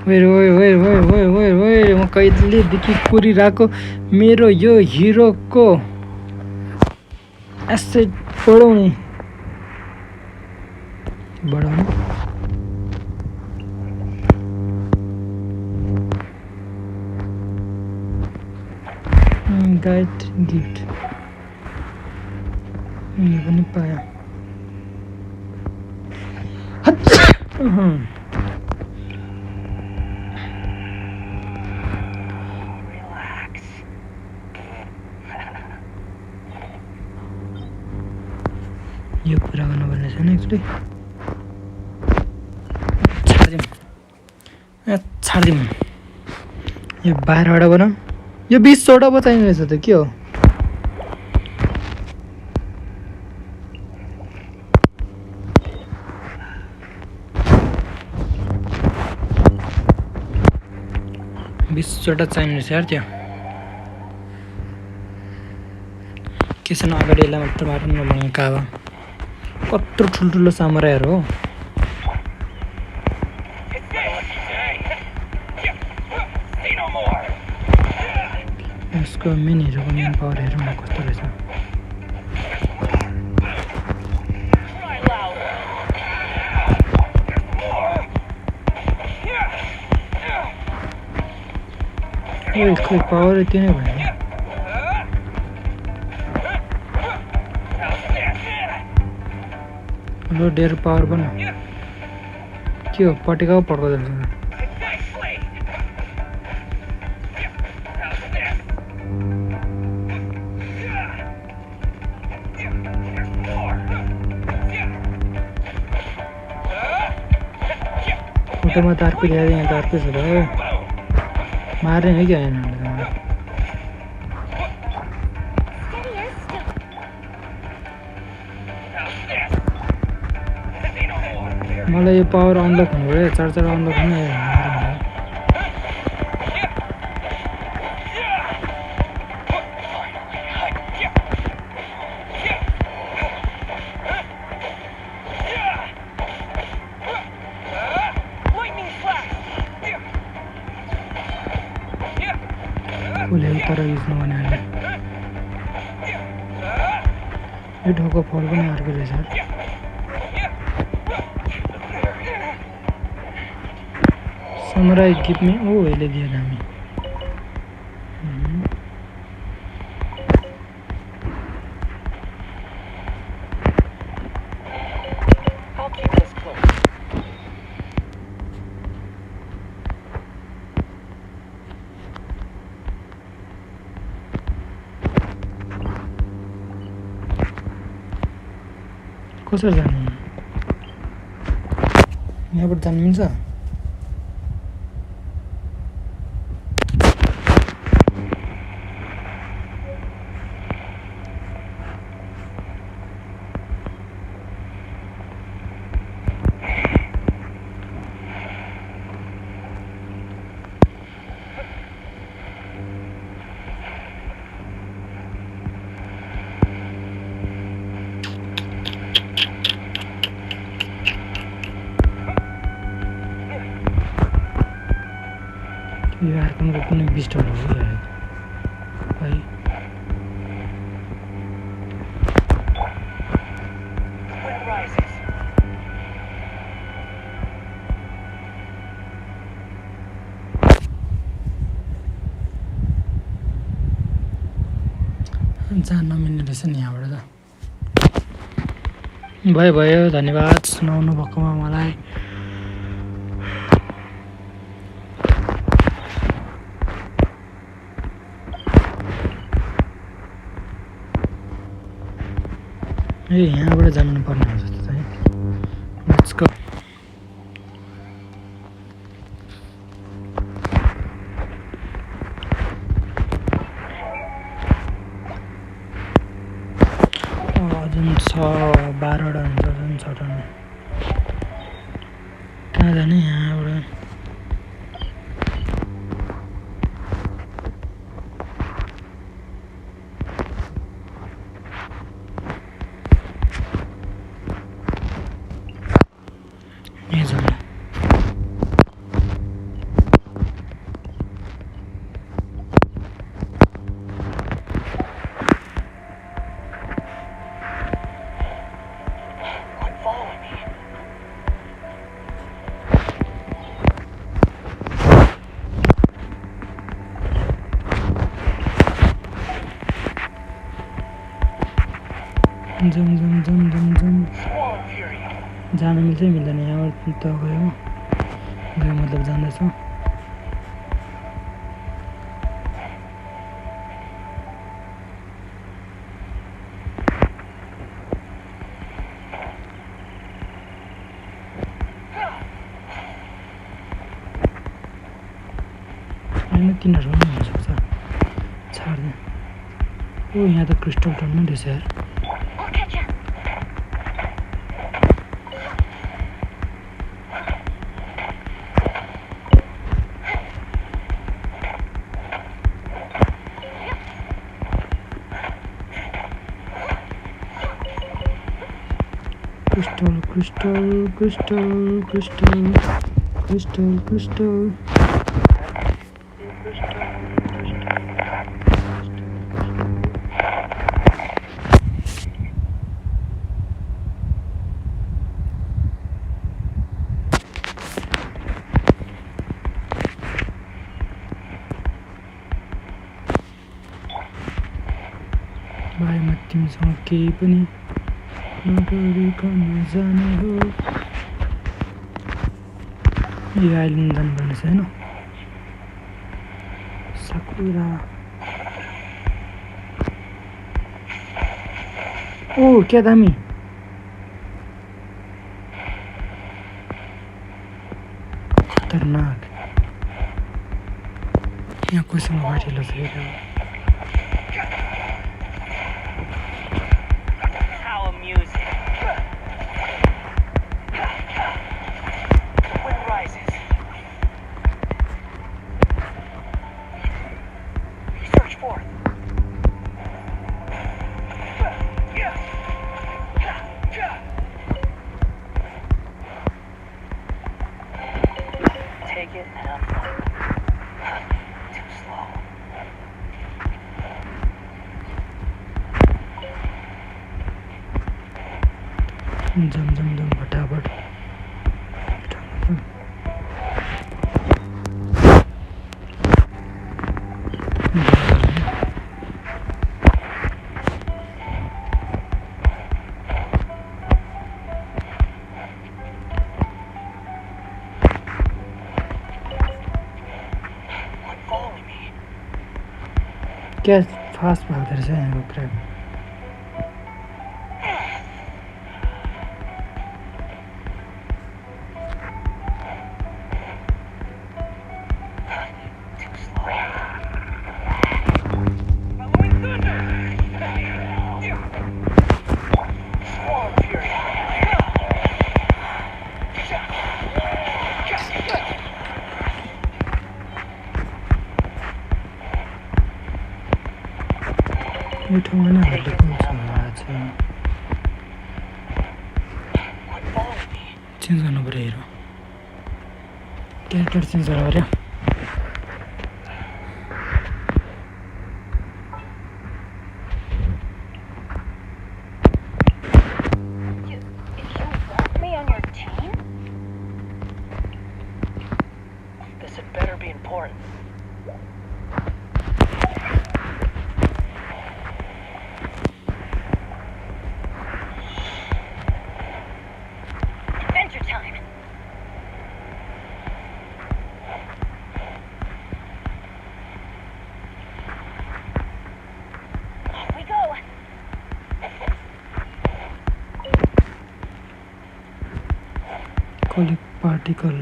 B: म कहिलेदेखि कुरिरहेको मेरो यो हिरोको एसेट बढाउने गाइड गिफ्ट यो पनि पायो यो कुरा गर्नुपर्ने छैन एक्चुअली छाडिदिउँ यो 12वटा बनाऊ यो 20वटा पो चाहिने रहेछ त के हो बिसवटा चाहिने रहेछ यार त्यो के छैन अगाडि यसलाई मात्र मारौँ न भने काबा कत्रो ठुल्ठुलो सामुराईहरू हो यसको मेन हिरोको मेन पावर हेरौँ न कस्तो रहेछ खोइ पावर यति नै भयो लो डेर पावर पनि के हो पटेका पड्को रहेछ फोटोमा त अर्को ल्याएर यहाँ त अर्कै छ त मार्ने है क्या मलाई यो पावर अनलक हुनु पऱ्यो चार अनलक हुनु तर युज नगर्ने यो ढोको फल पनि अर्को रहेछ समुराई गिफ्ट मी ओ यसले दियो दामी कसरी जानु यहाँबाट जानु मिल्छ यो आर्कनको कुनै बिस्टहरू हो है जान नमिल्ने रहेछ नि यहाँबाट त भयो धन्यवाद सुनाउनु भएकोमा मलाई ए यहाँबाट जानु पर्ने हो जस्तो चाहिँ लेट्स गो अझै 12वटा हुन्छ अझै 6वटा कहाँ जाने यहाँबाट ये जाना जम जम जम जम जम जान मिल्छ मिल्दैन यहाँबाट त गयो गयो मतलब जाँदैछ हैन तिनीहरु पनि हुन सक्छ छाड्दै ओ यहाँ त क्रिस्टल टर्न रहेछ यार Crystal, crystal, crystal, crystal, crystal. भाइ म तिमीसँग केही पनि नगरिकन जाने हो यो आइल्यान्ड जानुपर्ने छ हैन सकुरा ओ क्या दामी खतरनाक यहाँ कोसँग बाटो फेरि जम जम जम फटाफट क्या फास्ट भाग्दो रहेछ यहाँको क्र्याब यो ठाउँमा नै हल्ला पाउँछ आज चेन्ज गर्नु पऱ्यो हेरो क्यारेक्टर चेन्ज गर्नु पऱ्यो collect particle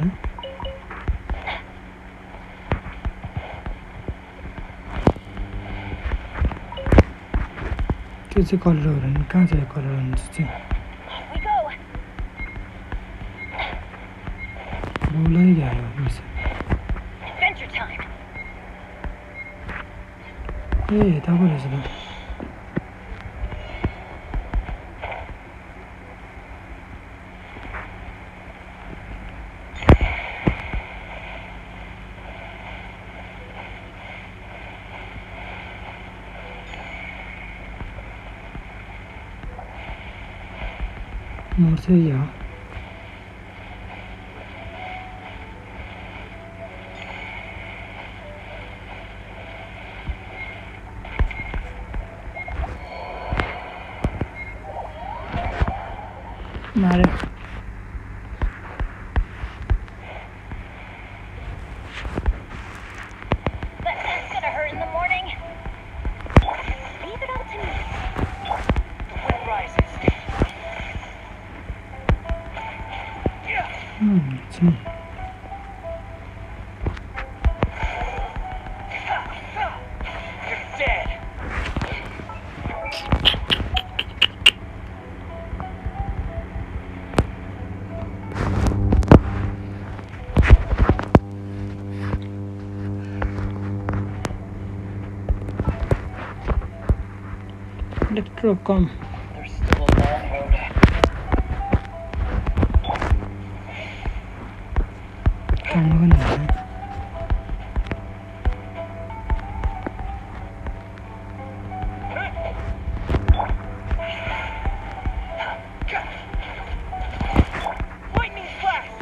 B: त्यो चाहिँ कलर हो नि कहाँ छ यो कलर हुन्छ चाहिँ बोलै गयो ए तपाईँ रहेछ त मोर चाहिँ यही हो मार्यो
N: That's gonna hurt in the morning. Leave it all to me.
F: The wind rises.
B: It's me.
F: You're dead.
B: Electrocom.
F: There's still a long road.
B: काट्नु पनि हुन्छ
F: Lightning flash.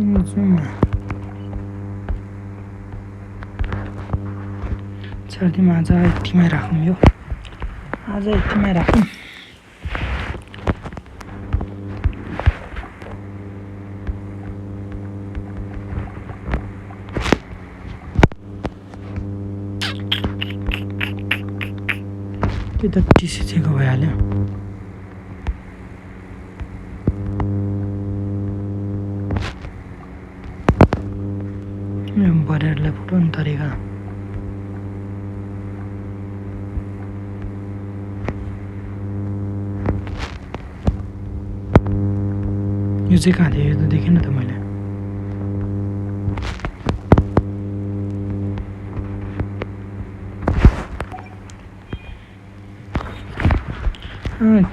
B: Inazuma. सर्दीमा आज यतिमै राखौँ यो आज यतिमै राखौँ त्यो त टिसिएको भइहाल्यो बरेरलाई फुटाउनु तरिका यो चाहिँ कहाँ थियो यो त देखेन त मैले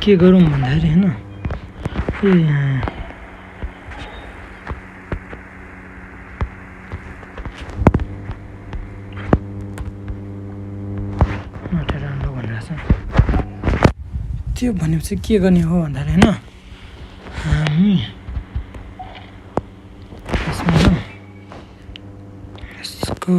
B: के गरौँ भन्दाखेरि हैन ए त्यो भनेपछि के गर्ने हो भन्दाखेरि हैन हामी यसको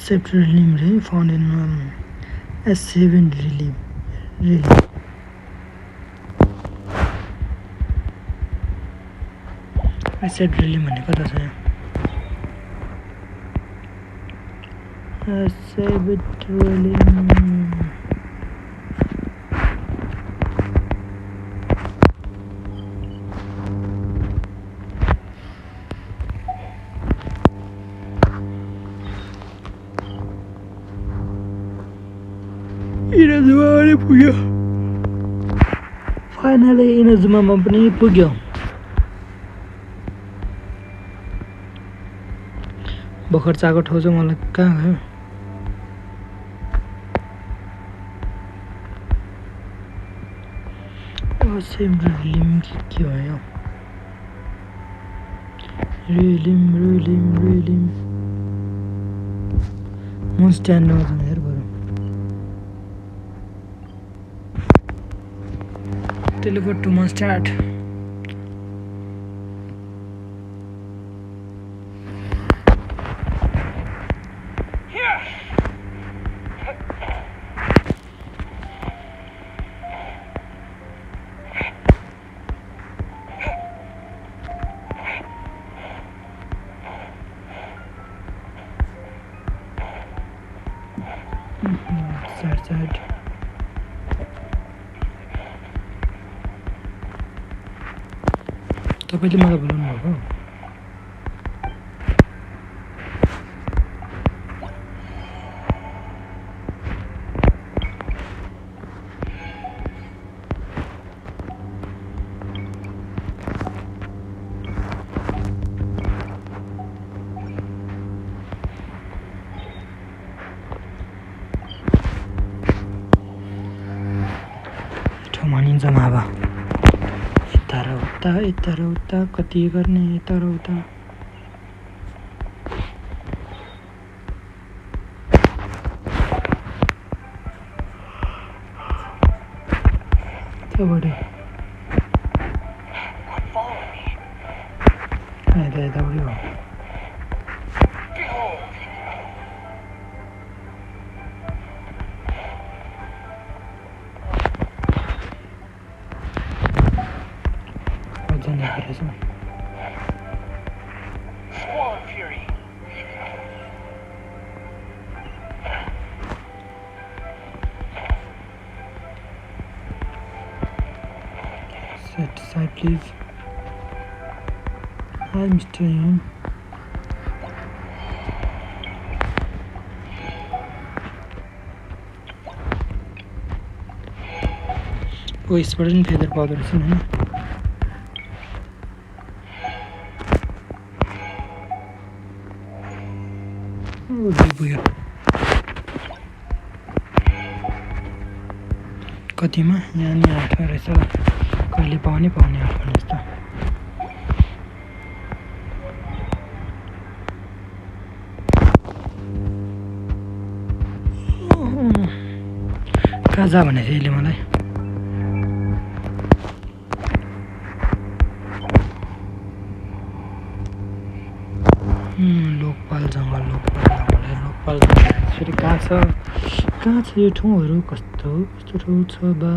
B: Accept relim found in S7 relim. Accept relim भनेको त छ Accept relim Inazuma पनि पुग्यो फाइनली इनाजुमामा पनि पुग्यो भर्खर चाको ठाउँ चाहिँ मलाई कहाँ गयो सेम रिलिम के भयो रिलिम म स्ट्यान्डमा जाउँ हेर बरु Teleport to Mondstadt. Side. तपाईँले मलाई बोलाउनु भएको जम्मा भयो यता र उता कति गर्ने यता र उता बढी यता बढी हो Set aside, please. Hi, Mr. Yoon. Oh, यसबाट नि फेदर पाउँदो रहेछ नि हैन पुग्यो कतिमा यहाँ नि 8 मा रहेछ कहिले पाउने 8 भने जस्तो कहाँ जा भने चाहिँ यसले मलाई लोकपाल जङ्गल फेरि कहाँ छ यो ठाउँहरू कस्तो ठाउँ छ बा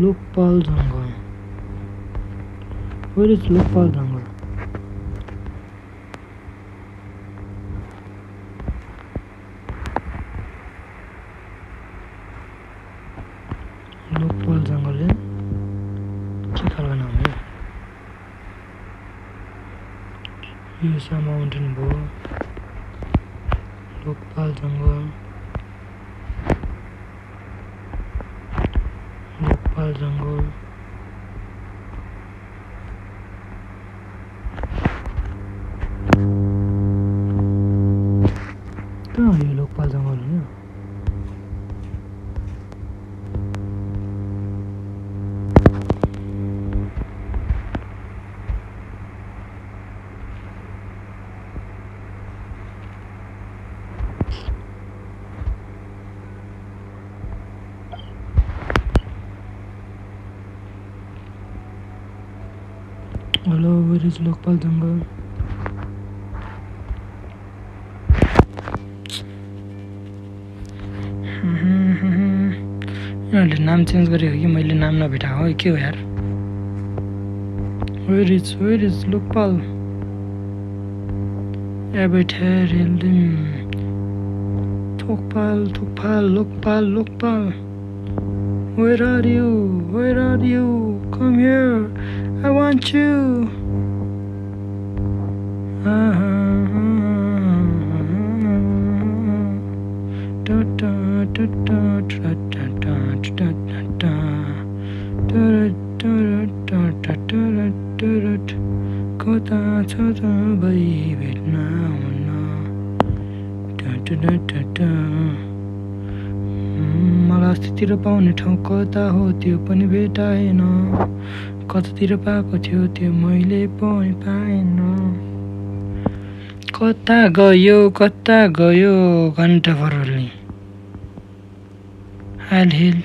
B: लोकपाल जङ्गल Where is लोकपाल जङ्गल लोकपाल जङ्गल के खालको नाम हो यो सा माउन्टेन भयो लोकपाल जङ्गल कहाँ हो यो लोकपाल जङ्गल हो Hello, where is Lokpal Jungle? यिनीहरूले नाम चेन्ज गरेको कि मैले नाम नभेटाएको हो के हो यार Where is Lokpal? Lokpal. Where are you? Come here. I want you. कता छ त भई भेट्न हुन्न मलाई अस्तितिर पाउने ठाउँ कता हो त्यो पनि भेटाएन कतातिर पाएको थियो त्यो मैले पनि पाएन कता गयो घण्टा फरल्ने I'll help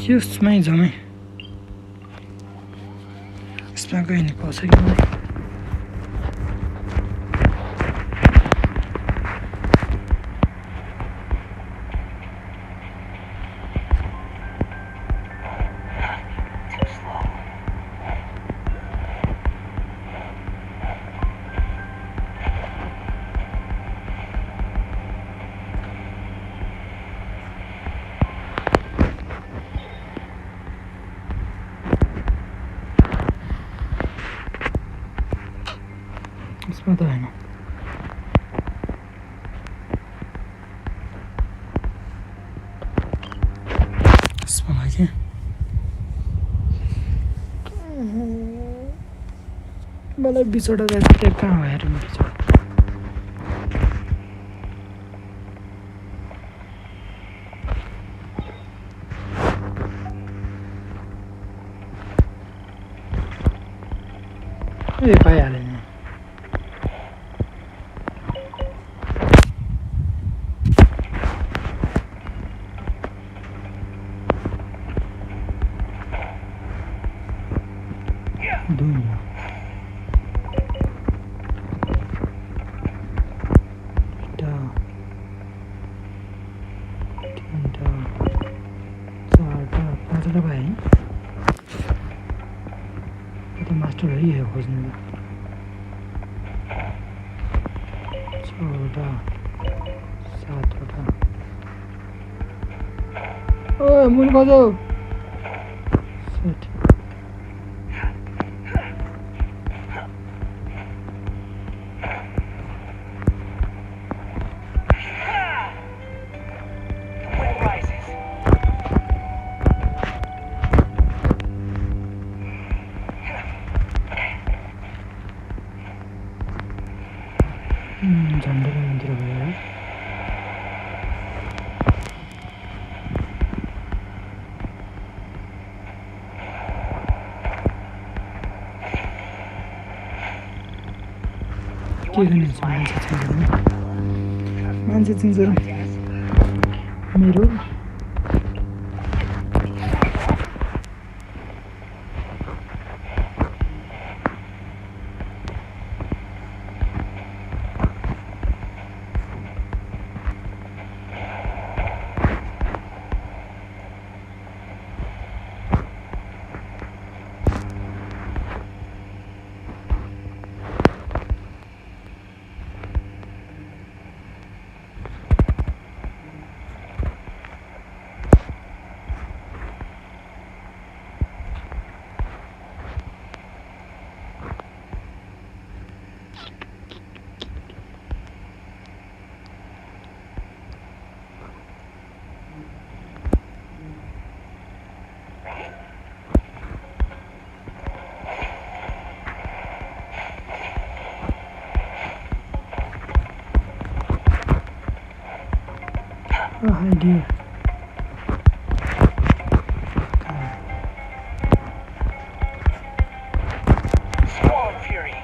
B: यसमै जमै यसमा गयो नि पाउँछ कि मलाई यसमा त हैन यसमा लाग्यो मलाई बिचवटा जाति कहाँ हो यार ए पाइहाले नि दुई भाई तो मास्टर है ये खोजने का 6 7 ओए मुन खोजो सेट झंडे का मंदिर हो गया है के गर्ने मान्छे चिन्छ मेरो idea.
H: Squall Fury.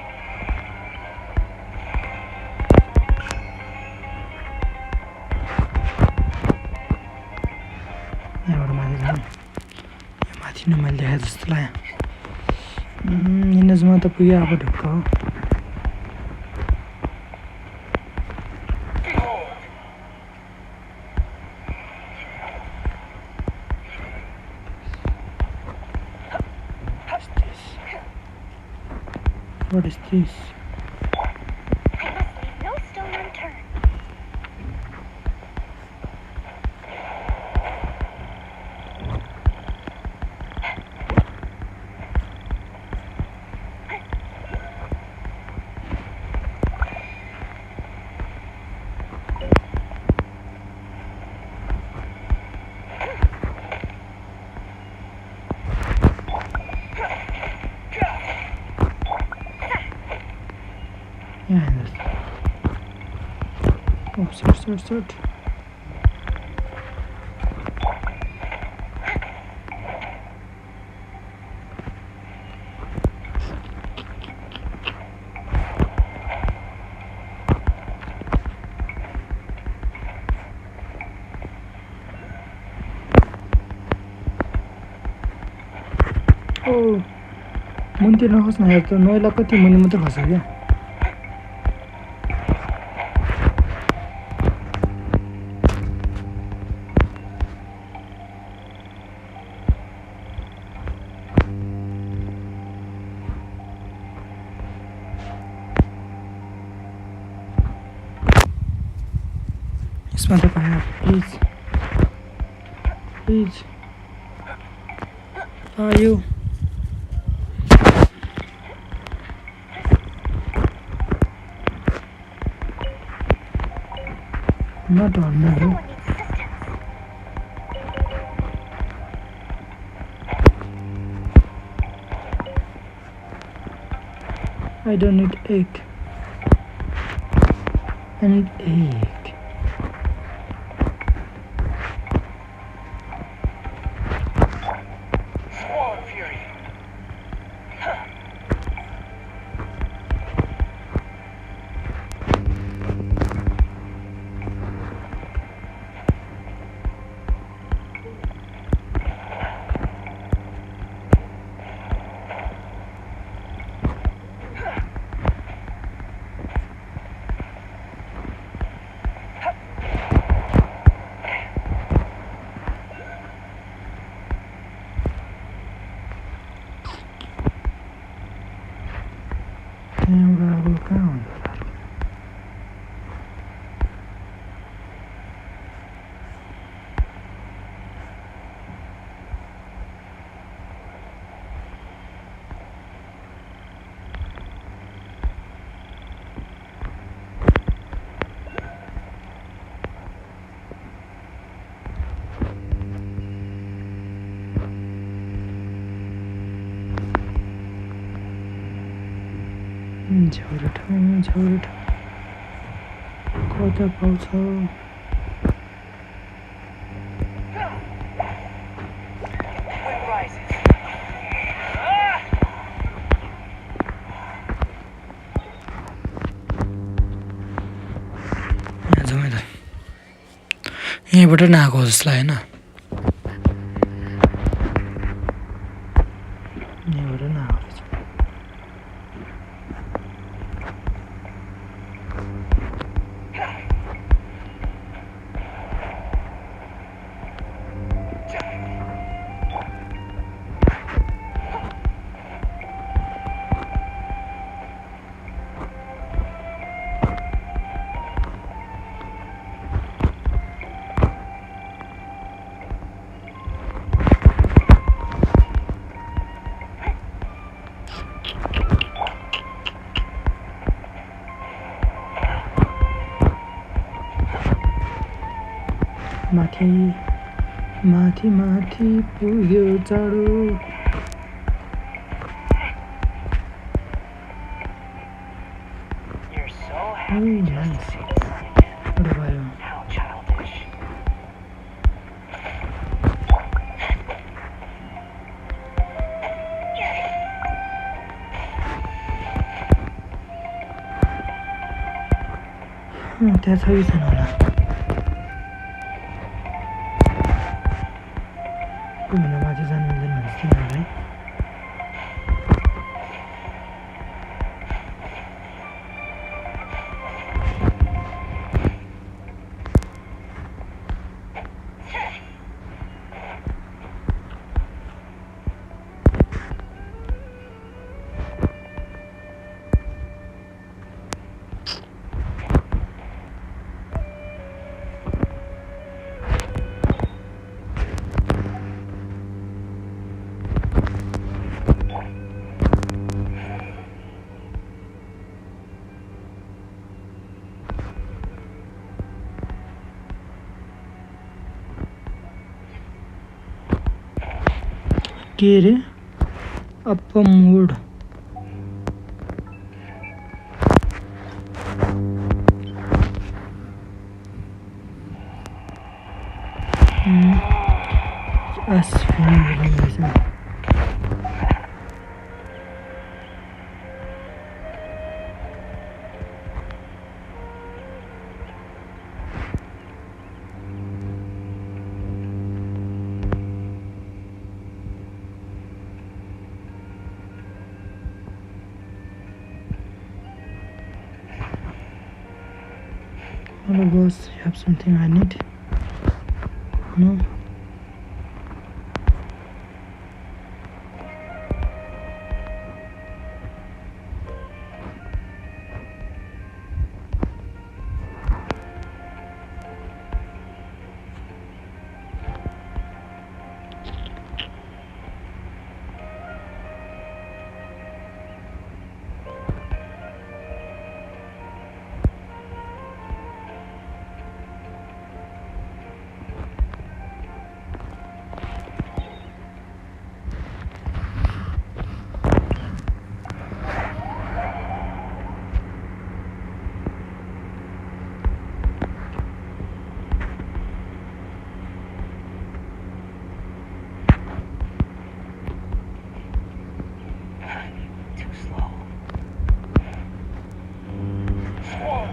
B: यहाँबाट माथि जाउँ यो माथि नै मैले देखाए जस्तो लाग्यो इनजमा त पुग्यो अब ढुक्क हो What is this?
G: I must leave no stone unturned.
B: Yeah, oh, search. Oh, मुन्ती नखोस् न यार त नैला कति मुनि मात्र खस्छ क्या यसमा त पाए please you not on me. I don't need egg. I need egg. त्यहाँबाट अब कहाँ हुन्छ झ्याउरे ठाउँ कता पाउँछ यहाँ जाउँ है त यहीँबाट नआएको जस्तो लाग्यो होइन यहाँबाट नआएको रहेछ माथि माथि माथि पुग्यो चाँडो त्यहाँ छ कि छैन होला कोहीभन्दा माथि जानु मिल्दैन भने तिनीहरूलाई के अरे up mode Hello boss, you have something I need? No?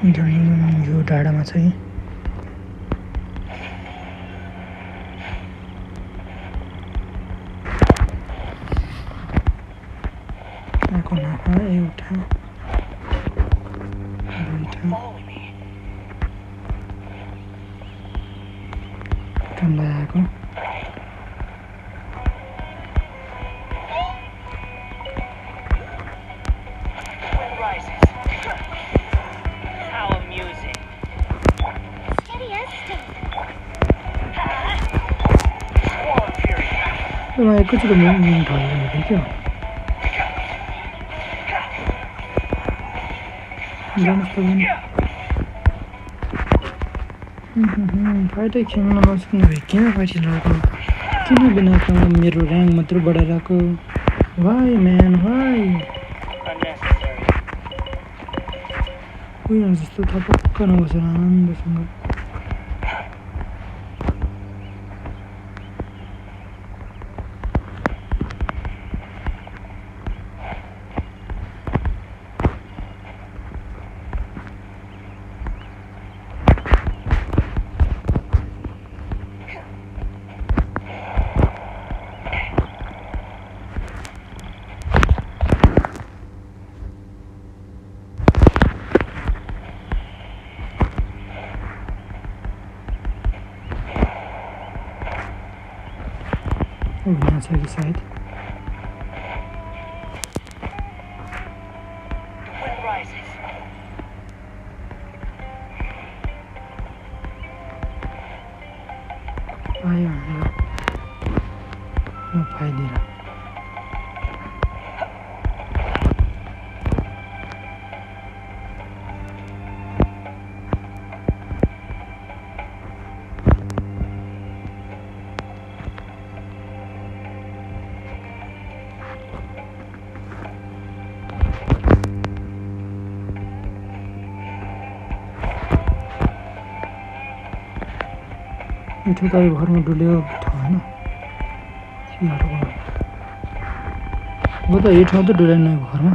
B: यो डाँडामा चाहिँ आएको नाफा एउटा दुईटा टन्लाई आएको म एकैचोटि ढल्दै हिँडेँ क्या जानुहोस् तपाईँ फाइटै खेल्न नसक्नु भए किन फाइटिरहेको किन बिना काम मेरो ऱ्याङ्क मात्र बढाइरहेको वाइ म्यान वाइ उनीहरू जस्तो थपक्क नबसेर आनन्दसँग यहाँ छ कि सायद आयो नपाइदिएर यो तपाईँ घरमा डुल्यो ठाउँ होइन हो त यो ठाउँ त डुलेन घरमा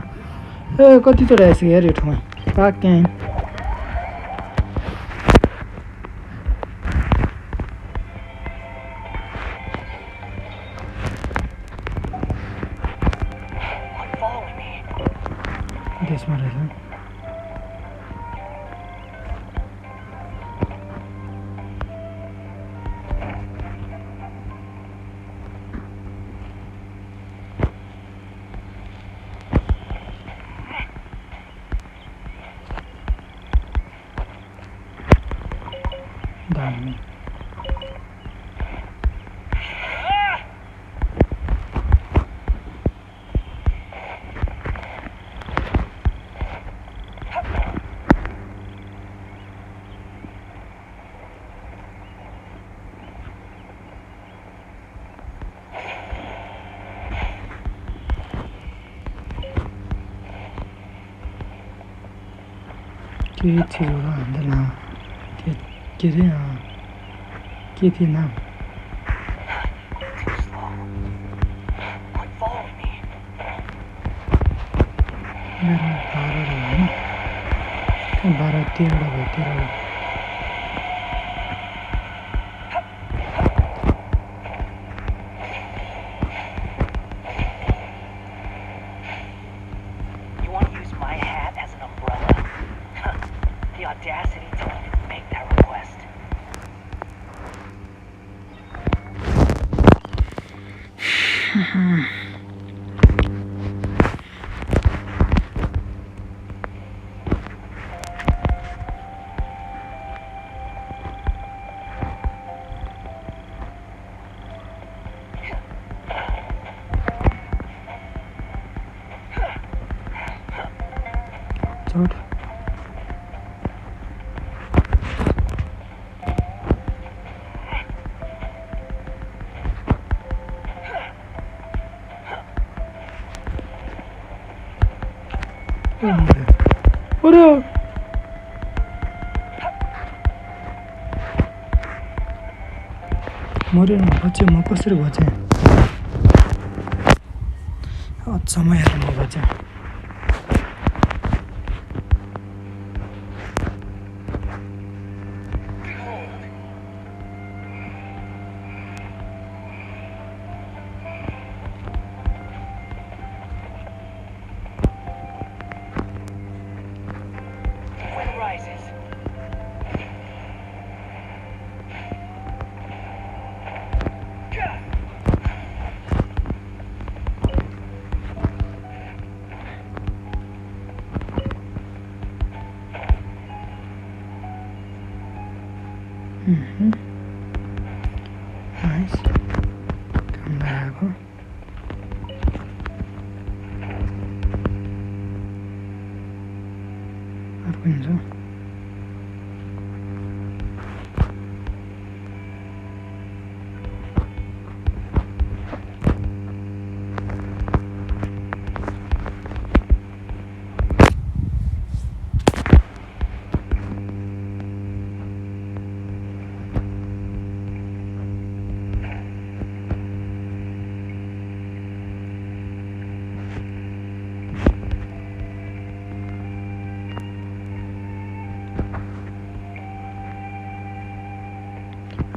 B: ए कति चोटि आइसक्यो यार यो ठाउँमा पाक त्यहाँ त्यसमा रहेछ दामी के थियो हामीलाई नाम के अरे के थियो नाम मेरो 12 होइन 12 13 भयो 13 चोट अरे मरेन बच्चे म कसरी बचेँ अचम्म हेर म बचेँ Nice. Come back. अर्को हुन्छ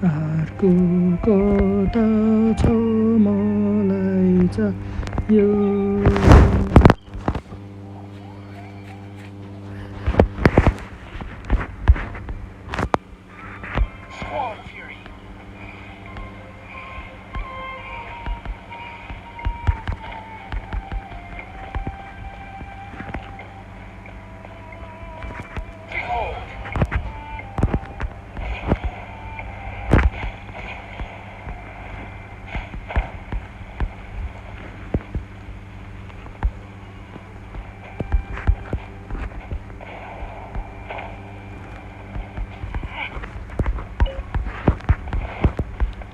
B: अर्को कता छ मलाई चाहियो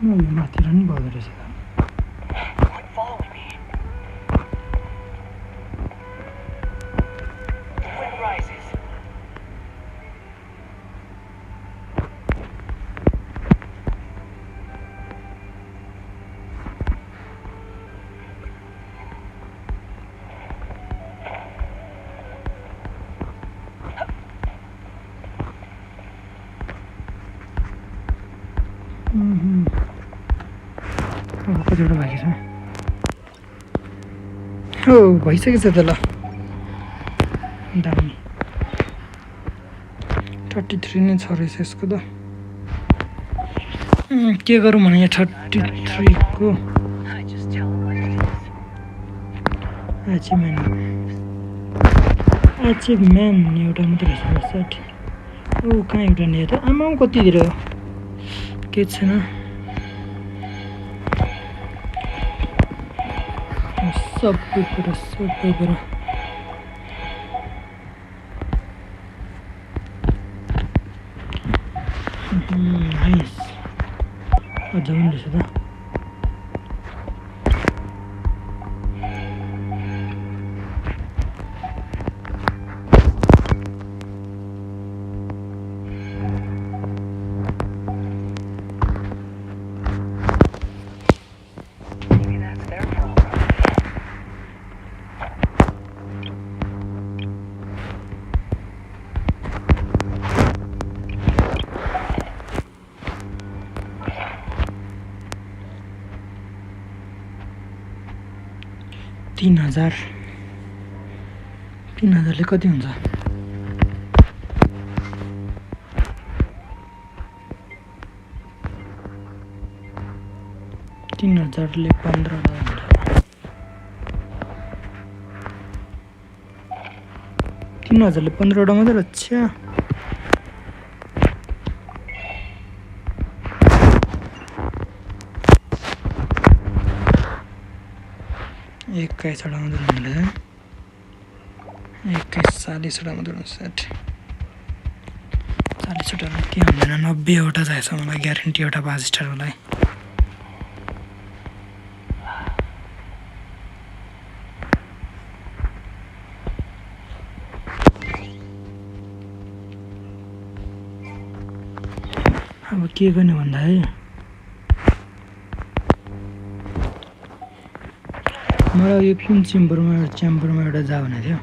B: यो माथि नि भदो रहेछ कतिवटा बाँकी छ हो भइसकेछ त ल दामी 33 नै छ रहेछ यसको त के गरौँ भने यहाँ 33 को अचिभमेन्ट एउटा मात्रै रहेछ 60 ओ कहाँ एउटा नि त आमा कति दिएर के छैन सबै कुरा नाइस अझ पनि रहेछ त तीन हजारले कति हुन्छ 3000ले 15 3000ले 15 मात्रै अच्छा एक 40 मात्रै हुन्छ 40 मात्रै हुन्छ 40 के हुँदैन 90 वटा चाहिन्छ मलाई ग्यारेन्टी एउटा 5 स्टारलाई अब के गर्ने भन्दा है मलाई यो फिल्म च्याम्बरमा एउटा जा भनेको थियो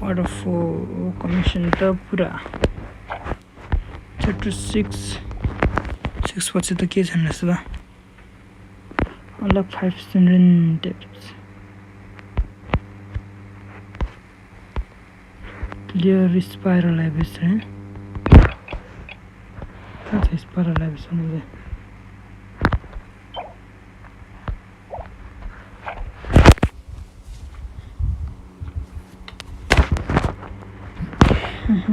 B: out of 4 commission त पुरा chapter 6 पछि त के छैन रहेछ त unlock 5 student tips clear spiral abyss है कहाँ छ spiral abyss भन्ने 2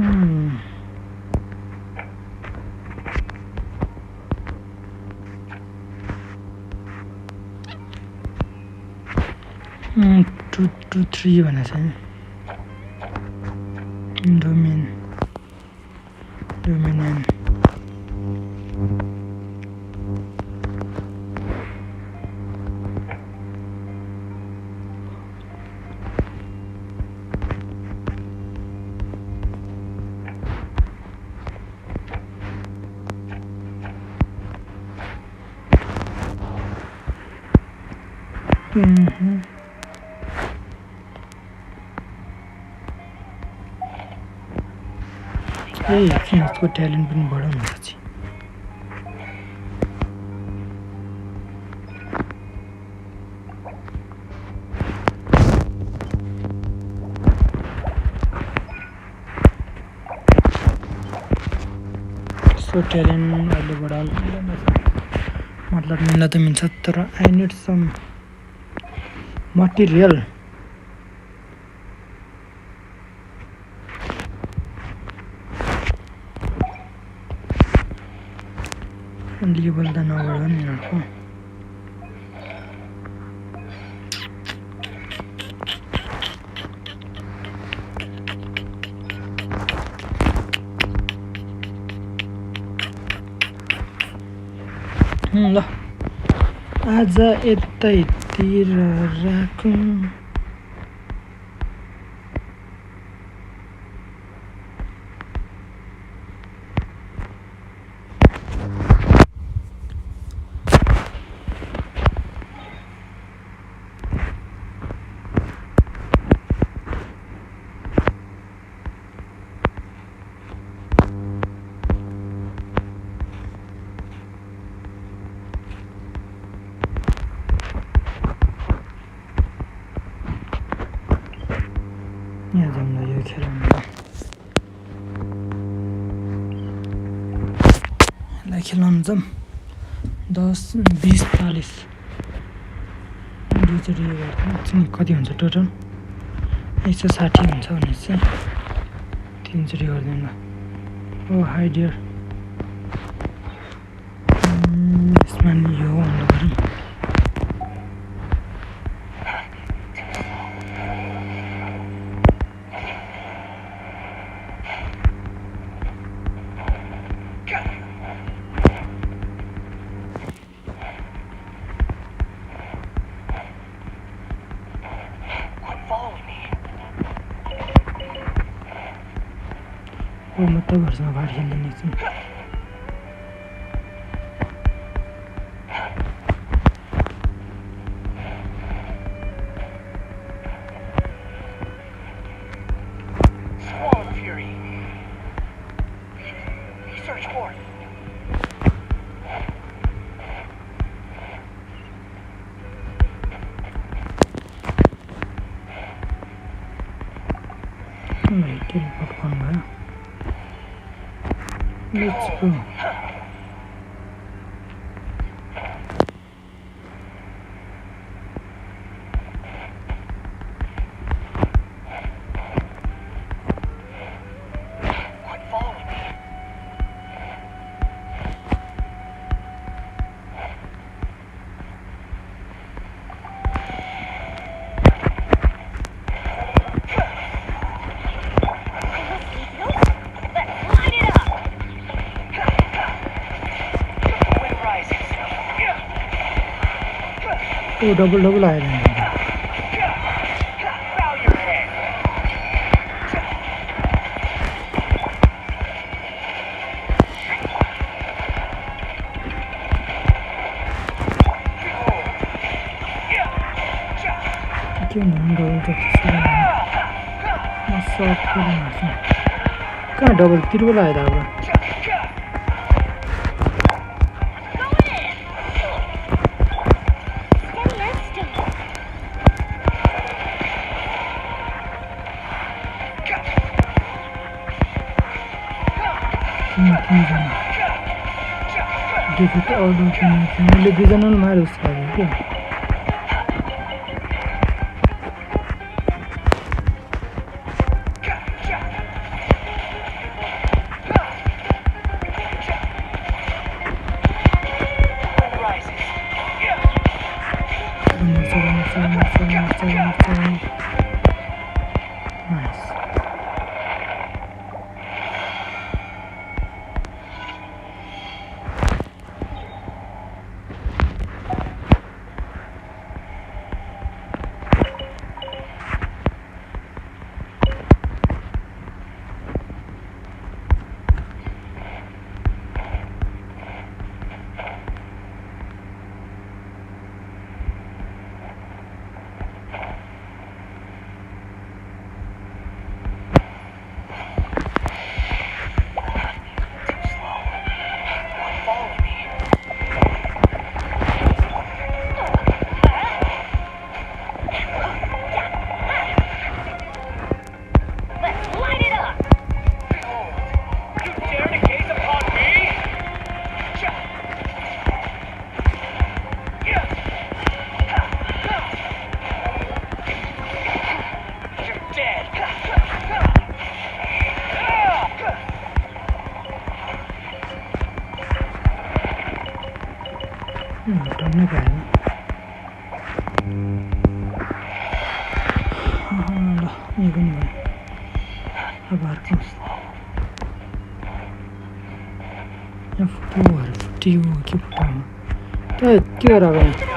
B: 3 भनेको छ नि डोमेन नेम इसको ट्यालेन्ट पनि बढाउनु पछि इसको ट्यालेन्ट अहिले बढाउनु मतलब मिल्न त मिल्छ तर आई निड सम मटेरियल लेबल त नबढाउनु नि यिनीहरूको ल आज यतैतिर राखौँ खेलाउनु जाऊँ 10 20 40 दुईचोटि गर्दा कति हुन्छ टोटल 160 हुन्छ भने चाहिँ 3 चोटि गर्दैन ओ हाई डियर यसमा नि यो भन्दा गरौँ म त घरसँग भाड खेल्दैन छु Let's go. Oh, double iron. Kah double triple आया था Defeat all the enemies. मैले दुईजनाले मारे उसको के हटाउनै भएन ल यो पनि भयो अब अर्को यहाँ फुट्यो के फुटाउनु त के गरेर गयो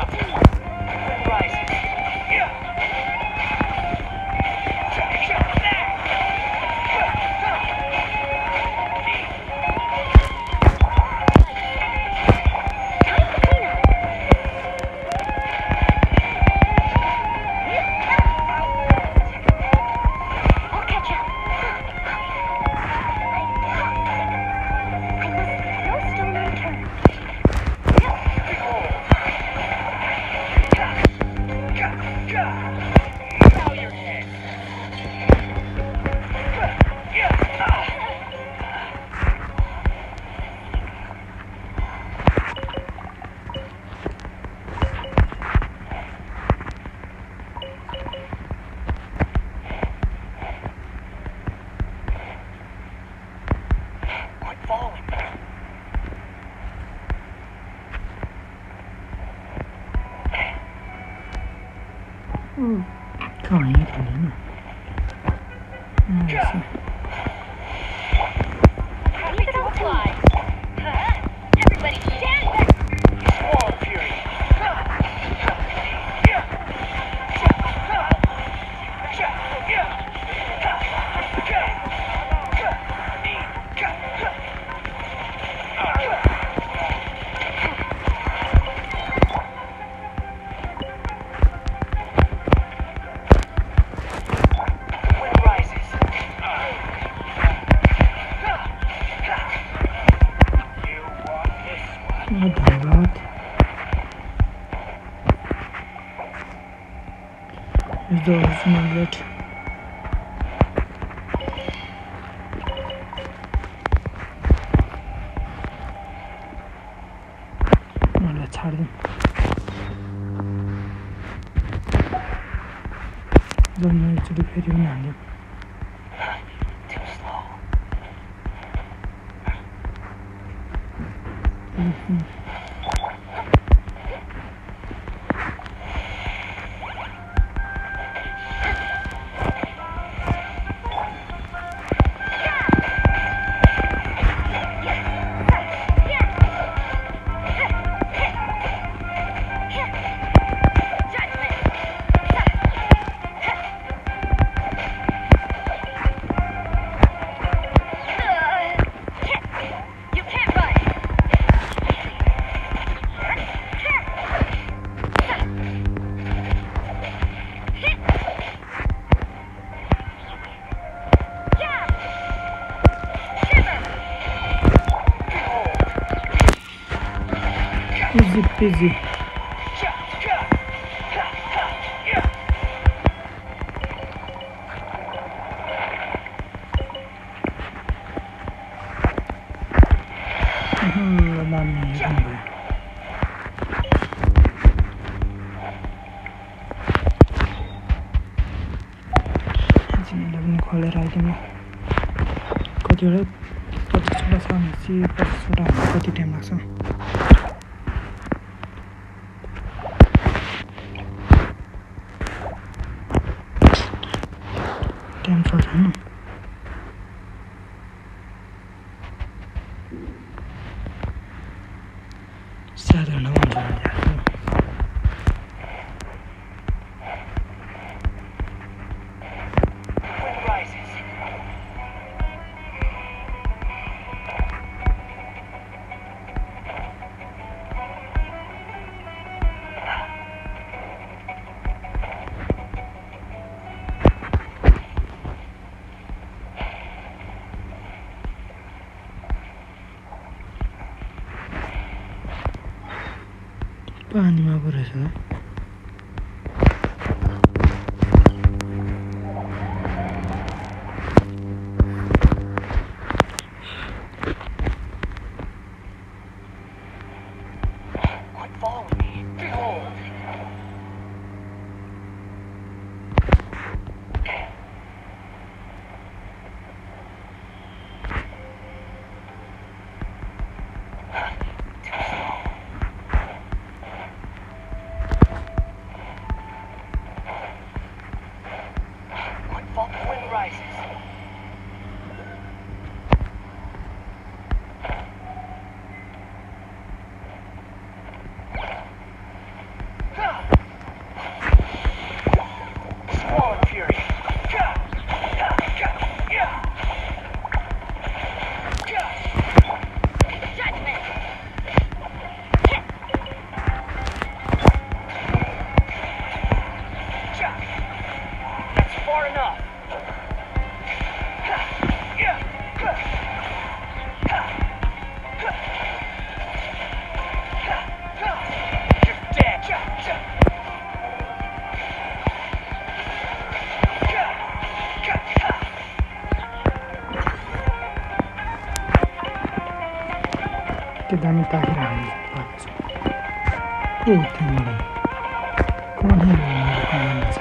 B: the original red. मलाई छाड्दिउँ जम्न एकचोटि फेरि पनि हाल्दिउँ Easy peasy. खोलेर आइदिनु कतिवटा 25वटा छ भनेपछि 25वटा कति टाइम लाग्छ टाइम छ हैन साधारण हुन्छ पानीमा पो रहेछ दामी ताकिरहनु भएको छ के तिमीलाई कौन है मेरो कमान्डर छ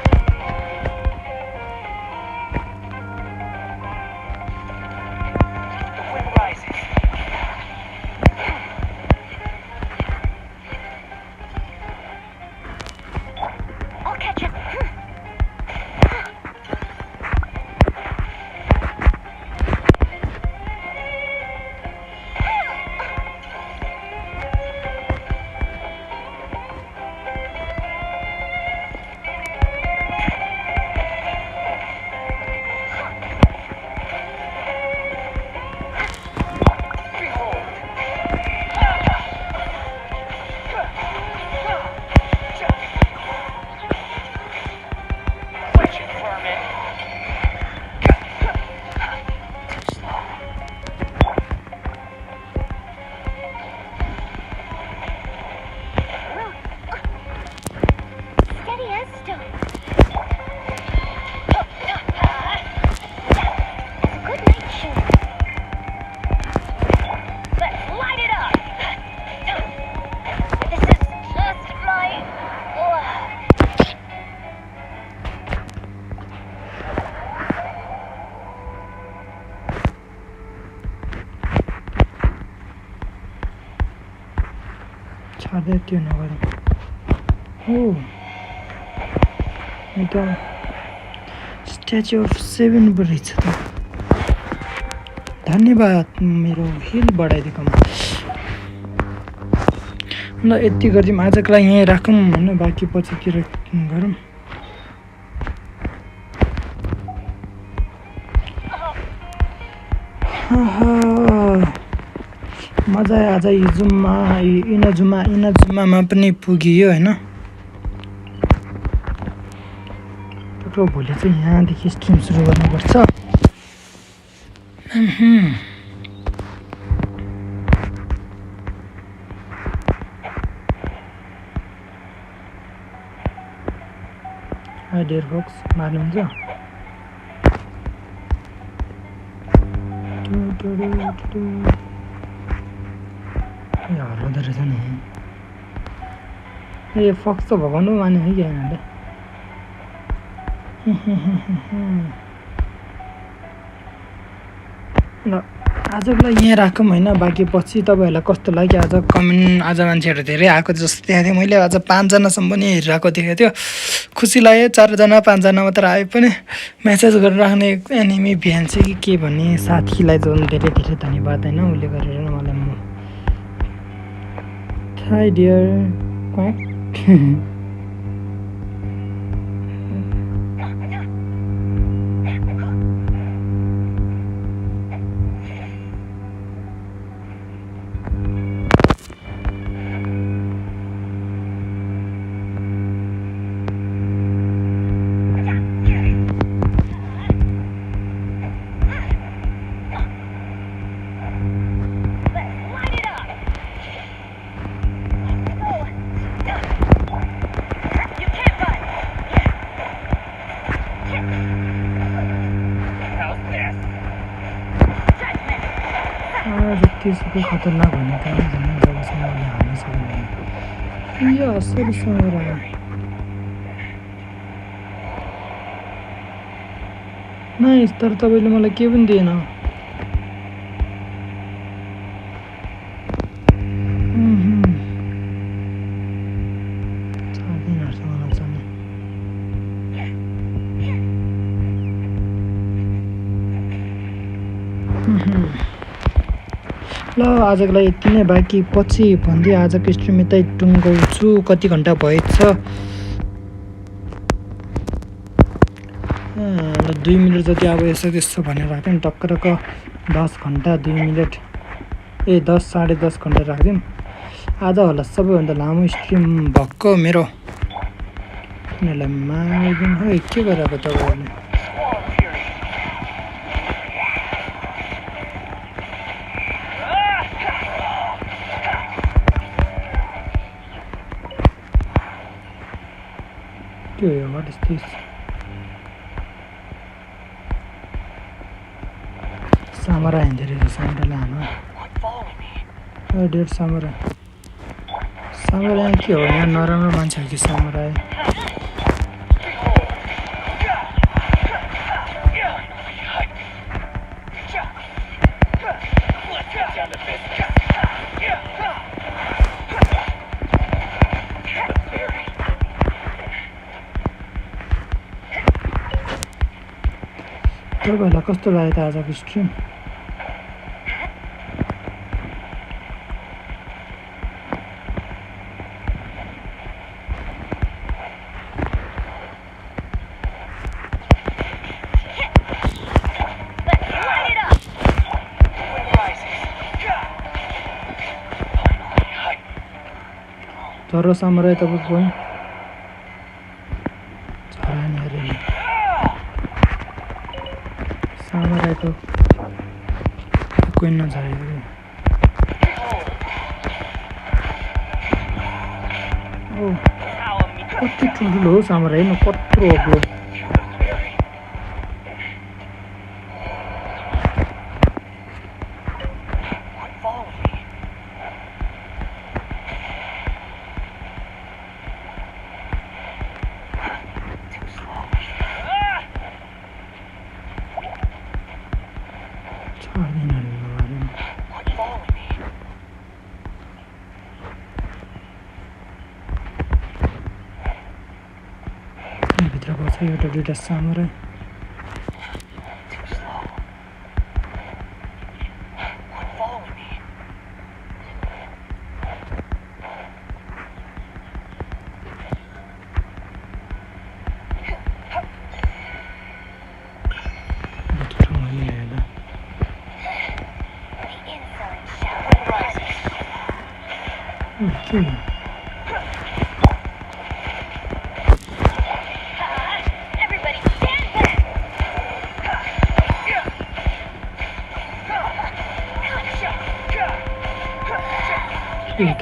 B: छाड्दै त्यो नगरौँ हो यो त स्ट्याचु अफ 7 पो रहेछ त धन्यवाद मेरो हिल बढाइदिएकोमा ल यति गरिदिउँ आजको लागि यहीँ राखौँ होइन बाँकी पछितिर गरौँ मजा आयो आज इनाजुमामा पनि पुगियो होइन भोलि चाहिँ यहाँदेखि स्ट्रिम सुरु गर्नुपर्छ डियर फक्स मार्नुहुन्छ हराउँदो रहेछ नि ए फक्स त भगाउनु माने है क्या यिनीहरूले ल आजको लागि यहाँ राखौँ होइन बाँकी पछि तपाईँहरूलाई कस्तो लाग्यो आज कमेन्ट आज मान्छेहरू धेरै आएको जस्तो देखाएको थियो मैले आज 5 जनासम्म पनि हेरिरहेको देखेको थियो खुसी लाग्यो 4 जना 5 जना मात्र आए पनि मेसेज गरेर राख्ने एनिमी भ्यान चाहिँ कि के भन्ने साथीलाई चाहिँ धेरै धेरै धन्यवाद होइन उसले गरेर मलाई म हाई डियर क्वाक जतिसुकै खतरनाक भन्ने त झन् जबसम्म उसले हाल्न सक्दैन यो असरसँग रह्यो नाइस तर तपाईँले मलाई के पनि दिएन ल आजको लागि यति नै बाँकी पछि भन्दै आजको स्ट्रिम यतै टुङ्गाउँछु कति घन्टा भएछ ल 2 मिनट जति अब यसो त्यसो भनेर राख्यौँ टक्करक 10 घन्टा 2 मिनट 10 साढे 10 घन्टा राख्दिउँ आज होला सबैभन्दा लामो स्ट्रिम भएको मेरो यिनीहरूलाई मारिदिउँ है के गरेको तपाईँहरूले What is this? Samara injury is under Lana. डेढ सामुराई सामुराई के हो यहाँ नराम्रो मान्छे हो कि सामुराई तपाईँहरूलाई कस्तो लाग्यो त आजको स्ट्रिम तर सामुराई तपाईँको कोही सामुराईको कोही नझरेको ओ कति ठुल्ठुलो हो सामुराई न कत्रो अग्लो एउटा दुईटा सामुराई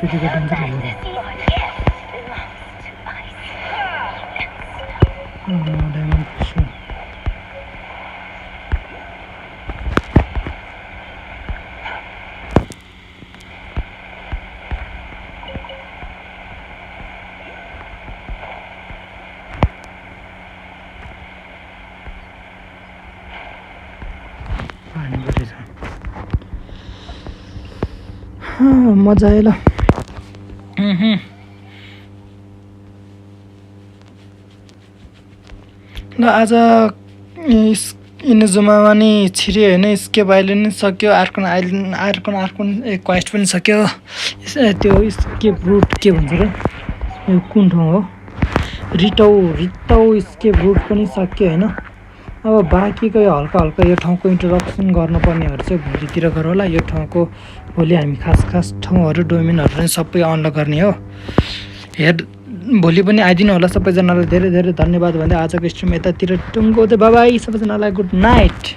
B: केटीको डेन्जर हो डायमन्ड फिस पानी बढी छ मजा आयो ल ल आज इनाजुमामा नि छिर्यो होइन स्केप आइल्यान्ड पनि सक्यो आर्कन आइल्यान्ड आर्कन क्वेस्ट पनि सक्यो त्यो स्केप रुट के भन्छ र यो कुन ठाउँ हो रिटाउ स्केप रुट पनि सक्यो होइन अब बाँकीको यो हल्का यो ठाउँको इन्ट्रोडक्सन गर्नुपर्नेहरू चाहिँ भोलितिर गरौँ होला यो ठाउँको भोलि हामी खास ठाउँहरू डोमेनहरू पनि सबै अनलक गर्ने हो भोलि पनि आइदिनु होला सबैजनालाई धेरै धेरै धन्यवाद भन्दै आजको स्ट्रिम यतातिर टुङ्गो बाई सबैजनालाई गुड नाइट